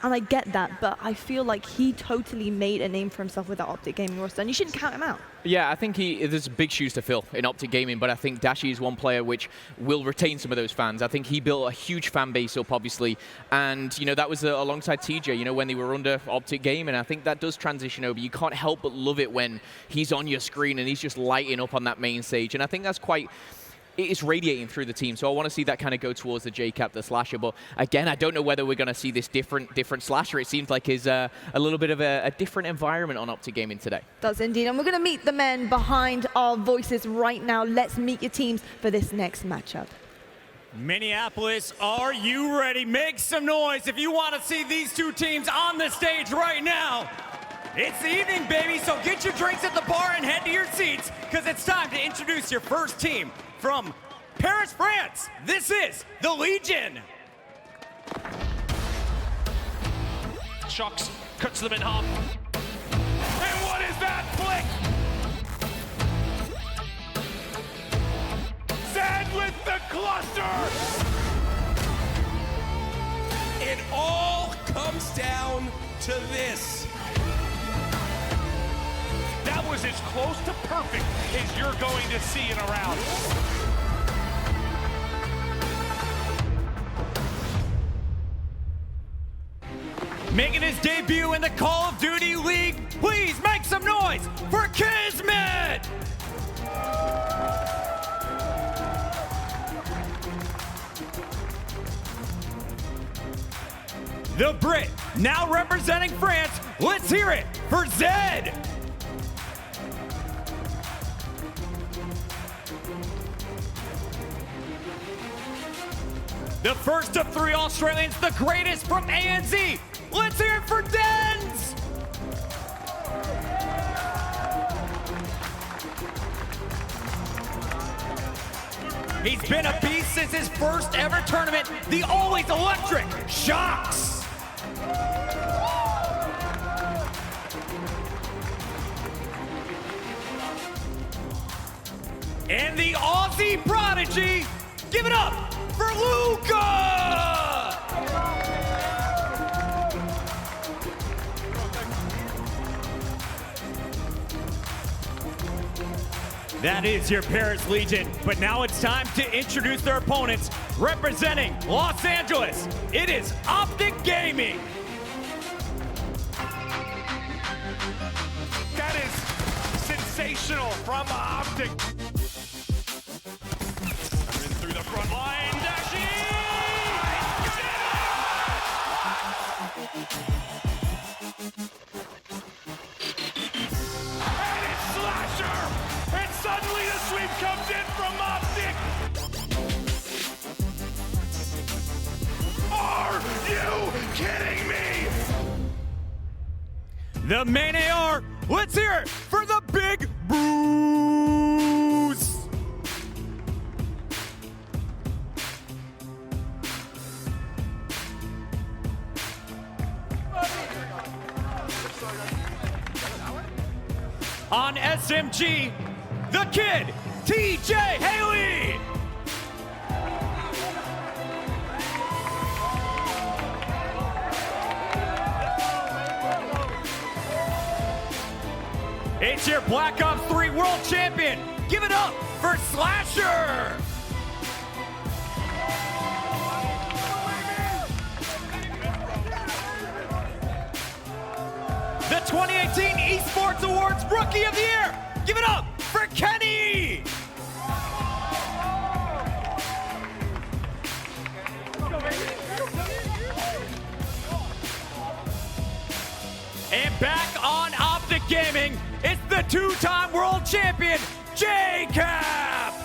S20: and I get that, but I feel like he totally made a name for himself with that Optic Gaming roster, and you shouldn't count him out.
S19: Yeah, I think there's big shoes to fill in Optic Gaming, but I think Dashy is one player which will retain some of those fans. I think he built a huge fan base up, obviously, and, you know, that was alongside TJ, you know, when they were under Optic Gaming. I think that does transition over. You can't help but love it when he's on your screen and he's just lighting up on that main stage, and I think that's it's radiating through the team, so I want to see that kind of go towards the JCap, the Slasher. But again, I don't know whether we're going to see this different Slasher. It seems like is a little bit of a different environment on Optic Gaming today.
S20: Does indeed, and we're going to meet the men behind our voices right now. Let's meet your teams for this next matchup.
S6: Minneapolis, are you ready? Make some noise if you want to see these two teams on the stage right now. It's the evening, baby, so get your drinks at the bar and head to your seats, because it's time to introduce your first team from Paris, France. This is the Legion.
S14: Shocks, cuts them in half. And what is that flick? Zed with the cluster!
S9: It all comes down to this.
S14: That was as close to perfect as you're going to see in a round.
S6: Making his debut in the Call of Duty League, please make some noise for Kismet! the Brit, now representing France. Let's hear it for Zed. The first of 3 Australians, the greatest from ANZ. Let's hear it for Dens. He's been a beast since his first ever tournament, the always electric Shocks. And the Aussie prodigy, give it up for Luca! That is your Paris Legion, but now it's time to introduce their opponents. Representing Los Angeles, it is Optic Gaming.
S14: That is sensational from Optic. In through the front line, Dashi! And it's Slasher! And suddenly the sweep comes in from Optic! Are you kidding me?
S6: The main AR, let's hear it for the Big Bruce. On SMG, the kid, TJ Haley. It's your Black Ops 3 World Champion. Give it up for Slasher. The 2018 Esports Awards Rookie of the Year. Give it up for Kenny. And back on Optic Gaming, it's the 2-time world champion, J-Cap.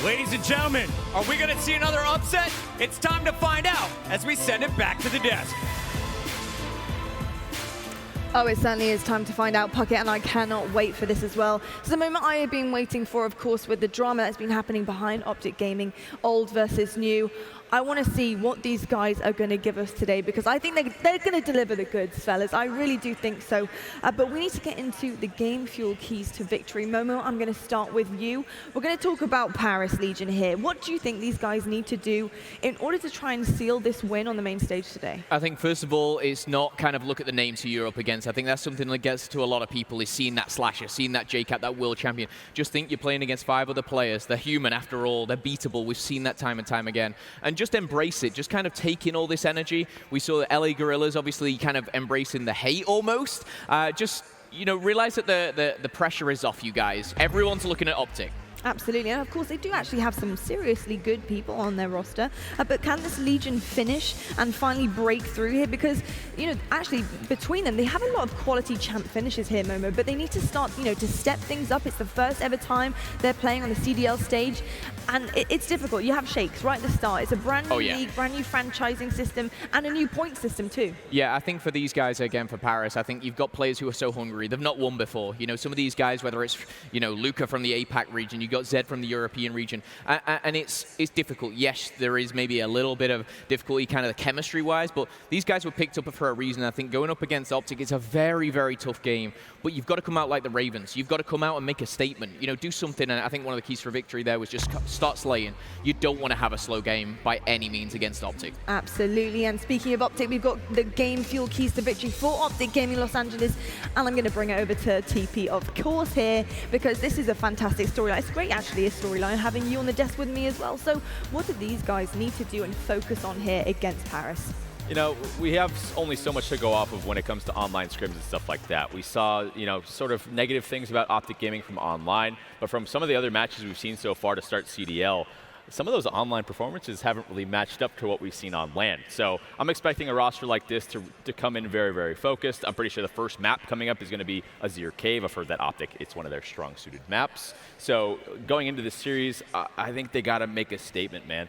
S6: Ladies and gentlemen, are we gonna see another upset? It's time to find out as we send it back to the desk.
S20: Oh, it certainly is time to find out, Puckett, and I cannot wait for this as well. It's the moment I have been waiting for, of course, with the drama that's been happening behind Optic Gaming, old versus new. I want to see what these guys are going to give us today, because I think they're going to deliver the goods, fellas. I really do think so. But we need to get into the game fuel keys to victory. Momo, I'm going to start with you. We're going to talk about Paris Legion here. What do you think these guys need to do in order to try and seal this win on the main stage today?
S19: I think, first of all, it's not kind of look at the names who you're up against. I think that's something that gets to a lot of people, is seeing that Slasher, seeing that J-Cap, that world champion. Just think you're playing against 5 other players. They're human after all. They're beatable. We've seen that time and time again. And just embrace it. Just kind of take in all this energy. We saw the LA Guerrillas obviously kind of embracing the hate almost. Just, you know, realize that the pressure is off you guys. Everyone's looking at Optic.
S20: Absolutely, and of course they do actually have some seriously good people on their roster, but can this Legion finish and finally break through here? Because, you know, actually between them, they have a lot of quality champ finishes here, Momo, but they need to start, you know, to step things up. It's the first ever time they're playing on the CDL stage, and it's difficult. You have shakes right at the start. It's a brand new league, brand new franchising system, and a new point system too.
S19: Yeah, I think for these guys, again, for Paris, I think you've got players who are so hungry. They've not won before. You know, some of these guys, whether it's, you know, Luca from the APAC region, you got Zed from the European region, and it's difficult. Yes, there is maybe a little bit of difficulty kind of chemistry-wise, but these guys were picked up for a reason. I think going up against Optic is a very, very tough game, but you've got to come out like the Ravens. You've got to come out and make a statement, you know, do something, and I think one of the keys for victory there was just start slaying. You don't want to have a slow game by any means against Optic.
S20: Absolutely, and speaking of Optic, we've got the game fuel keys to victory for Optic Gaming Los Angeles, and I'm going to bring it over to TP, of course, here, because this is a fantastic storyline. It's great great, actually, a storyline having you on the desk with me as well. So what do these guys need to do and focus on here against Paris?
S8: You know, we have only so much to go off of when it comes to online scrims and stuff like that. We saw, you know, sort of negative things about Optic Gaming from online, but from some of the other matches we've seen so far to start CDL, some of those online performances haven't really matched up to what we've seen on LAN. So I'm expecting a roster like this to come in very, very focused. I'm pretty sure the first map coming up is going to be Azir Cave. I've heard that Optic, it's one of their strong suited maps. So going into this series, I think they got to make a statement, man.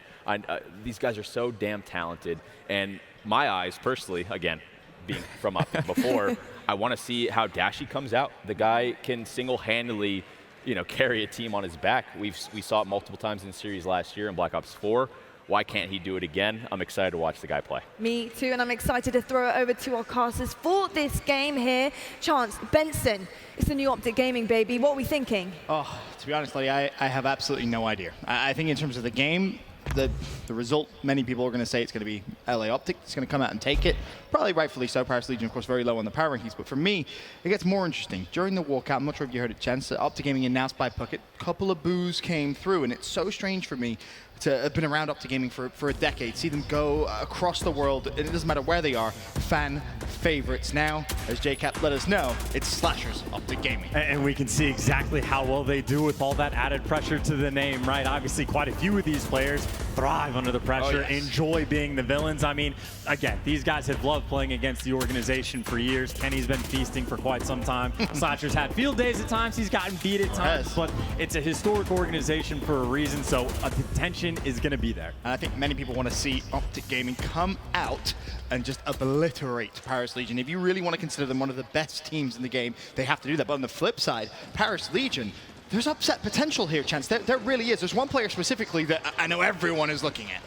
S8: These guys are so damn talented, and my eyes, personally, again, being from Optic before, I want to see how Dashy comes out. The guy can single-handedly, you know, carry a team on his back. We saw it multiple times in series last year in Black Ops 4. Why can't he do it again? I'm excited to watch the guy play.
S20: Me too, and I'm excited to throw it over to our casters for this game here. Chance, Benson, it's the new Optic Gaming, baby. What are we thinking?
S10: Oh, to be honest, Lily, I have absolutely no idea. I think in terms of the game, the result, many people are going to say it's going to be LA Optic. It's going to come out and take it. Probably rightfully so. Paris Legion, of course, very low on the power rankings. But for me, it gets more interesting. During the walkout, I'm not sure if you heard it, Chance, Optic Gaming announced by Puckett, a couple of boos came through. And it's so strange for me to have been around Optic Gaming for a decade, see them go across the world, and it doesn't matter where they are, fan favorites. Now, as JCap let us know, it's Slashers Optic Gaming.
S11: And we can see exactly how well they do with all that added pressure to the name, right? Obviously, quite a few of these players thrive under the pressure, enjoy being the villains. I mean, again, these guys have loved playing against the organization for years. Kenny's been feasting for quite some time. Slashers had field days at times, he's gotten beat at times, but it's a historic organization for a reason, so the tension is going to be there.
S10: And I think many people want to see Optic Gaming come out and just obliterate Paris Legion. If you really want to consider them one of the best teams in the game, they have to do that. But on the flip side, Paris Legion, there's upset potential here, Chance. There really is. There's one player specifically that I know everyone is looking at.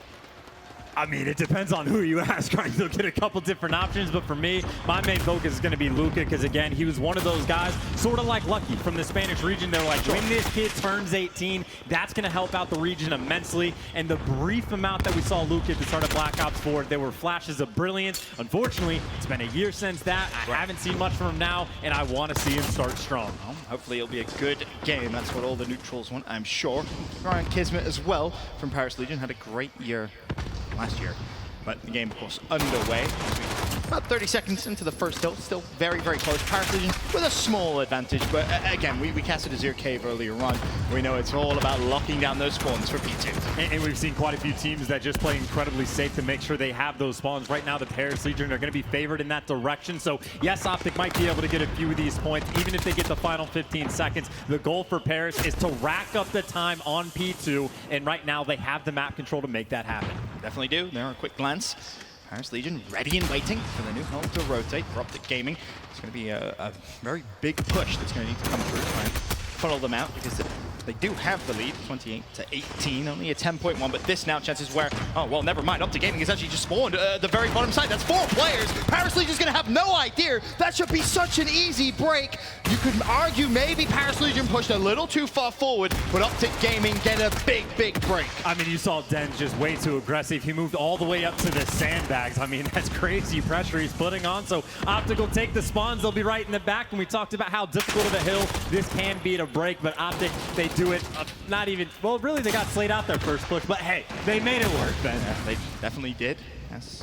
S11: I mean, it depends on who you ask, right? You'll get a couple different options, but for me, my main focus is going to be Luca, because again, he was one of those guys, sort of like Lucky from the Spanish region. They're like, when this kid turns 18, that's going to help out the region immensely. And the brief amount that we saw Luca at the start of Black Ops 4, there were flashes of brilliance. Unfortunately, it's been a year since that. I haven't seen much from him now, and I want to see him start strong.
S10: Well, hopefully it'll be a good game. That's what all the neutrals want, I'm sure. Ryan Kismet as well from Paris Legion had a great year last year. But the game, of course, underway. About 30 seconds into the first hill, still very, very close. Paris Legion with a small advantage, but again, we casted Azir Cave earlier on. We know it's all about locking down those spawns for P2.
S11: And we've seen quite a few teams that just play incredibly safe to make sure they have those spawns. Right now, the Paris Legion are going to be favored in that direction. So yes, Optic might be able to get a few of these points, even if they get the final 15 seconds. The goal for Paris is to rack up the time on P2, and right now they have the map control to make that happen.
S10: Definitely do. There, a quick glance. Paris Legion ready and waiting for the new home to rotate for Optic Gaming. It's going to be a very big push that's going to need to come through to try and funnel them out, because they do have the lead, 28-18, only a 10-point one, but this now chances where, oh, well, never mind. Optic Gaming has actually just spawned at the very bottom side. That's 4 players. Paris Legion's going to have no idea. That should be such an easy break. You could argue maybe Paris Legion pushed a little too far forward, but Optic Gaming get a big, big break.
S11: I mean, you saw Den just way too aggressive. He moved all the way up to the sandbags. I mean, that's crazy pressure he's putting on. So Optic will take the spawns. They'll be right in the back. And we talked about how difficult of a hill this can be to break, but Optic, they do it not even, well, really, they got slayed out their first push, but hey, they made it work, Ben.
S10: Yeah, they definitely did. Yes.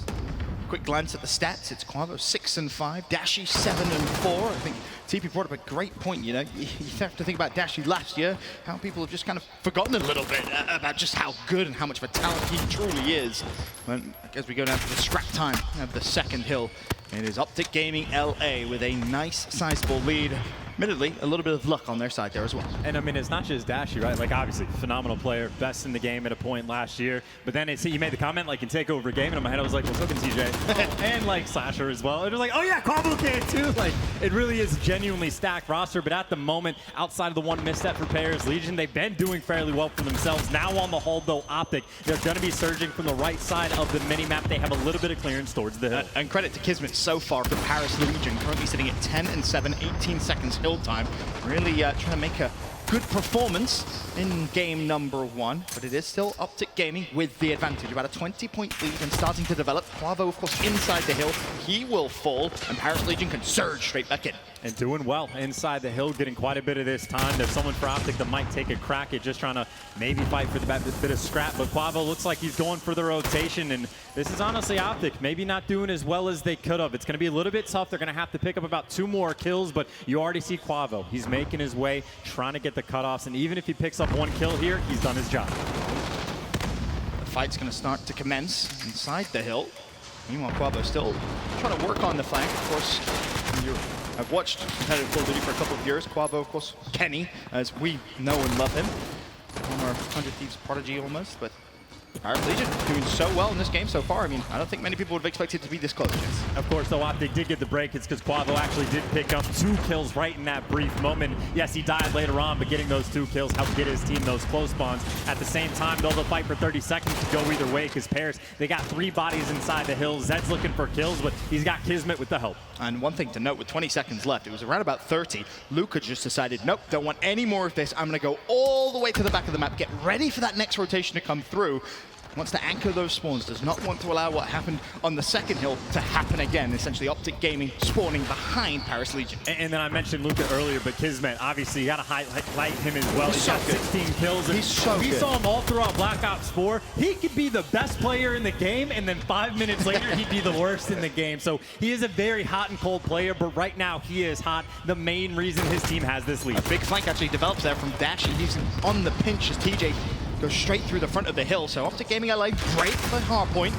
S10: Quick glance at the stats. It's Quavo 6-5, Dashy 7-4. I think TP brought up a great point. You know, you have to think about Dashy last year, how people have just kind of forgotten a little bit about just how good and how much of a talent he truly is. But as we go down to the scrap time of the second hill, it is Optic Gaming LA with a nice, sizable lead. Admittedly, a little bit of luck on their side there as well.
S11: And I mean, it's not just Dashy, right? Like, obviously, phenomenal player, best in the game at a point last year. But then you made the comment, like, can take over a game, and in my head I was like, well, so can TJ. And like Slasher as well. It was like, oh yeah, Quavo can too. Like, it really is a genuinely stacked roster. But at the moment, outside of the one misstep for Paris Legion, they've been doing fairly well for themselves. Now on the whole, though, Optic, they're going to be surging from the right side of the mini-map. They have a little bit of clearance towards the hill.
S10: And credit to Kismet so far for Paris Legion, currently sitting at 10-7, 18 seconds hill time. Really trying to make a good performance in game number 1, but it is still Optic Gaming with the advantage. About a 20-point lead and starting to develop. Quavo, of course, inside the hill. He will fall, and Paris Legion can surge straight back in.
S11: And doing well inside the hill, getting quite a bit of this time. There's someone for Optic that might take a crack at just trying to maybe fight for the bit of scrap, but Quavo looks like he's going for the rotation, and this is honestly Optic maybe not doing as well as they could have. It's going to be a little bit tough. They're going to have to pick up about 2 more kills, but you already see Quavo. He's making his way, trying to get the cutoffs, and even if he picks up 1 kill here, he's done his job.
S10: The fight's going to start to commence inside the hill. Meanwhile, Quavo still trying to work on the flank. Of course, I've watched competitive Call of Duty for a couple of years. Quavo, of course, Kenny, as we know and love him. Former 100 Thieves prodigy almost, but Paris Legion doing so well in this game so far. I mean, I don't think many people would have expected it to be this close.
S11: Of course, though, Optic did get the break. It's because Quavo actually did pick up 2 kills right in that brief moment. Yes, he died later on, but getting those 2 kills helped get his team those close spawns. At the same time, though, the fight for 30 seconds could go either way because Paris, they got 3 bodies inside the hill. Zed's looking for kills, but he's got Kismet with the help.
S10: And one thing to note, with 20 seconds left, it was around about 30. Luca just decided, nope, don't want any more of this. I'm going to go all the way to the back of the map, get ready for that next rotation to come through. Wants to anchor those spawns, does not want to allow what happened on the second hill to happen again. Essentially, Optic Gaming spawning behind Paris Legion.
S11: And then I mentioned Luca earlier, but Kismet, obviously, you got to highlight him as well. He's got 16 kills. And
S10: he's so
S11: we
S10: good.
S11: saw him all throughout Black Ops 4. He could be the best player in the game, and then 5 minutes later, he'd be the worst in the game. So he is a very hot and cold player, but right now, he is hot. The main reason his team has this lead.
S10: A big flank actually develops there from Dashi. He's on the pinch as TJ goes straight through the front of the hill. So Optic Gaming LA break the hardpoint.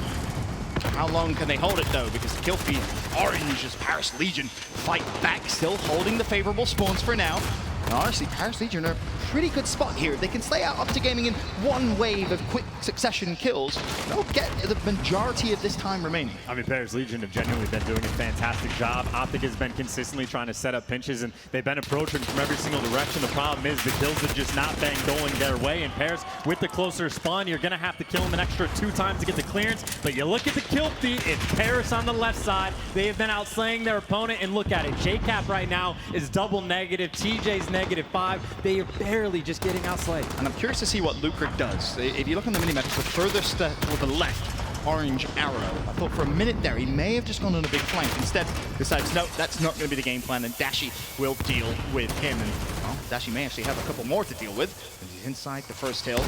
S10: How long can they hold it though? Because the kill feed orange as Paris Legion fight back, still holding the favorable spawns for now. And honestly, Paris Legion are a pretty good spot here. They can slay out Optic Gaming in 1 wave of quick succession kills. They'll get the majority of this time remaining.
S11: I mean, Paris Legion have genuinely been doing a fantastic job. Optic has been consistently trying to set up pinches, and they've been approaching from every single direction. The problem is the kills have just not been going their way. And Paris, with the closer spawn, you're going to have to kill them an extra 2 times to get the clearance. But you look at the kill feed, it's Paris on the left side. They have been outslaying their opponent, and look at it. JCap right now is double negative. TJ's -5. They are barely just getting outslayed.
S10: And I'm curious to see what Lucre does. If you look on the minimap, the furthest to the left, orange arrow. I thought for a minute there he may have just gone on a big flank. Instead, decides, no, that's not going to be the game plan, and Dashi will deal with him. And well, Dashi may actually have a couple more to deal with. He's inside the first hill.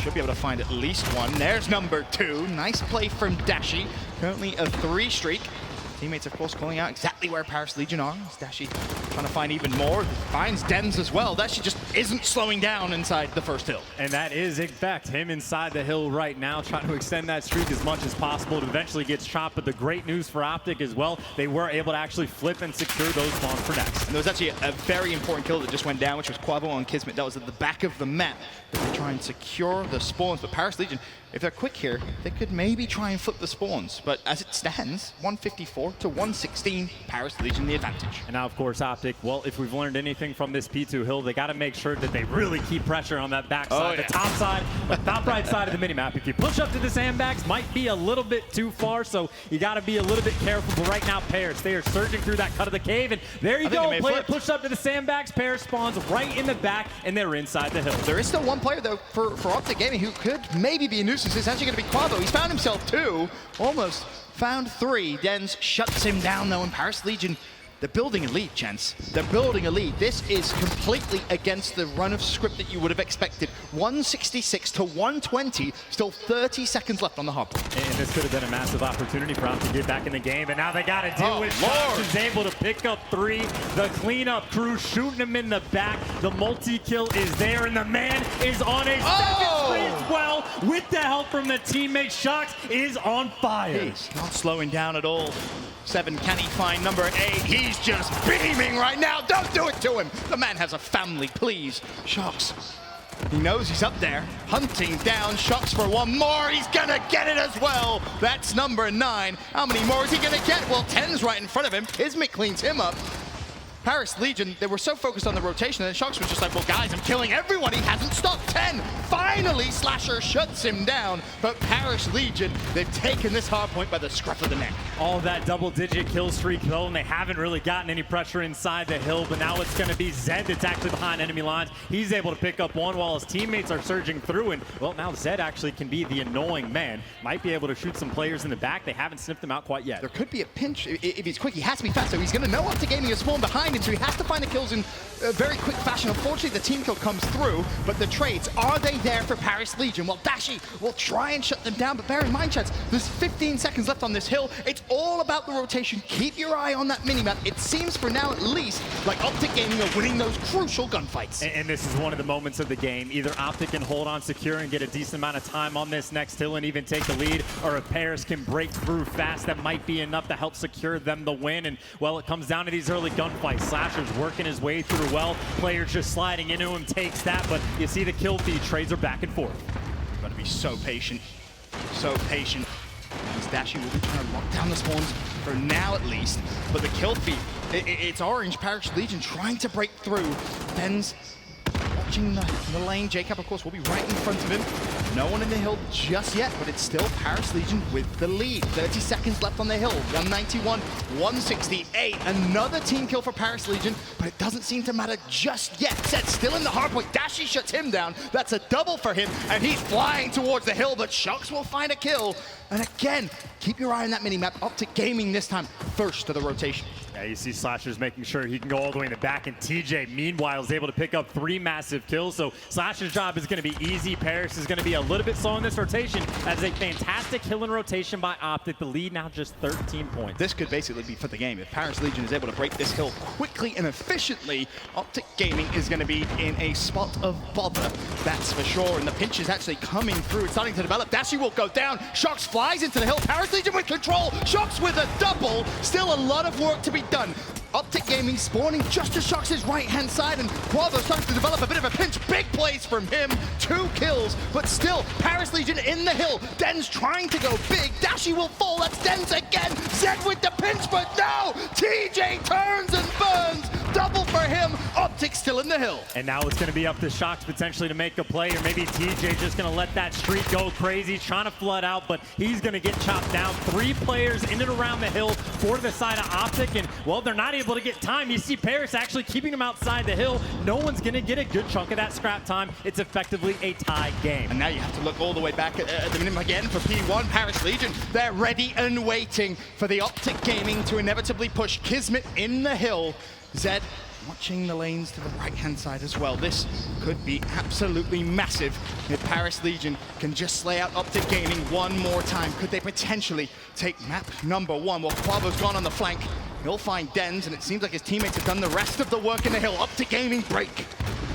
S10: Should be able to find at least 1. There's number 2. Nice play from Dashi. Currently a 3 streak. Teammates, of course, calling out exactly where Paris Legion are. Dashi trying to find even more. Finds Dens as well. Dashi just isn't slowing down inside the first hill.
S11: And that is, in fact, him inside the hill right now, trying to extend that streak as much as possible. It eventually gets chopped, but the great news for Optic as well, they were able to actually flip and secure those spawns for next.
S10: And there was actually a very important kill that just went down, which was Quavo on Kismet. That was at the back of the map. They try and secure the spawns, but Paris Legion, if they're quick here, they could maybe try and flip the spawns. But as it stands, 154 to 116, Paris Legion the advantage.
S11: And now, of course, Optic, well, if we've learned anything from this P2 hill, they got to make sure that they really keep pressure on that back side, the top side, the top right side of the minimap. If you push up to the sandbags, might be a little bit too far, so you got to be a little bit careful. But right now, Paris, they are surging through that cut of the cave, and there you go. Player pushed up to the sandbags, Paris spawns right in the back, and they're inside the hill.
S10: There is still one player, though, for Optic Gaming who could maybe be a nuisance. It's actually going to be Quavo. He's found himself 2, almost found 3. Dens shuts him down, though, and Paris Legion, they're building a lead, Chance. They're building a lead. This is completely against the run of script that you would have expected. 166 to 120, still 30 seconds left on the hop.
S11: And this could have been a massive opportunity for them to get back in the game, and now they got to deal with Shox, who's able to pick up 3. The cleanup crew shooting him in the back. The multi-kill is there, and the man is on a second spree as well with the help from the teammate. Shox is on fire.
S10: He's not slowing down at all. 7, can he find number 8? He's just beaming right now. Don't do it to him. The man has a family, please. Shox. He knows he's up there, hunting down Shox for 1 more. He's gonna get it as well. That's number 9. How many more is he gonna get? Well, 10's right in front of him. Kismet cleans him up. Paris Legion, they were so focused on the rotation, and Shox was just like, well, guys, I'm killing everyone. He hasn't stopped. 10. Finally, Slasher shuts him down. But Paris Legion, they've taken this hard point by the scruff of the neck.
S11: All that double-digit kill streak, though, and they haven't really gotten any pressure inside the hill, but now it's going to be Zed that's actually behind enemy lines. He's able to pick up one while his teammates are surging through, and, well, now Zed actually can be the annoying man. Might be able to shoot some players in the back. They haven't sniffed them out quite yet.
S10: There could be a pinch. If he's quick, he has to be fast, so he's going to know up to gaming a spawn behind him, so he has to find the kills in a very quick fashion. Unfortunately, the team kill comes through, but the trades, are they there for Paris Legion? Well, Dashi will try and shut them down, but bear in mind, chats, there's 15 seconds left on this hill. It's all about the rotation. Keep your eye on that minimap. It seems for now, at least, like Optic Gaming are winning those crucial gunfights.
S11: And this is one of the moments of the game. Either Optic can hold on secure and get a decent amount of time on this next hill and even take the lead, or if Paris can break through fast, that might be enough to help secure them the win. And, well, it comes down to these early gunfights. Slasher's working his way through well. Players just sliding into him, takes that, but you see the kill feed. Trades are back and forth.
S10: Got to be so patient. So patient. As Dashi will be trying to lock down the spawns for now at least. But the kill feed, it's orange. Paris Legion trying to break through. Ben's watching the lane. Jacob, of course, will be right in front of him. No one in the hill just yet, but it's still Paris Legion with the lead. 30 seconds left on the hill. 191, 168. Another team kill for Paris Legion, but it doesn't seem to matter just yet. Zed still in the hard point. Dashi shuts him down. That's a double for him, and he's flying towards the hill, but Shox will find a kill. And again, keep your eye on that minimap. Optic Gaming this time first to the rotation.
S11: Yeah, you see Slasher's making sure he can go all the way in the back, and TJ, meanwhile, is able to pick up 3 massive kills. So Slasher's job is going to be easy. Paris is going to be a little bit slow in this rotation. That is a fantastic kill and rotation by Optic. The lead now just 13 points.
S10: This could basically be for the game. If Paris Legion is able to break this hill quickly and efficiently, Optic Gaming is going to be in a spot of bother, that's for sure. And the pinch is actually coming through. It's starting to develop. Dashi will go down. Shox flies into the hill. Paris Legion with control. Shox with a double. Still a lot of work to be done. Optic Gaming spawning just to Shox's right-hand side, and Quavo starting to develop a bit of a pinch. Big plays from him. 2 kills, but still, Paris Legion in the hill. Den's trying to go big. Dashi will fall. That's Den's again. Zed with the pinch, but no! TJ turns and burns. Double for him. Optic still in the hill.
S11: And now it's going to be up to Shox potentially to make a play, or maybe TJ just going to let that streak go crazy. He's trying to flood out, but he's going to get chopped down. 3 players in and around the hill for the side of Optic, and, well, they're not able to get time. You see Paris actually keeping him outside the hill. No one's going to get a good chunk of that scrap time. It's effectively a tie game.
S10: And now you have to look all the way back at the minimum again for P1. Paris Legion, they're ready and waiting for the Optic Gaming to inevitably push Kismet in the hill. Zed watching the lanes to the right-hand side as well. This could be absolutely massive if Paris Legion can just slay out Optic Gaming one more time. Could they potentially take map number 1? Well, Quavo's gone on the flank. He'll find Dens, and it seems like his teammates have done the rest of the work in the hill. Optic Gaming break.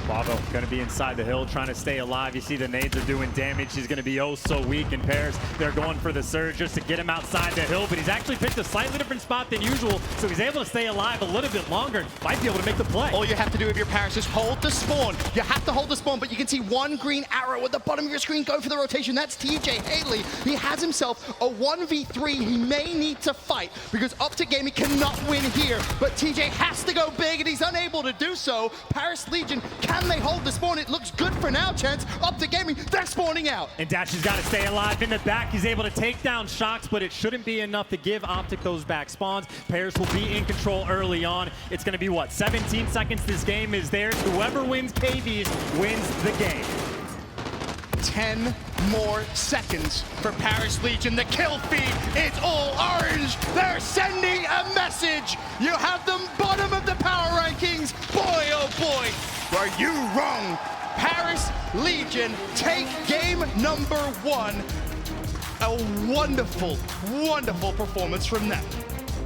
S11: Quavo going to be inside the hill trying to stay alive. You see the nades are doing damage. He's going to be oh so weak in Paris. They're going for the surge just to get him outside the hill, but he's actually picked a slightly different spot than usual, so he's able to stay alive a little bit longer. Might be able to make the play.
S10: All you have to do if you're Paris is hold the spawn. You have to hold the spawn, but you can see 1 green arrow at the bottom of your screen go for the rotation. That's TJ Haley. He has himself a 1v3 he may need to fight because Optic Gaming cannot win here, but TJ has to go big, and he's unable to do so. Paris Legion, can they hold the spawn? It looks good for now, Chance. Optic Gaming, they're spawning out.
S11: And Dash has got to stay alive in the back. He's able to take down Shox, but it shouldn't be enough to give Optic those back spawns. Paris will be in control early on. It's going to be, what, 17 seconds this game is theirs. Whoever wins KVs wins the game.
S10: 10 more seconds for Paris Legion. The kill feed is all orange. They're sending a message. You have them bottom of the power rankings. Boy, oh boy, were you wrong. Paris Legion take game number 1. A wonderful, wonderful performance from them.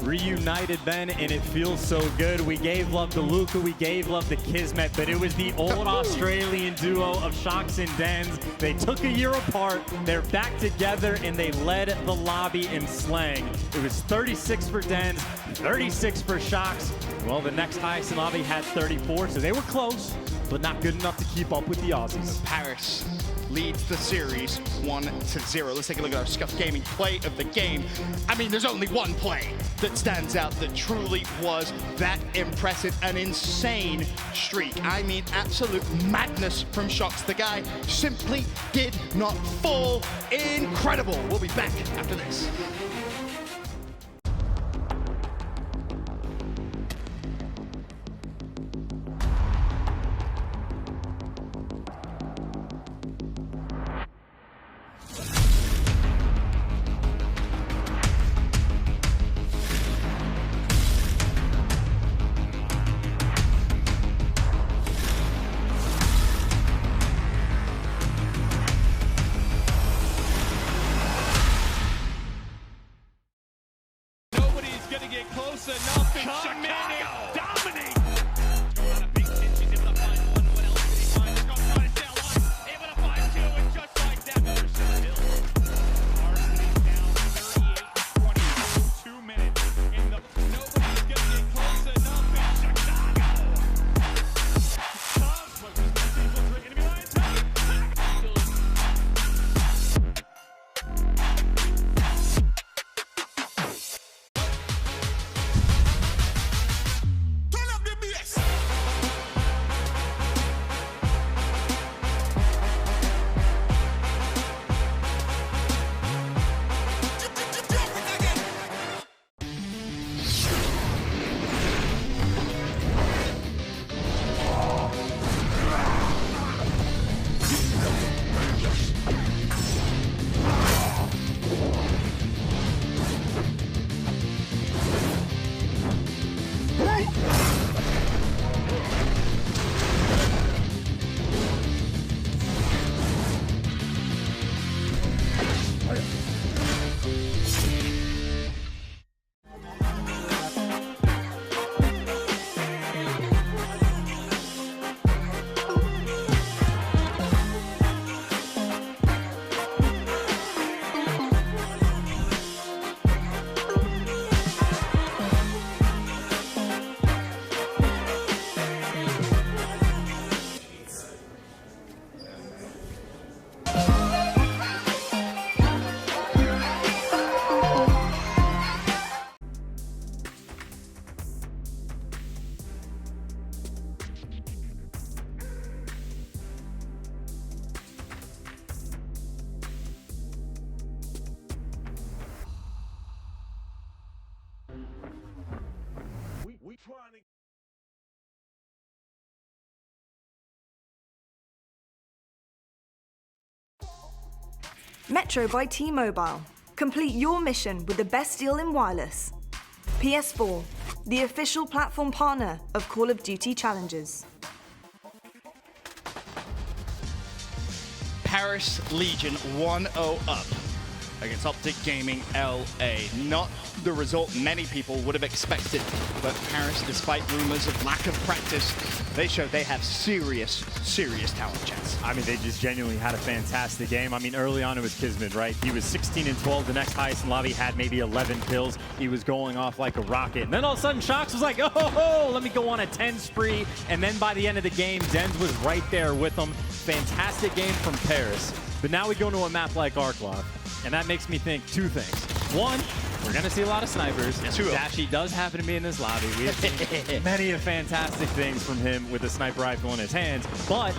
S11: Reunited, Ben, and it feels so good. We gave love to Luca, we gave love to Kismet, but it was the old Australian duo of Shox and Dens. They took a year apart, they're back together, and they led the lobby in slang. It was 36 for Dens, 36 for Shox. Well, the next highest in lobby had 34, so they were close, but not good enough to keep up with the Aussies.
S10: Paris leads the series 1-0. Let's take a look at our Scuff Gaming play of the game. I mean, there's only one play that stands out that truly was that impressive, an insane streak. I mean, absolute madness from shots. The guy simply did not fall. Incredible. We'll be back after this.
S2: Metro by T-Mobile. Complete your mission with the best deal in wireless. PS4, the official platform partner of Call of Duty Challenges.
S10: Paris Legion 1-0 up against Optic Gaming LA. Not the result many people would have expected, but Paris, despite rumors of lack of practice, they showed they have serious talent, chance.
S11: I mean, they just genuinely had a fantastic game. I mean, early on it was Kismet, right? He was 16-12, the next highest in lobby, had maybe 11 kills. He was going off like a rocket. And then all of a sudden, Shox was like, oh, let me go on a 10 spree. And then by the end of the game, Denz was right there with him. Fantastic game from Paris. But now we go to a map like Arklov, and that makes me think two things. One, we're going to see a lot of snipers. Yes, Dashy does happen to be in this lobby. We have seen many fantastic things from him with a sniper rifle in his hands. But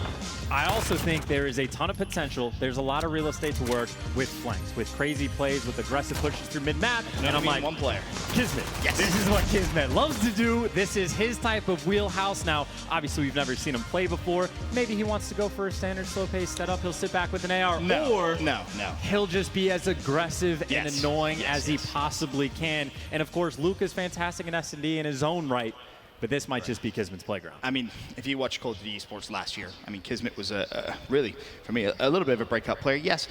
S11: I also think there is a ton of potential. There's a lot of real estate to work with flanks, with crazy plays, with aggressive pushes through mid-map. And I'm like,
S10: one player.
S11: Kismet.
S10: Yes.
S11: This is what Kismet loves to do. This is his type of wheelhouse. Now, obviously, we've never seen him play before. Maybe he wants to go for a standard slow-paced setup. He'll sit back with an AR.
S10: No.
S11: He'll just be as aggressive and annoying as he possibly can. And, of course, Luke is fantastic in S&D in his own right. But this might just be Kismet's playground.
S10: I mean, if you watch Call of Duty Esports last year, I mean, Kismet was really, for me, a little bit of a breakout player. Yes,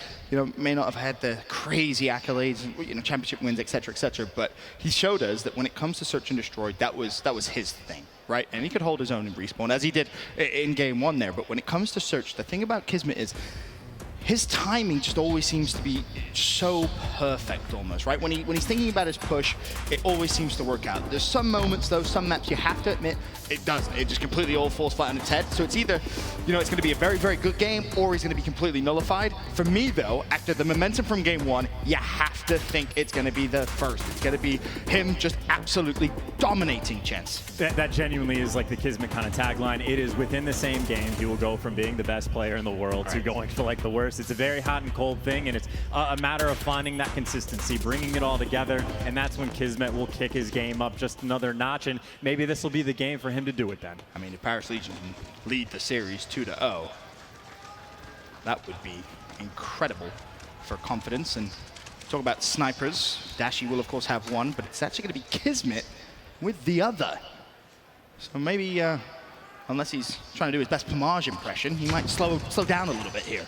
S10: may not have had the crazy accolades, championship wins, et cetera, but he showed us that when it comes to search and destroy, that was his thing, right? And he could hold his own in respawn, as he did in game one there. But when it comes to search, the thing about Kismet is his timing just always seems to be so perfect almost, right? When he's thinking about his push, it always seems to work out. There's some moments though, some maps you have to admit, it doesn't. It just completely all falls flat on its head. So it's either, you know, it's going to be a very, very good game or he's going to be completely nullified. For me though, after the momentum from game one, you have to think it's going to be the first. It's going to be him just absolutely dominating Chance.
S11: That genuinely is like the Kismet kind of tagline. It is within the same game. He will go from being the best player in the world to going for like the worst. It's a very hot and cold thing, and it's a matter of finding that consistency, bringing it all together, and that's when Kismet will kick his game up just another notch, and maybe this will be the game for him to do it then.
S10: I mean, if Paris Legion can lead the series 2-0, that would be incredible for confidence. And talk about snipers, Dashy will of course have one, but it's actually going to be Kismet with the other. So maybe, unless he's trying to do his best Pomage impression, he might slow down a little bit here.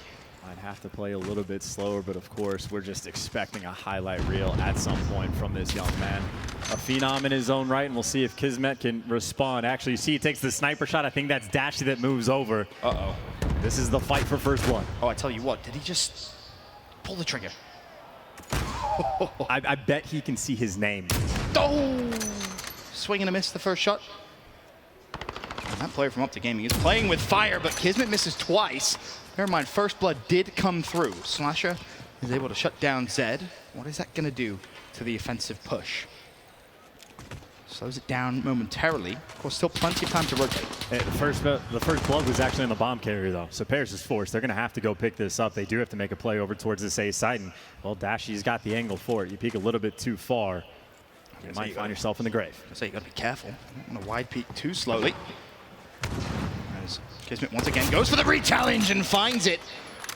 S11: I'd have to play a little bit slower, but of course, we're just expecting a highlight reel at some point from this young man. A phenom in his own right, and we'll see if Kismet can respond. Actually, you see he takes the sniper shot. I think that's Dashy that moves over.
S10: Uh-oh.
S11: This is the fight for first blood.
S10: Oh, I tell you what, did he just pull the trigger?
S11: I bet he can see his name.
S10: Oh! Swing and a miss the first shot. That player from Up to Gaming is playing with fire, but Kismet misses twice. Never mind, first blood did come through. Slasher is able to shut down Zed. What is that going to do to the offensive push? Slows it down momentarily. Of course, still plenty of time to rotate.
S11: The first blood was actually in the bomb carrier, though. So Paris is forced. They're going to have to go pick this up. They do have to make a play over towards this A site. And, well, Dashy's got the angle for it. You peek a little bit too far, you might find yourself in the grave.
S10: So you got to be careful. You don't want to wide peek too slowly. As Kismet once again goes for the re-challenge and finds it.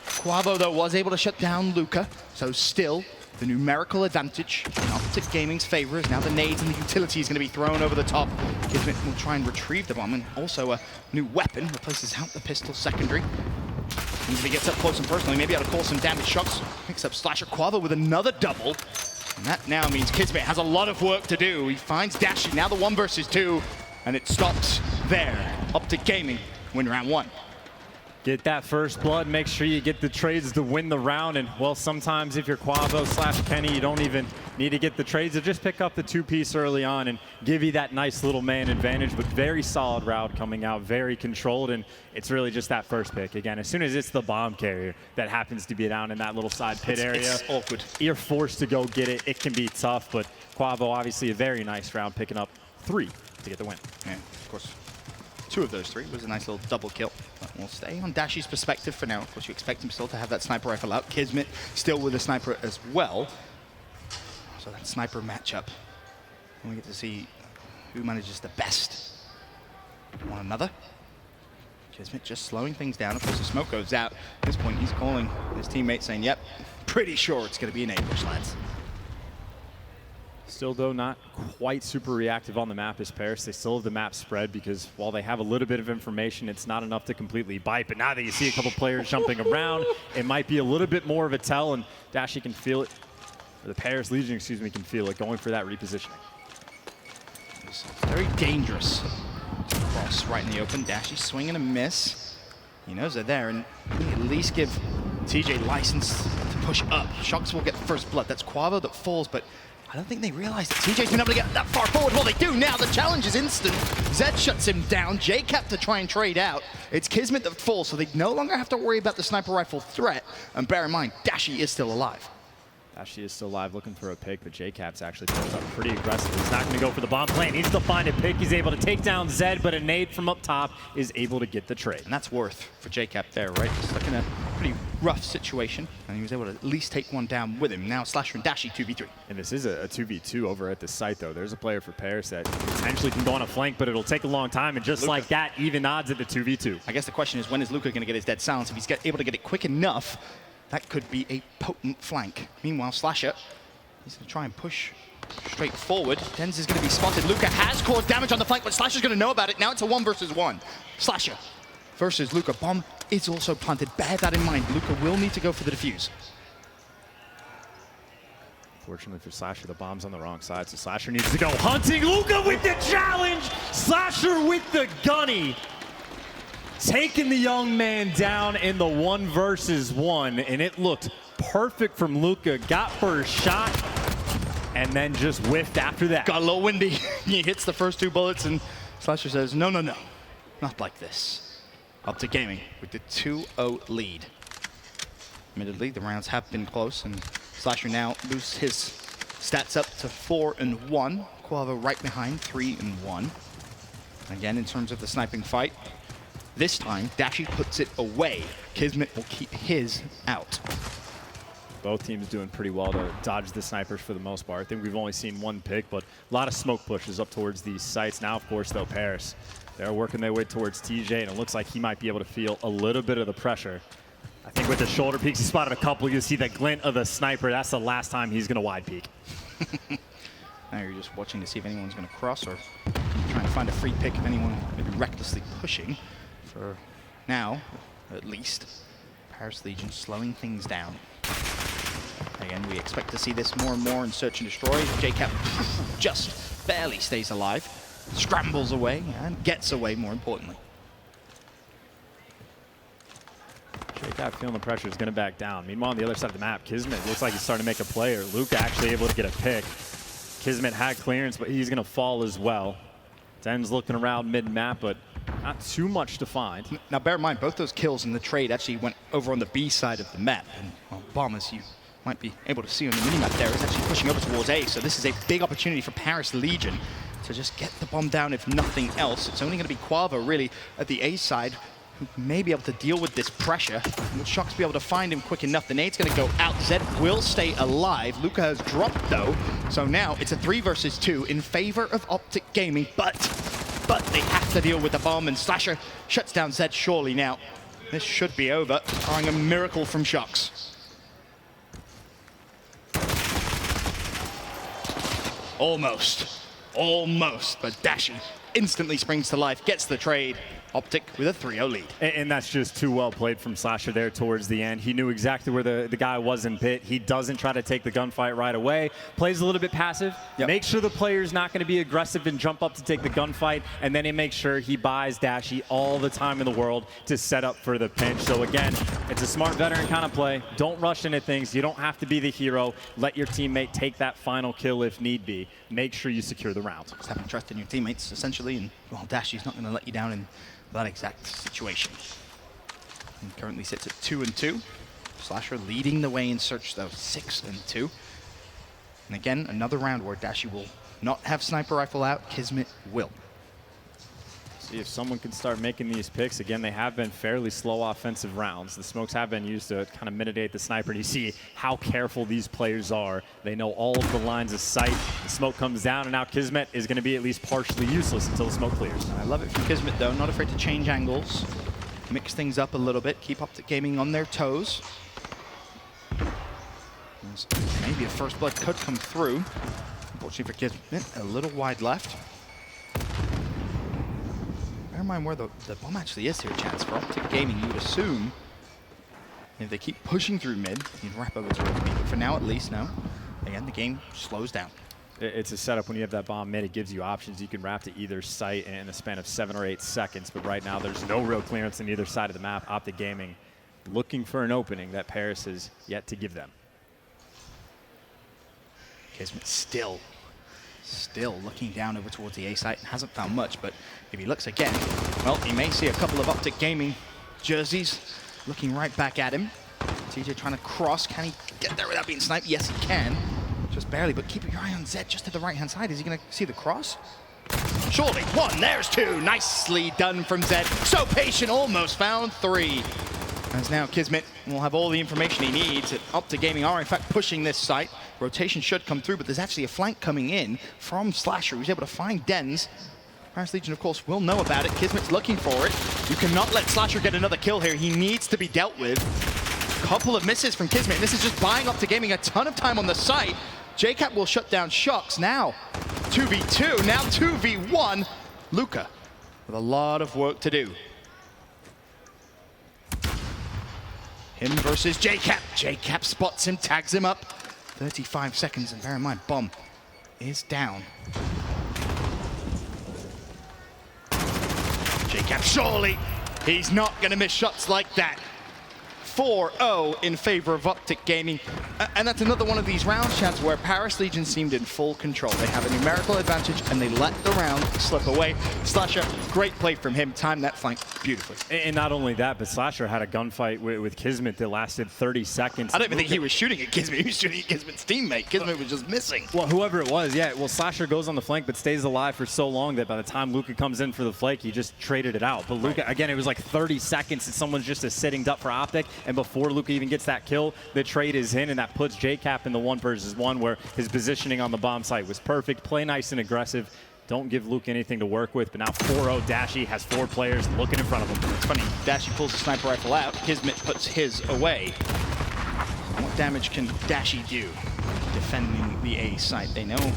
S10: Quavo, though, was able to shut down Luca. So still, the numerical advantage in Optic Gaming's favor is now the nades and the utility is going to be thrown over the top. Kismet will try and retrieve the bomb, and also a new weapon replaces out the pistol secondary. And if he gets up close and personally, maybe able to call some damage shots. Picks up Slasher. Quavo with another double. And that now means Kismet has a lot of work to do. He finds Dashy, now the 1 versus 2, and it stops there. Optic Gaming win round 1.
S11: Get that first blood, make sure you get the trades to win the round, and well, sometimes if you're Quavo / Kenny, you don't even need to get the trades, to just pick up the 2-piece early on and give you that nice little man advantage, but very solid route coming out, very controlled, and it's really just that first pick. Again, as soon as it's the bomb carrier that happens to be down in that little side pit area,
S10: it's awkward.
S11: You're forced to go get it. It can be tough, but Quavo obviously a very nice round, picking up 3 to get the win.
S10: Yeah, of course. 2 of those 3 was a nice little double kill. But we'll stay on Dashy's perspective for now. Of course, you expect him still to have that sniper rifle out. Kismet still with a sniper as well. So that sniper matchup. And we get to see who manages the best. One another. Kismet just slowing things down. Of course, the smoke goes out. At this point, he's calling his teammate saying, yep, pretty sure it's going to be an ambush, lads.
S11: Still, though, not quite super reactive on the map as Paris. They still have the map spread because while they have a little bit of information, it's not enough to completely bite. But now that you see a couple players jumping around, it might be a little bit more of a tell, and Dashy can feel it, or the Paris Legion, excuse me, can feel it, going for that repositioning.
S10: It's very dangerous. Cross right in the open. Dashy swing and a miss. He knows they're there, and at least give TJ license to push up. Shocks will get first blood. That's Quavo that falls, but I don't think they realize that TJ's been able to get that far forward. Well, they do now. The challenge is instant. Zed shuts him down. JCap to try and trade out. It's Kismet that falls, so they no longer have to worry about the sniper rifle threat. And bear in mind, Dashy is still alive.
S11: Dashy is still alive, looking for a pick, but JCap's actually pulled up pretty aggressively. He's not going to go for the bomb play. He needs to find a pick. He's able to take down Zed, but a nade from up top is able to get the trade.
S10: And that's worth for JCap there, right? Stuck in a pretty rough situation, and he was able to at least take one down with him. Now Slasher and Dashy 2v3.
S11: And this is a 2v2 over at the site, though. There's a player for Paris that potentially can go on a flank, but it'll take a long time, and just Luka, like that, even odds at the 2v2.
S10: I guess the question is, when is Luka going to get his dead silence? If he's able to get it quick enough, that could be a potent flank. Meanwhile, Slasher, he's going to try and push straight forward. Denz is going to be spotted. Luka has caused damage on the flank, but Slasher's going to know about it. Now it's a 1 versus 1. Slasher versus Luka. Bomb is also planted. Bear that in mind. Luka will need to go for the defuse.
S11: Fortunately for Slasher, the bomb's on the wrong side, so Slasher needs to go hunting. Luka with the challenge! Slasher with the gunny! taking the young man down in the 1 versus 1, and it looked perfect from Luka. Got first shot, and then just whiffed after that.
S10: Got a little windy. He hits the first 2 bullets, and Slasher says, no, no, no, not like this. Optic Gaming with the 2-0 lead. Admittedly, the rounds have been close, and Slasher now boosts his stats up to 4-1. Quavo right behind, 3-1. Again, in terms of the sniping fight, this time, Dashy puts it away. Kismet will keep his out.
S11: Both teams doing pretty well to dodge the snipers for the most part. I think we've only seen 1 pick, but a lot of smoke pushes up towards these sites. Now, of course, though, Paris, they're working their way towards TJ, and it looks like he might be able to feel a little bit of the pressure. I think with the shoulder peeks, he spotted a couple. You see that glint of the sniper. That's the last time he's going to wide peek.
S10: Now you're just watching to see if anyone's going to cross or trying to find a free pick if anyone maybe recklessly pushing. For now, at least, Paris Legion slowing things down. Again, we expect to see this more and more in Search and Destroy. JCap just barely stays alive, scrambles away, and gets away, more importantly.
S11: JCap feeling the pressure is going to back down. Meanwhile, on the other side of the map, Kismet looks like he's starting to make a play, or Luka actually able to get a pick. Kismet had clearance, but he's going to fall as well. Den's looking around mid-map, but not too much to find.
S10: Now, bear in mind, both those kills in the trade actually went over on the B side of the map. And well, Bomb, as you might be able to see on the minimap there, is actually pushing over towards A. So this is a big opportunity for Paris Legion to just get the bomb down, if nothing else. It's only going to be Quavo, really, at the A side, who may be able to deal with this pressure. Will Shox be able to find him quick enough? The nade's going to go out. Zed will stay alive. Luka has dropped, though. So now it's a 3 versus 2 in favor of Optic Gaming, but they have to deal with the bomb, and Slasher shuts down Zed surely now. This should be over, barring a miracle from Shox. Almost, but Dashy instantly springs to life, gets the trade. Optic with a 3-0 lead.
S11: And that's just too well played from Slasher there towards the end. He knew exactly where the guy was in pit. He doesn't try to take the gunfight right away. Plays a little bit passive. Yep. Makes sure the player's not going to be aggressive and jump up to take the gunfight. And then he makes sure he buys Dashy all the time in the world to set up for the pinch. So again, it's a smart veteran kind of play. Don't rush into things. You don't have to be the hero. Let your teammate take that final kill if need be. Make sure you secure the round.
S10: Just having trust in your teammates, essentially. And well, Dashy's not going to let you down in that exact situation. And currently sits at 2-2. Slasher leading the way in Search, though, 6-2. And again, another round where Dashy will not have sniper rifle out. Kismet will.
S11: See if someone can start making these picks. Again, they have been fairly slow offensive rounds. The smokes have been used to kind of mitigate the sniper. And you see how careful these players are. They know all of the lines of sight. The smoke comes down, and now Kismet is going to be at least partially useless until the smoke clears.
S10: I love it from Kismet, though. Not afraid to change angles, mix things up a little bit, keep Optic Gaming on their toes. Maybe a first blood could come through. Unfortunately for Kismet, a little wide left. Bear in mind where the bomb actually is here, chance for Optic Gaming. You would assume if they keep pushing through mid, you'd wrap over towards me. But for now, at least, no. Again, the game slows down.
S11: It's a setup when you have that bomb mid. It gives you options. You can wrap to either site in a span of 7 or 8 seconds. But right now, there's no real clearance on either side of the map. Optic Gaming looking for an opening that Paris has yet to give them.
S10: Kismet still looking down over towards the A site and hasn't found much, but if he looks again, well, he may see a couple of Optic Gaming jerseys looking right back at him. TJ trying to cross. Can he get there without being sniped? Yes, he can. Just barely, but keep your eye on Zed just to the right-hand side. Is he going to see the cross? Surely. 1, there's 2. Nicely done from Zed. So patient, almost found 3. As now Kismet will have all the information he needs. Optic Gaming are in fact pushing this site. Rotation should come through, but there's actually a flank coming in from Slasher, who's able to find Dens. Paris Legion, of course, will know about it. Kismet's looking for it. You cannot let Slasher get another kill here. He needs to be dealt with. Couple of misses from Kismet. This is just buying Optic Gaming a ton of time on the site. JCap will shut down Shox. Now 2v2, now 2v1. Luka with a lot of work to do. Him versus JCap. JCap spots him, tags him up. 35 seconds, and bear in mind, bomb is down. JCap surely He's not going to miss shots like that. 4-0 in favor of Optic Gaming. And that's another one of these rounds, chance where Paris Legion seemed in full control. They have a numerical advantage and they let the round slip away. Slasher, great play from him, timed that flank beautifully.
S11: And not only that, but Slasher had a gunfight with Kismet that lasted 30 seconds.
S10: I don't even think he was shooting at Kismet. He was shooting at Kismet's teammate. Kismet was just missing.
S11: Well, whoever it was, yeah. Well, Slasher goes on the flank but stays alive for so long that by the time Luka comes in for the flank, he just traded it out. But Luka, again, it was like 30 seconds and someone's just sitting up for Optic. And before Luka even gets that kill, the trade is in, and that puts JCap in the 1-versus-1 where his positioning on the bomb site was perfect. Play nice and aggressive. Don't give Luke anything to work with, but now 4-0 Dashy has 4 players looking in front of him.
S10: It's funny, Dashy pulls the sniper rifle out, Kismet puts his away. What damage can Dashy do defending the A site? They know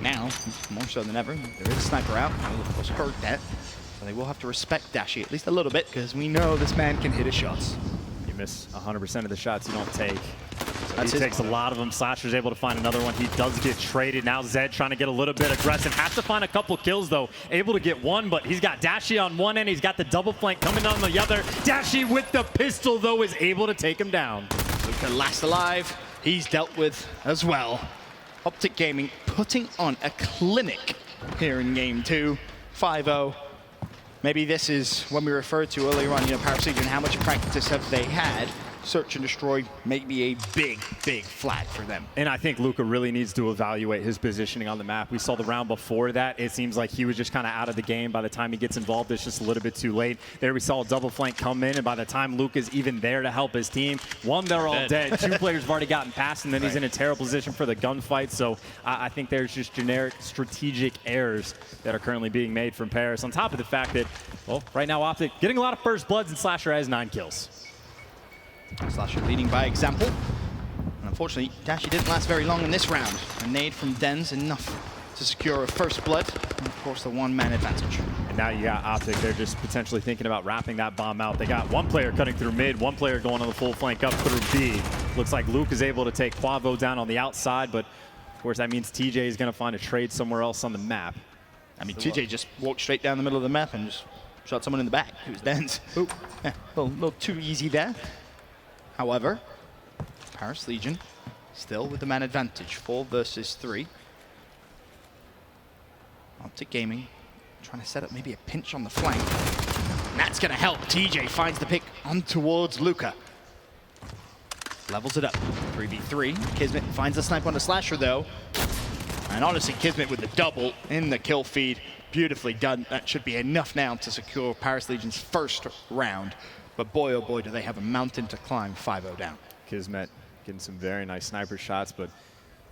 S10: now, more so than ever, there is a sniper out. We'll of course heard that, so they will have to respect Dashy at least a little bit, because we know this man can hit his shots.
S11: You miss 100% of the shots you don't take. So he takes a lot of them. Slasher's able to find another one. He does get traded. Now Zed trying to get a little bit aggressive. Has to find a couple kills, though. Able to get one, but he's got Dashy on one end. He's got the double flank coming on the other. Dashy with the pistol, though, is able to take him down.
S10: Luka last alive. He's dealt with as well. Optic Gaming putting on a clinic here in game 2. 5-0. Maybe this is when we referred to earlier on, Paris Legion, how much practice have they had? Search and destroy may be a big, big flag for them.
S11: And I think Luka really needs to evaluate his positioning on the map. We saw the round before that. It seems like he was just kind of out of the game. By the time he gets involved, it's just a little bit too late. There we saw a double flank come in, and by the time Luka's even there to help his team, one, they're all dead. 2 players have already gotten past, and then he's in a terrible position for the gunfight. So I think there's just generic strategic errors that are currently being made from Paris, on top of the fact that, well, right now Optic getting a lot of first bloods, and Slasher has 9 kills.
S10: Slasher leading by example. And unfortunately, Dashy didn't last very long in this round. A nade from Denz enough to secure a first blood, and of course the 1-man advantage.
S11: And now you got Optic. They're just potentially thinking about wrapping that bomb out. They got 1 player cutting through mid, 1 player going on the full flank up through B. Looks like Luke is able to take Quavo down on the outside, but of course that means TJ is going to find a trade somewhere else on the map.
S10: I mean, TJ just walked straight down the middle of the map and just shot someone in the back. It was Denz. Yeah, a little too easy there. However, Paris Legion still with the man advantage, 4 versus 3. Optic Gaming trying to set up maybe a pinch on the flank. And that's going to help. TJ finds the pick on towards Luka. Levels it up. 3v3. Kismet finds the snipe on the Slasher, though. And honestly, Kismet with the double in the kill feed. Beautifully done. That should be enough now to secure Paris Legion's first round. But boy, oh boy, do they have a mountain to climb, 5-0 down.
S11: Kismet getting some very nice sniper shots, but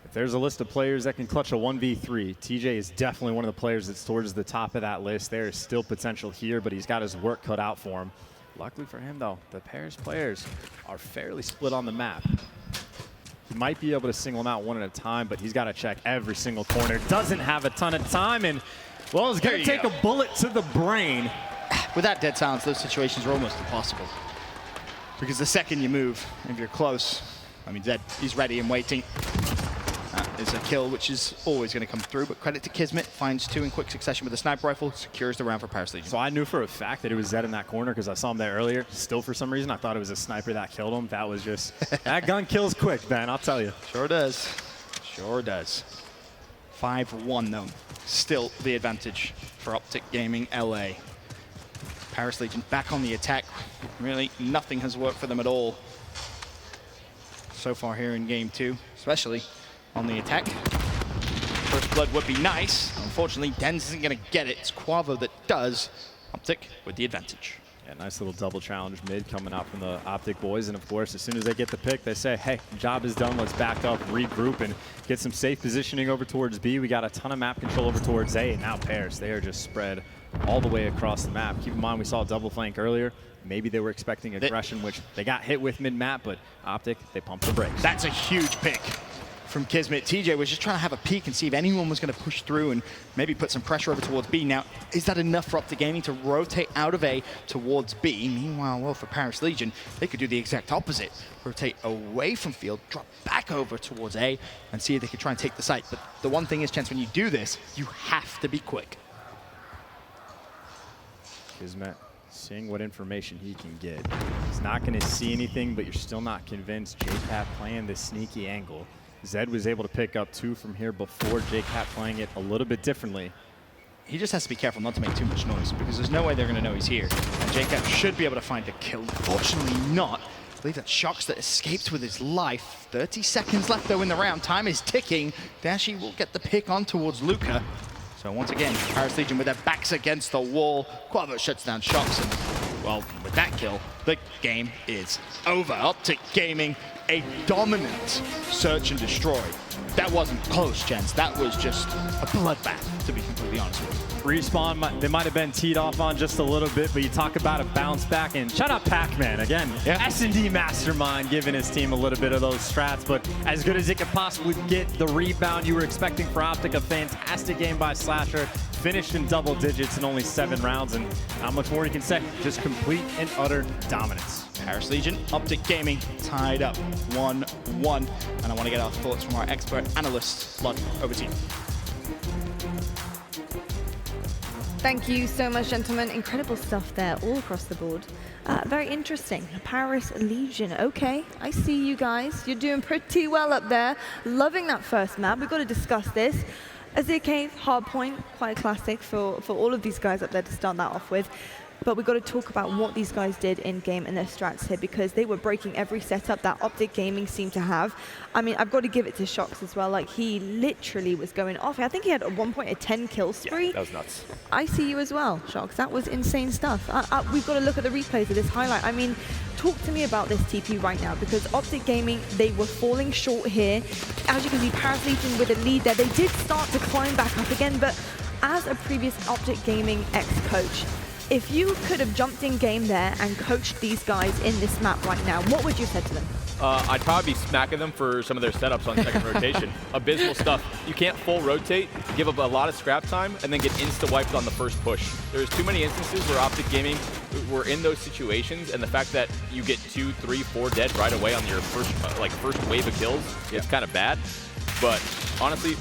S11: if there's a list of players that can clutch a 1v3, TJ is definitely one of the players that's towards the top of that list. There is still potential here, but he's got his work cut out for him. Luckily for him, though, the Paris players are fairly split on the map. He might be able to single them out one at a time, but he's got to check every single corner. Doesn't have a ton of time, and, well, it's going to take a bullet to the brain.
S10: Without dead silence, those situations are almost impossible. Because the second you move, if you're close, I mean, Zed, he's ready and waiting. That is a kill, which is always going to come through, but credit to Kismet, finds 2 in quick succession with a sniper rifle, secures the round for Paris Legion.
S11: So I knew for a fact that it was Zed in that corner because I saw him there earlier. Still, for some reason, I thought it was a sniper that killed him. That was just, that gun kills quick, man, I'll tell you.
S10: Sure does. Sure does. 5-1, though. Still the advantage for Optic Gaming LA. Paris Legion back on the attack. Really, nothing has worked for them at all so far here in game 2, especially on the attack. First blood would be nice. Unfortunately, Denz isn't going to get it. It's Quavo that does. Optic with the advantage.
S11: Yeah, nice little double challenge mid coming out from the Optic boys. And of course, as soon as they get the pick, they say, hey, job is done. Let's back up, regroup, and get some safe positioning over towards B. We got a ton of map control over towards A. And now Paris, they are just spread all the way across the map. Keep in mind, we saw a double flank earlier. Maybe they were expecting aggression, which they got hit with mid-map, but Optic, they pumped the brakes.
S10: That's a huge pick from Kismet. TJ was just trying to have a peek and see if anyone was going to push through and maybe put some pressure over towards B. Now, is that enough for Optic Gaming to rotate out of A towards B? Meanwhile, well, for Paris Legion, they could do the exact opposite. Rotate away from field, drop back over towards A, and see if they could try and take the site. But the one thing is, Chance, when you do this, you have to be quick.
S11: Kismet seeing what information he can get. He's not going to see anything, but you're still not convinced. JCap playing this sneaky angle. Zed was able to pick up 2 from here before JCap playing it a little bit differently.
S10: He just has to be careful not to make too much noise because there's no way they're going to know he's here. And JCap should be able to find a kill. Fortunately not. I believe that Shox that escaped with his life. 30 seconds left though in the round. Time is ticking. Dashy will get the pick on towards Luca. So once again, Paris Legion with their backs against the wall. Quavo shuts down Shox and, well, with that kill, the game is over. Optic Gaming, a dominant search and destroy. That wasn't close, gents. That was just a bloodbath, to be completely honest with you.
S11: Respawn, they might have been teed off on just a little bit, but you talk about a bounce back, and shout out Pac-Man again. Yeah. S&D mastermind giving his team a little bit of those strats, but as good as it could possibly get, the rebound you were expecting for Optic, a fantastic game by Slasher, finished in double digits in only 7 rounds, and not much more you can say. Just complete and utter dominance.
S10: Paris Legion, Optic Gaming tied up 1-1, and I want to get our thoughts from our expert analyst. Lud, over to you.
S20: Thank you so much, gentlemen. Incredible stuff there all across the board. Very interesting. Paris Legion. Okay, I see you guys. You're doing pretty well up there. Loving that first map. We've got to discuss this. Azir Cave, Hardpoint, quite a classic for all of these guys up there to start that off with. But we've got to talk about what these guys did in-game and their strats here, because they were breaking every setup that Optic Gaming seemed to have. I mean, I've got to give it to Shox as well. Like, he literally was going off. I think he had at one point a 10-kill spree.
S8: Yeah, that was nuts.
S20: I see you as well, Shox. That was insane stuff. We've got to look at the replays of this highlight. I mean, talk to me about this TP right now, because Optic Gaming, they were falling short here. As you can see, Paris Legion with a lead there. They did start to climb back up again, but as a previous Optic Gaming ex-coach, if you could have jumped in game there and coached these guys in this map right now, what would you have said to them?
S8: I'd probably be smacking them for some of their setups on second rotation. Abysmal stuff. You can't full rotate, give up a lot of scrap time, and then get insta-wiped on the first push. There's too many instances where Optic Gaming were in those situations, and the fact that you get 2, 3, 4 dead right away on your first wave of kills is kind of bad. But honestly,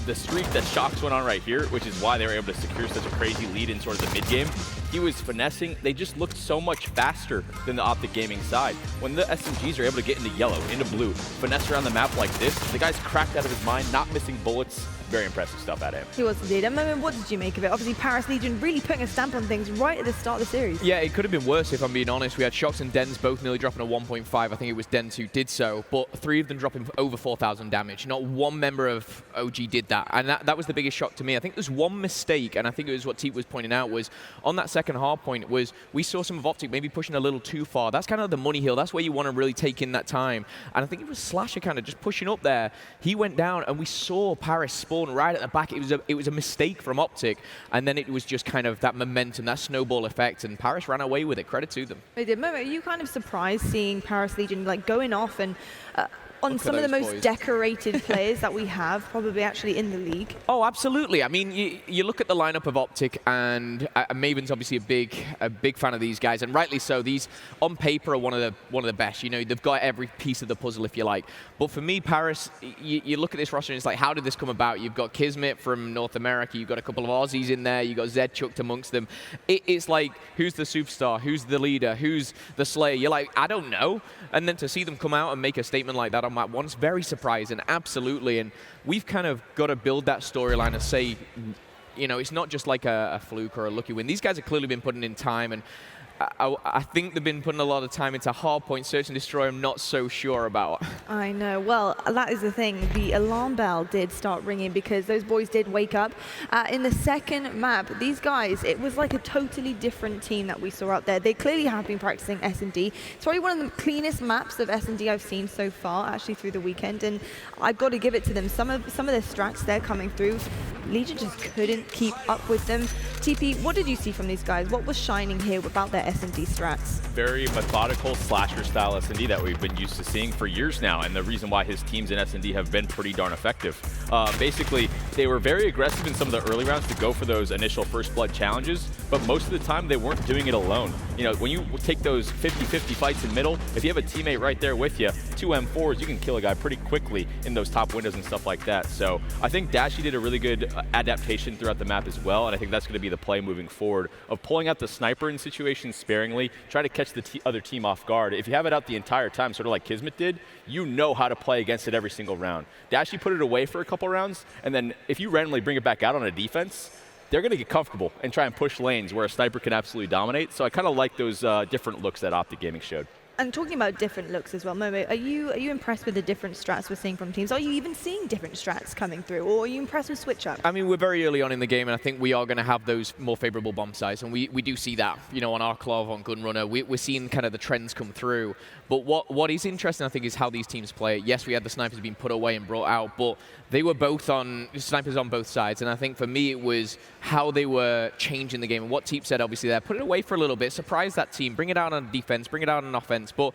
S8: the streak that Shox went on right here, which is why they were able to secure such a crazy lead in sort of the mid-game, he was finessing. They just looked so much faster than the Optic Gaming side. When the SMGs are able to get into yellow, into blue, finesse around the map like this, the guy's cracked out of his mind, not missing bullets. Very impressive stuff out of him.
S20: He was indeed. I mean, what did you make of it? Obviously, Paris Legion really putting a stamp on things right at the start of the series.
S19: Yeah, it could have been worse if I'm being honest. We had Shox and Dens both nearly dropping a 1.5. I think it was Dens who did so, but 3 of them dropping over 4,000 damage. Not one member of OG did that, and that was the biggest shock to me. I think there's one mistake, and I think it was what Teep was pointing out, was on that second hard point was we saw some of Optic maybe pushing a little too far. That's kind of the money hill. That's where you want to really take in that time. And I think it was Slasher kind of just pushing up there. He went down, and we saw Paris spawn right at the back. It was a mistake from Optic, and then it was just kind of that momentum, that snowball effect, and Paris ran away with it. Credit to them.
S20: They did. Are you kind of surprised seeing Paris Legion like going off and on some of the most decorated players that we have, probably actually in the league?
S19: Oh, absolutely. I mean, you look at the lineup of Optic, and Maven's obviously a big fan of these guys, and rightly so. These on paper are one of the best. You know, they've got every piece of the puzzle, if you like. But for me, Paris, you look at this roster and it's like, how did this come about? You've got Kismet from North America. You've got a couple of Aussies in there. You've got Zed chucked amongst them. It's like, who's the superstar? Who's the leader? Who's the slayer? You're like, I don't know. And then to see them come out and make a statement like that on map 1, it's very surprising, absolutely. And we've kind of got to build that storyline and say, you know, it's not just like a fluke or a lucky win. These guys have clearly been putting in time, and I think they've been putting a lot of time into Hardpoint. Search and Destroy, I'm not so sure about.
S20: I know. Well, that is the thing. The alarm bell did start ringing because those boys did wake up. In the second map, these guys, it was like a totally different team that we saw out there. They clearly have been practicing S&D. It's probably one of the cleanest maps of S&D I've seen so far, actually, through the weekend. And I've got to give it to them. Some of their strats they're coming through, Legion just couldn't keep up with them. TP, what did you see from these guys? What was shining here about their S&D strats?
S8: Very methodical Slasher style S&D that we've been used to seeing for years now, and the reason why his teams in S&D have been pretty darn effective. Basically, they were very aggressive in some of the early rounds to go for those initial first blood challenges, but most of the time they weren't doing it alone. You know, when you take those 50-50 fights in middle, if you have a teammate right there with you, 2 M4s, you can kill a guy pretty quickly in those top windows and stuff like that. So I think Dashy did a really good adaptation throughout the map as well, and I think that's going to be the play moving forward, of pulling out the sniper in situations sparingly, try to catch the other team off guard. If you have it out the entire time, sort of like Kismet did, you know how to play against it every single round. Dashy put it away for a couple rounds, and then if you randomly bring it back out on a defense, they're going to get comfortable and try and push lanes where a sniper can absolutely dominate. So I kind of like those different looks that Optic Gaming showed.
S20: And talking about different looks as well, Momo, are you impressed with the different strats we're seeing from teams? Are you even seeing different strats coming through, or are you impressed with switch up?
S19: I mean, we're very early on in the game, and I think we are going to have those more favorable bomb sites, and we do see that, you know, on Arklov, on Gunrunner. We're seeing kind of the trends come through. But what is interesting, I think, is how these teams play. Yes, we had the snipers being put away and brought out, but they were both on snipers on both sides. And I think for me, it was how they were changing the game. And what Teep said, obviously, there, put it away for a little bit, surprise that team, bring it out on defense, bring it out on offense. But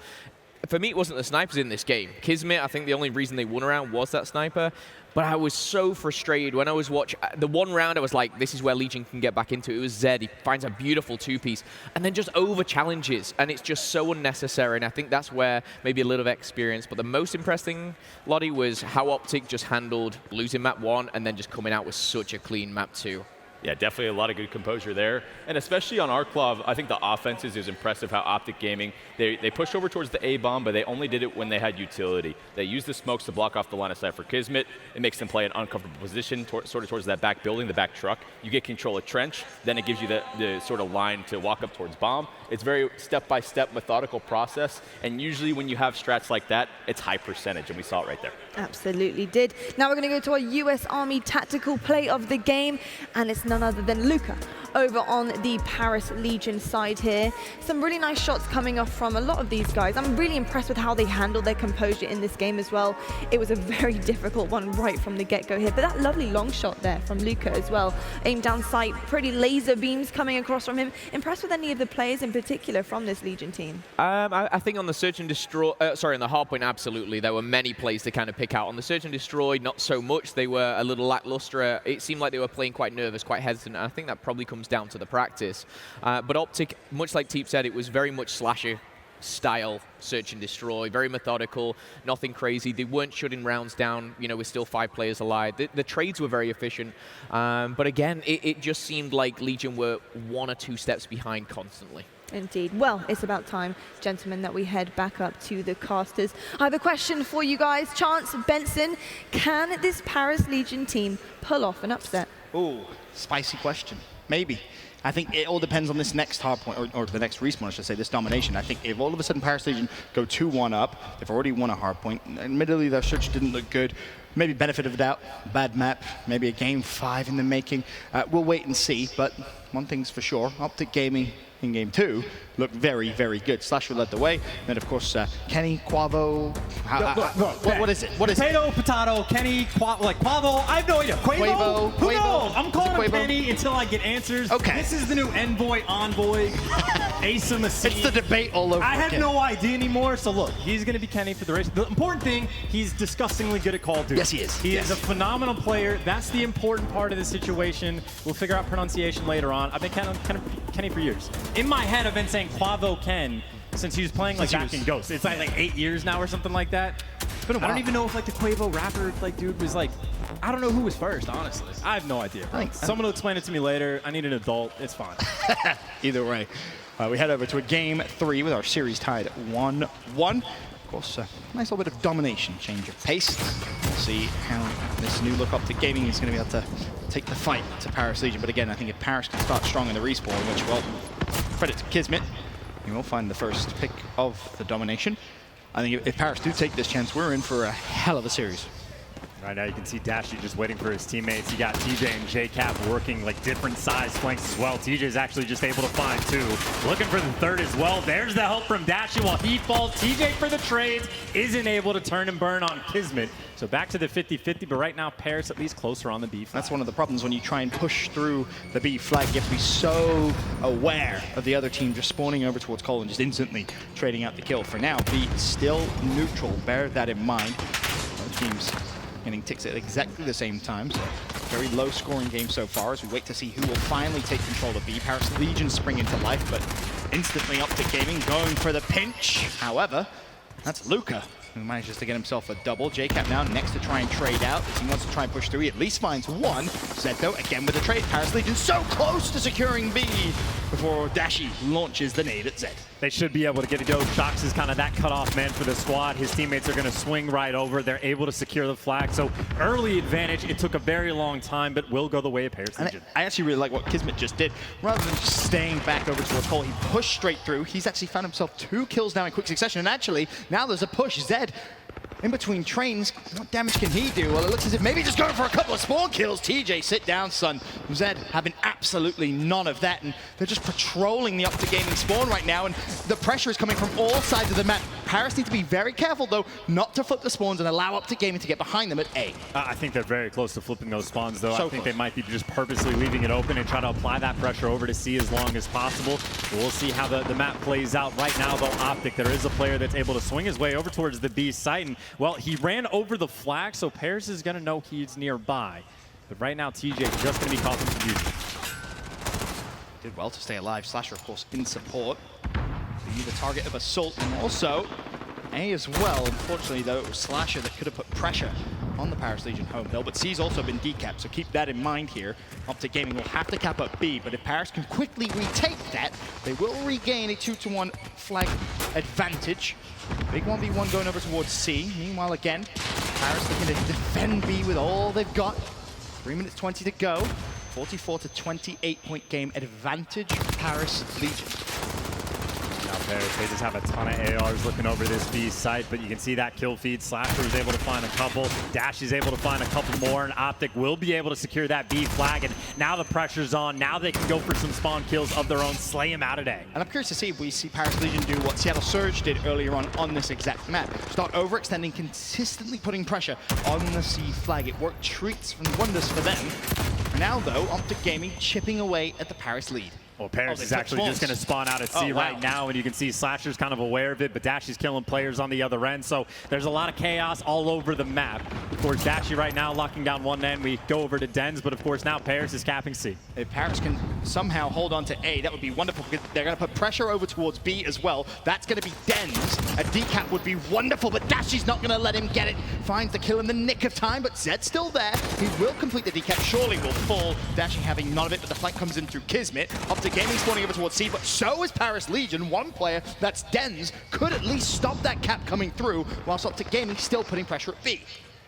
S19: for me, it wasn't the snipers in this game. Kismet, I think the only reason they won around was that sniper. But I was so frustrated when I was watching the one round. I was like, this is where Legion can get back into it. It was Zed. He finds a beautiful two-piece and then just over challenges. And it's just so unnecessary. And I think that's where maybe a little bit of experience. But the most impressive thing, Lottie, was how Optic just handled losing map 1 and then just coming out with such a clean map 2.
S8: Yeah, definitely a lot of good composure there. And especially on Arklov, I think the offenses is impressive how Optic Gaming, they pushed over towards the A-bomb, but they only did it when they had utility. They used the smokes to block off the line of sight for Kismet. It makes them play an uncomfortable position, sort of towards that back building, the back truck. You get control of trench, then it gives you the sort of line to walk up towards bomb. It's very step-by-step methodical process, and usually when you have strats like that, it's high percentage, and we saw it right there.
S20: Absolutely did. Now we're going to go to our US Army tactical play of the game, and it's none other than Luca over on the Paris Legion side here. Some really nice shots coming off from a lot of these guys. I'm really impressed with how they handled their composure in this game as well. It was a very difficult one right from the get-go here, but that lovely long shot there from Luca as well. Aimed down sight, pretty laser beams coming across from him. Impressed with any of the players in particular from this Legion team?
S19: I think on the Search and Destroy, on the hardpoint, absolutely. There were many plays to kind of pick out. On the Search and Destroy, not so much. They were a little lackluster. It seemed like they were playing quite nervous, quite hesitant, and I think that probably comes down to the practice. But Optic, much like Teep said, it was very much slasher style Search and Destroy, very methodical, nothing crazy. They weren't shutting rounds down, you know, with still 5 players alive. The trades were very efficient, but again, it just seemed like Legion were 1 or 2 steps behind constantly.
S20: Indeed. Well, it's about time, gentlemen, that we head back up to the casters. I have a question for you guys. Chance, Benson, can this Paris Legion team pull off an upset?
S10: Ooh, spicy question. Maybe. I think it all depends on this next hardpoint, or the next respawn, I should say, this domination. I think if all of a sudden Paris Legion go 2-1 up, they've already won a hardpoint. Admittedly, their search didn't look good. Maybe benefit of the doubt, bad map, maybe a game 5 in the making. We'll wait and see, but one thing's for sure, Optic Gaming in game 2 looked very, very good. Slasher led the way. Then, of course, Kenny, Quavo. What is it? What is
S11: potato,
S10: it?
S11: Potato, Kenny, Quavo. I have no idea. Quavo? Who knows? I'm calling him Kenny until I get answers.
S10: Okay.
S11: This is the new envoy, Asa Masih.
S10: It's the debate all over
S11: I have
S10: again.
S11: no idea anymore. So look, he's going to be Kenny for the race. The important thing, he's disgustingly good at Call of Duty.
S10: Yes, he is.
S11: He is a phenomenal player. That's the important part of the situation. We'll figure out pronunciation later on. I've been Kenny for years. In my head, I've been saying Quavo Ken since he was playing like back in Ghost. It's like 8 years now or something like that.
S10: It's been a while.
S11: I don't even know if like the Quavo rapper dude was like, I don't know who was first, honestly. I have no idea. Someone will explain it to me later. I need an adult. It's fine.
S10: Either way, we head over to a game 3 with our series tied at 1-1. Of course, nice little bit of domination, change of pace. We'll see how this new look Optic Gaming is going to be able to take the fight to Paris Legion. But again, I think if Paris can start strong in the respawn, which, well, credit to Kismet, he will find the first pick of the domination. I think if Paris do take this chance, we're in for a hell of a series.
S11: Right now you can see Dashy just waiting for his teammates. You got TJ and JCap working like different size flanks as well. TJ is actually just able to find 2. Looking for the 3rd as well. There's the help from Dashy while he falls. TJ for the trades isn't able to turn and burn on Kismet. So back to the 50-50, but right now Paris at least closer on the B flag.
S10: That's one of the problems when you try and push through the B flag. You have to be so aware of the other team just spawning over towards Cole and just instantly trading out the kill. For now, B still neutral. Bear that in mind. Both teams getting ticks at exactly the same time. So very low scoring game so far as we wait to see who will finally take control of B. Paris Legion spring into life, but instantly Optic Gaming going for the pinch. However, that's Luca, who manages to get himself a double. JCap now next to try and trade out as he wants to try and push through. He at least finds one. Zed, though, again with the trade. Paris Legion so close to securing B before Dashi launches the nade at Zed.
S11: They should be able to get it go. Shox is kind of that cutoff man for the squad. His teammates are going to swing right over. They're able to secure the flag. So early advantage. It took a very long time, but will go the way of Paris Legion.
S10: I actually really like what Kismet just did. Rather than just staying back over towards Cole, he pushed straight through. He's actually found himself 2 kills now in quick succession. And actually, now there's a push. Zed in between trains. What damage can he do? Well, it looks as if maybe just going for a couple of spawn kills. TJ, sit down, son. Zed having absolutely none of that, and they're just patrolling the Optic Gaming spawn right now, and the pressure is coming from all sides of the map. Paris need to be very careful, though, not to flip the spawns and allow Optic Gaming to get behind them at A.
S11: I think they're very close to flipping those spawns, though.
S10: So
S11: I think
S10: close.
S11: they might be just purposely leaving it open and try to apply that pressure over to C as long as possible. We'll see how the map plays out. Right now, though, Optic, there is a player that's able to swing his way over towards the B site, and, well, he ran over the flag, so Paris is going to know he's nearby. But right now, TJ just going to be causing confusion.
S10: Did well to stay alive. Slasher, of course, in support. Be the target of assault, and also A as well. Unfortunately, though, it was Slasher that could have put pressure on the Paris Legion home hill, but C's also been decapped, so keep that in mind here. Optic Gaming will have to cap up B, but if Paris can quickly retake that, they will regain a 2-1 flag advantage. Big 1v1 going over towards C. Meanwhile, again, Paris looking to defend B with all they've got. 3 minutes 20 to go. 44 to 28 point game advantage for Paris Legion.
S11: Now Paris, they just have a ton of ARs looking over this B site, but you can see that kill feed. Slasher is able to find a couple. Dash is able to find a couple more, and Optic will be able to secure that B flag, and now the pressure's on. Now they can go for some spawn kills of their own, slay him out of A.
S10: And I'm curious to see if we see Paris Legion do what Seattle Surge did earlier on this exact map. Start overextending, consistently putting pressure on the C flag. It worked treats and wonders for them. Now, though, Optic Gaming chipping away at the Paris lead.
S11: Well, Paris is actually just going to spawn out at C right now, and you can see Slasher's kind of aware of it, but Dashy's killing players on the other end, so there's a lot of chaos all over the map. Of course, Dashy right now locking down one end. We go over to Dens, but of course now Paris is capping C.
S10: If Paris can somehow hold on to A, that would be wonderful, because they're going to put pressure over towards B as well. That's going to be Dens. A decap would be wonderful, but Dashy's not going to let him get it. Finds the kill in the nick of time, but Zed's still there. He will complete the decap, surely will fall. Dashy having none of it, but the flank comes in through Kismet. Optic Gaming spawning over towards C, but so is Paris Legion. One player, that's Dens, could at least stop that cap coming through, whilst Optic Gaming still putting pressure at B.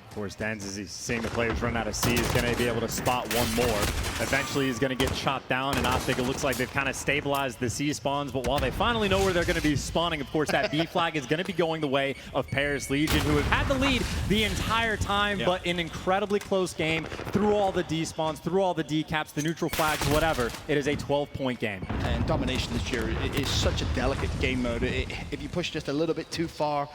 S11: Of course, Dens, as he's seeing the players run out of C, is going to be able to spot one more. Eventually, he's going to get chopped down, and Optic, it looks like they've kind of stabilized the C spawns, but while they finally know where they're going to be spawning, of course, that B flag is going to be going the way of Paris Legion, who have had the lead the entire time, but an incredibly close game, through all the D spawns, through all the decaps, the neutral flags, whatever. It is a 12-point game.
S10: And domination this year is such a delicate game mode. If you push just a little bit too far,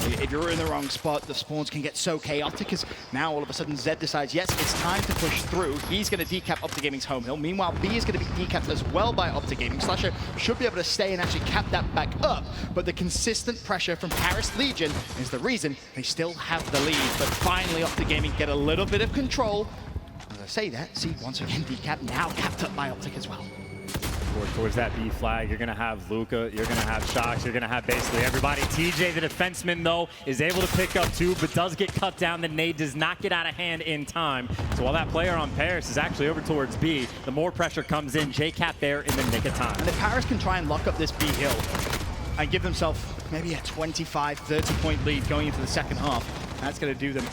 S10: if you're in the wrong spot, the spawns can get so chaotic, because now all of a sudden Zed decides, yes, it's time to push through. He's going to decap Optic Gaming's home hill. Meanwhile, B is going to be decapped as well by Optic Gaming. Slasher should be able to stay and actually cap that back up, but the consistent pressure from Paris Legion is the reason they still have the lead. But finally, Optic Gaming get a little bit of control. As I say that, see, once again, decap, now capped up by Optic as well.
S11: Towards that B flag, you're going to have Luca, you're going to have Shox, you're going to have basically everybody. TJ, the defenseman, though, is able to pick up two, but does get cut down. The nade does not get out of hand in time. So while that player on Paris is actually over towards B, the more pressure comes in. JCap there in the nick of time.
S10: And if Paris can try and lock up this B hill and give themselves maybe a 25, 30-point lead going into the second half, that's going to do them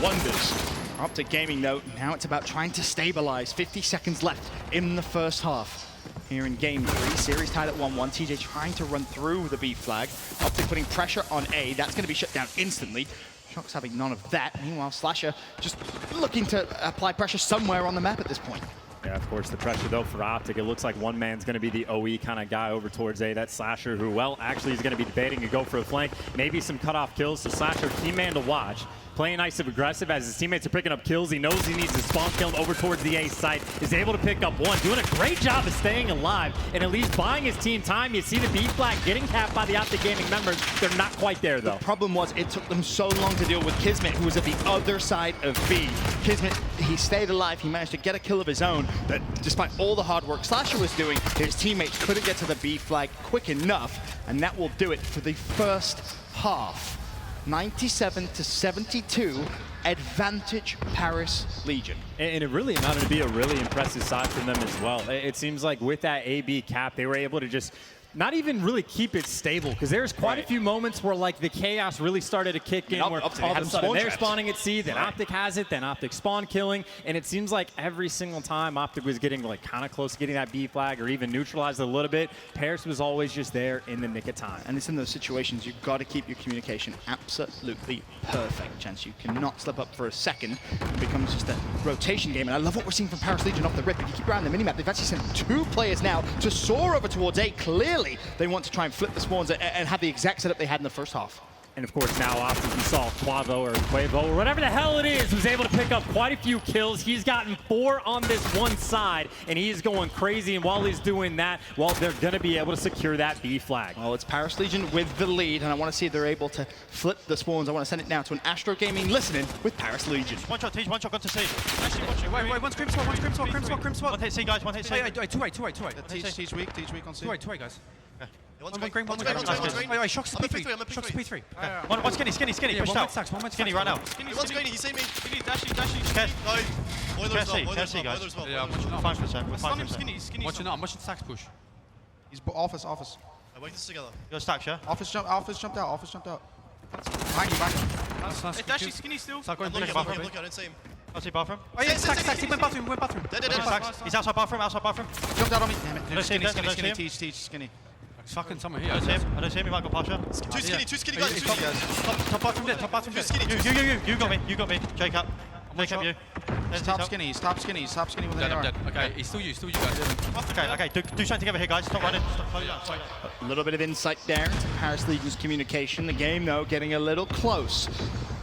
S10: wonders. Optic Gaming, though, now it's about trying to stabilize. 50 seconds left in the first half. Here in game 3, series tied at 1-1. TJ trying to run through the B flag. Optic putting pressure on A. That's going to be shut down instantly. Shox having none of that. Meanwhile, Slasher just looking to apply pressure somewhere on the map at this point.
S11: Yeah, of course, the pressure, though, for Optic. It looks like one man's going to be the OE kind of guy over towards A. That's Slasher, who, well, actually is going to be debating to go for a flank. Maybe some cutoff kills. So Slasher, key man to watch. playing nice and aggressive as his teammates are picking up kills. He knows he needs to spawn kill him over towards the A site. Is able to pick up one, doing a great job of staying alive and at least buying his team time. You see the B flag getting capped by the Optic Gaming members. They're not quite there, though.
S10: The problem was it took them so long to deal with Kismet, who was at the other side of B. Kismet, he stayed alive. He managed to get a kill of his own, but despite all the hard work Slasher was doing, his teammates couldn't get to the B flag quick enough, and that will do it for the first half. 97-72, advantage Paris Legion.
S11: And it really amounted to be a really impressive side from them as well. It seems like with that AB cap, they were able to just not even really keep it stable, because there's quite a few moments where like the chaos really started to kick in, where all of a sudden they're spawning at C, then Optic has it, then Optic spawn killing, and it seems like every single time Optic was getting like kind of close to getting that B flag or even neutralized a little bit, Paris was always just there in the nick of time.
S10: And it's in those situations you've got to keep your communication absolutely perfect, Chance. You cannot slip up for a second. It becomes just a rotation game, and I love what we're seeing from Paris Legion off the rip. If you keep your eye on the minimap, they've actually sent 2 players now to soar over towards A. Clearly, they want to try and flip the spawns and have the exact setup they had in the first half.
S11: And of course now Optic, you saw Quavo or Quavo or whatever the hell it is, was able to pick up quite a few kills. He's gotten 4 on this one side, and he's going crazy. And while he's doing that, well, they're going to be able to secure that B flag.
S10: Well, it's Paris Legion with the lead, and I want to see if they're able to flip the spawns. I want to send it now to an Astro Gaming listening with Paris Legion.
S3: One shot, Teach, one shot, got to C. Actually, wait, one's Crim Swat, Crim Swat. One hit C, guys, one hit C.
S17: Two way.
S3: Teach weak on C.
S17: Two way, guys.
S3: One's green. Wait, Shock's P3. One skinny, pushed out. Skinny right now.
S4: One's green, you see me?
S3: Dash.
S4: No. Boiler's
S3: Carry C, guys.
S4: Yeah,
S3: I'm fine for a sec.
S17: Skinny. Watching stacks push.
S3: He's office.
S4: Work this together.
S3: You're stacks, yeah?
S17: Office jumped out. Behind you.
S3: Hey, Dash, Skinny still.
S4: I'm looking, I don't see him.
S3: I see bathroom.
S17: Oh yeah, stacks. He went bathroom.
S4: Dead.
S3: He's outside bathroom.
S17: Jumped out on me. Damn it.
S3: Skinny.
S17: Teach, Skinny.
S3: Fucking someone here. I don't see him. He might go past you.
S4: Two skinny guys.
S3: Top bathroom dead. You got me. J-Cap. J-Cap, you.
S17: Stop skinny with an AR.
S3: Dead. Okay, he's still you guys. Okay. Do something together here, guys. Stop running.
S10: A little bit of insight there into Paris Legion's communication. The game, though, getting a little close.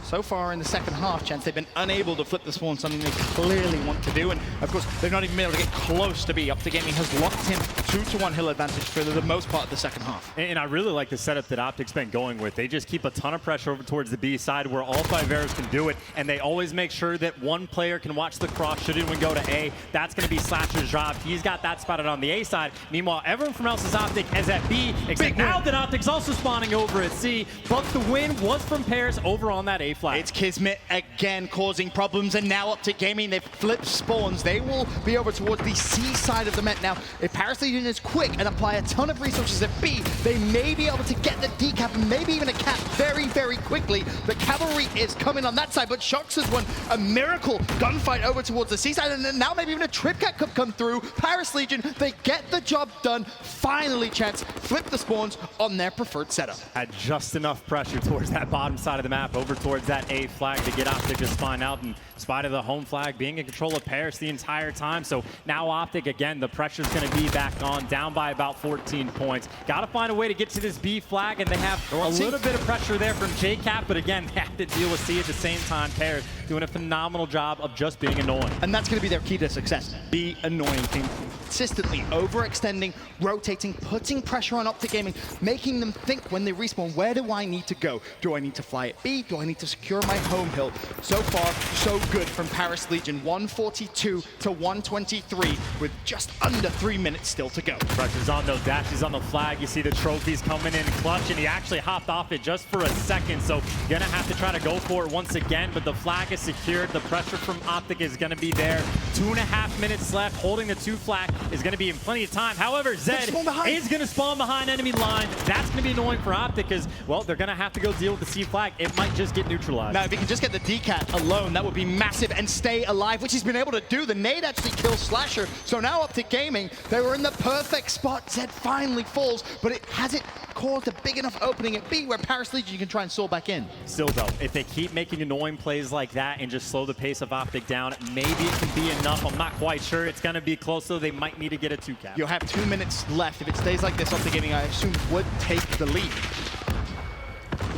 S10: So far in the second half, Chance, they've been unable to flip the spawn, something they clearly want to do. And of course, they've not even been able to get close to B. Optic Gaming has locked in 2-1 hill advantage for the most part of the second half.
S11: And I really like the setup that Optic's been going with. They just keep a ton of pressure over towards the B side where all 5 arrows can do it. And they always make sure that one player can watch the cross should anyone go to A. That's going to be Slasher's job. He's got that spotted on the A side. Meanwhile, everyone from else's Optic is at B, except now that Optic's also spawning over at C. But the win was from Paris over on that A flag.
S10: It's Kismet again causing problems, and now Optic Gaming, they've flipped spawns. They will be over towards the C side of the map. Now, if Paris Legion is quick and apply a ton of resources at B, they may be able to get the decap and maybe even a cap very, very quickly. The cavalry is coming on that side, but Shox has won a miracle gunfight over towards the C side, and then now maybe even a trip cap could come through. Paris Legion, they get the job done. Finally, Chance, flip the spawns on their preferred setup.
S11: Had just enough pressure towards that bottom side of the map, over towards that A flag to get Optic to spawn out, in spite of the home flag being in control of Paris the entire time. So now Optic, again, the pressure's going to be back on, down by about 14 points. Got to find a way to get to this B flag, and they have a little bit of pressure there from J-Cap, but again, they have to deal with C at the same time. Paris doing a phenomenal job of just being annoying.
S10: And that's going to be their key to success. Be annoying, consistently overextending, rotating, putting pressure on Optic Gaming, making them think when they respawn, where do I need to go? Do I need to fly at B? Do I need to secure my home hill? So far, so good from Paris Legion. 142 to 123 with just under 3 minutes still to go.
S11: Pressure's on those dashes on the flag. You see the trophies coming in clutch, and he actually hopped off it just for a second. So gonna have to try to go for it once again, but the flag is secured. The pressure from Optic is gonna be there. 2.5 minutes left. Holding the 2 flag is gonna be in plenty of time. However, Zed is gonna spawn behind enemy line. That's gonna be annoying for Optic because, well, they're gonna have to go deal with the C flag. It might just get neutralized.
S10: Now, if he can just get the decat alone, that would be massive, and stay alive, which he's been able to do. The nade actually kills Slasher. So now Optic Gaming, they were in the perfect spot. Zed finally falls, but it hasn't caused a big enough opening at B where Paris Legion can try and soar back in.
S11: Still though, if they keep making annoying plays like that and just slow the pace of Optic down, maybe it can be enough. I'm not quite sure. It's going to be close, though. They might need to get a 2 cap.
S10: You'll have 2 minutes left. If it stays like this, Optic Gaming, I assume, would take the lead.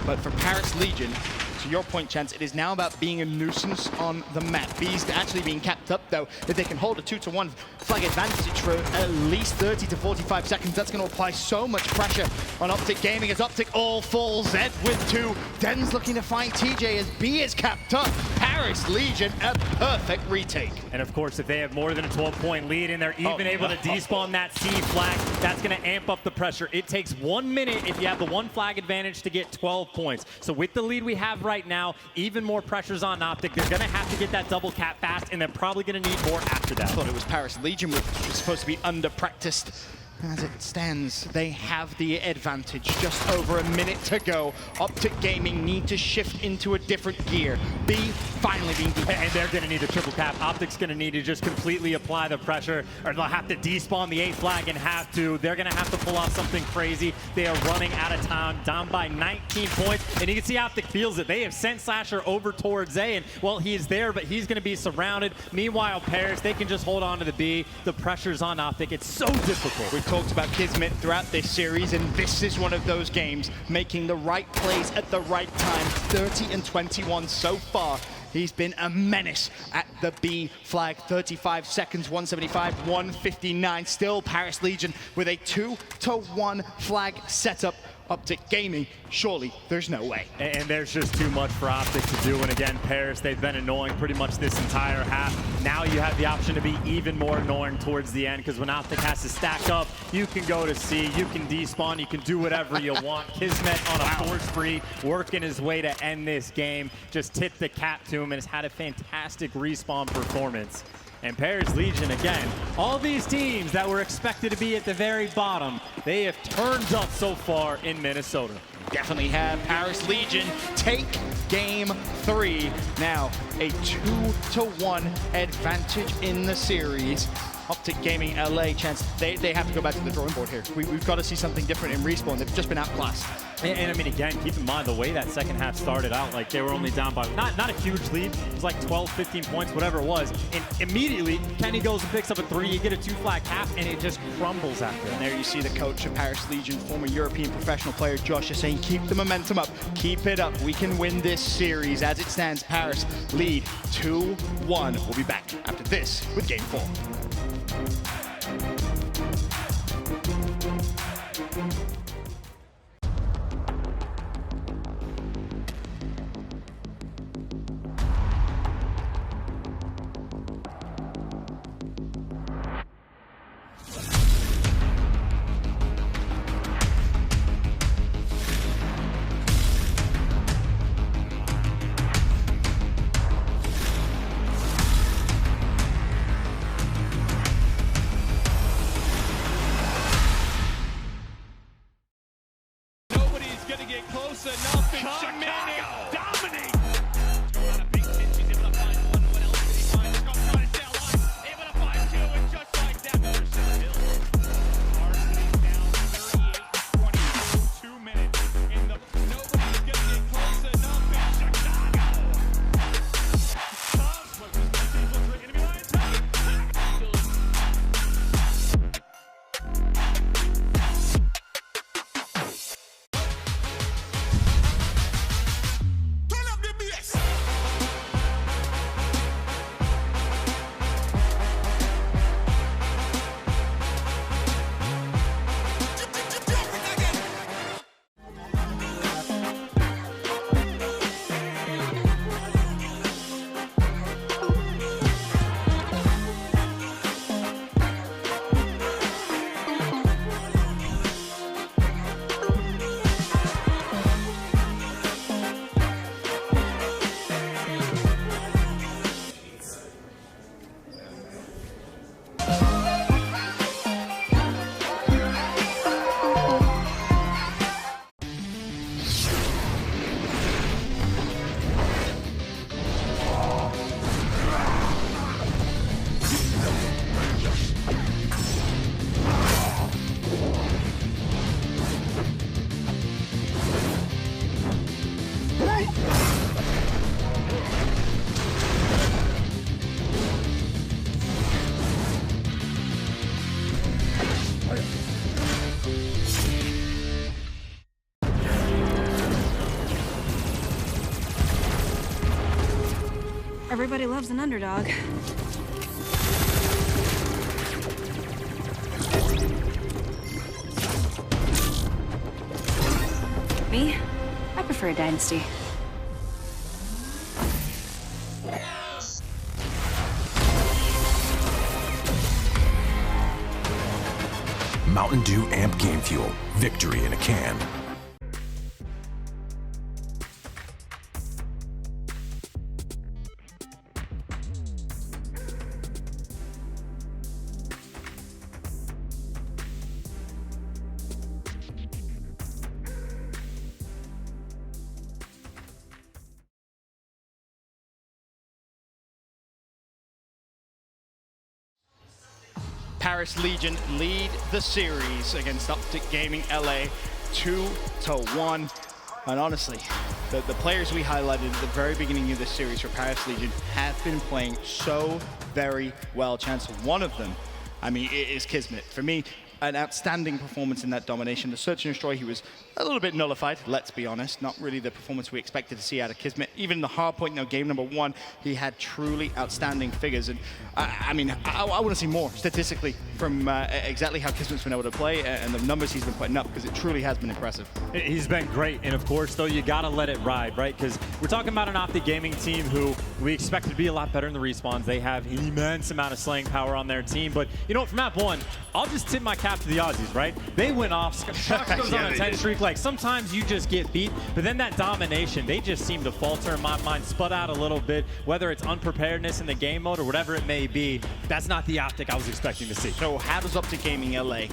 S10: But for Paris Legion, to your point, Chance, it is now about being a nuisance on the map. B's actually being kept up, though. If they can hold a 2-to-1 flag advantage for at least 30 to 45 seconds, that's going to apply so much pressure on Optic Gaming as Optic all falls. Zed with 2. Den's looking to find TJ as B is capped up. Paris Legion, a perfect retake.
S11: And of course, if they have more than a 12-point lead and they're even able to despawn that C flag, that's going to amp up the pressure. It takes 1 minute if you have the 1 flag advantage to get 12 points. So with the lead we have right now, even more pressure's on Optic. They're going to have to get that double cap fast, and they're probably going to need more after that.
S10: I thought it was Paris Legion, which was supposed to be under-practiced. As it stands, they have the advantage. Just over a minute to go. Optic Gaming need to shift into a different gear. B finally being defended.
S11: And they're going to need the triple cap. Optic's going to need to just completely apply the pressure, or they'll have to despawn the A flag and have to. They're going to have to pull off something crazy. They are running out of time, down by 19 points. And you can see Optic feels it. They have sent Slasher over towards A, and well, he is there, but he's going to be surrounded. Meanwhile, Paris, they can just hold on to the B. The pressure's on Optic. It's so difficult.
S10: We've talked about Kismet throughout this series, and this is one of those games, making the right plays at the right time. 30 and 21 so far. He's been a menace at the B flag. 35 seconds, 175, 159. Still Paris Legion with a 2-to-1 flag setup. Optic Gaming, surely there's no way.
S11: And there's just too much for Optic to do. And again, Paris, they've been annoying pretty much this entire half. Now you have the option to be even more annoying towards the end, because when Optic has to stack up, you can go to C, you can despawn, you can do whatever you want. Kismet on a force spree, working his way to end this game. Just tipped the cap to him and has had a fantastic respawn performance. And Paris Legion, again, all these teams that were expected to be at the very bottom, they have turned up so far in Minnesota.
S10: Definitely have Paris Legion take game 3. Now a 2-to-1 advantage in the series. Optic Gaming LA, Chance, they have to go back to the drawing board here. We've got to see something different in Respawn. They've just been outclassed.
S11: And I mean, again, keep in mind the way that second half started out, like they were only down by not a huge lead. It was like 12, 15 points, whatever it was. And immediately, Kenny goes and picks up a 3. You get a 2-flag cap, and it just crumbles after.
S10: And there you see the coach of Paris Legion, former European professional player Josh, is saying, keep the momentum up, keep it up. We can win this series. As it stands, Paris lead 2-1. We'll be back after this with Game 4.
S12: Everybody loves an underdog. Me? I prefer a dynasty.
S13: Mountain Dew Amp Game Fuel. Victory in a can.
S10: Paris Legion lead the series against Optic Gaming LA 2-1. And honestly, the players we highlighted at the very beginning of this series for Paris Legion have been playing so very well. Chance one of them, I mean, it is Kismet. For me, an outstanding performance in that domination. The Search and Destroy, he was a little bit nullified, let's be honest. Not really the performance we expected to see out of Kismet. Even in the hard point, game number 1, he had truly outstanding figures. And I mean, I want to see more statistically from exactly how Kismet's been able to play and the numbers he's been putting up, because it truly has been impressive.
S11: He's been great, and of course, though, you gotta let it ride, right? Because we're talking about an Optic Gaming team who we expect to be a lot better in the respawns. They have an immense amount of slaying power on their team, but you know what, from map 1, I'll just tip my cap to the Aussies, right? They went off, Shock goes on a 10 streak, like sometimes you just get beat, but then that domination, they just seem to falter in my mind, spud out a little bit, whether it's unpreparedness in the game mode or whatever it may be. That's not the Optic I was expecting to see.
S10: So how does Optic Gaming LA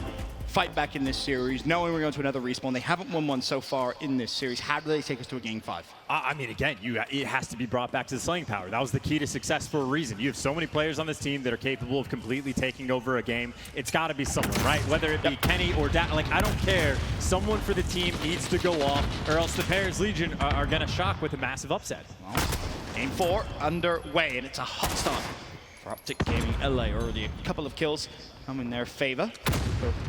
S10: fight back in this series, knowing we're going to another respawn? They haven't won one so far in this series. How do they take us to a game 5?
S11: I mean, again, it has to be brought back to the slaying power. That was the key to success for a reason. You have so many players on this team that are capable of completely taking over a game. It's got to be someone, right? Whether it be Kenny or Dan, like, I don't care. Someone for the team needs to go off, or else the Paris Legion are going to shock with a massive upset.
S10: Well, game 4 underway, and it's a hot start for Optic Gaming LA. Already a couple of kills come in their favor.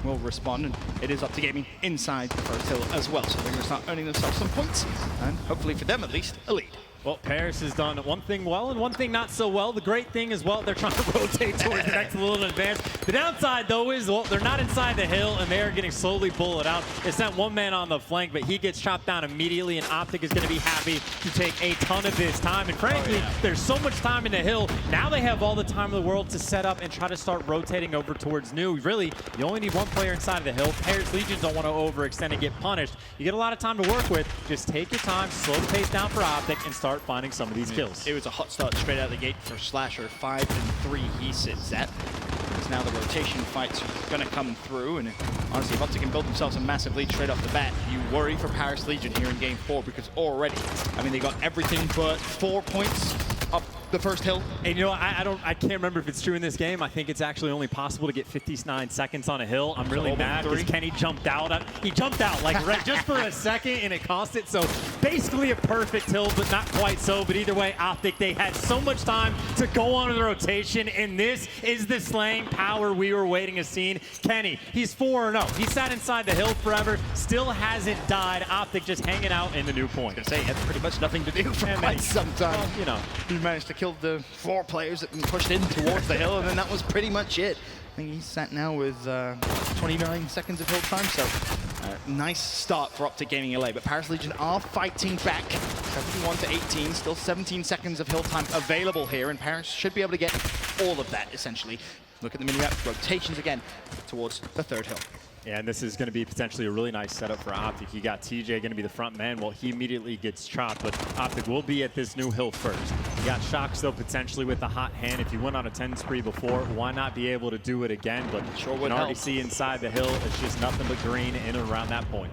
S10: Will respond, and it is Optic Gaming inside the first hill as well. So they're going to start earning themselves some points, and hopefully for them at least, a lead.
S11: Well, Paris has done one thing well and one thing not so well. The great thing is, well, they're trying to rotate towards the next little advance. The downside, though, is, well, they're not inside the hill, and they are getting slowly bullet out. They sent one man on the flank, but he gets chopped down immediately, and Optic is going to be happy to take a ton of his time. And frankly, there's so much time in the hill. Now they have all the time in the world to set up and try to start rotating over towards new. Really, you only need one player inside of the hill. Paris Legion don't want to overextend and get punished. You get a lot of time to work with. Just take your time, slow the pace down for Optic, and start finding some of these kills.
S10: It was a hot start straight out of the gate for Slasher. 5-3 he sits at. Because now the rotation fights are going to come through, and honestly, if Optic can build themselves a massive lead straight off the bat, you worry for Paris Legion here in game 4, because already, I mean, they got everything but 4 points up the first hill.
S11: And you know, I can't remember if it's true in this game. I think it's actually only possible to get 59 seconds on a hill. I'm really mad because Kenny jumped out. He jumped out like right just for a second, and it cost it. So basically a perfect hill, but not quite so. But either way, Optic, they had so much time to go on the rotation, and this is the slaying power we were waiting to see. Kenny, he's 4-0. He sat inside the hill forever, still hasn't died. Optic just hanging out in the new point.
S10: I was going to say, he had pretty much nothing to do for quite some time.
S11: Well, you know,
S10: he managed to kill the 4 players that pushed in towards the hill, and then that was pretty much it. I think he's sat now with 29 seconds of hill time, so nice start for Optic Gaming LA. But Paris Legion are fighting back, 71-18, still 17 seconds of hill time available here, and Paris should be able to get all of that, essentially. Look at the mini-map, rotations again towards the 3rd hill.
S11: Yeah, and this is going to be potentially a really nice setup for Optic. You got TJ going to be the front man. Well, he immediately gets chopped, but Optic will be at this new hill first. You got Shocks, though, potentially with the hot hand. If you went on a 10 spree before, why not be able to do it again? But
S10: sure
S11: you
S10: would
S11: can already
S10: help.
S11: see inside the hill, it's just nothing but green in and around that point.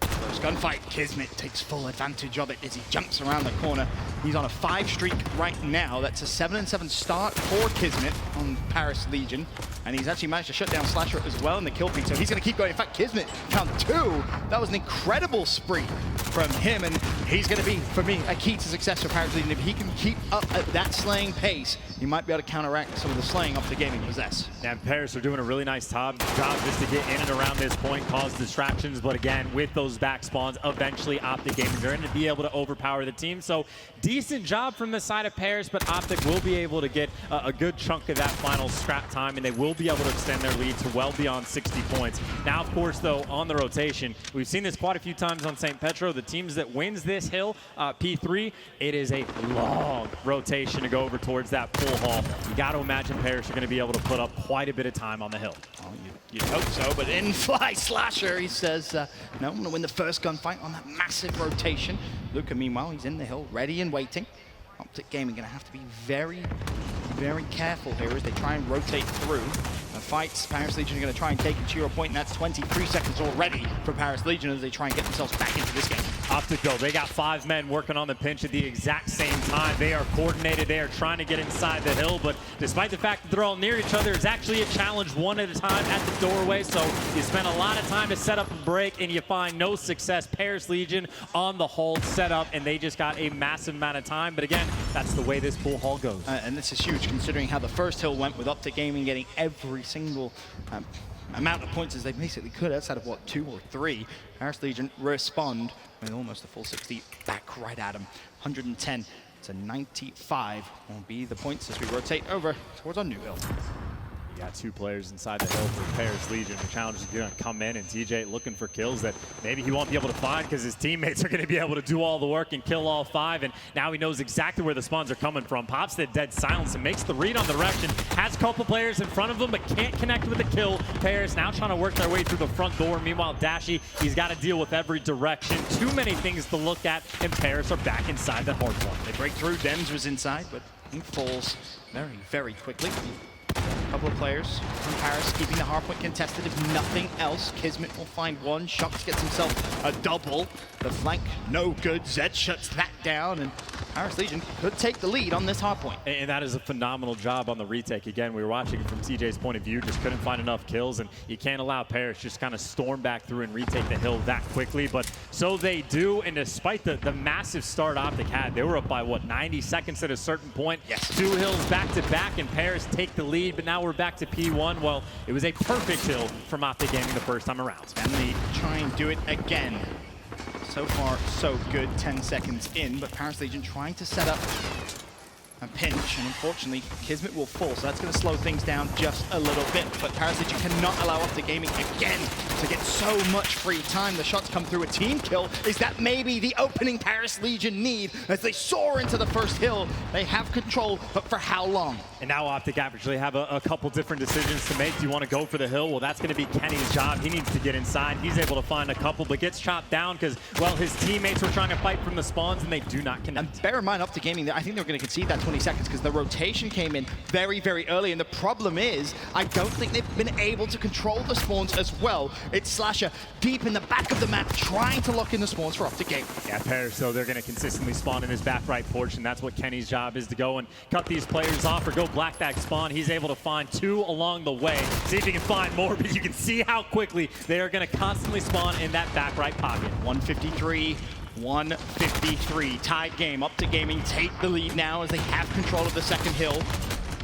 S10: First gunfight, Kismet takes full advantage of it as he jumps around the corner. He's on a 5 streak right now. That's a 7-7 start for Kismet on Paris Legion. And he's actually managed to shut down Slasher as well in the kill feed, so he's going to keep going. In fact, Kismet found 2. That was an incredible spree from him, and he's going to be, for me, a key to success for Paris Legion. If he can keep up at that slaying pace, he might be able to counteract some of the slaying Optic Gaming possess.
S11: And Paris are doing a really nice job just to get in and around this point, cause distractions, but again, with those back spawns, eventually Optic Gaming, they're going to be able to overpower the team. So decent job from the side of Paris, but Optic will be able to get a good chunk of that final scrap time, and they will be able to extend their lead to well beyond 60 points. Now, of course, though, on the rotation, we've seen this quite a few times on St. Petro. The teams that wins this hill, P3, it is a long rotation to go over towards that pool hall. You got to imagine Paris are going to be able to put up quite a bit of time on the hill.
S10: Well, you'd hope so, but in fly Slasher, he says, no, I'm going to win the first gunfight on that massive rotation. Luca, meanwhile, he's in the hill, ready and waiting. Optic Gaming going to have to be very, very careful here as they try and rotate through. The fights, Paris Legion are going to try and take it to your point, and that's 23 seconds already for Paris Legion as they try and get themselves back into this game.
S11: Optic, though, they got 5 men working on the pinch at the exact same time. They are coordinated. They are trying to get inside the hill, but despite the fact that they're all near each other, it's actually a challenge one at a time at the doorway, so you spend a lot of time to set up a break, and you find no success. Paris Legion on the hold set up, and they just got a massive amount of time, but again, that's the way this pool hall goes.
S10: And this is huge considering how the first hill went with Optic Gaming getting every single amount of points as they basically could outside of, what, 2 or 3. Paris Legion respond with almost a full 60 back right at them. 110 to 95 will be the points as we rotate over towards our new hill.
S11: You got 2 players inside the hill for Paris Legion. The challenge is going to come in, and TJ looking for kills that maybe he won't be able to find because his teammates are going to be able to do all the work and kill all 5. And now he knows exactly where the spawns are coming from. Pops the dead silence and makes the read on the direction. Has a couple players in front of him, but can't connect with the kill. Paris now trying to work their way through the front door. Meanwhile, Dashy, he's got to deal with every direction. Too many things to look at, and Paris are back inside the hard one.
S10: They break through. Dems was inside, but he falls very, very quickly. A couple of players from Paris keeping the hardpoint contested. If nothing else, Kismet will find one. Shucks gets himself a double. The flank, no good. Zed shuts that down, and Paris Legion could take the lead on this hardpoint.
S11: And that is a phenomenal job on the retake. Again, we were watching it from TJ's point of view, just couldn't find enough kills, and you can't allow Paris just kind of storm back through and retake the hill that quickly, but so they do, and despite the massive start Optic had, they were up by, what, 90 seconds at a certain point?
S10: Yes.
S11: 2 hills back to back, and Paris take the lead, but now we're back to P1. Well, it was a perfect hill from Optic Gaming the first time around.
S10: And they try and do it again. So far, so good, 10 seconds in, but Paris Legion trying to set up a pinch, and unfortunately, Kismet will fall, so that's going to slow things down just a little bit, but Paris Legion cannot allow Optic Gaming again to get so much free time. The shots come through a team kill. Is that maybe the opening Paris Legion need as they soar into the first hill? They have control, but for how long?
S11: And now Optic actually have a couple different decisions to make. Do you want to go for the hill? Well, that's going to be Kenny's job. He needs to get inside. He's able to find a couple, but gets chopped down because, well, his teammates were trying to fight from the spawns, and they do not connect.
S10: And bear in mind, Optic Gaming, I think they're going to concede that 20 seconds because the rotation came in very, very early, and the problem is, I don't think they've been able to control the spawns as well. It's Slasher deep in the back of the map, trying to lock in the spawns for Optic Gaming.
S11: Yeah, Paris, though, they're going to consistently spawn in his back right portion. That's what Kenny's job is, to go and cut these players off or go black bag spawn. He's able to find 2 along the way. See if he can find more, but you can see how quickly they are going to constantly spawn in that back right pocket.
S10: 153. 153, tied game. Optic Gaming take the lead now as they have control of the second hill.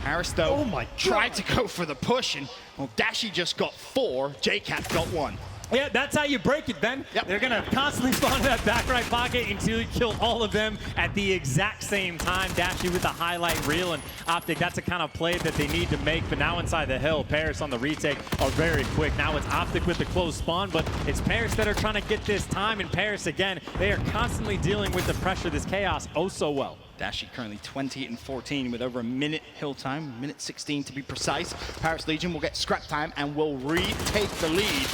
S10: Paris, though, tried to go for the push, and, well, Dashy just got 4, JCat got 1.
S11: Yeah, that's how you break it, Ben.
S10: Yep.
S11: They're going to constantly spawn in that back right pocket until you kill all of them at the exact same time. Dashy with the highlight reel, and Optic, that's the kind of play that they need to make. But now inside the hill, Paris on the retake are very quick. Now it's Optic with the close spawn, but it's Paris that are trying to get this time. And Paris, again, they are constantly dealing with the pressure, this chaos, oh so well.
S10: Dashy currently 20 and 14 with over a minute hill time, minute 16 to be precise. Paris Legion will get scrap time and will retake the lead.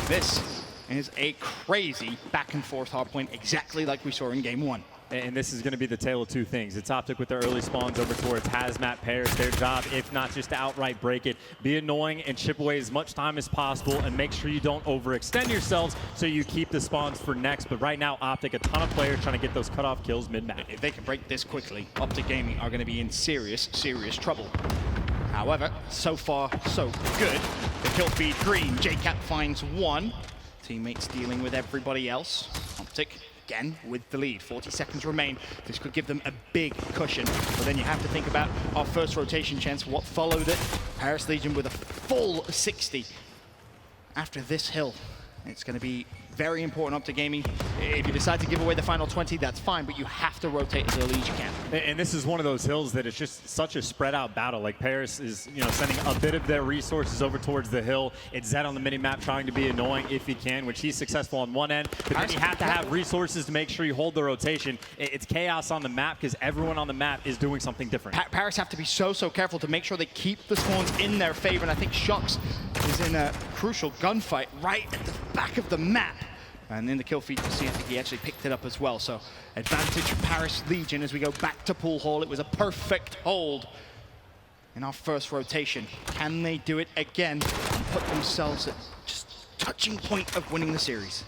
S10: This is a crazy back and forth hardpoint, exactly like we saw in game 1.
S11: And this is going to be the tale of 2 things. It's Optic with their early spawns over towards Hazmat Paris. Their job, if not just to outright break it, be annoying and chip away as much time as possible and make sure you don't overextend yourselves so you keep the spawns for next. But right now, Optic, a ton of players trying to get those cutoff kills mid-map.
S10: If they can break this quickly, Optic Gaming are going to be in serious, serious trouble. However, so far, so good. The kill feed green. JCat finds 1. Teammates dealing with everybody else. Optic again with the lead. 40 seconds remain. This could give them a big cushion. But then you have to think about our first rotation chance, what followed it. Paris Legion with a full 60 after this hill. It's going to be very important up to gaming. If you decide to give away the final 20, that's fine, but you have to rotate as early as you can.
S11: And this is one of those hills that it's just such a spread out battle. Like Paris is, sending a bit of their resources over towards the hill. It's Zed on the mini-map trying to be annoying if he can, which he's successful on one end, but then you have to have resources to make sure you hold the rotation. It's chaos on the map because everyone on the map is doing something different.
S10: Paris have to be so careful to make sure they keep the spawns in their favor, and I think Shox is in a crucial gunfight right at the back of the map. And in the kill feed, you see, I think he actually picked it up as well. So advantage Paris Legion as we go back to pool hall. It was a perfect hold in our first rotation. Can they do it again and put themselves at just touching point of winning the series?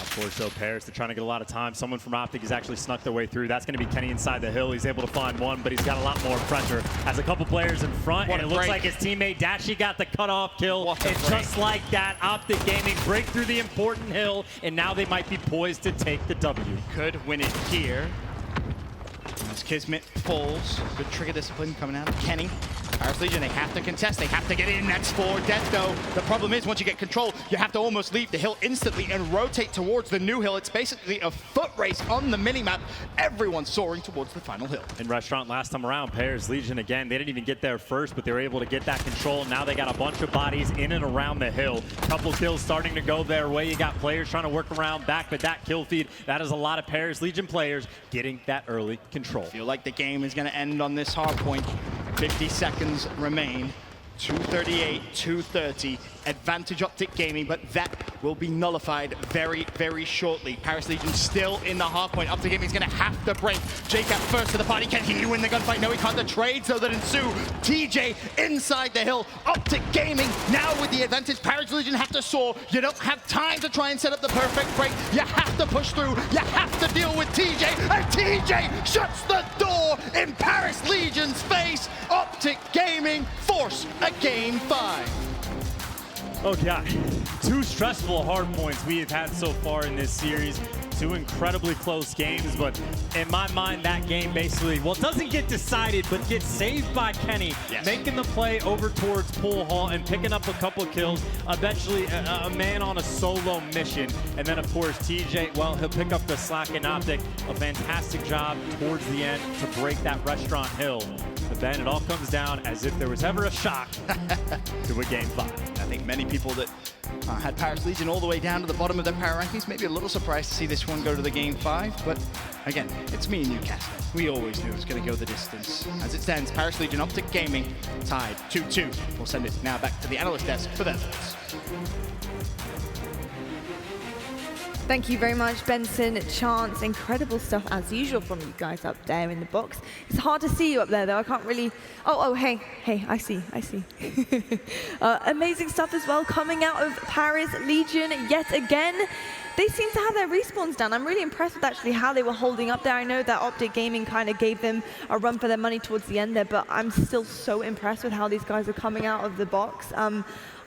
S11: Of course, though, Paris, they're trying to get a lot of time. Someone from Optic has actually snuck their way through. That's going to be Kenny inside the hill. He's able to find one, but he's got a lot more pressure. Has a couple players in front, and it looks like his teammate Dashy got the cutoff kill. And just like that, Optic Gaming break through the important hill, and now they might be poised to take the W.
S10: Could win it here. As Kismet falls, good trigger discipline coming out of Kenny. Paris Legion, they have to contest, they have to get in. That's for death, though. The problem is, once you get control, you have to almost leave the hill instantly and rotate towards the new hill. It's basically a foot race on the minimap. Everyone's soaring towards the final hill.
S11: In Restaurant last time around, Paris Legion again, they didn't even get there first, but they were able to get that control. Now they got a bunch of bodies in and around the hill. Couple kills starting to go their way. You got players trying to work around back, but that kill feed, that is a lot of Paris Legion players getting that early control.
S10: Feel like the game is going to end on this hard point. 50 seconds remain. 238, 230. Advantage Optic Gaming, but that will be nullified very shortly. Paris Legion still in the hard point. Optic Gaming is going to have to break. JCap first to the party. Can he win the gunfight? No, he can't. The trades, though, that ensue. TJ inside the hill. Optic Gaming now with the advantage. Paris Legion have to soar. You don't have time to try and set up the perfect break. You have to push through. You have to deal with TJ. And TJ shuts the door in Paris Legion's face. Optic Gaming force a game 5.
S11: Oh God, 2 stressful hard points we have had so far in this series. 2 incredibly close games, but in my mind, that game basically, well, it doesn't get decided, but gets saved by Kenny, making the play over towards pool hall and picking up a couple of kills. Eventually, a man on a solo mission. And then, of course, TJ, well, he'll pick up the slack in Optic. A fantastic job towards the end to break that restaurant hill. But then it all comes down as if there was ever a shock to a game 5.
S10: I think many people that had Paris Legion all the way down to the bottom of their power rankings may be a little surprised to see this one go to the game 5, but again, it's me and Newcastle. We always knew it was going to go the distance. As it stands, Paris Legion Optic Gaming tied 2-2. We'll send it now back to the analyst desk for their thoughts.
S20: Thank you very much, Benson, Chance. Incredible stuff as usual from you guys up there in the box. It's hard to see you up there, though. I can't really... Oh, hey, I see. Amazing stuff as well coming out of Paris Legion yet again. They seem to have their respawns down. I'm really impressed with actually how they were holding up there. I know that Optic Gaming kind of gave them a run for their money towards the end there, but I'm still so impressed with how these guys are coming out of the box.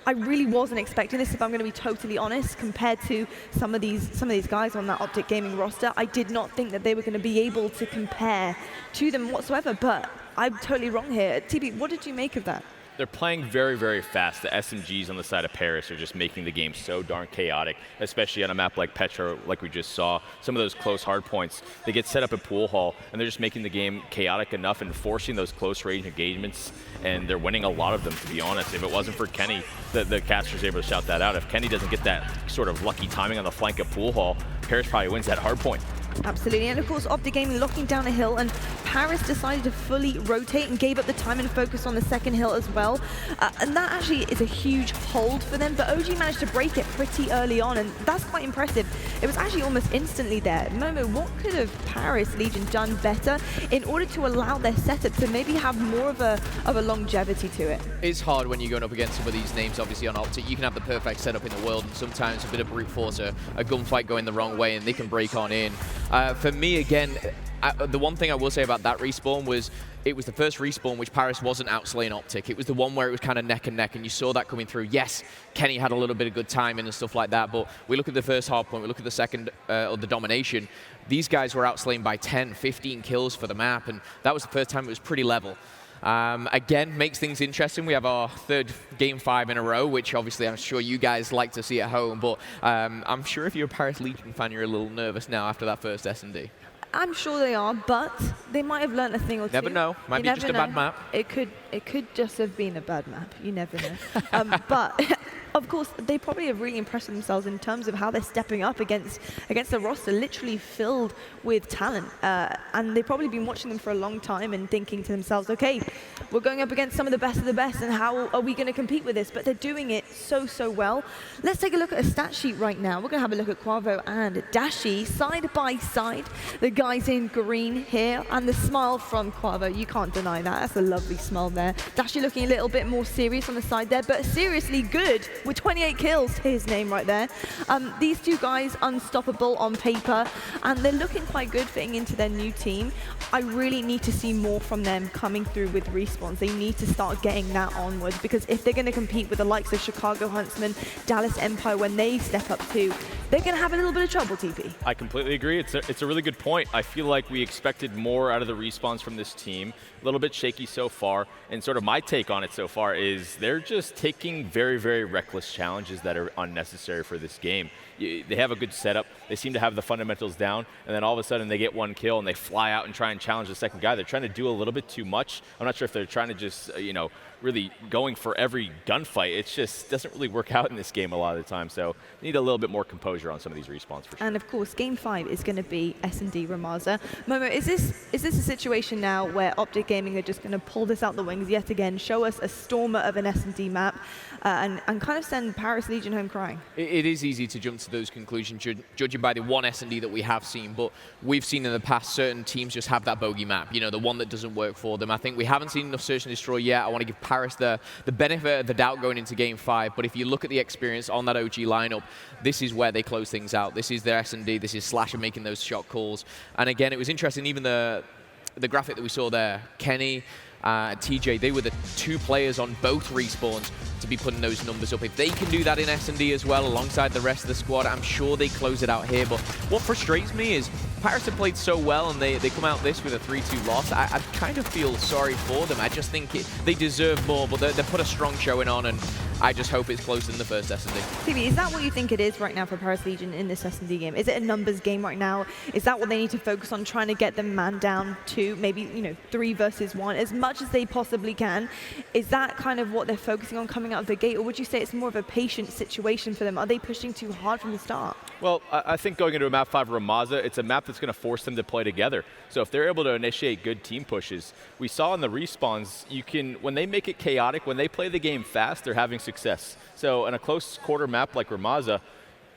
S20: I really wasn't expecting this, if I'm going to be totally honest, compared to some of these guys on that Optic Gaming roster. I did not think that they were going to be able to compare to them whatsoever, but I'm totally wrong here. TB, what did you make of that?
S8: They're playing very fast. The SMGs on the side of Paris are just making the game so darn chaotic, especially on a map like Petra, like we just saw. Some of those close hard points, they get set up at pool hall, and they're just making the game chaotic enough and forcing those close range engagements, and they're winning a lot of them, to be honest. If it wasn't for Kenny, the caster's able to shout that out. If Kenny doesn't get that sort of lucky timing on the flank of pool hall, Paris probably wins that hard point.
S20: Absolutely, and of course Optic Gaming locking down a hill, and Paris decided to fully rotate and gave up the time and focus on the second hill as well. And that actually is a huge hold for them, but OG managed to break it pretty early on, and that's quite impressive. It was actually almost instantly there. Momo, what could have Paris Legion done better in order to allow their setup to maybe have more of a longevity to it?
S19: It's hard when you're going up against some of these names, obviously, on Optic. You can have the perfect setup in the world, and sometimes a bit of brute force, a gunfight going the wrong way, and they can break on in. For me, again, the one thing I will say about that respawn was it was the first respawn which Paris wasn't outslaying Optic. It was the one where it was kind of neck and neck, and you saw that coming through. Yes, Kenny had a little bit of good timing and stuff like that, but we look at the first hard point, we look at the second, or the domination. These guys were outslaying by 10, 15 kills for the map, and that was the first time it was pretty level. Again, makes things interesting. We have our third Game 5 in a row, which obviously I'm sure you guys like to see at home, but I'm sure if you're a Paris Legion fan, you're a little nervous now after that first S&D.
S20: I'm sure they are, but they might have learned a thing or two.
S19: Never know. Might be just a bad map.
S20: It could just have been a bad map. You never know. But of course, they probably have really impressed themselves in terms of how they're stepping up against the roster, literally filled with talent. And they've probably been watching them for a long time and thinking to themselves, okay, we're going up against some of the best, and how are we going to compete with this? But they're doing it so well. Let's take a look at a stat sheet right now. We're going to have a look at Quavo and Dashi side by side. The guys in green here, and the smile from Quavo, you can't deny that. That's a lovely smile there. Dashi looking a little bit more serious on the side there, but seriously good with 28 kills to his name right there. These two guys unstoppable on paper, and they're looking quite good fitting into their new team. I really need to see more from them coming through with respawns. They need to start getting that onwards, because if they're going to compete with the likes of Chicago Huntsman, Dallas Empire when they step up too, they're going to have a little bit of trouble, TP.
S8: I completely agree. It's a really good point. I feel like we expected more out of the respawns from this team. A little bit shaky so far, and sort of my take on it so far is they're just taking very, very reckless challenges that are unnecessary for this game. They have a good setup. They seem to have the fundamentals down, and then all of a sudden they get one kill and they fly out and try and challenge the second guy. They're trying to do a little bit too much. I'm not sure if they're trying to just, really going for every gunfight. It just doesn't really work out in this game a lot of the time. So they need a little bit more composure on some of these respawns for sure.
S20: And of course, Game 5 is going to be S&D Ramaza. Momo, is this a situation now where Optic Gaming are just going to pull this out the wings yet again, show us a stormer of an S&D map, and kind of send Paris Legion home crying?
S19: It is easy to jump to those conclusions, judging by the one S&D that we have seen, but we've seen in the past certain teams just have that bogey map, the one that doesn't work for them. I think we haven't seen enough Search and Destroy yet. I want to give Paris the benefit of the doubt going into Game 5, but if you look at the experience on that OG lineup, this is where they close things out. This is their S&D, this is Slasher making those shot calls. And again, it was interesting, even the graphic that we saw there, Kenny, TJ, they were the two players on both respawns to be putting those numbers up. If they can do that in S&D as well, alongside the rest of the squad, I'm sure they close it out here. But what frustrates me is Paris have played so well, and they come out this with a 3-2 loss. I kind of feel sorry for them. I just think they deserve more, but they put a strong showing on, and I just hope it's closer than the first S&D.
S20: TV, is that what you think it is right now for Paris Legion in this S&D game? Is it a numbers game right now? Is that what they need to focus on, trying to get them man down to maybe 3 versus 1 as much as they possibly can? Is that kind of what they're focusing on coming out of the gate, or would you say it's more of a patient situation for them? Are they pushing too hard from the start?
S8: Well, I think going into a map 5 Ramaza, it's a map that's going to force them to play together. So if they're able to initiate good team pushes, we saw in the respawns, when they make it chaotic, when they play the game fast, they're having success. So in a close quarter map like Ramaza,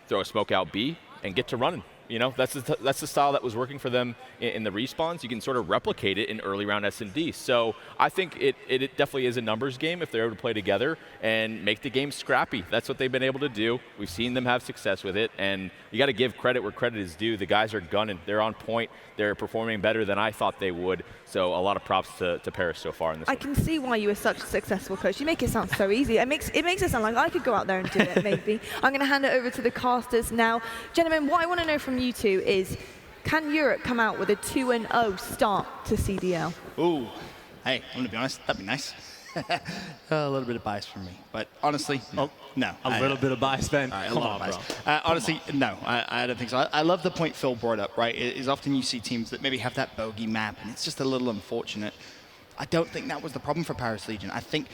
S8: throw a smoke out B and get to running. That's the style that was working for them in the respawns. You can sort of replicate it in early round S&D. So I think it definitely is a numbers game if they're able to play together and make the game scrappy. That's what they've been able to do. We've seen them have success with it, and you got to give credit where credit is due. The guys are gunning. They're on point. They're performing better than I thought they would. So a lot of props to Paris so far in this
S20: I can see why you were such a successful coach. You make it sound so easy. It makes it sound like I could go out there and do it, maybe. I'm going to hand it over to the casters now. Gentlemen, what I want to know from you two is, can Europe come out with a 2-0 start to CDL?
S10: Ooh, hey, I'm going to be honest, that'd be nice. A little bit of bias from me, but honestly, no.
S11: A little bit of bias, Ben.
S10: Right,
S11: Come on, bro.
S10: Honestly, no, I don't think so. I love the point Phil brought up, right? Is often you see teams that maybe have that bogey map, and it's just a little unfortunate. I don't think that was the problem for Paris Legion. I think,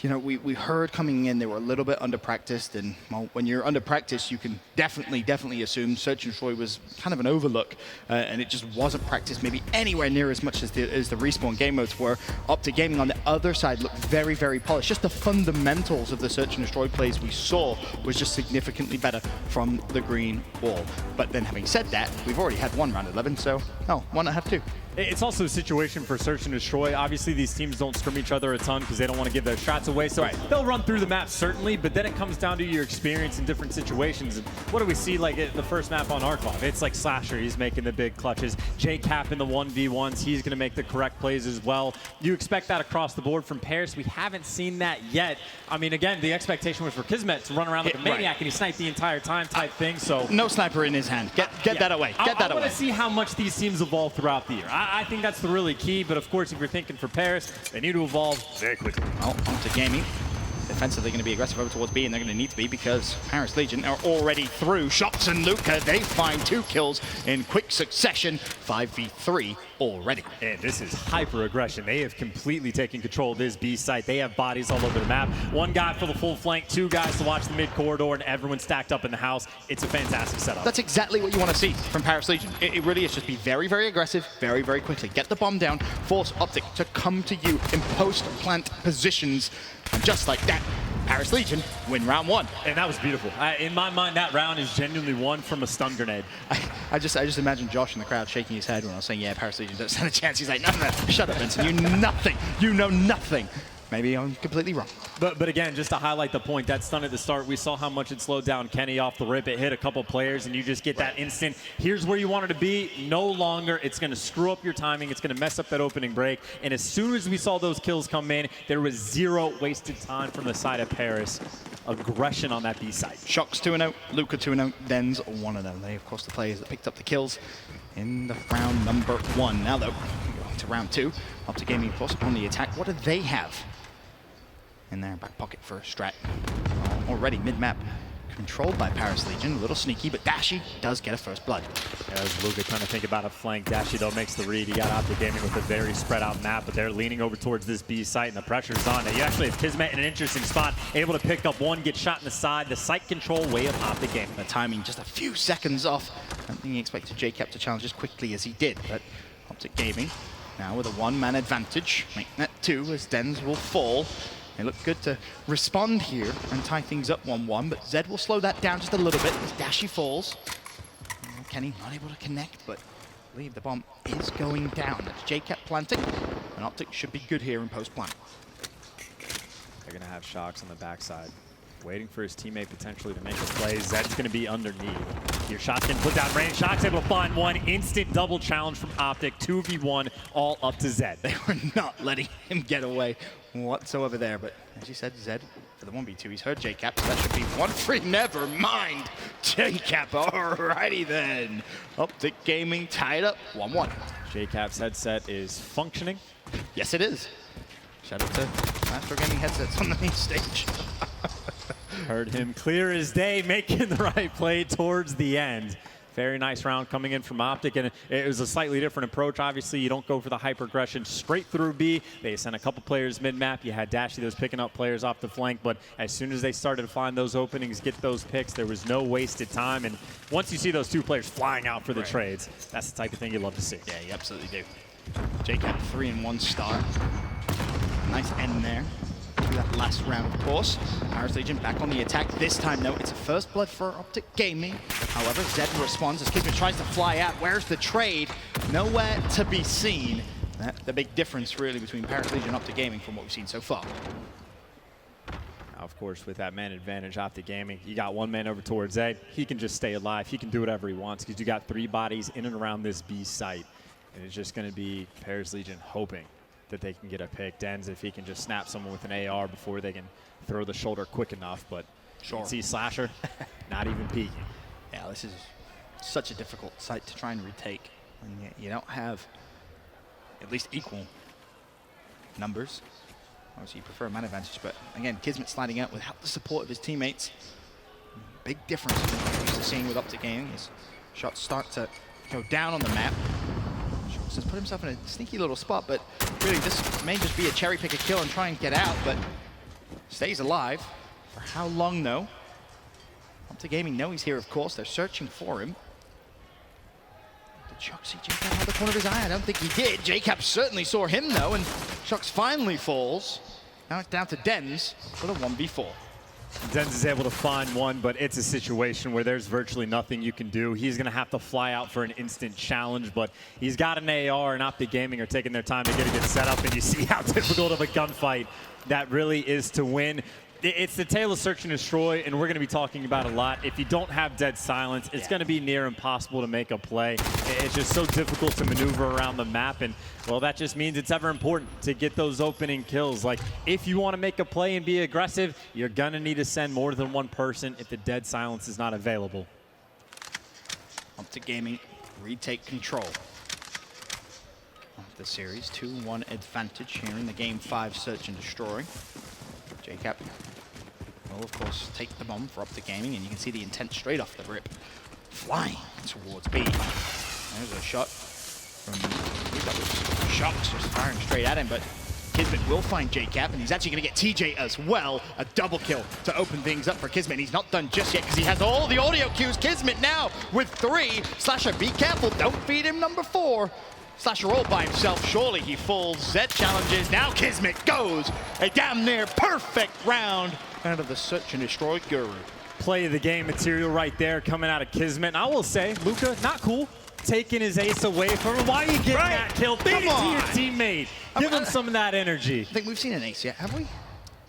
S10: we heard coming in they were a little bit under-practiced, and well, when you're under-practiced, you can definitely assume Search and Destroy was kind of an overlook, and it just wasn't practiced maybe anywhere near as much as the respawn game modes were. Optic Gaming on the other side looked very, very polished. Just the fundamentals of the Search and Destroy plays we saw was just significantly better from the green wall. But then having said that, we've already had one round 11, so why not have 2?
S11: It's also a situation for search and destroy. Obviously, these teams don't scrim each other a ton because they don't want to give their shots away. So they'll run through the map, certainly, but then it comes down to your experience in different situations. And what do we see like at the first map on Arklov? It's like Slasher. He's making the big clutches. J-Cap in the 1v1s. He's going to make the correct plays as well. You expect that across the board from Paris. We haven't seen that yet. I mean, again, the expectation was for Kismet to run around like a maniac and he sniped the entire time type thing. So
S10: no sniper in his hand. Get that away. Get that away.
S11: I want to see how much these teams evolve throughout the year. I think that's the really key, but of course, if you're thinking for Paris, they need to evolve very quickly.
S10: Oh, onto Gaming. Defensively going to be aggressive over towards B, and they're going to need to be because Paris Legion are already through. Shox and Luca, they find 2 kills in quick succession. 5v3 already.
S11: And this is hyper aggression. They have completely taken control of this B site. They have bodies all over the map. 1 guy for the full flank, 2 guys to watch the mid corridor, and everyone stacked up in the house. It's a fantastic setup.
S10: That's exactly what you want to see from Paris Legion. It really is just be very, very aggressive, very, very quickly. Get the bomb down, force Optic to come to you in post-plant positions. And just like that, Paris Legion win round 1.
S11: And that was beautiful. In my mind, that round is genuinely won from a stun grenade.
S10: I just imagine Josh in the crowd shaking his head when I was saying, yeah, Paris Legion don't stand a chance. He's like, no, shut up, Vincent. You know nothing. You know nothing. Maybe I'm completely wrong.
S11: But again, just to highlight the point, that stun at the start, we saw how much it slowed down Kenny off the rip. It hit a couple players, and you just get that instant, here's where you wanted to be. No longer. It's going to screw up your timing. It's going to mess up that opening break. And as soon as we saw those kills come in, there was 0 wasted time from the side of Paris. Aggression on that B side.
S10: Shox 2-0, Luca 2-0, Dens 1-0. They, of course, the players that picked up the kills in the round number 1. Now, though, going to round 2. Optic Gaming, of course, on the attack. What do they have in their back pocket for a strat? Already mid-map, controlled by Paris Legion. A little sneaky, but Dashi does get a first blood.
S11: As Luca trying to think about a flank, Dashi though makes the read. He got Optic Gaming with a very spread out map, but they're leaning over towards this B site, and the pressure's on. Now you actually have Kismet in an interesting spot, able to pick up 1, get shot in the side. The site control way of Optic Gaming.
S10: The timing just a few seconds off. I don't think he expected J-Cap to challenge as quickly as he did, but Optic Gaming now with a 1-man advantage. Make that 2 as Dens will fall. They look good to respond here and tie things up 1-1, but Zed will slow that down just a little bit as Dashi falls. Kenny not able to connect, but I believe the bomb is going down. That's J-Cap planting, and Optic should be good here in post-plant.
S11: They're going to have Shox on the backside, waiting for his teammate potentially to make a play. Zed's going to be underneath. Your shot's getting put down range. Shox able to find 1. Instant double challenge from Optic. 2v1, all up to Zed.
S10: They were not letting him get away whatsoever there, but as you said, Zed for the 1v2. He's heard J-Cap, so that should be 1 free. Never mind. J-Cap, alrighty then. Optic Gaming tied up 1-1.
S11: J-Cap's headset is functioning.
S10: Yes, it is. Shout out to Master Gaming headsets on the main stage.
S11: Heard him clear as day, making the right play towards the end. Very nice round coming in from Optic, and it was a slightly different approach. Obviously, you don't go for the hyper aggression straight through B. They sent a couple players mid-map. You had Dashi that was picking up players off the flank, but as soon as they started to find those openings, get those picks, there was no wasted time. And once you see those 2 players flying out for the trades, that's the type of thing you love to see.
S10: Yeah, you absolutely do. J-Cap 3-1 start. Nice end there. That last round, of course. Paris Legion back on the attack. This time, though, it's a first blood for Optic Gaming. However, Zed responds as Kismet tries to fly out. Where's the trade? Nowhere to be seen. That's the big difference, really, between Paris Legion and Optic Gaming from what we've seen so far.
S11: Now, of course, with that man advantage, Optic Gaming, you got 1 man over towards Zed. He can just stay alive. He can do whatever he wants because you got 3 bodies in and around this B site. And it's just going to be Paris Legion hoping that they can get a pick. Dens, if he can just snap someone with an AR before they can throw the shoulder quick enough, but you can see Slasher not even peeking.
S10: Yeah, this is such a difficult site to try and retake. And yet you don't have at least equal numbers. Obviously, you prefer a man advantage, but again, Kismet sliding out without the support of his teammates. Big difference from what we're used to seeing with Optic Gaming. His shots start to go down on the map. Has put himself in a sneaky little spot, but really this may just be a cherry pick a kill and try and get out, but stays alive. For how long, though? Optic Gaming know he's here, of course. They're searching for him. Did Shox see J-Cap out of the corner of his eye? I don't think he did. J-Cap certainly saw him, though, and Shox finally falls. Now it's down to Dens for the 1v4.
S11: Zenz is able to find one, but it's a situation where there's virtually nothing you can do. He's going to have to fly out for an instant challenge, but he's got an AR, and Optic Gaming are taking their time to get a good setup, and you see how difficult of a gunfight that really is to win. It's the tale of search and destroy, and we're going to be talking about a lot. If you don't have dead silence, it's going to be near impossible to make a play. It's just so difficult to maneuver around the map, and, well, that just means it's ever important to get those opening kills. Like, if you want to make a play and be aggressive, you're going to need to send more than one person if the dead silence is not available.
S10: Optic Gaming retake control of the series. 2-1 advantage here in the Game 5 search and destroy. JCap will, of course, take the bomb for Optic Gaming, and you can see the intent straight off the rip. Flying towards B. There's a shot from, I believe that was Shocks, just firing straight at him, but Kismet will find JCap, and he's actually going to get TJ as well. A double kill to open things up for Kismet. He's not done just yet because he has all the audio cues. Kismet now with 3. Slasher, be careful. Don't feed him number 4. Slasher all by himself. Surely he falls. Zed challenges. Now Kismet goes. A damn near perfect round out of the search and destroy guru.
S11: Play of the game material right there coming out of Kismet. And I will say, Luka, not cool. Taking his ace away from him. Why are you getting that kill? Beat it to your teammate. Give him some of that energy.
S10: I think we've seen an ace yet, have we?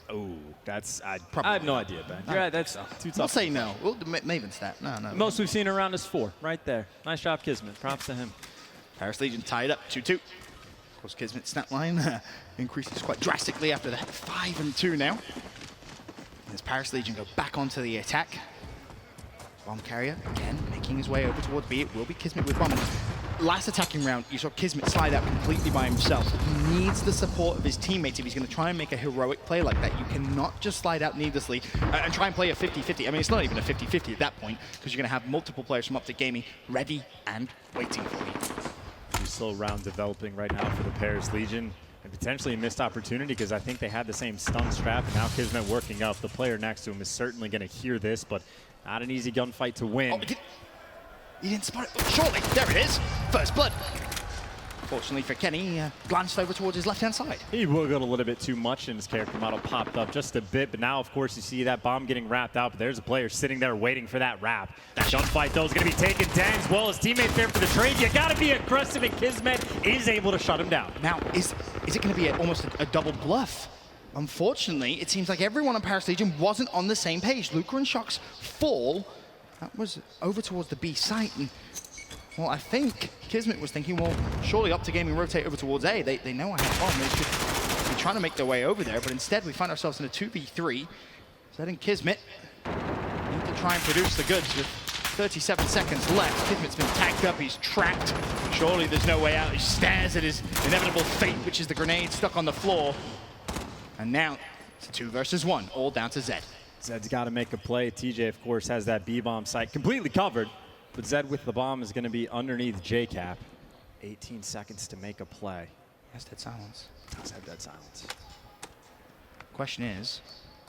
S11: Oh, that's, I
S10: Probably
S11: have no idea, Ben. You're right, that's too tough.
S10: We'll say no. We'll Maven stat. No.
S11: Most we've seen around is 4, right there. Nice job, Kismet. Props to him.
S10: Paris Legion tied up 2-2. Of course, Kismet's stat line increases quite drastically after that. 5-2 now. As Paris Legion go back onto the attack. Bomb carrier, again, making his way over towards B. It will be Kismet with bomb. Last attacking round, you saw Kismet slide out completely by himself. He needs the support of his teammates if he's going to try and make a heroic play like that. You cannot just slide out needlessly and try and play a 50-50. I mean, it's not even a 50-50 at that point, because you're going to have multiple players from Optic Gaming ready and waiting for you.
S11: Slow round developing right now for the Paris Legion, and potentially a missed opportunity because I think they had the same stun strap, and now Kismet working up. The player next to him is certainly going to hear this, but not an easy gunfight to win.
S10: Oh, he didn't spot it. Surely, there it is. First blood. Fortunately for Kenny, he glanced over towards his left-hand side.
S11: He wiggled a little bit too much, and his character model popped up just a bit, but now, of course, you see that bomb getting wrapped out, but there's a player sitting there waiting for that wrap. That gunfight, though, is going to be taken down as well. His teammates there for the trade. You got to be aggressive, and Kismet is able to shut him down.
S10: Now, is it going to be almost a double bluff? Unfortunately, it seems like everyone on Paris Legion wasn't on the same page. Luca and Shocks fall. That was over towards the B site, and well, I think Kismet was thinking, well, surely Optic Gaming rotate over towards A. They know I have bomb. They should be trying to make their way over there, but instead we find ourselves in a 2v3. Zed and Kismet need to try and produce the goods with 37 seconds left. Kismet's been tagged up. He's trapped. Surely there's no way out. He stares at his inevitable fate, which is the grenade stuck on the floor. And now it's a 2 versus 1, all down to Zed.
S11: Zed's got to make a play. TJ, of course, has that B-bomb site completely covered. But Zed with the bomb is going to be underneath JCap. 18 seconds to make a play.
S10: Has dead silence.
S11: Does have dead silence.
S10: Question is,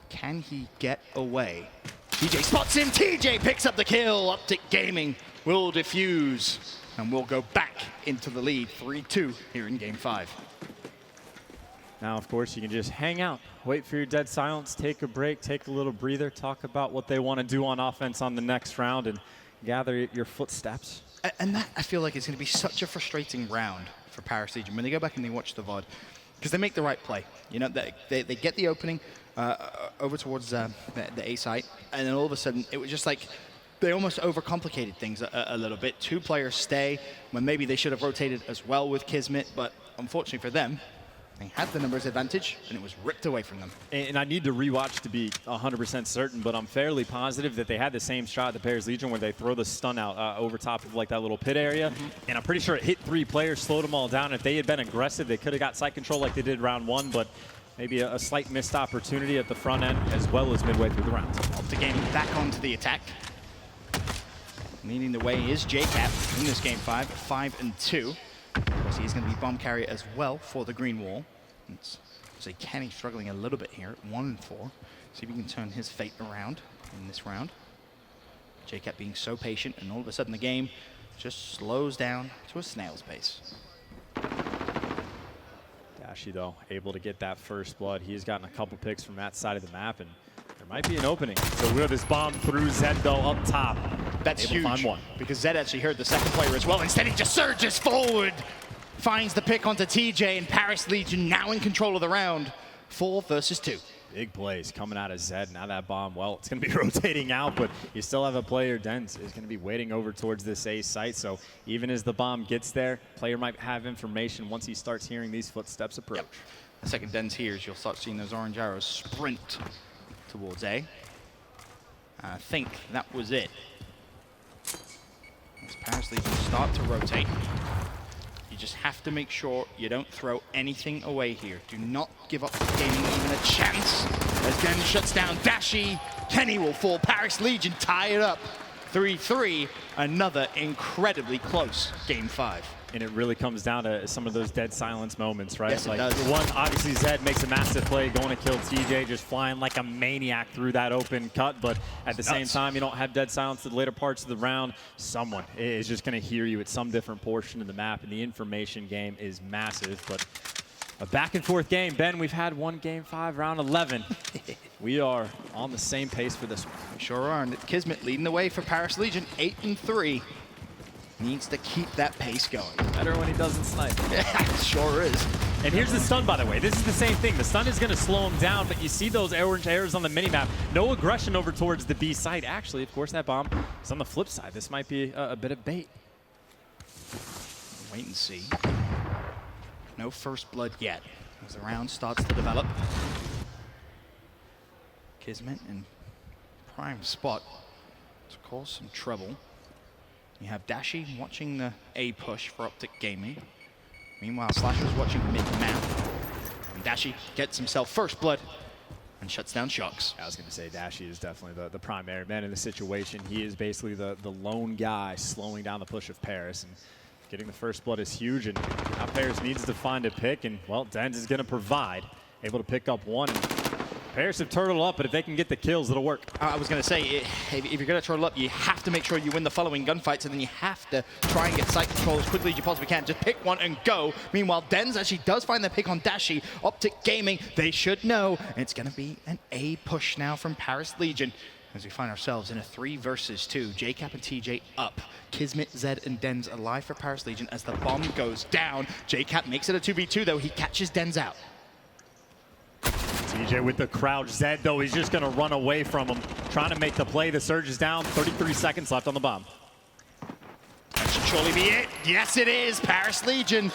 S10: can he get away? TJ spots him. TJ picks up the kill. Optic Gaming will defuse. And we'll go back into the lead. 3-2 here in Game 5.
S11: Now, of course, you can just hang out, wait for your dead silence, take a break, take a little breather, talk about what they want to do on offense on the next round, and gather your footsteps.
S10: And that, I feel like, is going to be such a frustrating round for Paris Legion when they go back and they watch the VOD, because they make the right play. You know, they get the opening over towards the A site, and then all of a sudden, it was just like they almost overcomplicated things a little bit. 2 players stay when maybe they should have rotated as well with Kismet, but unfortunately for them, they had the numbers advantage, and it was ripped away from them.
S11: And I need to rewatch to be 100% certain, but I'm fairly positive that they had the same shot at the Paris Legion where they throw the stun out over top of like that little pit area. And I'm pretty sure it hit 3 players, slowed them all down. If they had been aggressive, they could have got site control like they did round 1, but maybe a slight missed opportunity at the front end as well as midway through the round.
S10: Optic Gaming back onto the attack. Leading the way is JCap in this Game 5, 5-2. Of course, he's going to be bomb carrier as well for the green wall. It's Kenny struggling a little bit here at 1-4. See if he can turn his fate around in this round. JCap being so patient, and all of a sudden the game just slows down to a snail's pace.
S11: Dashy, though, able to get that first blood. He's gotten a couple picks from that side of the map, and they're Might be an opening. So we'll this bomb through Zed though up top.
S10: That's
S11: Able
S10: huge.
S11: to find one.
S10: Because Zed actually heard the second player as well. Instead, he just surges forward. Finds the pick onto TJ, and Paris Legion now in control of the round. 4 versus 2.
S11: Big plays coming out of Zed. Now that bomb, well, it's going to be rotating out, but you still have a player, Dens, is going to be waiting over towards this A site. So even as the bomb gets there, player might have information once he starts hearing these footsteps approach.
S10: Yep. The second Dens hears, you'll start seeing those orange arrows sprint towards A. I think that was it. As Paris Legion start to rotate, you just have to make sure you don't throw anything away here. Do not give up gaming even a chance. As Den shuts down Dashi, Kenny will fall. Paris Legion tie it up 3-3. Another incredibly close game 5.
S11: And it really comes down to some of those dead silence moments, right?
S10: Yes, it
S11: like
S10: does.
S11: One, obviously Zed makes a massive play, going to kill TJ, just flying like a maniac through that open cut. But at the same time, you don't have dead silence to the later parts of the round. Someone is just going to hear you at some different portion of the map, and the information game is massive. But a back and forth game. Ben, we've had one game 5, round 11. We are on the same pace for this one.
S10: We sure are. And Kismet leading the way for Paris Legion, 8-3. Needs to keep that pace going.
S11: Better when he doesn't snipe.
S10: Yeah, it sure is.
S11: And here's the stun, by the way. This is the same thing. The stun is going to slow him down, but you see those orange arrows on the minimap. No aggression over towards the B site. Actually, of course, that bomb is on the flip side. This might be a bit of bait.
S10: Wait and see. No first blood yet as the round starts to develop. Kismet in prime spot to cause some trouble. You have Dashi watching the A push for Optic Gaming. Meanwhile, Slasher's watching mid-map. And Dashi gets himself first blood and shuts down Shocks.
S11: I was going to say Dashi is definitely the primary man in the situation. He is basically the lone guy slowing down the push of Paris. And getting the first blood is huge. And now Paris needs to find a pick. And, well, Dens is going to provide. Able to pick up one. Paris have turtled up, but if they can get the kills, it'll work.
S10: I was going to say, if you're going to turtle up, you have to make sure you win the following gunfights, and then you have to try and get site control as quickly as you possibly can. Just pick one and go. Meanwhile, Dens actually does find the pick on Dashi. Optic Gaming, they should know. It's going to be an A push now from Paris Legion as we find ourselves in a 3 versus 2. JCap and TJ up. Kismet, Zed, and Dens alive for Paris Legion as the bomb goes down. JCap makes it a 2v2, though. He catches Dens out.
S11: TJ with the crouch. Zed, though, he's just going to run away from him. Trying to make the play. The surge is down. 33 seconds left on the bomb.
S10: That should surely be it. Yes, it is. Paris Legion.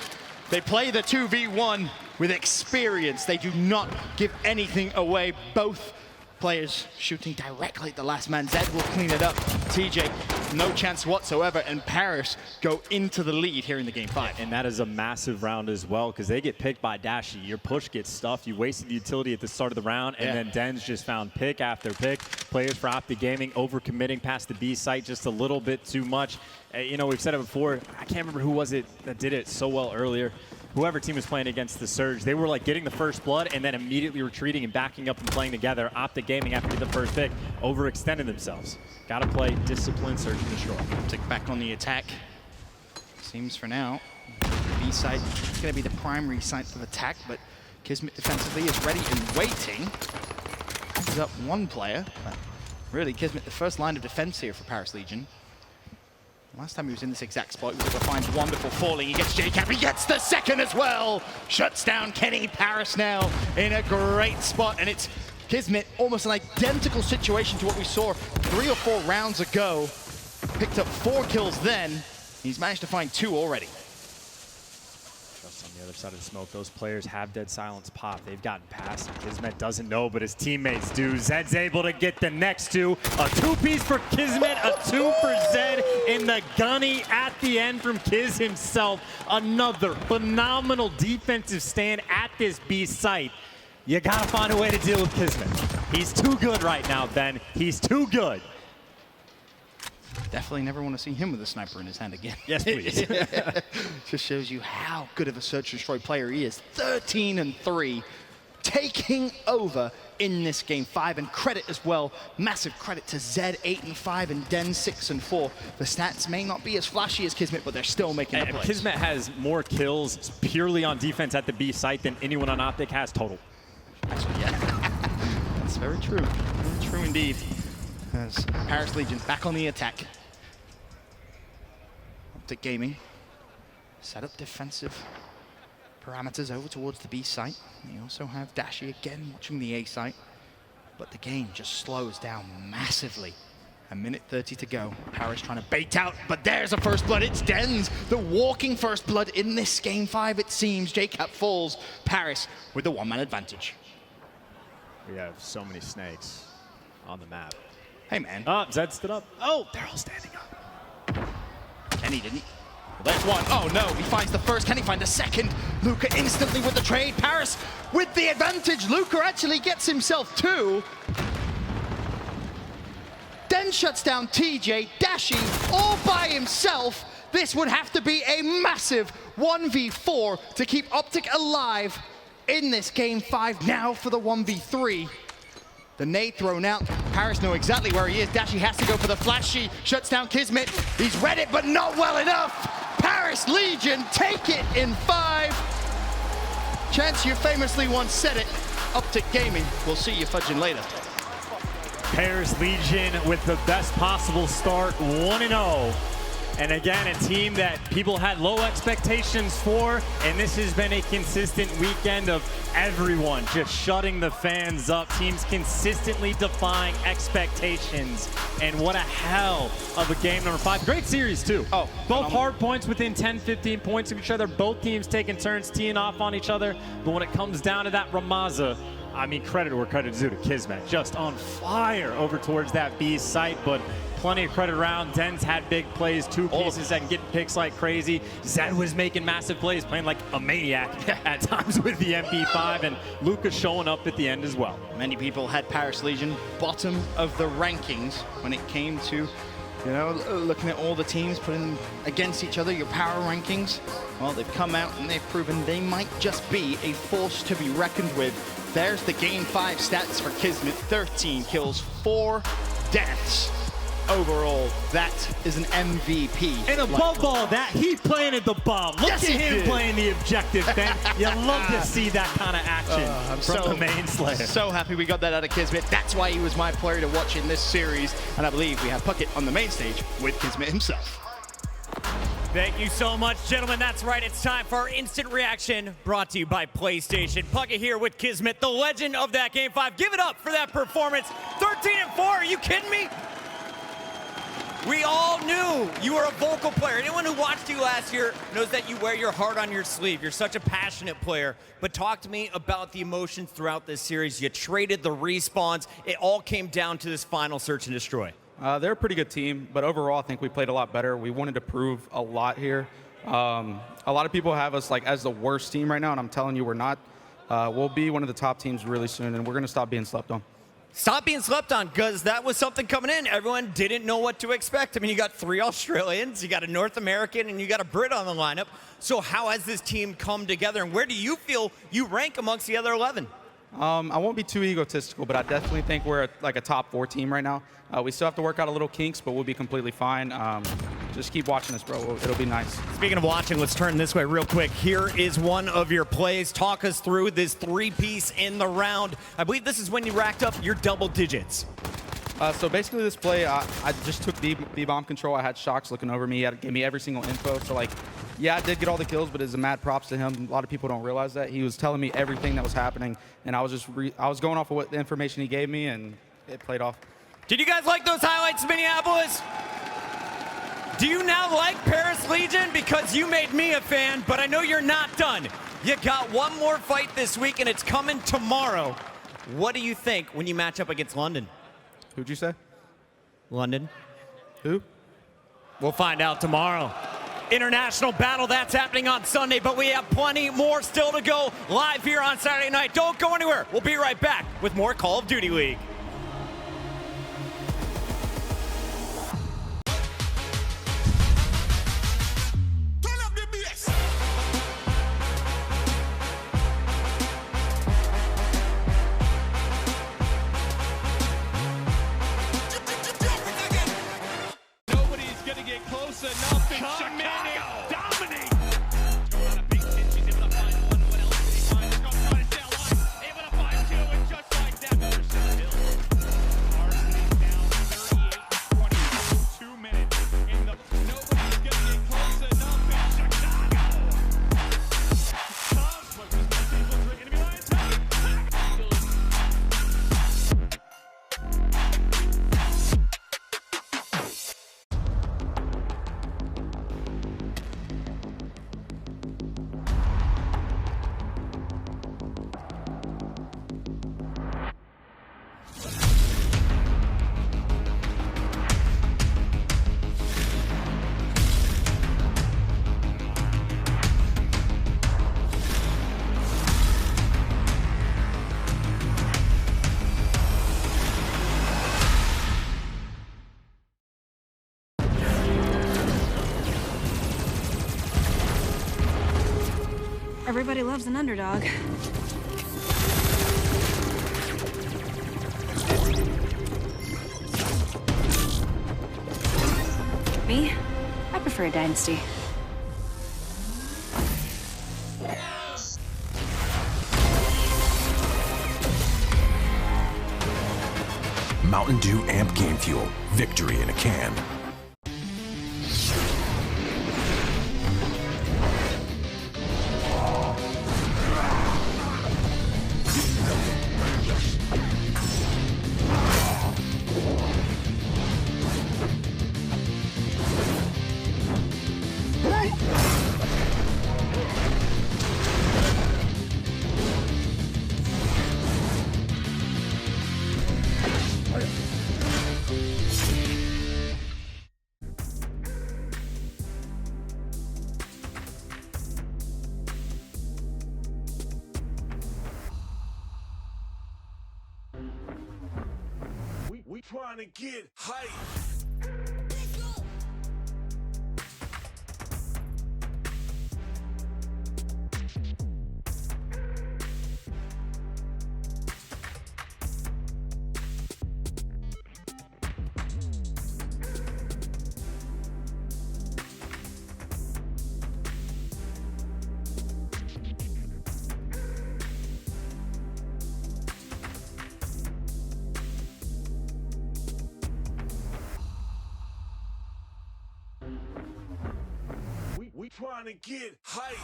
S10: They play the 2v1 with experience. They do not give anything away. Both players shooting directly at the last man. Zed will clean it up. TJ, no chance whatsoever, and Paris go into the lead here in the game 5.
S11: And that is a massive round as well, because they get picked by Dashi. Your push gets stuffed. You wasted the utility at the start of the round, and then Dens just found pick after pick. Players for Optic Gaming overcommitting past the B site just a little bit too much. You know, we've said it before. I can't remember who was it that did it so well earlier. Whoever team was playing against the Surge, they were like getting the first blood and then immediately retreating and backing up and playing together. Optic Gaming, after getting the first pick, overextended themselves. Got to play discipline, search, and destroy.
S10: Optic back on the attack. Seems for now, B site is going to be the primary site of attack, but Kismet defensively is ready and waiting. He's up one player, but really Kismet the first line of defense here for Paris Legion. Last time he was in this exact spot, he was able to find wonderful falling. He gets JCap, he gets the second as well. Shuts down Kenny. Paris now in a great spot, and it's Kismet, almost an identical situation to what we saw 3 or 4 rounds ago. Picked up 4 kills then. He's managed to find 2 already.
S11: Just on the other side of the smoke, those players have dead silence pop. They've gotten past. Kismet doesn't know, but his teammates do. Zed's able to get the next 2. A 2-piece for Kismet, a 2 for Zed in the gunny at the end from Kiz himself. Another phenomenal defensive stand at this B site. You gotta find a way to deal with Kismet. He's too good right now, Ben. He's too good.
S10: Definitely never want to see him with a sniper in his hand again.
S11: Yes, please.
S10: Just shows you how good of a search and destroy player he is. 13-3, taking over in this game 5, and credit as well. Massive credit to Zed, 8-5, and Den 6-4. The stats may not be as flashy as Kismet, but they're still making the plays.
S11: Kismet has more kills purely on defense at the B site than anyone on Optic has total.
S10: Actually, yeah. That's very true. Very true. true indeed. As Paris Legion back on the attack. Optic Gaming set up defensive parameters over towards the B site. You also have Dashi again watching the A site. But the game just slows down massively. A minute 30 to go. Paris trying to bait out, but there's a first blood. It's Dens, the walking first blood in this game 5, it seems. JCap falls. Paris with the one-man advantage.
S11: We have so many snakes on the map.
S10: Hey, man.
S11: Oh, Zed stood up.
S10: Oh, they're all standing up. Kenny didn't. Well, there's one. Oh, no. He finds the first. Can he find the second? Luca instantly with the trade. Paris with the advantage. Luca actually gets himself 2. Then shuts down TJ. Dashi all by himself. This would have to be a massive 1v4 to keep Optic alive in this game 5. Now for the 1v3. The nade thrown out. Paris know exactly where he is. Dashi has to go for the flash. She shuts down Kismet. He's read it, but not well enough. Paris Legion take it in 5. Chance, you famously once said it. Optic Gaming, we'll see you fudging later.
S11: Paris Legion with the best possible start, 1-0. And again, a team that people had low expectations for, and this has been a consistent weekend of everyone just shutting the fans up. Teams consistently defying expectations. And what a hell of a game number 5. Great series, too.
S10: Oh,
S11: both hard points within 10, 15 points of each other. Both teams taking turns teeing off on each other. But when it comes down to that Ramaza, I mean, credit where credit is due to Kismet. Just on fire over towards that B site, but plenty of credit around. Dens had big plays, 2 pieces that can get picks like crazy. Zed was making massive plays, playing like a maniac at times with the MP5, and Luca showing up at the end as well.
S10: Many people had Paris Legion bottom of the rankings when it came to, you know, looking at all the teams, putting them against each other, your power rankings. Well, they've come out and they've proven they might just be a force to be reckoned with. There's the game 5 stats for Kismet. 13 kills, 4 deaths. Overall, that is an MVP.
S11: And above all that, he planted the bomb. Look at him playing the objective, Ben. You love to see that kind of action from the main slayer.
S10: So happy we got that out of Kismet. That's why he was my player to watch in this series. And I believe we have Puckett on the main stage with Kismet himself.
S6: Thank you so much, gentlemen. That's right. It's time for our instant reaction, brought to you by PlayStation. Puckett here with Kismet, the legend of that Game 5. Give it up for that performance. 13-4. Are you kidding me? We all knew you were a vocal player. Anyone who watched you last year knows that you wear your heart on your sleeve. You're such a passionate player. But talk to me about the emotions throughout this series. You traded the respawns. It all came down to this final search and destroy.
S7: They're a pretty good team, but overall I think we played a lot better. We wanted to prove a lot here. A lot of people have us like as the worst team right now, and I'm telling you we're not. We'll be one of the top teams really soon, and we're going to stop being slept on.
S6: Stop being slept on, because that was something coming in. Everyone didn't know what to expect. I mean, you got 3 Australians, you got a North American, and you got a Brit on the lineup. So how has this team come together, and where do you feel you rank amongst the other 11?
S7: I won't be too egotistical, but I definitely think we're like a top 4 team right now. We still have to work out a little kinks, but we'll be completely fine. Just keep watching us, bro. It'll be nice.
S6: Speaking of watching, let's turn this way real quick. Here is one of your plays. Talk us through this 3-piece in the round. I believe this is when you racked up your double digits.
S7: So basically this play, I just took B-bomb control. I had Shocks looking over me. He had to give me every single info. So like, yeah, I did get all the kills, but it's a mad props to him. A lot of people don't realize that. He was telling me everything that was happening, and I was just I was going off of what the information he gave me, and it played off.
S6: Did you guys like those highlights, Minneapolis? Do you now like Paris Legion? Because you made me a fan, but I know you're not done. You got one more fight this week, and it's coming tomorrow. What do you think when you match up against London?
S7: Who'd you say?
S6: London.
S7: Who?
S6: We'll find out tomorrow. International battle, that's happening on Sunday, but we have plenty more still to go live here on Saturday night. Don't go anywhere. We'll be right back with more Call of Duty League.
S12: Everybody loves an underdog. Me? I prefer a dynasty.
S13: Mountain Dew Amp Game Fuel. Victory in a can.
S14: We trying to get hype. We trying to get hype.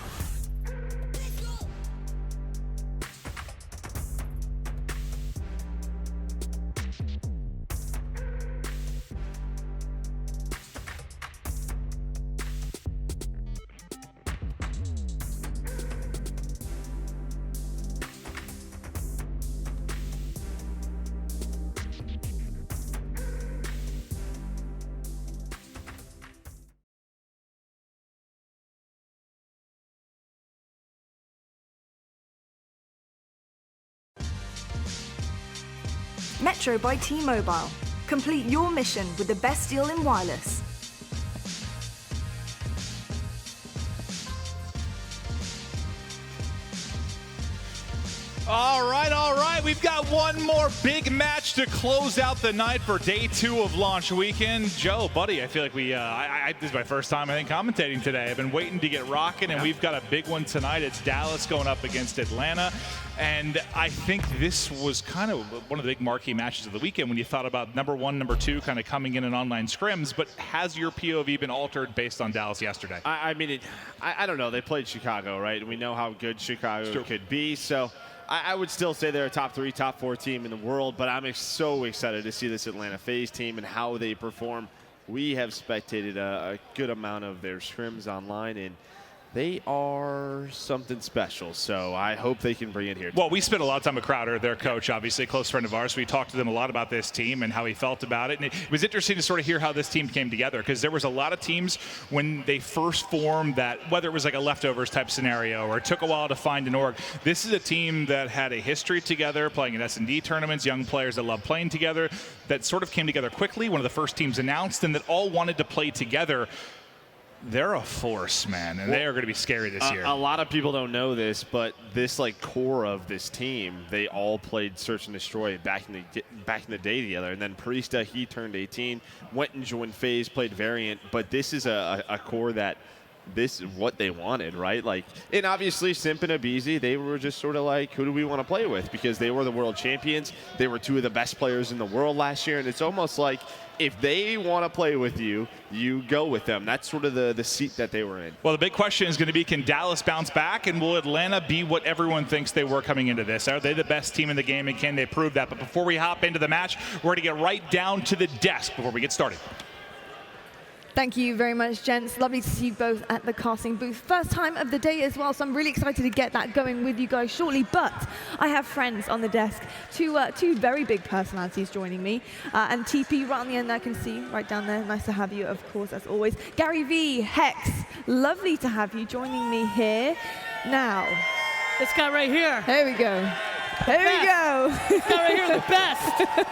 S2: Metro by T-Mobile. Complete your mission with the best deal in wireless.
S18: All right. We've got one more big match to close out the night for day 2 of launch weekend. Joe, buddy, I feel like this is my first time, I think, commentating today. I've been waiting to get rocking, and we've got a big one tonight. It's Dallas going up against Atlanta. And I think this was kind of one of the big marquee matches of the weekend when you thought about number 1, number 2 kind of coming in online scrims. But has your POV been altered based on Dallas yesterday?
S22: I mean, I don't know. They played Chicago, right? We know how good Chicago could be. So I would still say they're a top 3, top 4 team in the world, but I'm so excited to see this Atlanta FaZe team and how they perform. We have spectated a good amount of their scrims online, and they are something special, so I hope they can bring it here.
S18: Well, we spent a lot of time with Crowder, their coach, obviously a close friend of ours. We talked to them a lot about this team and how he felt about it. And it was interesting to sort of hear how this team came together, because there was a lot of teams when they first formed that, whether it was like a leftovers type scenario or it took a while to find an org. This is a team that had a history together, playing in S&D tournaments, young players that love playing together, that sort of came together quickly, one of the first teams announced, and that all wanted to play together. They're a force, man, and they are going to be scary this year.
S22: A lot of people don't know this, but this core of this team, they all played Search and Destroy back in the day together. And then Priesta, he turned 18, went and joined FaZe, played Variant. But this is a core that this is what they wanted, right? Like, and obviously Simp and Abizi, they were just sort of like, who do we want to play with? Because they were the world champions. They were 2 of the best players in the world last year, and it's almost like, if they want to play with you, you go with them. That's sort of the seat that they were in.
S18: Well, the big question is going to be, can Dallas bounce back, and will Atlanta be what everyone thinks they were coming into this? Are they the best team in the game, and can they prove that? But before we hop into the match, we're going to get right down to the desk before we get started.
S20: Thank you very much, gents. Lovely to see you both at the casting booth. First time of the day as well, so I'm really excited to get that going with you guys shortly. But I have friends on the desk, two very big personalities joining me. And TP right on the end, I can see right down there. Nice to have you, of course, as always. Gary V, Hex, lovely to have you joining me here. Now,
S23: this guy right here.
S20: Here we go. Here we go.
S23: This guy right here, the best.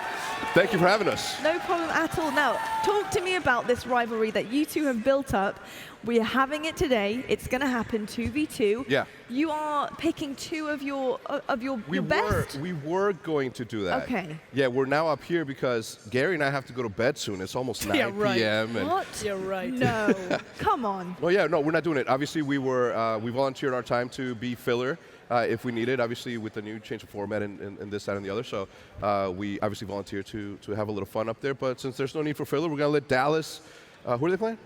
S5: Thank you for having us.
S20: No problem at all. Now, talk to me about this rivalry that you two have built up. We're having it today. It's going to happen 2v2.
S5: Yeah.
S20: You are picking two of your best?
S5: We were going to do that.
S20: Okay.
S5: Yeah, we're now up here because Gary and I have to go to bed soon. It's almost 9 p.m. and
S20: What?
S21: You're right.
S20: No. Come on.
S5: well, yeah, no, we're not doing it. Obviously, we volunteered our time to be filler if we need it. Obviously, with the new change of format and this, that, and the other. So we obviously volunteered to have a little fun up there. But since there's no need for filler, we're going to let Dallas. Who are they playing?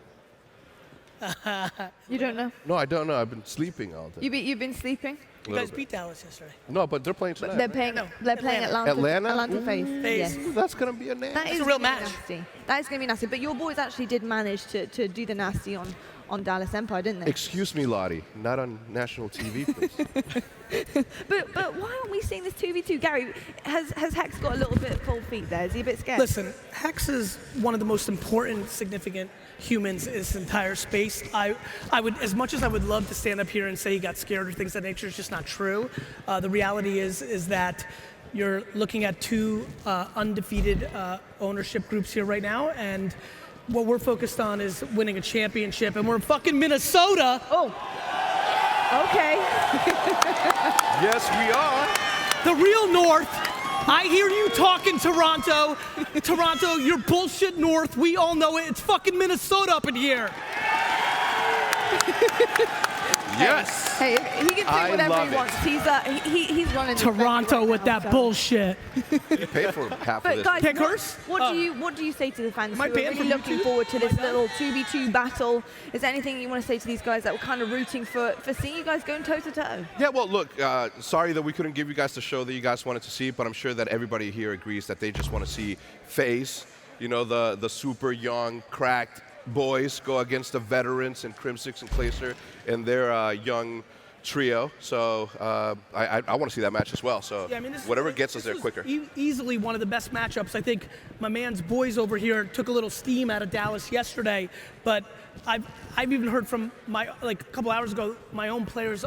S20: You don't know?
S5: No, I don't know. I've been sleeping all day.
S20: You've been sleeping?
S21: You guys beat Dallas yesterday.
S5: No, but they're playing tonight.
S20: They're playing Atlanta. Atlanta FaZe.
S5: Yes.
S20: That's
S5: going to be a nasty.
S20: That is
S21: a real match.
S20: Nasty. That is going to be nasty. But your boys actually did manage to do the nasty on Dallas Empire, didn't they?
S5: Excuse me, Lottie. Not on national TV, please.
S20: But why aren't we seeing this 2v2? Gary, has Hex got a little bit of cold feet there? Is he a bit scared?
S21: Listen, Hex is one of the most important, significant humans in this entire space. I would, as much as I would love to stand up here and say he got scared or things of that nature, it's just not true. The reality is that you're looking at two undefeated ownership groups here right now, and what we're focused on is winning a championship, and we're in fucking Minnesota.
S20: Oh, okay.
S5: Yes, we are.
S21: The real North. I hear you talking, Toronto. Toronto, you're bullshit North. We all know it. It's fucking Minnesota up in here.
S5: Yes.
S20: Hey, he can say whatever he wants. He's running
S21: Toronto with that bullshit.
S5: You pay for half of this.
S20: But guys, what do you say to the fans who are really looking forward to this little 2v2 battle? Is there anything you want to say to these guys that were kind of rooting for seeing you guys going toe to toe?
S5: Yeah, well, look, sorry that we couldn't give you guys the show that you guys wanted to see, but I'm sure that everybody here agrees that they just want to see FaZe, you know, the super young, cracked boys go against the veterans and Crimsix and Placer and their young trio. So I want to see that match as well. So yeah, I mean, whatever gets us there quicker.
S21: Easily one of the best matchups. I think my man's boys over here took a little steam out of Dallas yesterday, but I've even heard from a couple hours ago, my own players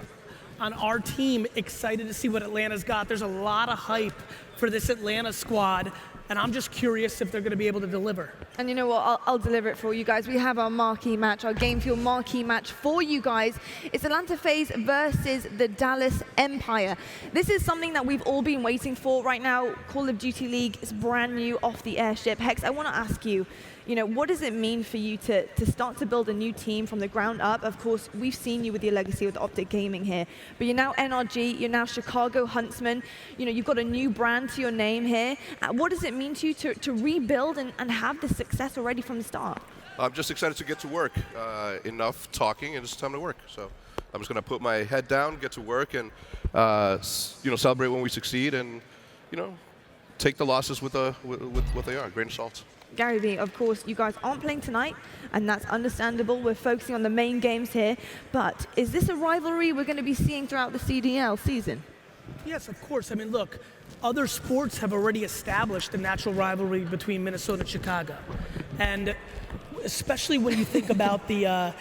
S21: on our team excited to see what Atlanta's got. There's a lot of hype for this Atlanta squad, and I'm just curious if they're going to be able to deliver.
S20: And you know what? I'll deliver it for you guys. We have our marquee match, our Game Fuel marquee match for you guys. It's Atlanta FaZe versus the Dallas Empire. This is something that we've all been waiting for right now. Call of Duty League is brand new off the airship. Hex, I want to ask you, what does it mean for you to start to build a new team from the ground up? Of course, we've seen you with your legacy with Optic Gaming here, but you're now NRG, you're now Chicago Huntsman. You've got a new brand to your name here. What does it mean to you to rebuild and have this success already from the start?
S5: I'm just excited to get to work. Enough talking, and it's time to work. So I'm just going to put my head down, get to work, and celebrate when we succeed, and take the losses with what they are, grain of salt.
S20: Gary V, of course, you guys aren't playing tonight, and that's understandable. We're focusing on the main games here. But is this a rivalry we're going to be seeing throughout the CDL season?
S21: Yes, of course. I mean, look, other sports have already established a natural rivalry between Minnesota and Chicago. And especially when you think about the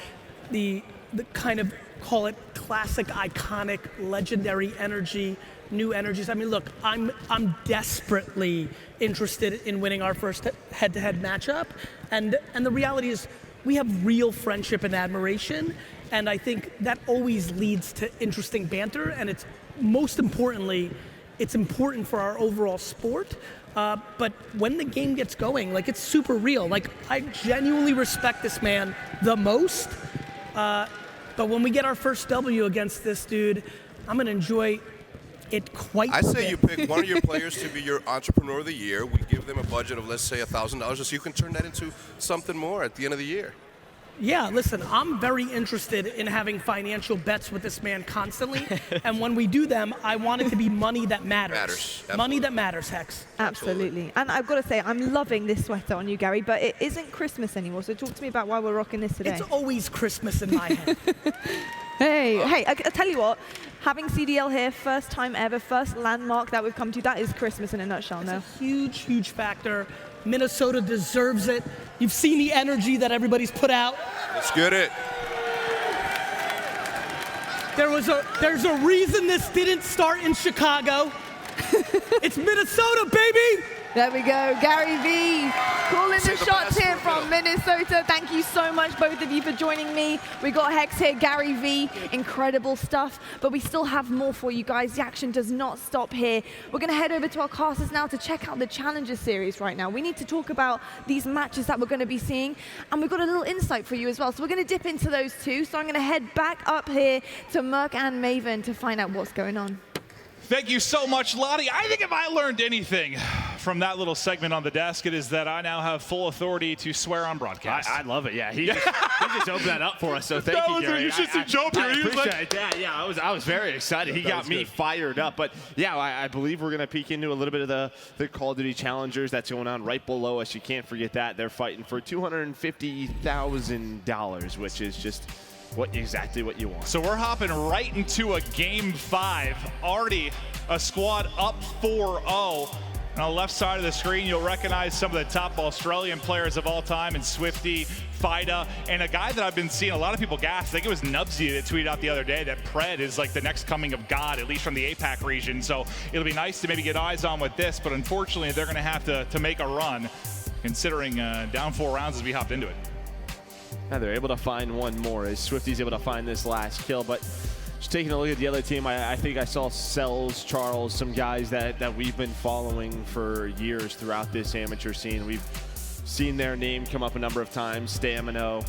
S21: kind of, call it classic, iconic, legendary energy, new energies. I mean, look, I'm desperately interested in winning our first head-to-head matchup, and the reality is we have real friendship and admiration, and I think that always leads to interesting banter, and it's most importantly, it's important for our overall sport. But when the game gets going, it's super real. I genuinely respect this man the most. But when we get our first W against this dude, I'm gonna enjoy it quite a bit.
S5: I say you pick one of your players to be your Entrepreneur of the Year. We give them a budget of, let's say, $1,000, so you can turn that into something more at the end of the year.
S21: Yeah, listen, I'm very interested in having financial bets with this man constantly. And when we do them, I want it to be money that matters. Money that matters, Hex.
S20: Absolutely. And I've got to say, I'm loving this sweater on you, Gary, but it isn't Christmas anymore. So talk to me about why we're rocking this today.
S21: It's always Christmas in my head.
S20: Hey, I tell you what, having CDL here, first time ever, first landmark that we've come to, that is Christmas in a nutshell now.
S21: It's a huge, huge factor. Minnesota deserves it. You've seen the energy that everybody's put out.
S5: Let's get it.
S21: There's a reason this didn't start in Chicago. It's Minnesota, baby!
S20: There we go. Gary V calling the shots here from Minnesota. Thank you so much, both of you, for joining me. We got Hex here, Gary V. Incredible stuff. But we still have more for you guys. The action does not stop here. We're going to head over to our casters now to check out the Challenger Series right now. We need to talk about these matches that we're going to be seeing. And we've got a little insight for you as well. So we're going to dip into those too. So I'm going to head back up here to Merc and Maven to find out what's going on.
S18: Thank you so much, Lottie. I think if I learned anything from that little segment on the desk, it is that I now have full authority to swear on broadcast.
S22: I love it. Yeah, he just opened that up for us. So thank you, Gary.
S18: You should see Joe here.
S22: I appreciate that. Yeah, I was very excited. He got me fired up. But yeah, I believe we're gonna peek into a little bit of the Call of Duty Challengers that's going on right below us. You can't forget that they're fighting for $250,000, which is just exactly what you want.
S18: So we're hopping right into a game 5. Already a squad up 4-0. On the left side of the screen, you'll recognize some of the top Australian players of all time, and Swifty, Fida, and a guy that I've been seeing a lot of people gas. I think it was Nubsy that tweeted out the other day that Pred is like the next coming of God, at least from the APAC region. So it'll be nice to maybe get eyes on with this, but unfortunately they're going to have to make a run, considering down 4 rounds as we hopped into it.
S22: Yeah, they're able to find one more as Swifty's able to find this last kill. But just taking a look at the other team, I think I saw Cells, Charles, some guys that we've been following for years throughout this amateur scene. We've seen their name come up a number of times. Stamino,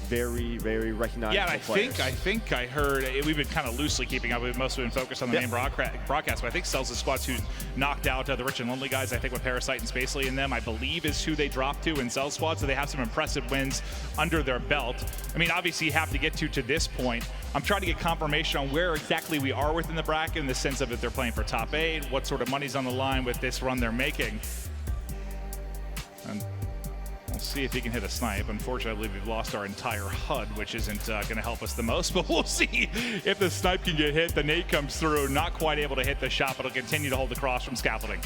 S22: very, very recognizable.
S18: Yeah, I think I heard, we've been kind of loosely keeping up. We've mostly been focused on the main broadcast, but I think Cells' the squad who knocked out the Rich and Lonely guys, I think with Parasite and Spacely in them, I believe is who they dropped to in Cells' squad, so they have some impressive wins under their belt. I mean, obviously you have to get to this point. I'm trying to get confirmation on where exactly we are within the bracket in the sense of if they're playing for top 8, what sort of money's on the line with this run they're making. And we'll see if he can hit a snipe. Unfortunately, I believe we've lost our entire HUD, which isn't going to help us the most, but we'll see if the snipe can get hit. The nade comes through, not quite able to hit the shot, but he'll continue to hold the cross from scaffolding.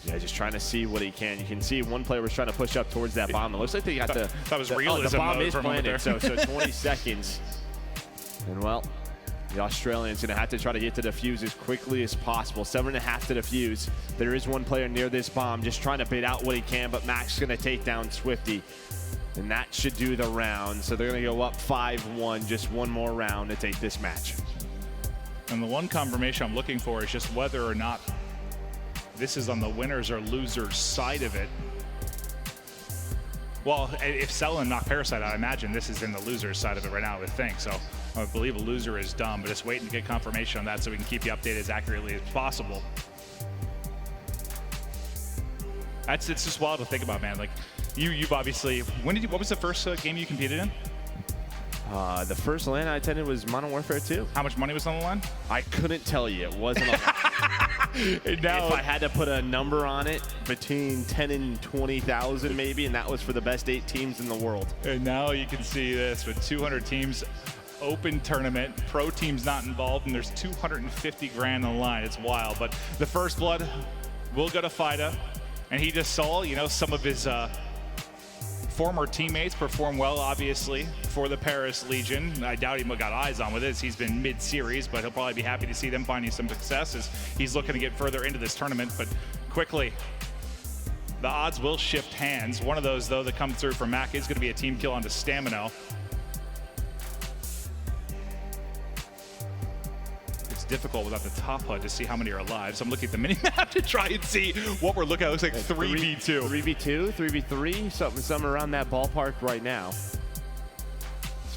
S22: Yeah, just trying to see what he can. You can see one player was trying to push up towards that bomb. It looks like they got
S18: that was realism.
S22: The bomb
S18: mode
S22: is planted, so 20 seconds. And well, the Australian's gonna have to try to get to the fuse as quickly as possible. 7.5 to the fuse. There is one player near this bomb, just trying to bait out what he can, but Mac's gonna take down Swifty. And that should do the round. So they're gonna go up 5-1, just one more round to take this match.
S18: And the one confirmation I'm looking for is just whether or not this is on the winners or losers side of it. Well, if Selin knocked Parasite out, I imagine this is in the losers side of it right now, I would think. So I believe a loser is done, but just waiting to get confirmation on that so we can keep you updated as accurately as possible. It's just wild to think about, man. Like you've obviously, what was the first game you competed in?
S22: The first LAN I attended was Modern Warfare 2.
S18: How much money was on the line?
S22: I couldn't tell you. It wasn't a lot. If I had to put a number on it, between 10 and 20,000 maybe, and that was for the best 8 teams in the world.
S18: And now you can see this with 200 teams, open tournament, pro teams not involved, and there's 250 grand on the line. It's wild, but the first blood will go to Fida, and he just saw, some of his former teammates perform well, obviously, for the Paris Legion. I doubt he got eyes on with this. He's been mid-series, but he'll probably be happy to see them finding some success as he's looking to get further into this tournament. But quickly, the odds will shift hands. One of those, though, that comes through for Mac is going to be a team kill onto Stamino. It's difficult without the top HUD to see how many are alive, so I'm looking at the mini-map to try and see what we're looking at. It looks like 3v2.
S22: 3v2, 3v3, something around that ballpark right now.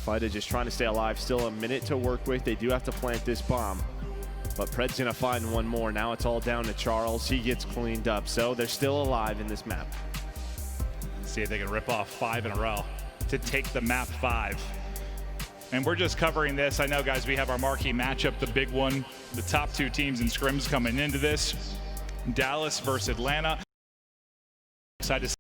S22: Fida just trying to stay alive. Still a minute to work with. They do have to plant this bomb. But Pred's going to find one more. Now it's all down to Charles. He gets cleaned up. So they're still alive in this map.
S18: Let's see if they can rip off 5 in a row to take the map 5. And we're just covering this. I know, guys, we have our marquee matchup, the big one. The top 2 teams in scrims coming into this. Dallas versus Atlanta. Excited to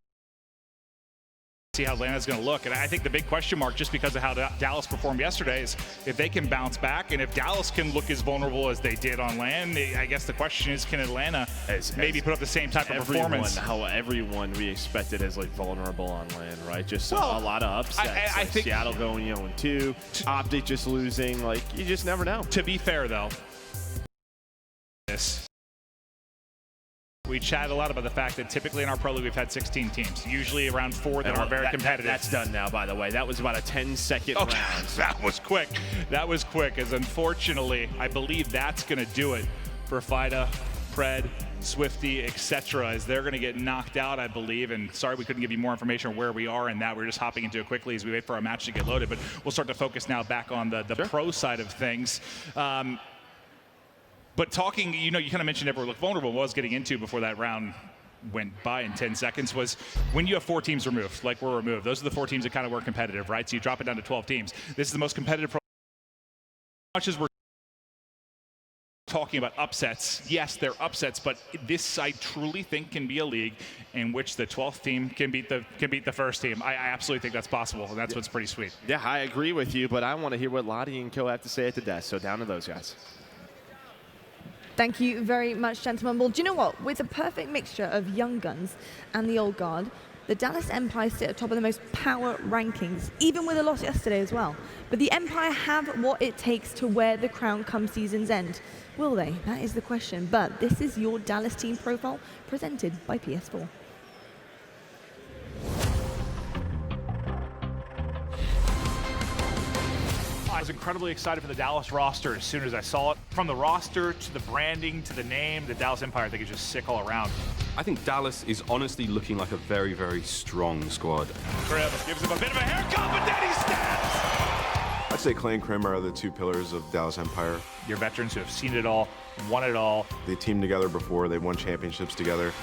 S18: see how Atlanta's going to look. And I think the big question mark, just because of how Dallas performed yesterday, is if they can bounce back. And if Dallas can look as vulnerable as they did on LAN, I guess the question is, can Atlanta maybe put up the same type of performance?
S22: How everyone we expected as vulnerable on LAN, right? Just a lot of upsets. I think Seattle going 0-2, Optic just losing. You just never know.
S18: To be fair, though, this We chat a lot about the fact that typically in our Pro League we've had 16 teams, usually around 4 that are very competitive.
S22: That's done now, by the way. That was about a 10-second round.
S18: That was quick. That was quick, as unfortunately, I believe that's going to do it for FIDA, Pred, Swifty, etc. as they're going to get knocked out, I believe. And sorry we couldn't give you more information on where we are in that. We're just hopping into it quickly as we wait for our match to get loaded. But we'll start to focus now back on the pro side of things. But talking, you know, you kind of mentioned everyone looked vulnerable. What I was getting into before that round went by in 10 seconds was when you have 4 teams removed, like we're removed, those are the 4 teams that kind of were competitive, right? So you drop it down to 12 teams. This is the most competitive pro. As much as we're talking about upsets, yes, they're upsets, but this I truly think can be a league in which the 12th team can beat the first team. I absolutely think that's possible, and that's what's pretty sweet.
S22: Yeah, I agree with you, but I want to hear what Lottie and Co have to say at the desk, so down to those guys.
S20: Thank you very much, gentlemen. Well, do you know what? With a perfect mixture of young guns and the old guard, the Dallas Empire sit at top of the most power rankings, even with a loss yesterday as well. But the Empire have what it takes to wear the crown come season's end. Will they? That is the question. But this is your Dallas team profile presented by PS4.
S18: I was incredibly excited for the Dallas roster as soon as I saw it. From the roster to the branding to the name, the Dallas Empire I think is just sick all around.
S1: I think Dallas is honestly looking like a very, very strong squad.
S18: Krim gives him a bit of a haircut, but then he snaps!
S16: I'd say Clay and Krim are the 2 pillars of Dallas Empire.
S18: Your veterans who have seen it all, won it all.
S16: They teamed together before, they've won championships together.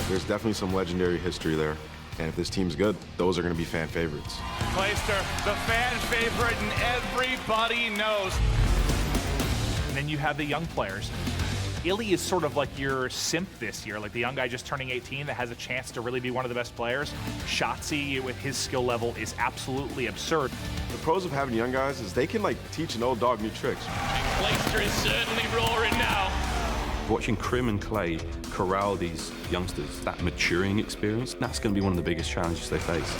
S16: There's definitely some legendary history there. And if this team's good, those are going to be fan favorites.
S18: Clayster, the fan favorite, and everybody knows. And then you have the young players. Illy is sort of like your Simp this year, like the young guy just turning 18 that has a chance to really be one of the best players. Shotzi, with his skill level, is absolutely absurd.
S16: The pros of having young guys is they can like teach an old dog new tricks.
S19: Clayster is certainly roaring now.
S1: Watching Krim and Clay corral these youngsters, that maturing experience, that's going to be one of the biggest challenges they face.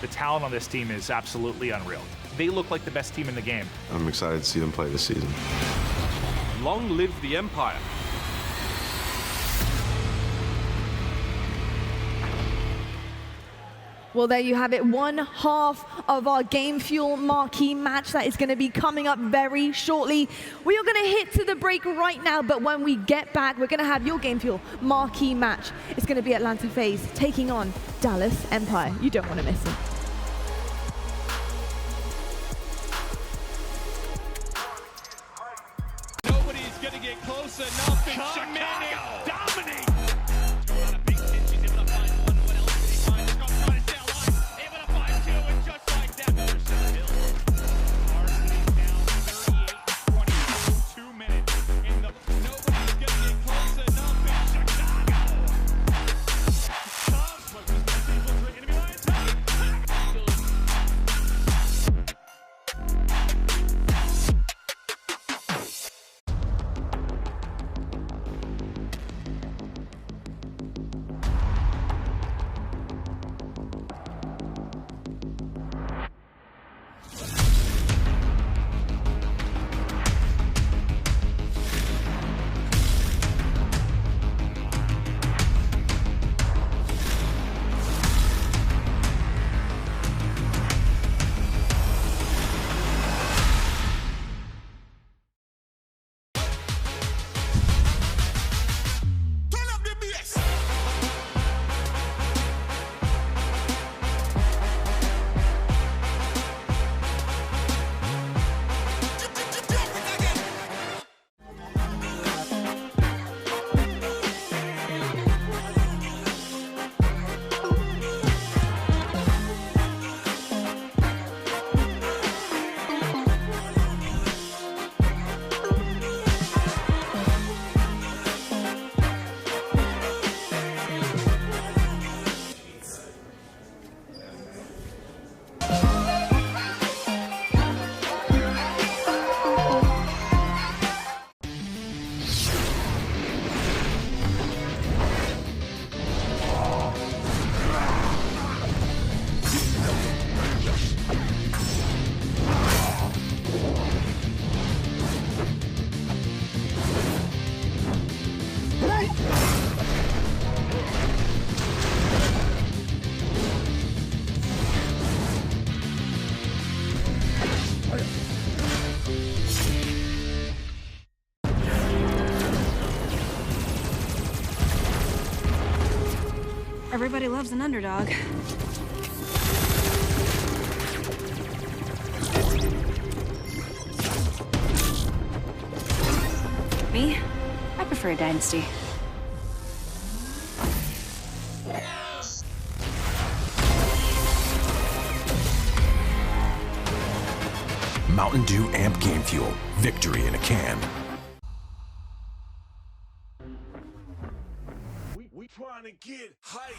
S18: The talent on this team is absolutely unreal. They look like the best team in the game.
S16: I'm excited to see them play this season.
S1: Long live the Empire.
S20: Well, there you have it, one half of our Game Fuel marquee match that is going to be coming up very shortly. We are going to hit to the break right now, but when we get back, we're going to have your Game Fuel marquee match. It's going to be Atlanta FaZe taking on Dallas Empire. You don't want to miss it.
S14: Nobody's going to get close enough in Chicago. Dominate.
S12: Everybody loves an underdog. Me? I prefer a dynasty.
S13: Mountain Dew Amp Game Fuel. Victory in a can.
S14: We trying to get hype.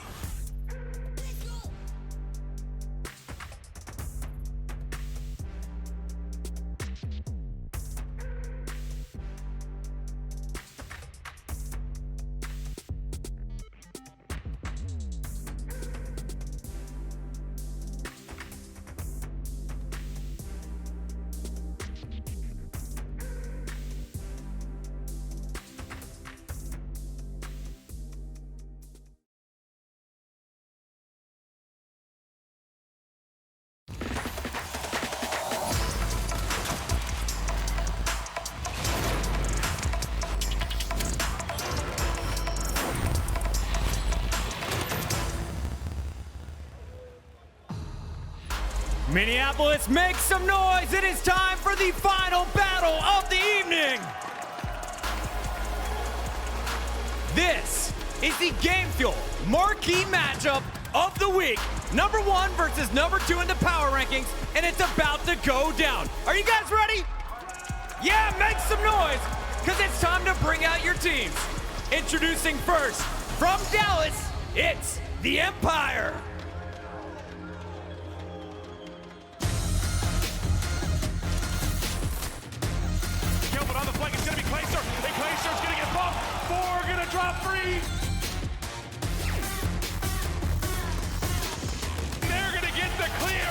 S6: Minneapolis, make some noise. It is time for the final battle of the evening. This is the Game Fuel marquee matchup of the week. Number 1 versus number 2 in the power rankings, and it's about to go down. Are you guys ready? Yeah, make some noise, because it's time to bring out your teams. Introducing first, from Dallas, it's the Empire.
S14: On the flank, it's going to be Clayster, and Clayster's going to get bumped. 4 going to drop 3. They're going to get the clear.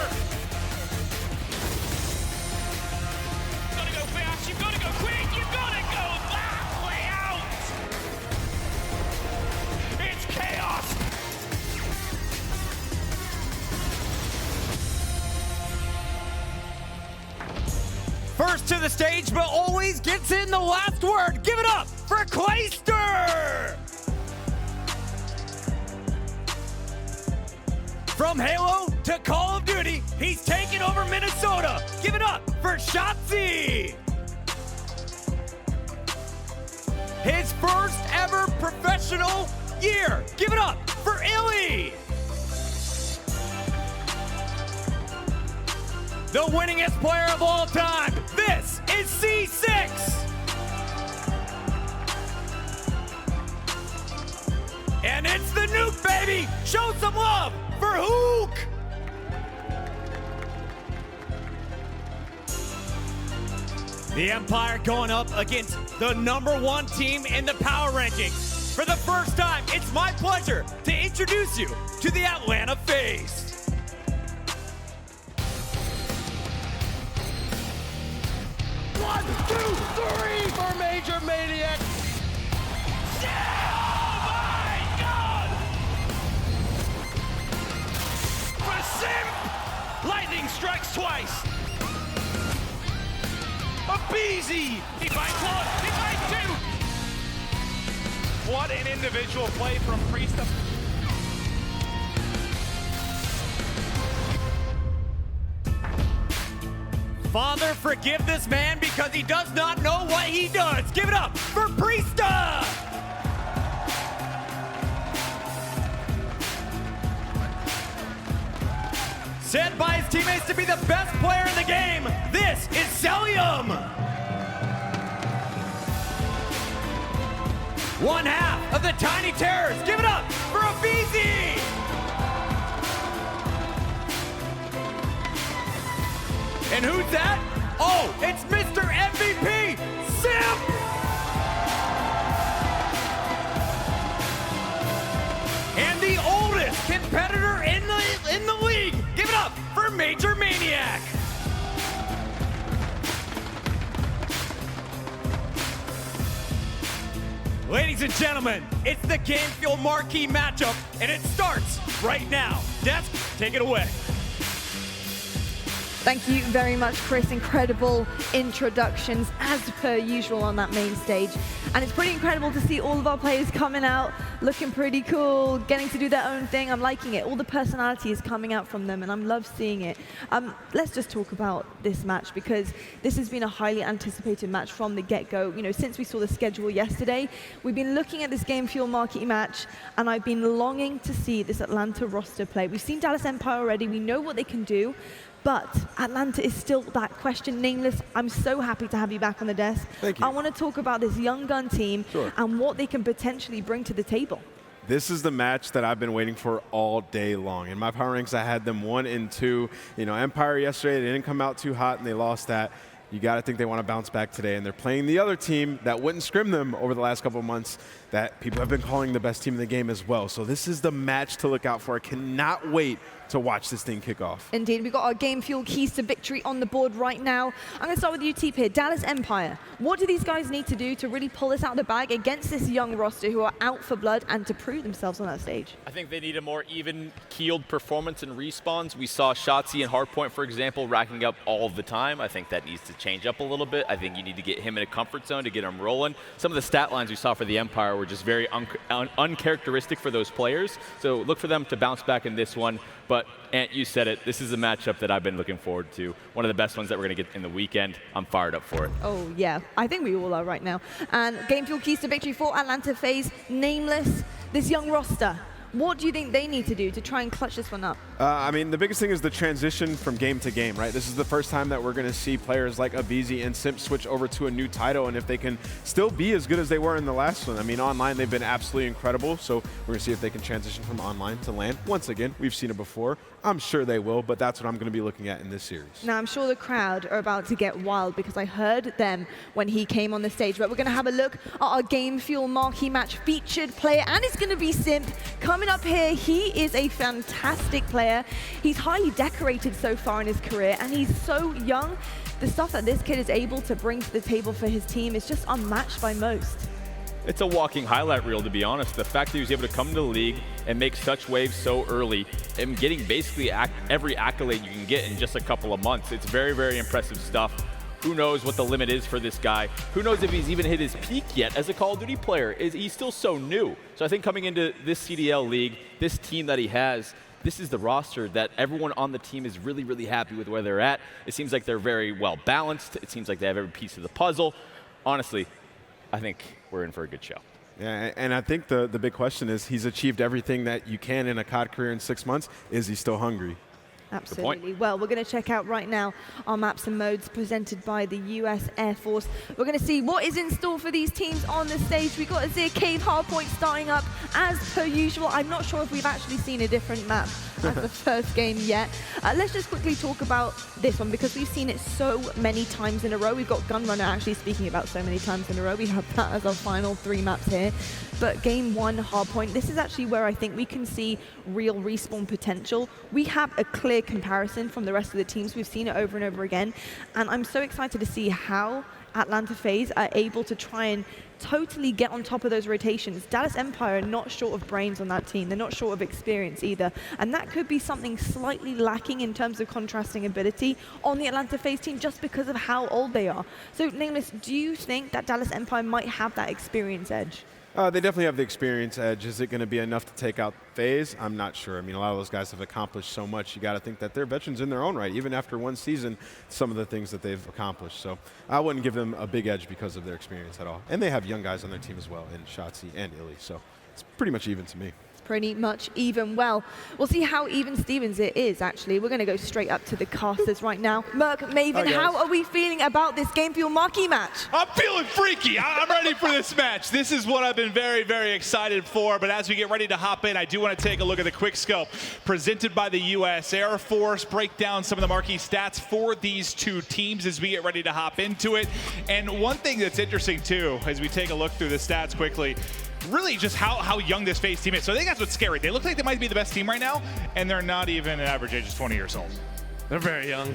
S14: You've got to go fast, you've got to go quick, you've got to go that way out. It's chaos.
S6: First to the stage, but always gets in the last word. Give it up for Clayster! From Halo to Call of Duty, he's taking over Minnesota. Give it up for Shotzi! His first ever professional year. Give it up for Illy! The winningest player of all time. This is C6. And it's the Nuke, baby. Show some love for Hook. The Empire going up against the number 1 team in the power rankings. For the first time, it's my pleasure to introduce you to the Atlanta FaZe.
S14: 1, 2, 3 for Major Maniac. Oh my God! For Simp, lightning strikes twice. A Beezy. He finds 1, he finds 2. What an individual play from Priest.
S6: Father, forgive this man because he does not know what he does. Give it up for Priesta! Said by his teammates to be the best player in the game, this is Celium! 1/2 of the Tiny Terrors. Give it up for Abizi! And who's that? Oh, it's Mr. MVP, Simp! And the oldest competitor in the league. Give it up for Major Maniac. Ladies and gentlemen, it's the Game Fuel marquee matchup, and it starts right now. Desk, take it away.
S20: Thank you very much, Chris. Incredible introductions, as per usual, on that main stage. And it's pretty incredible to see all of our players coming out, looking pretty cool, getting to do their own thing. I'm liking it. All the personality is coming out from them, and I love seeing it. Let's just talk about this match, because this has been a highly anticipated match from the get-go. You know, since we saw the schedule yesterday, we've been looking at this Game Fuel marquee match, and I've been longing to see this Atlanta roster play. We've seen Dallas Empire already. We know what they can do. But Atlanta is still that question. Nameless, I'm so happy to have you back on the desk.
S9: Thank you.
S20: I want to talk about this young gun team and what they can potentially bring to the table.
S9: This is the match that I've been waiting for all day long. In my power ranks, I had them 1 and 2. You know, Empire yesterday, they didn't come out too hot and they lost that. You got to think they want to bounce back today. And they're playing the other team that wouldn't scrim them over the last couple of months that people have been calling the best team in the game as well. So this is the match to look out for. I cannot wait to watch this thing kick off.
S20: Indeed, we've got our Game Fuel keys to victory on the board right now. I'm going to start with you, Teep, here. Dallas Empire, what do these guys need to do to really pull this out of the bag against this young roster who are out for blood and to prove themselves on that stage?
S8: I think they need a more even-keeled performance in respawns. We saw Shotzi and Hardpoint, for example, racking up all the time. I think that needs to change up a little bit. I think you need to get him in a comfort zone to get him rolling. Some of the stat lines we saw for the Empire were just very uncharacteristic for those players. So look for them to bounce back in this one. But, Ant, you said it. This is a matchup that I've been looking forward to. One of the best ones that we're going to get in the weekend. I'm fired up for it.
S20: Oh, yeah. I think we all are right now. And Game Fuel keys to victory for Atlanta FaZe. Nameless, this young roster. What do you think they need to do to try and clutch this one up?
S9: I mean, the biggest thing is the transition from game to game, right? This is the first time that we're going to see players like Abizi and Simp switch over to a new title, and if they can still be as good as they were in the last one. I mean, online, they've been absolutely incredible, so we're going to see if they can transition from online to LAN. Once again, we've seen it before. I'm sure they will, but that's what I'm going to be looking at in this series.
S20: Now, I'm sure the crowd are about to get wild because I heard them when he came on the stage, but we're going to have a look at our Game Fuel marquee match featured player, and it's going to be Simp. Coming up here, he is a fantastic player. He's highly decorated so far in his career, and he's so young. The stuff that this kid is able to bring to the table for his team is just unmatched by most.
S8: It's a walking highlight reel, to be honest. The fact that he was able to come to the league and make such waves so early and getting basically every accolade you can get in just a couple of months. It's very, very impressive stuff. Who knows what the limit is for this guy? Who knows if he's even hit his peak yet as a Call of Duty player? He's still so new. So I think coming into this CDL league, this team that he has, this is the roster that everyone on the team is really, really happy with where they're at. It seems like they're very well balanced. It seems like they have every piece of the puzzle. Honestly, I think we're in for a good show.
S9: Yeah, and I think the big question is he's achieved everything that you can in a COD career in 6 months. Is he still hungry?
S20: Absolutely. Well, we're going to check out right now our maps and modes presented by the US Air Force. We're going to see what is in store for these teams on the stage. We've got a Zir Cave Hardpoint starting up as per usual. I'm not sure if we've actually seen a different map as the first game yet. Let's just quickly talk about this one because we've seen it so many times in a row. We've got Gunrunner actually speaking about so many times in a row. We have that as our final 3 maps here. But game 1, Hardpoint, this is actually where I think we can see real respawn potential. We have a clear comparison from the rest of the teams. We've seen it over and over again. And I'm so excited to see how Atlanta FaZe are able to try and totally get on top of those rotations. Dallas Empire are not short of brains on that team. They're not short of experience either. And that could be something slightly lacking in terms of contrasting ability on the Atlanta FaZe team just because of how old they are. So, Nameless, do you think that Dallas Empire might have that experience edge?
S9: They definitely have the experience edge. Is it going to be enough to take out FaZe? I'm not sure. I mean, a lot of those guys have accomplished so much. You got to think that they're veterans in their own right, even after 1 season, some of the things that they've accomplished. So I wouldn't give them a big edge because of their experience at all. And they have young guys on their team as well, in Shotzi and Illy. So it's pretty much even to me.
S20: Pretty much even. Well, we'll see how even Stevens it is, actually. We're going to go straight up to the casters right now. Merc, Maven, how are we feeling about this Game Fuel marquee match?
S18: I'm feeling freaky. I'm ready for this match. This is what I've been very, very excited for. But as we get ready to hop in, I do want to take a look at the quick scope presented by the U.S. Air Force, break down some of the marquee stats for these 2 teams as we get ready to hop into it. And one thing that's interesting, too, as we take a look through the stats quickly, really just how young this FaZe team is. So I think that's what's scary. They look like they might be the best team right now, and they're not even an average age of 20 years old.
S22: They're very young.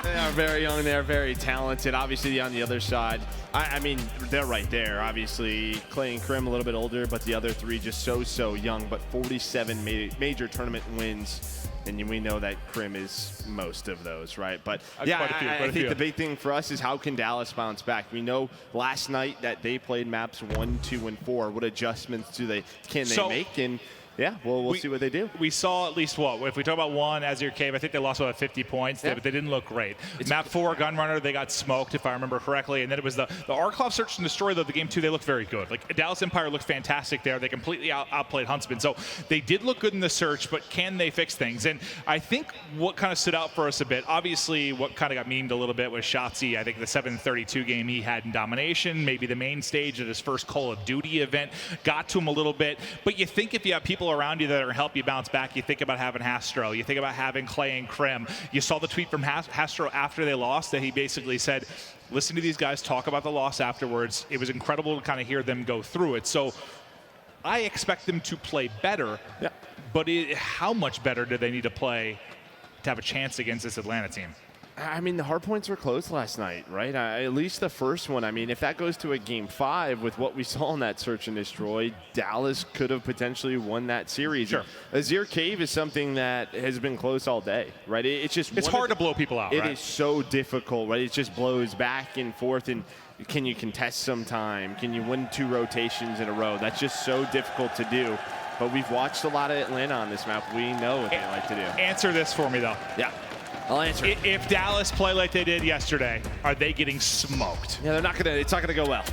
S22: They are very young. They're very talented. Obviously, on the other side, I mean, they're right there. Obviously, Clay and Krim a little bit older, but the other 3 just so young. But 47 major tournament wins And we know that Crim is most of those, right? But
S11: Quite
S22: yeah,
S11: a few,
S22: I think the big thing for us is how can Dallas bounce back? We know last night that they played maps 1, 2, and 4. What adjustments can they make? And yeah, well, we'll see what they do.
S18: We saw at least what? If we talk about 1, Azure Cave, I think they lost about 50 points, but they didn't look great. Map 4, Gunrunner, they got smoked, if I remember correctly. And then it was the Arklov Search and Destroy, though, the game 2, they looked very good. Like, Dallas Empire looked fantastic there. They completely outplayed Huntsman. So they did look good in the search, but can they fix things? And I think what kind of stood out for us a bit, obviously what kind of got memed a little bit was Shotzi. I think the 732 game he had in Domination, maybe the main stage of his first Call of Duty event, got to him a little bit. But you think if you have people around you that are help you bounce back, you think about having Hastro, you think about having Clay and Krim. You saw the tweet from Hastro after they lost that he basically said, listen to these guys talk about the loss afterwards. It was incredible to kind of hear them go through it. So I expect them to play better, but how much better do they need to play to have a chance against this Atlanta team?
S22: I mean, the hard points were close last night, right? At least the first one. I mean, if that goes to a game 5 with what we saw in that Search and Destroy, Dallas could have potentially won that series.
S18: Sure.
S22: Azure Cave is something that has been close all day, right? It's
S18: hard to blow people out,
S22: It
S18: right?
S22: is so difficult, right? It just blows back and forth, and can you contest some time? Can you win 2 rotations in a row? That's just so difficult to do. But we've watched a lot of Atlanta on this map. We know what they like to do.
S18: Answer this for me, though.
S22: Yeah. I'll answer it.
S18: If Dallas play like they did yesterday, are they getting smoked?
S22: Yeah, it's not gonna go well.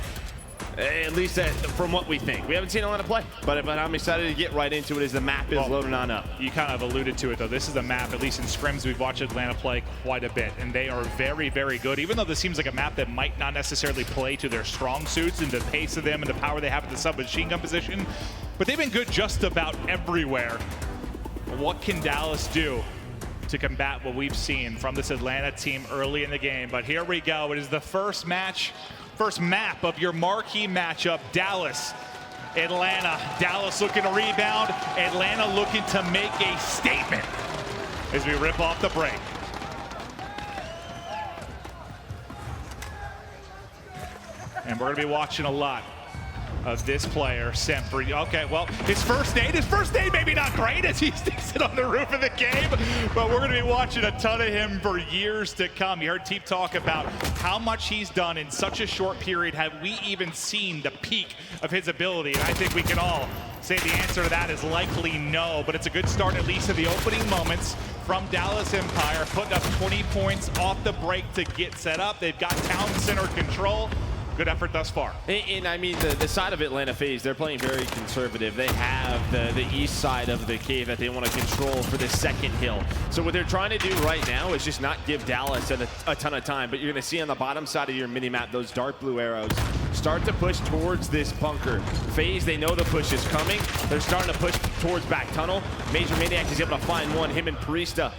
S22: At least from what we think. We haven't seen Atlanta play, but I'm excited to get right into it as the map is loading on up.
S18: You kind of alluded to it, though. This is a map, at least in scrims, we've watched Atlanta play quite a bit, and they are very, very good, even though this seems like a map that might not necessarily play to their strong suits and the pace of them and the power they have at the submachine gun position, but they've been good just about everywhere. What can Dallas do to combat what we've seen from this Atlanta team early in the game? But here we go. It is the first map of your marquee matchup, Dallas, Atlanta. Dallas looking to rebound, Atlanta looking to make a statement as we rip off the break. And we're gonna be watching a lot of this player, Simp. Okay, well, his first nade maybe not great as he sticks it on the roof of the game, but we're going to be watching a ton of him for years to come. You heard Teep talk about how much he's done in such a short period. Have we even seen the peak of his ability? And I think we can all say the answer to that is likely no, but it's a good start at least in the opening moments from Dallas Empire, putting up 20 points off the break to get set up. They've got town center control. Good effort thus far.
S22: And I mean, the side of Atlanta FaZe, they're playing very conservative. They have the east side of the cave that they want to control for the second hill. So what they're trying to do right now is just not give Dallas a ton of time. But you're going to see on the bottom side of your mini-map, those dark blue arrows start to push towards this bunker. FaZe, they know the push is coming. They're starting to push towards back tunnel. Major Maniac is able to find one, him and Priesta.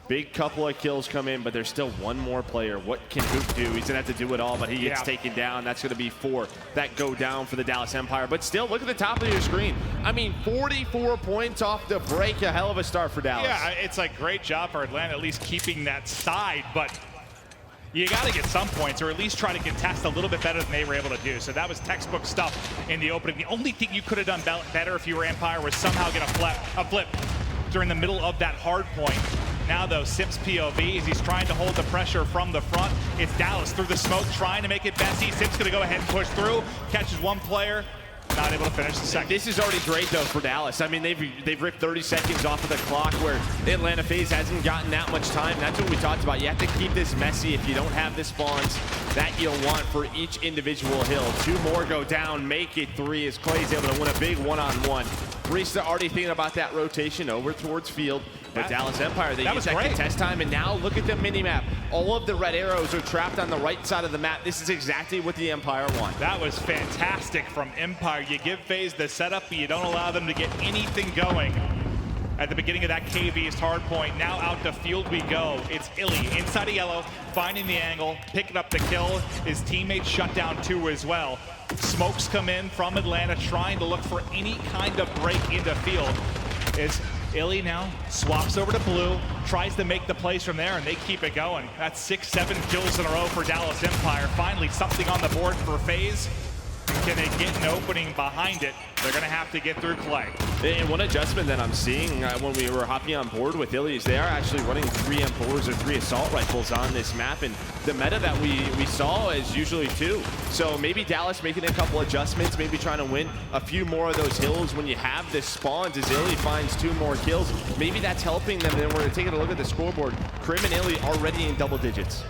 S22: Big couple of kills come in, but there's still one more player. What can Hoop do? He's gonna have to do it all, but he gets taken down. That's gonna be 4 that go down for the Dallas Empire. But still, look at the top of your screen. I mean, 44 points off the break. A hell of a start for Dallas.
S18: Yeah, it's a great job for Atlanta, at least keeping that side, but you got to get some points, or at least try to contest a little bit better than they were able to do. So that was textbook stuff in the opening. The only thing you could have done better if you were Empire was somehow get a flip during the middle of that hard point. Now, though, Simp's POV as he's trying to hold the pressure from the front. It's Dallas through the smoke, trying to make it messy. Simp's going to go ahead and push through, catches one player, not able to finish the second.
S22: This is already great, though, for Dallas. I mean, they've ripped 30 seconds off of the clock where Atlanta FaZe hasn't gotten that much time. That's what we talked about. You have to keep this messy if you don't have the spawns that you'll want for each individual hill. 2 more go down, make it 3 as Clay's able to win a big one-on-one. Risa already thinking about that rotation over towards field. But Dallas Empire, they use that contest time, and now look at the mini-map. All of the red arrows are trapped on the right side of the map. This is exactly what the Empire want.
S18: That was fantastic from Empire. You give FaZe the setup, but you don't allow them to get anything going. At the beginning of that cave east hard point, now out to field we go. It's Illy inside of yellow, finding the angle, picking up the kill. His teammates shut down 2 as well. Smokes come in from Atlanta, trying to look for any kind of break into field. It's Illy now swaps over to blue, tries to make the plays from there, and they keep it going. That's 6-7 kills in a row for Dallas Empire. Finally, something on the board for FaZe. Can they get an opening behind it? They're going to have to get through Clay.
S22: And one adjustment that I'm seeing when we were hopping on board with Illy is they are actually running 3 M4s or 3 assault rifles on this map, and the meta that we saw is usually 2. So maybe Dallas making a couple adjustments, maybe trying to win a few more of those hills when you have this spawns as Illy finds 2 more kills. Maybe that's helping them. Then we're taking a look at the scoreboard. Crim and Illy already in double digits.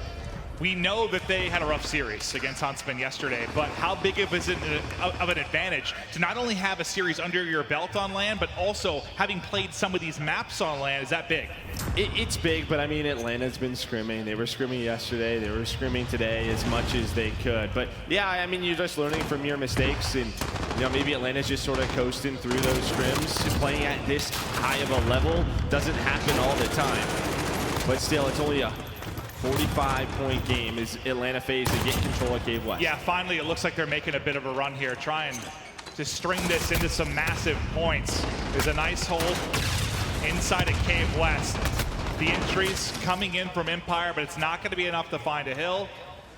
S18: We know that they had a rough series against Huntsman yesterday, but how big of an advantage to not only have a series under your belt on land, but also having played some of these maps on land? Is that big?
S22: It's big, but I mean, Atlanta's been scrimming. They were scrimming yesterday. They were scrimming today as much as they could. But yeah, I mean, you're just learning from your mistakes, and maybe Atlanta's just sort of coasting through those scrims. Playing at this high of a level doesn't happen all the time, but still, it's only a 45-point game as Atlanta FaZe to get control of Cave West.
S18: Yeah, finally it looks like they're making a bit of a run here, trying to string this into some massive points. There's a nice hold inside of Cave West. The entries coming in from Empire, but it's not going to be enough to find a hill.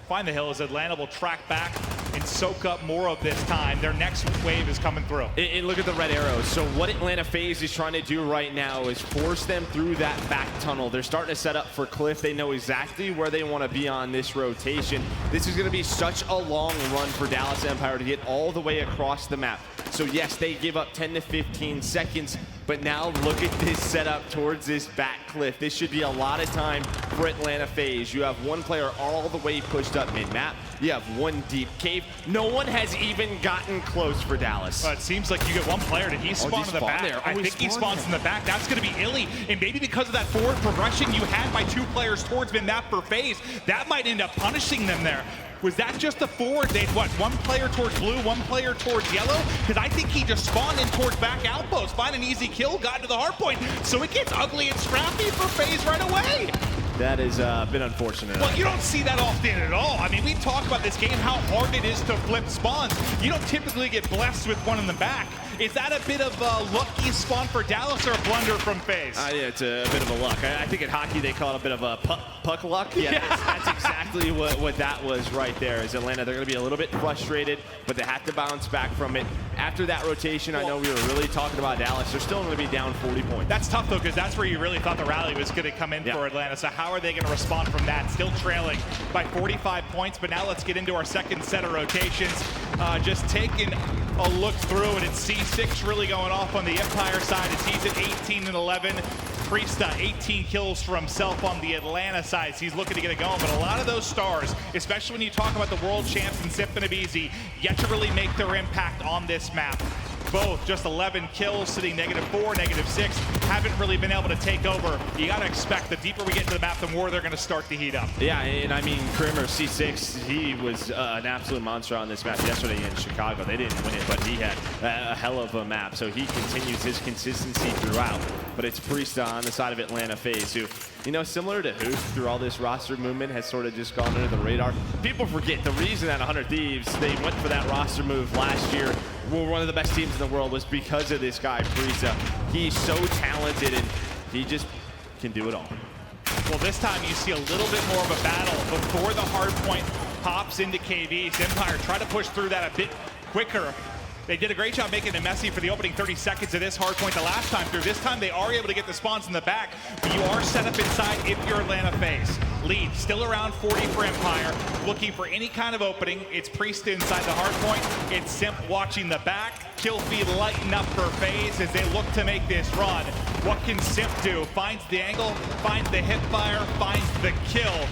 S18: Find the hill as Atlanta will track back and soak up more of this time. Their next wave is coming through.
S22: And look at the red arrows. So what Atlanta FaZe is trying to do right now is force them through that back tunnel. They're starting to set up for Cliff. They know exactly where they want to be on this rotation. This is going to be such a long run for Dallas Empire to get all the way across the map. So yes, they give up 10 to 15 seconds, but now look at this setup towards this back cliff. This should be a lot of time for Atlanta FaZe. You have one player all the way pushed up mid-map. You have one deep cave. No one has even gotten close for Dallas.
S18: It seems like you get one player. Did he spawn in the back?
S22: There.
S18: I think he spawns in the back. That's going to be Illy. And maybe because of that forward progression you had by 2 players towards mid-map for FaZe, that might end up punishing them there. Was that just the forward? They'd what, 1 player towards blue, 1 player towards yellow? Because I think he just spawned in towards back outpost, find an easy kill, got to the hard point. So it gets ugly and scrappy for FaZe right away.
S22: That has been unfortunate.
S18: Well, you don't see that often at all. I mean, we talk about this game, how hard it is to flip spawns. You don't typically get blessed with one in the back. Is that a bit of a lucky spawn for Dallas or a blunder from FaZe?
S22: Yeah, it's a bit of a luck. I think in hockey they call it a bit of a puck luck. Yeah, that's exactly what that was right there. Is Atlanta, they're going to be a little bit frustrated, but they have to bounce back from it. After that rotation, I know we were really talking about Dallas. They're still going to be down 40 points.
S18: That's tough, though, because that's where you really thought the rally was going to come in for Atlanta. So how are they going to respond from that? Still trailing by 45 points, but now let's get into our second set of rotations. Just taking a look through, and it's C6 really going off on the Empire side as he's at 18 and 11. Priesta, 18 kills for himself on the Atlanta side. So he's looking to get it going, but a lot of those stars, especially when you talk about the world champs and Simp and Abizi, yet to really make their impact on this map. Both just 11 kills, sitting -4, -6, haven't really been able to take over. You got to expect the deeper we get into the map, the more they're going to start to heat up.
S22: Yeah, and I mean, Krimmer, C6, he was an absolute monster on this map yesterday in Chicago. They didn't win it, but he had a hell of a map, so he continues his consistency throughout. But it's Priesta on the side of Atlanta FaZe, who, similar to Hoop, through all this roster movement, has sort of just gone under the radar. People forget the reason that 100 Thieves, they went for that roster move last year. We're one of the best teams in the world was because of this guy, Priesta. He's so talented, and he just can do it all.
S18: Well, this time you see a little bit more of a battle before the hard point pops into KV's. Empire try to push through that a bit quicker. They did a great job making it messy for the opening 30 seconds of this hard point the last time through. This time they are able to get the spawns in the back, but you are set up inside if you're Atlanta FaZe. Lead still around 40 for Empire, looking for any kind of opening. It's Priest inside the hard point. It's Simp watching the back. Kill feed lighten up for FaZe as they look to make this run. What can Simp do? Finds the angle, finds the hip fire, finds the kill.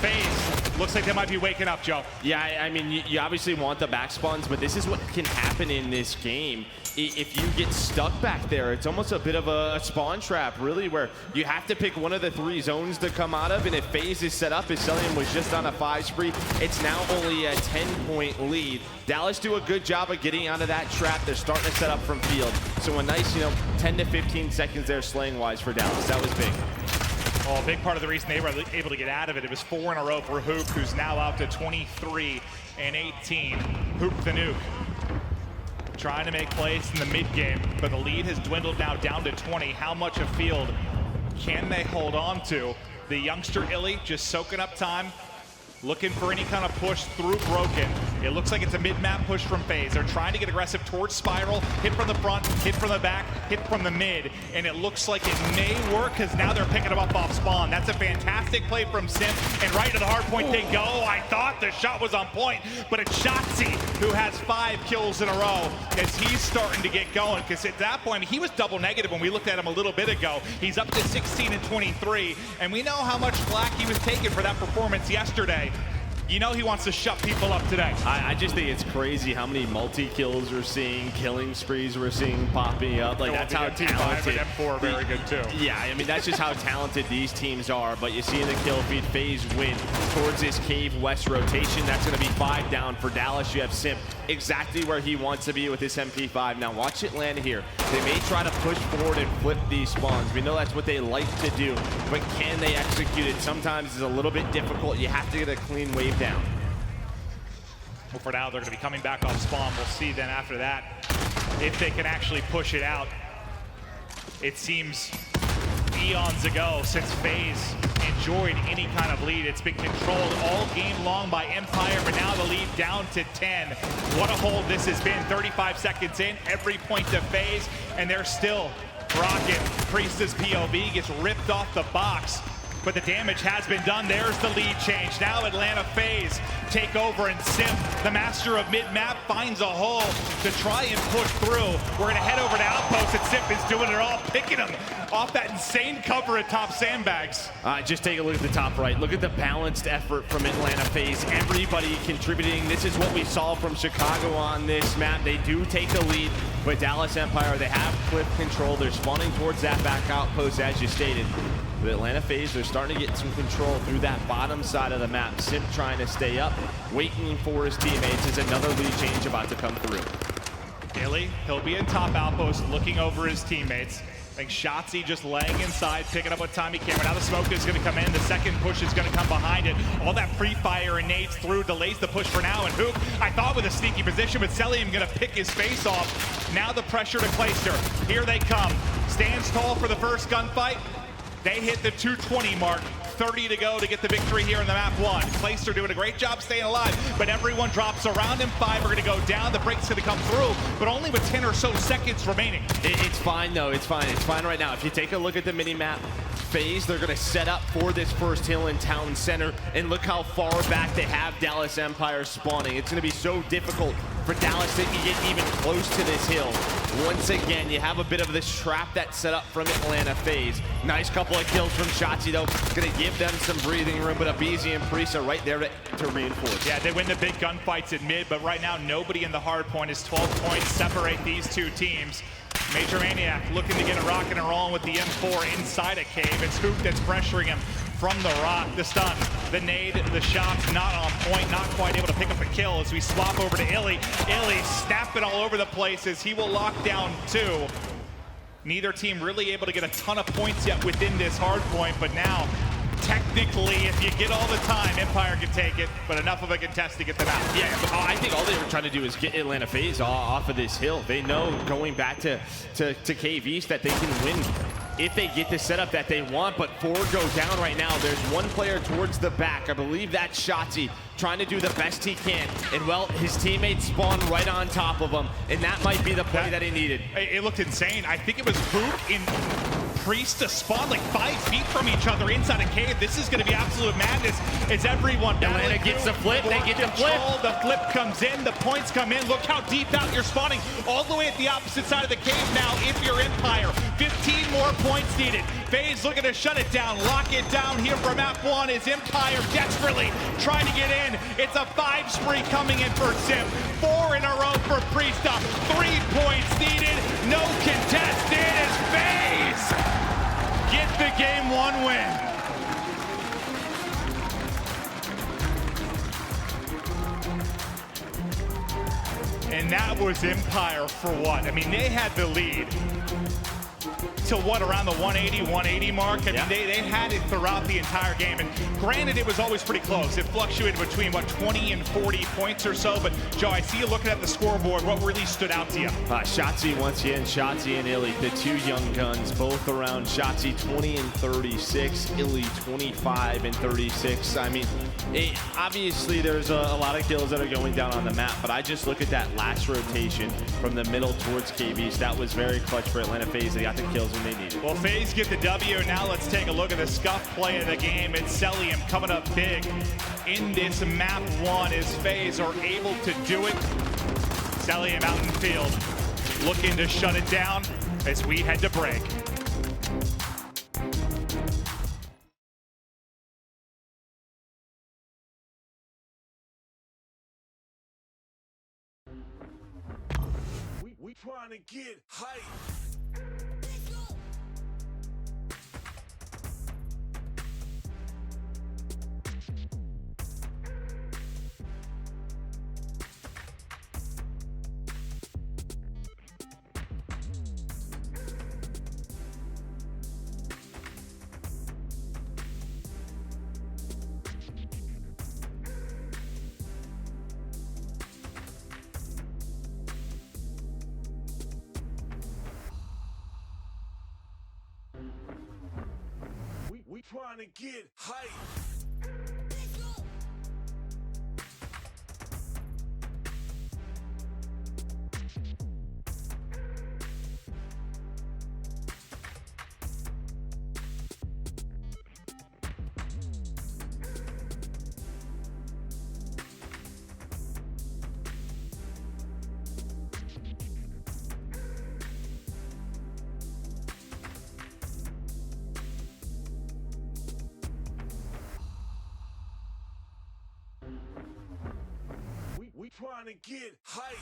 S18: FaZe looks like they might be waking up, Joe.
S22: Yeah, I mean, you obviously want the back spawns, but this is what can happen in this game. If you get stuck back there, it's almost a bit of a spawn trap, really, where you have to pick one of the 3 zones to come out of, and if FaZe is set up, as Celium was just on a 5 spree, it's now only a 10-point lead. Dallas do a good job of getting out of that trap. They're starting to set up from field. So a nice, 10 to 15 seconds there slaying-wise for Dallas. That was big.
S18: Well, a big part of the reason they were able to get out of it, it was 4 in a row for Hoop, who's now out to 23 and 18. Hoop the Nuke trying to make plays in the mid-game, but the lead has dwindled now down to 20. How much of field can they hold on to? The youngster Illy just soaking up time. looking for any kind of push through Broken. It looks like it's a mid-map push from FaZe. They're trying to get aggressive towards Spiral, hit from the front, hit from the back, hit from the mid, and it looks like it may work because now they're picking them up off spawn. That's a fantastic play from Simp, and right to the hard point they go. I thought the shot was on point, but it's Shotzi who has 5 kills in a row as he's starting to get going, because at that point, he was double negative when we looked at him a little bit ago. He's up to 16 and 23, and we know how much flack he was taking for that performance yesterday. You know he wants to shut people up today.
S22: I just think it's crazy how many multi-kills we're seeing, killing sprees we're seeing popping up. Like, that's how talented.
S18: M4 are very good too.
S22: Yeah, I mean, that's just how talented these teams are. But you see in the kill feed, FaZe win towards this cave west rotation. That's going to be 5 down for Dallas. You have Simp exactly where he wants to be with this MP5. Now watch it land here. They may try to push forward and flip these spawns. We know that's what they like to do, but can they execute it? Sometimes it's a little bit difficult. You have to get a clean wave down.
S18: Well, for now, they're going to be coming back off spawn. We'll see then after that if they can actually push it out. It seems eons ago since FaZe enjoyed any kind of lead. It's been controlled all game long by Empire, but now the lead down to 10. What a hold this has been. 35 seconds in, every point to FaZe, and they're still rocking. Priest's POV gets ripped off the box, but the damage has been done. There's the lead change. Now Atlanta FaZe take over, and Simp, the master of mid-map, finds a hole to try and push through. We're gonna head over to Outpost, and Simp is doing it all, picking him off that insane cover at top sandbags.
S22: Just take a look at the top right. Look at the balanced effort from Atlanta FaZe. Everybody contributing. This is what we saw from Chicago on this map. They do take the lead, but Dallas Empire, they have cliff control. They're spawning towards that back outpost, as you stated. With Atlanta FaZe, they're starting to get some control through that bottom side of the map. Simp trying to stay up, waiting for his teammates as another lead change about to come through.
S18: Illy, he'll be in top outpost looking over his teammates. I think Shotzi just laying inside, picking up what time he can. Now the smoke is going to come in. The second push is going to come behind it. All that pre-fire and nades through delays the push for now. And Hoop, I thought with a sneaky position, but Celium going to pick his face off. Now the pressure to Clayster. Here they come. Stands tall for the first gunfight. They hit the 220 mark. 30 to go to get the victory here in the map 1. Clayster doing a great job staying alive, but everyone drops around him. 5 are going to go down. The break's going to come through, but only with 10 or so seconds remaining.
S22: It's fine, though. It's fine. It's fine right now. If you take a look at the mini-map, FaZe, they're going to set up for this first hill in town center, and look how far back they have Dallas Empire spawning. It's going to be so difficult for Dallas to get even close to this hill. Once again, you have a bit of this trap that's set up from Atlanta FaZe. Nice couple of kills from Shotzi, though. Going to give them some breathing room, but Abizi and Priest are right there to reinforce.
S18: Yeah, they win the big gunfights in mid, but right now nobody in the hard point is 12 points separate these two teams. Major Maniac looking to get it rocking and rolling with the M4 inside a cave. It's Hoop that's pressuring him from the rock. The stun, the nade, the shots not on point, not quite able to pick up a kill as we swap over to Illy. Illy snapping all over the place as he will lock down 2. Neither team really able to get a ton of points yet within this hard point, but now technically, if you get all the time, Empire can take it, but enough of a contest to get them out.
S22: Yeah, but I think all they were trying to do is get Atlanta FaZe off of this hill. They know going back to Cave East that they can win if they get the setup that they want, but 4 go down right now. There's 1 player towards the back. I believe that's Shotzi trying to do the best he can. And, well, his teammates spawn right on top of him, and that might be the play that he needed.
S18: It looked insane. I think it was Hoop in Priest to spawn like 5 feet from each other inside a cave. This is going to be absolute madness as everyone
S22: Atlanta gets the flip. They get the flip.
S18: The flip comes in. The points come in. Look how deep out you're spawning. All the way at the opposite side of the cave now if you're Empire. 15 more points needed. FaZe looking to shut it down. Lock it down here for map 1 is Empire desperately trying to get in. It's a 5 spree coming in for Simp. 4 in a row for Priest up. 3 points needed. No contest. It is FaZe. Get the game 1 win. And that was Empire for what? I mean, they had the lead. till what, around the 180 mark? I mean, they had it throughout the entire game. And granted, it was always pretty close. It fluctuated between, what, 20 and 40 points or so. But, Joe, I see you looking at the scoreboard. What really stood out to you?
S22: Shotzi once again, Shotzi and Illy, the two young guns, both around. Shotzi 20 and 36, Illy 25 and 36. I mean, obviously there's a lot of kills that are going down on the map, but I just look at that last rotation from the middle towards KBs. That was very clutch for Atlanta FaZe. They got the kills when they needed.
S18: Well, FaZe get the W. Now let's take a look at the scuff play of the game. It's Celium coming up big in this map 1 as FaZe are able to do it. Celium out in field, looking to shut it down as we head to break.
S14: We trying to get hype. We trying to get hype. We trying to get hype.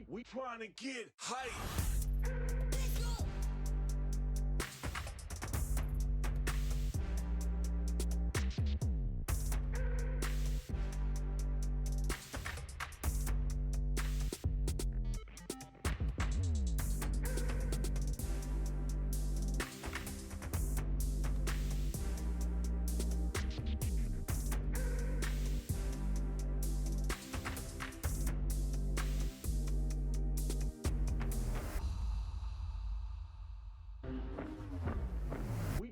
S14: We trying to get hype.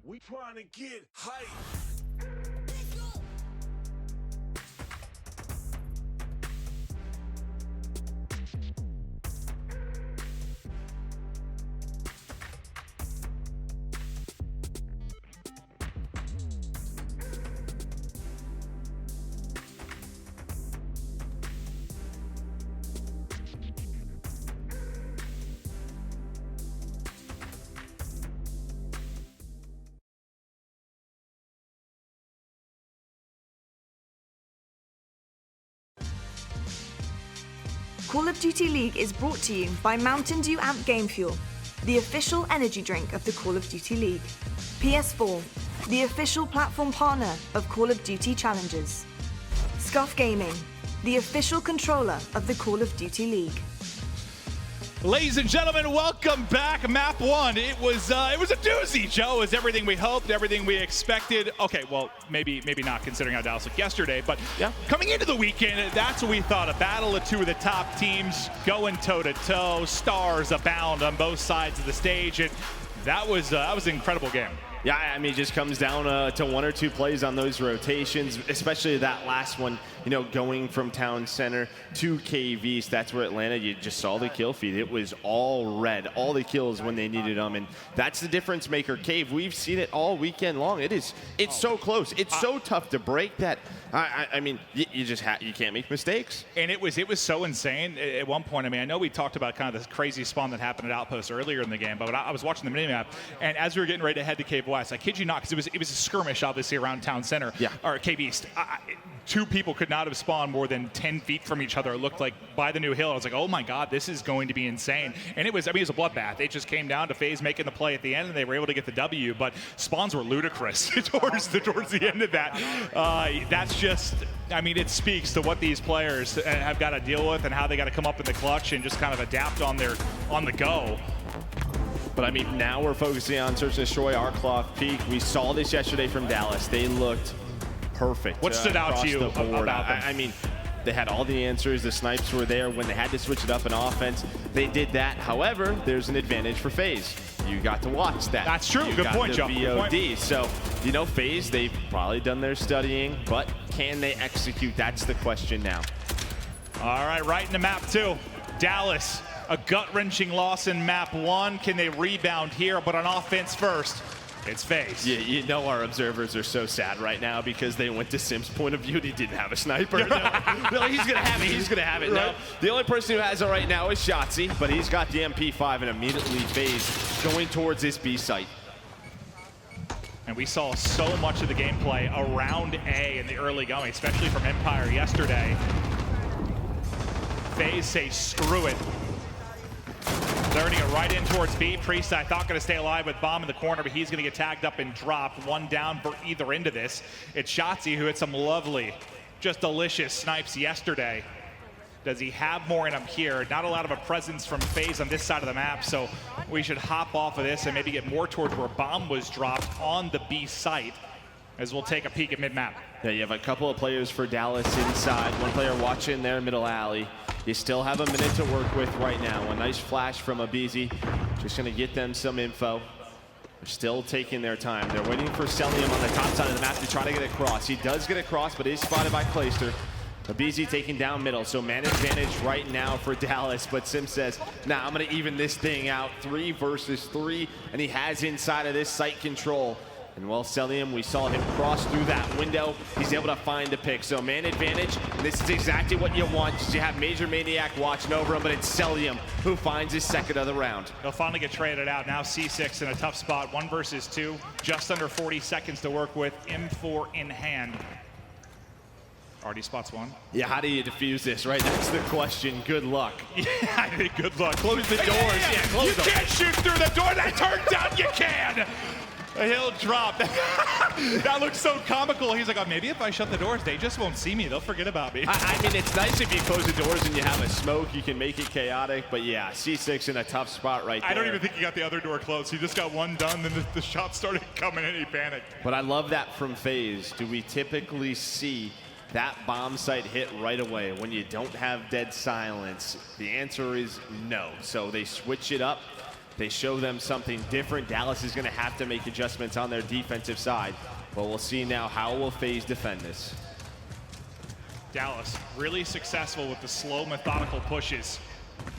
S14: We trying to get hype.
S2: Call of Duty League is brought to you by Mountain Dew Amp Game Fuel, the official energy drink of the Call of Duty League. PS4, the official platform partner of Call of Duty Challenges. Scuff Gaming, the official controller of the Call of Duty League.
S18: Ladies and gentlemen, welcome back. Map 1. It was a doozy, Joe. It was everything we hoped, everything we expected. Okay, well, maybe not considering how Dallas looked yesterday, but yeah, coming into the weekend, that's what we thought. A battle of two of the top teams going toe-to-toe. Stars abound on both sides of the stage, and that was an incredible game.
S22: Yeah, I mean, it just comes down to 1 or 2 plays on those rotations, especially that last one, you know, going from Town Center to Cave East. That's where Atlanta, you just saw the kill feed. It was all red, all the kills when they needed them, and that's the difference maker. Cave, we've seen it all weekend long. It's so close. It's so tough to break that. I mean, you just you can't make mistakes.
S18: And it was so insane at one point. I mean, I know we talked about kind of this crazy spawn that happened at Outpost earlier in the game, but I was watching the minimap, and as we were getting ready to head to Cave West, I kid you not, because it was a skirmish, obviously, around Town Center, or Cave East. 2 people could not have spawned more than 10 feet from each other. It looked like by the new hill. I was like, oh my God, this is going to be insane. And it was a bloodbath. It just came down to FaZe making the play at the end, and they were able to get the W, but spawns were ludicrous towards the end of that. That's just, I mean, it speaks to what these players have got to deal with and how they got to come up in the clutch and just kind of adapt on the go.
S22: But I mean, now we're focusing on Search and Destroy, our cloth peak. We saw this yesterday from Dallas. They looked perfect.
S18: What stood out to you about them?
S22: I mean, they had all the answers. The snipes were there when they had to switch it up in offense. They did that. However, there's an advantage for FaZe. You got to watch that.
S18: That's true. Good point, Joe.
S22: VOD. So, you know, FaZe, they've probably done their studying, but can they execute? That's the question now.
S18: All right, right in the map, too. Dallas, a gut-wrenching loss in map 1. Can they rebound here? But on offense first, it's FaZe.
S22: Yeah, you know our observers are so sad right now because they went to Simp's point of view and he didn't have a sniper. They're like, he's going to have it, he's going to have it. Right. No, the only person who has it right now is Shotzzy, but he's got the MP5 and immediately FaZe going towards this B site.
S18: And we saw so much of the gameplay around A in the early going, especially from Empire yesterday. FaZe say, screw it. They're going to get right in towards B. Priest, I thought, going to stay alive with Bomb in the corner, but he's going to get tagged up and dropped. 1 down for either end of this. It's Shotzzy who hit some lovely, just delicious snipes yesterday. Does he have more in him here? Not a lot of a presence from FaZe on this side of the map, so we should hop off of this and maybe get more towards where Bomb was dropped on the B site, as we'll take a peek at mid-map.
S22: Yeah, you have a couple of players for Dallas inside. One player watching there, middle alley. You still have a minute to work with right now. A nice flash from Abizi. Just going to get them some info. They're still taking their time. They're waiting for Celium on the top side of the map to try to get across. He does get across, but is spotted by Clayster. Abizi taking down middle, so man advantage right now for Dallas. But Simp says, nah, I'm going to even this thing out. 3 versus 3, and he has inside of this site control. And well, Celium, we saw him cross through that window. He's able to find a pick. So man advantage, this is exactly what you want. You have Major Maniac watching over him, but it's Celium who finds his second of the round.
S18: They'll finally get traded out. Now C6 in a tough spot, 1 versus 2. Just under 40 seconds to work with, M4 in hand. Already spots 1.
S22: Yeah, how do you defuse this, right? That's the question. Good luck.
S18: Yeah, good luck. Close the doors.
S14: Yeah,
S18: close them.
S14: You can't shoot through the door. That turns out you can.
S18: He'll drop. That looks so comical. He's like, oh, maybe if I shut the doors, they just won't see me. They'll forget about me.
S22: I mean, it's nice if you close the doors and you have a smoke. You can make it chaotic. But yeah, C6 in a tough spot right there.
S18: I don't even think he got the other door closed. He just got 1 done, then the shot started coming and he panicked.
S22: But I love that from FaZe. Do we typically see that bomb site hit right away when you don't have dead silence? The answer is no. So they switch it up. They show them something different. Dallas is going to have to make adjustments on their defensive side. But we'll see now, how will FaZe defend this?
S18: Dallas really successful with the slow, methodical pushes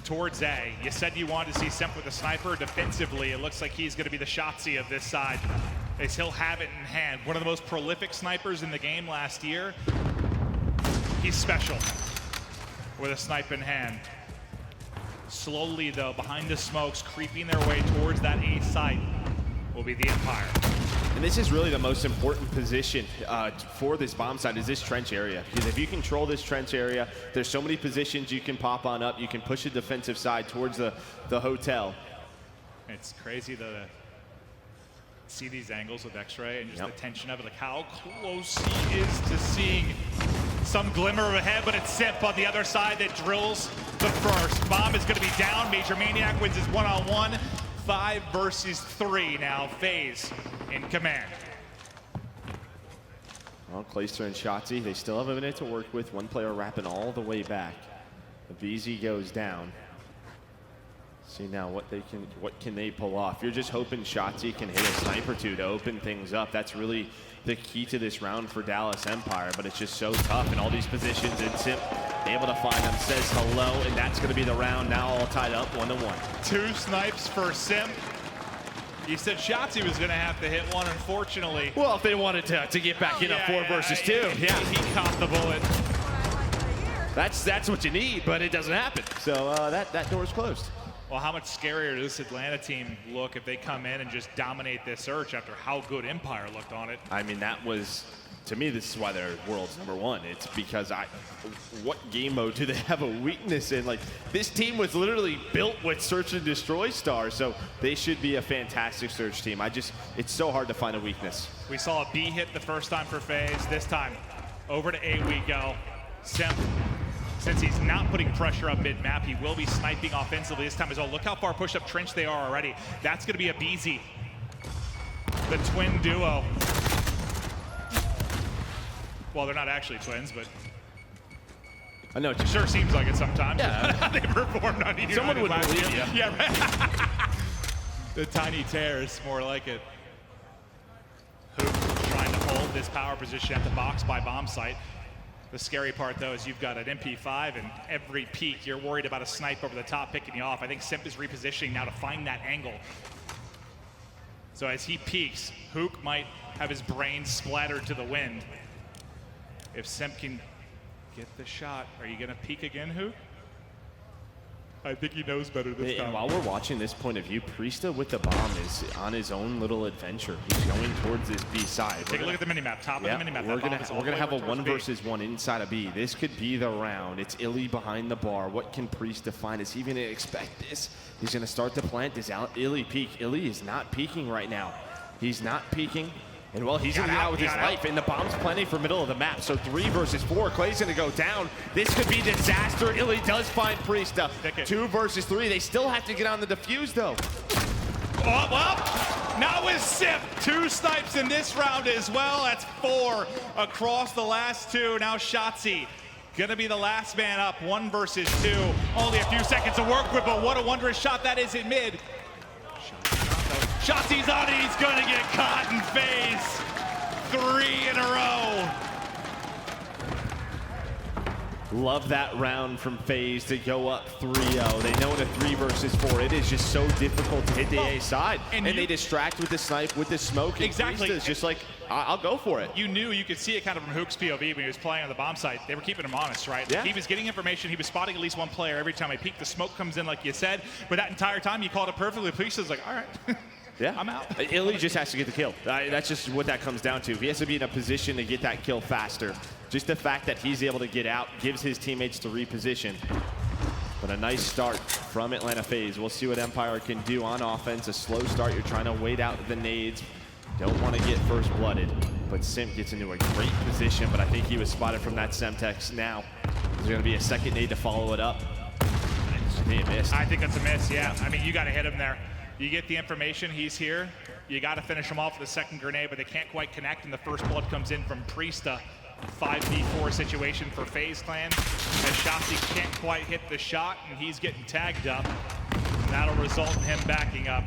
S18: towards A. You said you wanted to see Simp with a sniper. Defensively, it looks like he's going to be the Shotzzy of this side, as he'll have it in hand. One of the most prolific snipers in the game last year. He's special with a snipe in hand. Slowly, though, behind the smokes, creeping their way towards that A site will be the Empire.
S22: And this is really the most important position for this bomb site, is this trench area. Because if you control this trench area, there's so many positions you can pop on up. You can push the defensive side towards the hotel.
S18: It's crazy to see these angles with X-Ray and just the tension of it, like how close he is to seeing some glimmer of a head, but it's Simp on the other side that drills the first. Bomb is going to be down. Major Maniac wins his 1-on-1. 5 versus 3 now. FaZe in command.
S22: Well, Clayster and Shotzzy, they still have a minute to work with. One player wrapping all the way back. The VZ goes down. See now what can they pull off? You're just hoping Shotzi can hit a snipe or two to open things up. That's really the key to this round for Dallas Empire, but it's just so tough in all these positions, and Simp able to find them, says hello, and that's going to be the round now all tied up 1-1.
S18: 2 snipes for Simp. You said Shotzi was going to have to hit one, unfortunately.
S22: Well, if they wanted to get back in a 4 versus 2. Yeah,
S18: he caught the bullet.
S22: That's what you need, but it doesn't happen. So that door's closed.
S18: Well, how much scarier does this Atlanta team look if they come in and just dominate this search after how good Empire looked on it?
S22: I mean, that was, to me, this is why they're world's #1. It's because what game mode do they have a weakness in? Like, this team was literally built with search and destroy stars, so they should be a fantastic search team. It's so hard to find a weakness.
S18: We saw a B hit the first time for FaZe. This time, over to A we go. Simp, since he's not putting pressure up mid-map, he will be sniping offensively this time as well. Look how far pushed up trench they are already. That's going to be a BZ. The twin duo. Well, they're not actually twins, but
S22: I know.
S18: It sure seems like it sometimes.
S22: Yeah.
S18: They performed on United.
S22: Someone would believe you.
S18: Yeah, right. The tiny tears, more like it. Hoop trying to hold this power position at the box by bomb site. The scary part, though, is you've got an MP5, and every peek, you're worried about a snipe over the top picking you off. I think Simp is repositioning now to find that angle. So as he peeks, Hook might have his brain splattered to the wind. If Simp can get the shot, are you going to peek again, Hook? I think he knows better this time.
S22: And while we're watching this point of view, Priesta with the bomb is on his own little adventure. He's going towards this B side.
S18: Take a look at the minimap, top of the minimap.
S22: We're gonna have a 1 versus 1 inside of B. This could be the round. It's Illy behind the bar. What can Priesta find? Is he gonna expect this? He's gonna start to plant. Does Illy peek? Illy is not peeking right now. He's not peeking. And well, he's gonna get out with his life, and the bomb's planning for middle of the map. So 3 versus 4, Clay's gonna go down. This could be disaster. Illy does find Priesta. 2 versus 3, they still have to get on the defuse though.
S18: Oh, well, now is Simp. 2 snipes in this round as well. That's 4 across the last 2. Now Shotzi gonna be the last man up, 1 versus 2. Only a few seconds to work with, but what a wondrous shot that is in mid. Shotzi's on it, he's gonna get caught in FaZe. 3 in a row.
S22: Love that round from FaZe to go up 3-0. They know in a 3 versus 4, it is just so difficult to hit the A side. And they distract with the snipe, with the smoke.
S18: Exactly.
S22: It's just like, I'll go for it.
S18: You knew, you could see it kind of from Hook's POV when he was playing on the bomb site. They were keeping him honest, right?
S22: Yeah.
S18: He was getting information. He was spotting at least one player every time he peeked. The smoke comes in, like you said. But that entire time, you called it perfectly. Police was like, all right.
S22: Yeah,
S18: I'm out.
S22: Illy just has to get the kill. That's just what that comes down to. He has to be in a position to get that kill faster. Just the fact that he's able to get out gives his teammates to reposition. But a nice start from Atlanta FaZe. We'll see what Empire can do on offense. A slow start. You're trying to wait out the nades. Don't want to get first blooded. But Simp gets into a great position. But I think he was spotted from that Semtex now. There's going to be a second nade to follow it up. He missed.
S18: I think that's a miss, yeah. I mean, you got to hit him there. You get the information, he's here. You got to finish him off with a second grenade, but they can't quite connect, and the first blood comes in from Priesta. 5v4 situation for FaZe Clan, as Shotzi can't quite hit the shot, and he's getting tagged up. And that'll result in him backing up.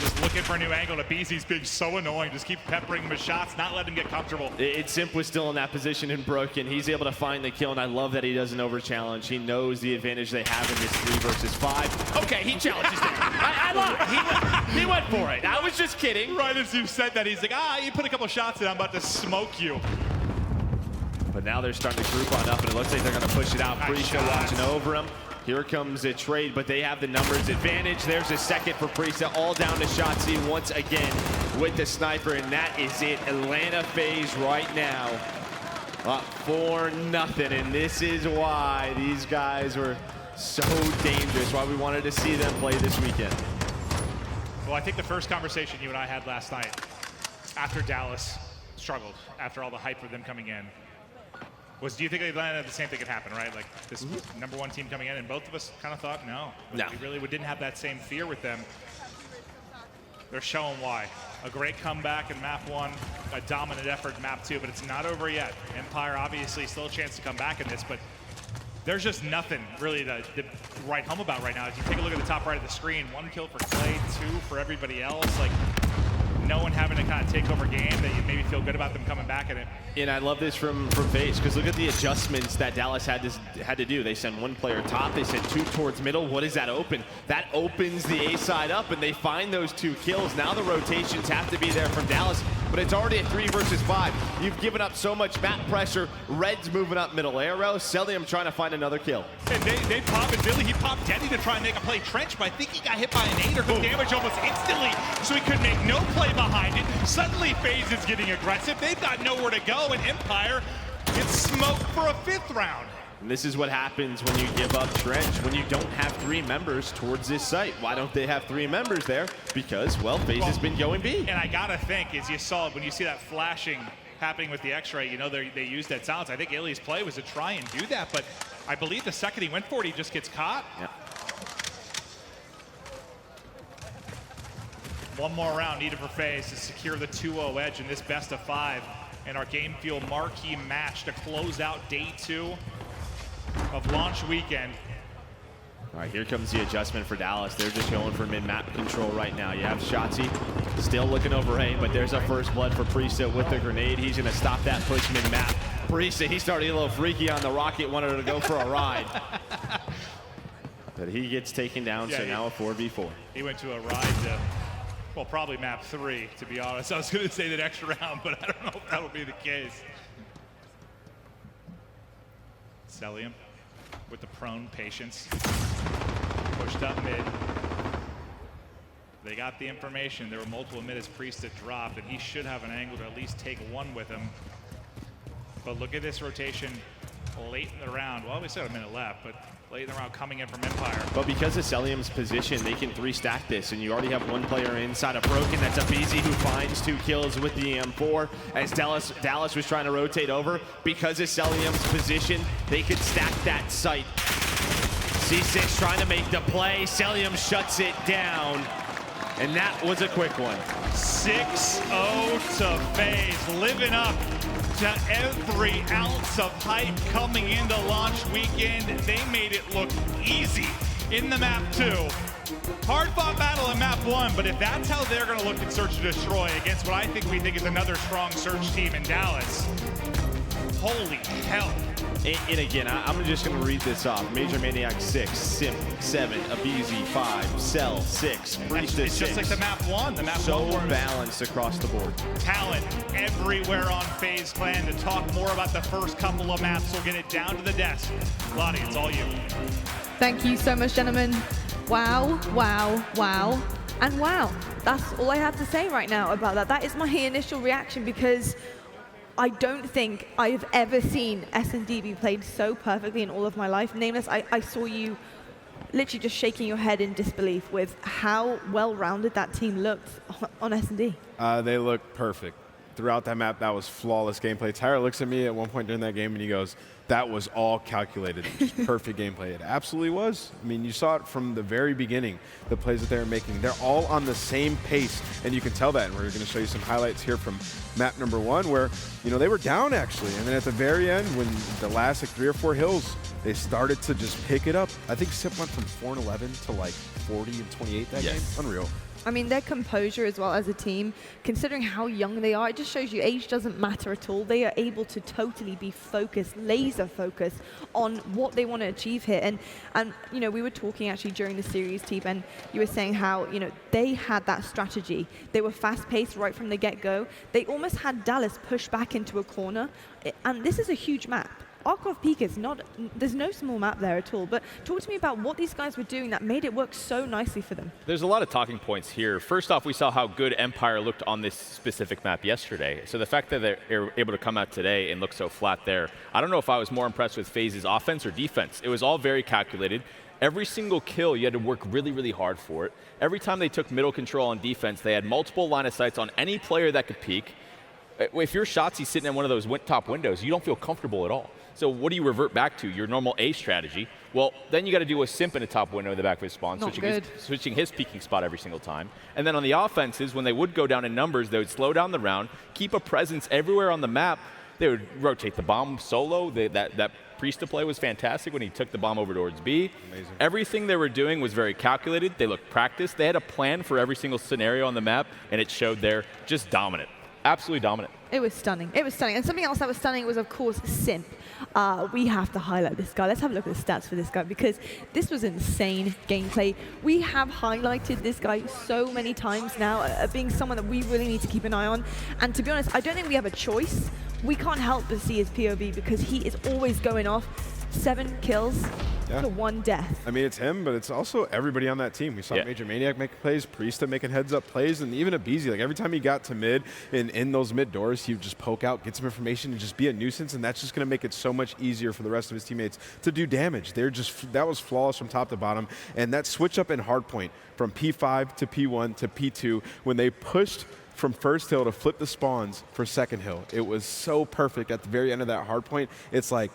S18: Just looking for a new angle to BZ's being so annoying. Just keep peppering him with shots, not let him get comfortable.
S22: Simp was still in that position and broken. He's able to find the kill, and I love that he doesn't over-challenge. He knows the advantage they have in this 3 versus 5. Okay, he challenges there. I lied. He went for it. I was just kidding.
S18: Right as you said that, he's like, you put a couple shots in, I'm about to smoke you.
S22: But now they're starting to group on up, and it looks like they're going to push it out. Priesta watching over him. Here comes a trade, but they have the numbers advantage. There's a second for Priesta, all down to Shotzi once again with the sniper, and that is it. Atlanta FaZe right now up 4-0, and this is why these guys were so dangerous, why we wanted to see them play this weekend.
S18: Well, I think the first conversation you and I had last night after Dallas struggled, after all the hype for them coming in, was, do you think Atlanta, the same thing could happen, right? Like this #1 team coming in, and both of us kind of thought, no. We really didn't have that same fear with them. They're showing why. A great comeback in map 1, a dominant effort in map 2, but it's not over yet. Empire obviously still a chance to come back in this, but there's just nothing really to write home about right now. As you take a look at the top right of the screen, 1 kill for Clay, 2 for everybody else. Like, no one having to kind of take over game that you maybe feel good about them coming back at it.
S22: And I love this from FaZe, because look at the adjustments that Dallas had to do. They send 1 player top, they send 2 towards middle. What does that open? That opens the A side up, and they find those 2 kills. Now the rotations have to be there from Dallas, but it's already a 3 versus 5. You've given up so much map pressure. Red's moving up middle arrow. Celium trying to find another kill.
S18: And they pop it. Billy, he popped Denny to try and make a play trench, but I think he got hit by an 8 or took damage almost instantly, so he could make no play behind it. Suddenly FaZe is getting aggressive. They've got nowhere to go, and Empire gets smoked for a 5th round.
S22: And this is what happens when you give up trench, when you don't have 3 members towards this site. Why don't they have 3 members there? Because, well, FaZe has been going B.
S18: And I gotta think, as you saw, when you see that flashing happening with the X-ray, you know they used that silence. I think Illy's play was to try and do that, but I believe the second he went for it, he just gets caught.
S22: Yeah.
S18: 1 more round needed for FaZe to secure the 2-0 edge in this best of 5. And our Game Fuel marquee match to close out day 2 of launch weekend.
S22: All right, here comes the adjustment for Dallas. They're just going for mid-map control right now. You have Shotzi still looking over A, but there's a first blood for Priestahh with the grenade. He's going to stop that push mid-map. Priestahh, he's starting a little freaky on the rocket, wanted to go for a ride. But he gets taken down, so now a 4v4.
S18: He went to a ride to, well, probably map 3, to be honest. I was going to say the next round, but I don't know if that'll be the case. Celium with the prone patience. Pushed up mid. They got the information. There were multiple mid as Priestahh dropped, and he should have an angle to at least take 1 with him. But look at this rotation late in the round. Well, we still have a minute left, but late in the round coming in from Empire.
S22: But because of Celium's position, they can 3-stack this, and you already have 1 player inside of Broken. That's Abizi who finds 2 kills with the M4. As Dallas was trying to rotate over, because of Celium's position, they could stack that site. C6 trying to make the play. Celium shuts it down, and that was a quick one.
S18: 6-0 to FaZe, living up to every ounce of hype coming into launch weekend. They made it look easy in the map 2. Hard fought battle in map 1, but if that's how they're gonna look at Search and Destroy against what I think we think is another strong Search team in Dallas, holy hell.
S22: And again, I'm just going to read this off. Major Maniac 6, Simp 7, Abizi 5, Cell 6, Priestahh 6.
S18: It's just like the map 1. The map
S22: so
S18: 1
S22: balanced across the board.
S18: Talent everywhere on FaZe Clan. To talk more about the first couple of maps, we'll get it down to the desk. Lottie, it's all you.
S20: Thank you so much, gentlemen. Wow, wow, wow, and wow. That's all I have to say right now about that. That is my initial reaction, because I don't think I've ever seen S&D be played so perfectly in all of my life. Nameless, I saw you literally just shaking your head in disbelief with how well-rounded that team looked on S&D.
S9: They looked perfect. Throughout that map, that was flawless gameplay. Tyra looks at me at one point during that game and he goes, that was all calculated, just perfect gameplay. It absolutely was. I mean, you saw it from the very beginning, the plays that they were making. They're all on the same pace, and you can tell that. And we're going to show you some highlights here from map number 1 where, you know, they were down actually. And then at the very end, when the last like 3 or 4 hills, they started to just pick it up. I think Simp went from 4-11 to like 40 and 28 that game. Unreal.
S20: I mean, their composure as well as a team, considering how young they are, it just shows you age doesn't matter at all. They are able to totally be focused, laser focused on what they want to achieve here. And you know, we were talking actually during the series, Teep, and you were saying how, you know, they had that strategy. They were fast-paced right from the get-go. They almost had Dallas push back into a corner. And this is a huge map. Arkhov Peak is not, there's no small map there at all, but talk to me about what these guys were doing that made it work so nicely for them.
S8: There's a lot of talking points here. First off, we saw how good Empire looked on this specific map yesterday. So the fact that they're able to come out today and look so flat there, I don't know if I was more impressed with FaZe's offense or defense. It was all very calculated. Every single kill, you had to work really, really hard for it. Every time they took middle control on defense, they had multiple line of sights on any player that could peek. If you're Shotzi sitting in one of those top windows, you don't feel comfortable at all. So what do you revert back to? Your normal A strategy. Well, then you got to do a Simp in a top window in the back of his spawn, switching his peeking spot every single time. And then on the offenses, when they would go down in numbers, they would slow down the round, keep a presence everywhere on the map. They would rotate the bomb solo. That Priest's play was fantastic when he took the bomb over towards B.
S9: Amazing.
S8: Everything they were doing was very calculated. They looked practiced. They had a plan for every single scenario on the map, and it showed there. Just dominant. Absolutely dominant.
S20: It was stunning. It was stunning. And something else that was stunning was, of course, Simp. We have to highlight this guy. Let's have a look at the stats for this guy, because this was insane gameplay. We have highlighted this guy so many times now, being someone that we really need to keep an eye on. And to be honest, I don't think we have a choice. We can't help but see his POV, because he is always going off. 7 kills to 1 death.
S9: I mean, it's him, but it's also everybody on that team. We saw Major Maniac make plays, Priesta making heads-up plays, and even Abizi. Like, every time he got to mid and in those mid doors, he would just poke out, get some information, and just be a nuisance, and that's just going to make it so much easier for the rest of his teammates to do damage. That was flawless from top to bottom, and that switch up in hardpoint from P5 to P1 to P2, when they pushed from first hill to flip the spawns for second hill, it was so perfect at the very end of that hardpoint. It's like,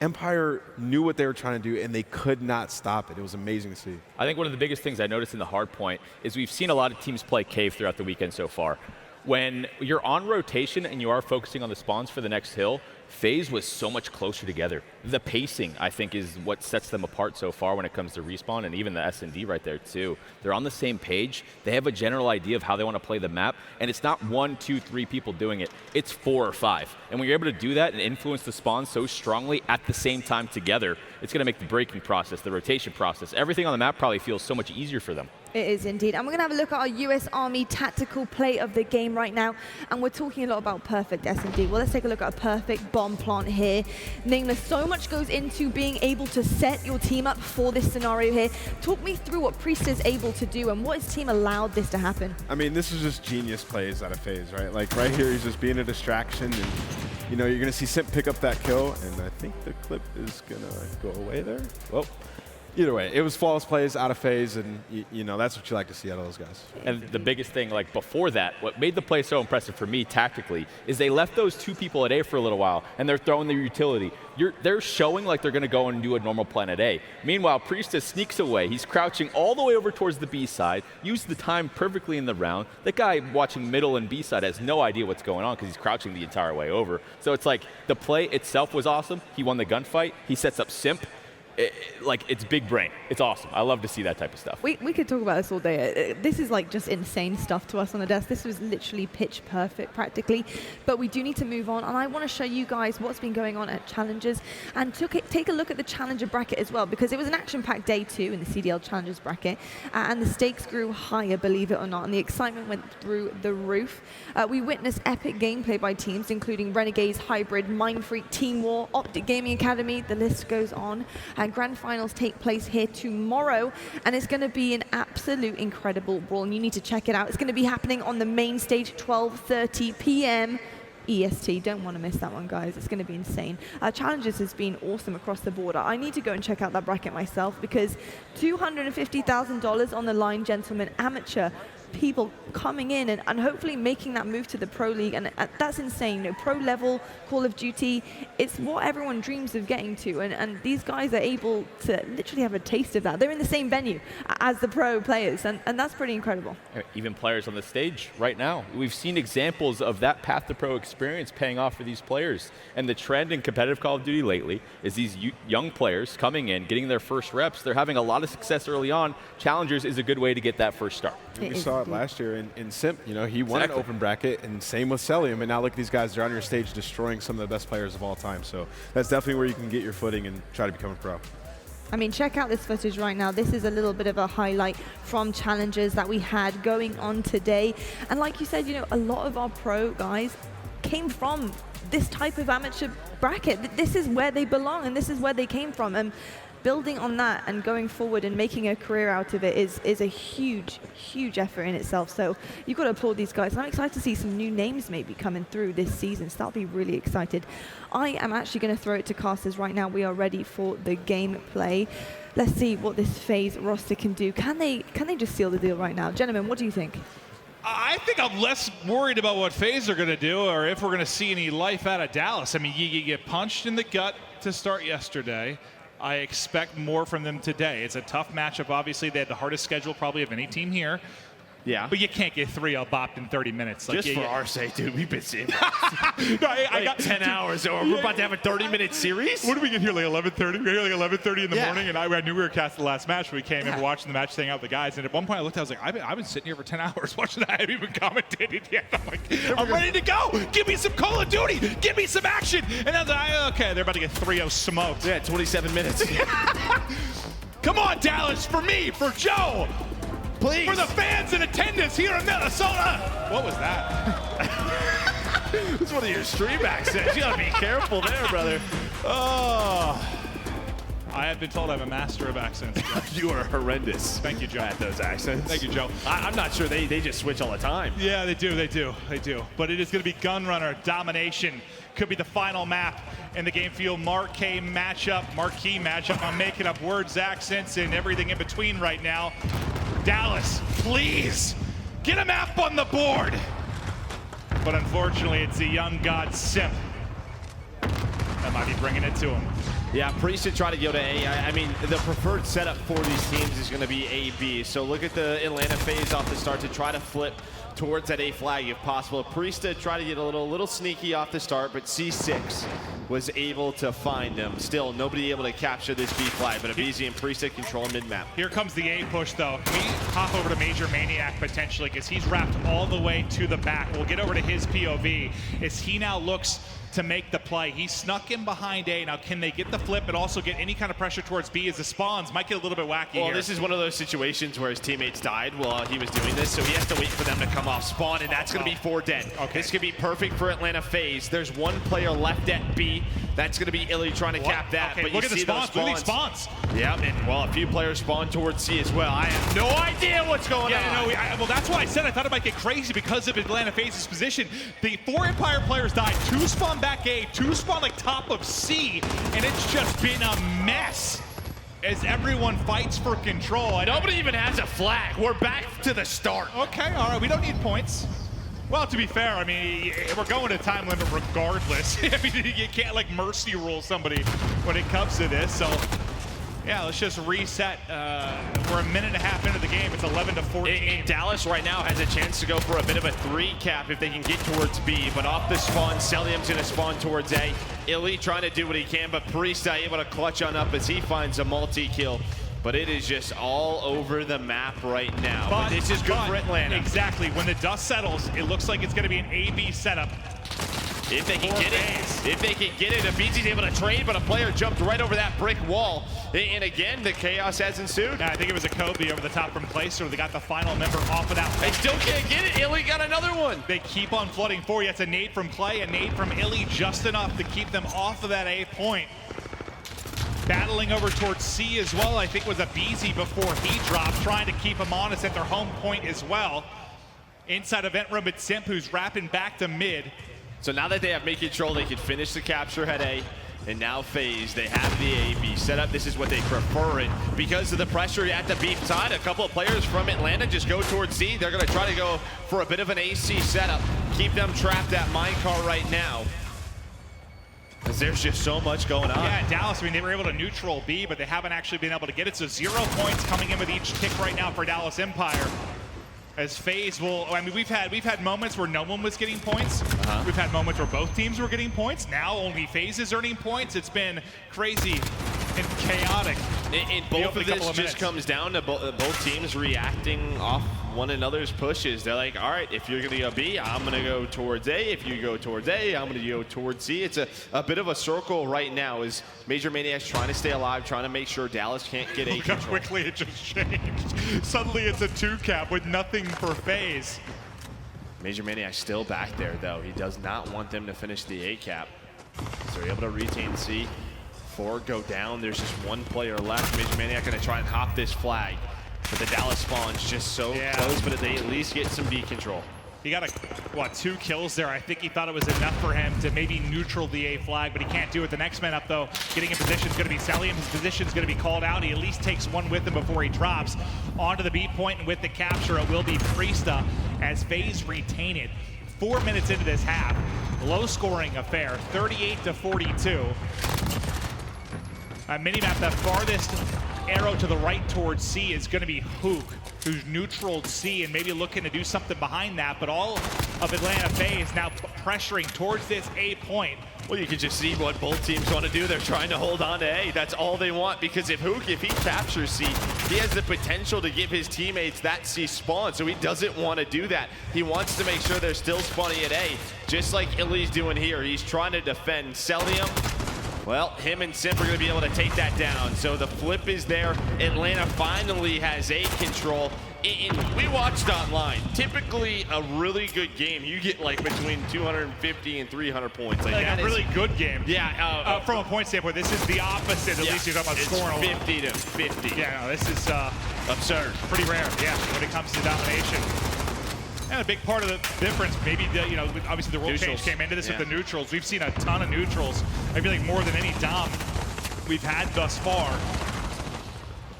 S9: Empire knew what they were trying to do, and they could not stop it. It was amazing to see.
S8: I think one of the biggest things I noticed in the hard point is we've seen a lot of teams play cave throughout the weekend so far. When you're on rotation and you are focusing on the spawns for the next hill, FaZe was so much closer together. The pacing, I think, is what sets them apart so far when it comes to respawn, and even the S&D right there too. They're on the same page. They have a general idea of how they want to play the map, and it's not 1, 2, 3 people doing it. It's 4 or 5. And when you're able to do that and influence the spawn so strongly at the same time together, it's going to make the breaking process, the rotation process, everything on the map probably feels so much easier for them.
S20: It is indeed. And we're going to have a look at our US Army tactical play of the game right now. And we're talking a lot about perfect S&D. Well, let's take a look at a perfect bomb plant here. Nameless, so much goes into being able to set your team up for this scenario here. Talk me through what Priest is able to do and what his team allowed this to happen.
S9: I mean, this is just genius plays out of FaZe, right? Like, right here, he's just being a distraction. And, you know, you're going to see Simp pick up that kill. And I think the clip is going to go away there. Well, either way, it was flawless plays out of FaZe, and you know, that's what you like to see out of those guys.
S8: And the biggest thing, like before that, what made the play so impressive for me tactically is they left those 2 people at A for a little while, and they're throwing their utility. They're showing like they're going to go and do a normal plan at A. Meanwhile, Priestess sneaks away. He's crouching all the way over towards the B side, used the time perfectly in the round. That guy watching middle and B side has no idea what's going on because he's crouching the entire way over. So it's like the play itself was awesome. He won the gunfight. He sets up Simp. It's big brain. It's awesome. I love to see that type of stuff.
S20: We could talk about this all day. This is like just insane stuff to us on the desk. This was literally pitch perfect practically. But we do need to move on. And I want to show you guys what's been going on at Challengers. And take a look at the Challenger bracket as well, because it was an action-packed day 2 in the CDL Challengers bracket. And the stakes grew higher, believe it or not. And the excitement went through the roof. We witnessed epic gameplay by teams, including Renegades, Hybrid, Mindfreak, Team War, Optic Gaming Academy. The list goes on. And grand finals take place here tomorrow, and it's going to be an absolute incredible brawl, and you need to check it out. It's going to be happening on the main stage, 12:30 p.m. EST. Don't want to miss that one, guys. It's going to be insane. Challenges has been awesome across the board. I need to go and check out that bracket myself, because $250,000 on the line, gentlemen. Amateur people coming in and hopefully making that move to the Pro League, and that's insane. You know, pro level Call of Duty, it's what everyone dreams of getting to, and these guys are able to literally have a taste of that. They're in the same venue as the pro players, and that's pretty incredible.
S8: Even players on the stage right now. We've seen examples of that path to pro experience paying off for these players, and the trend in competitive Call of Duty lately is these young players coming in, getting their first reps. They're having a lot of success early on. Challengers is a good way to get that first start.
S9: We saw it last year in Simp. You know, he won an open bracket, and same with Celium. And now look at these guys. They're on your stage destroying some of the best players of all time. So that's definitely where you can get your footing and try to become a pro.
S20: I mean, check out this footage right now. This is a little bit of a highlight from Challengers that we had going on today. And like you said, you know, a lot of our pro guys came from this type of amateur bracket. This is where they belong, and this is where they came from. And building on that and going forward and making a career out of it is a huge, huge effort in itself. So you've got to applaud these guys. And I'm excited to see some new names maybe coming through this season. So I'll be really excited. I am actually going to throw it to casters right now. We are ready for the gameplay. Let's see what this FaZe roster can do. Can they just seal the deal right now? Gentlemen, what do you think?
S18: I think I'm less worried about what FaZe are going to do or if we're going to see any life out of Dallas. I mean, you get punched in the gut to start yesterday. I expect more from them today. It's a tough matchup, obviously. They had the hardest schedule probably of any team here.
S22: Yeah.
S18: But you can't get 3-0 bopped in 30 minutes.
S22: Just for our sake, dude, we've been seeing
S18: No, I got
S22: 10 hours, so we're about to have a 30-minute series?
S18: What did we get here, like 11:30? We got here like 11:30 in the morning, and I knew we were casting the last match. We came in, we're watching the match, staying out with the guys, and at one point I looked, I was like, I've been sitting here for 10 hours watching that. I haven't even commentated yet. I'm like, I'm ready to go. Give me some Call of Duty. Give me some action. And I was like, okay, they're about to get 3-0 smoked.
S22: Yeah, 27 minutes.
S18: Come on, Dallas, for me, for Joe.
S22: Please.
S18: For the fans in attendance here in Minnesota. What was that?
S22: It's one of your stream accents. You gotta be careful there, brother.
S18: Oh. I have been told I'm a master of accents.
S22: You are horrendous.
S18: Thank you, Joe.
S22: At those accents.
S18: Thank you, Joe.
S22: I'm not sure they just switch all the time.
S18: Yeah, they do. But it is going to be Gunrunner Domination. Could be the final map in the Game Fuel marquee matchup. I'm making up words, accents, and everything in between right now. Dallas, please get a map on the board. But unfortunately, it's the young god Simp that might be bringing it to him.
S22: Yeah, Priest should try to go to A. I mean, the preferred setup for these teams is going to be A-B. So look at the Atlanta phase off the start to try to flip towards that A flag if possible. Priest to try to get a little sneaky off the start, but C6 was able to find them. Still, nobody able to capture this B flag, but Abizi and Priest control mid-map.
S18: Here comes the A push, though. Can we hop over to Major Maniac potentially, because he's wrapped all the way to the back. We'll get over to his POV as he now looks to make the play. He snuck in behind A. Now, can they get the flip and also get any kind of pressure towards B as the spawns might get a little bit wacky
S22: Well,
S18: here.
S22: this is one of those situations where his teammates died while he was doing this, so he has to wait for them to come off spawn, and that's going to be 4 dead.
S18: Okay.
S22: This could be perfect for Atlanta FaZe. There's one player left at B. That's going to be Illy trying to cap that.
S18: Okay,
S22: but
S18: look
S22: you
S18: at the
S22: see
S18: spawns.
S22: those
S18: Look at these spawns.
S22: Yeah, and well, a few players spawn towards C as well. I have no idea what's going on.
S18: Well, that's why I said I thought it might get crazy because of Atlanta FaZe's position. The 4 Empire players died. 2 spawn back A, 2 spawn like top of C, and it's just been a mess as everyone fights for control.
S22: Nobody even has a flag. We're back to the start.
S18: Okay, all right, we don't need points. Well, to be fair, I mean, we're going to time limit regardless. I mean, you can't like mercy rule somebody when it comes to this. So, yeah, let's just reset. We're a minute and a half into the game. It's 11-14.
S22: Dallas right now has a chance to go for a bit of a 3 cap if they can get towards B, but off the spawn, Celium's going to spawn towards A. Illy trying to do what he can, but Priest able to clutch on up as he finds a multi-kill. But it is just all over the map right now. But this is good for Atlanta.
S18: Exactly. When the dust settles, it looks like it's going to be an A-B setup.
S22: If they can get it, if they can get it, Abizi's able to trade, but a player jumped right over that brick wall. And again, the chaos has ensued.
S18: Yeah, I think it was a Kobe over the top from place, so they got the final member off of that.
S22: They still can't get it. Illy got another one.
S18: They keep on flooding forward. It's a nade from Clay, a nade from Illy, just enough to keep them off of that A point. Battling over towards C as well, I think was Abizi before he dropped, trying to keep them honest at their home point as well. Inside event room, it's Simp who's wrapping back to mid.
S22: So now that they have mid control, they can finish the capture at A. And now FaZe, they have the A-B setup. This is what they prefer it. Because of the pressure at the B side, a couple of players from Atlanta just go towards C. They're going to try to go for a bit of an AC setup. Keep them trapped at minecart right now. Because there's just so much going on.
S18: Yeah, Dallas, I mean, they were able to neutral B, but they haven't actually been able to get it. So 0 points coming in with each kick right now for Dallas Empire. As FaZe will, I mean, we've had moments where no one was getting points. We've had moments where both teams were getting points. Now only FaZe is earning points. It's been crazy and chaotic.
S22: And both of this just comes down to both teams reacting off one another's pushes. They're like, all right, if you're going to go B, I'm going to go towards A. If you go towards A, I'm going to go towards C. It's a bit of a circle right now as Major Maniac's trying to stay alive, trying to make sure Dallas can't get A
S18: Look how
S22: control.
S18: quickly it just changed. Suddenly it's a 2 cap with nothing for FaZe.
S22: Major Maniac still back there, though. He does not want them to finish the A cap. So they're able to retain C. 4 go down. There's just 1 player left. Major Maniac going to try and hop this flag. But the Dallas spawn's just so close, but they at least get some B control.
S18: He got 2 kills there. I think he thought it was enough for him to maybe neutral the A flag, but he can't do it. The next man up, though, getting in position is going to be Celium. His position is going to be called out. He at least takes 1 with him before he drops. Onto the B point, and with the capture, it will be Priesta as FaZe retain it. 4 minutes into this half. Low-scoring affair, 38-42. Minimap, the farthest arrow to the right towards C is going to be Hook. who's neutraled C and maybe looking to do something behind that, but all of Atlanta FaZe now pressuring towards this A point.
S22: Well, you can just see what both teams want to do. They're trying to hold on to A. That's all they want, because if he captures C, he has the potential to give his teammates that C spawn, so he doesn't want to do that. He wants to make sure they're still spawning at A, just like Illy's doing here. He's trying to defend Celium. Well, him and Simp are going to be able to take that down. So the flip is there. Atlanta finally has A control. We watched online. Typically, a really good game, you get like between 250 and 300 points.
S18: Like a really good game.
S22: Yeah.
S18: From a point standpoint, this is the opposite. At least you're talking about scoring.
S22: 50 to 50.
S18: Yeah, no, this is
S22: absurd.
S18: Pretty rare. Yeah, when it comes to domination. And a big part of the difference, maybe, obviously the rule change came into this with the neutrals. We've seen a ton of neutrals. I feel like more than any dom we've had thus far.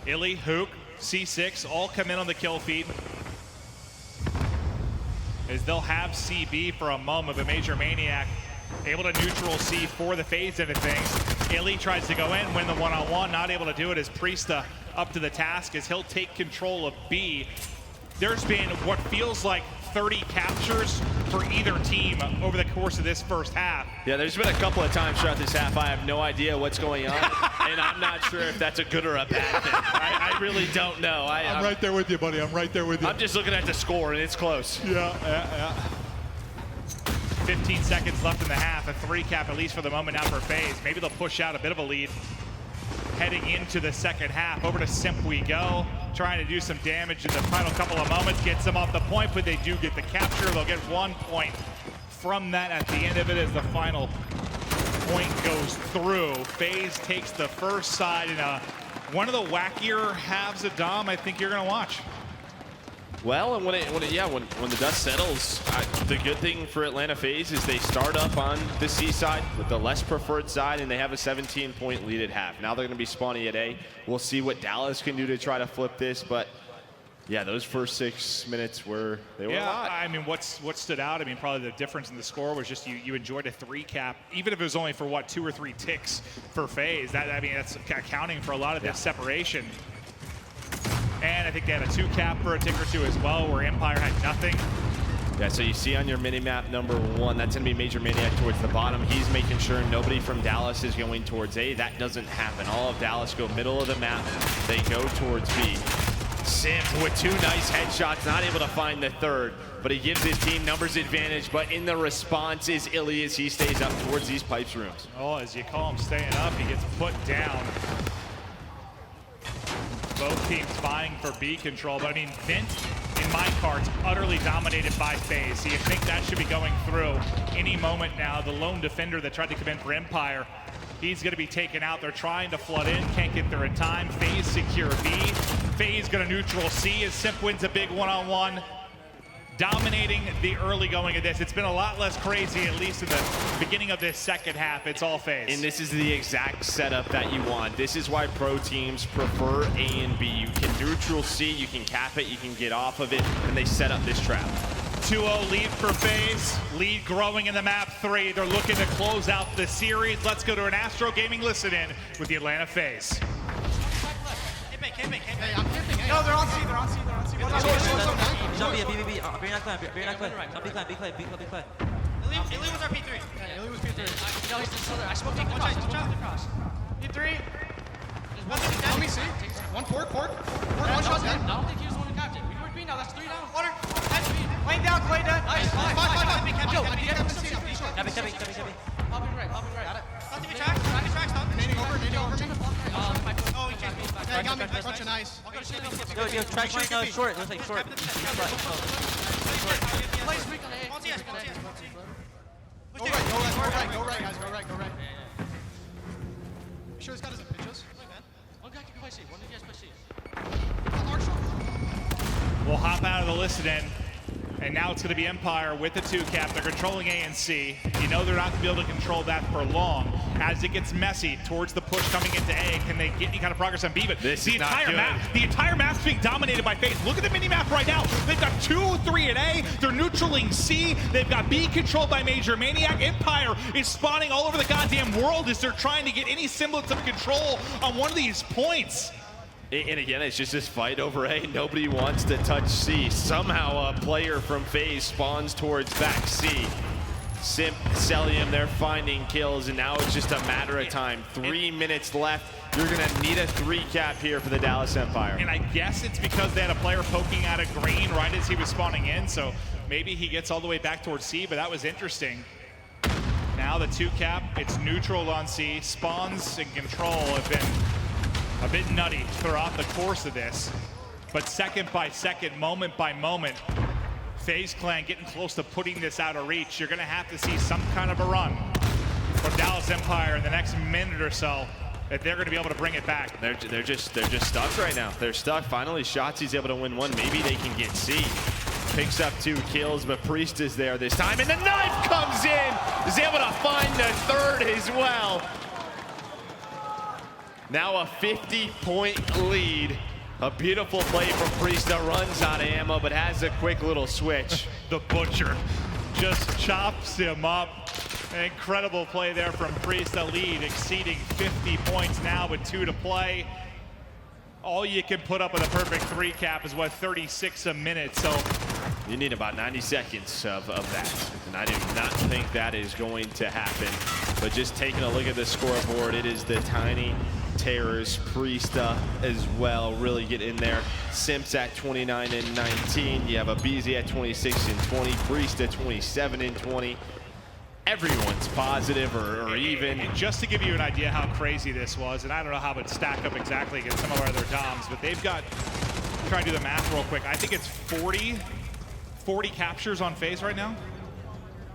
S18: Illy, Hook, C6 all come in on the kill feed. As they'll have CB for a moment, but Major Maniac able to neutral C for the FaZe end of things. Illy tries to go in, win the one-on-one, not able to do it as Priesta up to the task as he'll take control of B. There's been what feels like 30 captures for either team over the course of this first half.
S22: Yeah, there's been a couple of times throughout this half I have no idea what's going on, and I'm not sure if that's a good or a bad thing. I really don't know.
S18: I'm right there with you, buddy. I'm right there with you.
S22: I'm just looking at the score, and it's close.
S18: Yeah. 15 seconds left in the half. A 3 cap, at least for the moment, now for FaZe. Maybe they'll push out a bit of a lead heading into the second half. Over to Simp we go, trying to do some damage in the final couple of moments. Gets them off the point, but they do get the capture. They'll get 1 point from that at the end of it as the final point goes through. FaZe takes the first side in one of the wackier halves of Dom I think you're going to watch.
S22: Well, and when the dust settles, the good thing for Atlanta FaZe is they start up on the C side with the less preferred side, and they have a 17-point lead at half. Now they're going to be spawning at A. We'll see what Dallas can do to try to flip this, but yeah, those first 6 minutes were a lot.
S18: I mean, what stood out, I mean, probably the difference in the score was just you enjoyed a 3 cap, even if it was only for, 2 or 3 ticks for FaZe. That's accounting for a lot of this separation. And I think they had a 2 cap for a tick or 2 as well, where Empire had nothing.
S22: Yeah, so you see on your mini-map number 1, that's going to be Major Maniac towards the bottom. He's making sure nobody from Dallas is going towards A. That doesn't happen. All of Dallas go middle of the map. They go towards B. Simp with 2 nice headshots, not able to find the third, but he gives his team numbers advantage, but in the response is Illy as he stays up towards these pipes rooms.
S18: Oh, as you call him staying up, he gets put down. Both teams vying for B control, but I mean, Vint, in my cards, utterly dominated by FaZe. So you think that should be going through any moment now. The lone defender that tried to come in for Empire, he's going to be taken out. They're trying to flood in, can't get there in time. FaZe secure B. FaZe going to neutral C as Simp wins a big one-on-one. Dominating the early going of this. It's been a lot less crazy, at least in the beginning of this second half. It's all FaZe.
S22: And this is the exact setup that you want. This is why pro teams prefer A and B. You can neutral C, you can cap it, you can get off of it, and they set up this trap.
S18: 2-0 lead for FaZe. Lead growing in the map 3. They're looking to close out the series. Let's go to an Astro Gaming listen-in with the Atlanta FaZe.
S4: Hey, I'm camping. Hey, no, they're on C. They're on C. They're on C.
S15: Jump B, B. Green light clan. Jump B clan.
S4: Illy was our P3. Yeah, Illy was P3. No, he's just I smoked him. Watch out. P3. Let me see. One pork. One shot dead.
S17: I don't think he was the one who capped it. We were B now. That's 3 down.
S4: Water. Laying down. Clay dead. Nice.
S17: Popping right.
S4: Not to be tracked. Nading over me. Oh, he chased me. Yeah, he got me. Bunch of nice.
S15: Yo, track right now. Short. Looks like short.
S4: Plays weak on A. On CS. Go right, guys. Go right. You sure this guy doesn't pitch us?
S17: One guy can play C. One of you guys play C.
S18: We'll hop out of the listen-in, and now it's going to be Empire with the 2 cap. They're controlling A and C. You know they're not going to be able to control that for long. As it gets messy towards the push coming into A, can they get any kind of progress on B? But the entire map's being dominated by FaZe. Look at the mini-map right now. They've got 2-3 at A. They're neutraling C. They've got B controlled by Major Maniac. Empire is spawning all over the goddamn world as they're trying to get any semblance of control on one of these points.
S22: And again, it's just this fight over A. Nobody wants to touch C. Somehow a player from FaZe spawns towards back C. Simp, Celium, they're finding kills, and now it's just a matter of time. 3 minutes left. You're going to need a 3-cap here for the Dallas Empire.
S18: And I guess it's because they had a player poking out of green right as he was spawning in, so maybe he gets all the way back towards C, but that was interesting. Now the 2-cap, it's neutral on C. Spawns and control have been a bit nutty throughout the course of this, but second by second, moment by moment, FaZe Clan getting close to putting this out of reach. You're going to have to see some kind of a run from Dallas Empire in the next minute or so that they're going to be able to bring it back.
S22: They're just stuck right now. They're stuck. Finally, Shotzi's able to win one. Maybe they can get C. Picks up 2 kills, but Priest is there this time, and the knife comes in. Is able to find the 3rd as well. Now a 50-point lead. A beautiful play from Priest that runs out of ammo, but has a quick little switch.
S18: The Butcher just chops him up. An incredible play there from Priest. The lead exceeding 50 points now with 2 to play. All you can put up with a perfect 3-cap is what, 36 a minute, so
S22: you need about 90 seconds of that. And I do not think that is going to happen. But just taking a look at the scoreboard, it is the Tiny Terrors, Priesta as well, really get in there. Simp's at 29 and 19. You have a BZ at 26 and 20. Priesta 27 and 20. Everyone's positive or even.
S18: And just to give you an idea how crazy this was, and I don't know how it would stack up exactly against some of our other DOMs, but they've got, try to do the math real quick. I think it's 40 captures on FaZe right now,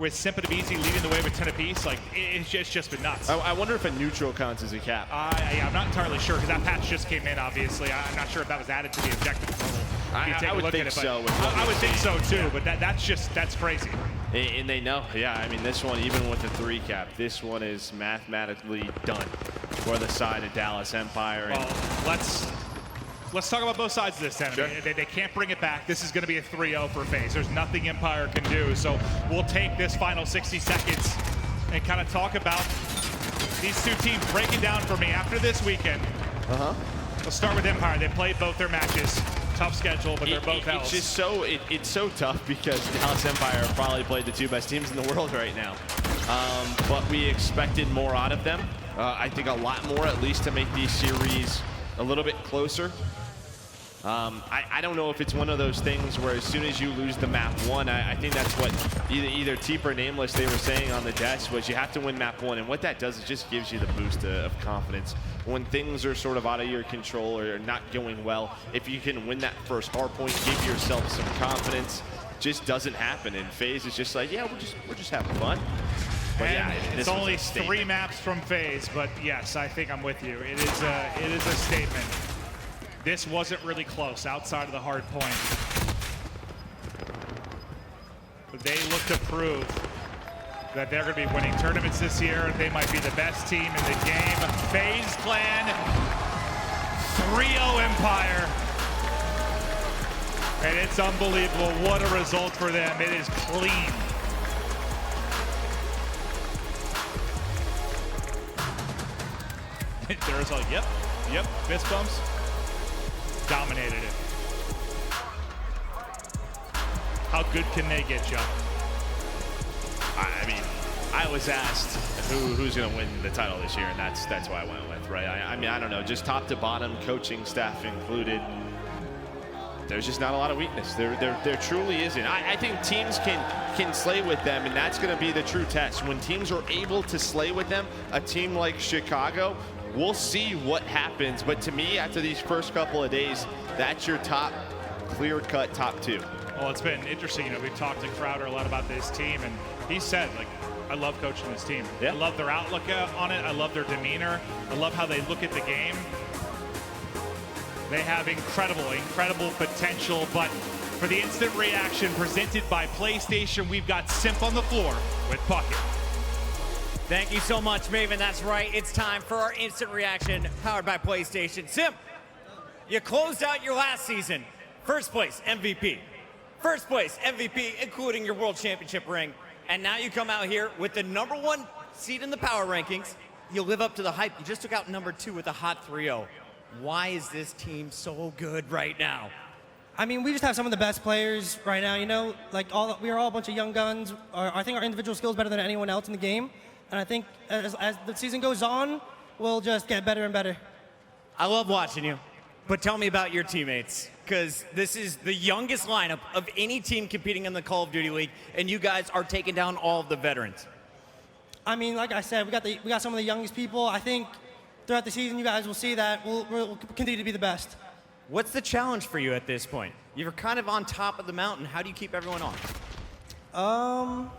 S18: with Simp and BZ leading the way with 10 apiece. Like, it's just been nuts.
S22: I wonder if a neutral counts as a cap.
S18: Yeah, I'm not entirely sure, because that patch just came in, obviously. I'm not sure if that was added to the objective level.
S22: I would think so.
S18: I would think so, too, but that's crazy.
S22: And they know, yeah, I mean, this one, even with the 3-cap, this one is mathematically done for the side of Dallas Empire.
S18: Well, let's talk about both sides of this, then. Sure. They can't bring it back. This is going to be a 3-0 for FaZe. There's nothing Empire can do. So we'll take this final 60 seconds and kind of talk about these two teams. Break it down for me after this weekend. Let's start with Empire. They played both their matches. Tough schedule, but they're both L's.
S22: It's just so tough because Dallas Empire probably played the 2 best teams in the world right now. But we expected more out of them. I think a lot more, at least, to make these series a little bit closer. I don't know if it's one of those things where as soon as you lose the map 1, I think that's what either Teep or Nameless, they were saying on the desk, was you have to win map 1. And what that does is just gives you the boost of confidence. When things are sort of out of your control or not going well, if you can win that first hard point, give yourself some confidence, just doesn't happen. And FaZe is just like, yeah, we're just having fun. But
S18: and
S22: yeah,
S18: it's only 3 maps from FaZe, but yes, I think I'm with you. It is a statement. This wasn't really close outside of the hard point. But they look to prove that they're going to be winning tournaments this year. They might be the best team in the game. FaZe Clan, 3-0 Empire. And it's unbelievable. What a result for them. It is clean. There's like, yep, fist bumps. Dominated it. How good can they get you?
S22: I mean, I was asked who's going to win the title this year, and that's why I went with, right? I mean, I don't know, just top to bottom, coaching staff included. There's just not a lot of weakness. There truly isn't. I think teams can slay with them, and that's going to be the true test. When teams are able to slay with them, a team like Chicago, we'll see what happens. But to me, after these first couple of days, that's your top, clear-cut top 2.
S18: Well, it's been interesting. You know, we've talked to Crowder a lot about this team, and he said, like, I love coaching this team. Yeah. I love their outlook on it. I love their demeanor. I love how they look at the game. They have incredible potential, but for the instant reaction presented by PlayStation, we've got Simp on the floor with Bucket.
S6: Thank you so much, Maven. That's right. It's time for our instant reaction powered by PlayStation. Simp, you closed out your last season. First place MVP. First place MVP, including your World Championship ring. And now you come out here with the #1 seed in the power rankings. You live up to the hype. You just took out #2 with a hot 3-0. Why is this team so good right now?
S4: I mean, we just have some of the best players right now. You know, like we are all a bunch of young guns. I think our individual skills better than anyone else in the game, and I think as the season goes on, we'll just get better and better.
S6: I love watching you, but tell me about your teammates, because this is the youngest lineup of any team competing in the Call of Duty League, and you guys are taking down all of the veterans.
S4: I mean, like I said, we got some of the youngest people. I think throughout the season, you guys will see that we'll continue to be the best.
S6: What's the challenge for you at this point? You're kind of on top of the mountain. How do you keep everyone on?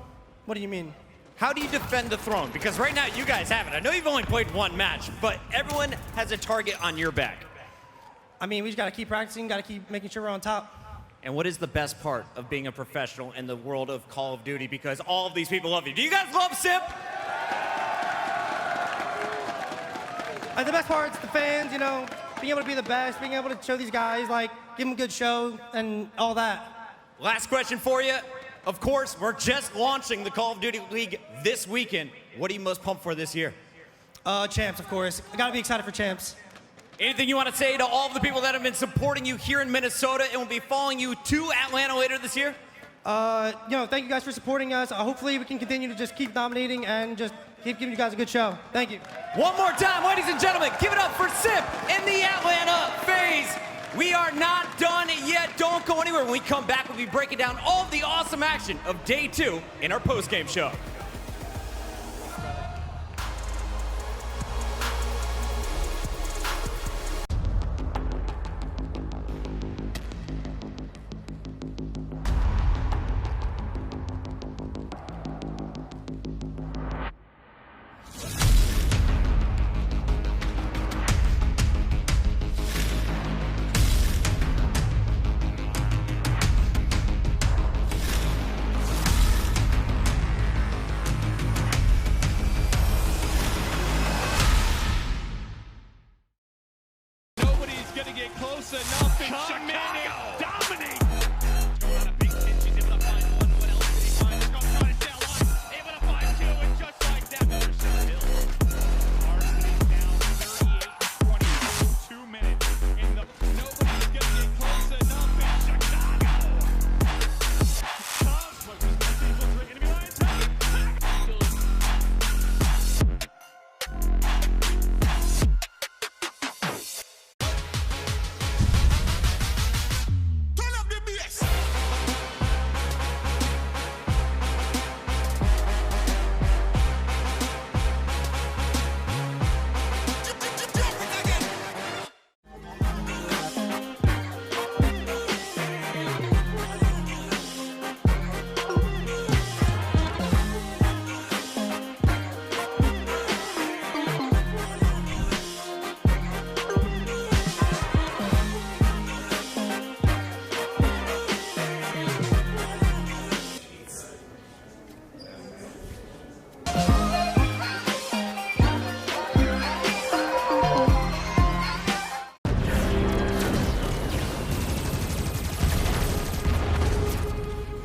S4: What do you mean?
S6: How do you defend the throne? Because right now you guys have it. I know you've only played one match, but everyone has a target on your back.
S4: I mean, we just got to keep practicing, got to keep making sure we're on top.
S6: And what is the best part of being a professional in the world of Call of Duty? Because all of these people love you. Do you guys love Simp?
S4: The best part's the fans, you know, being able to be the best, being able to show these guys, like, give them a good show and all that.
S6: Last question for you. Of course, we're just launching the Call of Duty League this weekend. What are you most pumped for this year?
S4: Champs, of course. I gotta be excited for champs.
S6: Anything you want to say to all of the people that have been supporting you here in Minnesota and will be following you to Atlanta later this year?
S4: You know, thank you guys for supporting us. Hopefully we can continue to just keep dominating and just keep giving you guys a good show. Thank you.
S6: One more time, ladies and gentlemen, give it up for Simp in the Atlanta phase. We are not done yet. Don't go anywhere. When we come back, we'll be breaking down all of the awesome action of Day 2 in our post-game show.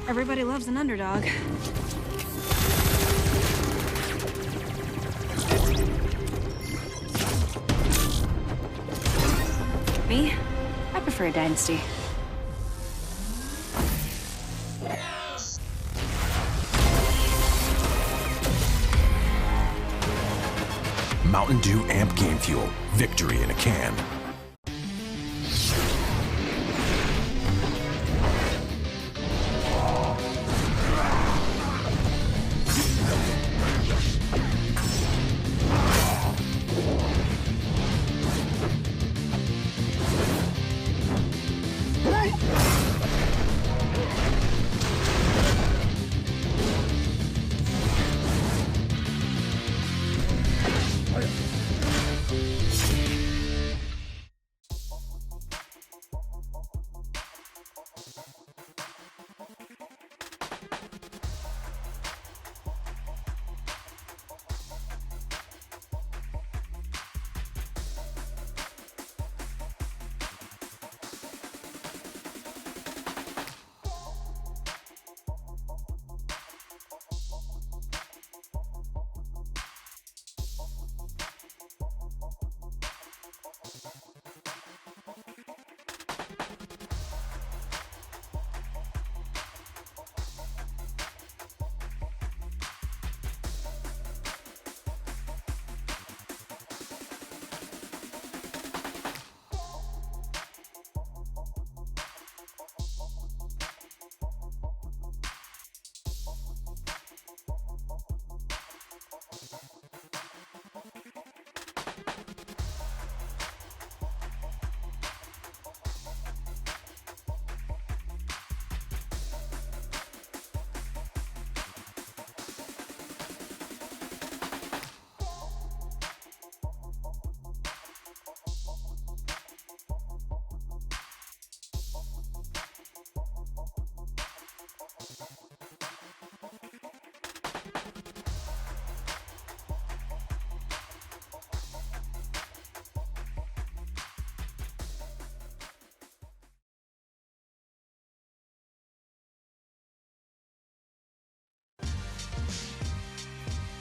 S12: Everybody loves an underdog. Me? I prefer a dynasty.
S13: Mountain Dew Amp Game Fuel. Victory in a can.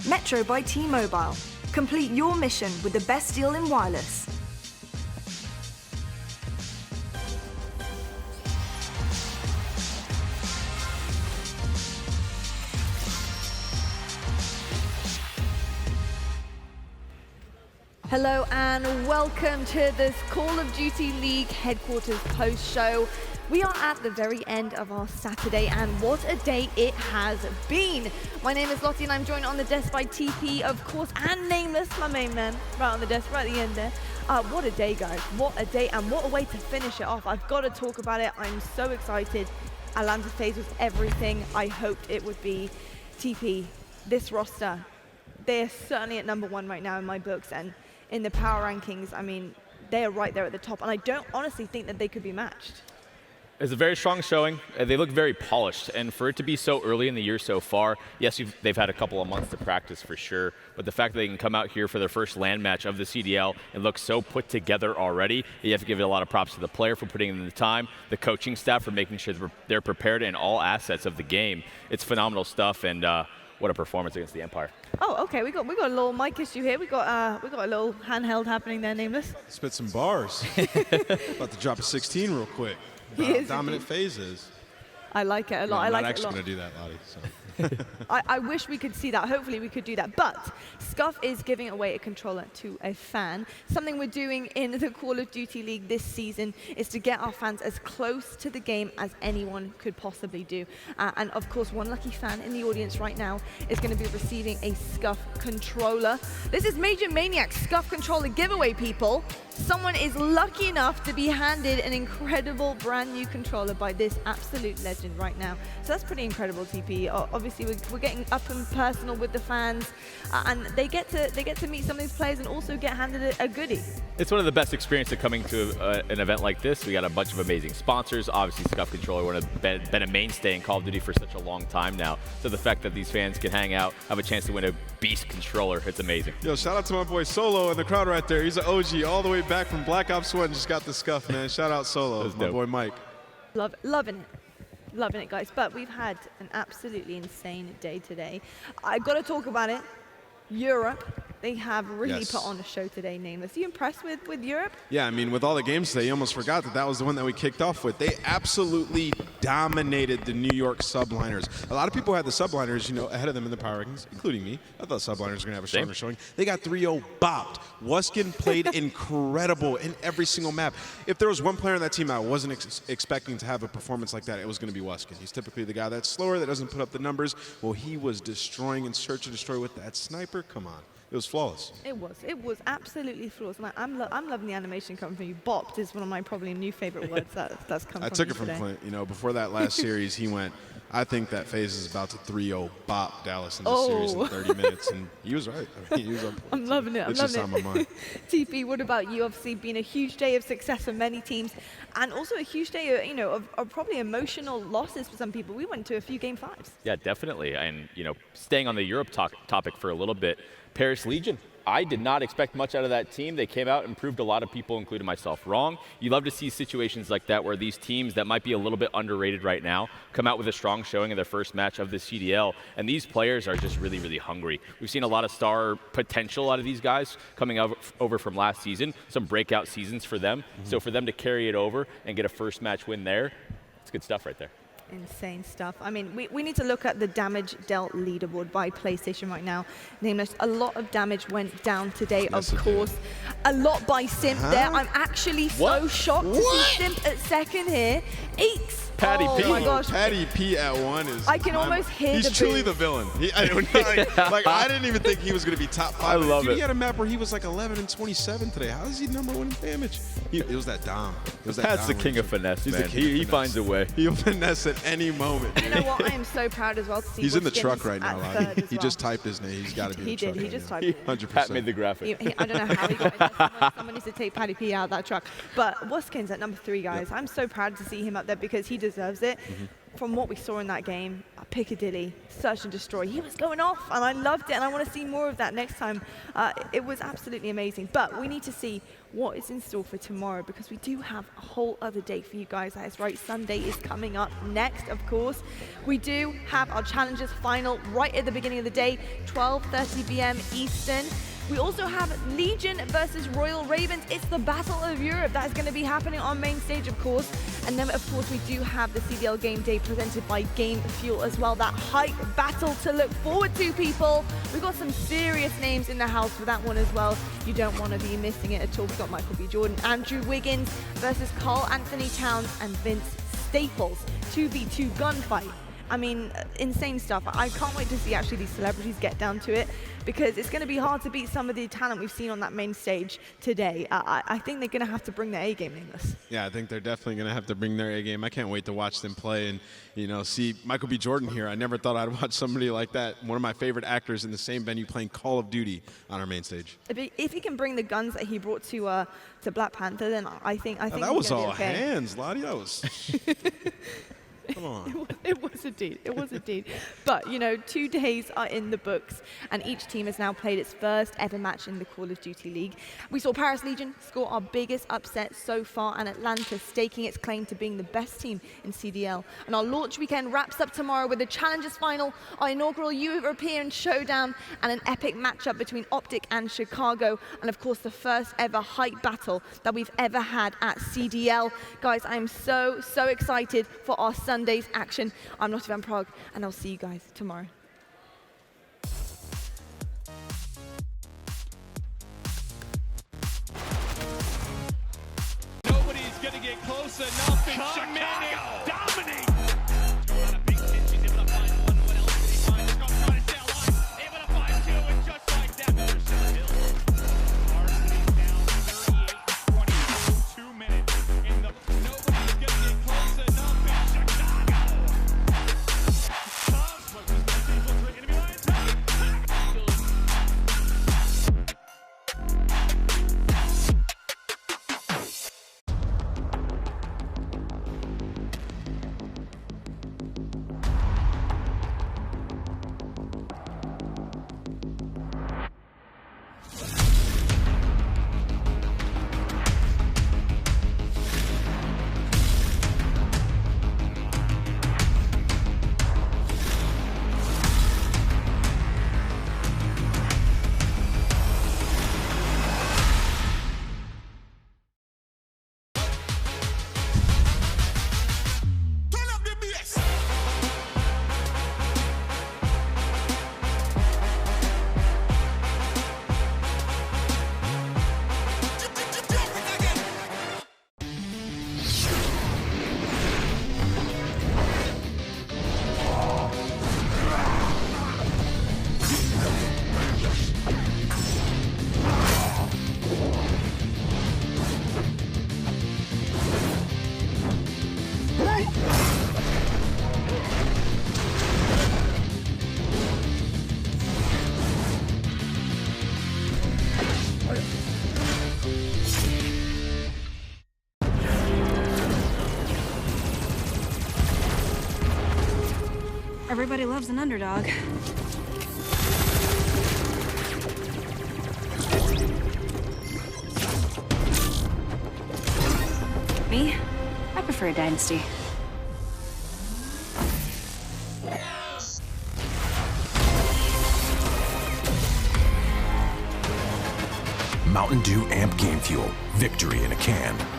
S2: Metro by T-Mobile. Complete your mission with the best deal in wireless.
S20: Hello and welcome to this Call of Duty League headquarters post show. We are at the very end of our Saturday, and what a day it has been. My name is Lottie and I'm joined on the desk by TP, of course, and Nameless, my main man, right on the desk, right at the end there. What a day, guys. What a day, and what a way to finish it off. I've got to talk about it. I'm so excited. Atlanta FaZe was everything I hoped it would be. TP, this roster, they're certainly at #1 right now in my books, and in the power rankings, I mean, they are right there at the top, and I don't honestly think that they could be matched.
S8: It's a very strong showing. They look very polished, and for it to be so early in the year so far, yes, they've had a couple of months to practice for sure, but the fact that they can come out here for their first LAN match of the CDL and look so put together already, you have to give it a lot of props to the player for putting in the time, the coaching staff for making sure they're prepared in all assets of the game. It's phenomenal stuff, and what a performance against the Empire.
S20: Oh, okay, we got a little mic issue here. We got a little handheld happening there, Nameless.
S9: Spit some bars. About to drop a 16 real quick. Dominant phases.
S20: I like it a lot. I like it a lot.
S9: I'm not actually going to do that, Lottie. So.
S20: I wish we could see that. Hopefully we could do that. But Scuff is giving away a controller to a fan. Something we're doing in the Call of Duty League this season is to get our fans as close to the game as anyone could possibly do. And of course, one lucky fan in the audience right now is going to be receiving a Scuff controller. This is Major Maniac's Scuff controller giveaway, people. Someone is lucky enough to be handed an incredible brand new controller by this absolute legend right now. So that's pretty incredible, TP. Obviously, we're getting up and personal with the fans, and they get to meet some of these players and also get handed a goodie.
S8: It's one of the best experiences coming to an event like this. We got a bunch of amazing sponsors. Obviously, Scuff Controller would have been a mainstay in Call of Duty for such a long time now. So the fact that these fans can hang out, have a chance to win a beast controller, it's amazing.
S9: Yo, shout out to my boy Solo in the crowd right there. He's an OG all the way back from Black Ops 1. Just got the Scuff, man. Shout out Solo, my boy Mike.
S20: Loving it, guys. But we've had an absolutely insane day today. I've got to talk about it. Europe, they have really put on a show today, Nameless. Are you impressed with Europe?
S9: Yeah, I mean, with all the games today, you almost forgot that was the one that we kicked off with. They absolutely dominated the New York subliners. A lot of people had the subliners, ahead of them in the power rankings, including me. I thought subliners were going to have a stronger showing. They got 3-0 bopped. Wuskin played incredible in every single map. If there was one player on that team I wasn't expecting to have a performance like that, it was going to be Wuskin. He's typically the guy that's slower, that doesn't put up the numbers. Well, he was destroying and search and destroy with that sniper. Come on. It was flawless. It
S20: was absolutely flawless. I'm loving the animation coming from you. Bopped is one of my probably new favorite words that's come from you.
S9: I took it from Clint. Before that last series, he went, I think that FaZe is about to 3-0 bop Dallas in this series in 30 minutes, and he was right. I mean, he was on point.
S20: I'm loving it.
S9: It's just on my mind.
S20: TP, what about you? Obviously, been a huge day of success for many teams, and also a huge day, of probably emotional losses for some people. We went to a few Game 5s.
S8: Yeah, definitely. And, staying on the Europe topic for a little bit, Paris Legion. I did not expect much out of that team. They came out and proved a lot of people, including myself, wrong. You love to see situations like that where these teams that might be a little bit underrated right now come out with a strong showing in their first match of the CDL. And these players are just really, really hungry. We've seen a lot of star potential out of these guys coming over from last season, some breakout seasons for them. So for them to carry it over and get a first match win there, it's good stuff right there.
S20: Insane stuff. I mean, we need to look at the damage dealt leaderboard by PlayStation right now. Nameless, a lot of damage went down today, of course. A lot by Simp there. I'm actually so shocked to see Simp at second here. Eeks.
S9: Patty P.
S20: Oh my gosh.
S9: Patty P at 1 is.
S20: I can almost hear
S9: He's truly the villain. I didn't even think he was going to be top 5.
S8: I love it.
S9: He had a map where he was like 11 and 27 today. How is he #1 in damage? It was that Dom.
S8: Pat's the king of finesse, man. He finds a way.
S9: He'll finesse at any moment.
S20: You know what? I am so proud as well to see.
S9: He's in the truck right now,
S20: Lottie.
S9: He just typed his name. He's got to be in the truck.
S20: He just typed it.
S9: 100%.
S8: Pat made the graphic.
S20: I don't know how he got in there. Someone needs to take Patty P out of that truck. But Wuskin's at #3, guys. I'm so proud to see him up there because he deserves it. From what we saw in that game, Piccadilly, search and destroy. He was going off, and I loved it, and I want to see more of that next time. It was absolutely amazing. But we need to see what is in store for tomorrow, because we do have a whole other day for you guys. That is right, Sunday is coming up next, of course. We do have our Challengers final right at the beginning of the day, 12:30 p.m. Eastern. We also have Legion versus Royal Ravens. It's the Battle of Europe. That's going to be happening on main stage, of course. And then, of course, we do have the CDL Game Day presented by Game Fuel as well. That hype battle to look forward to, people. We've got some serious names in the house for that one as well. You don't want to be missing it at all. We've got Michael B. Jordan, Andrew Wiggins versus Carl Anthony Towns and Vince Staples. 2v2 gunfight. I mean, insane stuff. I can't wait to see actually these celebrities get down to it, because it's going to be hard to beat some of the talent we've seen on that main stage today. I think they're going to have to bring their A game in this.
S9: Yeah, I think they're definitely going to have to bring their A game. I can't wait to watch them play and, you know, see Michael B. Jordan here. I never thought I'd watch somebody like that, one of my favorite actors in the same venue playing Call of Duty on our main stage.
S20: If he can bring the guns that he brought to Black Panther, then I think
S9: that was all
S20: okay.
S9: hands, Lottie. That was. Come on.
S20: It was indeed. It was indeed. But, you know, 2 days are in the books, and each team has now played its first ever match in the Call of Duty League. We saw Paris Legion score our biggest upset so far, and Atlanta staking its claim to being the best team in CDL. And our launch weekend wraps up tomorrow with the Challengers Final, our inaugural European Showdown, and an epic matchup between Optic and Chicago, and of course the first ever hype battle that we've ever had at CDL. Guys, I'm so excited for our Sunday's action. I'm Lottie Van Prague, and I'll see you guys tomorrow.
S14: Nobody's gonna get close enough in Chicago. Dominate.
S12: Everybody loves an underdog. Me? I prefer a dynasty.
S13: Mountain Dew Amp Game Fuel. Victory in a can.